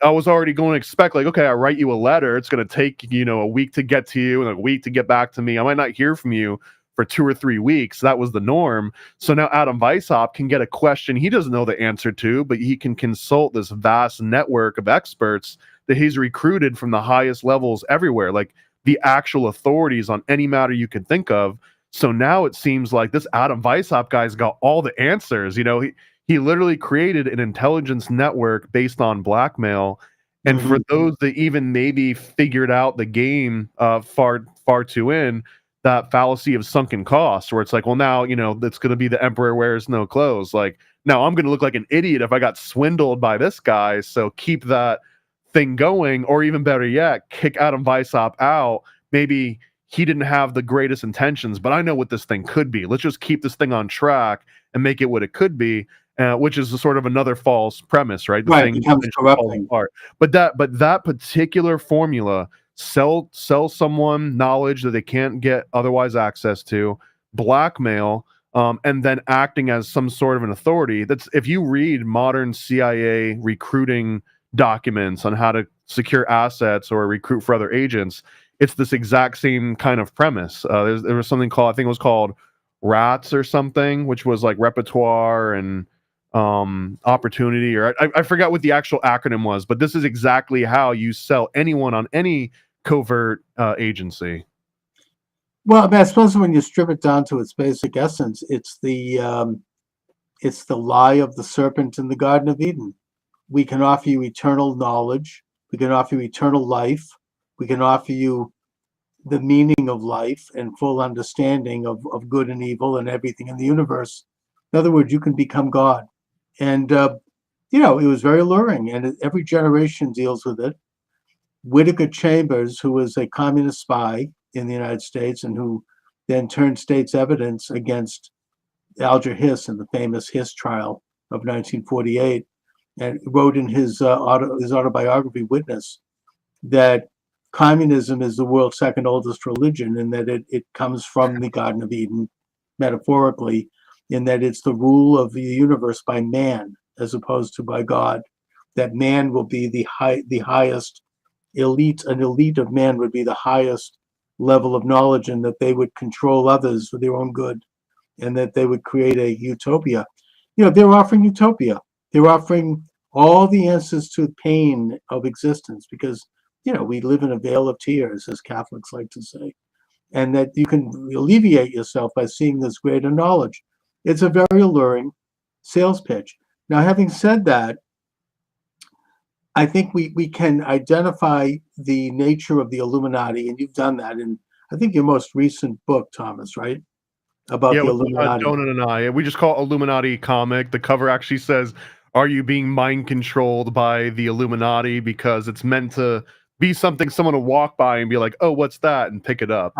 I was already going to expect, like, okay, I write you a letter, it's going to take, a week to get to you and a week to get back to me. I might not hear from you for 2 or 3 weeks. That was the norm. So now Adam Weishaupt can get a question he doesn't know the answer to, but he can consult this vast network of experts that he's recruited from the highest levels everywhere, like the actual authorities on any matter you could think of. So now it seems like this Adam Weishaupt guy's got all the answers. He literally created an intelligence network based on blackmail. And for those that even maybe figured out the game far too in, that fallacy of sunken costs, where it's like, well, now, it's going to be the emperor wears no clothes. Like, now I'm going to look like an idiot if I got swindled by this guy. So keep that thing going, or even better yet, kick Adam Weishaupt out. Maybe he didn't have the greatest intentions, but I know what this thing could be. Let's just keep this thing on track and make it what it could be, which is a sort of another false premise, right? The thing becomes corrupting. apart. But that particular formula, sell someone knowledge that they can't get otherwise access to, blackmail, and then acting as some sort of an authority. That's, if you read modern CIA recruiting documents on how to secure assets or recruit for other agents, it's this exact same kind of premise. There was something called, I think it was called RATS or something, which was like repertoire and opportunity, or I forgot what the actual acronym was, but this is exactly how you sell anyone on any covert agency. Well, I mean, I suppose when you strip it down to its basic essence, it's the lie of the serpent in the Garden of Eden. We can offer you eternal knowledge. We can offer you eternal life. We can offer you the meaning of life and full understanding of good and evil and everything in the universe. In other words, you can become God. And, it was very alluring, and every generation deals with it. Whittaker Chambers, who was a communist spy in the United States and who then turned state's evidence against Alger Hiss in the famous Hiss trial of 1948, and wrote in his autobiography, Witness, that communism is the world's second oldest religion, and that it comes from the Garden of Eden, metaphorically, in that it's the rule of the universe by man as opposed to by God. That man will be the highest elite. An elite of man would be the highest level of knowledge, and that they would control others for their own good, and that they would create a utopia. They're offering utopia. They're offering all the answers to the pain of existence, because we live in a vale of tears, as Catholics like to say, and that you can alleviate yourself by seeing this greater knowledge. It's a very alluring sales pitch. Now, having said that, I think we can identify the nature of the Illuminati, and you've done that in, I think, your most recent book, Thomas, right? About Yeah, the with Illuminati. Donut and I. We just call it Illuminati comic. The cover actually says, "Are you being mind controlled by the Illuminati?" Because it's meant to be something someone will walk by and be like, "Oh, what's that?" and pick it up.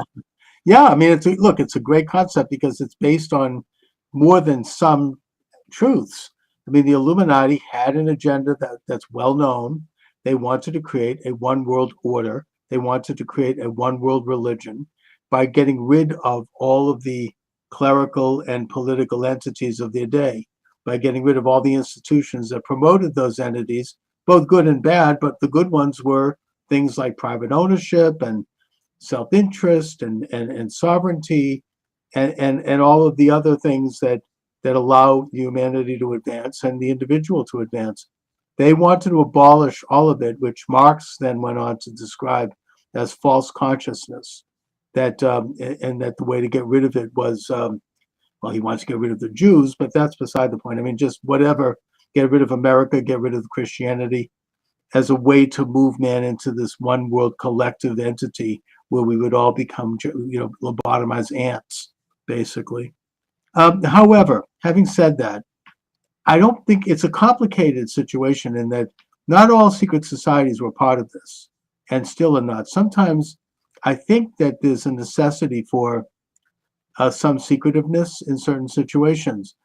Yeah, I mean, it's a great concept because it's based on more than some truths. I mean, the Illuminati had an agenda that's well known. They wanted to create a one world order. They wanted to create a one world religion by getting rid of all of the clerical and political entities of their day, by getting rid of all the institutions that promoted those entities, both good and bad. But the good ones were things like private ownership and self-interest and sovereignty and all of the other things that allow humanity to advance and the individual to advance. They wanted to abolish all of it, which Marx then went on to describe as false consciousness. And that the way to get rid of it was, well, he wants to get rid of the Jews, but that's beside the point. I mean, just whatever, get rid of America, get rid of Christianity, as a way to move man into this one world collective entity where we would all become, lobotomized ants, basically. However, having said that, I don't think it's a complicated situation in that not all secret societies were part of this and still are not. Sometimes I think that there's a necessity for some secretiveness in certain situations.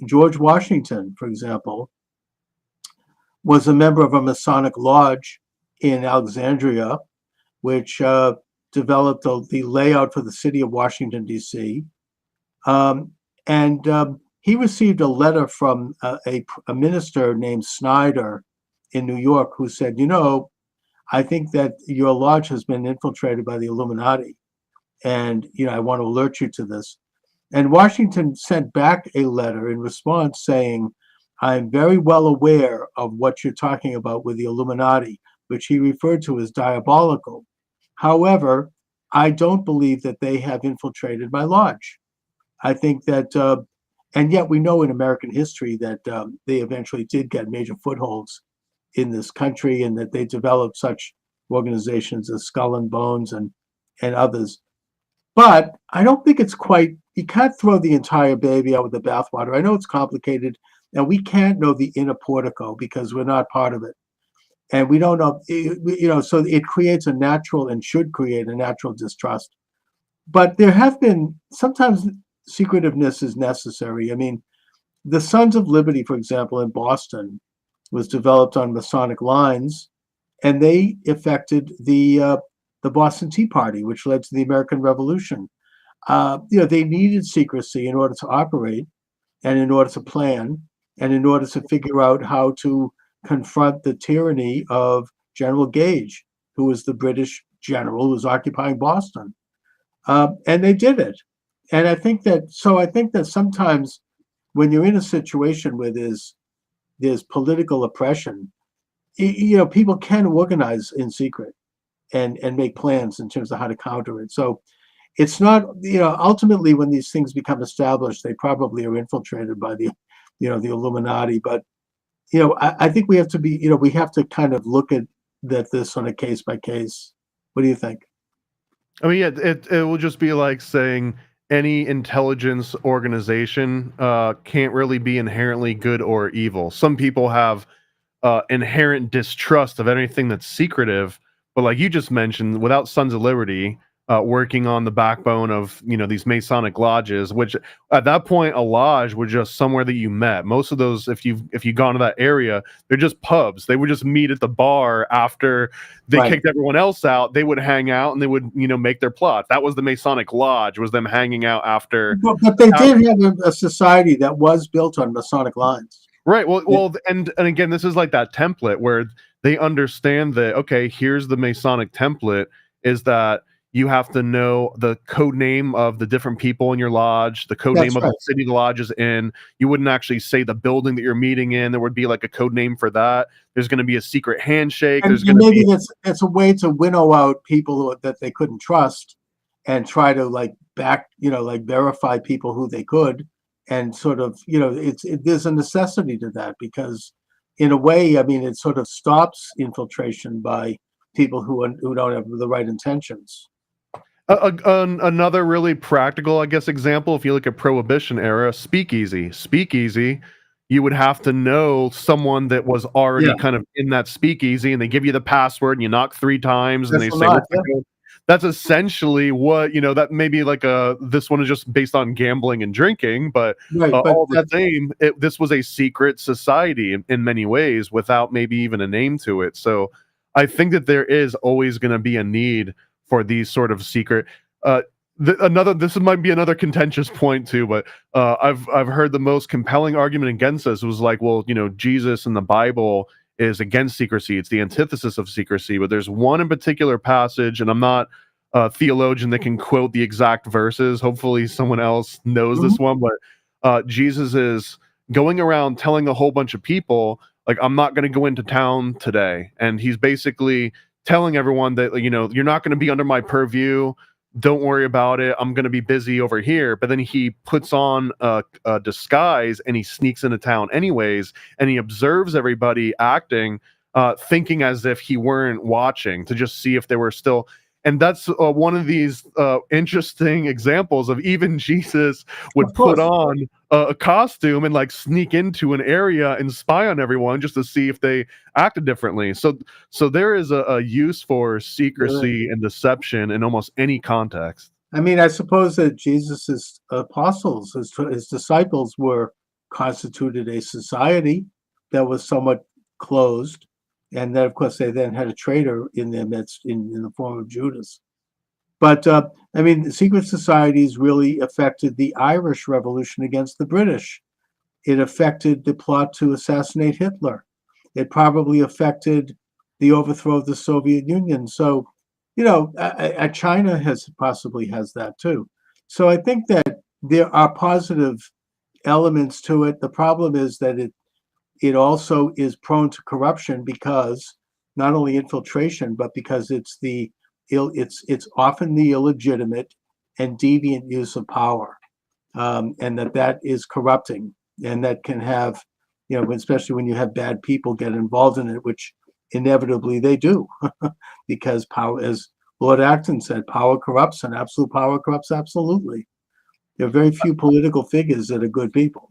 George Washington, for example, was a member of a Masonic lodge in Alexandria, which developed the layout for the city of Washington, D.C. And he received a letter from a minister named Snyder in New York who said, I think that your lodge has been infiltrated by the Illuminati. And, I want to alert you to this. And Washington sent back a letter in response saying, I'm very well aware of what you're talking about with the Illuminati, which he referred to as diabolical. However, I don't believe that they have infiltrated my lodge. I think that, and yet we know in American history that they eventually did get major footholds in this country, and that they developed such organizations as Skull and Bones and others. But I don't think it's quite, you can't throw the entire baby out with the bathwater. I know it's complicated, and we can't know the inner portico because we're not part of it. And we don't know, so it creates a natural and should create a natural distrust. But there have been, sometimes secretiveness is necessary. I mean, the Sons of Liberty, for example, in Boston, was developed on Masonic lines, and they affected the Boston Tea Party, which led to the American Revolution. They needed secrecy in order to operate, and in order to plan, and in order to figure out how to confront the tyranny of General Gage, who was the British general who was occupying Boston. And they did it. And I think that sometimes when you're in a situation where there's political oppression, people can organize in secret and make plans in terms of how to counter it. So it's not, ultimately when these things become established, they probably are infiltrated by the Illuminati. But, I think we have to be, we have to kind of look at this on a case by case. What do you think? I mean, yeah, it will just be like saying any intelligence organization can't really be inherently good or evil. Some people have inherent distrust of anything that's secretive, but like you just mentioned, without Sons of Liberty working on the backbone of these Masonic lodges, which at that point a lodge was just somewhere that you met. Most of those, if you've gone to that area, they're just pubs. They would just meet at the bar after they Right. kicked everyone else out. They would hang out and they would make their plot. That was the Masonic lodge, was them hanging out after. But they did have a society that was built on Masonic lines. Right. Well, and again, this is like that template where they understand that, okay, here's the Masonic template, is that you have to know the code name of the different people in your lodge, the code That's name of right. the city the lodge is in. You wouldn't actually say the building that you're meeting in. There would be like a code name for that. There's going to be a secret handshake. And There's going to maybe be that's a way to winnow out people that they couldn't trust, and try to verify people who they could, and sort of, there's a necessity to that, because in a way, I mean, it sort of stops infiltration by people who don't have the right intentions. Another really practical, I guess, example, if you look at Prohibition era, speakeasy, you would have to know someone that was already kind of in that speakeasy, and they give you the password and you knock 3 times and they say, what's the code? That's essentially what, that may be like this one is just based on gambling and drinking, but Right, but all the same, this was a secret society in many ways without maybe even a name to it. So I think that there is always going to be a need for these sort of secret. This might be another contentious point too, but I've heard the most compelling argument against this was like, well, Jesus in the Bible is against secrecy. It's the antithesis of secrecy. But there's one in particular passage, and I'm not a theologian that can quote the exact verses. Hopefully someone else knows this one, but Jesus is going around telling a whole bunch of people, like, I'm not going to go into town today. And he's basically telling everyone that, you're not going to be under my purview. Don't worry about it. I'm going to be busy over here. But then he puts on a disguise and he sneaks into town anyways. And he observes everybody acting, thinking as if he weren't watching, to just see if they were still. And that's one of these interesting examples of even Jesus would put on a costume and like sneak into an area and spy on everyone just to see if they acted differently. So there is a use for secrecy and deception in almost any context. I mean, I suppose that Jesus's apostles, his disciples, constituted a society that was somewhat closed. And then, of course, they then had a traitor in their midst in the form of Judas. But, I mean, the secret societies really affected the Irish Revolution against the British. It affected the plot to assassinate Hitler. It probably affected the overthrow of the Soviet Union. So, China possibly has that too. So I think that there are positive elements to it. The problem is that it also is prone to corruption, because not only infiltration, but because it's often the illegitimate and deviant use of power, and that is corrupting, and that can have, especially when you have bad people get involved in it, which inevitably they do, because power, as Lord Acton said, power corrupts, and absolute power corrupts absolutely. There are very few political figures that are good people.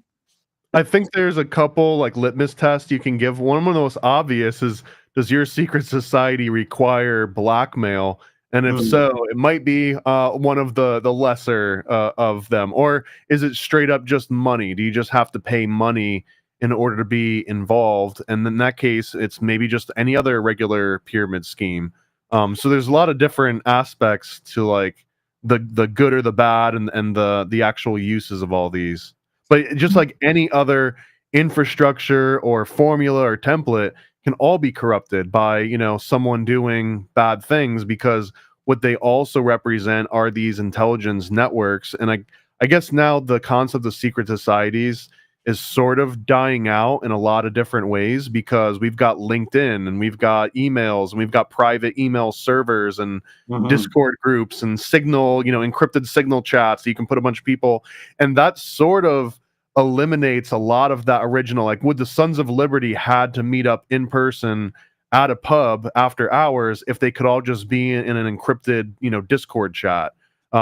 I think there's a couple like litmus tests you can give. One of the most obvious is, does your secret society require blackmail? And if so, it might be one of the lesser of them. Or is it straight up just money? Do you just have to pay money in order to be involved? And in that case, it's maybe just any other regular pyramid scheme. So there's a lot of different aspects to like the good or the bad and the actual uses of all these. But just like any other infrastructure or formula or template can all be corrupted by, someone doing bad things, because what they also represent are these intelligence networks. And I guess now the concept of secret societies is sort of dying out in a lot of different ways, because we've got LinkedIn and we've got emails and we've got private email servers and Discord groups and Signal, encrypted Signal chats. So you can put a bunch of people, and that sort of eliminates a lot of that original, like, would the Sons of Liberty had to meet up in person at a pub after hours if they could all just be in an encrypted, Discord chat?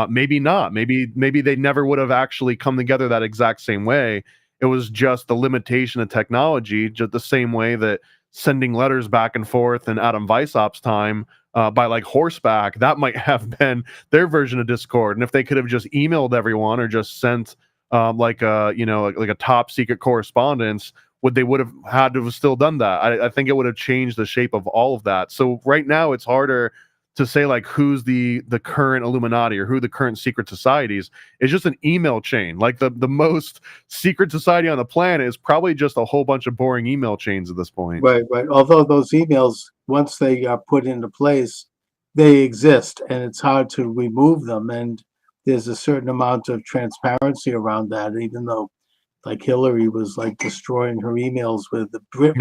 Maybe not. Maybe they never would have actually come together that exact same way. It was just the limitation of technology, just the same way that sending letters back and forth in Adam Weissaup's time by like horseback, that might have been their version of Discord. And if they could have just emailed everyone or just sent like a top secret correspondence, they would have had to have still done that. I think it would have changed the shape of all of that. So right now it's harder to say like who's the current Illuminati or who the current secret societies. It's just an email chain. Like the most secret society on the planet is probably just a whole bunch of boring email chains at this point. Right. Although those emails, once they are put into place, they exist, and it's hard to remove them. And there's a certain amount of transparency around that, even though, like, Hillary was like destroying her emails with the With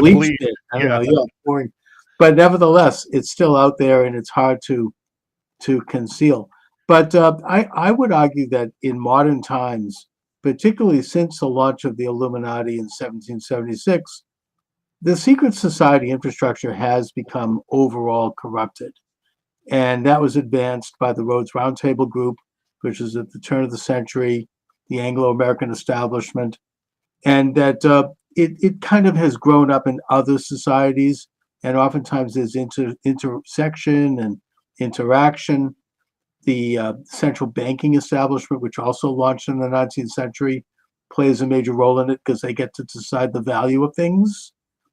bleach bleach. bit. I don't know, boring. But nevertheless, it's still out there, and it's hard to conceal. But I would argue that in modern times, particularly since the launch of the Illuminati in 1776, the secret society infrastructure has become overall corrupted. And that was advanced by the Rhodes Roundtable Group, which is at the turn of the century, the Anglo-American establishment, and that it kind of has grown up in other societies, and oftentimes there's intersection and interaction. The central banking establishment, which also launched in the 19th century, plays a major role in it because they get to decide the value of things.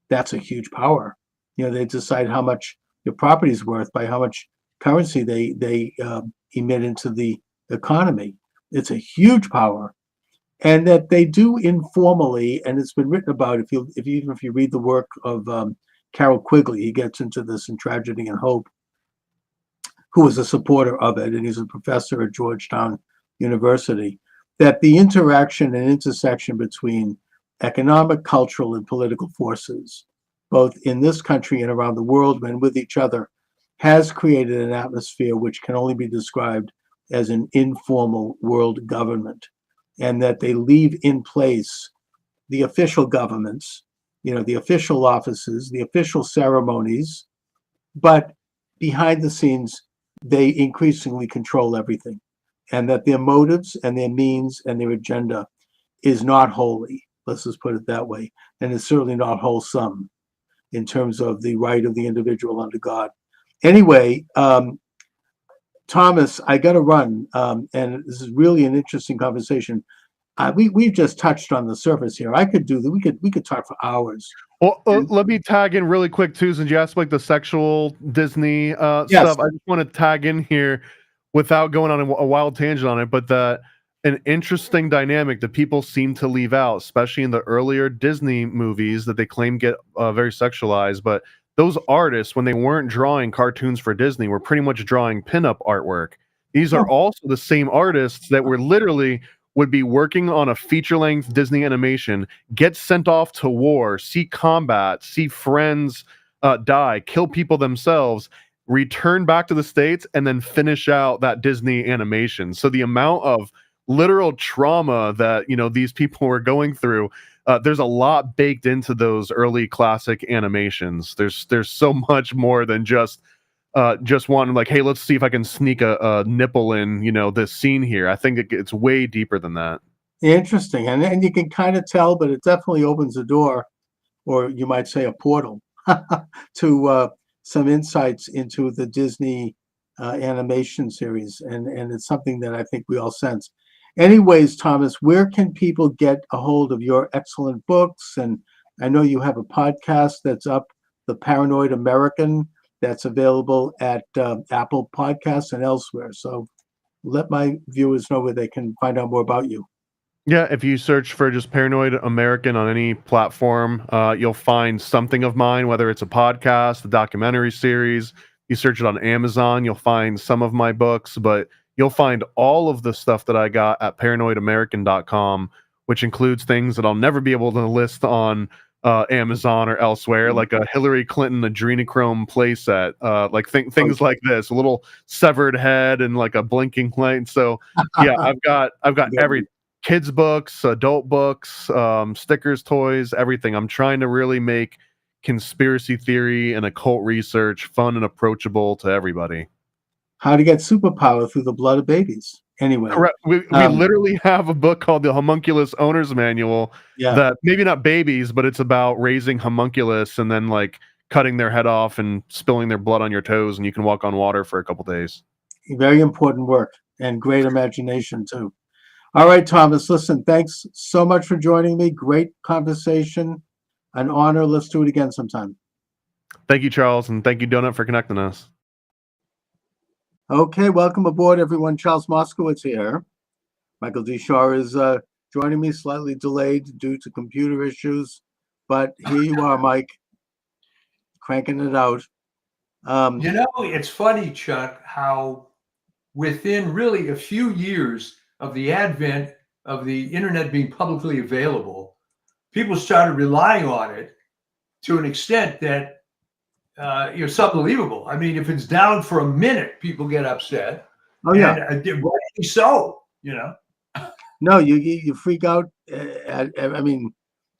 That's a huge power. They decide how much your property is worth by how much currency they emit into the economy. It's a huge power, and that they do informally, and it's been written about. If you read the work of Carroll Quigley, he gets into this in Tragedy and Hope, who was a supporter of it, and he's a professor at Georgetown University, that the interaction and intersection between economic, cultural, and political forces, both in this country and around the world and with each other, has created an atmosphere which can only be described as an informal world government, and that they leave in place the official governments, the official offices, the official ceremonies, but behind the scenes, they increasingly control everything, and that their motives and their means and their agenda is not holy. Let's just put it that way. And it's certainly not wholesome in terms of the right of the individual under God. Anyway, Thomas, I got to run, and this is really an interesting conversation. We've just touched on the surface here. We could talk for hours. Well, let me tag in really quick too, since you asked like the sexual Disney Yes. stuff. I just want to tag in here without going on a wild tangent on it, but that an interesting dynamic that people seem to leave out, especially in the earlier Disney movies that they claim get very sexualized, but those artists, when they weren't drawing cartoons for Disney, were pretty much drawing pinup artwork. These are also the same artists that were literally would be working on a feature-length Disney animation, get sent off to war, see combat, see friends die, kill people themselves, return back to the States, and then finish out that Disney animation. So the amount of literal trauma that these people were going through, there's a lot baked into those early classic animations. There's so much more than just wanting like, hey, let's see if I can sneak a nipple in this scene here. I think it's way deeper than that. Interesting, and you can kind of tell, but it definitely opens a door, or you might say a portal, to some insights into the Disney animation series, and it's something that I think we all sense. Anyways, Thomas, where can people get a hold of your excellent books? And I know you have a podcast that's up, The Paranoid American, that's available at Apple Podcasts and elsewhere. So let my viewers know where they can find out more about you. Yeah, if you search for just Paranoid American on any platform, you'll find something of mine, whether it's a podcast, a documentary series. You search it on Amazon, you'll find some of my books, but you'll find all of the stuff that I got at paranoidamerican.com, which includes things that I'll never be able to list on Amazon or elsewhere, like a Hillary Clinton adrenochrome playset, like things like this, a little severed head and like a blinking light. So yeah, I've got every kids books, adult books, stickers, toys, everything. I'm trying to really make conspiracy theory and occult research fun and approachable to everybody. How to get superpower through the blood of babies. Anyway, Correct. We literally have a book called The Homunculus Owner's Manual that maybe not babies, but it's about raising homunculus and then like cutting their head off and spilling their blood on your toes, and you can walk on water for a couple days. Very important work and great imagination too. All right, Thomas, listen, thanks so much for joining me. Great conversation. An honor. Let's do it again sometime. Thank you, Charles, and thank you, Donut, for connecting us. Okay, welcome aboard, everyone. Charles Moscowitz here. Michael D. Shaw is joining me, slightly delayed due to computer issues, but here you are, Mike, cranking it out. It's funny, Chuck, how within really a few years of the advent of the internet being publicly available, people started relying on it to an extent that it's unbelievable. I mean, if it's down for a minute, people get upset. Oh yeah, and rightly so. No, you freak out. I mean,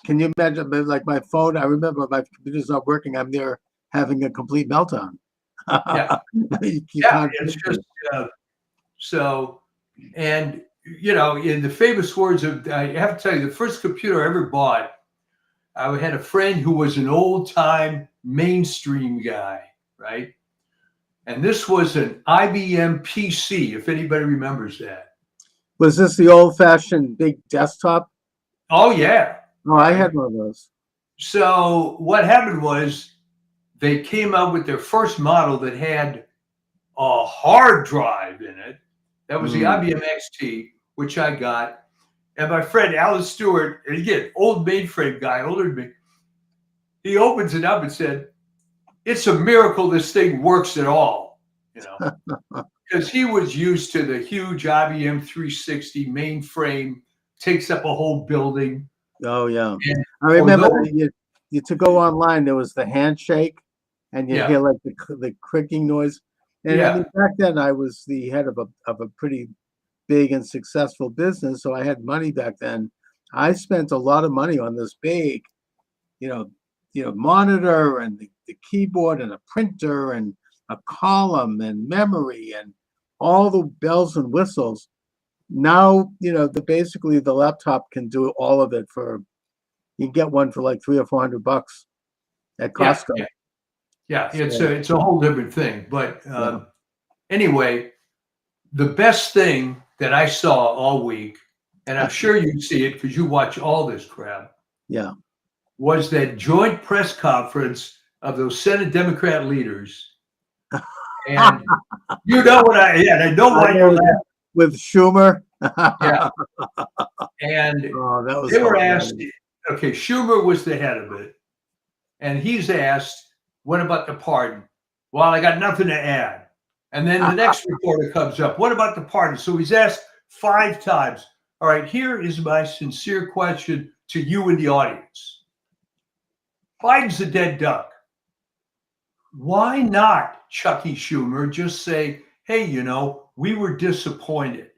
can you imagine? Like my phone, I remember my computer's not working. I'm there having a complete meltdown. Yeah, it's just so. And in the famous words of, I have to tell you, the first computer I ever bought, I had a friend who was an old-time mainstream guy, right? And this was an IBM PC, if anybody remembers that. Was this the old-fashioned big desktop? Oh, yeah. Oh, I had one of those. So what happened was they came out with their first model that had a hard drive in it. That was the IBM XT, which I got. And my friend Alan Stewart, and again, old mainframe guy, older than me, he opens it up and said, "It's a miracle this thing works at all," because he was used to the huge IBM 360 mainframe, takes up a whole building. Oh yeah, I remember you to go online. There was the handshake, and you hear like the clicking noise. And I mean, back then I was the head of a pretty big and successful business, so I had money back then. I spent a lot of money on this big, monitor and the keyboard and a printer and a column and memory and all the bells and whistles. Now, basically the laptop can do all of it you can get one for like $300 or $400 at Costco. Yeah, it's a whole different thing. But anyway, the best thing that I saw all week, and I'm sure you see it because you watch all this crap, was that joint press conference of those Senate Democrat leaders. And you know what I know why you're laughing. With Schumer. Yeah. And they were asked, okay, Schumer was the head of it. And he's asked, what about the pardon? Well, I got nothing to add. And then the next reporter comes up, what about the pardon? So he's asked 5 times. All right, here is my sincere question to you in the audience. Biden's a dead duck. Why not, Chucky Schumer, just say, hey, we were disappointed.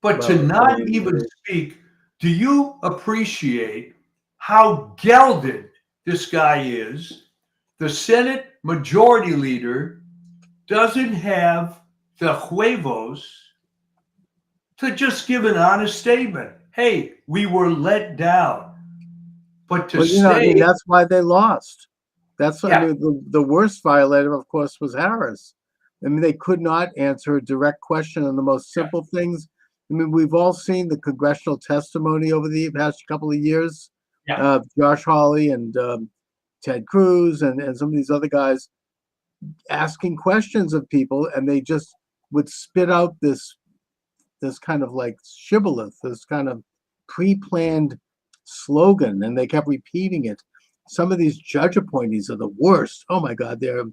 But to not even speak, do you appreciate how gelded this guy is? The Senate Majority Leader doesn't have the huevos to just give an honest statement. Hey, we were let down. But to say that's why they lost. That's why the worst violator, of course, was Harris. I mean, they could not answer a direct question on the most simple things. I mean, we've all seen the congressional testimony over the past couple of years. Josh Hawley and Ted Cruz and some of these other guys asking questions of people, and they just would spit out this kind of like shibboleth, this kind of pre-planned slogan, and they kept repeating it. Some of these judge appointees are the worst. Oh my God, they're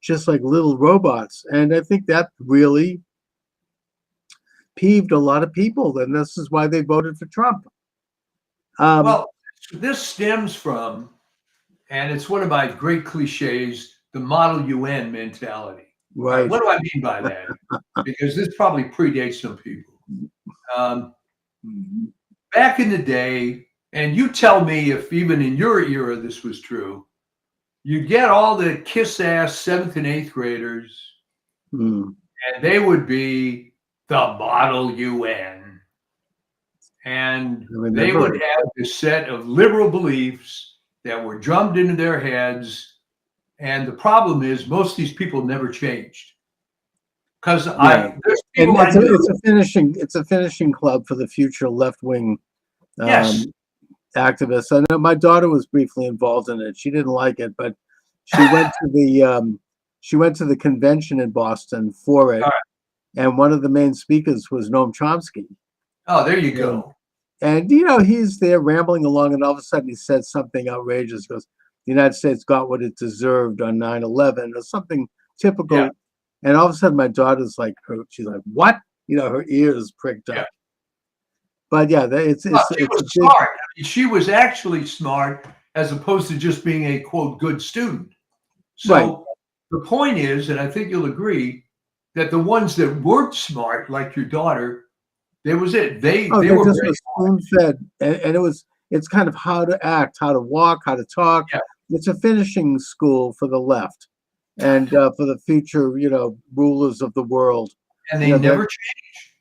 just like little robots. And I think that really peeved a lot of people, and this is why they voted for Trump. Well, this stems from, and it's one of my great cliches, the Model UN mentality. Right. What do I mean by that? Because this probably predates some people. Back in the day, and you tell me if even in your era this was true, you get all the kiss-ass 7th and 8th graders, and they would be the Model UN. And they would have this set of liberal beliefs that were drummed into their heads. And the problem is most of these people never changed. Because it's a finishing club for the future left-wing yes. activists. I know my daughter was briefly involved in it. She didn't like it, but she went to the convention in Boston for it. And one of the main speakers was Noam Chomsky. Oh, there you go. And he's there rambling along, and all of a sudden he said something outrageous. He goes, "The United States got what it deserved on 9/11," or something typical. Yeah. And all of a sudden, my daughter's like, she's like, "What?" Her ears pricked up. Yeah. But yeah, she was smart. I mean, she was actually smart, as opposed to just being a quote good student. So the point is, and I think you'll agree, that the ones that weren't smart, like your daughter, there was it. They were just spoon-fed, and it's kind of how to act, how to walk, how to talk. Yeah. It's a finishing school for the left, and for the future, rulers of the world. And they never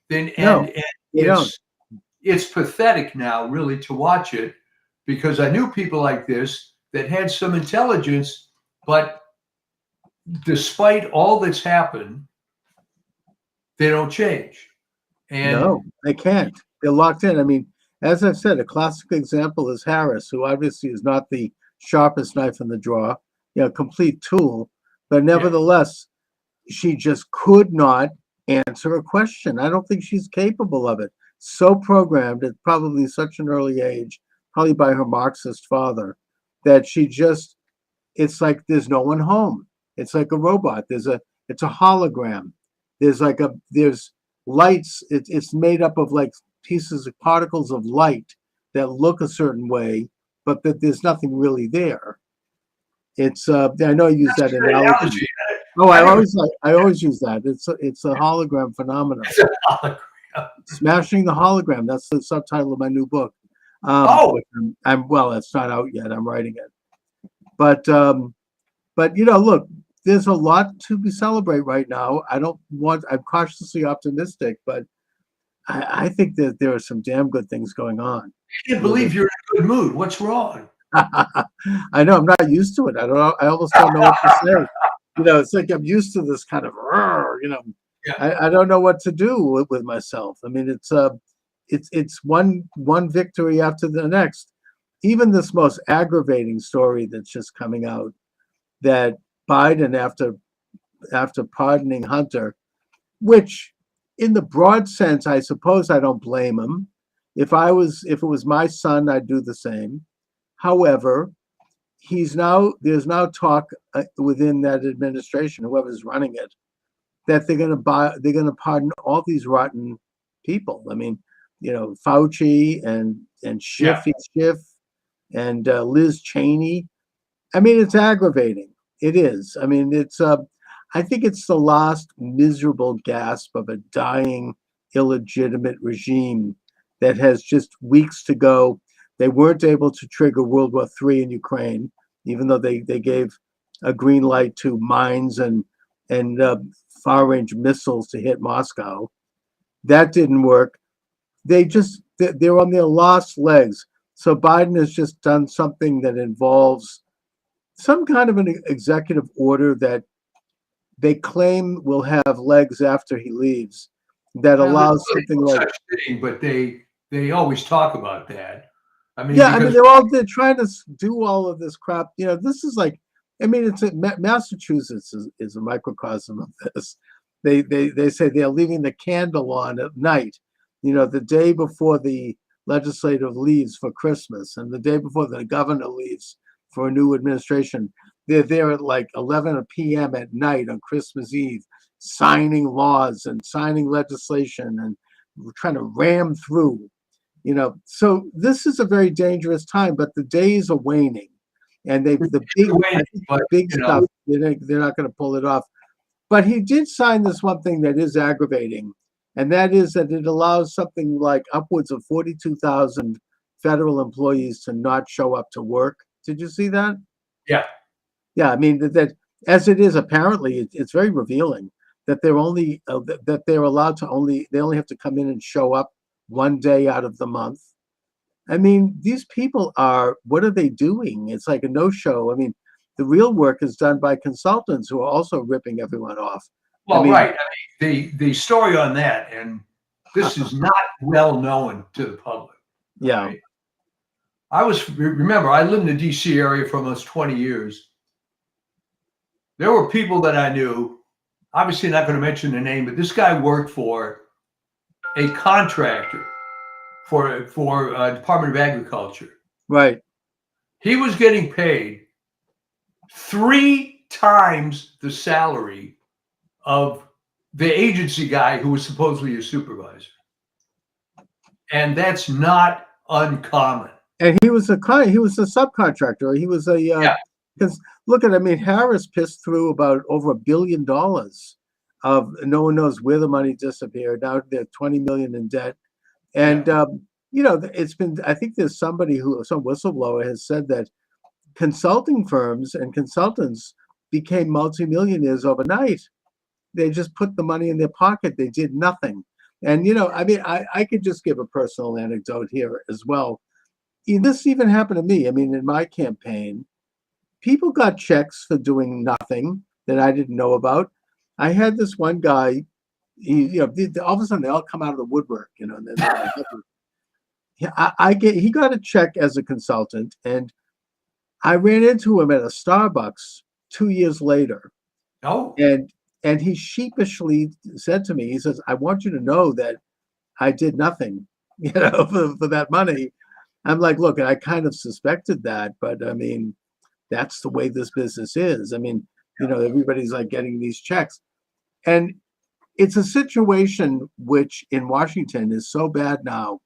change. It's pathetic now, really, to watch it, because I knew people like this that had some intelligence, but despite all that's happened, they don't change. And no, they can't. They're locked in. I mean, as I've said, a classic example is Harris, who obviously is not the sharpest knife in the drawer, complete tool, but nevertheless, she just could not answer a question. I don't think she's capable of it. So programmed at probably such an early age, probably by her Marxist father, that it's like there's no one home. It's like a robot. It's a hologram. There's lights. It's made up of like pieces of particles of light that look a certain way, but that there's nothing really there. It's I know I use that analogy. Oh, I always use that. It's a hologram phenomenon. It's a hologram. Smashing the Hologram. That's the subtitle of my new book. It's not out yet. I'm writing it. But look, there's a lot to celebrate right now. I'm cautiously optimistic, but I think that there are some damn good things going on. I can't believe you're in a good mood. What's wrong? I know, I'm not used to it. I almost don't know what to say. It's like I'm used to this kind of, I don't know what to do with myself. I mean, it's one victory after the next. Even this most aggravating story that's just coming out, that Biden, after pardoning Hunter, which in the broad sense, I suppose I don't blame him. If it was my son, I'd do the same. However, there's now talk within that administration, whoever's running it, that they're going to pardon all these rotten people. I mean, Fauci and Schiff and Liz Cheney. I mean, it's aggravating. It is. I mean, I think it's the last miserable gasp of a dying, illegitimate regime that has just weeks to go. They weren't able to trigger World War III in Ukraine, even though they gave a green light to mines and far-range missiles to hit Moscow. That didn't work. They're on their last legs. So Biden has just done something that involves some kind of an executive order that they claim will have legs after he leaves, that allows something like. But they always talk about that. I mean, they're trying to do all of this crap. This is like, I mean, Massachusetts is a microcosm of this. They say they're leaving the candle on at night, the day before the legislative leaves for Christmas and the day before the governor leaves for a new administration. They're there at like 11 p.m. at night on Christmas Eve, signing laws and signing legislation and trying to ram through, So this is a very dangerous time, but the days are waning, and I think the big stuff, they're not going to pull it off. But he did sign this one thing that is aggravating, and that is that it allows something like upwards of 42,000 federal employees to not show up to work. Did you see that? Yeah. Yeah, I mean that as it is, apparently it's very revealing that they're only that they're allowed to they only have to come in and show up one day out of the month. I mean, these people what are they doing? It's like a no-show. I mean, the real work is done by consultants who are also ripping everyone off. Well, right. I mean, the story on that, and this is not well known to the public. Yeah. Right? Remember, I lived in the DC area for almost 20 years. There were people that I knew, obviously not going to mention the name, but this guy worked for a contractor for Department of Agriculture. Right. He was getting paid 3 times the salary of the agency guy who was supposedly a supervisor. And that's not uncommon. And he was a subcontractor. He was because look at, I mean, Harris pissed through about over $1 billion of, no one knows where the money disappeared. Now they're 20 million in debt. And, it's been, I think there's some whistleblower has said that consulting firms and consultants became multimillionaires overnight. They just put the money in their pocket. They did nothing. And, I mean, I could just give a personal anecdote here as well. This even happened to me. I mean, in my campaign, people got checks for doing nothing that I didn't know about. I had this one guy, all of a sudden they all come out of the woodwork, and then he got a check as a consultant, and I ran into him at a Starbucks 2 years later. Oh. And he sheepishly said to me, he says, "I want you to know that I did nothing, for that money." I'm like, look, I kind of suspected that, but I mean, that's the way this business is. I mean, everybody's like getting these checks. And it's a situation which in Washington is so bad now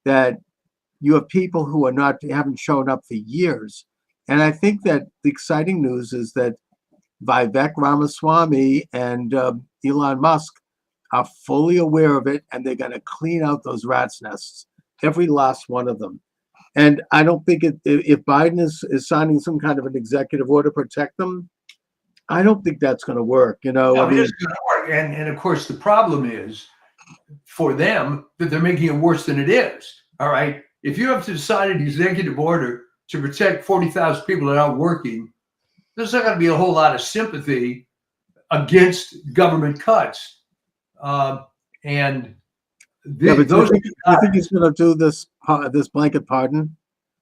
that you have people who haven't shown up for years. And I think that the exciting news is that Vivek Ramaswamy and Elon Musk are fully aware of it, and they're going to clean out those rat's nests, every last one of them. And I don't think if Biden is signing some kind of an executive order to protect them, I don't think that's going to work. No, it is going to work. And of course, the problem is for them that they're making it worse than it is. All right. If you have to decide an executive order to protect 40,000 people that aren't working, there's not going to be a whole lot of sympathy against government cuts. But do you think he's going to do this blanket pardon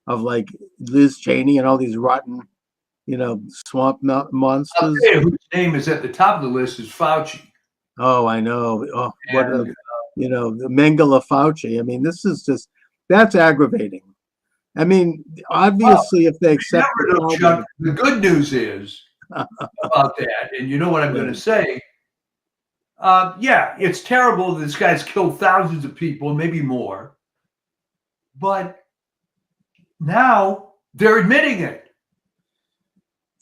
of like Liz Cheney and all these rotten, swamp monsters? I'll tell you whose name is at the top of the list is Fauci. Oh, I know. Oh, the Mengele Fauci. I mean, that's aggravating. I mean, obviously, if they accept Chuck, the good news is about that, and you know what I'm going to say. It's terrible that this guy's killed thousands of people, maybe more. But now they're admitting it.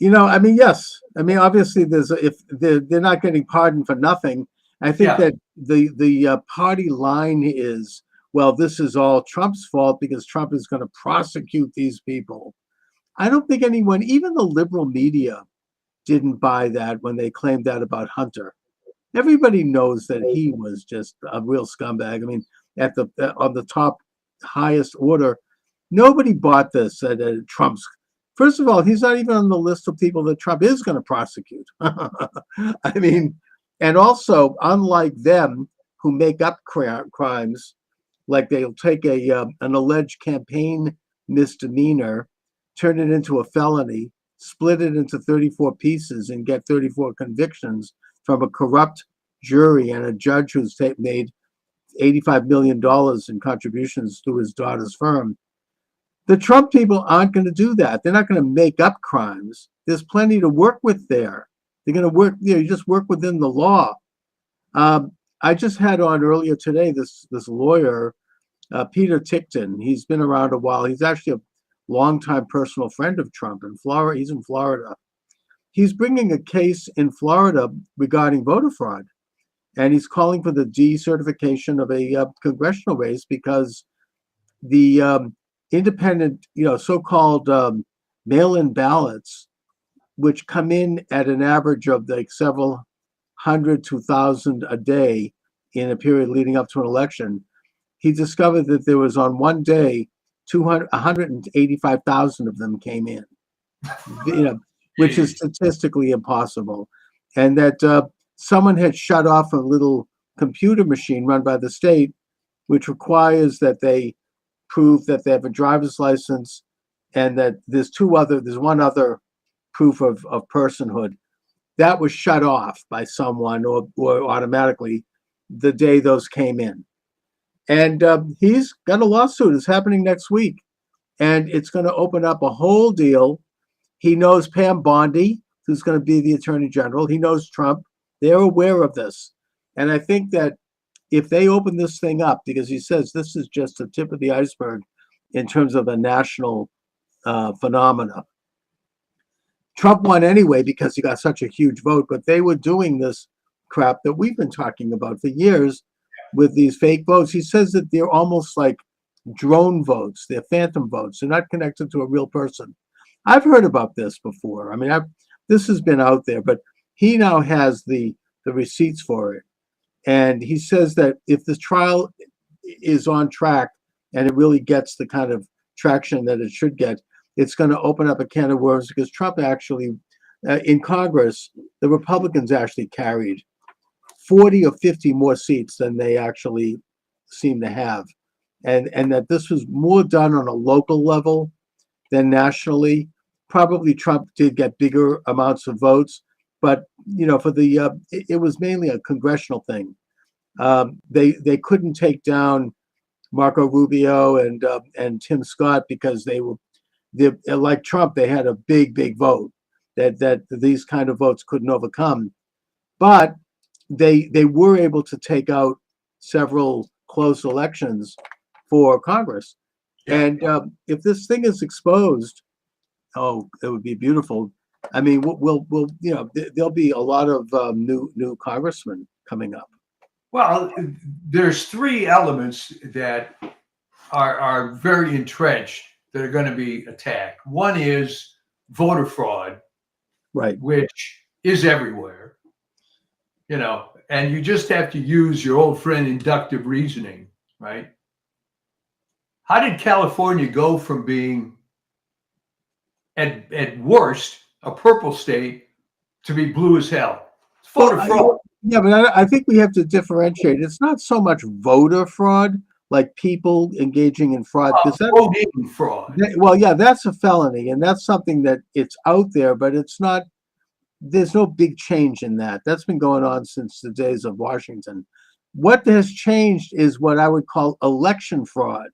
I mean, yes. I mean, obviously, if they're not getting pardoned for nothing. I think that the party line is, well, this is all Trump's fault because Trump is going to prosecute these people. I don't think anyone, even the liberal media, didn't buy that when they claimed that about Hunter. Everybody knows that he was just a real scumbag. I mean, on the top highest order, nobody bought this at Trump's. First of all, he's not even on the list of people that Trump is going to prosecute. I mean, and also, unlike them who make up crimes, like they'll take an alleged campaign misdemeanor, turn it into a felony, split it into 34 pieces, and get 34 convictions from a corrupt jury and a judge who's made $85 million in contributions to his daughter's firm. The Trump people aren't going to do that. They're not going to make up crimes. There's plenty to work with there. They're going to work, you just work within the law. I just had on earlier today this lawyer, Peter Tickton. He's been around a while. He's actually a longtime personal friend of Trump in Florida. He's in Florida. He's bringing a case in Florida regarding voter fraud, and he's calling for the decertification of a congressional race because the independent, so-called mail-in ballots, which come in at an average of like several hundred to 1,000 a day in a period leading up to an election, he discovered that there was on one day 185,000 of them came in, which is statistically impossible, and that someone had shut off a little computer machine run by the state, which requires that they prove that they have a driver's license and that there's one other proof of personhood. That was shut off by someone or automatically the day those came in. And he's got a lawsuit. It's happening next week. And it's going to open up a whole deal. He knows Pam Bondi, who's going to be the attorney general. He knows Trump. They're aware of this. And I think that if they open this thing up, because he says this is just the tip of the iceberg in terms of a national phenomena. Trump won anyway because he got such a huge vote, but they were doing this crap that we've been talking about for years with these fake votes. He says that they're almost like drone votes. They're phantom votes. They're not connected to a real person. I've heard about this before. I mean, this has been out there, but he now has the receipts for it. And he says that if this trial is on track and it really gets the kind of traction that it should get, it's going to open up a can of worms because Trump actually, in Congress, the Republicans actually carried 40 or 50 more seats than they actually seem to have. And that this was more done on a local level than nationally. Probably Trump did get bigger amounts of votes, but for the it was mainly a congressional thing. They couldn't take down Marco Rubio and Tim Scott because they like Trump. They had a big vote that these kind of votes couldn't overcome, but they were able to take out several close elections for Congress. And if this thing is exposed, oh, it would be beautiful. I mean, we'll there'll be a lot of new congressmen coming up. Well, there's three elements that are very entrenched that are going to be attacked. One is voter fraud, right, which is everywhere, and you just have to use your old friend inductive reasoning, right? How did California go from being at worst a purple state to be blue as hell? It's voter fraud. Yeah, but I think we have to differentiate. It's not so much voter fraud, like people engaging in fraud. Voting fraud. Well, yeah, that's a felony, and that's something that it's out there, but it's not. There's no big change in that. That's been going on since the days of Washington. What has changed is what I would call election fraud,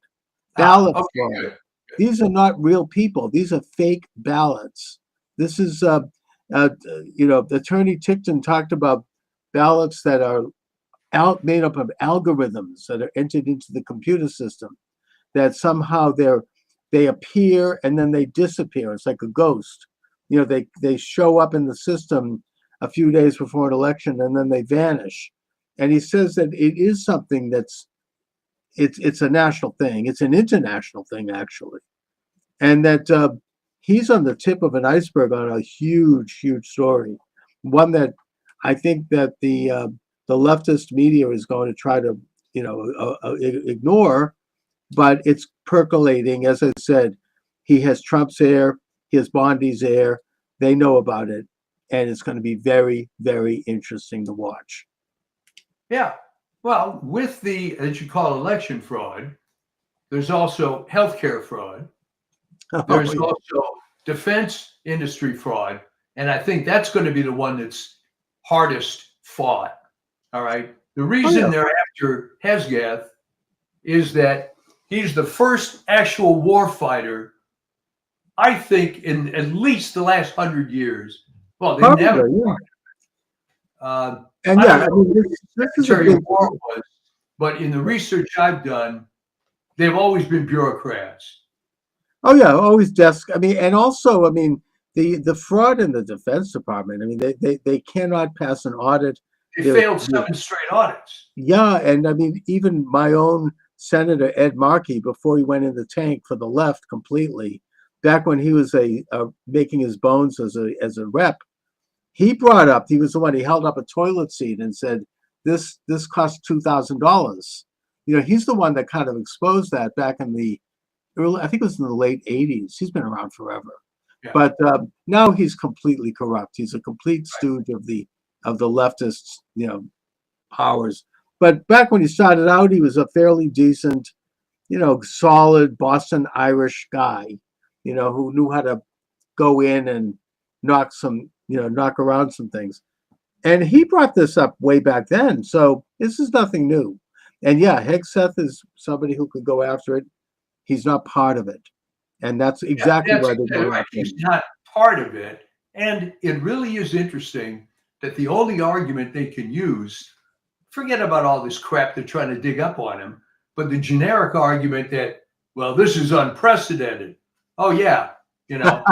ballot fraud. Good. These are not real people. These are fake ballots. This is, Attorney Tickton talked about ballots that are made up of algorithms that are entered into the computer system, that somehow they appear and then they disappear. It's like a ghost. They show up in the system a few days before an election and then they vanish. And he says that it is something it's a national thing. It's an international thing, actually. And that he's on the tip of an iceberg on a huge story. One that I think that the leftist media is going to try to, ignore, but it's percolating. As I said, he has Trump's air, he has Bondi's air. They know about it, and it's going to be very, very interesting to watch. Yeah. Well, with as you call election fraud, there's also healthcare fraud. There's also defense industry fraud. And I think that's going to be the one that's hardest fought. All right. The reason they're after Hesgath is that he's the first actual war fighter, I think, in at least the last 100 years. Well, they never. Yeah. And I yeah, don't I know mean, who this the is a Secretary big. of War was, but in the research I've done, they've always been bureaucrats. Oh yeah, always desk. I mean, and also, I mean, the fraud in the Defense Department. I mean, they cannot pass an audit. They They're, failed 7 straight audits. yeah, and I mean, even my own Senator Ed Markey, before he went in the tank for the left completely, back when he was making his bones as a rep, he brought up. He was the one. He held up a toilet seat and said, "This cost $2,000." You know, he's the one that kind of exposed that back in the early. I think it was in the late '80s. He's been around forever, Yeah. but now he's completely corrupt. He's a complete stooge of the leftists, powers. But back when he started out, he was a fairly decent, solid Boston Irish guy, who knew how to go in and knock around some things. And he brought this up way back then. So this is nothing new. And yeah, Hegseth is somebody who could go after it. He's not part of it. And that's exactly That's why they're exactly going right. after him. He's not part of it. And it really is interesting that the only argument they can use, forget about all this crap they're trying to dig up on him, but the generic argument that, well, this is unprecedented. Oh, yeah. Yeah.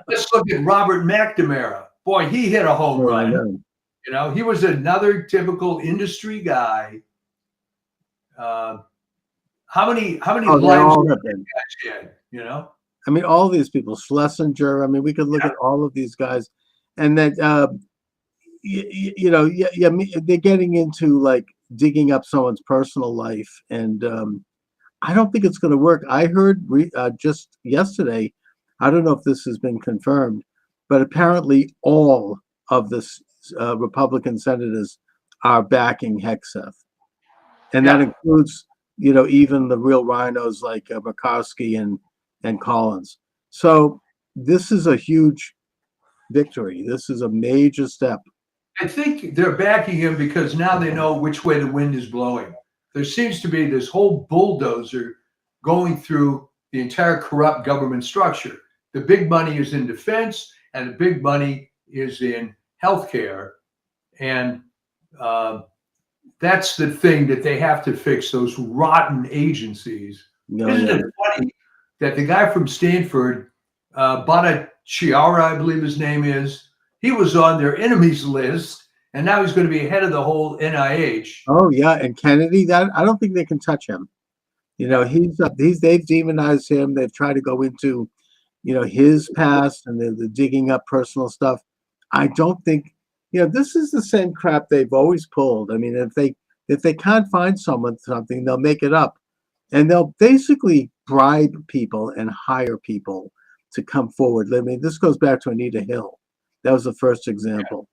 Let's look at Robert McNamara. Boy, he hit a home Oh, I run. know. He was another typical industry guy. How many Oh, they lives all were have been. had, I mean, all these people, Schlesinger. I mean, we could look at all of these guys, and that they're getting into like digging up someone's personal life, and I don't think it's going to work. I heard just yesterday, I don't know if this has been confirmed, but apparently all of the Republican senators are backing Hegseth, and that includes, even the real rhinos like Murkowski and Collins. So this is a huge victory. This is a major step. I think they're backing him because now they know which way the wind is blowing. There seems to be this whole bulldozer going through the entire corrupt government structure. The big money is in defense, and the big money is in healthcare. And that's the thing that they have to fix, those rotten agencies. Isn't it funny that the guy from Stanford, Bhattacharya, I believe his name is, he was on their enemies list, and now he's going to be head of the whole NIH. Oh yeah, and Kennedy, that I don't think they can touch him. They've demonized him. They've tried to go into, his past, and they're digging up personal stuff. I don't think, this is the same crap they've always pulled. I mean, if they can't find something, they'll make it up, and they'll basically bribe people and hire people to come forward. I mean, this goes back to Anita Hill. That was the first example.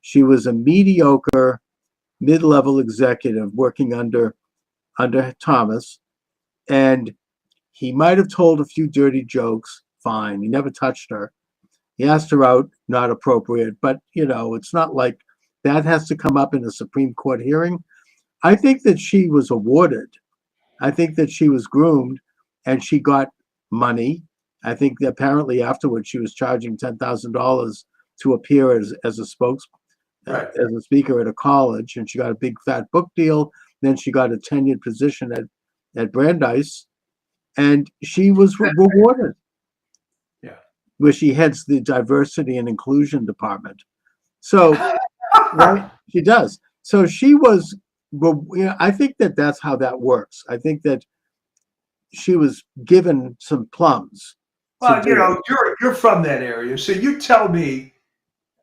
She was a mediocre mid-level executive working under Thomas, and he might have told a few dirty jokes. Fine, he never touched her. He asked her out, not appropriate, but it's not like that has to come up in a Supreme Court hearing. I think that she was awarded. I think that she was groomed, and she got money. I think that apparently afterwards she was charging $10,000 to appear as a as a speaker at a college, and she got a big fat book deal. Then she got a tenured position at Brandeis, and she was rewarded. Yeah, where she heads the diversity and inclusion department. So, right, she does. So she was. I think that that's how that works. I think that she was given some plums. Well, you're from that area, so you tell me,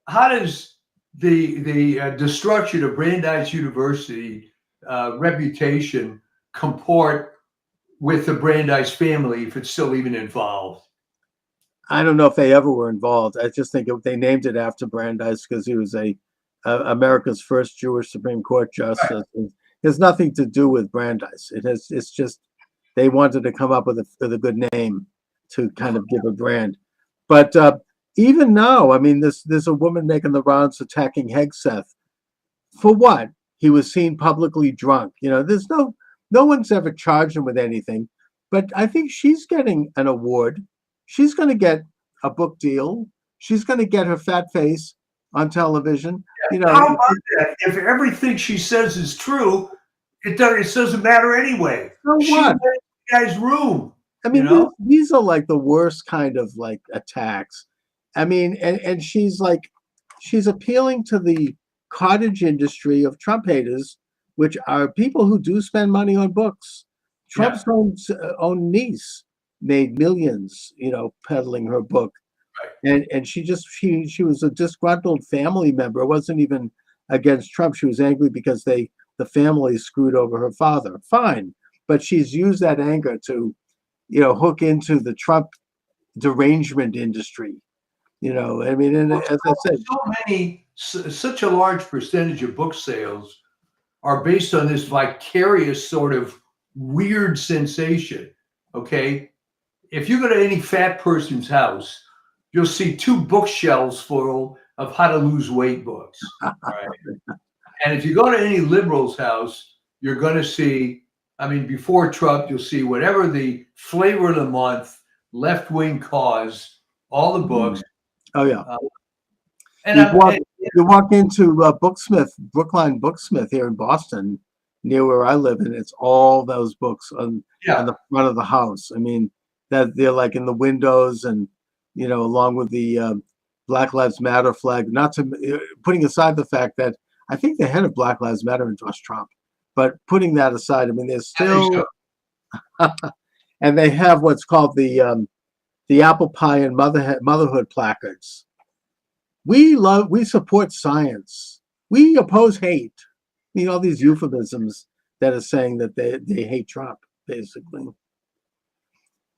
how does the destruction of Brandeis University reputation comport with the Brandeis family, if it's still even involved? I don't know if they ever were involved. I just think they named it after Brandeis because he was America's first Jewish Supreme Court justice. It has nothing to do with Brandeis. It's just they wanted to come up with a good name to kind of give a brand. But even now, I mean, there's a woman making the rounds attacking Hegseth. For what? He was seen publicly drunk. There's no one's ever charged him with anything. But I think she's getting an award. She's going to get a book deal. She's going to get her fat face on television. You know, How about that? If everything she says is true, it doesn't matter anyway. so She what? went in the guy's room. I mean, You know? these are like the worst kind of like attacks. I mean, and she's like, she's appealing to the cottage industry of Trump haters, which are people who do spend money on books. Trump's own niece made millions, you know, peddling her book. And she was a disgruntled family member. It wasn't even against Trump. She was angry because the family screwed over her father. Fine. But she's used that anger to, you know, hook into the Trump derangement industry. You know, I mean, and as I said, such a large percentage of book sales are based on this vicarious sort of weird sensation. Okay. If you go to any fat person's house, you'll see 2 bookshelves full of how to lose weight books. Right? And if you go to any liberal's house, you're going to see, I mean, before Trump, you'll see whatever the flavor of the month, left-wing cause, all the books. Oh yeah. And you walk into Brookline Booksmith here in Boston, near where I live, and it's all those books on the front of the house. I mean, that they're like in the windows, and you know, along with the Black Lives Matter flag. Not to putting aside the fact that I think the head of Black Lives Matter endorsed Trump, but putting that aside, I mean, there's still, and they have what's called the apple pie and motherhood placards. We support science. We oppose hate. You know, all these euphemisms that are saying that they hate Trump, basically.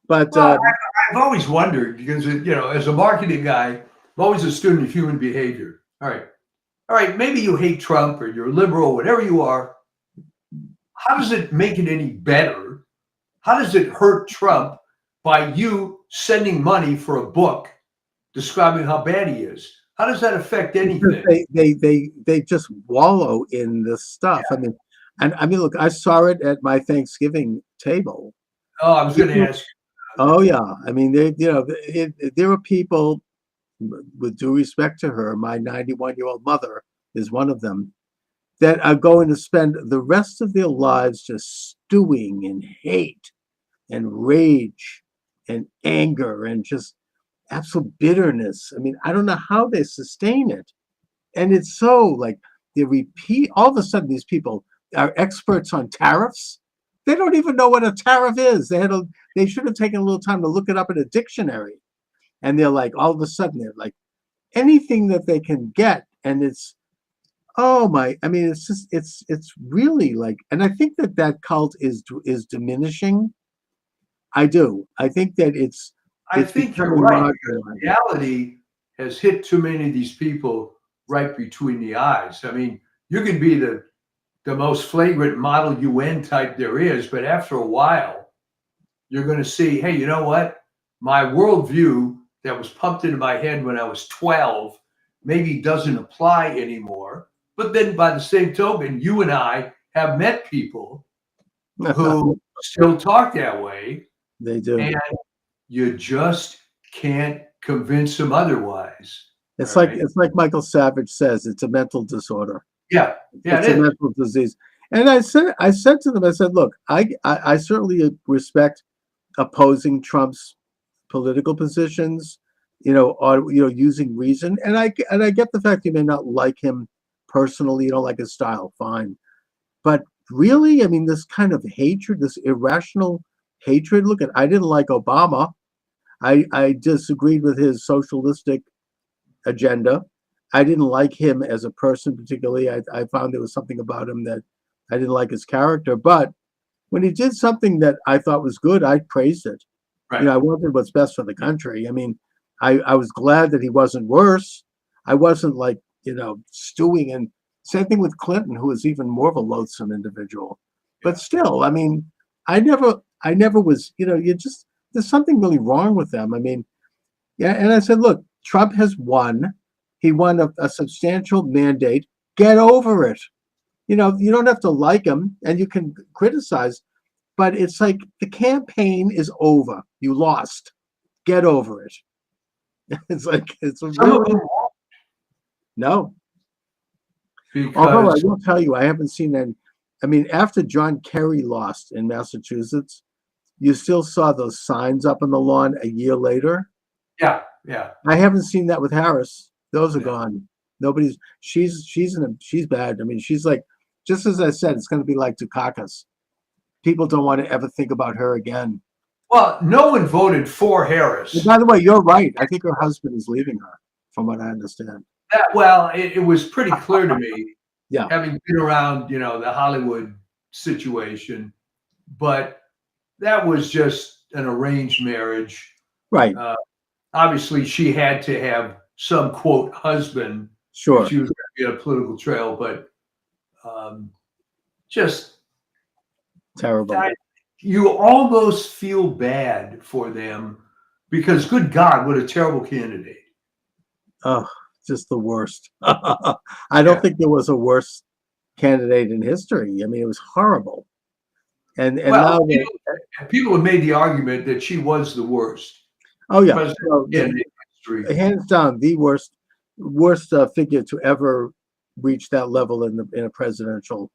But well, I've always wondered because, you know, as a marketing guy, I'm always a student of human behavior. All right, maybe you hate Trump or you're liberal, whatever you are. How does it make it any better? How does it hurt Trump by you sending money for a book describing how bad he is? How does that affect anything? They just wallow in this stuff. Yeah. I mean, look, I saw it at my Thanksgiving table. Oh, I was going to ask you. Oh yeah, I mean, there are people, with due respect to her, my 91-year-old mother is one of them, that are going to spend the rest of their lives just stewing in hate and rage and anger and just absolute bitterness. I mean, I don't know how they sustain it. And it's so like they repeat, all of a sudden these people are experts on tariffs. They don't even know what a tariff is. They should have taken a little time to look it up in a dictionary. And they're like, all of a sudden they're like, anything that they can get. And it's, oh my, I mean, it's just, it's really like, and I think that cult is diminishing. I do. I think that I think you're right. Reality has hit too many of these people right between the eyes. I mean, you can be the most flagrant Model UN type there is, but after a while, you're going to see, hey, you know what? My worldview that was pumped into my head when I was 12 maybe doesn't apply anymore. But then by the same token, you and I have met people who still talk that way. They do. And you just can't convince them otherwise. It's like Michael Savage says, it's a mental disorder. Yeah, it's a mental disease. And I said to them, I said, look, I certainly respect opposing Trump's political positions, you know, or using reason. And I get the fact you may not like him personally, you don't like his style, fine. But really, I mean, this kind of hatred, this irrational hatred. Look, I didn't like Obama. I disagreed with his socialistic agenda. I didn't like him as a person particularly. I found there was something about him that I didn't like his character. But when he did something that I thought was good, I praised it. Right. You know, I wanted what's best for the country. I mean, I was glad that he wasn't worse. I wasn't like, stewing. And same thing with Clinton, who was even more of a loathsome individual. But still, I mean, I never was, there's something really wrong with them. I mean, yeah. And I said, look, Trump has won. He won a substantial mandate. Get over it. You don't have to like him, and you can criticize, but it's like the campaign is over. You lost. Get over it. It's like, it's really, no. Although I because will tell you, I haven't seen any. I mean, after John Kerry lost in Massachusetts, you still saw those signs up on the lawn a year later. yeah, yeah. I haven't seen that with Harris. Those are No. gone. Nobody's. She's bad. I mean, she's like, just as I said, it's going to be like Dukakis. People don't want to ever think about her again. Well, no one voted for Harris. And by the way, you're right. I think her husband is leaving her, from what I understand. It was pretty clear to me, Yeah. having been around, the Hollywood situation, but that was just an arranged marriage. Right. Obviously, she had to have some quote husband. Sure. She was going to be on a political trail, but just Terrible. you almost feel bad for them because, good God, what a terrible candidate. Oh, just the worst. I don't think there was a worse candidate in history. I mean, it was horrible. And Well, now people have made the argument that she was the worst. oh yeah, president well, in history. hands down the worst figure to ever reach that level in a presidential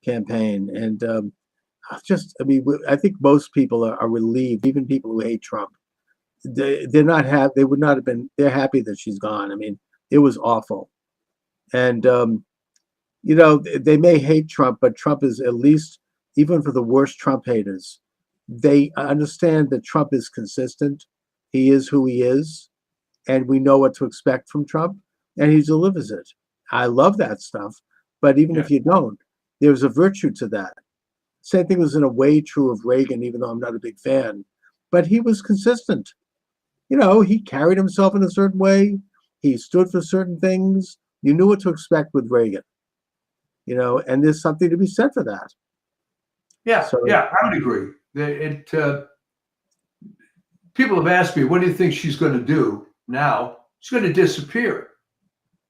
campaign. And I mean, I think most people are relieved, even people who hate Trump. They're not happy. They would not have been. They're happy that she's gone. I mean, it was awful. And they may hate Trump, but Trump is, at least, even for the worst Trump haters, they understand that Trump is consistent. He is who he is, and we know what to expect from Trump, and he delivers it. I love that stuff, but even if you don't, there's a virtue to that. Same thing was in a way true of Reagan, even though I'm not a big fan, but he was consistent. He carried himself in a certain way. He stood for certain things. You knew what to expect with Reagan, and there's something to be said for that. Yeah, I would agree. People have asked me, what do you think she's going to do now? She's going to disappear,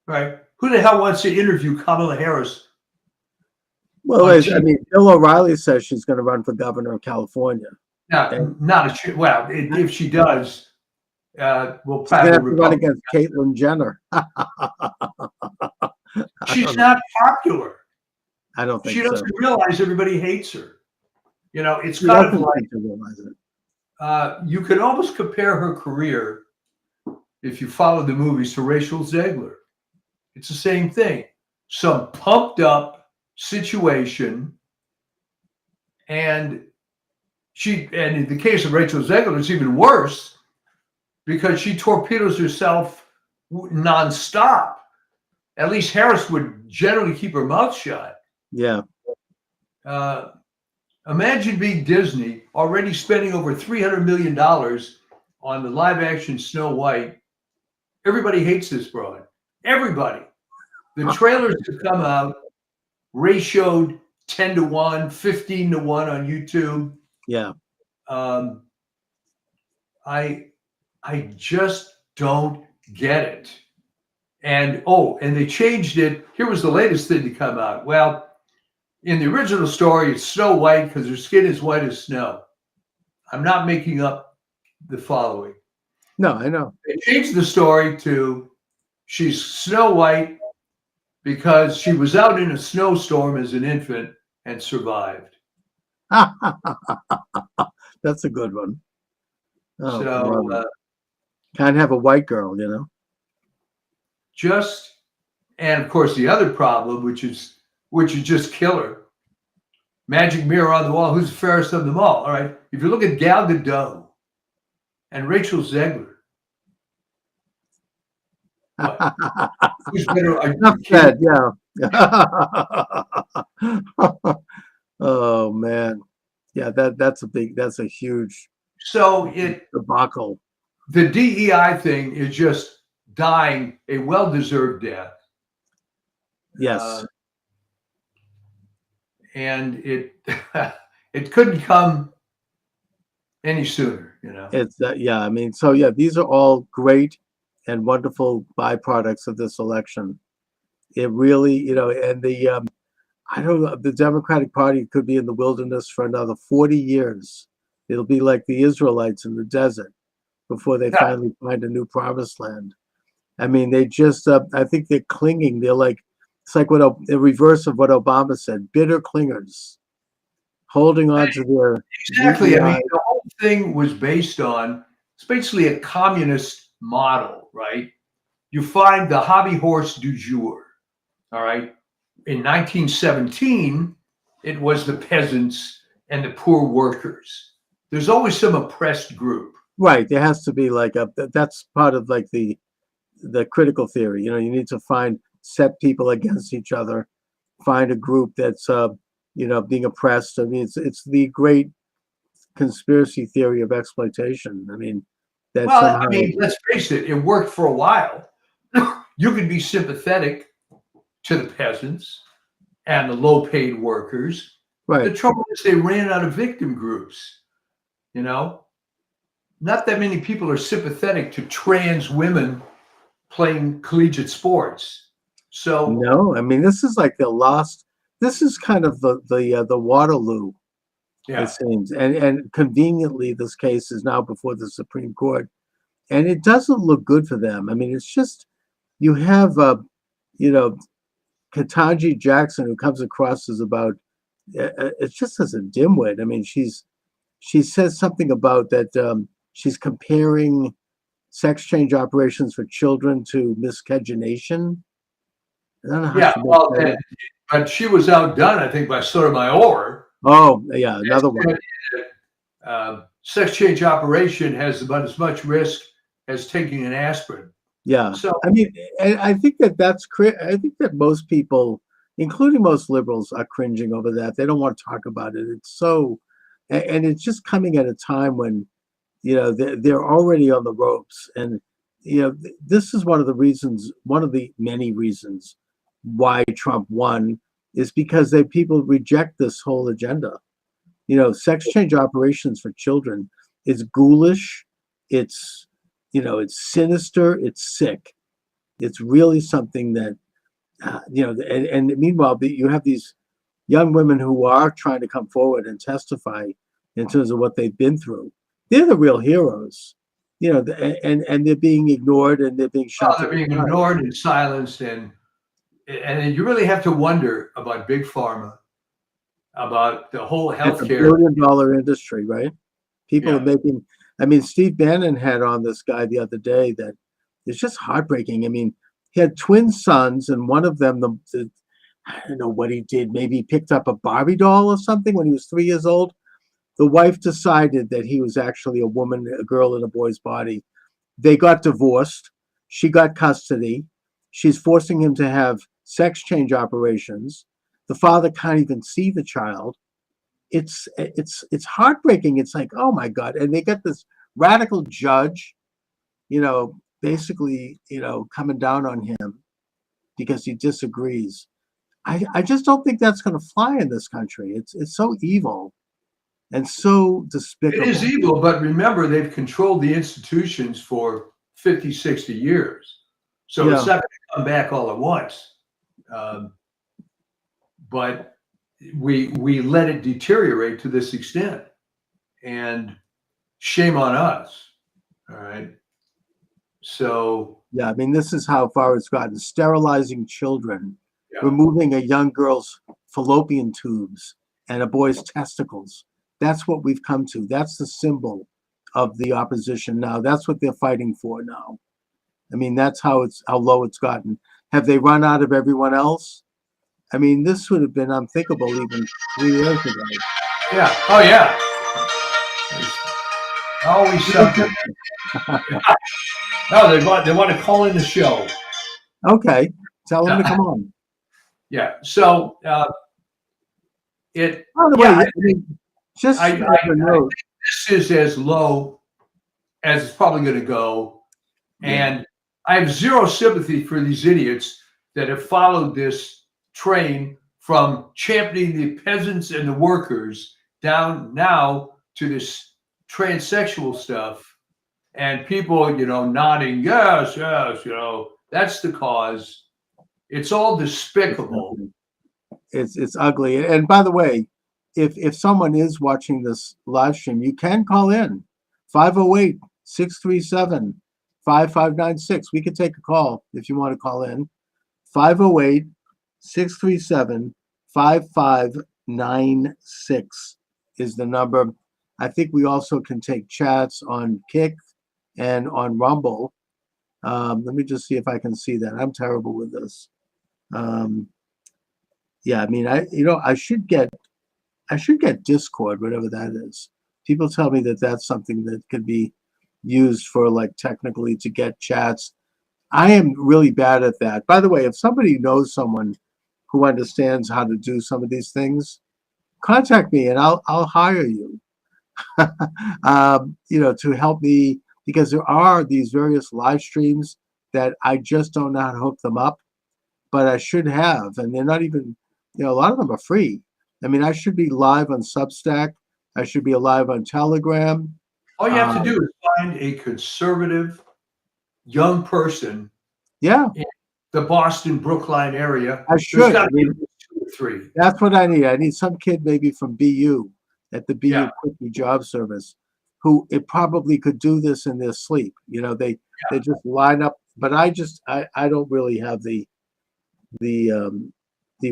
right? Who the hell wants to interview Kamala Harris? Well, I mean, Bill O'Reilly says she's going to run for governor of California. If she does, we'll She's going to have to run probably against Caitlyn Jenner. She's not popular. I don't think She so. doesn't realize everybody hates her. It's She kind of doesn't like seem to realize it. you could almost compare her career, if you follow the movies, to Rachel Zegler. It's the same thing. Some pumped up situation, and in the case of Rachel Zegler, it's even worse because she torpedoes herself nonstop. At least Harris would generally keep her mouth shut. Yeah. Imagine being Disney, already spending over $300 million on the live action Snow White. Everybody hates this broad. Everybody. The trailers have come out, ratioed 10-1, 15-1 on YouTube. Yeah. I just don't get it. And they changed it. Here was the latest thing to come out. Well, in the original story, it's Snow White because her skin is white as snow. I'm not making up the following. No, I know. They changed the story to she's Snow White because she was out in a snowstorm as an infant and survived. That's a good one. Oh, So can't have a white girl, and of course the other problem, which is just killer. Magic mirror on the wall. Who's the fairest of them all? All right. If you look at Gal Gadot and Rachel Zegler, who's better? Enough said, yeah. Oh man, yeah. That's a huge debacle. The DEI thing is just dying a well-deserved death. Yes. And it couldn't come any sooner, It's I mean, so these are all great and wonderful byproducts of this election. It really, and I don't know, the Democratic Party could be in the wilderness for another 40 years. It'll be like the Israelites in the desert before they finally find a new promised land. I mean, they just, I think they're clinging. They're like, It's like the reverse of what Obama said: bitter clingers, holding on to their Exactly. I mean, UBI. the whole thing was based on, it's basically a communist model, right? You find the hobby horse du jour, all right? In 1917, it was the peasants and the poor workers. There's always some oppressed group. Right. There has to be like that's part of like the critical theory. You need to set people against each other, find a group that's being oppressed. I mean, it's the great conspiracy theory of exploitation. I mean, that Well, somehow. I mean, let's face it, it worked for a while. You could be sympathetic to the peasants and the low-paid workers. Right. The trouble is they ran out of victim groups, Not that many people are sympathetic to trans women playing collegiate sports. So No, I mean, this is like this is kind of the Waterloo, yeah, it seems. And conveniently, this case is now before the Supreme Court. And it doesn't look good for them. I mean, it's just, you have, Ketanji Jackson, who comes across as it's just as a dimwit. I mean, she says something about that she's comparing sex change operations for children to miscegenation. I don't know how yeah. she makes Well, that up. but she was outdone, I think, by Sotomayor. Oh, yeah, another one. Sex change operation has about as much risk as taking an aspirin. Yeah. So I mean, and I think I think that most people, including most liberals, are cringing over that. They don't want to talk about it. It's so, and it's just coming at a time when, they're already on the ropes. And, this is one of the many reasons why Trump won, is because people reject this whole agenda. Sex change operations for children is ghoulish. It's, it's sinister. It's sick. It's really something that, and meanwhile, you have these young women who are trying to come forward and testify in terms of what they've been through. They're the real heroes, and they're being ignored and they're being shut. they're being ignored and silenced, and you really have to wonder about big pharma, about the whole healthcare. It's a billion-dollar industry, right? People are making. I mean, Steve Bannon had on this guy the other day that it's just heartbreaking. I mean, he had twin sons, and one of them, I don't know what he did. Maybe he picked up a Barbie doll or something when he was 3 years old. The wife decided that he was actually a girl in a boy's body. They got divorced. She got custody. She's forcing him to have sex change operations. The father can't even see the child. It's heartbreaking. It's like, oh my God. And they got this radical judge, basically, coming down on him because he disagrees. I just don't think that's going to fly in this country. It's so evil and so despicable. It is evil, but remember, they've controlled the institutions for 50, 60 years. So it's not going to come back all at once. But we let it deteriorate to this extent. And shame on us. All right. So. Yeah, I mean, this is how far it's gotten. Sterilizing children, removing a young girl's fallopian tubes and a boy's testicles. That's what we've come to. That's the symbol of the opposition now. That's what they're fighting for now. I mean, that's how low it's gotten. Have they run out of everyone else? I mean, this would have been unthinkable even 3 years ago. Yeah. Oh, yeah. Always something. No, they want to call in the show. Okay. Tell them to come on. Yeah. So By the way, I mean, I think this is as low as it's probably going to go. And I have zero sympathy for these idiots that have followed this train from championing the peasants and the workers down now to this transsexual stuff. And people, nodding, yes, that's the cause. It's all despicable. It's ugly. And by the way, if someone is watching this live stream, you can call in 508-637-5596. We can take a call if you want to call in. 508 637-5596 is the number. I think we also can take chats on Kick and on Rumble. Let me just see if I can see that. I'm terrible with this. Yeah, I mean, I should get Discord, whatever that is. People tell me that that's something that could be used for, like, technically to get chats. I am really bad at that. By the way, if somebody knows someone who understands how to do some of these things, contact me and I'll hire you. To help me, because there are these various live streams that I just don't know how to hook them up, but I should have, and they're not even, a lot of them are free. I mean, I should be live on Substack. I should be live on Telegram. All you have to do is find a conservative young person Yeah, in the Boston, Brookline area. I should. There's got to be 2 or 3. That's what I need. I need some kid maybe from BU at the BU Yeah. Quickie Job Service, who it probably could do this in their sleep. They just line up. But I don't really have the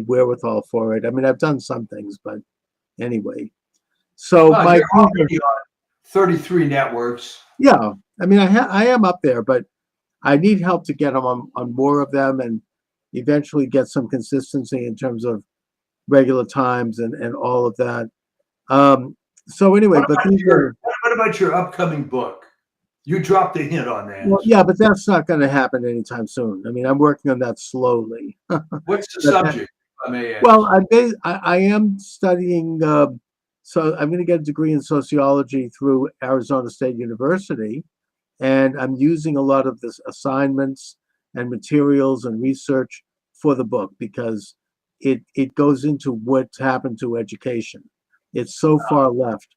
wherewithal for it. I mean, I've done some things, but anyway. So Well, my you're already on 33 networks. yeah, I mean, I am up there, but I need help to get them on more of them and eventually get some consistency in terms of regular times and all of that. So anyway, What about your upcoming book? You dropped a hint on that. well, yeah, but that's not going to happen anytime soon. I mean, I'm working on that slowly. What's the subject, if I may ask? Well, I am studying. So I'm going to get a degree in sociology through Arizona State University, and I'm using a lot of this assignments and materials and research for the book because it goes into what's happened to education. It's so far left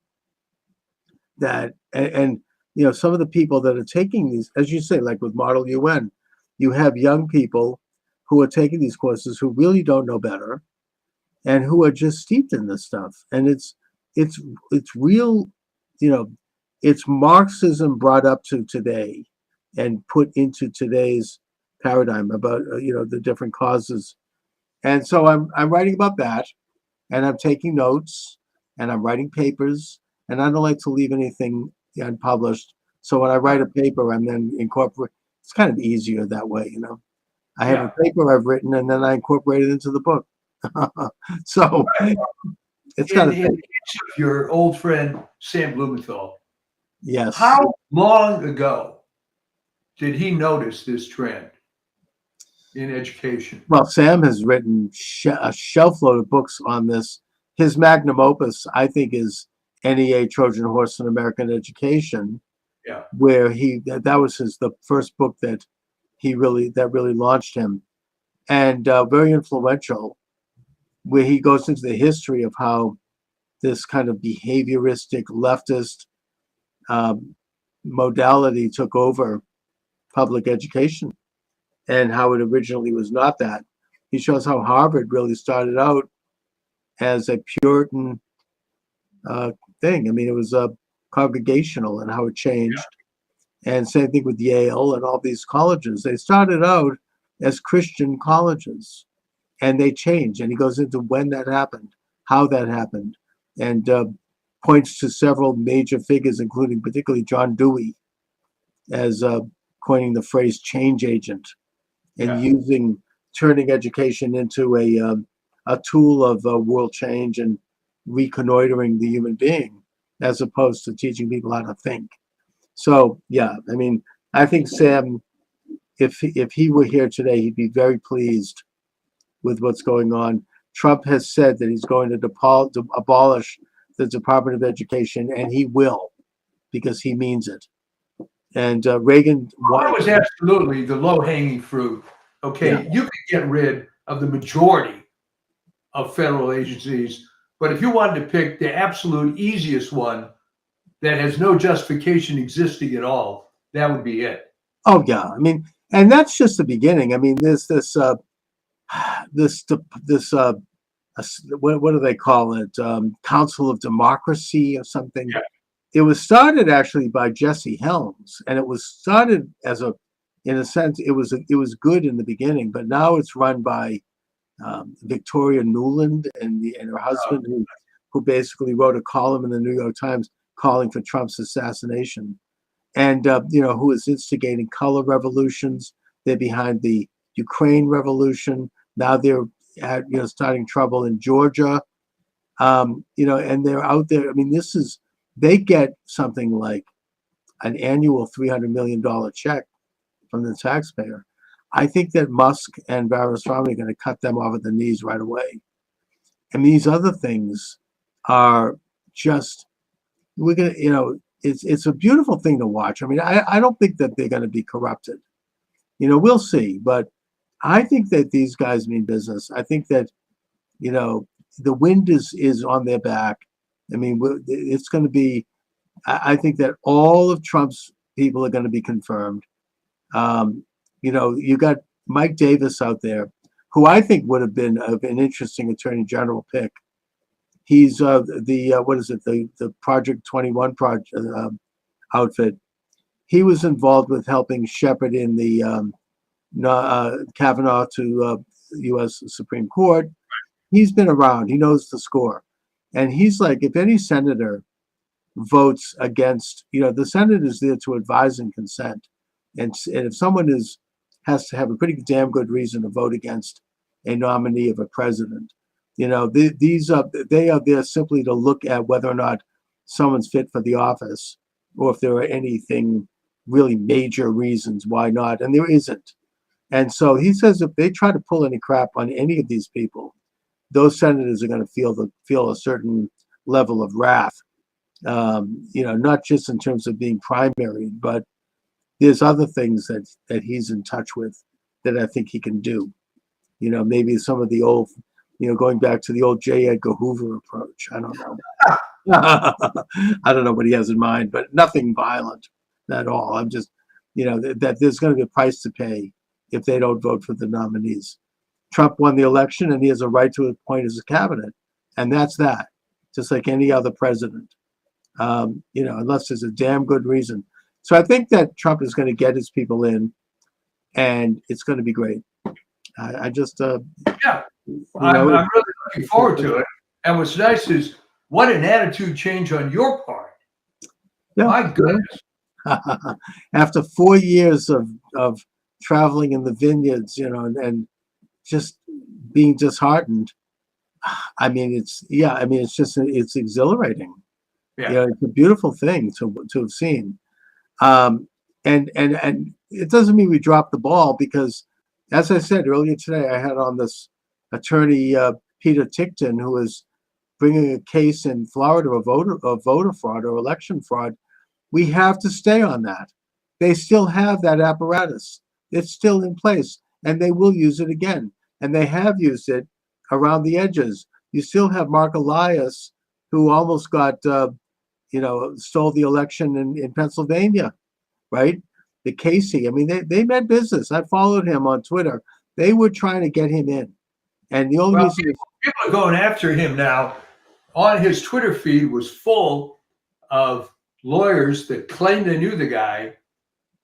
that and some of the people that are taking these, as you say, like with Model UN, you have young people who are taking these courses who really don't know better and who are just steeped in this stuff. And it's real, it's Marxism brought up to today and put into today's paradigm about the different causes. And so I'm writing about that, and I'm taking notes, and I'm writing papers, and I don't like to leave anything unpublished. So when I write a paper, I'm then incorporate. It's kind of easier that way, I have a paper I've written, and then I incorporate it into the book. So it's kind of in the case of your old friend Sam Blumenthal. yes. How long ago did he notice this trend in education? Well, Sam has written a shelf load of books on this. His magnum opus, I think, is NEA Trojan Horse in American Education. Yeah. Where that was the first book that really launched him, and very influential, where he goes into the history of how this kind of behavioristic leftist modality took over public education and how it originally was not that. He shows how Harvard really started out as a Puritan thing. I mean, it was congregational, and how it changed. Yeah. And same thing with Yale and all these colleges. They started out as Christian colleges, and they changed. And he goes into when that happened, how that happened, and points to several major figures, including particularly John Dewey, as coining the phrase change agent, and turning education into a tool of world change and reconnoitering the human being, as opposed to teaching people how to think. So yeah, I mean, I think Sam, if he were here today, he'd be very pleased with what's going on. Trump has said that he's going to abolish the Department of Education, and he will, because he means it. And Reagan. That was absolutely the low-hanging fruit. Okay, yeah. You could get rid of the majority of federal agencies, but if you wanted to pick the absolute easiest one that has no justification existing at all, that would be it. Oh yeah, I mean, and that's just the beginning. I mean, there's this what do they call it? Council of Democracy or something. Yeah. It was started actually by Jesse Helms, and it was started in a sense, it was good in the beginning, but now it's run by Victoria Nuland and her husband, who basically wrote a column in the New York Times calling for Trump's assassination, and who is instigating color revolutions. They're behind the Ukraine revolution. Now they're starting trouble in Georgia. And they're out there. I mean, they get something like an annual $300 million check from the taxpayer. I think that Musk and Ramaswamy are going to cut them off at the knees right away. And these other things are just, we're going to, it's a beautiful thing to watch. I mean, I don't think that they're going to be corrupted. We'll see. But I think that these guys mean business. I think that, the wind is on their back. I mean, it's going to be, I think that all of Trump's people are going to be confirmed. You got Mike Davis out there, who I think would have been an interesting attorney general pick. He's the Project 21 project outfit. He was involved with helping shepherd in the Kavanaugh to U.S. Supreme Court. He's been around. He knows the score. And he's like, if any senator votes against, the Senate is there to advise and consent. And if someone has to have a pretty damn good reason to vote against a nominee of a president, they are there simply to look at whether or not someone's fit for the office, or if there are anything really major reasons why not. And there isn't. And so he says if they try to pull any crap on any of these people, those senators are going to feel a certain level of wrath. Not just in terms of being primary, but there's other things that he's in touch with that I think he can do. Maybe some of the old, going back to the old J. Edgar Hoover approach. I don't know. I don't know what he has in mind, but nothing violent at all. I'm just, that there's going to be a price to pay if they don't vote for the nominees. Trump won the election, and he has a right to appoint his cabinet, and that's that. Just like any other president, unless there's a damn good reason. So I think that Trump is going to get his people in, and it's going to be great. I'm really looking forward to it. And what's nice is what an attitude change on your part. Yeah. My goodness. After 4 years of traveling in the vineyards, and just being disheartened. I mean, it's exhilarating. Yeah. It's a beautiful thing to have seen. And it doesn't mean we dropped the ball, because, as I said earlier today, I had on this attorney, Peter Tickton, who is bringing a case in Florida of voter fraud or election fraud. We have to stay on that. They still have that apparatus. It's still in place, and they will use it again. And they have used it around the edges. You still have Mark Elias, who almost got, stole the election in Pennsylvania, right? The Casey. I mean, they meant business. I followed him on Twitter. They were trying to get him in. And the only reason people are going after him now. On his Twitter feed was full of lawyers that claimed they knew the guy,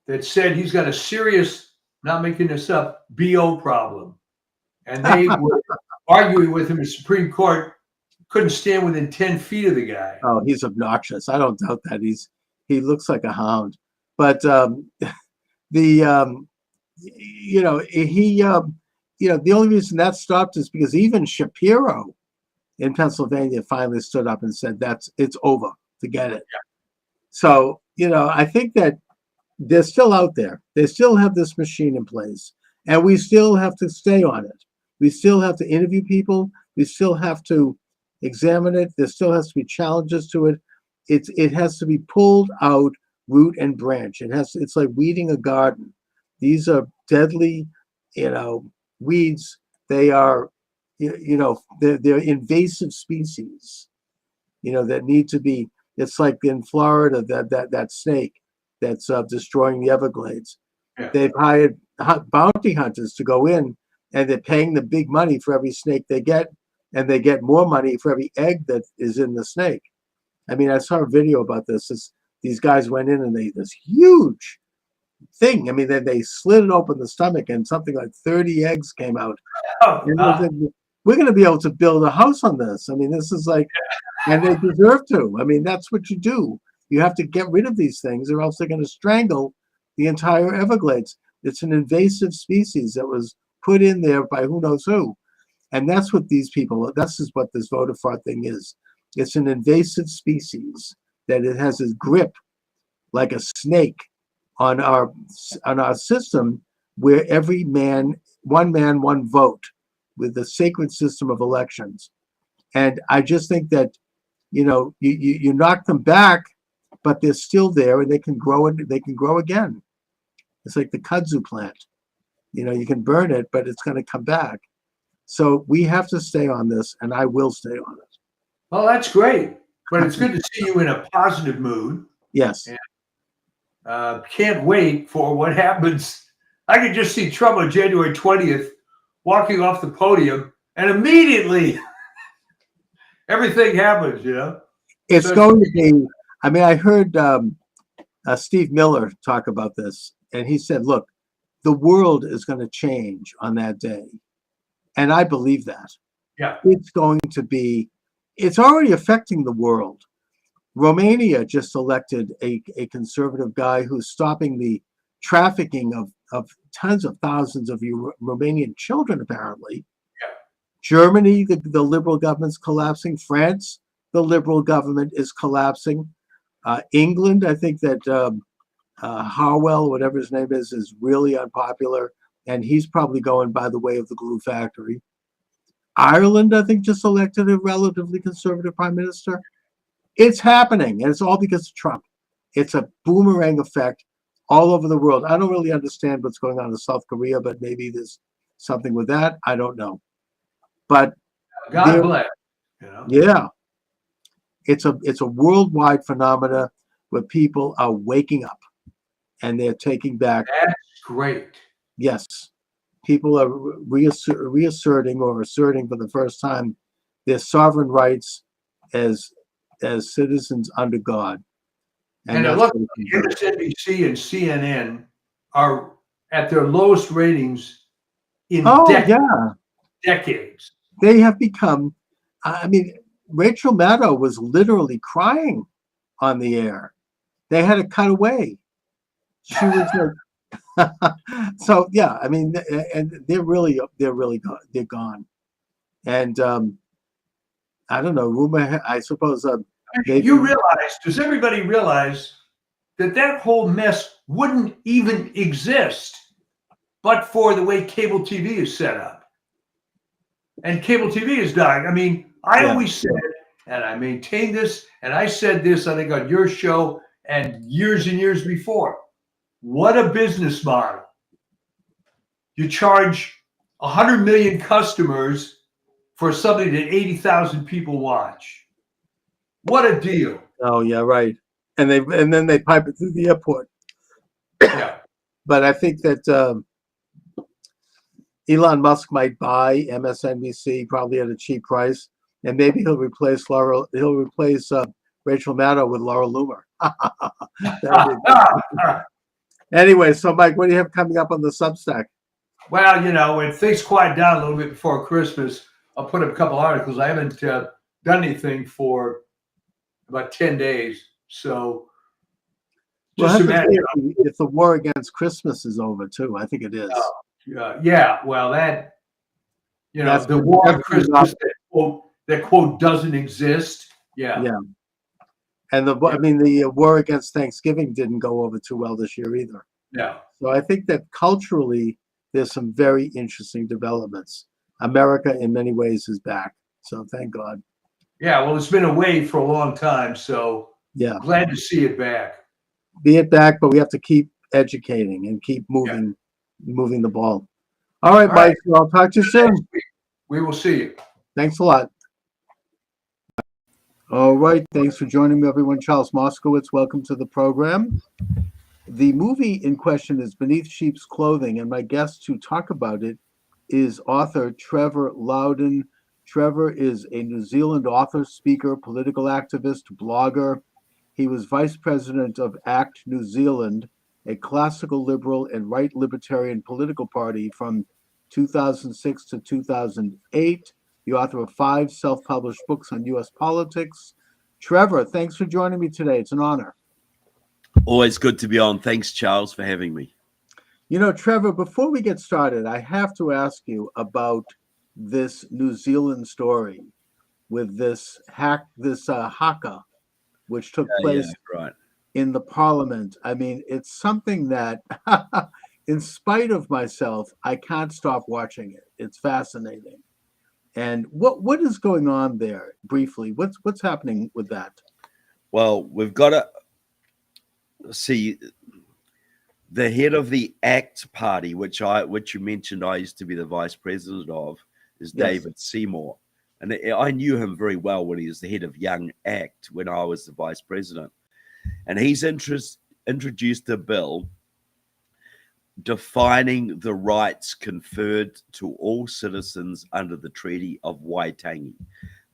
that said he's got a serious, not making this up, BO problem. And they were arguing with him in the Supreme Court, couldn't stand within 10 feet of the guy. Oh, he's obnoxious. I don't doubt that. He looks like a hound. But the only reason that stopped is because even Shapiro in Pennsylvania finally stood up and said it's over. Forget it. Yeah. So, I think that they're still out there. They still have this machine in place, and we still have to stay on it. We still have to interview people. We still have to examine it. There still has to be challenges to it. It has to be pulled out root and branch. It's like weeding a garden. These are deadly, weeds. They are, they're invasive species, that need to be. It's like in Florida, that snake that's destroying the Everglades. Yeah. They've hired bounty hunters to go in, and they're paying the big money for every snake they get, and they get more money for every egg that is in the snake. I mean, I saw a video about this. These guys went in, and this huge thing. I mean, they slid it open the stomach, and something like 30 eggs came out. Oh, And they said, we're going to be able to build a house on this. I mean, this is like, and they deserve to. I mean, that's what you do. You have to get rid of these things, or else they're going to strangle the entire Everglades. It's an invasive species that was put in there by who knows who. And that's what these people, this is what this voter fraud thing is. It's an invasive species that it has a grip like a snake on our system, where every man, one vote, with the sacred system of elections. And I just think that, you knock them back, but they're still there, and they can grow again. It's like the kudzu plant. You can burn it, but it's going to come back. So we have to stay on this, and I will stay on it. well, that's great. But it's good to see you in a positive mood. Yes. And, can't wait for what happens. I could just see Trump on January 20th walking off the podium, and immediately everything happens, It's So- going to be, I mean, I heard Steve Miller talk about this, and he said, look, the world is going to change on that day. And I believe that. Yeah. It's going to be, it's already affecting the world. Romania just elected a conservative guy who's stopping the trafficking of tens of thousands of Romanian children, apparently. Yeah. Germany, the liberal government's collapsing. France, the liberal government is collapsing. England, I think that Harwell, whatever his name is really unpopular, and he's probably going by the way of the glue factory. Ireland, I think, just elected a relatively conservative prime minister. It's happening, and it's all because of Trump. It's a boomerang effect all over the world. I don't really understand what's going on in South Korea, but maybe there's something with that. I don't know. But God bless. yeah, it's a worldwide phenomena where people are waking up and they're taking back. That's great. Yes, people are reasserting or asserting for the first time their sovereign rights as citizens under God. And that's look, what we can do. MSNBC and CNN are at their lowest ratings in decades. They have become, I mean, Rachel Maddow was literally crying on the air. They had to cut away. She was like, so yeah, I mean, and they're gone. They're gone. And I don't know, rumor, I suppose. Does everybody realize that whole mess wouldn't even exist but for the way cable TV is set up? And cable TV is dying. I mean, I always said, and I maintain this, and I said this, I think, on your show and years before. What a business model. You charge 100 million customers for something that 80,000 people watch. What a deal. Oh yeah, right. And then they pipe it through the airport. Yeah. But I think that Elon Musk might buy MSNBC probably at a cheap price, and maybe he'll replace Rachel Maddow with Laura Loomer. Anyway, so Mike, what do you have coming up on the Substack? Well, when things quiet down a little bit before Christmas, I'll put up a couple articles. I haven't done anything for about 10 days. So just imagine. If the war against Christmas is over too, I think it is. Yeah, well, that, the war on Christmas, that quote doesn't exist. Yeah. Yeah. And the war against Thanksgiving didn't go over too well this year either. Yeah. So I think that culturally, there's some very interesting developments. America, in many ways, is back. So thank God. Yeah, well, it's been away for a long time. So yeah, glad to see it back. Be it back, but we have to keep educating and keep moving the ball. All right, Mike. Right. I'll talk to you soon. We will see you. Thanks a lot. All right. Thanks for joining me, everyone. Charles Moscowitz, welcome to the program. The movie in question is Beneath Sheep's Clothing, and my guest to talk about it is author Trevor Loudon. Trevor is a New Zealand author, speaker, political activist, blogger. He was vice president of ACT New Zealand, a classical liberal and right libertarian political party from 2006 to 2008, the author of 5 self-published books on U.S. politics. Trevor, thanks for joining me today. It's an honor. Always good to be on. Thanks, Charles, for having me. You know, Trevor, before we get started, I have to ask you about this New Zealand story with this haka, which took place Right. in the parliament. I mean, it's something that, in spite of myself, I can't stop watching it. It's fascinating. And what is going on there? Briefly, what's happening with that? Well, we've got to see the head of the ACT party, which you mentioned I used to be the vice president of, is Yes. David Seymour. And I knew him very well when he was the head of Young ACT when I was the vice president. And he's introduced a bill defining the rights conferred to all citizens under the Treaty of Waitangi.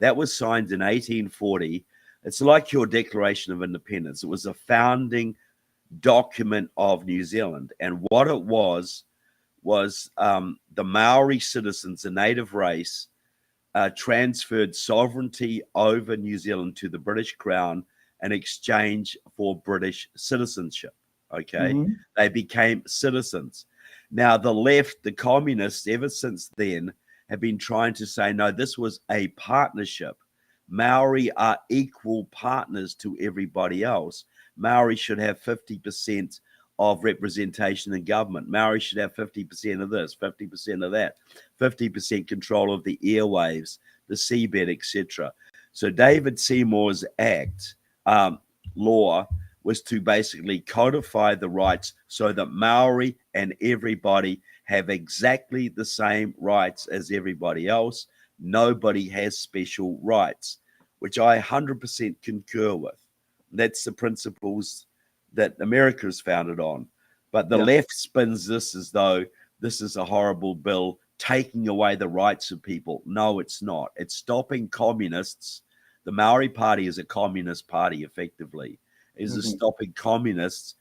That was signed in 1840. It's like your Declaration of Independence. It was a founding document of New Zealand. And what it was the Maori citizens, a native race, transferred sovereignty over New Zealand to the British Crown in exchange for British citizenship. Okay. Mhm. They became citizens. Now, the left, the communists, ever since then, have been trying to say, no, this was a partnership. Maori are equal partners to everybody else. Maori should have 50% of representation in government. Maori should have 50% of this, 50% of that, 50% control of the airwaves, the seabed, etc. So David Seymour's act law was to basically codify the rights so that Maori and everybody have exactly the same rights as everybody else. Nobody has special rights, which I 100% concur with. That's the principles that America is founded on. But the left spins this as though this is a horrible bill taking away the rights of people. No, it's not. It's stopping communists. The Maori Party is a communist party, effectively. Is stopping communists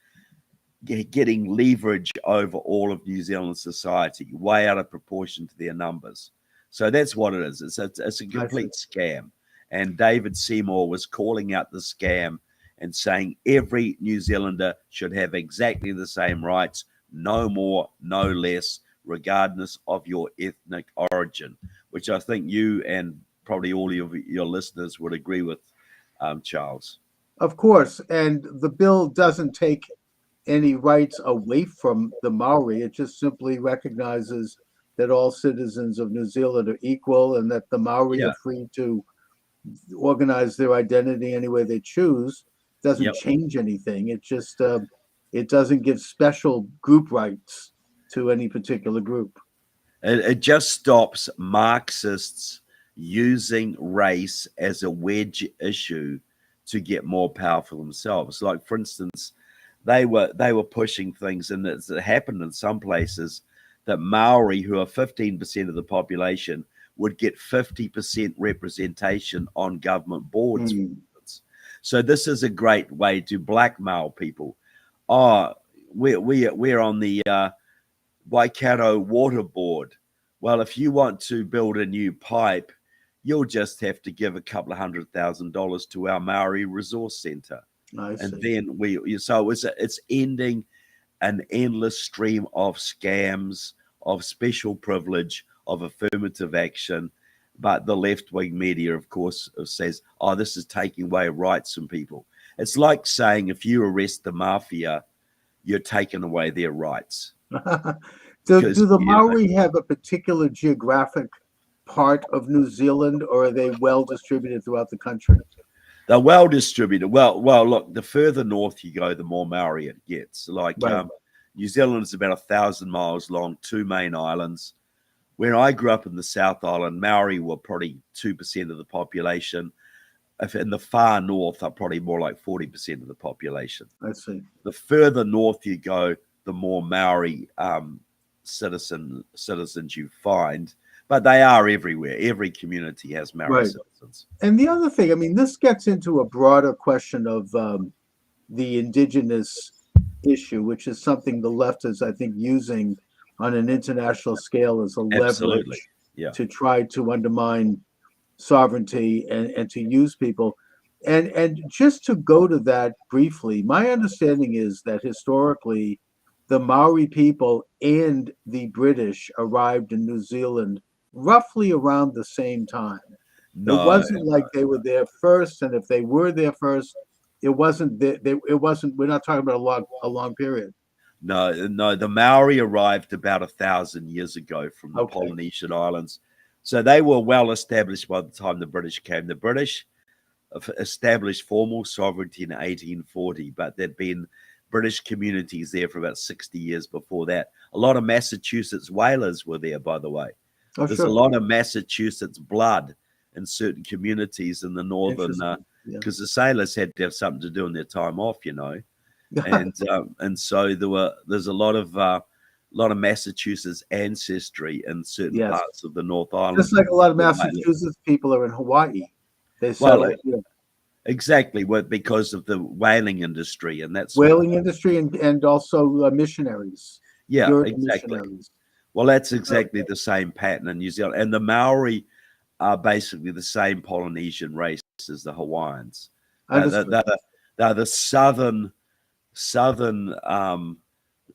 getting leverage over all of New Zealand society, way out of proportion to their numbers. So that's what it is. It's a complete scam. And David Seymour was calling out the scam and saying every New Zealander should have exactly the same rights, no more, no less, regardless of your ethnic origin, which I think you and probably all of your listeners would agree with, Charles. Of course, and the bill doesn't take any rights away from the Maori. It just simply recognizes that all citizens of New Zealand are equal and that the Maori are free to organize their identity any way they choose. Doesn't change anything. It just it doesn't give special group rights to any particular group. It just stops Marxists using race as a wedge issue to get more power for themselves. Like, for instance, they were pushing things, and it happened in some places that Maori, who are 15% of the population, would get 50% representation on government boards. So this is a great way to blackmail people. Oh, we're on the Waikato Water Board. Well, if you want to build a new pipe, you'll just have to give a couple of $100,000 to our Maori Resource Centre. And then it's ending an endless stream of scams, of special privilege, of affirmative action. But the left-wing media, of course, says, oh, this is taking away rights from people. It's like saying if you arrest the mafia, you're taking away their rights. Do the Maori have a particular geographic part of New Zealand, or are they well distributed throughout the country? They're well distributed. Well, look, the further north you go, the more Maori it gets. Like New Zealand is about 1,000 miles long, 2 main islands. When I grew up in the South Island, Maori were probably 2% of the population. If in the far north, are probably more like 40% of the population. I see. The further north you go, the more Maori citizens you find. But they are everywhere. Every community has Maori citizens. And the other thing, I mean, this gets into a broader question of the indigenous issue, which is something the left is, I think, using on an international scale as a Absolutely. leverage Yeah. to try to undermine sovereignty and to use people. And just to go to that briefly, my understanding is that historically, the Maori people and the British arrived in New Zealand roughly around the same time. It No, wasn't like they were there first, and if they were there first, it wasn't. It wasn't. We're not talking about a long period. no. The Maori arrived about 1,000 years ago from the Okay. Polynesian islands, so they were well established by the time the British came. The British established formal sovereignty in 1840, but there'd been British communities there for about 60 years before that. A lot of Massachusetts whalers were there, by the way. Oh, There's sure. a lot of Massachusetts blood in certain communities in the northern, Interesting. Yeah. because the sailors had to have something to do in their time off, and so there's a lot of Massachusetts ancestry in certain Yes. parts of the North Island. Just like a lot of The whaler. Massachusetts people are in Hawaii. They Well, settled, exactly, because of the whaling industry and that's whaling industry and also missionaries. yeah, Puritan exactly. missionaries. Well, that's exactly the same pattern in New Zealand, and the Maori are basically the same Polynesian race as the Hawaiians. Understood. They're the southern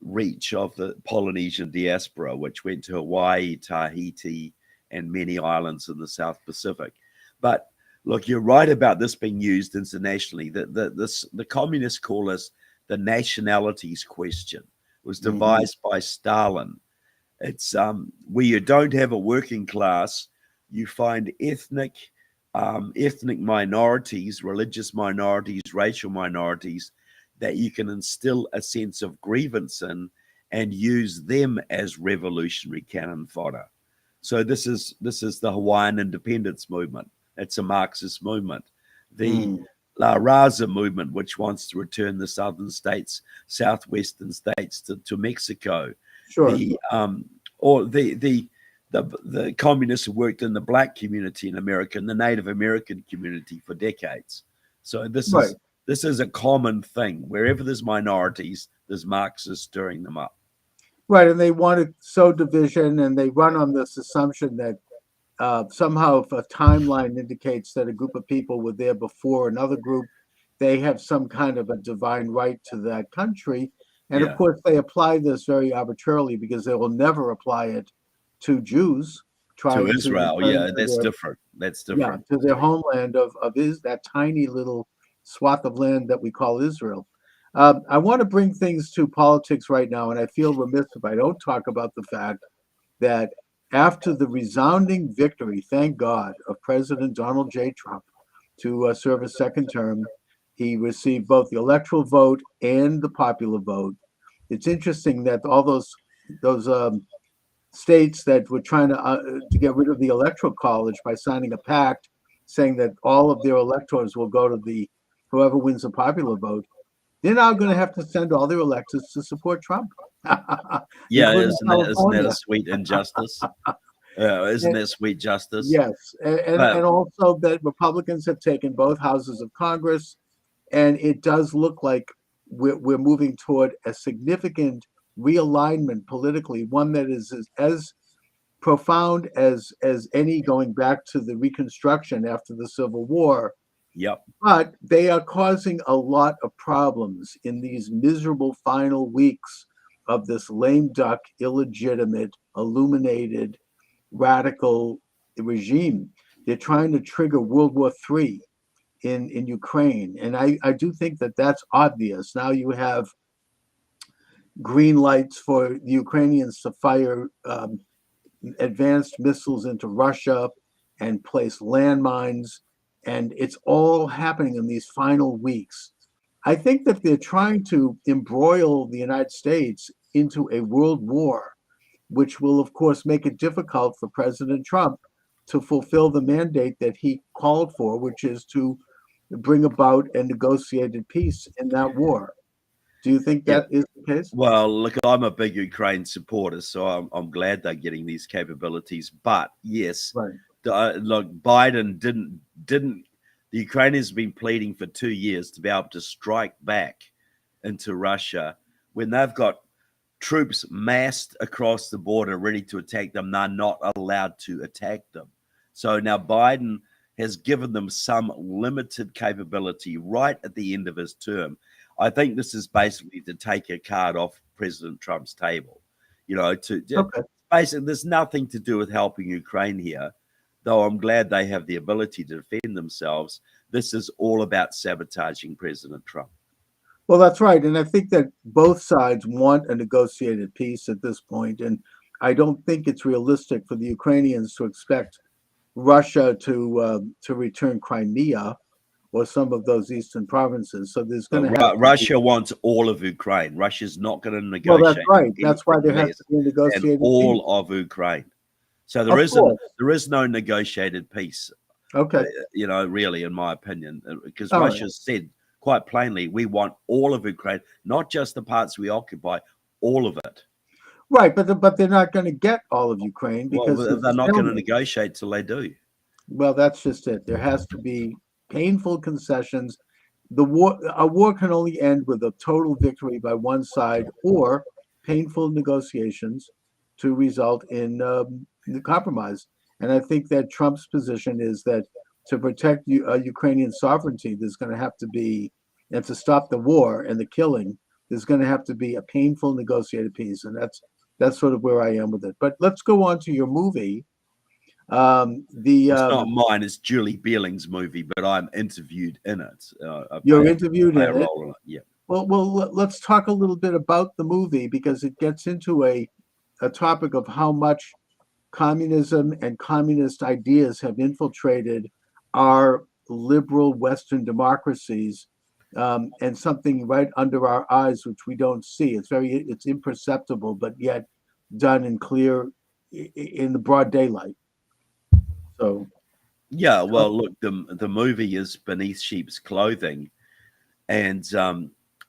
reach of the Polynesian diaspora, which went to Hawaii, Tahiti, and many islands in the South Pacific. But look, you're right about this being used internationally. The communists call this the nationalities question. It was devised by Stalin. It's where you don't have a working class, you find ethnic minorities, religious minorities, racial minorities that you can instill a sense of grievance in and use them as revolutionary cannon fodder. So this is the Hawaiian independence movement. It's a Marxist movement. The La Raza movement, which wants to return the southwestern states to Mexico. Sure. The communists who worked in the black community in America and the Native American community for decades. So this is a common thing. Wherever there's minorities, there's Marxists stirring them up. Right, and they want to sow division, and they run on this assumption that somehow if a timeline indicates that a group of people were there before another group, they have some kind of a divine right to that country. And of course, they apply this very arbitrarily because they will never apply it to Jews trying To Israel, that's their, different. That's different. to their homeland of that tiny little swath of land that we call Israel. I want to bring things to politics right now, and I feel remiss if I don't talk about the fact that after the resounding victory, thank God, of President Donald J. Trump to serve a second term, he received both the electoral vote and the popular vote. It's interesting that all those states that were trying to get rid of the electoral college by signing a pact saying that all of their electors will go to whoever wins the popular vote, they're now going to have to send all their electors to support Trump. Yeah, isn't that a sweet injustice? Isn't that sweet justice? Yes, and also that Republicans have taken both houses of Congress, and it does look like we're moving toward a significant realignment politically, one that is as profound as any going back to the Reconstruction after the Civil War. Yep. But they are causing a lot of problems in these miserable final weeks of this lame duck, illegitimate, illuminated, radical regime. They're trying to trigger World War III in Ukraine. And I do think that that's obvious. Now you have green lights for the Ukrainians to fire advanced missiles into Russia and place landmines. And it's all happening in these final weeks. I think that they're trying to embroil the United States into a world war, which will, of course, make it difficult for President Trump to fulfill the mandate that he called for, which is to bring about a negotiated peace in that war. Do you think that is the case? Well, look, I'm a big Ukraine supporter, so I'm glad they're getting these capabilities. But yes, look, Biden didn't. The Ukrainians have been pleading for 2 years to be able to strike back into Russia when they've got troops massed across the border ready to attack them, they're not allowed to attack them. So now Biden has given them some limited capability right at the end of his term. I think this is basically to take a card off President Trump's table. Basically, there's nothing to do with helping Ukraine here, though I'm glad they have the ability to defend themselves. This is all about sabotaging President Trump. Well, that's right. And I think that both sides want a negotiated peace at this point. And I don't think it's realistic for the Ukrainians to expect Russia to return Crimea or some of those eastern provinces. So there's going to have Russia wants all of Ukraine. Russia's not going to negotiate. Well, that's right. That's why there has to be a negotiated all peace. of Ukraine. So there is no negotiated peace. Okay. Really, in my opinion, because Russia said quite plainly, we want all of Ukraine, not just the parts we occupy, all of it. Right, but they're not going to get all of Ukraine because they're not going to negotiate till they do. Well, that's just it. There has to be painful concessions. A war can only end with a total victory by one side or painful negotiations to result in the compromise. And I think that Trump's position is that to protect Ukrainian sovereignty, there's going to have to be, and to stop the war and the killing, there's going to have to be a painful negotiated peace. And that's sort of where I am with it. But let's go on to your movie. It's not mine, it's Julie Bieling's movie, but I'm interviewed in it. You're interviewed in it? Yeah. Well, let's talk a little bit about the movie because it gets into a topic of how much communism and communist ideas have infiltrated our liberal Western democracies, and something right under our eyes which we don't see. It's imperceptible, but yet done in the broad daylight. So, yeah, well, look, the movie is beneath sheep's clothing, and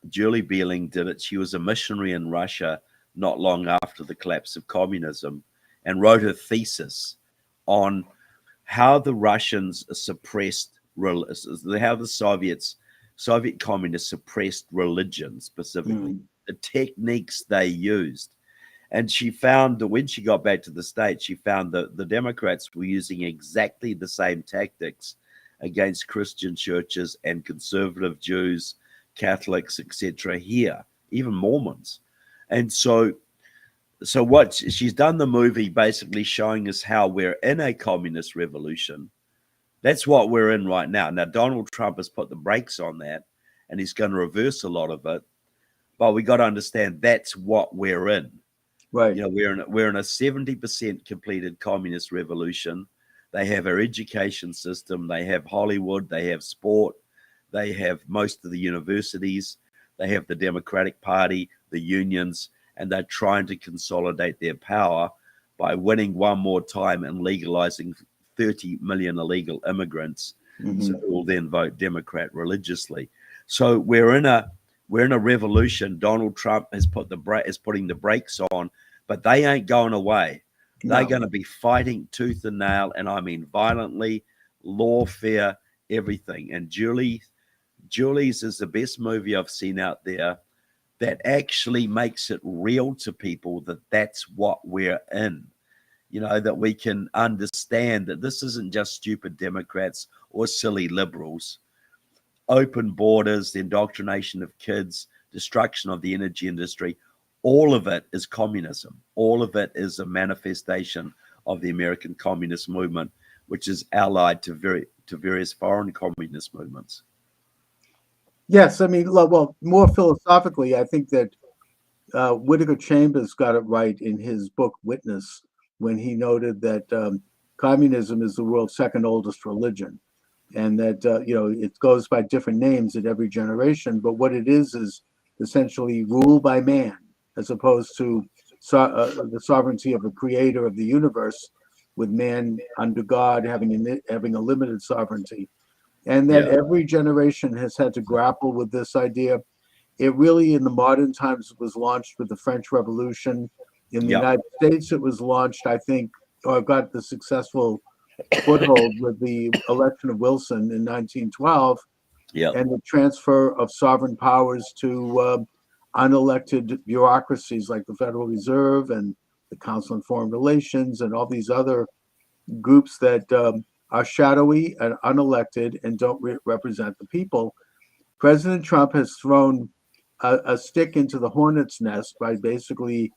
Julie Bieling did it. She was a missionary in Russia not long after the collapse of communism, and wrote a thesis on how the Russians suppressed, how the Soviet communists suppressed religion specifically, the techniques they used. And she found that when she got back to the States, she found that the Democrats were using exactly the same tactics against Christian churches and conservative Jews, Catholics, etc. here, even Mormons. And so what she's done the movie basically showing us how we're in a communist revolution. That's what we're in right now. Now, Donald Trump has put the brakes on that, and he's going to reverse a lot of it. But we got to understand that's what we're in. Right. We're in a 70% completed communist revolution. They have our education system. They have Hollywood. They have sport. They have most of the universities. They have the Democratic Party, the unions, and they're trying to consolidate their power by winning one more time and legalizing 30 million illegal immigrants who will then vote Democrat religiously. So we're in a revolution. Donald Trump is putting the brakes on, but they ain't going away. No. They're going to be fighting tooth and nail, and I mean violently, lawfare, everything. And Julie's is the best movie I've seen out there that actually makes it real to people that that's what we're in. That we can understand that this isn't just stupid Democrats or silly liberals. Open borders, the indoctrination of kids, destruction of the energy industry, all of it is communism. All of it is a manifestation of the American communist movement, which is allied to various foreign communist movements. Yes, I mean, well, more philosophically, I think that Whittaker Chambers got it right in his book Witness when he noted that communism is the world's second oldest religion, and that it goes by different names at every generation, but what it is essentially rule by man, as opposed to the sovereignty of a creator of the universe, with man under God having a limited sovereignty. And that every generation has had to grapple with this idea. It really, in the modern times, was launched with the French Revolution. In the United States, it was launched, I think, or got the successful foothold with the election of Wilson in 1912, and the transfer of sovereign powers to unelected bureaucracies like the Federal Reserve and the Council on Foreign Relations and all these other groups that are shadowy and unelected and don't represent the people. President Trump has thrown a stick into the hornet's nest by basically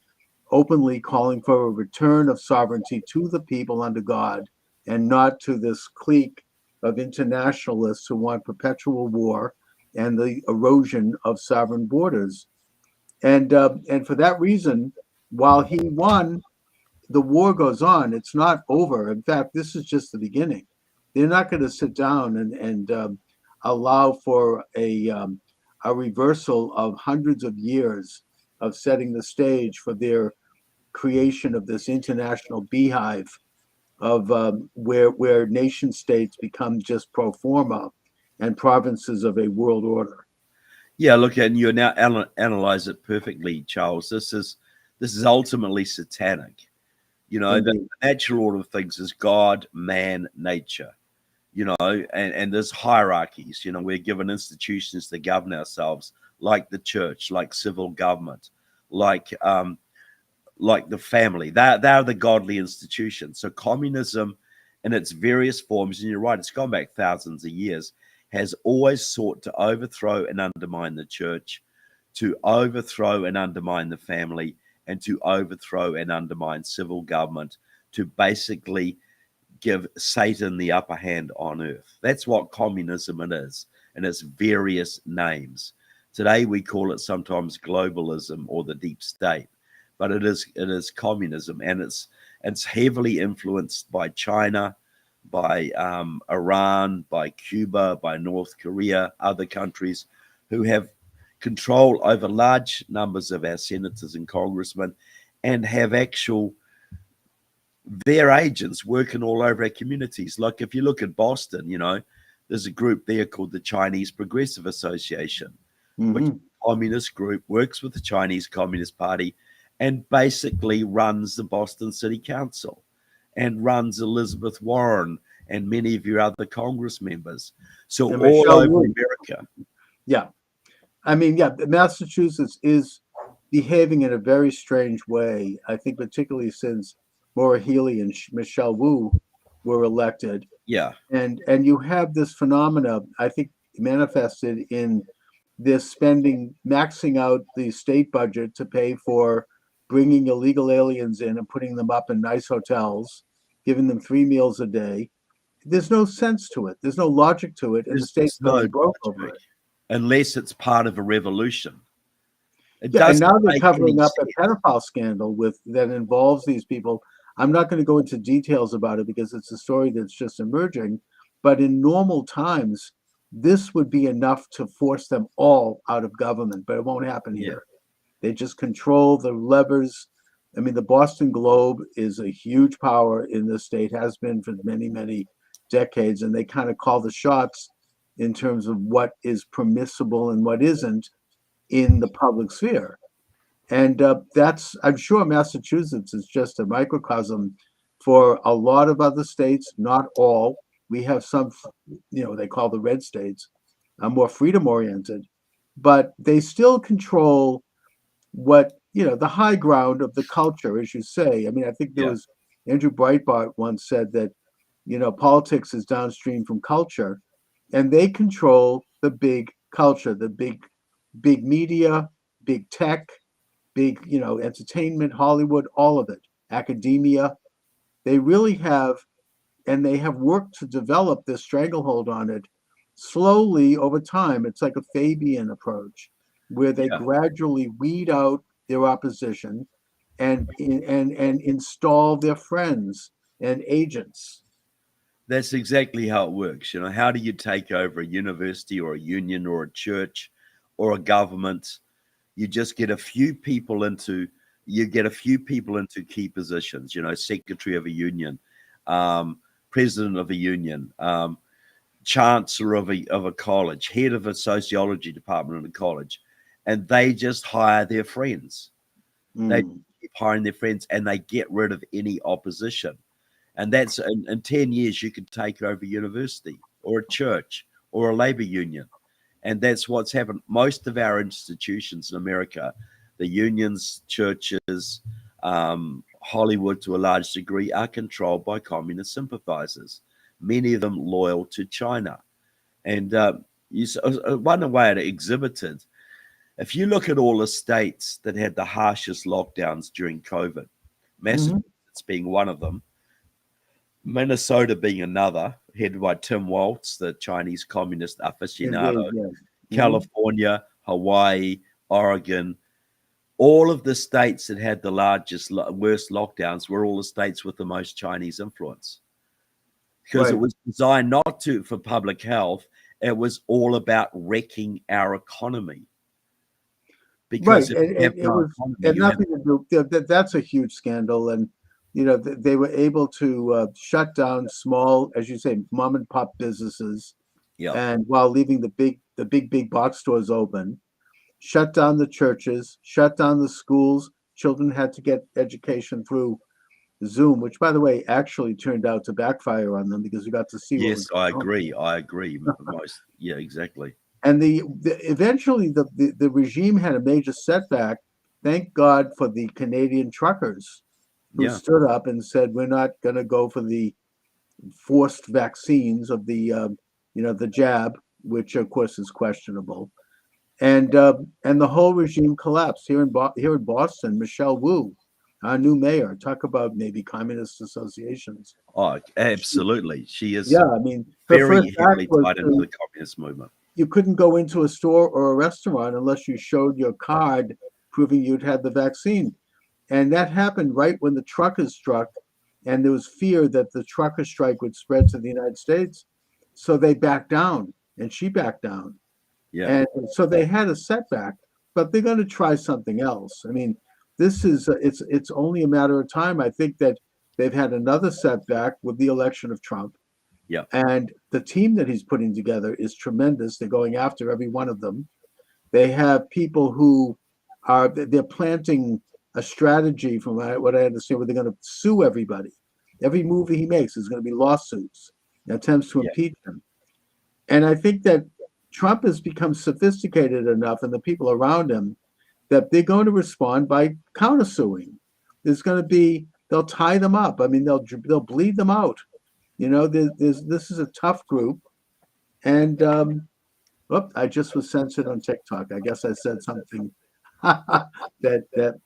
openly calling for a return of sovereignty to the people under God and not to this clique of internationalists who want perpetual war and the erosion of sovereign borders. And for that reason, while he won, the war goes on. It's not over. In fact, this is just the beginning. They're not going to sit down and allow for a reversal of hundreds of years of setting the stage for their creation of this international beehive of where nation states become just pro forma and provinces of a world order. Yeah, look, and you now analyze it perfectly, Charles. This is ultimately satanic. You know, the natural order of things is God, man, nature. You know, and there's hierarchies. You know, we're given institutions to govern ourselves, like the church, like civil government, like the family. They're the godly institutions. So communism in its various forms, and you're right, it's gone back thousands of years, has always sought to overthrow and undermine the church, to overthrow and undermine the family, and to overthrow and undermine civil government, to basically give Satan the upper hand on earth. That's what communism it is, and its various names. Today we call it sometimes globalism or the deep state, but it is communism, and it's heavily influenced by China, by Iran, by Cuba, by North Korea, other countries who have control over large numbers of our senators and congressmen, and have their agents working all over our communities. Like if you look at Boston, you know, there's a group there called the Chinese Progressive Association, which is a communist group, works with the Chinese Communist Party, and basically runs the Boston City Council and runs Elizabeth Warren and many of your other Congress members. So and all Michelle over Wu. America. Yeah. I mean, yeah, Massachusetts is behaving in a very strange way. I think particularly since Maura Healey and Michelle Wu were elected. Yeah. And you have this phenomena, I think, manifested in this spending, maxing out the state budget to pay for bringing illegal aliens in and putting them up in nice hotels, giving them 3 meals a day. There's no sense to it. There's no logic to it, and the state's going broke over it. Unless it's part of a revolution. Yeah, and now they're covering up a pedophile scandal that involves these people. I'm not going to go into details about it because it's a story that's just emerging. But in normal times, this would be enough to force them all out of government, but it won't happen here. They just control the levers. I mean, the Boston Globe is a huge power in this state, has been for many, many decades, and they kind of call the shots in terms of what is permissible and what isn't in the public sphere. And I'm sure Massachusetts is just a microcosm for a lot of other states, not all. We have some, they call the red states, more freedom oriented, but they still control what, the high ground of the culture, as you say. I mean, I think there was Andrew Breitbart once said that, politics is downstream from culture, and they control the big culture, the big media, big tech, big, entertainment, Hollywood, all of it, academia. They really have, and they have worked to develop this stranglehold on it slowly over time. It's like a Fabian approach where they gradually weed out their opposition and install their friends and agents. That's exactly how it works. How do you take over a university or a union or a church or a government? You just get a few people into key positions, secretary of a union, president of a union, chancellor of a college, head of a sociology department in a college, and they just hire their friends. They keep hiring their friends, and they get rid of any opposition. And that's in 10 years, you could take over a university or a church or a labor union. And that's what's happened. Most of our institutions in America, the unions, churches, Hollywood to a large degree, are controlled by communist sympathizers, many of them loyal to China. And one way it exhibited, if you look at all the states that had the harshest lockdowns during COVID, Massachusetts being one of them, Minnesota being another, headed by Tim Walz, the Chinese communist aficionado, Indeed, yes. California, Hawaii, Oregon, all of the states that had the worst lockdowns were all the states with the most Chinese influence. Because it was designed not for public health, it was all about wrecking our economy. Because and nothing to do. That's a huge scandal, and they were able to shut down small, as you say, mom and pop businesses, and while leaving the big box stores open, shut down the churches, shut down the schools. Children had to get education through Zoom, which, by the way, actually turned out to backfire on them because we got to see. Yes, I agree. Yeah, exactly. And eventually the regime had a major setback. Thank God for the Canadian truckers who stood up and said, we're not going to go for the forced vaccines of the jab, which of course is questionable. And the whole regime collapsed here in Boston. Michelle Wu, our new mayor, talk about maybe communist associations. Oh, absolutely. She is. Yeah, I mean, very heavily tied into the communist movement. You couldn't go into a store or a restaurant unless you showed your card proving you'd had the vaccine. And that happened right when the truckers struck, and there was fear that the trucker strike would spread to the United States. So they backed down, and she backed down. Yeah. And so they had a setback, but they're going to try something else. I mean, this is it's only a matter of time. I think that they've had another setback with the election of Trump. Yeah. And the team that he's putting together is tremendous. They're going after every one of them. They have people who they're planting a strategy, from what I understand, where they're going to sue everybody. Every move he makes is going to be lawsuits, attempts to impeach him. And I think that Trump has become sophisticated enough, and the people around him, that they're going to respond by countersuing. They'll tie them up. I mean, they'll bleed them out. This is a tough group, and I just was censored on TikTok. I guess I said something that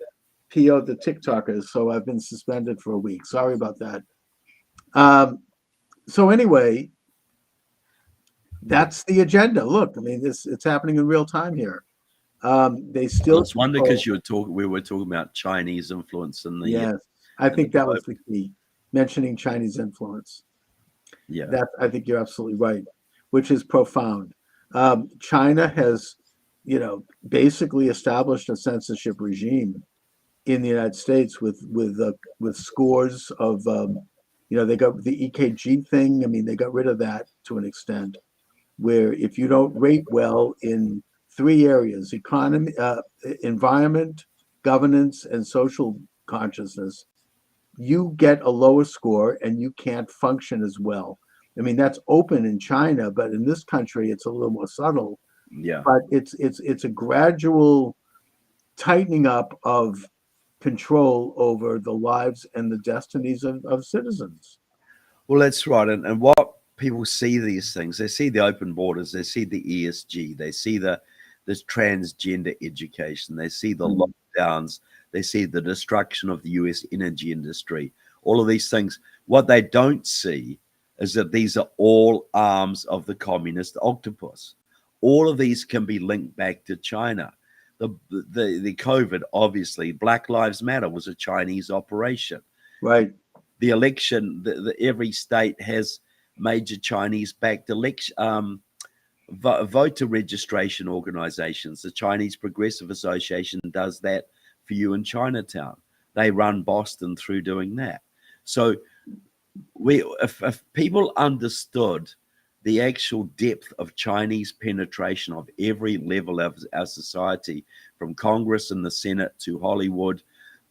PO'd the TikTokers, so I've been suspended for a week. Sorry about that. So anyway, that's the agenda. Look, I mean, it's happening in real time here. They still. Well, it's wonder because we were talking about Chinese influence in the. Yes, I think that was the key. Mentioning Chinese influence. Yeah, I think you're absolutely right, which is profound. China has, basically established a censorship regime in the United States with scores of, they got the EKG thing. I mean, they got rid of that to an extent, where if you don't rate well in 3 areas: economy, environment, governance, and social consciousness, you get a lower score and you can't function as well. I mean, that's open in China, but in this country, it's a little more subtle. Yeah. But it's a gradual tightening up of control over the lives and the destinies of citizens. Well, that's right. And what people see these things, they see the open borders, they see the ESG, they see this transgender education, they see the lockdowns, they see the destruction of the US energy industry, all of these things. What they don't see is that these are all arms of the communist octopus. All of these can be linked back to China. The COVID, obviously, Black Lives Matter was a Chinese operation. Right. The election, every state has major Chinese-backed election. Voter registration organizations. The Chinese Progressive Association does that for you in Chinatown. They run Boston through doing that. So if people understood the actual depth of Chinese penetration of every level of our society, from Congress and the Senate to Hollywood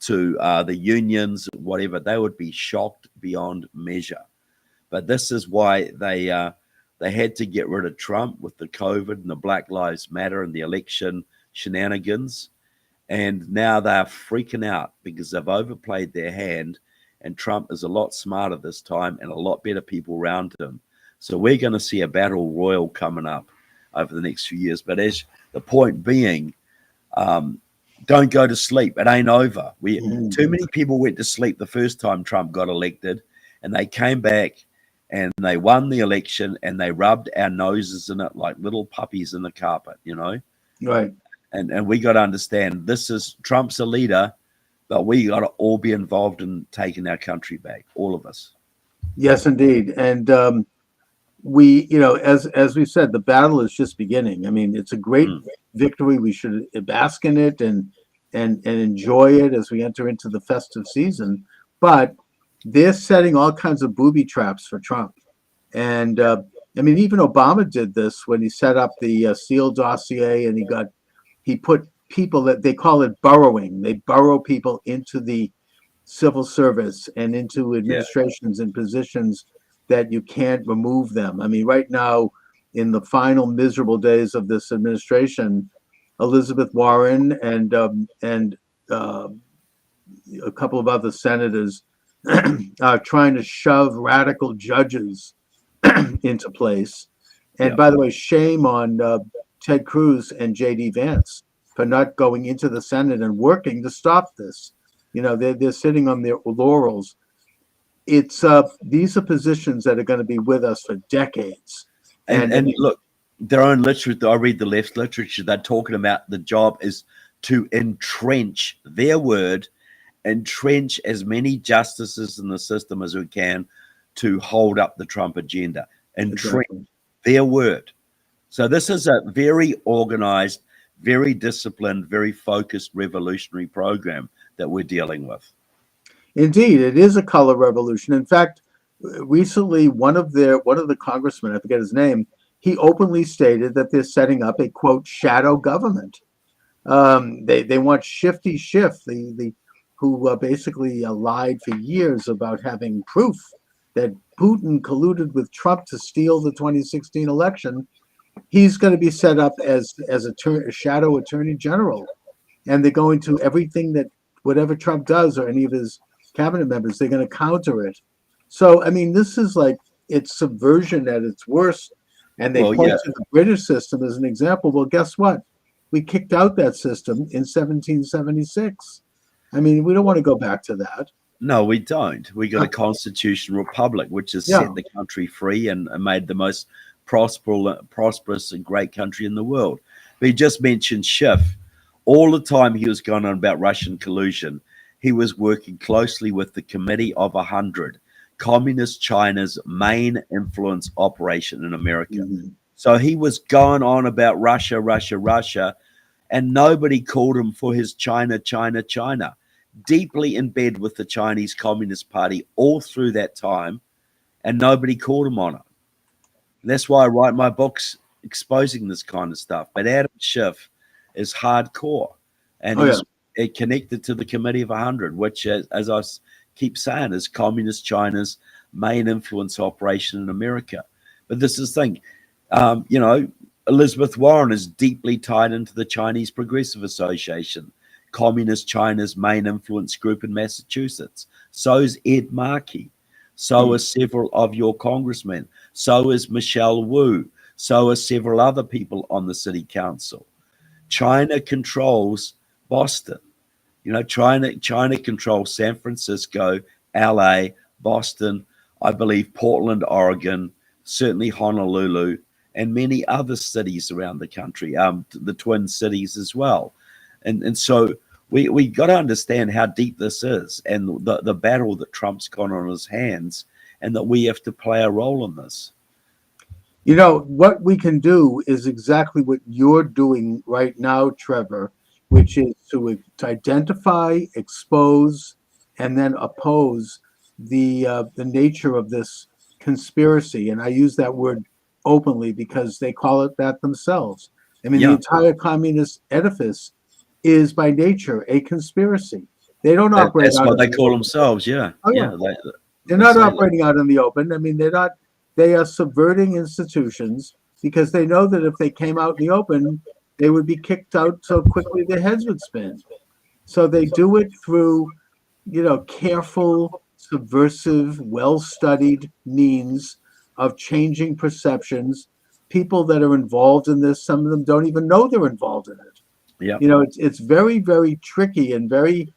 to the unions, whatever, they would be shocked beyond measure. But this is why they They had to get rid of Trump with the COVID and the Black Lives Matter and the election shenanigans. And now they're freaking out because they've overplayed their hand, and Trump is a lot smarter this time and a lot better people around him. So we're going to see a battle royal coming up over the next few years. But as the point being, don't go to sleep. It ain't over. Too many people went to sleep the first time Trump got elected, and they came back and they won the election, and they rubbed our noses in it like little puppies in the carpet, you know? Right. And we got to understand Trump's a leader, but we got to all be involved in taking our country back, all of us. Yes, indeed. And we, as we said, the battle is just beginning. I mean, it's a great victory. We should bask in it and enjoy it as we enter into the festive season. But they're setting all kinds of booby traps for Trump. And I mean, even Obama did this when he set up the Steele dossier, and he put people that they call it burrowing. They burrow people into the civil service and into administrations and positions that you can't remove them. I mean, right now, in the final miserable days of this administration, Elizabeth Warren and a couple of other senators are trying to shove radical judges into place. And by the way, shame on Ted Cruz and J.D. Vance for not going into the Senate and working to stop this. They're sitting on their laurels. It's these are positions that are going to be with us for decades. And look, their own literature, I read the left literature, they're talking about the job is to entrench their word, entrench as many justices in the system as we can to hold up the Trump agenda, entrench their word. So this is a very organized, very disciplined, very focused revolutionary program that we're dealing with. Indeed, it is a color revolution. In fact, recently, one of the congressmen, I forget his name, he openly stated that they're setting up a, quote, shadow government. They want Shifty Schiff, who basically lied for years about having proof that Putin colluded with Trump to steal the 2016 election. He's going to be set up as a shadow attorney general, and they're going to everything that whatever Trump does or any of his cabinet members, they're going to counter it. So, I mean, this is like, it's subversion at its worst. And they point to the British system as an example. Well, guess what? We kicked out that system in 1776. I mean, we don't want to go back to that. No, we don't. We got a constitutional republic, which has set the country free and made the most prosperous and great country in the world. But he just mentioned Schiff. All the time he was going on about Russian collusion, he was working closely with the Committee of 100, Communist China's main influence operation in America. So he was going on about Russia, Russia, Russia, and nobody called him for his China, China, China. Deeply in bed with the Chinese Communist Party all through that time, and nobody called him on it. And that's why I write my books exposing this kind of stuff. But Adam Schiff is hardcore, and he's connected to the Committee of 100, which, as I keep saying, is Communist China's main influence operation in America. But this is the thing, Elizabeth Warren is deeply tied into the Chinese Progressive Association, Communist China's main influence group in Massachusetts. So is Ed Markey. So are several of your congressmen. So is Michelle Wu. So are several other people on the city council. China controls Boston. China controls San Francisco, LA, Boston, I believe Portland, Oregon, certainly Honolulu, and many other cities around the country, the Twin Cities as well. And so we got to understand how deep this is and the battle that Trump's got on his hands, and that we have to play a role in this. What we can do is exactly what you're doing right now, Trevor, which is to identify, expose, and then oppose the nature of this conspiracy. And I use that word openly because they call it that themselves. I mean, the entire communist edifice is by nature a conspiracy. They don't operate. That's what they call themselves. Yeah. They're not operating out in the open. I mean, they're not They are subverting institutions because they know that if they came out in the open, they would be kicked out so quickly their heads would spin. So they do it through, careful, subversive, well-studied means of changing perceptions. People that are involved in this, some of them don't even know they're involved in it. Yeah. It's very, very tricky and very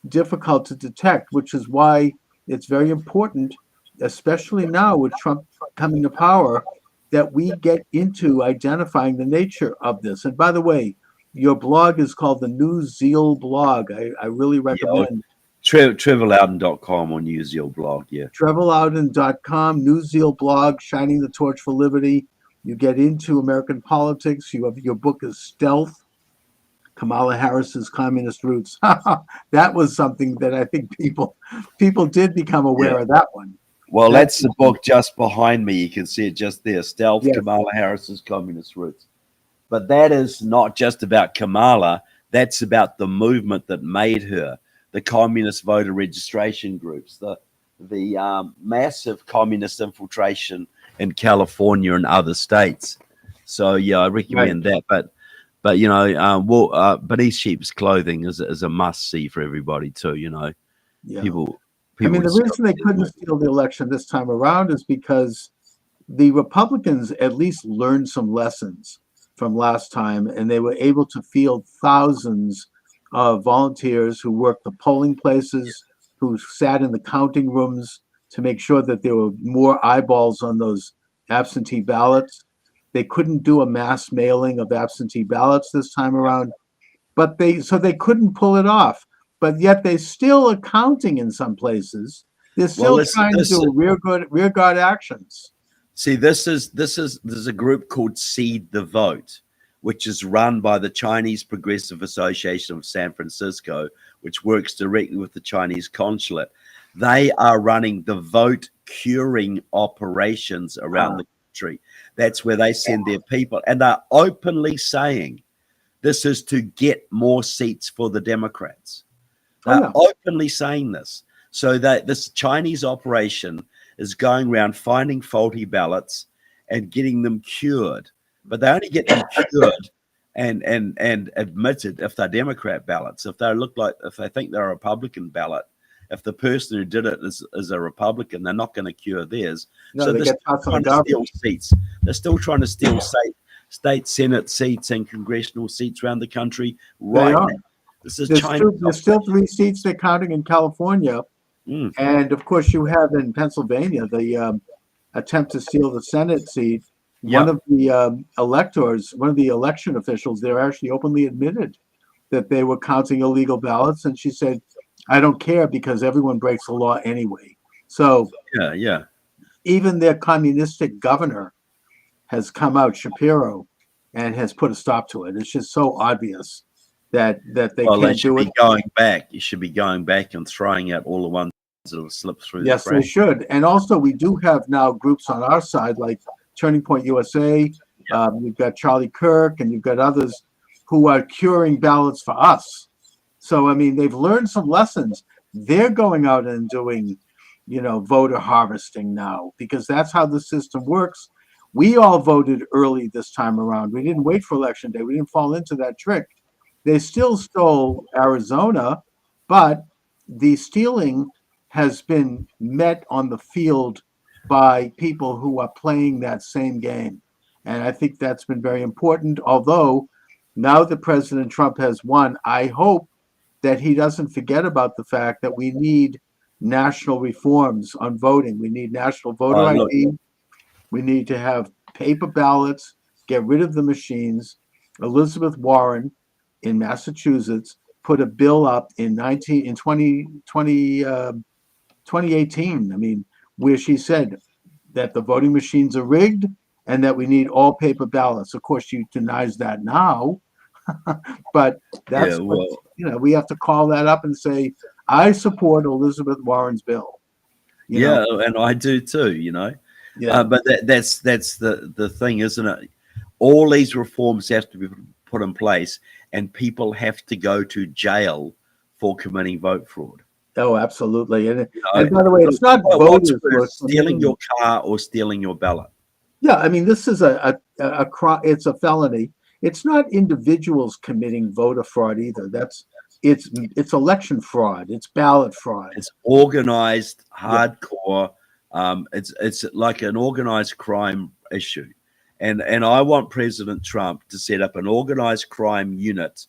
difficult to detect, which is why it's very important, especially now with Trump coming to power, that we get into identifying the nature of this. And by the way, your blog is called the New Zeal blog. I really recommend. TrevorLoudon.com on New Zeal blog. Yeah. TrevorLoudon.com, New Zeal blog, shining the torch for liberty. You get into American politics. Your book is Stealth, Kamala Harris's Communist Roots. That was something that I think people did become aware of that one. Well, that's the book just behind me. You can see it just there. Stealth, Yes. Kamala Harris's Communist Roots. But that is not just about Kamala. That's about the movement that made her, the communist voter registration groups, the massive communist infiltration in California and other states. So, yeah, I recommend that. But Beneath Sheep's Clothing is a must-see for everybody too, Yeah. People I mean, the would reason they couldn't steal the election this time around is because the Republicans at least learned some lessons from last time, and they were able to field thousands of volunteers who worked the polling places, who sat in the counting rooms to make sure that there were more eyeballs on those absentee ballots. They couldn't do a mass mailing of absentee ballots this time around, but they couldn't pull it off. But yet they still are counting in some places. They're still trying to do rear guard actions. See, there's a group called Seed the Vote, which is run by the Chinese Progressive Association of San Francisco, which works directly with the Chinese consulate. They are running the vote curing operations around the country. That's where they send their people, and they're openly saying this is to get more seats for the Democrats. They're openly saying this. So that this Chinese operation is going around finding faulty ballots and getting them cured. But they only get them cured and admitted if they're Democrat ballots. If they think they're a Republican ballot, if the person who did it is a Republican, they're not going to cure theirs. No, so they they're get still trying to steal seats. They're still trying to steal state Senate seats and congressional seats around the country right now. This is There's still 3 seats they're counting in California. And of course, you have in Pennsylvania the attempt to steal the Senate seat. One of the electors, one of the election officials there actually openly admitted that they were counting illegal ballots. And she said, I don't care because everyone breaks the law anyway. So even their communistic governor has come out, Shapiro, and has put a stop to it. It's just so obvious that they can't do it. You should be going back and throwing out all the ones that have slipped through. Yes, they should. And also, we do have now groups on our side like Turning Point USA. You've got Charlie Kirk, and you've got others who are curing ballots for us. So, I mean, they've learned some lessons. They're going out and doing, voter harvesting now because that's how the system works. We all voted early this time around. We didn't wait for election day. We didn't fall into that trick. They still stole Arizona, but the stealing has been met on the field by people who are playing that same game. And I think that's been very important. Although now that President Trump has won, I hope that he doesn't forget about the fact that we need national reforms on voting. We need national voter ID. We need to have paper ballots, get rid of the machines. Elizabeth Warren in Massachusetts put a bill up in 2018, I mean, where she said that the voting machines are rigged and that we need all paper ballots. Of course, she denies that now, but that's we have to call that up and say, I support Elizabeth Warren's bill. And I do too, but that's the thing, isn't it? All these reforms have to be put in place, and people have to go to jail for committing vote fraud. Oh, absolutely. And You know, by the way, it's not what's voters who are worse, stealing committing. your car or stealing your ballot? Yeah, I mean, this is a crime. It's a felony. It's not individuals committing voter fraud either. It's election fraud. It's ballot fraud. It's organized, Yeah. hardcore. It's like an organized crime issue, and I want President Trump to set up an organized crime unit,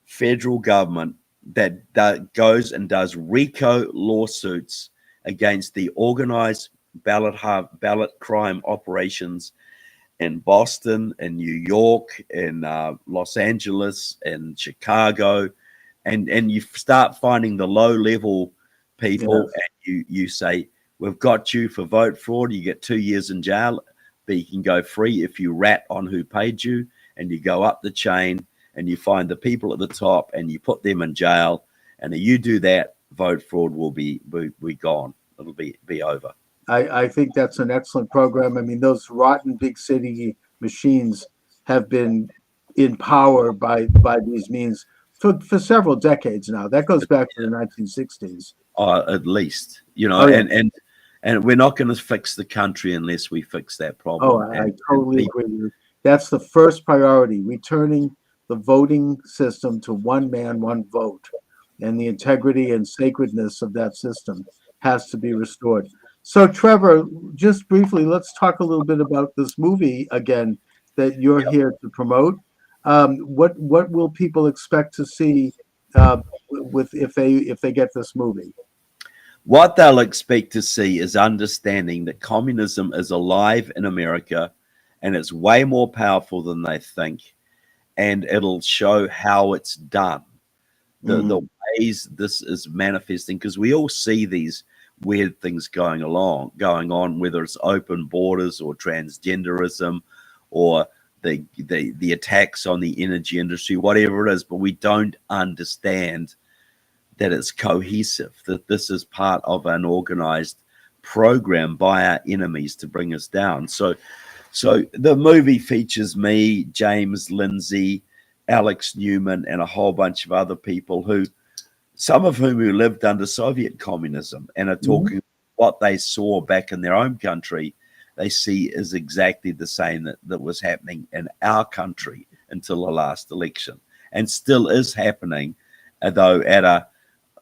federal government that goes and does RICO lawsuits against the organized ballot crime operations in Boston, in New York, in Los Angeles, in Chicago, and you start finding the low level people, and you say, we've got you for vote fraud. You get 2 years in jail, but you can go free if you rat on who paid you, and you go up the chain and you find the people at the top and you put them in jail. And if you do that, vote fraud will be gone. It'll be over. I think that's an excellent program. I mean, those rotten big city machines have been in power by these means for several decades now. That goes back to the 1960s. At least, you know, Oh, yeah. and we're not going to fix the country unless we fix that problem. Oh, I totally agree with you. That's the first priority, returning the voting system to one man, one vote. And the integrity and sacredness of that system has to be restored. So, Trevor, just briefly, let's talk a little bit about this movie again that you're here to promote. What will people expect to see if they get this movie? What they'll expect to see is understanding that communism is alive in America, and it's way more powerful than they think, and it'll show how it's done, the ways this is manifesting, because we all see these weird things going on, whether it's open borders or transgenderism or the attacks on the energy industry, whatever it is, but we don't understand that it's cohesive, that this is part of an organized program by our enemies to bring us down. So the movie features me, James Lindsay, Alex Newman, and a whole bunch of other people some of whom who lived under Soviet communism and are talking what they saw back in their own country. They see is exactly the same that was happening in our country until the last election, and still is happening, though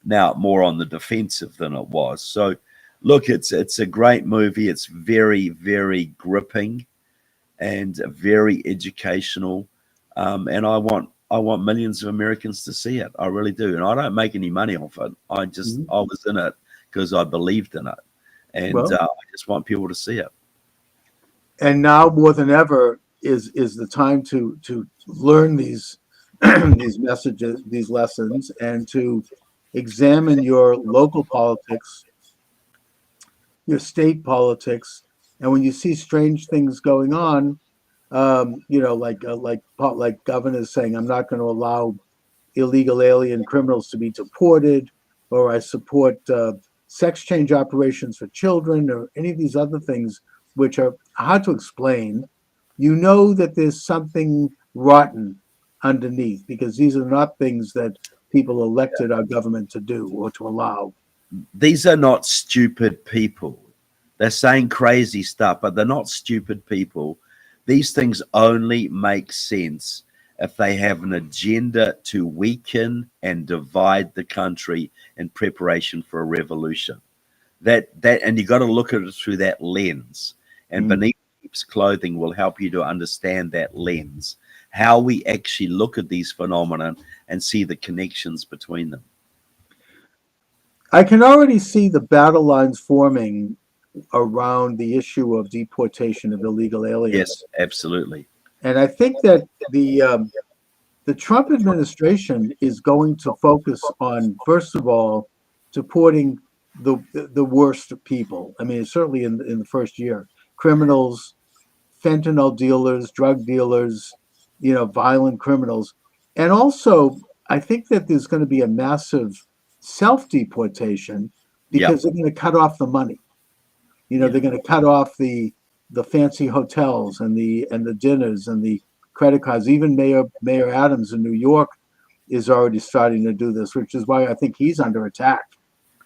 now more on the defensive than it was. So look, it's a great movie. It's very, very gripping and very educational. And I want millions of Americans to see it. I really do. And I don't make any money off it. I was in it because I believed in it. And I just want people to see it. And now more than ever is the time to learn these these messages, these lessons, and to examine your local politics, your state politics, and when you see strange things going on, like governors saying, "I'm not going to allow illegal alien criminals to be deported," or "I support sex change operations for children," or any of these other things which are hard to explain, you know that there's something rotten underneath, because these are not things that people elected our government to do or to allow. These are not stupid people. They're saying crazy stuff, but they're not stupid people. These things only make sense if they have an agenda to weaken and divide the country in preparation for a revolution. And you got to look at it through that lens. And Beneath Sheep's Clothing will help you to understand that lens, how we actually look at these phenomena and see the connections between them. I can already see the battle lines forming around the issue of deportation of illegal aliens. Yes, absolutely. And I think that the Trump administration is going to focus on, first of all, deporting the worst people. I mean, certainly in the first year, criminals, fentanyl dealers, drug dealers, violent criminals. And also, I think that there's going to be a massive self-deportation because they're going to cut off the money. They're going to cut off the fancy hotels and the dinners and the credit cards. Even Mayor Adams in New York is already starting to do this, which is why I think he's under attack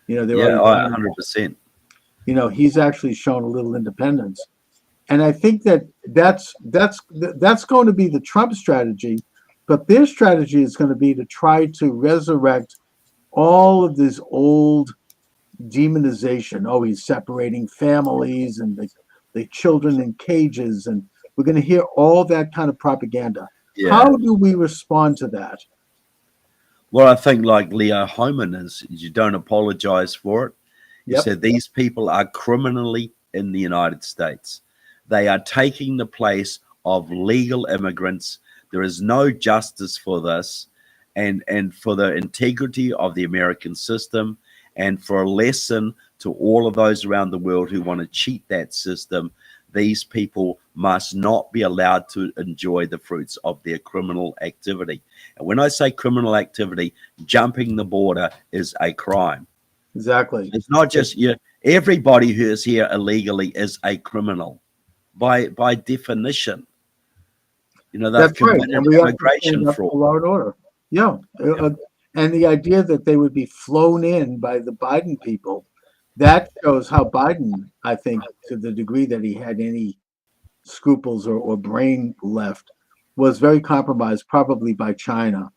You know, they're Yeah, already, 100%. you know, he's actually shown a little independence. And I think that's going to be the Trump strategy, but their strategy is going to be to try to resurrect all of this old demonization. Oh, he's separating families and the children in cages, and we're going to hear all that kind of propaganda. Yeah. How do we respond to that? Well, I think like Leo Hohmann is, you don't apologize for it. You Yep. said these people are criminally in the United States. They are taking the place of legal immigrants. There is no justice for this, and for the integrity of the American system, and for a lesson to all of those around the world who want to cheat that system. These people must not be allowed to enjoy the fruits of their criminal activity. And when I say criminal activity, jumping the border is a crime. Exactly. It's not just you. Everybody who is here illegally is a criminal by definition. You know, they've That's right. committed And we have to immigration stand up fraud. for law and order. Yeah. And the idea that they would be flown in by the Biden people, that shows how Biden, I think, to the degree that he had any scruples or brain left, was very compromised, probably by China.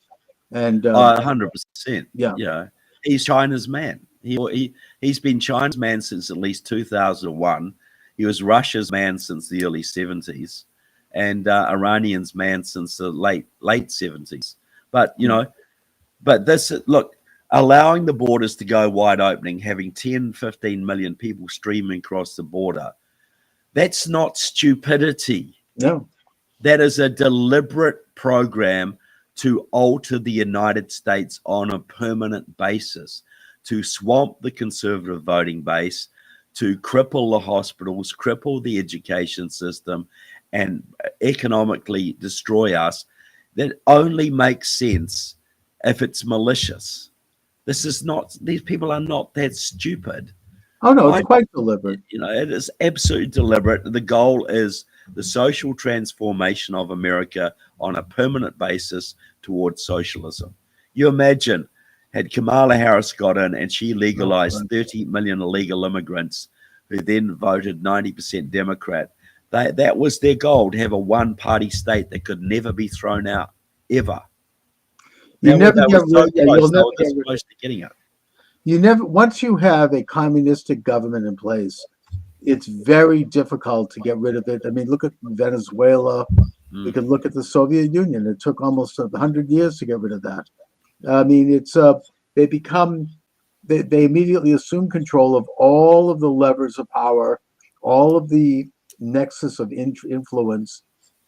And 100%. yeah. Yeah, he's China's man. He's been China's man since at least 2001. He was Russia's man since the early 70s, and Iranian's man since the late 70s. But you know, but this, look, allowing the borders to go wide opening, having 10, 15 million people streaming across the border, that's not stupidity. No. That is a deliberate program to alter the United States on a permanent basis, to swamp the conservative voting base, to cripple the hospitals, cripple the education system, and economically destroy us. That only makes sense if it's malicious. This is not, these people are not that stupid. Oh, no, it's quite deliberate. You know, it is absolutely deliberate. The goal is the social transformation of America on a permanent basis towards socialism. You imagine, had Kamala Harris got in and she legalized 30 million illegal immigrants who then voted 90% Democrat, that was their goal, to have a one-party state that could never be thrown out, ever. You never get rid, you'll never get rid. Close to getting it. You never, once you have a communistic government in place, it's very difficult to get rid of it. I mean, look at Venezuela. We could look at the Soviet Union. It took almost 100 years to get rid of that. I mean, it's they immediately assume control of all of the levers of power, all of the nexus of influence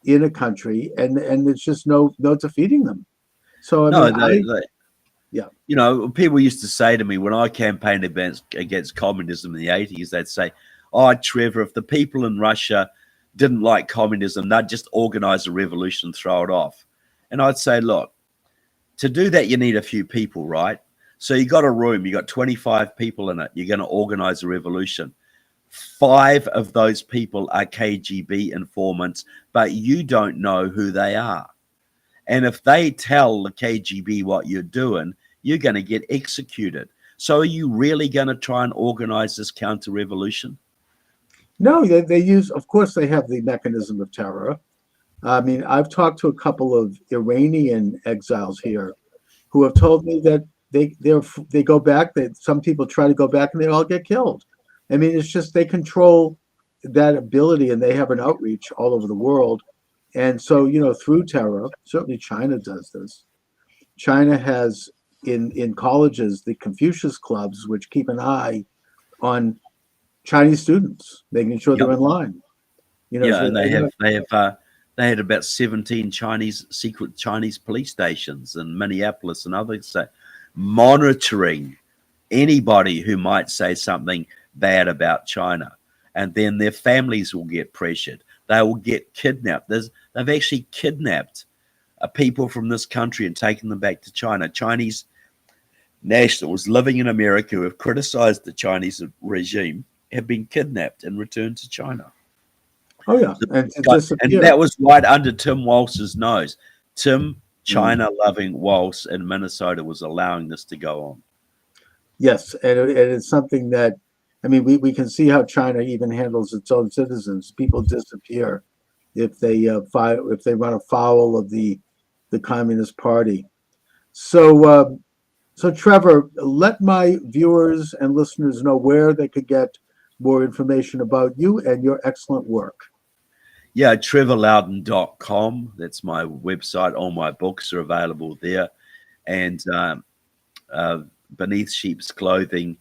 in a country, and there's just no defeating them. So I mean, yeah. You know, people used to say to me when I campaigned against communism in the 80s, they'd say, "Oh, Trevor, if the people in Russia didn't like communism, they'd just organize a revolution and throw it off." And I'd say, look, to do that, you need a few people, right? So you got a room, you got 25 people in it. You're going to organize a revolution. 5 of those people are KGB informants, but you don't know who they are. And if they tell the KGB what you're doing, you're going to get executed. So are you really going to try and organize this counter-revolution? No, they use, of course, they have the mechanism of terror. I mean, I've talked to a couple of Iranian exiles here who have told me that they go back, that some people try to go back and they all get killed. I mean, it's just they control that ability and they have an outreach all over the world. And so, you know, through terror, certainly China does this. China has in colleges the Confucius clubs, which keep an eye on Chinese students, making sure they're in line. You know, Yeah, so and they had about 17 secret Chinese police stations in Minneapolis and others, monitoring anybody who might say something bad about China, and then their families will get pressured. They will get kidnapped. They've actually kidnapped people from this country and taken them back to China. Chinese nationals living in America who have criticized the Chinese regime have been kidnapped and returned to China. Oh yeah, and that was right under Tim Walz's nose. Tim, China-loving Walz in Minnesota was allowing this to go on. Yes, and it's something that, I mean, we can see how China even handles its own citizens. People disappear if they if they run afoul of the Communist Party. So, so Trevor, let my viewers and listeners know where they could get more information about you and your excellent work. Yeah, trevorloudon.com. That's my website. All my books are available there. And Beneath Sheep's Clothing,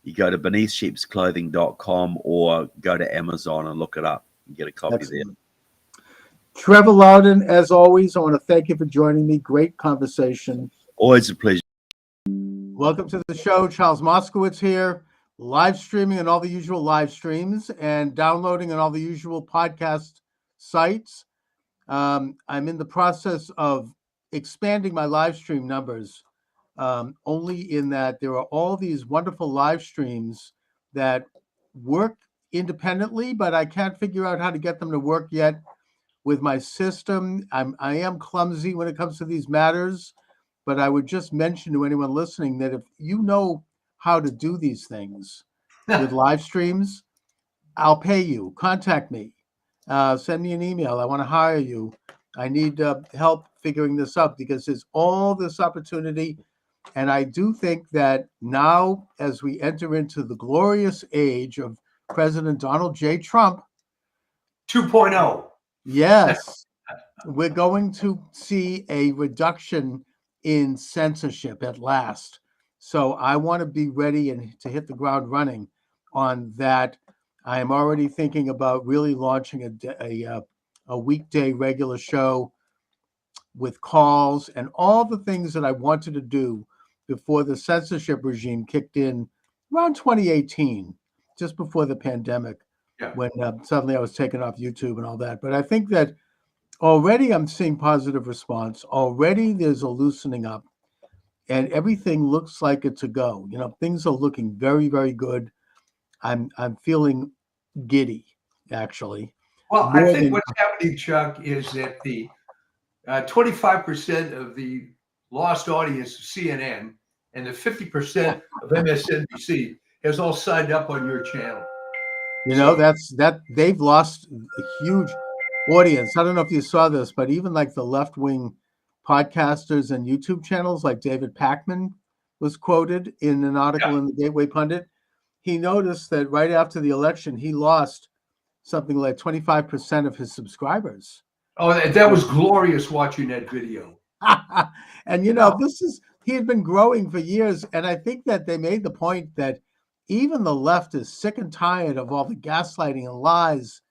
you go to beneathsheepsclothing.com or go to Amazon and look it up and get a copy Excellent. Trevor Loudon, as always, I want to thank you for joining me. Great conversation. there. Always a pleasure. Welcome to the show. Charles Moscowitz here, live streaming on all the usual live streams and downloading on all the usual podcast sites. I'm in the process of expanding my live stream numbers, only in that there are all these wonderful live streams that work independently, but I can't figure out how to get them to work yet with my system. I am clumsy when it comes to these matters, but I would just mention to anyone listening that if you know how to do these things with live streams, I'll pay you. Contact me. Send me an email. I want to hire you. I need help figuring this out because there's all this opportunity. And I do think that now, as we enter into the glorious age of President Donald J. Trump 2.0. Yes, we're going to see a reduction in censorship at last. So I want to be ready and to hit the ground running on that. I am already thinking about really launching a weekday regular show with calls and all the things that I wanted to do before the censorship regime kicked in around 2018, just before the pandemic. Yeah. When suddenly I was taken off YouTube and all that. But I think that already I'm seeing positive response. Already there's a loosening up and everything looks like it's a go. You know, things are looking very, very good. I'm feeling giddy, actually. Well, I More think than- what's happening, Chuck, is that the 25% of the lost audience of CNN and the 50% of MSNBC has all signed up on your channel. You know, So- that they've lost a huge audience. I don't know if you saw this, but even like the left-wing podcasters and YouTube channels, like David Pakman was quoted in an article in the Gateway Pundit. He noticed that right after the election, he lost something like 25% of his subscribers. Oh, that was glorious watching that video. And you know, he had been growing for years, and I think that they made the point that even the left is sick and tired of all the gaslighting and lies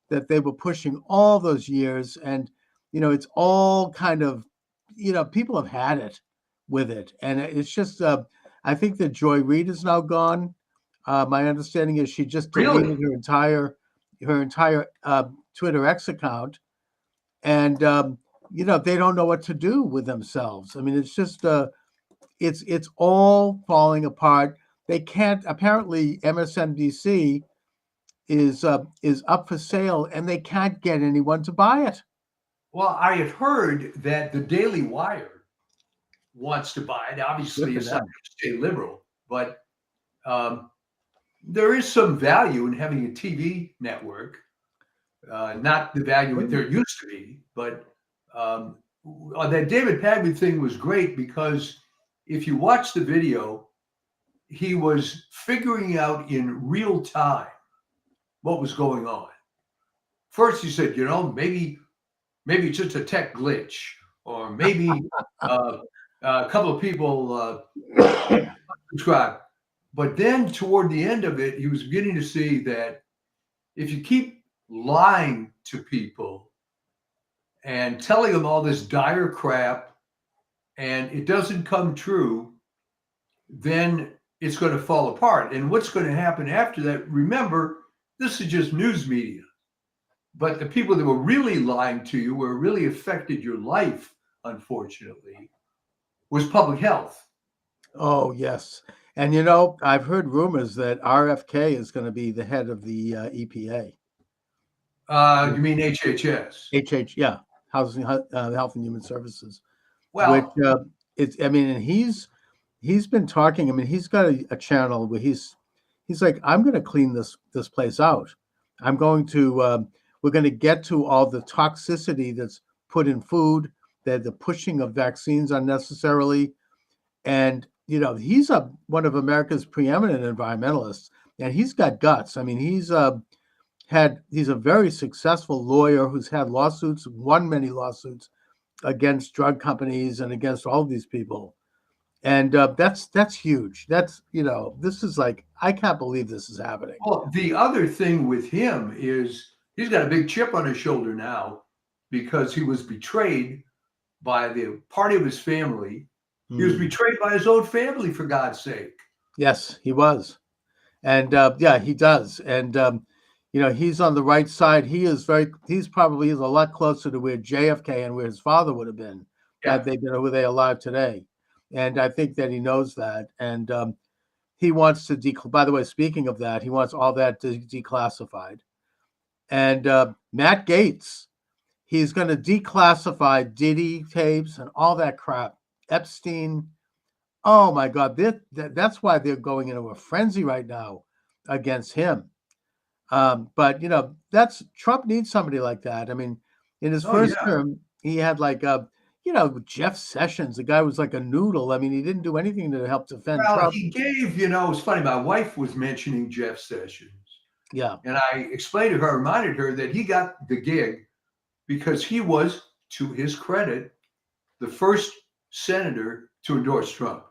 that they were pushing all those years. And you know, it's all kind of, you know, people have had it with it, and it's just I think that Joy Reid is now gone. My understanding is she just deleted her entire Twitter X account, and you know, they don't know what to do with themselves. I mean, it's just it's all falling apart. They can't. Apparently, MSNBC is up for sale, and they can't get anyone to buy it. Well, I had heard that the Daily Wire wants to buy it. Obviously, it's not going to stay liberal, but there is some value in having a TV network. Not the value there used to be, but that David Pagman thing was great because if you watch the video, he was figuring out in real time what was going on. First, he said, you know, maybe it's just a tech glitch, or maybe a couple of people subscribe. But then toward the end of it, he was beginning to see that if you keep lying to people and telling them all this dire crap and it doesn't come true, then it's going to fall apart. And what's going to happen after that, remember, this is just news media. But the people that were really lying to you, where it really affected your life, unfortunately, was public health. Oh, yes. And, you know, I've heard rumors that RFK is going to be the head of the EPA. You mean HHS? Yeah. Housing, Health and Human Services. Well, which I mean, and he's he's been talking. I mean, he's got a channel where he's like, I'm going to clean this place out. I'm going to we're going to get to all the toxicity that's put in food, the pushing of vaccines unnecessarily, and he's one of America's preeminent environmentalists, and he's got guts. I mean, he's a very successful lawyer who's had lawsuits, won many lawsuits against drug companies and against all of these people. And that's huge. That's this is like, I can't believe this is happening. Well, the other thing with him is he's got a big chip on his shoulder now because he was betrayed by the party of his family. He was betrayed by his own family, for God's sake. Yes, he was. And yeah, he does. And he's on the right side. He's probably a lot closer to where JFK and where his father would have been had they been, were they alive today. And I think that he knows that. And he wants to by the way, speaking of that, he wants all that declassified. And Matt Gaetz, he's going to declassify Diddy tapes and all that crap. Epstein. Oh my God, that's why they're going into a frenzy right now against him. But that's Trump needs somebody like that. I mean, in his first term, he had like Jeff Sessions. The guy was like a noodle. I mean, he didn't do anything to help defend Trump. He gave, it's funny. My wife was mentioning Jeff Sessions. Yeah. And I explained to her, reminded her that he got the gig because he was, to his credit, the first senator to endorse Trump.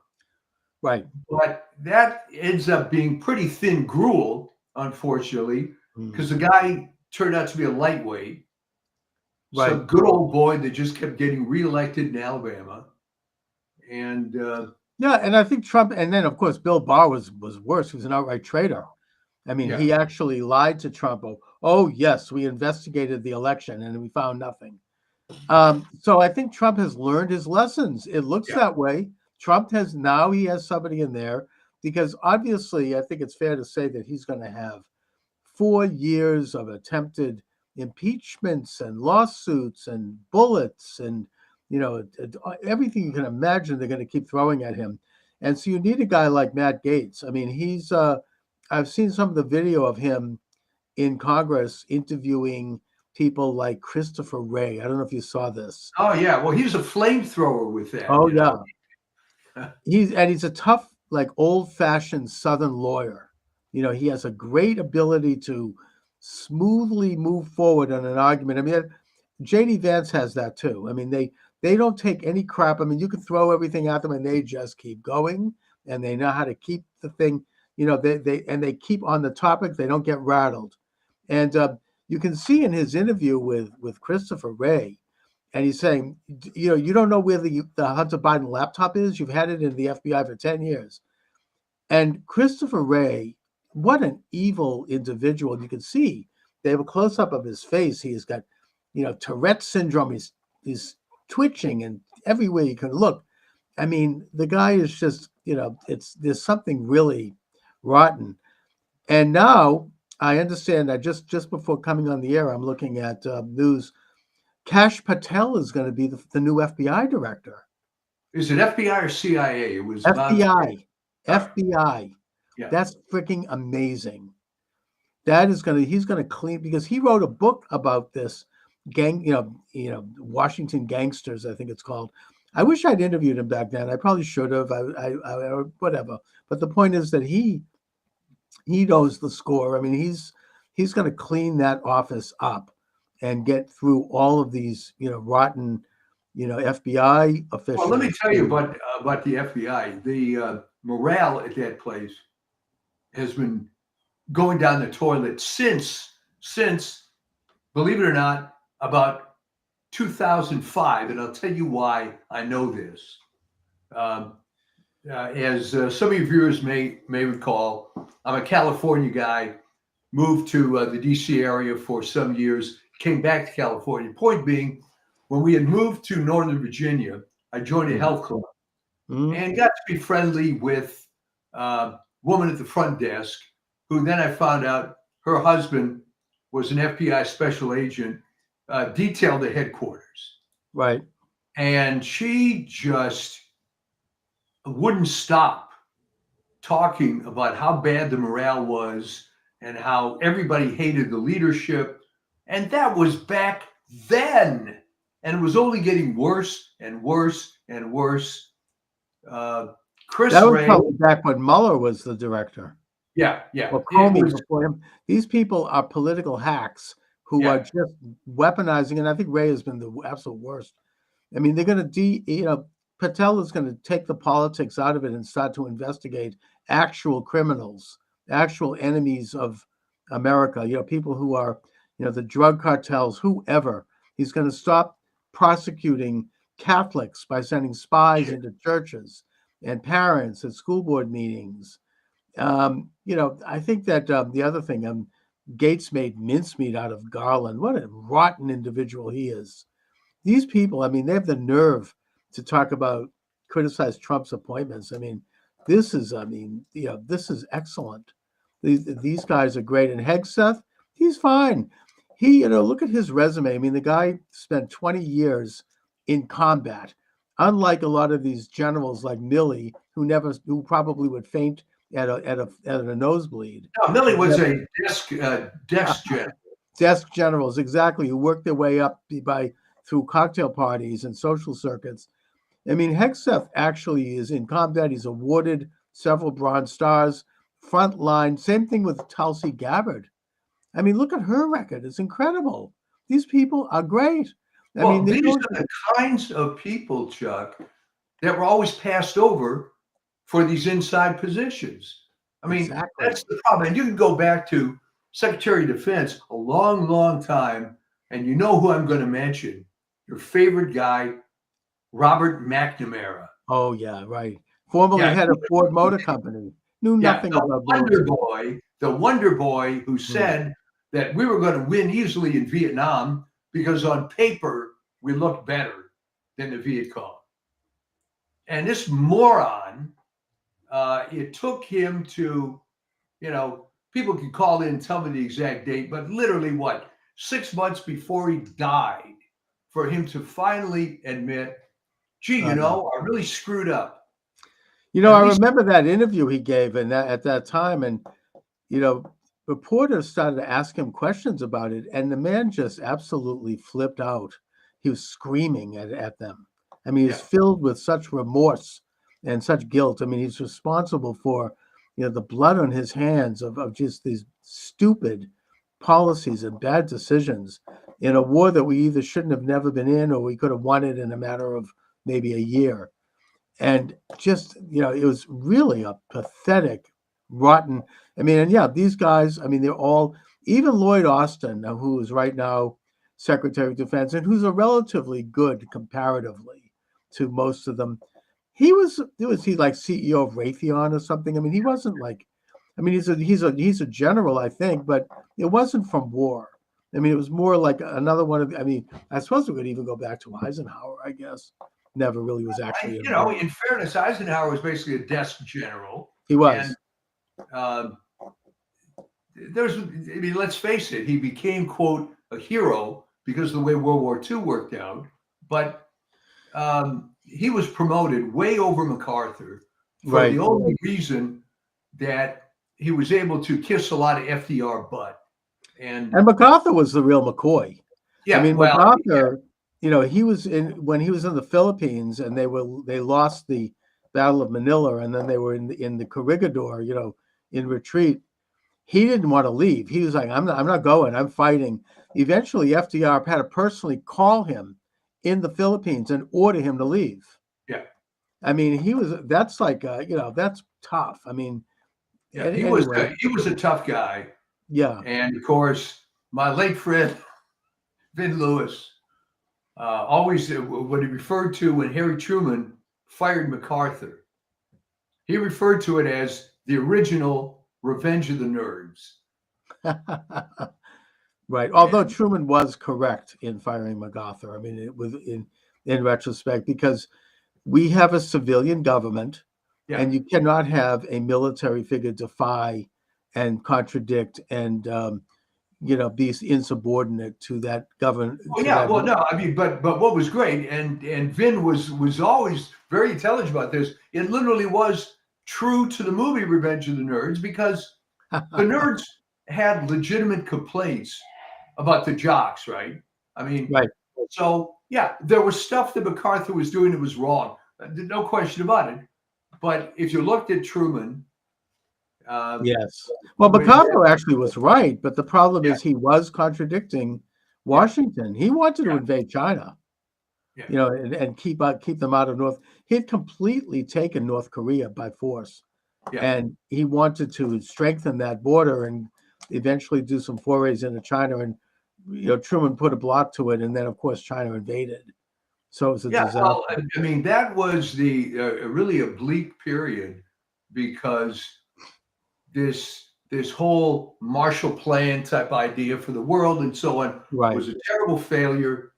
Right. But that ends up being pretty thin gruel, unfortunately, because the guy turned out to be a lightweight. Right. Some good old boy that just kept getting reelected in Alabama. And yeah, and I think Trump, and then of course Bill Barr was worse. He was an outright traitor. I mean, he actually lied to Trump. Oh yes, we investigated the election and we found nothing. So I think Trump has learned his lessons. It looks that way. Trump has somebody in there, because obviously I think it's fair to say that he's going to have 4 years of attempted impeachments and lawsuits and bullets and everything you can imagine they're going to keep throwing at him. And so you need a guy like Matt Gaetz. I mean, he's I've seen some of the video of him in Congress interviewing people like Christopher Wray. I don't know if you saw this. Oh yeah, well, he's a flamethrower with that. Oh yeah. He's a tough, like old-fashioned Southern lawyer. He has a great ability to smoothly move forward on an argument. I mean, J.D. Vance has that too. I mean, they don't take any crap. I mean, you can throw everything at them and they just keep going, and they know how to keep the thing. They keep on the topic. They don't get rattled. And you can see in his interview with Christopher Wray, and he's saying, you don't know where the Hunter Biden laptop is. You've had it in the FBI for 10 years. And Christopher Wray, what an evil individual. You can see they have a close-up of his face. He's got, Tourette syndrome. He's twitching and everywhere you can look. I mean, the guy is just, there's something really rotten. And now I understand, I just before coming on the air, I'm looking at news. Kash Patel is going to be the new FBI director. Is it FBI or CIA? It was FBI. FBI. Yeah. That's freaking amazing. He's going to clean, because he wrote a book about this gang, Washington Gangsters, I think it's called. I wish I'd interviewed him back then. I probably should have. I whatever. But the point is that he knows the score. I mean, he's going to clean that office up and get through all of these, rotten, FBI officials. Well, let me tell you about the FBI. The morale at that place has been going down the toilet since, believe it or not, about 2005. And I'll tell you why I know this. As some of your viewers may recall, I'm a California guy, moved to the DC area for some years, came back to California. Point being, when we had moved to Northern Virginia, I joined a health club and got to be friendly with a woman at the front desk, who then I found out her husband was an FBI special agent detailed at headquarters. Right. And she just wouldn't stop talking about how bad the morale was and how everybody hated the leadership. And that was back then. And it was only getting worse and worse and worse. Chris That was Wray, probably back when Mueller was the director. yeah, Or it Comey was, before him. These people are political hacks who Yeah. are just weaponizing, and I think Ray has been the absolute worst. I mean, they're going to, Patel is going to take the politics out of it and start to investigate actual criminals, actual enemies of America, people who are, the drug cartels, whoever. He's going to stop prosecuting Catholics by sending spies into churches and parents at school board meetings. I think that the other thing, Gates made mincemeat out of Garland. What a rotten individual he is. These people, I mean, they have the nerve to talk about, criticize Trump's appointments. I mean, this is excellent. These guys are great. And Hegseth, he's fine. He, look at his resume. I mean, the guy spent 20 years in combat, unlike a lot of these generals like Milley, who probably would faint at a nosebleed. no, Milley was a desk general. Desk generals, exactly, who worked their way up through cocktail parties and social circuits. I mean, Hegseth actually is in combat. He's awarded several Bronze Stars, front line. Same thing with Tulsi Gabbard. I mean, look at her record. It's incredible. These people are great. I Well, mean, these are the kinds of people, Chuck, that were always passed over for these inside positions. I mean, Exactly. That's the problem. And you can go back to Secretary of Defense a long, long time, and you know who I'm going to mention. Your favorite guy, Robert McNamara. Oh, yeah, right. Formerly head of Ford Motor Company. Knew nothing about the Wonder Boy who said that we were going to win easily in Vietnam because on paper we looked better than the Viet Cong. And this moron, it took him to, people can call in and tell me the exact date, but literally 6 months before he died, for him to finally admit, gee, I really screwed up. I remember that interview he gave at that time, and reporters started to ask him questions about it, and the man just absolutely flipped out. He was screaming at them. I mean, he's filled with such remorse and such guilt. I mean, he's responsible for, the blood on his hands of just these stupid policies and bad decisions in a war that we either shouldn't have never been in, or we could have won it in a matter of maybe a year. And just, it was really a pathetic, rotten. I mean, and these guys, I mean, they're all, even Lloyd Austin, who is right now Secretary of Defense, and who's a relatively good comparatively to most of them. He like CEO of Raytheon or something? I mean, he wasn't like, I mean, he's a general, I think, but it wasn't from war. I mean, it was more like another one of, I mean, I suppose we could even go back to Eisenhower, I guess. Never really was actually. In fairness, Eisenhower was basically a desk general. He was. And let's face it, he became, quote, a hero because of the way World War II worked out. But he was promoted way over MacArthur for the only reason that he was able to kiss a lot of FDR butt. And MacArthur was the real McCoy. Yeah, I mean, MacArthur. He was when he was in the Philippines, and they lost the Battle of Manila, and then they were in the Corregidor, in retreat. He didn't want to leave. He was like, I'm not going. I'm fighting. Eventually, FDR had to personally call him in the Philippines and order him to leave. Yeah, I mean, that's like that's tough. I mean, he was a tough guy. Yeah, and of course, my late friend Vin Lewis. Always what he referred to when Harry Truman fired MacArthur. He referred to it as the original Revenge of the Nerds. Right. Although Truman was correct in firing MacArthur. I mean, it was in retrospect, because we have a civilian government, and you cannot have a military figure defy and contradict and be insubordinate to that government. But what was great, and Vin was always very intelligent about this. It literally was true to the movie Revenge of the Nerds, because the nerds had legitimate complaints about the jocks, right? I mean, Right. so yeah, there was stuff that MacArthur was doing that was wrong. No question about it. But if you looked at Truman, Yes. Well, with- MacArthur actually was right, but the problem Yeah. is he was contradicting Washington. He wanted to invade China, Yeah. you know, and keep them out of North. He had completely taken North Korea by force, Yeah. and he wanted to strengthen that border and eventually do some forays into China. And Truman put a block to it, and then of course China invaded. So it was a yeah, disaster. well, I mean, that was the really a bleak period, because this whole Marshall Plan type idea for the world and so on Right. was a terrible failure.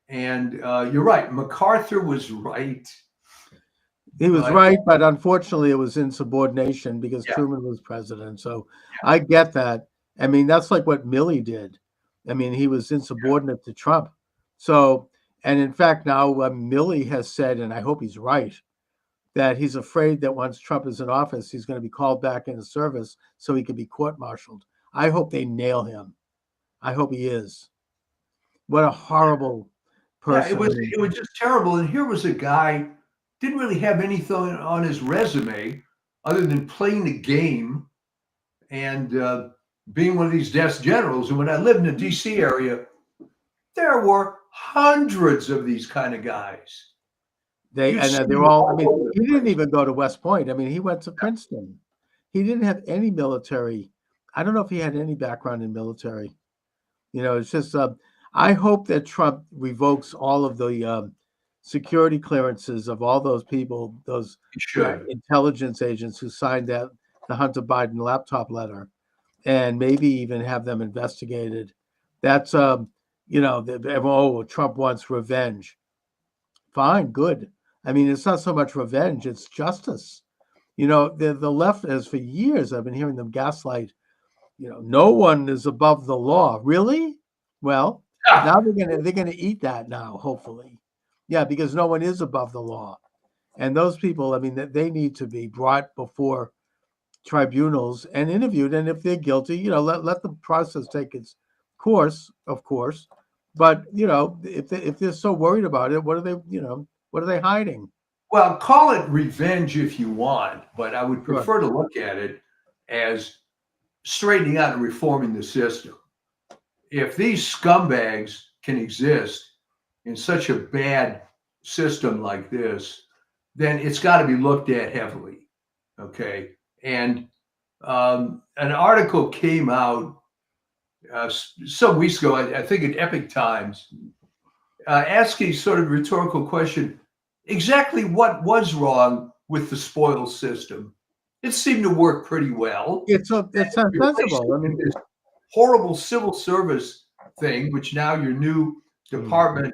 And you're right, MacArthur was right. He was But- right, but unfortunately, it was insubordination because Yeah. Truman was president. So I get that. I mean, that's like what Milley did. I mean, he was insubordinate to Trump. So, and in fact, now Milley has said, and I hope he's right, that he's afraid that once Trump is in office, he's going to be called back into service so he can be court-martialed. I hope they nail him. I hope he is. What a horrible Yeah, person. it was just terrible. And here was a guy didn't really have anything on his resume other than playing the game and being one of these desk generals. And when I lived in the D.C. area, there were hundreds of these kind of guys. They're all. I mean, he didn't even go to West Point. I mean, he went to Princeton. He didn't have any military. I don't know if he had any background in military. It's just. I hope that Trump revokes all of the security clearances of all those people, those intelligence agents who signed the Hunter Biden laptop letter, and maybe even have them investigated. That's Trump wants revenge. Fine, good. I mean, it's not so much revenge, it's justice. The left has for years, I've been hearing them gaslight, no one is above the law. Really? Well, now they're gonna eat that now, hopefully. Yeah, because no one is above the law. And those people, I mean, they need to be brought before tribunals and interviewed. And if they're guilty, let the process take its course, of course. But if they're so worried about it, what are they hiding? Well, call it revenge if you want, but I would prefer to look at it as straightening out and reforming the system. If these scumbags can exist in such a bad system like this, then it's got to be looked at heavily. Okay. And an article came out some weeks ago, I think in Epic Times, asking sort of rhetorical question, exactly what was wrong with the spoils system? It seemed to work pretty well. It's sensible. I mean, this horrible civil service thing, which now your new Department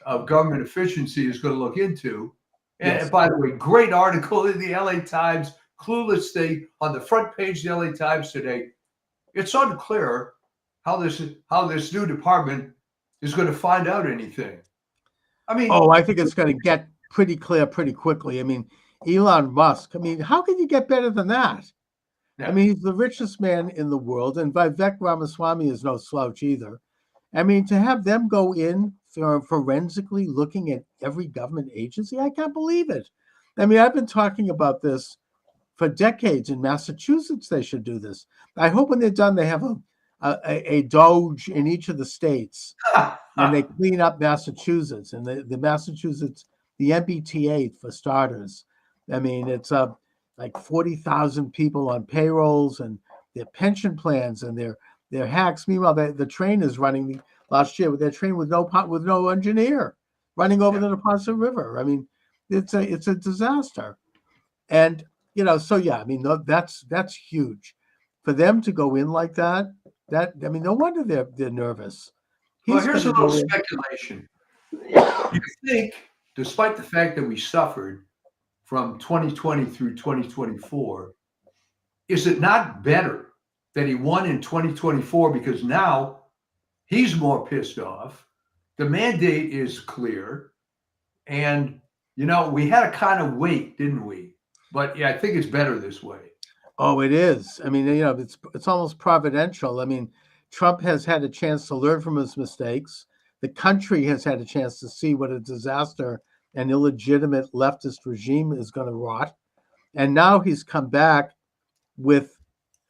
of Government Efficiency is going to look into. And by the way, great article in the LA Times, clueless thing on the front page of the LA Times today. It's unclear how this new department is going to find out anything. I mean, I think it's going to get pretty clear pretty quickly. I mean, Elon Musk. I mean, how can you get better than that? I mean, he's the richest man in the world, and Vivek Ramaswamy is no slouch either. I mean, to have them go in forensically looking at every government agency, I can't believe it. I mean, I've been talking about this for decades. In Massachusetts, they should do this. I hope when they're done, they have a Doge in each of the states, and they clean up Massachusetts and the Massachusetts, the MBTA for starters. I mean, it's like 40,000 people on payrolls and their pension plans and their hacks. Meanwhile, the train is running last year with their train with no engineer running over the Neponset River. I mean, it's a disaster. And I mean, that's huge for them to go in like that. I mean, no wonder they're nervous. Well, here's a little speculation. You think, despite the fact that we suffered from 2020 through 2024, is it not better that he won in 2024 because now he's more pissed off? The mandate is clear, and You know, we had to kind of wait, didn't we? But yeah, I think it's better this way. Oh, it is. I mean, it's almost providential. I mean, Trump has had a chance to learn from his mistakes. The country has had a chance to see what a disaster an illegitimate leftist regime is going to rot. And now he's come back with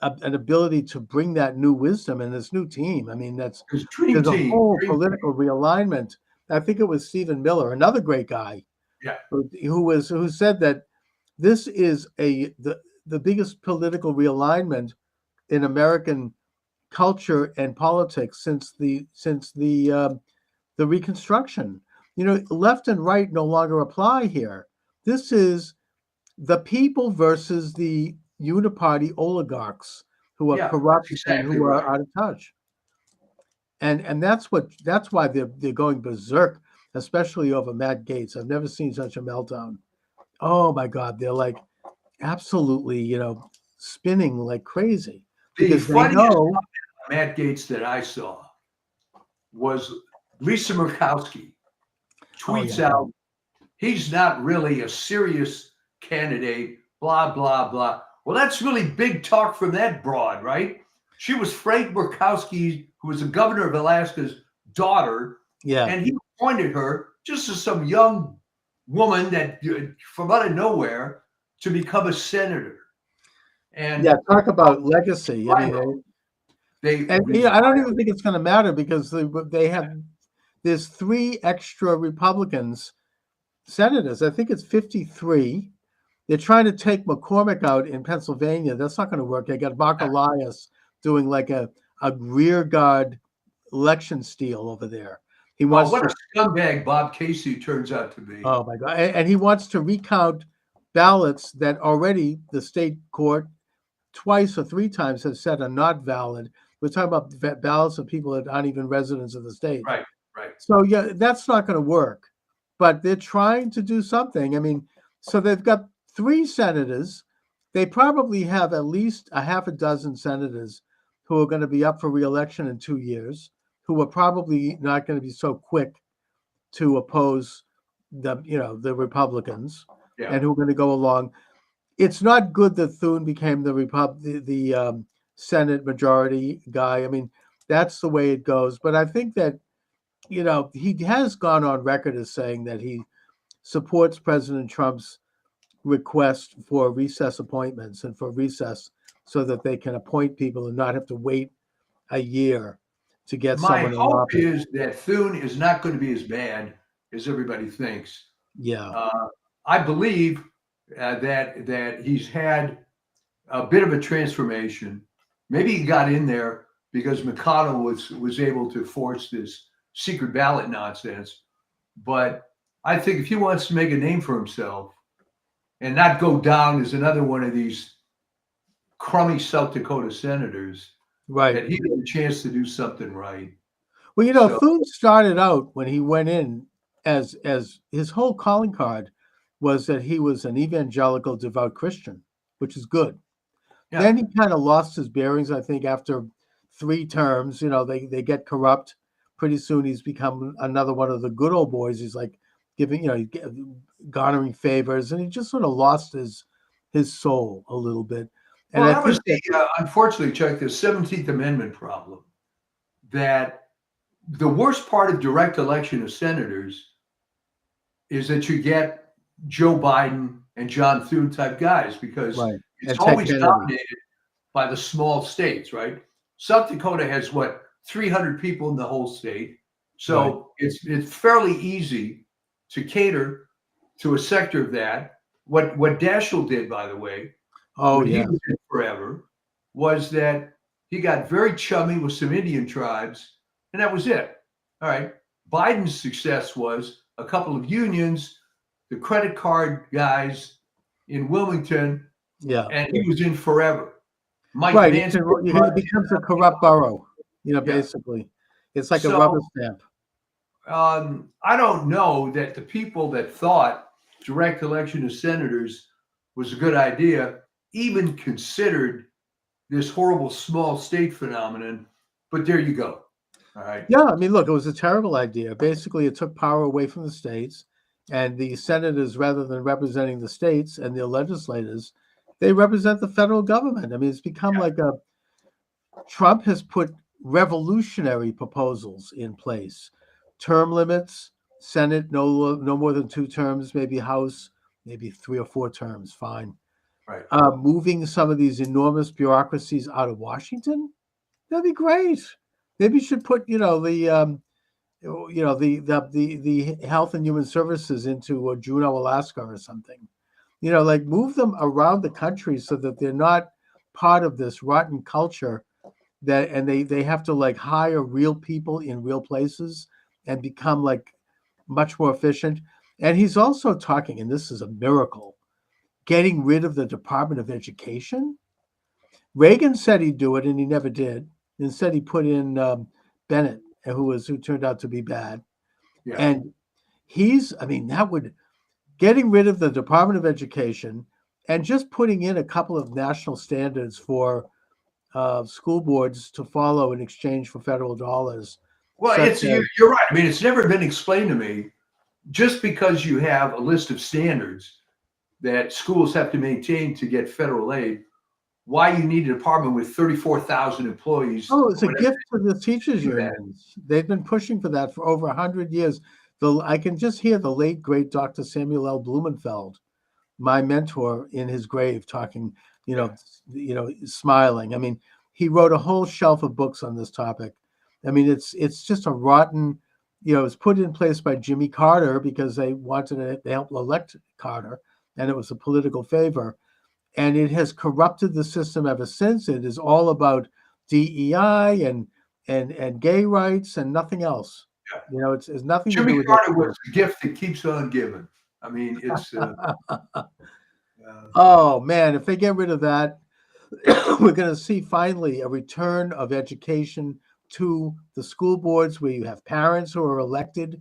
an ability to bring that new wisdom and this new team. I mean, there's a whole political realignment. I think it was Stephen Miller, another great guy, who said that this is the biggest political realignment in American culture and politics since the Reconstruction. You know, left and right no longer apply here. This is the people versus the uniparty oligarchs who are corrupt and who are out of touch. And that's why they're going berserk, especially over Matt Gaetz. I've never seen such a meltdown. Oh my God, they're like absolutely, spinning like crazy. The funniest Matt Gaetz that I saw was Lisa Murkowski tweets out, he's not really a serious candidate, blah, blah, blah. Well, that's really big talk from that broad, right? She was Frank Murkowski, who was the governor of Alaska's daughter. Yeah. And he appointed her just as some young woman that from out of nowhere to become a senator. And talk about legacy. I mean, I don't even think it's going to matter because there's 3 extra Republicans senators. I think it's 53. They're trying to take McCormick out in Pennsylvania. That's not going to work. They got Mark Elias doing like a rear guard election steal over there. He wants what a scumbag Bob Casey turns out to be. Oh my God. And he wants to recount ballots that already the state court twice or 3 times has said are not valid. We're talking about ballots of people that aren't even residents of the state. Right. So that's not going to work. But they're trying to do something. I mean, so they've got 3 senators. They probably have at least a half a dozen senators who are going to be up for re-election in 2 years, who are probably not going to be so quick to oppose the Republicans, and who are going to go along. It's not good that Thune became the Senate majority guy. I mean, that's the way it goes. But I think that, he has gone on record as saying that he supports President Trump's request for recess appointments and for recess so that they can appoint people and not have to wait a year to get someone in office. My hope is that Thune is not going to be as bad as everybody thinks. Yeah. I believe that he's had a bit of a transformation. Maybe he got in there because McConnell was able to force this secret ballot nonsense. But I think if he wants to make a name for himself and not go down as another one of these crummy South Dakota senators, right, that he had a chance to do something right. Well, Thune started out when he went in as his whole calling card was that he was an evangelical devout Christian, which is good. Yeah. Then he kind of lost his bearings, I think, after 3 terms. They get corrupt. Pretty soon he's become another one of the good old boys. He's like giving, garnering favors, and he just sort of lost his soul a little bit. And that was unfortunately, Chuck, the 17th Amendment problem, that the worst part of direct election of senators is that you get Joe Biden and John Thune type guys, because it's always dominated by the small states, right? South Dakota has 300 people in the whole state. So it's fairly easy to cater to a sector of that. What Daschle did, by the way, he was in forever, was that he got very chummy with some Indian tribes, and that was it. All right. Biden's success was a couple of unions, the credit card guys in Wilmington, and he was in forever. Mike Vance, he becomes a corrupt borough, basically. It's like a rubber stamp. I don't know that the people that thought direct election of senators was a good idea even considered this horrible small state phenomenon, but there you go. All right. Yeah, I mean, look, it was a terrible idea. Basically, it took power away from the states, And the senators, rather than representing the states and their legislators, they represent the federal government. I mean, it's become like Trump has put revolutionary proposals in place, term limits, Senate no more than 2 terms, maybe House maybe 3 or 4 terms, fine. Right. Moving some of these enormous bureaucracies out of Washington, that'd be great. Maybe you should put the Health and Human Services into Juneau, Alaska, or something. Like move them around the country so that they're not part of this rotten culture and they have to like hire real people in real places and become like much more efficient. And he's also talking, and this is a miracle, getting rid of the Department of Education. Reagan said he'd do it, and he never did. Instead, he put in Bennett, who turned out to be bad. Yeah. And that would getting rid of the Department of Education and just putting in a couple of national standards for school boards to follow in exchange for federal dollars. Well, you're right. I mean, it's never been explained to me. Just because you have a list of standards that schools have to maintain to get federal aid, why you need a department with 34,000 employees? Oh, it's a gift to the teachers unions. They've been pushing for that for over 100 years. I can just hear the late, great Dr. Samuel L. Blumenfeld, my mentor, in his grave talking, smiling. I mean, he wrote a whole shelf of books on this topic. I mean, it's just a rotten, it was put in place by Jimmy Carter because they wanted to help elect Carter, and it was a political favor. And it has corrupted the system ever since. It is all about DEI and gay rights and nothing else. Yeah. It's nothing Jimmy to do with Carter was the gift that keeps on giving. I mean, it's. Oh man, if they get rid of that, we're going to see finally a return of education to the school boards where you have parents who are elected.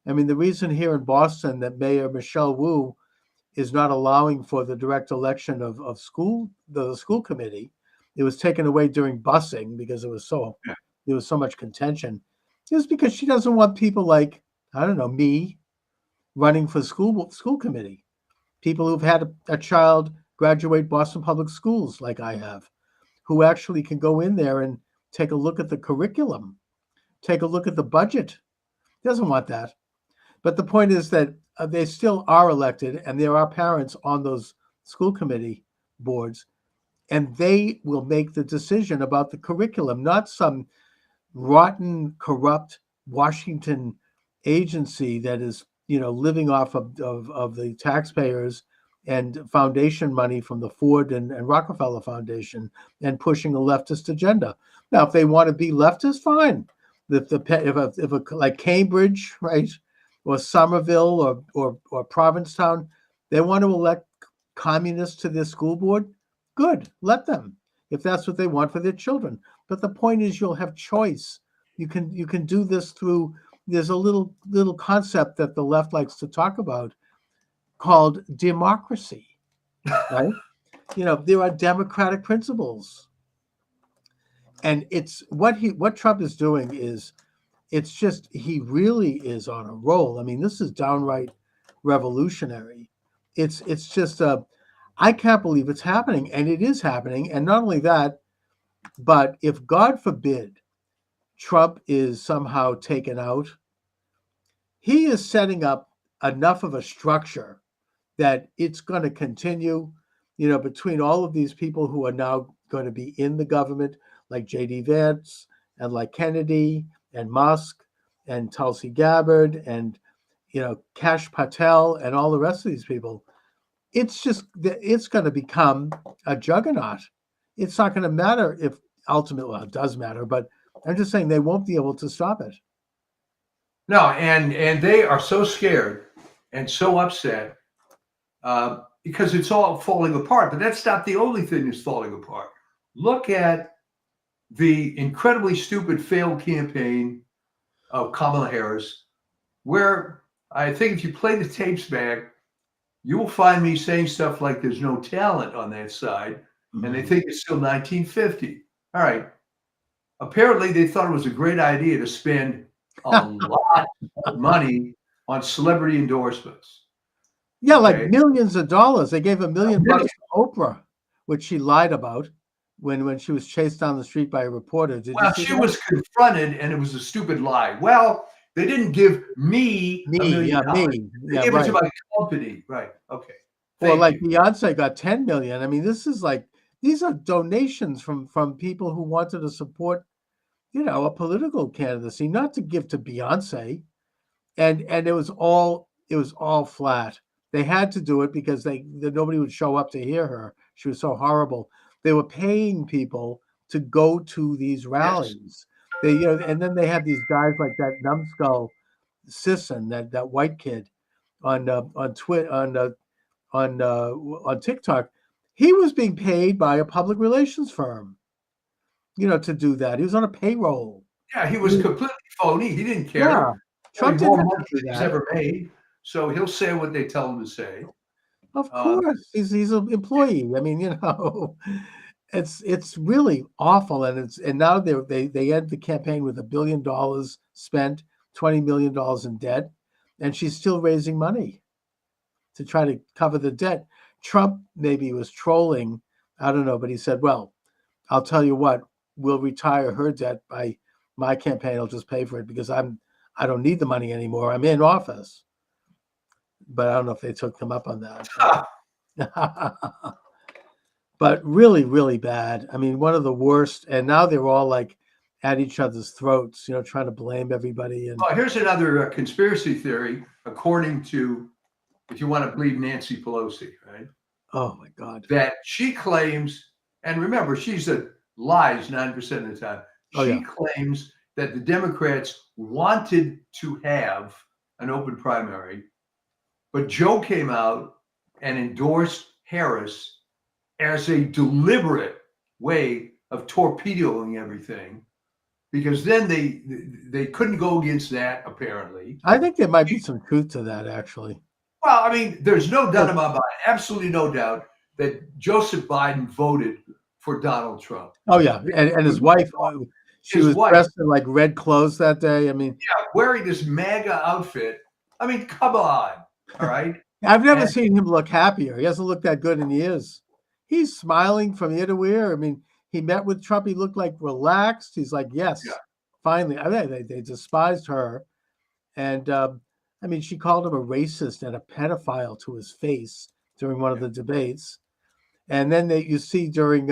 I mean, the reason here in Boston that Mayor Michelle Wu is not allowing for the direct election of the school committee, it was taken away during busing because there was so much contention, is because she doesn't want people like, I don't know, me running for school committee. People who've had a child graduate Boston Public Schools like I have, who actually can go in there and take a look at the curriculum, take a look at the budget. Doesn't want that. But the point is that they still are elected, and there are parents on those school committee boards, and they will make the decision about the curriculum, not some rotten, corrupt Washington agency that is, living off of the taxpayers and foundation money from the Ford and Rockefeller Foundation and pushing a leftist agenda. Now, if they want to be leftist, fine. If like Cambridge, right, or Somerville or Provincetown, they want to elect communists to their school board, good, let them, if that's what they want for their children. But the point is, you'll have choice. You can do this through. There's a little concept that the left likes to talk about called democracy, right? There are democratic principles, and it's what Trump is doing is, it's just, he really is on a roll. I mean, this is downright revolutionary. It's just I can't believe it's happening, and it is happening. And not only that, but if God forbid Trump is somehow taken out, he is setting up enough of a structure that it's going to continue, between all of these people who are now going to be in the government, like J.D. Vance and like Kennedy and Musk and Tulsi Gabbard and, Kash Patel and all the rest of these people. It's going to become a juggernaut. It's not going to matter if ultimately, well, it does matter, but I'm just saying they won't be able to stop it. No, and they are so scared and so upset because it's all falling apart. But that's not the only thing that's falling apart. Look at the incredibly stupid failed campaign of Kamala Harris, where I think if you play the tapes back, you will find me saying stuff like there's no talent on that side, and they think it's still 1950. All right. Apparently, they thought it was a great idea to spend a lot of money on celebrity endorsements. Yeah, like Okay. millions of dollars. They gave $1 million million. to Oprah, which she lied about when she was chased down the street by a reporter. Did you Well, see she that? was confronted, and it was a stupid lie. Well, they didn't give me $1 million. Me. They Yeah, gave it right. to my company. Right. Okay. Or Thank like you. Beyonce got 10 million. I mean, this is like these are donations from people who wanted to support, a political candidacy, not to give to Beyonce. And it was all flat. They had to do it because nobody would show up to hear her. She was so horrible. They were paying people to go to these rallies. They and then they had these guys like that numbskull Sisson, that white kid on Twitter on TikTok. He was being paid by a public relations firm, to do that. He was on a payroll. Yeah, he was completely phony. He didn't care. Yeah, Trump More didn't have money to do than he's that. ever made. So he'll say what they tell him to say. Of course, he's an employee. I mean, it's really awful, and now they end the campaign with $1 billion spent, $20 million in debt, and she's still raising money to try to cover the debt. Trump maybe was trolling, I don't know, but he said, "Well, I'll tell you what, we'll retire her debt by my campaign. I'll just pay for it because I don't need the money anymore. I'm in office." But I don't know if they took them up on that. But really, really bad. I mean, one of the worst. And now they're all like at each other's throats, trying to blame everybody. And Well, here's another conspiracy theory, according to, if you want to believe Nancy Pelosi, right? oh my God. That she claims, and remember, she's lies 9% of the time. Oh, She yeah. claims that the Democrats wanted to have an open primary, but Joe came out and endorsed Harris as a deliberate way of torpedoing everything, because then they couldn't go against that, apparently. I think there might be some truth to that, actually. Well, I mean, there's no doubt in my mind, absolutely no doubt, that Joseph Biden voted for Donald Trump. Oh, yeah. And his wife, she His was wife. dressed in like red clothes that day. I mean, Yeah, wearing this MAGA outfit. I mean, come on. All right. I've never And- seen him look happier. He hasn't looked that good in years. He's smiling from ear to ear. I mean, he met with Trump. He looked like relaxed. He's like, yes, Yeah. finally. I mean, they despised her. And I mean, she called him a racist and a pedophile to his face during one of the debates. And then you see during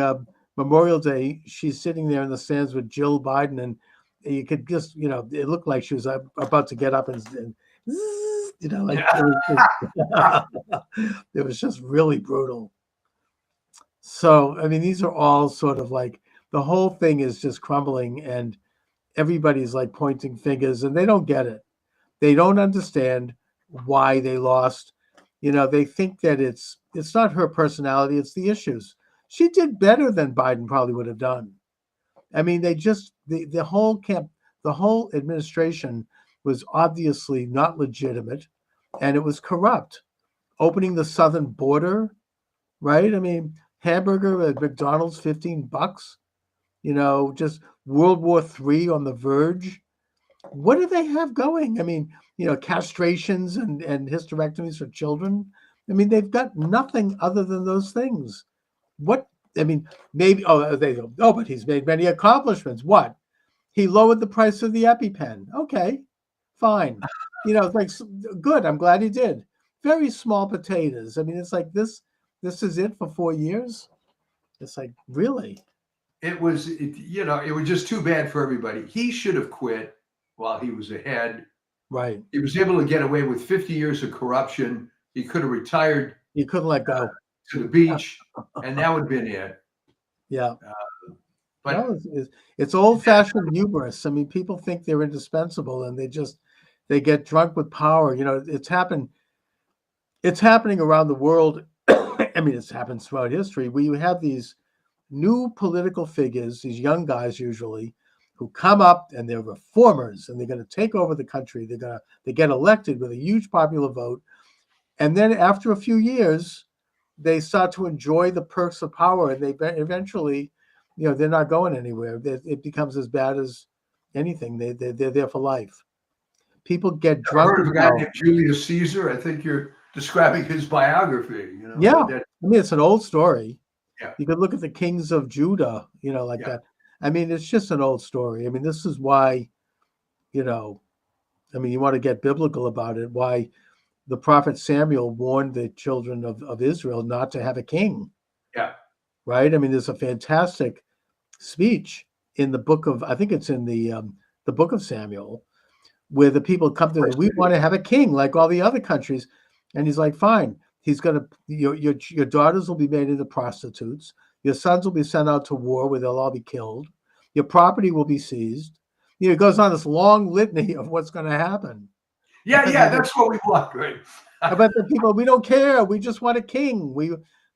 Memorial Day, she's sitting there in the stands with Jill Biden, and you could just, it looked like she was about to get up and like it was just really brutal. So, I mean, these are all sort of like the whole thing is just crumbling, and everybody's like pointing fingers, and they don't get it. They don't understand why they lost. They think that it's not her personality, it's the issues. She did better than Biden probably would have done. I mean, the whole administration was obviously not legitimate, and it was corrupt. Opening the southern border, right? I mean, hamburger at McDonald's, $15. Just World War III on the verge. What do they have going? I mean, castrations and hysterectomies for children. I mean, they've got nothing other than those things. What? I mean, maybe, but he's made many accomplishments. What? He lowered the price of the EpiPen. Okay, fine. It's like, good. I'm glad he did. Very small potatoes. I mean, it's like this is it for 4 years. It's like, really? It was just too bad for everybody. He should have quit while he was ahead. Right. He was able to get away with 50 years of corruption. He could have retired. He couldn't let go. To the beach, and that would have been it. Yeah. But no, it's old-fashioned hubris. I mean, people think they're indispensable, and they get drunk with power. It's happening around the world. I mean, it's happened throughout history, where you have these new political figures, these young guys usually, who come up and they're reformers, and they're going to take over the country. They get elected with a huge popular vote, and then after a few years, they start to enjoy the perks of power, and they eventually, they're not going anywhere. It becomes as bad as anything. They're there for life. People get I drunk heard of as a guy hell. named Julius Caesar. I think you're describing his biography. You know, Yeah, that- I mean, it's an old story. Yeah. You could look at the kings of Judah, like Yeah. that. I mean, it's just an old story. I mean, this is why, you want to get biblical about it, why the prophet Samuel warned the children of Israel not to have a king, yeah. right? I mean, there's a fantastic speech in the book of, I think it's in the book of Samuel, where the people come to, we want to have a king like all the other countries. And he's like, fine. He's going to, your daughters will be made into prostitutes. Your sons will be sent out to war where they'll all be killed. Your property will be seized. It goes on this long litany of what's going to happen. Yeah, yeah, that's what we want, right? But the people, we don't care. We just want a king. We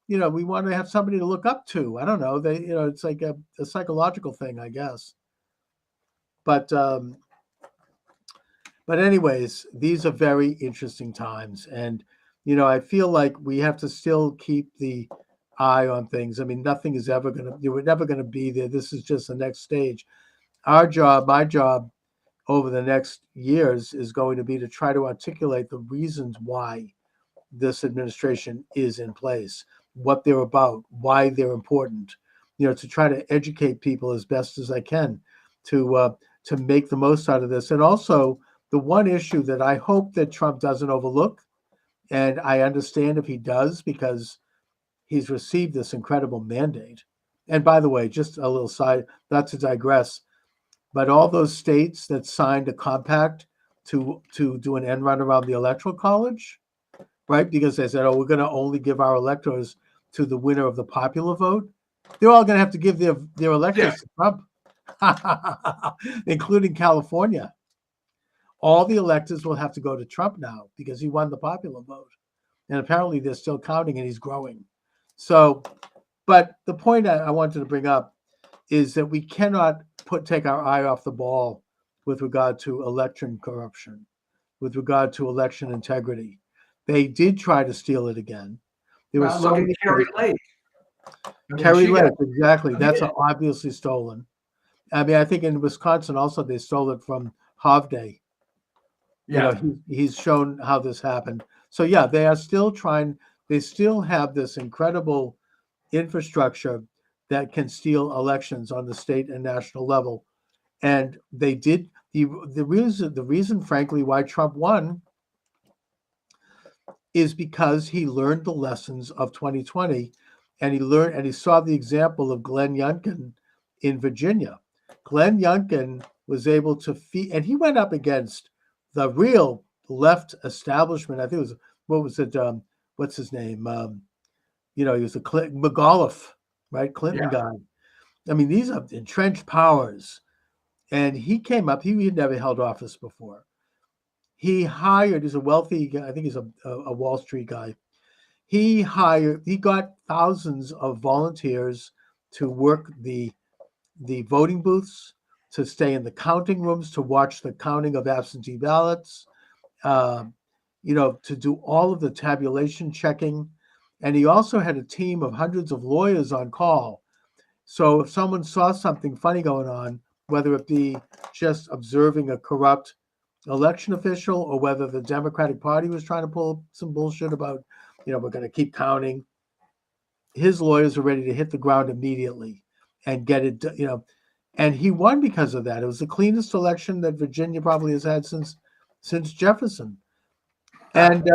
want to have somebody to look up to. I don't know. It's like a psychological thing, I guess. But anyways, these are very interesting times. And, I feel like we have to still keep the eye on things. I mean, nothing is ever we're never going to be there. This is just the next stage. My job over the next years is going to be to try to articulate the reasons why this administration is in place, what they're about, why they're important, to try to educate people as best as I can to make the most out of this. And also the one issue that I hope that Trump doesn't overlook, and I understand if he does, because he's received this incredible mandate. And by the way, just a little side, not to digress, but all those states that signed a compact to do an end run around the electoral college, right? Because they said, oh, we're going to only give our electors to the winner of the popular vote. They're all going to have to give their electors to Trump, including California. All the electors will have to go to Trump now because he won the popular vote. And apparently they're still counting and he's growing. So, but the point I wanted to bring up is that we cannot take our eye off the ball with regard to election corruption, with regard to election integrity. They did try to steal it again. There was so many Kerry Lake. Kerry Lake, exactly. That's obviously stolen. I mean, I think in Wisconsin also they stole it from Hovde. Yeah. He's shown how this happened. So yeah, they are still trying. They still have this incredible infrastructure that can steal elections on the state and national level. And they did. The reason, frankly, why Trump won is because he learned the lessons of 2020, and he saw the example of Glenn Youngkin in Virginia. Glenn Youngkin was able to and he went up against the real left establishment. I think it was, what's his name? He was McAuliffe, right? Clinton guy. I mean, these are entrenched powers. And he came up, he had never held office before. He's a wealthy guy, I think he's a Wall Street guy. He got thousands of volunteers to work the voting booths, to stay in the counting rooms, to watch the counting of absentee ballots, to do all of the tabulation checking. And he also had a team of hundreds of lawyers on call. So if someone saw something funny going on, whether it be just observing a corrupt election official or whether the Democratic Party was trying to pull some bullshit about, we're going to keep counting, his lawyers are ready to hit the ground immediately and get it, and he won because of that. It was the cleanest election that Virginia probably has had since Jefferson. And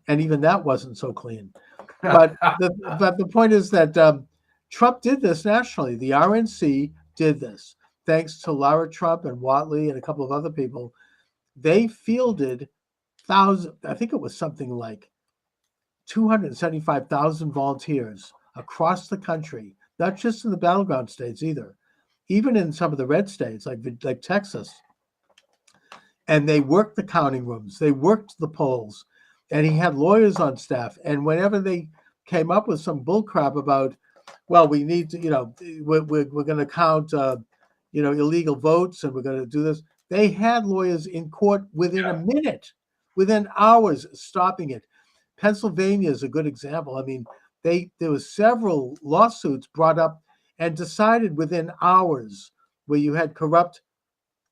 even that wasn't so clean. But the point is that Trump did this nationally. The RNC did this. Thanks to Lara Trump and Watley and a couple of other people, they fielded thousands, I think it was something like 275,000 volunteers across the country, not just in the battleground states either, even in some of the red states like Texas. And they worked the counting rooms, they worked the polls, and he had lawyers on staff. And whenever they came up with some bullcrap about, well, we need to, we're going to count, illegal votes, and we're going to do this. They had lawyers in court within a minute, within hours, stopping it. Pennsylvania is a good example. I mean, there was several lawsuits brought up and decided within hours, where you had corrupt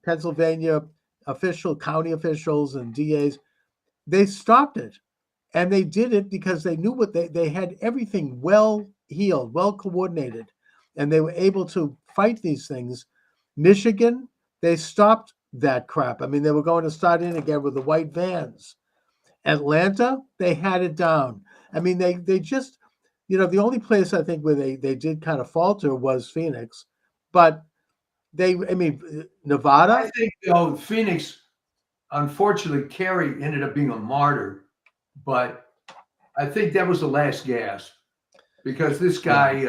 Pennsylvania county officials and DAs, they stopped it. And they did it because they knew what they had everything well heeled, well coordinated, and they were able to fight these things. Michigan, they stopped that crap. I mean, they were going to start in again with the white vans. Atlanta, they had it down. I mean, they just, the only place I think where they did kind of falter was Phoenix, but Nevada. I think Phoenix, unfortunately, Kerry ended up being a martyr, but I think that was the last gasp because this guy,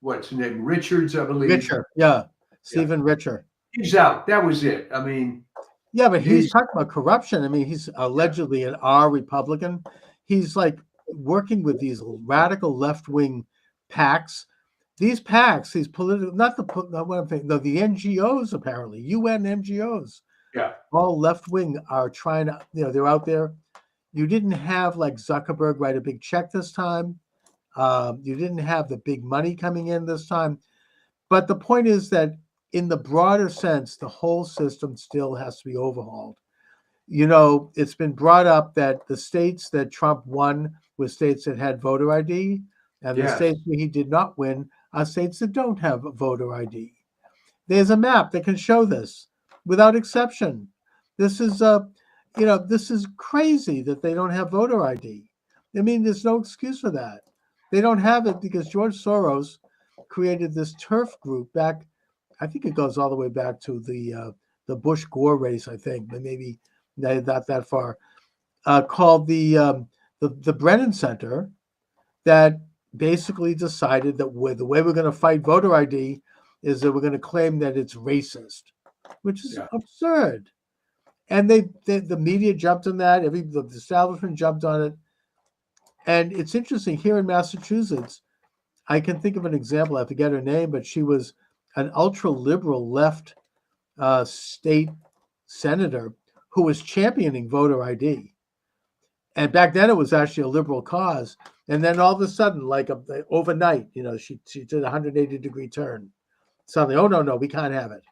what's his name, Richards, I believe. Richer, yeah, Stephen Richer. He's out. That was it. I mean, yeah, but he's talking about corruption. I mean, he's allegedly an R Republican. He's like working with these radical left-wing PACs. These PACs, these political, not the NGOs, apparently, UN NGOs. Yeah. All left-wing are trying to, they're out there. You didn't have like Zuckerberg write a big check this time. You didn't have the big money coming in this time. But the point is that in the broader sense, the whole system still has to be overhauled. It's been brought up that the states that Trump won were states that had voter ID, and the states where he did not win are states that don't have voter ID. There's a map that can show this without exception. This is this is crazy that they don't have voter ID. I mean, there's no excuse for that. They don't have it because George Soros created this turf group back. I think it goes all the way back to the Bush-Gore race. I think, but maybe not that far. Called the Brennan Center, that basically decided that the way we're going to fight voter ID is that we're going to claim that it's racist, which is absurd. And the media jumped on that. The establishment jumped on it. And it's interesting here in Massachusetts. I can think of an example. I forget her name, but she was an ultra liberal left state senator who was championing voter ID. And back then it was actually a liberal cause. And then all of a sudden, like overnight, she did a 180-degree turn. Suddenly, oh, no, we can't have it.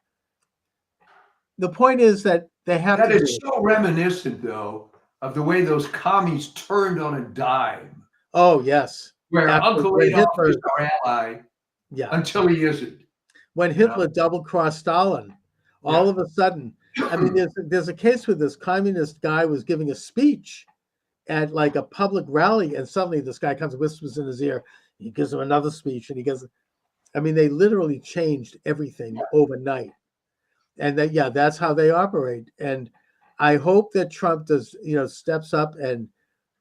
The point is that they have that to. That is so reminiscent, though, of the way those commies turned on a dime. Oh, yes. Where Uncle Adolf is our ally until he isn't. When Hitler double-crossed Stalin, all of a sudden, I mean, there's a case where this communist guy was giving a speech at like a public rally, and suddenly this guy comes and whispers in his ear. He gives him another speech, and he goes, I mean, they literally changed everything overnight. And that's how they operate. And I hope that Trump does, steps up and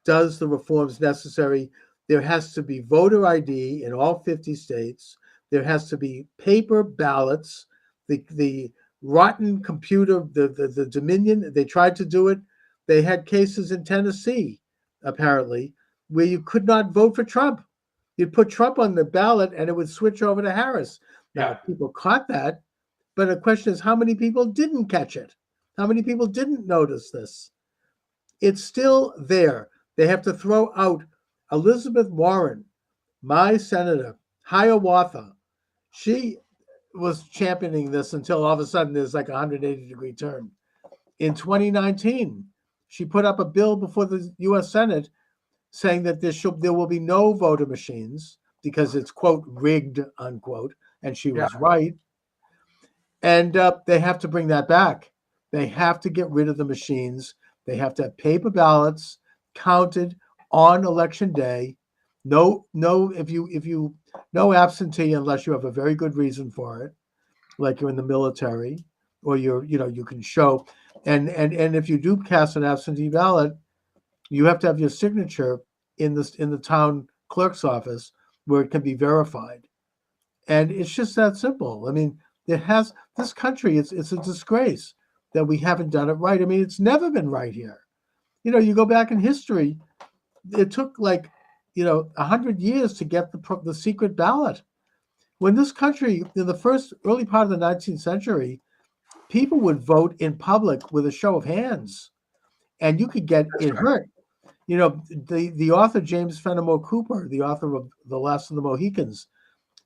does the reforms necessary. There has to be voter ID in all 50 states. There has to be paper ballots. The rotten computer, the Dominion, they tried to do it. They had cases in Tennessee, apparently, where you could not vote for Trump. You'd put Trump on the ballot and it would switch over to Harris. Now, people caught that, but the question is, how many people didn't catch it? How many people didn't notice this? It's still there. They have to throw out Elizabeth Warren, my senator, Hiawatha. She was championing this until all of a sudden there's like a 180-degree turn. In 2019, she put up a bill before the U.S. Senate saying that there will be no voter machines because it's, quote, rigged, unquote, and she was right. And they have to bring that back. They have to get rid of the machines. They have to have paper ballots counted on election day. No absentee unless you have a very good reason for it, like you're in the military or you can show. And if you do cast an absentee ballot, you have to have your signature in the town clerk's office where it can be verified. And it's just that simple. I mean, this country, it's a disgrace that we haven't done it right. I mean, it's never been right here. You go back in history, it took 100 years to get the secret ballot. When this country, in the first early part of the 19th century, people would vote in public with a show of hands, and you could get it hurt. The author James Fenimore Cooper, the author of The Last of the Mohicans,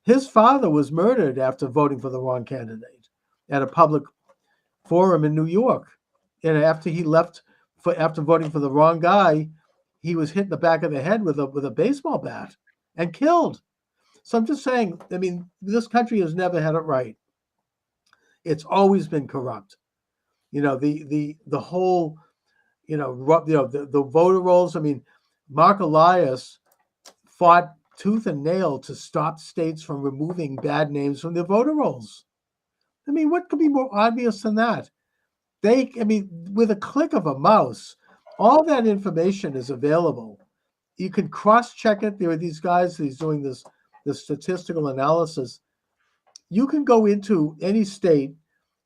his father was murdered after voting for the wrong candidate at a public Forum in New York. And after he left, after voting for the wrong guy, he was hit in the back of the head with a baseball bat and killed. So I'm just saying, I mean, this country has never had it right. It's always been corrupt. You know, the whole, the voter rolls. I mean, Mark Elias fought tooth and nail to stop states from removing bad names from their voter rolls. I mean, what could be more obvious than that? With a click of a mouse, all that information is available. You can cross-check it. There are these guys who's doing this statistical analysis. You can go into any state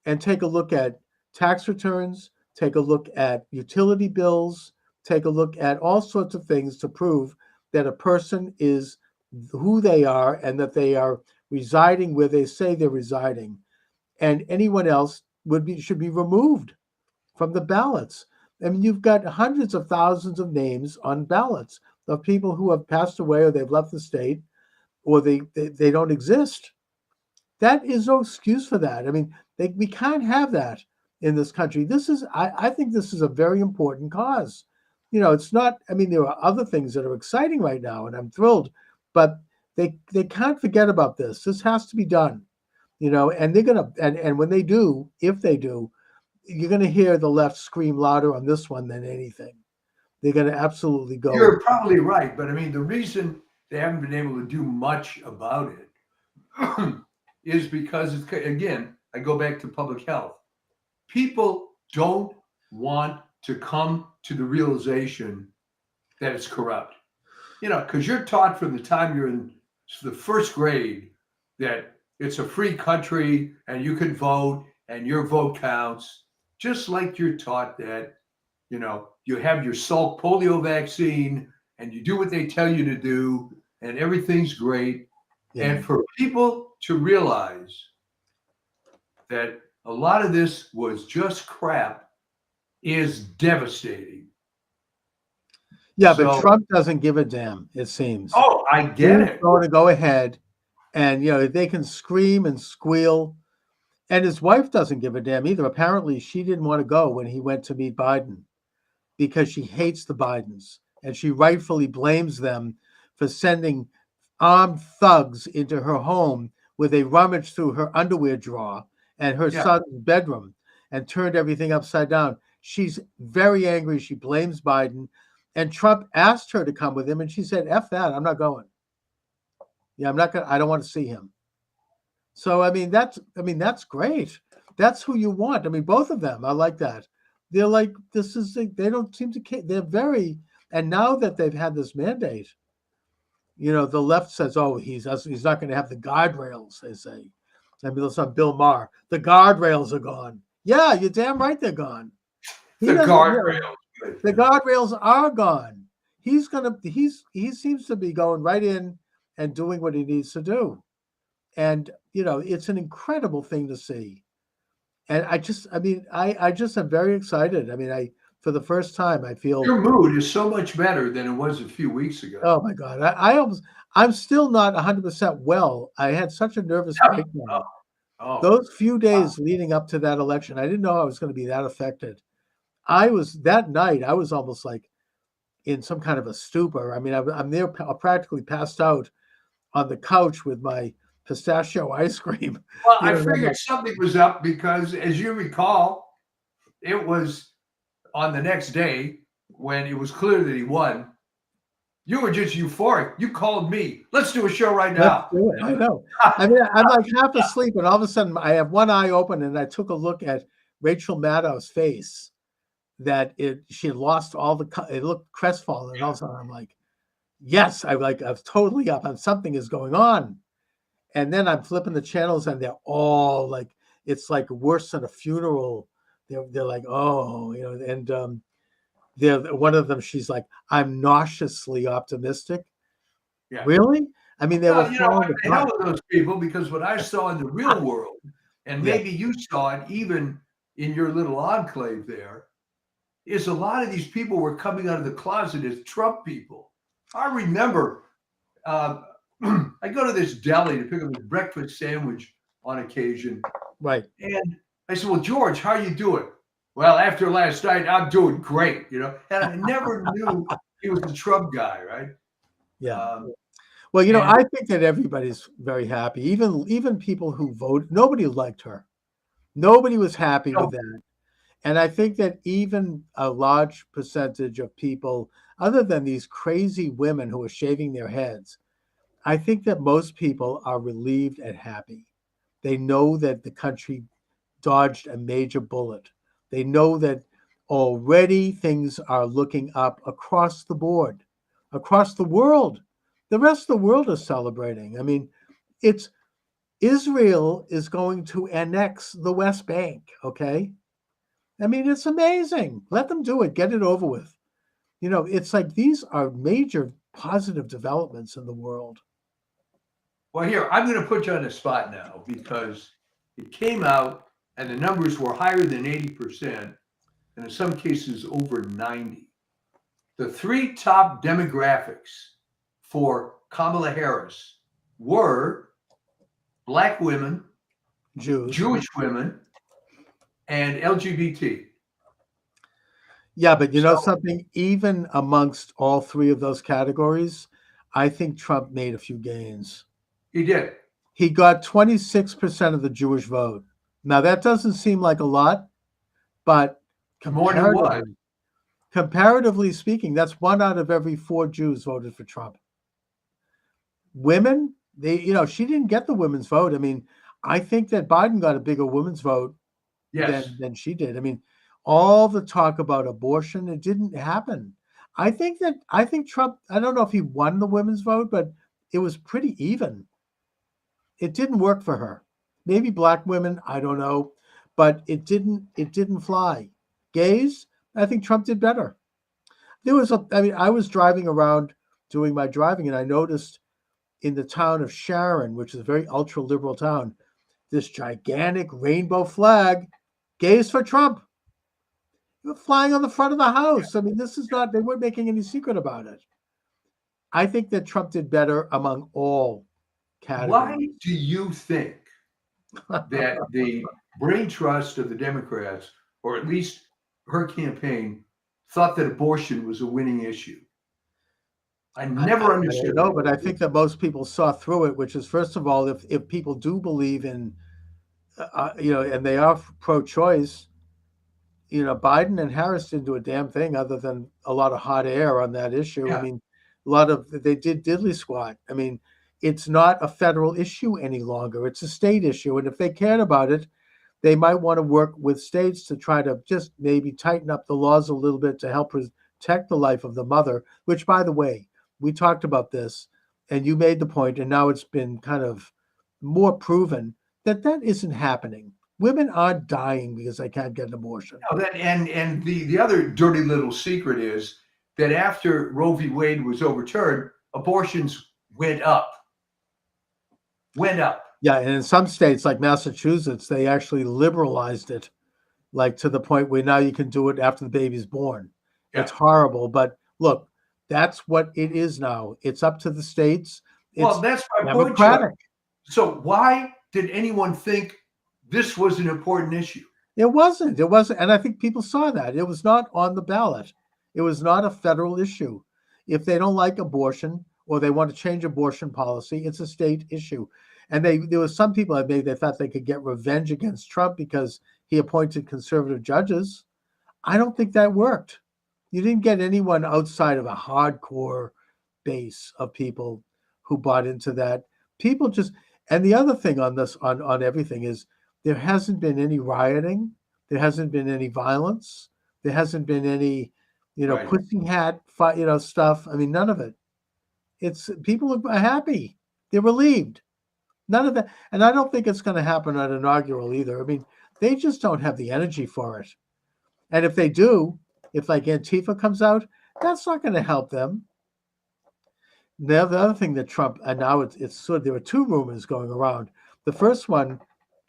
and take a look at tax returns, take a look at utility bills, take a look at all sorts of things to prove that a person is who they are and that they are residing where they say they're residing. And anyone else should be removed from the ballots. I mean, you've got hundreds of thousands of names on ballots of people who have passed away or they've left the state or they don't exist. That is no excuse for that. I mean, we can't have that in this country. I think this is a very important cause. You know, it's not, I mean, there are other things that are exciting right now and I'm thrilled, but they can't forget about this. This has to be done. You know, and they're gonna, and when they do, if they do, you're gonna hear the left scream louder on this one than anything. They're gonna absolutely go. You're probably right, but I mean, the reason they haven't been able to do much about it is because again, I go back to public health. People don't want to come to the realization that it's corrupt. You know, because you're taught from the time you're in the first grade that it's a free country and you can vote and your vote counts, just like you're taught that, you know, you have your Salk polio vaccine and you do what they tell you to do and everything's great. Yeah. And for people to realize that a lot of this was just crap is devastating. Yeah, but Trump doesn't give a damn, it seems. Oh, I get it. He's going to go ahead. And, you know, they can scream and squeal. And his wife doesn't give a damn either. Apparently, she didn't want to go when he went to meet Biden because she hates the Bidens. And she rightfully blames them for sending armed thugs into her home where they rummaged through her underwear drawer and her son's bedroom and turned everything upside down. She's very angry. She blames Biden. And Trump asked her to come with him. And she said, F that, I'm not going. Yeah, I don't want to see him. So, I mean, that's great. That's who you want. I mean, both of them are like that. They're like, they don't seem to care. They're very, and now that they've had this mandate, you know, the left says, oh, he's not going to have the guardrails, they say. I mean, listen, Bill Maher, the guardrails are gone. Yeah, you're damn right they're gone. The guardrails are gone. He seems to be going right in and doing what he needs to do. And, you know, it's an incredible thing to see. And I just am very excited. I mean, for the first time, I feel your mood is so much better than it was a few weeks ago. Oh my God. I'm still not 100% well. I had such a nervous breakdown. Those few days leading up to that election, I didn't know I was going to be that affected. That night, I was almost like in some kind of a stupor. I mean, I'm there practically passed out on the couch with my pistachio ice cream. Well, I figured something was up because, as you recall, it was on the next day when it was clear that he won. You were just euphoric. You called me. Let's do a show right now. Let's do it. I know. I mean, I'm like half asleep, and all of a sudden, I have one eye open, and I took a look at Rachel Maddow's face. That she had lost it looked crestfallen, and all of a sudden, I'm like, yes, I was totally up, and something is going on. And then I'm flipping the channels, and they're all like, it's like worse than a funeral. They're like, oh, you know, and one of them, she's like, I'm nauseously optimistic. Yeah. Really? I mean, they were falling apart. I hell with those people because what I saw in the real world, and maybe you saw it even in your little enclave there, is a lot of these people were coming out of the closet as Trump people. I remember I go to this deli to pick up a breakfast sandwich on occasion. Right. And I said, well, George, how you doing? Well, after last night, I'm doing great, And I never knew he was the Trump guy, right? Yeah. Well, and- I think that everybody's very happy. Even people who vote, nobody liked her. Nobody was happy with that. And I think that even a large percentage of people, other than these crazy women who are shaving their heads, I think that most people are relieved and happy. They know that the country dodged a major bullet. They know that already things are looking up across the board, across the world. The rest of the world is celebrating. I mean, it's Israel is going to annex the West Bank, okay? I mean, it's amazing. Let them do it. Get it over with. It's like these are major positive developments in the world. Well, here, I'm going to put you on the spot now because it came out and the numbers were higher than 80%, and in some cases over 90. The three top demographics for Kamala Harris were Black women, Jews. Jewish women, and LGBT. Yeah, but something, even amongst all three of those categories, I think Trump made a few gains. He did. He got 26% of the Jewish vote. Now, that doesn't seem like a lot, but More than what? comparatively speaking, that's 1 out of every 4 Jews voted for Trump. Women, she didn't get the women's vote. I mean, I think that Biden got a bigger women's vote than she did. I mean, all the talk about abortion, it didn't happen. I think Trump, I don't know if he won the women's vote, but it was pretty even. It didn't work for her. Maybe Black women, I don't know, but it didn't fly. Gays, I think Trump did better. I was driving around doing my driving, and I noticed in the town of Sharon, which is a very ultra liberal town, this gigantic rainbow flag, gays for Trump, flying on the front of the house. I mean, they weren't making any secret about it. I think that Trump did better among all categories. Why do you think that the brain trust of the Democrats, or at least her campaign, thought that abortion was a winning issue? I never understood. No, but I think that most people saw through it, which is, first of all, if people do believe in, and they are pro-choice, Biden and Harris didn't do a damn thing other than a lot of hot air on that issue. Yeah. I mean, they did diddly squat. I mean, it's not a federal issue any longer. It's a state issue. And if they cared about it, they might want to work with states to try to just maybe tighten up the laws a little bit to help protect the life of the mother, which, by the way, we talked about this and you made the point, and now it's been kind of more proven that isn't happening. Women aren't dying because they can't get an abortion. No, and the other dirty little secret is that after Roe v. Wade was overturned, abortions went up. Yeah, and in some states like Massachusetts, they actually liberalized it, like to the point where now you can do it after the baby's born. Yeah. It's horrible, but look, that's what it is now. It's up to the states. Well, that's my point, Chuck. So why did anyone think this was an important issue? It wasn't. And I think people saw that. It was not on the ballot. It was not a federal issue. If they don't like abortion or they want to change abortion policy, it's a state issue. And there was some people that they thought they could get revenge against Trump because he appointed conservative judges. I don't think that worked. You didn't get anyone outside of a hardcore base of people who bought into that. People just, and the other thing on this, on everything is there hasn't been any rioting. There hasn't been any violence. There hasn't been any, Right. pussy hat, stuff. I mean, none of it. It's people are happy. They're relieved. None of that. And I don't think it's going to happen at inaugural either. I mean, they just don't have the energy for it. And if they do, if like Antifa comes out, that's not going to help them. Now, the other thing that Trump, and now it's so there were 2 rumors going around. The first one,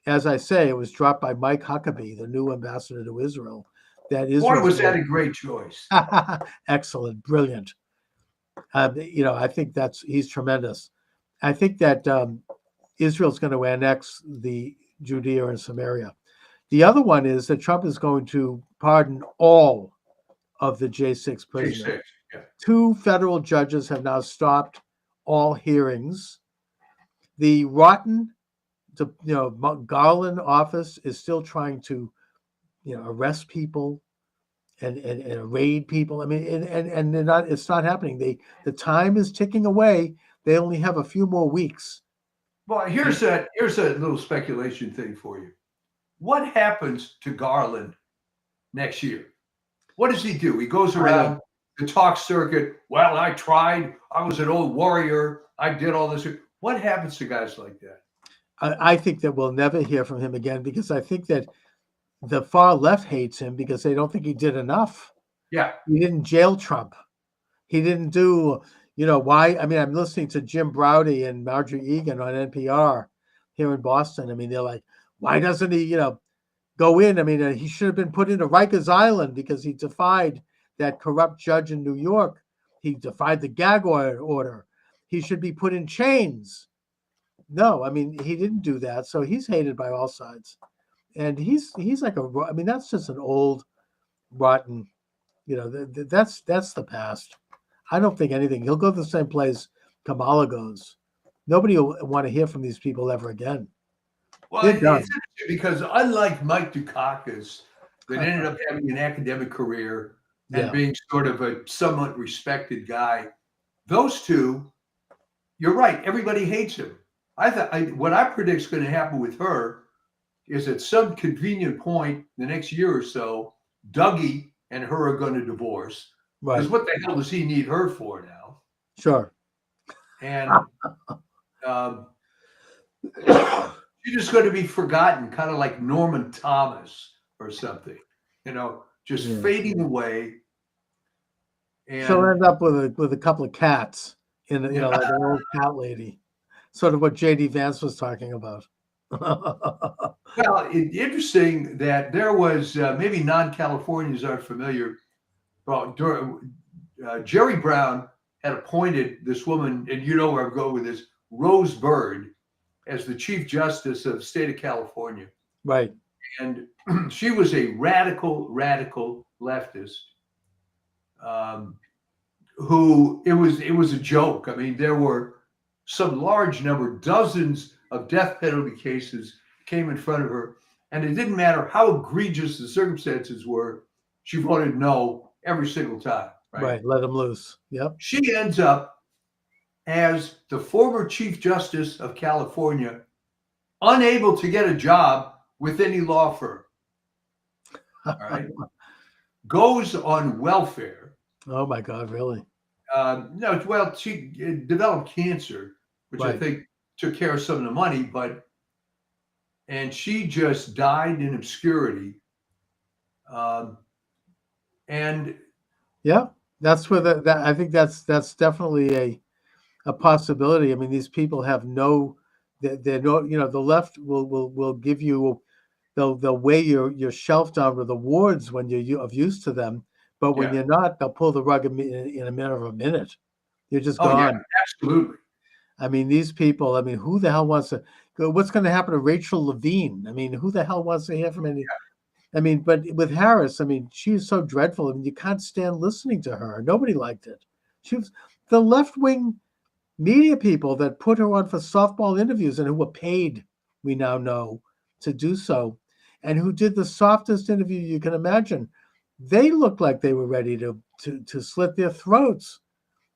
as I say, it was dropped by Mike Huckabee, the new ambassador to Israel. That Boy, was that a great choice. Excellent, brilliant. I think he's tremendous. I think that Israel's going to annex the Judea and Samaria. The other one is that Trump is going to pardon all of the J6 prisoners. J6, yeah. 2 federal judges have now stopped all hearings. The rotten, Garland office is still trying to, arrest people and raid people. I mean, and they're not. It's not happening. The time is ticking away. They only have a few more weeks. Well, here's a little speculation thing for you. What happens to Garland next year? What does he do? He goes around the talk circuit. Well, I tried. I was an old warrior. I did all this. What happens to guys like that? I think that we'll never hear from him again, because I think that the far left hates him because they don't think he did enough. Yeah. He didn't jail Trump. He didn't do, why? I mean, I'm listening to Jim Browdy and Marjorie Egan on NPR here in Boston. I mean, they're like, why doesn't he, go in? I mean, he should have been put into Rikers Island because he defied that corrupt judge in New York. He defied the gag order. He should be put in chains. No, I mean, he didn't do that. So he's hated by all sides. And he's like that's just an old, rotten, that's the past. I don't think anything. He'll go to the same place Kamala goes. Nobody will want to hear from these people ever again. Well, it's interesting because unlike Mike Dukakis, that ended up having an academic career and being sort of a somewhat respected guy, those two, you're right. Everybody hates him. What I predict is going to happen with her is at some convenient point the next year or so, Dougie and her are going to divorce. Right. Because what the hell does he need her for now? Sure. And she's just going to be forgotten, kind of like Norman Thomas or something, just fading away. And she'll end up with a couple of cats like an old cat lady, sort of what J.D. Vance was talking about. Well, it's interesting that there was maybe non-Californians aren't familiar. Well, Jerry Brown had appointed this woman, and you know where I'm going with this, Rose Byrd, as the Chief Justice of the state of California. Right. And she was a radical leftist who it was a joke. I mean, there were some large number, dozens of death penalty cases came in front of her, and it didn't matter how egregious the circumstances were, she voted no every single time. Right. Let them loose. Yep. She ends up as the former Chief Justice of California, unable to get a job with any law firm. All right. Goes on welfare. Oh my God, really? No, well, she developed cancer, which I think took care of some of the money, and she just died in obscurity. And yeah, that's where I think that's definitely a possibility. I mean, these people have they're no, the left will give you, they'll weigh your shelf down with awards when you're of use to them, but when you're not, they'll pull the rug in a matter of a minute. You're just gone. Yeah, absolutely. I mean, these people, I mean, who the hell wants to go? What's going to happen to Rachel Levine? I mean, who the hell wants to hear from any? I mean, but with Harris, I mean, she's so dreadful. I mean, you can't stand listening to her. Nobody liked it. She was the left-wing media people that put her on for softball interviews and who were paid, we now know, to do so, and who did the softest interview you can imagine. They looked like they were ready to slit their throats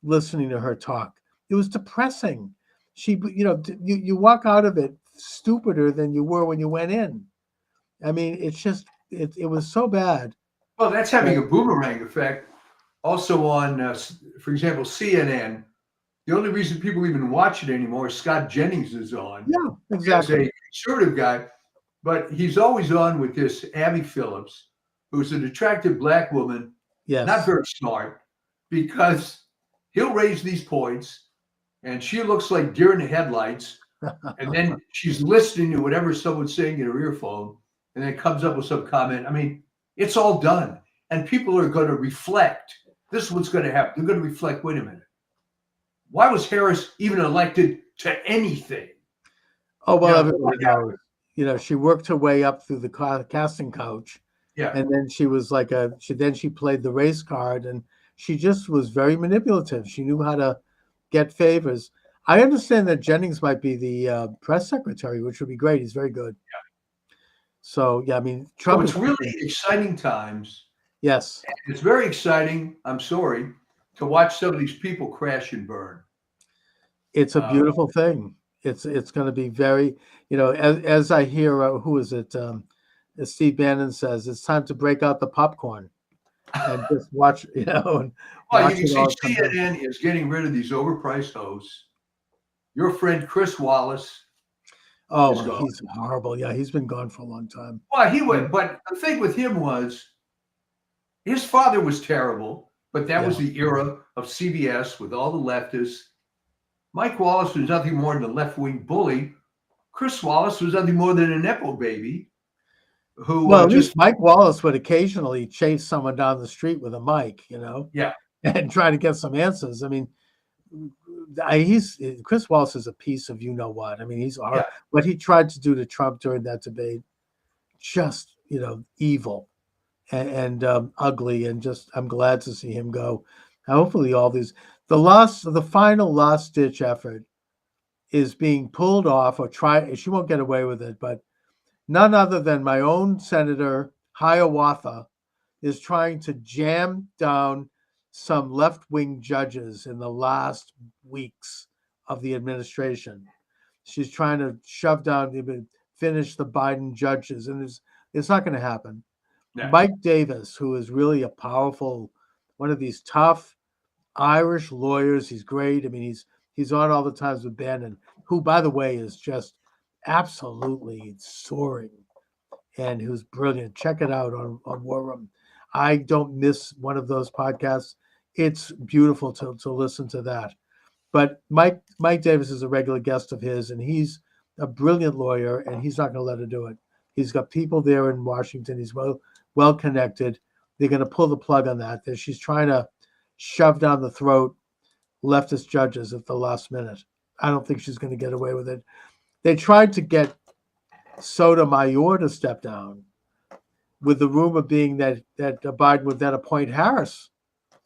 listening to her talk. It was depressing. She, you walk out of it stupider than you were when you went in. I mean, it's just, it was so bad. Well, that's having a boomerang effect. Also on, for example, CNN. The only reason people even watch it anymore is Scott Jennings is on. Yeah, exactly. He's a conservative guy, but he's always on with this Abby Phillips, who's an attractive black woman, not very smart, because he'll raise these points, and she looks like deer in the headlights, and then she's listening to whatever someone's saying in her earphone, and then comes up with some comment. I mean, it's all done, and people are going to reflect. This is what's going to happen. They're going to reflect, wait a minute. Why was Harris even elected to anything? Oh, well, everybody knows. she worked her way up through the casting couch, Yeah. and then she was like she played the race card, and she just was very manipulative. She knew how to get favors. I understand that Jennings might be the press secretary, which would be great. He's very good. So yeah, I mean, So Trump it's is really exciting times. yes. It's very exciting, I'm sorry, to watch some of these people crash and burn. It's a beautiful thing. It's going to be very, as I hear, who is it? As Steve Bannon says, it's time to break out the popcorn and just watch, and Well, watch you it can all see come down. CNN is getting rid of these overpriced hosts. Your friend Chris Wallace is Oh, gone. he's horrible. Yeah, he's been gone for a long time. Well, he went, but the thing with him was his father was terrible, but that was the era of CBS with all the leftists. Mike Wallace was nothing more than a left-wing bully. Chris Wallace was nothing more than a nepo baby who Well, at just least Mike Wallace would occasionally chase someone down the street with a mic, yeah. and try to get some answers. I mean, Chris Wallace is a piece of what. I mean, he's what he tried to do to Trump during that debate, just evil and ugly, and just I'm glad to see him go. Hopefully, the final last ditch effort is being pulled off or try. She won't get away with it, but none other than my own Senator Hiawatha is trying to jam down some left-wing judges in the last weeks of the administration. She's trying to shove down, finish the Biden judges, and it's not going to happen. No. Mike Davis, who is really a powerful, one of these tough Irish lawyers, he's great. I mean, he's on all the times with Bannon, who, by the way, is just absolutely soaring, and who's brilliant. Check it out on War Room. I don't miss one of those podcasts. It's beautiful to listen to that. But Mike Davis is a regular guest of his, and he's a brilliant lawyer, and he's not going to let her do it. He's got people there in Washington. He's well connected. They're going to pull the plug on that. She's trying to shove down the throat leftist judges at the last minute. I don't think she's going to get away with it. They tried to get Sotomayor to step down, with the rumor being that Biden would then appoint Harris,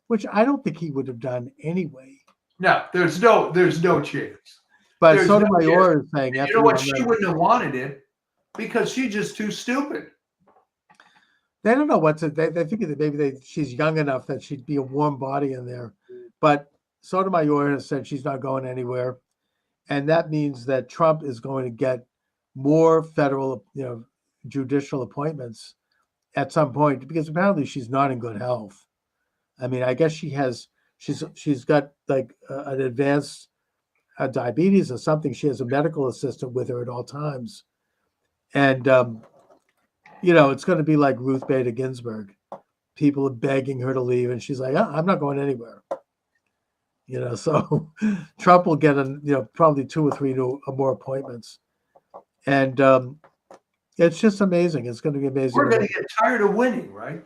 which I don't think he would have done anyway. No, there's no chance. But There's Sotomayor no is saying, you know what? She wouldn't have wanted it because she's just too stupid. They don't know what to. They think that maybe she's young enough that she'd be a warm body in there. But Sotomayor has said she's not going anywhere, and that means that Trump is going to get more federal, judicial appointments at some point, because apparently she's not in good health. I mean, I guess she's got like an advanced diabetes or something. She has a medical assistant with her at all times, and it's going to be like Ruth Bader Ginsburg. People are begging her to leave, and she's like, "I'm not going anywhere." So Trump will get probably 2 or 3 more appointments, and it's just amazing. It's going to be amazing. We're going to get tired of winning, right?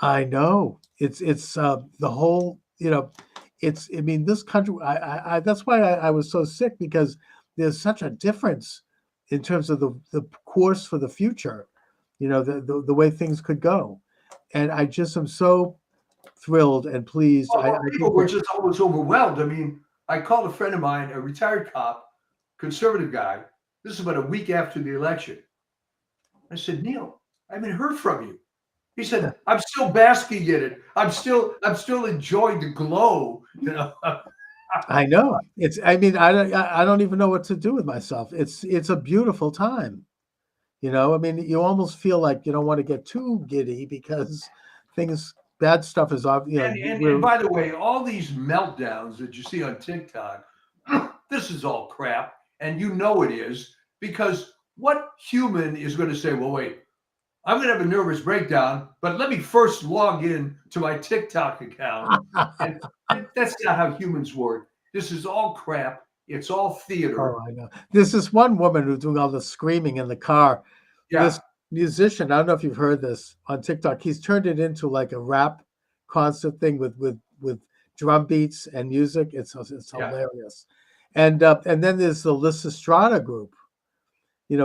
I know. It's the whole, I mean, this country, I that's why I was so sick, because there's such a difference in terms of the course for the future, the way things could go. And I just am so thrilled and pleased. People were just always overwhelmed. I mean, I called a friend of mine, a retired cop, conservative guy. This is about a week after the election. I said, Neil, I haven't heard from you. He said, I'm still basking in it. I'm still enjoying the glow. I know. I don't even know what to do with myself. It's a beautiful time. I mean, you almost feel like you don't want to get too giddy, because bad stuff is obvious. And by the way, all these meltdowns that you see on TikTok, this is all crap. And it is, because what human is going to say, well, wait, I'm going to have a nervous breakdown, but let me first log in to my TikTok account. And that's not how humans work. This is all crap. It's all theater. Oh, I know. There's this one woman who's doing all the screaming in the car. Yeah. This musician, I don't know if you've heard this on TikTok. He's turned it into like a rap concert thing with drum beats and music. It's hilarious. And then there's the Lysistrata group,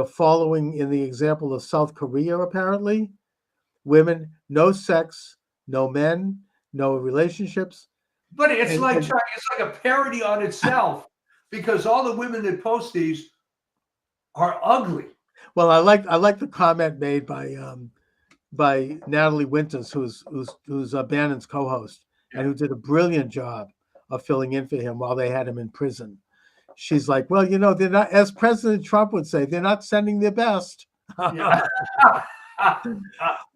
following in the example of South Korea, apparently. Women, no sex, no men, no relationships. But it's And- like and- it's like a parody on itself because all the women that post these are ugly. Well, I like the comment made by Natalie Winters, who's Bannon's co-host, and who did a brilliant job of filling in for him while they had him in prison. She's like, well, they're not, as President Trump would say, they're not sending their best. Yeah.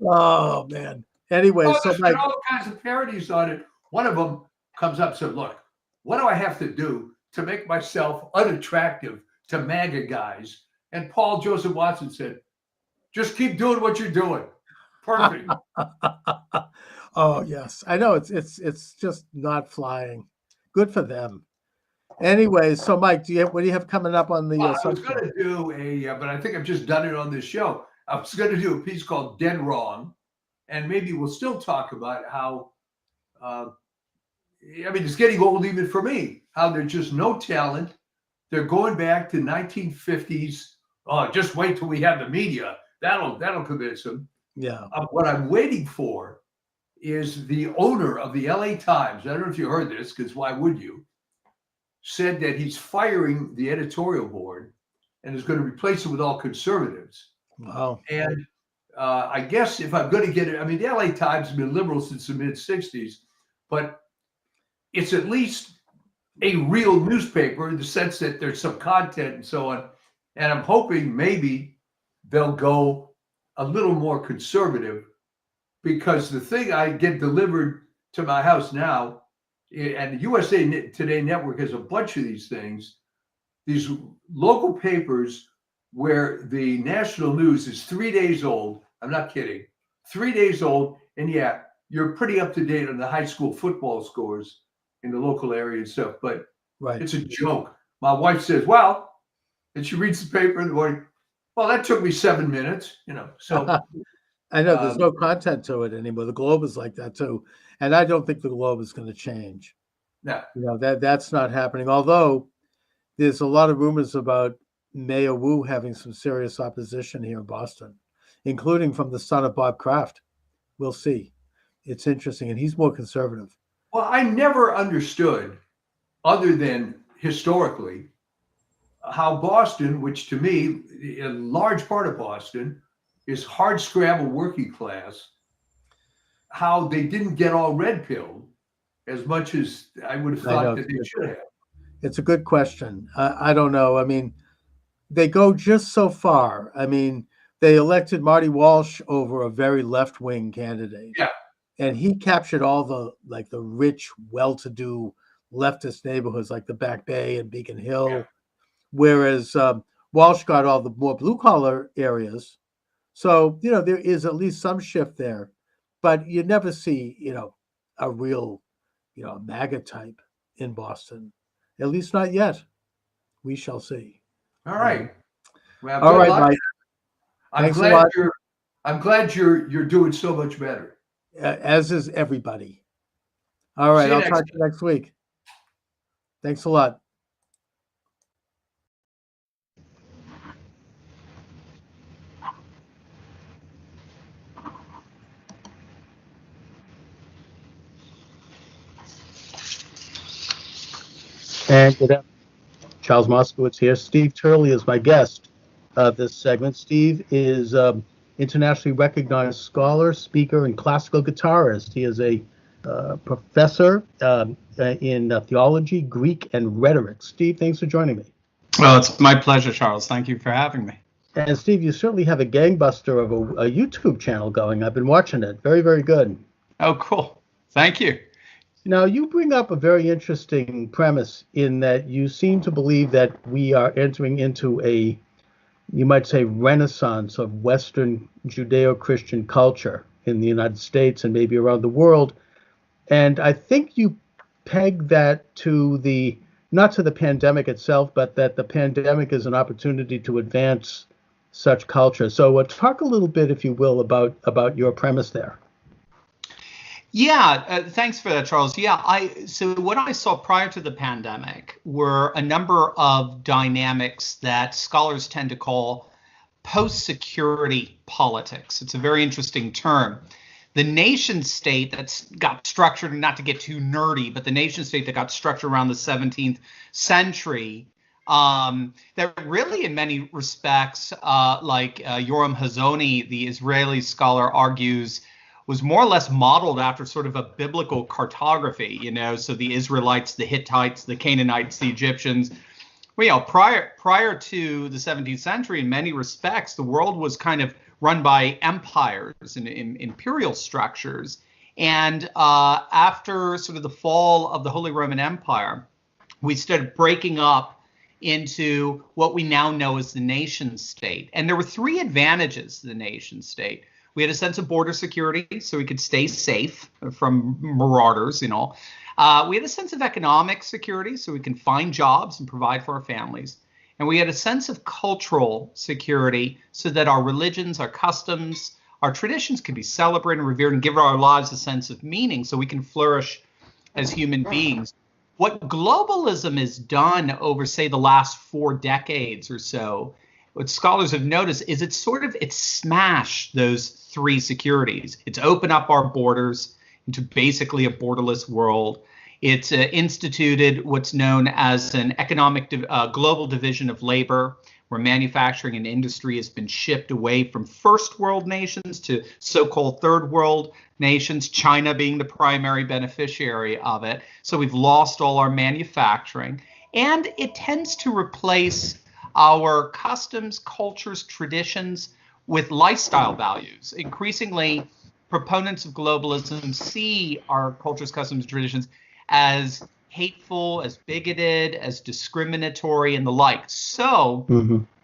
Oh man. Anyway, so there's been all kinds of parodies on it. One of them comes up and said, look, what do I have to do to make myself unattractive to MAGA guys? And Paul Joseph Watson said, just keep doing what you're doing. Perfect. Oh yes, I know it's just not flying. Good for them. Anyway, so Mike, what do you have coming up on the? Well, I was going to do but I think I've just done it on this show. I was going to do a piece called "Dead Wrong," and maybe we'll still talk about how. It's getting old even for me. How there's just no talent. They're going back to 1950s. Oh, just wait till we have the media. That'll convince them. Yeah. What I'm waiting for is the owner of the LA Times. I don't know if you heard this, because why would you? Said that he's firing the editorial board and is going to replace it with all conservatives. Wow. And I guess if I'm going to get it, the LA Times has been liberal since the mid 60s, but it's at least a real newspaper in the sense that there's some content and so on. And I'm hoping maybe they'll go a little more conservative, because the thing I get delivered to my house now, and the USA Today Network has a bunch of these things, these local papers where the national news is 3 days old. I'm not kidding. 3 days old. And yeah, you're pretty up to date on the high school football scores in the local area and stuff, but it's a joke. My wife says, well, and she reads the paper in the morning, well, that took me 7 minutes, so. I know there's no content to it anymore. The Globe is like that too. And I don't think the Globe is going to change. No. That's not happening. Although there's a lot of rumors about Mayor Wu having some serious opposition here in Boston, including from the son of Bob Kraft. We'll see. It's interesting. And he's more conservative. Well, I never understood, other than historically, how Boston, which to me, a large part of Boston, is hard scrabble working class, how they didn't get all red pilled as much as I would have thought that they should have. It's a good question. I don't know. They go just so far. They elected Marty Walsh over a very left-wing candidate. Yeah. And he captured all the rich, well-to-do leftist neighborhoods like the Back Bay and Beacon Hill, Yeah. whereas Walsh got all the more blue-collar areas. So, there is at least some shift there, but you never see, a real, MAGA type in Boston, at least not yet. We shall see. All right. Well, all right, Mike. I'm glad you're doing so much better. As is everybody. All right. I'll talk to you next week. Thanks a lot. And good afternoon. Charles Moscowitz here. Steve Turley is my guest of this segment. Steve is internationally recognized scholar, speaker, and classical guitarist. He is a professor in theology, Greek, and rhetoric. Steve, thanks for joining me. Well, it's my pleasure, Charles. Thank you for having me. And Steve, you certainly have a gangbuster of a YouTube channel going. I've been watching it. Very, very good. Oh, cool. Thank you. Now, you bring up a very interesting premise in that you seem to believe that we are entering into a, you might say, renaissance of Western Judeo-Christian culture in the United States and maybe around the world. And I think you peg that to not to the pandemic itself, but that the pandemic is an opportunity to advance such culture. So talk a little bit, if you will, about your premise there. Yeah, thanks for that, Charles. Yeah, so what I saw prior to the pandemic were a number of dynamics that scholars tend to call post-security politics. It's a very interesting term. The nation state that's got structured, not to get too nerdy, but the nation state that got structured around the 17th century, that really in many respects, like Yoram Hazony, the Israeli scholar, argues, was more or less modeled after sort of a biblical cartography, so the Israelites, the Hittites, the Canaanites, the Egyptians. Well, prior to the 17th century, in many respects, the world was kind of run by empires and imperial structures. And after sort of the fall of the Holy Roman Empire, we started breaking up into what we now know as the nation state. And there were three advantages to the nation state. We had a sense of border security, so we could stay safe from marauders, We had a sense of economic security, so we can find jobs and provide for our families. And we had a sense of cultural security so that our religions, our customs, our traditions could be celebrated and revered and give our lives a sense of meaning so we can flourish as human beings. What globalism has done over, say, the last 4 decades or so, what scholars have noticed is it's smashed those three securities. It's opened up our borders into basically a borderless world. It's instituted what's known as an economic global division of labor, where manufacturing and industry has been shipped away from first world nations to so-called third world nations, China being the primary beneficiary of it. So we've lost all our manufacturing, and it tends to replace our customs, cultures, traditions with lifestyle values. Increasingly, proponents of globalism see our cultures, customs, traditions as hateful, as bigoted, as discriminatory, and the like. So,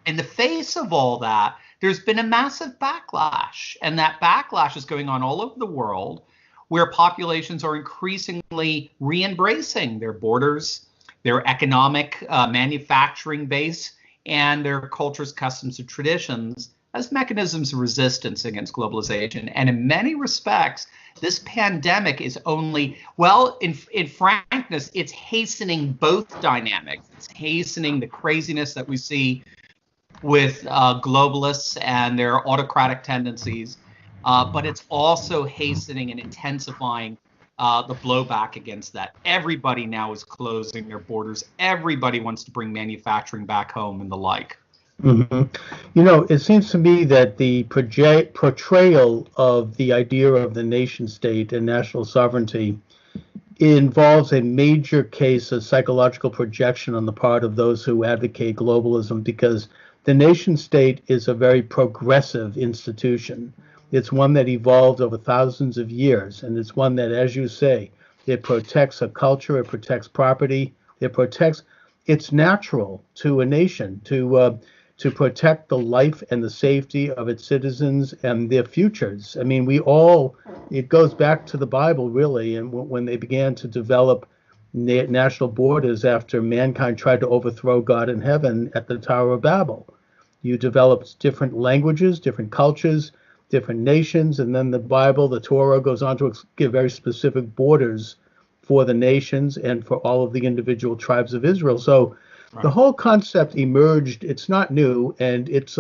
in the face of all that, there's been a massive backlash, and that backlash is going on all over the world, where populations are increasingly re-embracing their borders, their economic manufacturing base, and their cultures, customs, and traditions as mechanisms of resistance against globalization. And in many respects, this pandemic is only, in frankness, it's hastening both dynamics. It's hastening the craziness that we see with globalists and their autocratic tendencies, but it's also hastening and intensifying the blowback against that. Everybody now is closing their borders. Everybody wants to bring manufacturing back home and the like. It seems to me that the portrayal of the idea of the nation state and national sovereignty involves a major case of psychological projection on the part of those who advocate globalism, because the nation state is a very progressive institution. It's one that evolved over thousands of years, and it's one that, as you say, it protects a culture, it protects property, it's natural to a nation to protect the life and the safety of its citizens and their futures. I mean, it goes back to the Bible, really, and when they began to develop national borders after mankind tried to overthrow God in heaven at the Tower of Babel. You developed different languages, different cultures, different nations, and then the Bible, the Torah, goes on to give very specific borders for the nations and for all of the individual tribes of Israel. So the whole concept emerged. It's not new, and it's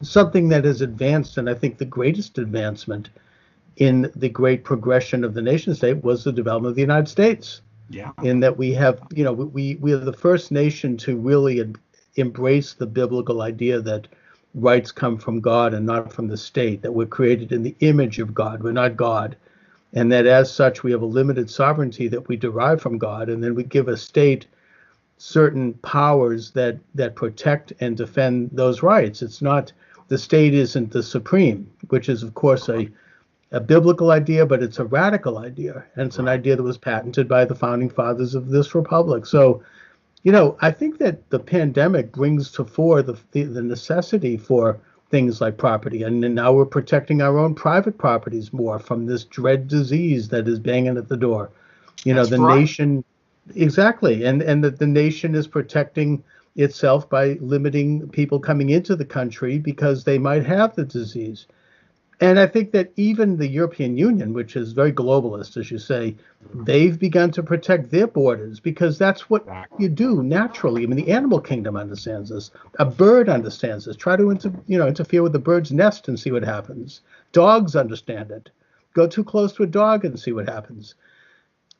something that has advanced, and I think the greatest advancement in the great progression of the nation state was the development of the United States. Yeah. In that we have, we are the first nation to really embrace the biblical idea that rights come from God and not from the state, that we're created in the image of God. We're not God. And that as such, we have a limited sovereignty that we derive from God, and then we give a state certain powers that protect and defend those rights. It's not, the state isn't the supreme, which is, of course, a biblical idea, but it's a radical idea. And it's an idea that was patented by the founding fathers of this republic. So, I think that the pandemic brings to fore the necessity for things like property. And now we're protecting our own private properties more from this dread disease that is banging at the door. Nation. Exactly. And that the nation is protecting itself by limiting people coming into the country because they might have the disease. And I think that even the European Union, which is very globalist, as you say, they've begun to protect their borders because that's what you do naturally. I mean, the animal kingdom understands this. A bird understands this. Try to interfere with the bird's nest and see what happens. Dogs understand it. Go too close to a dog and see what happens.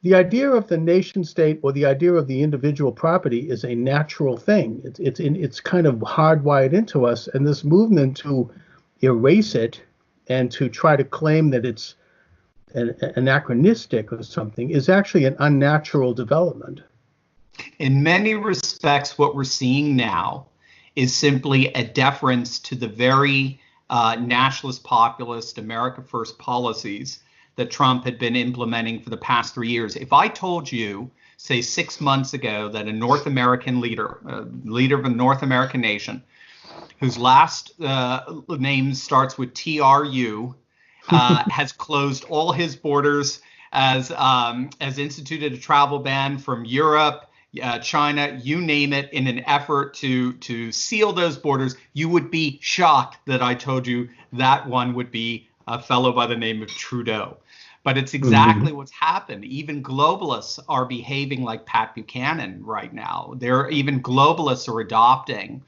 The idea of the nation state or the idea of the individual property is a natural thing. It's kind of hardwired into us, and this movement to erase it and to try to claim that it's anachronistic or something is actually an unnatural development. In many respects, what we're seeing now is simply a deference to the very nationalist, populist, America First policies that Trump had been implementing for the past 3 years. If I told you, say 6 months ago, that a North American leader of a North American nation, whose last name starts with TRU, has closed all his borders, has instituted a travel ban from Europe, China, you name it, in an effort to seal those borders, you would be shocked that I told you that one would be a fellow by the name of Trudeau. But it's exactly what's happened. Even globalists are behaving like Pat Buchanan right now. Even globalists are adopting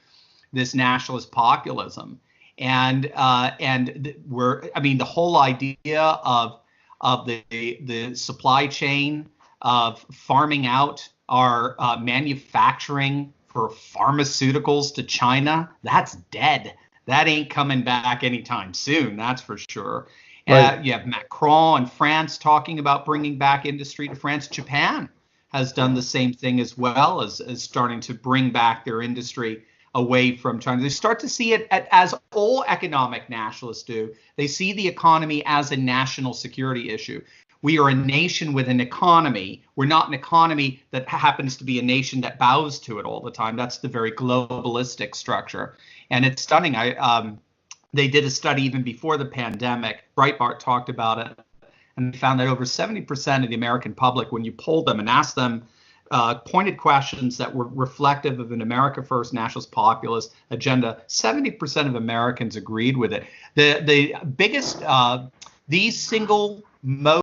this nationalist populism, and the whole idea of the supply chain of farming out our manufacturing for pharmaceuticals to China, that's dead. That ain't coming back anytime soon, that's for sure. Right. You have Macron and France talking about bringing back industry to France. Japan has done the same thing as well, as starting to bring back their industry away from China. They start to see it as all economic nationalists do. They see the economy as a national security issue. We are a nation with an economy. We're not an economy that happens to be a nation that bows to it all the time. That's the very globalistic structure. And it's stunning. They did a study even before the pandemic. Breitbart talked about it, and they found that over 70% of the American public, when you polled them and asked them pointed questions that were reflective of an America First nationalist populist agenda, 70% of Americans agreed with it. The biggest, the single most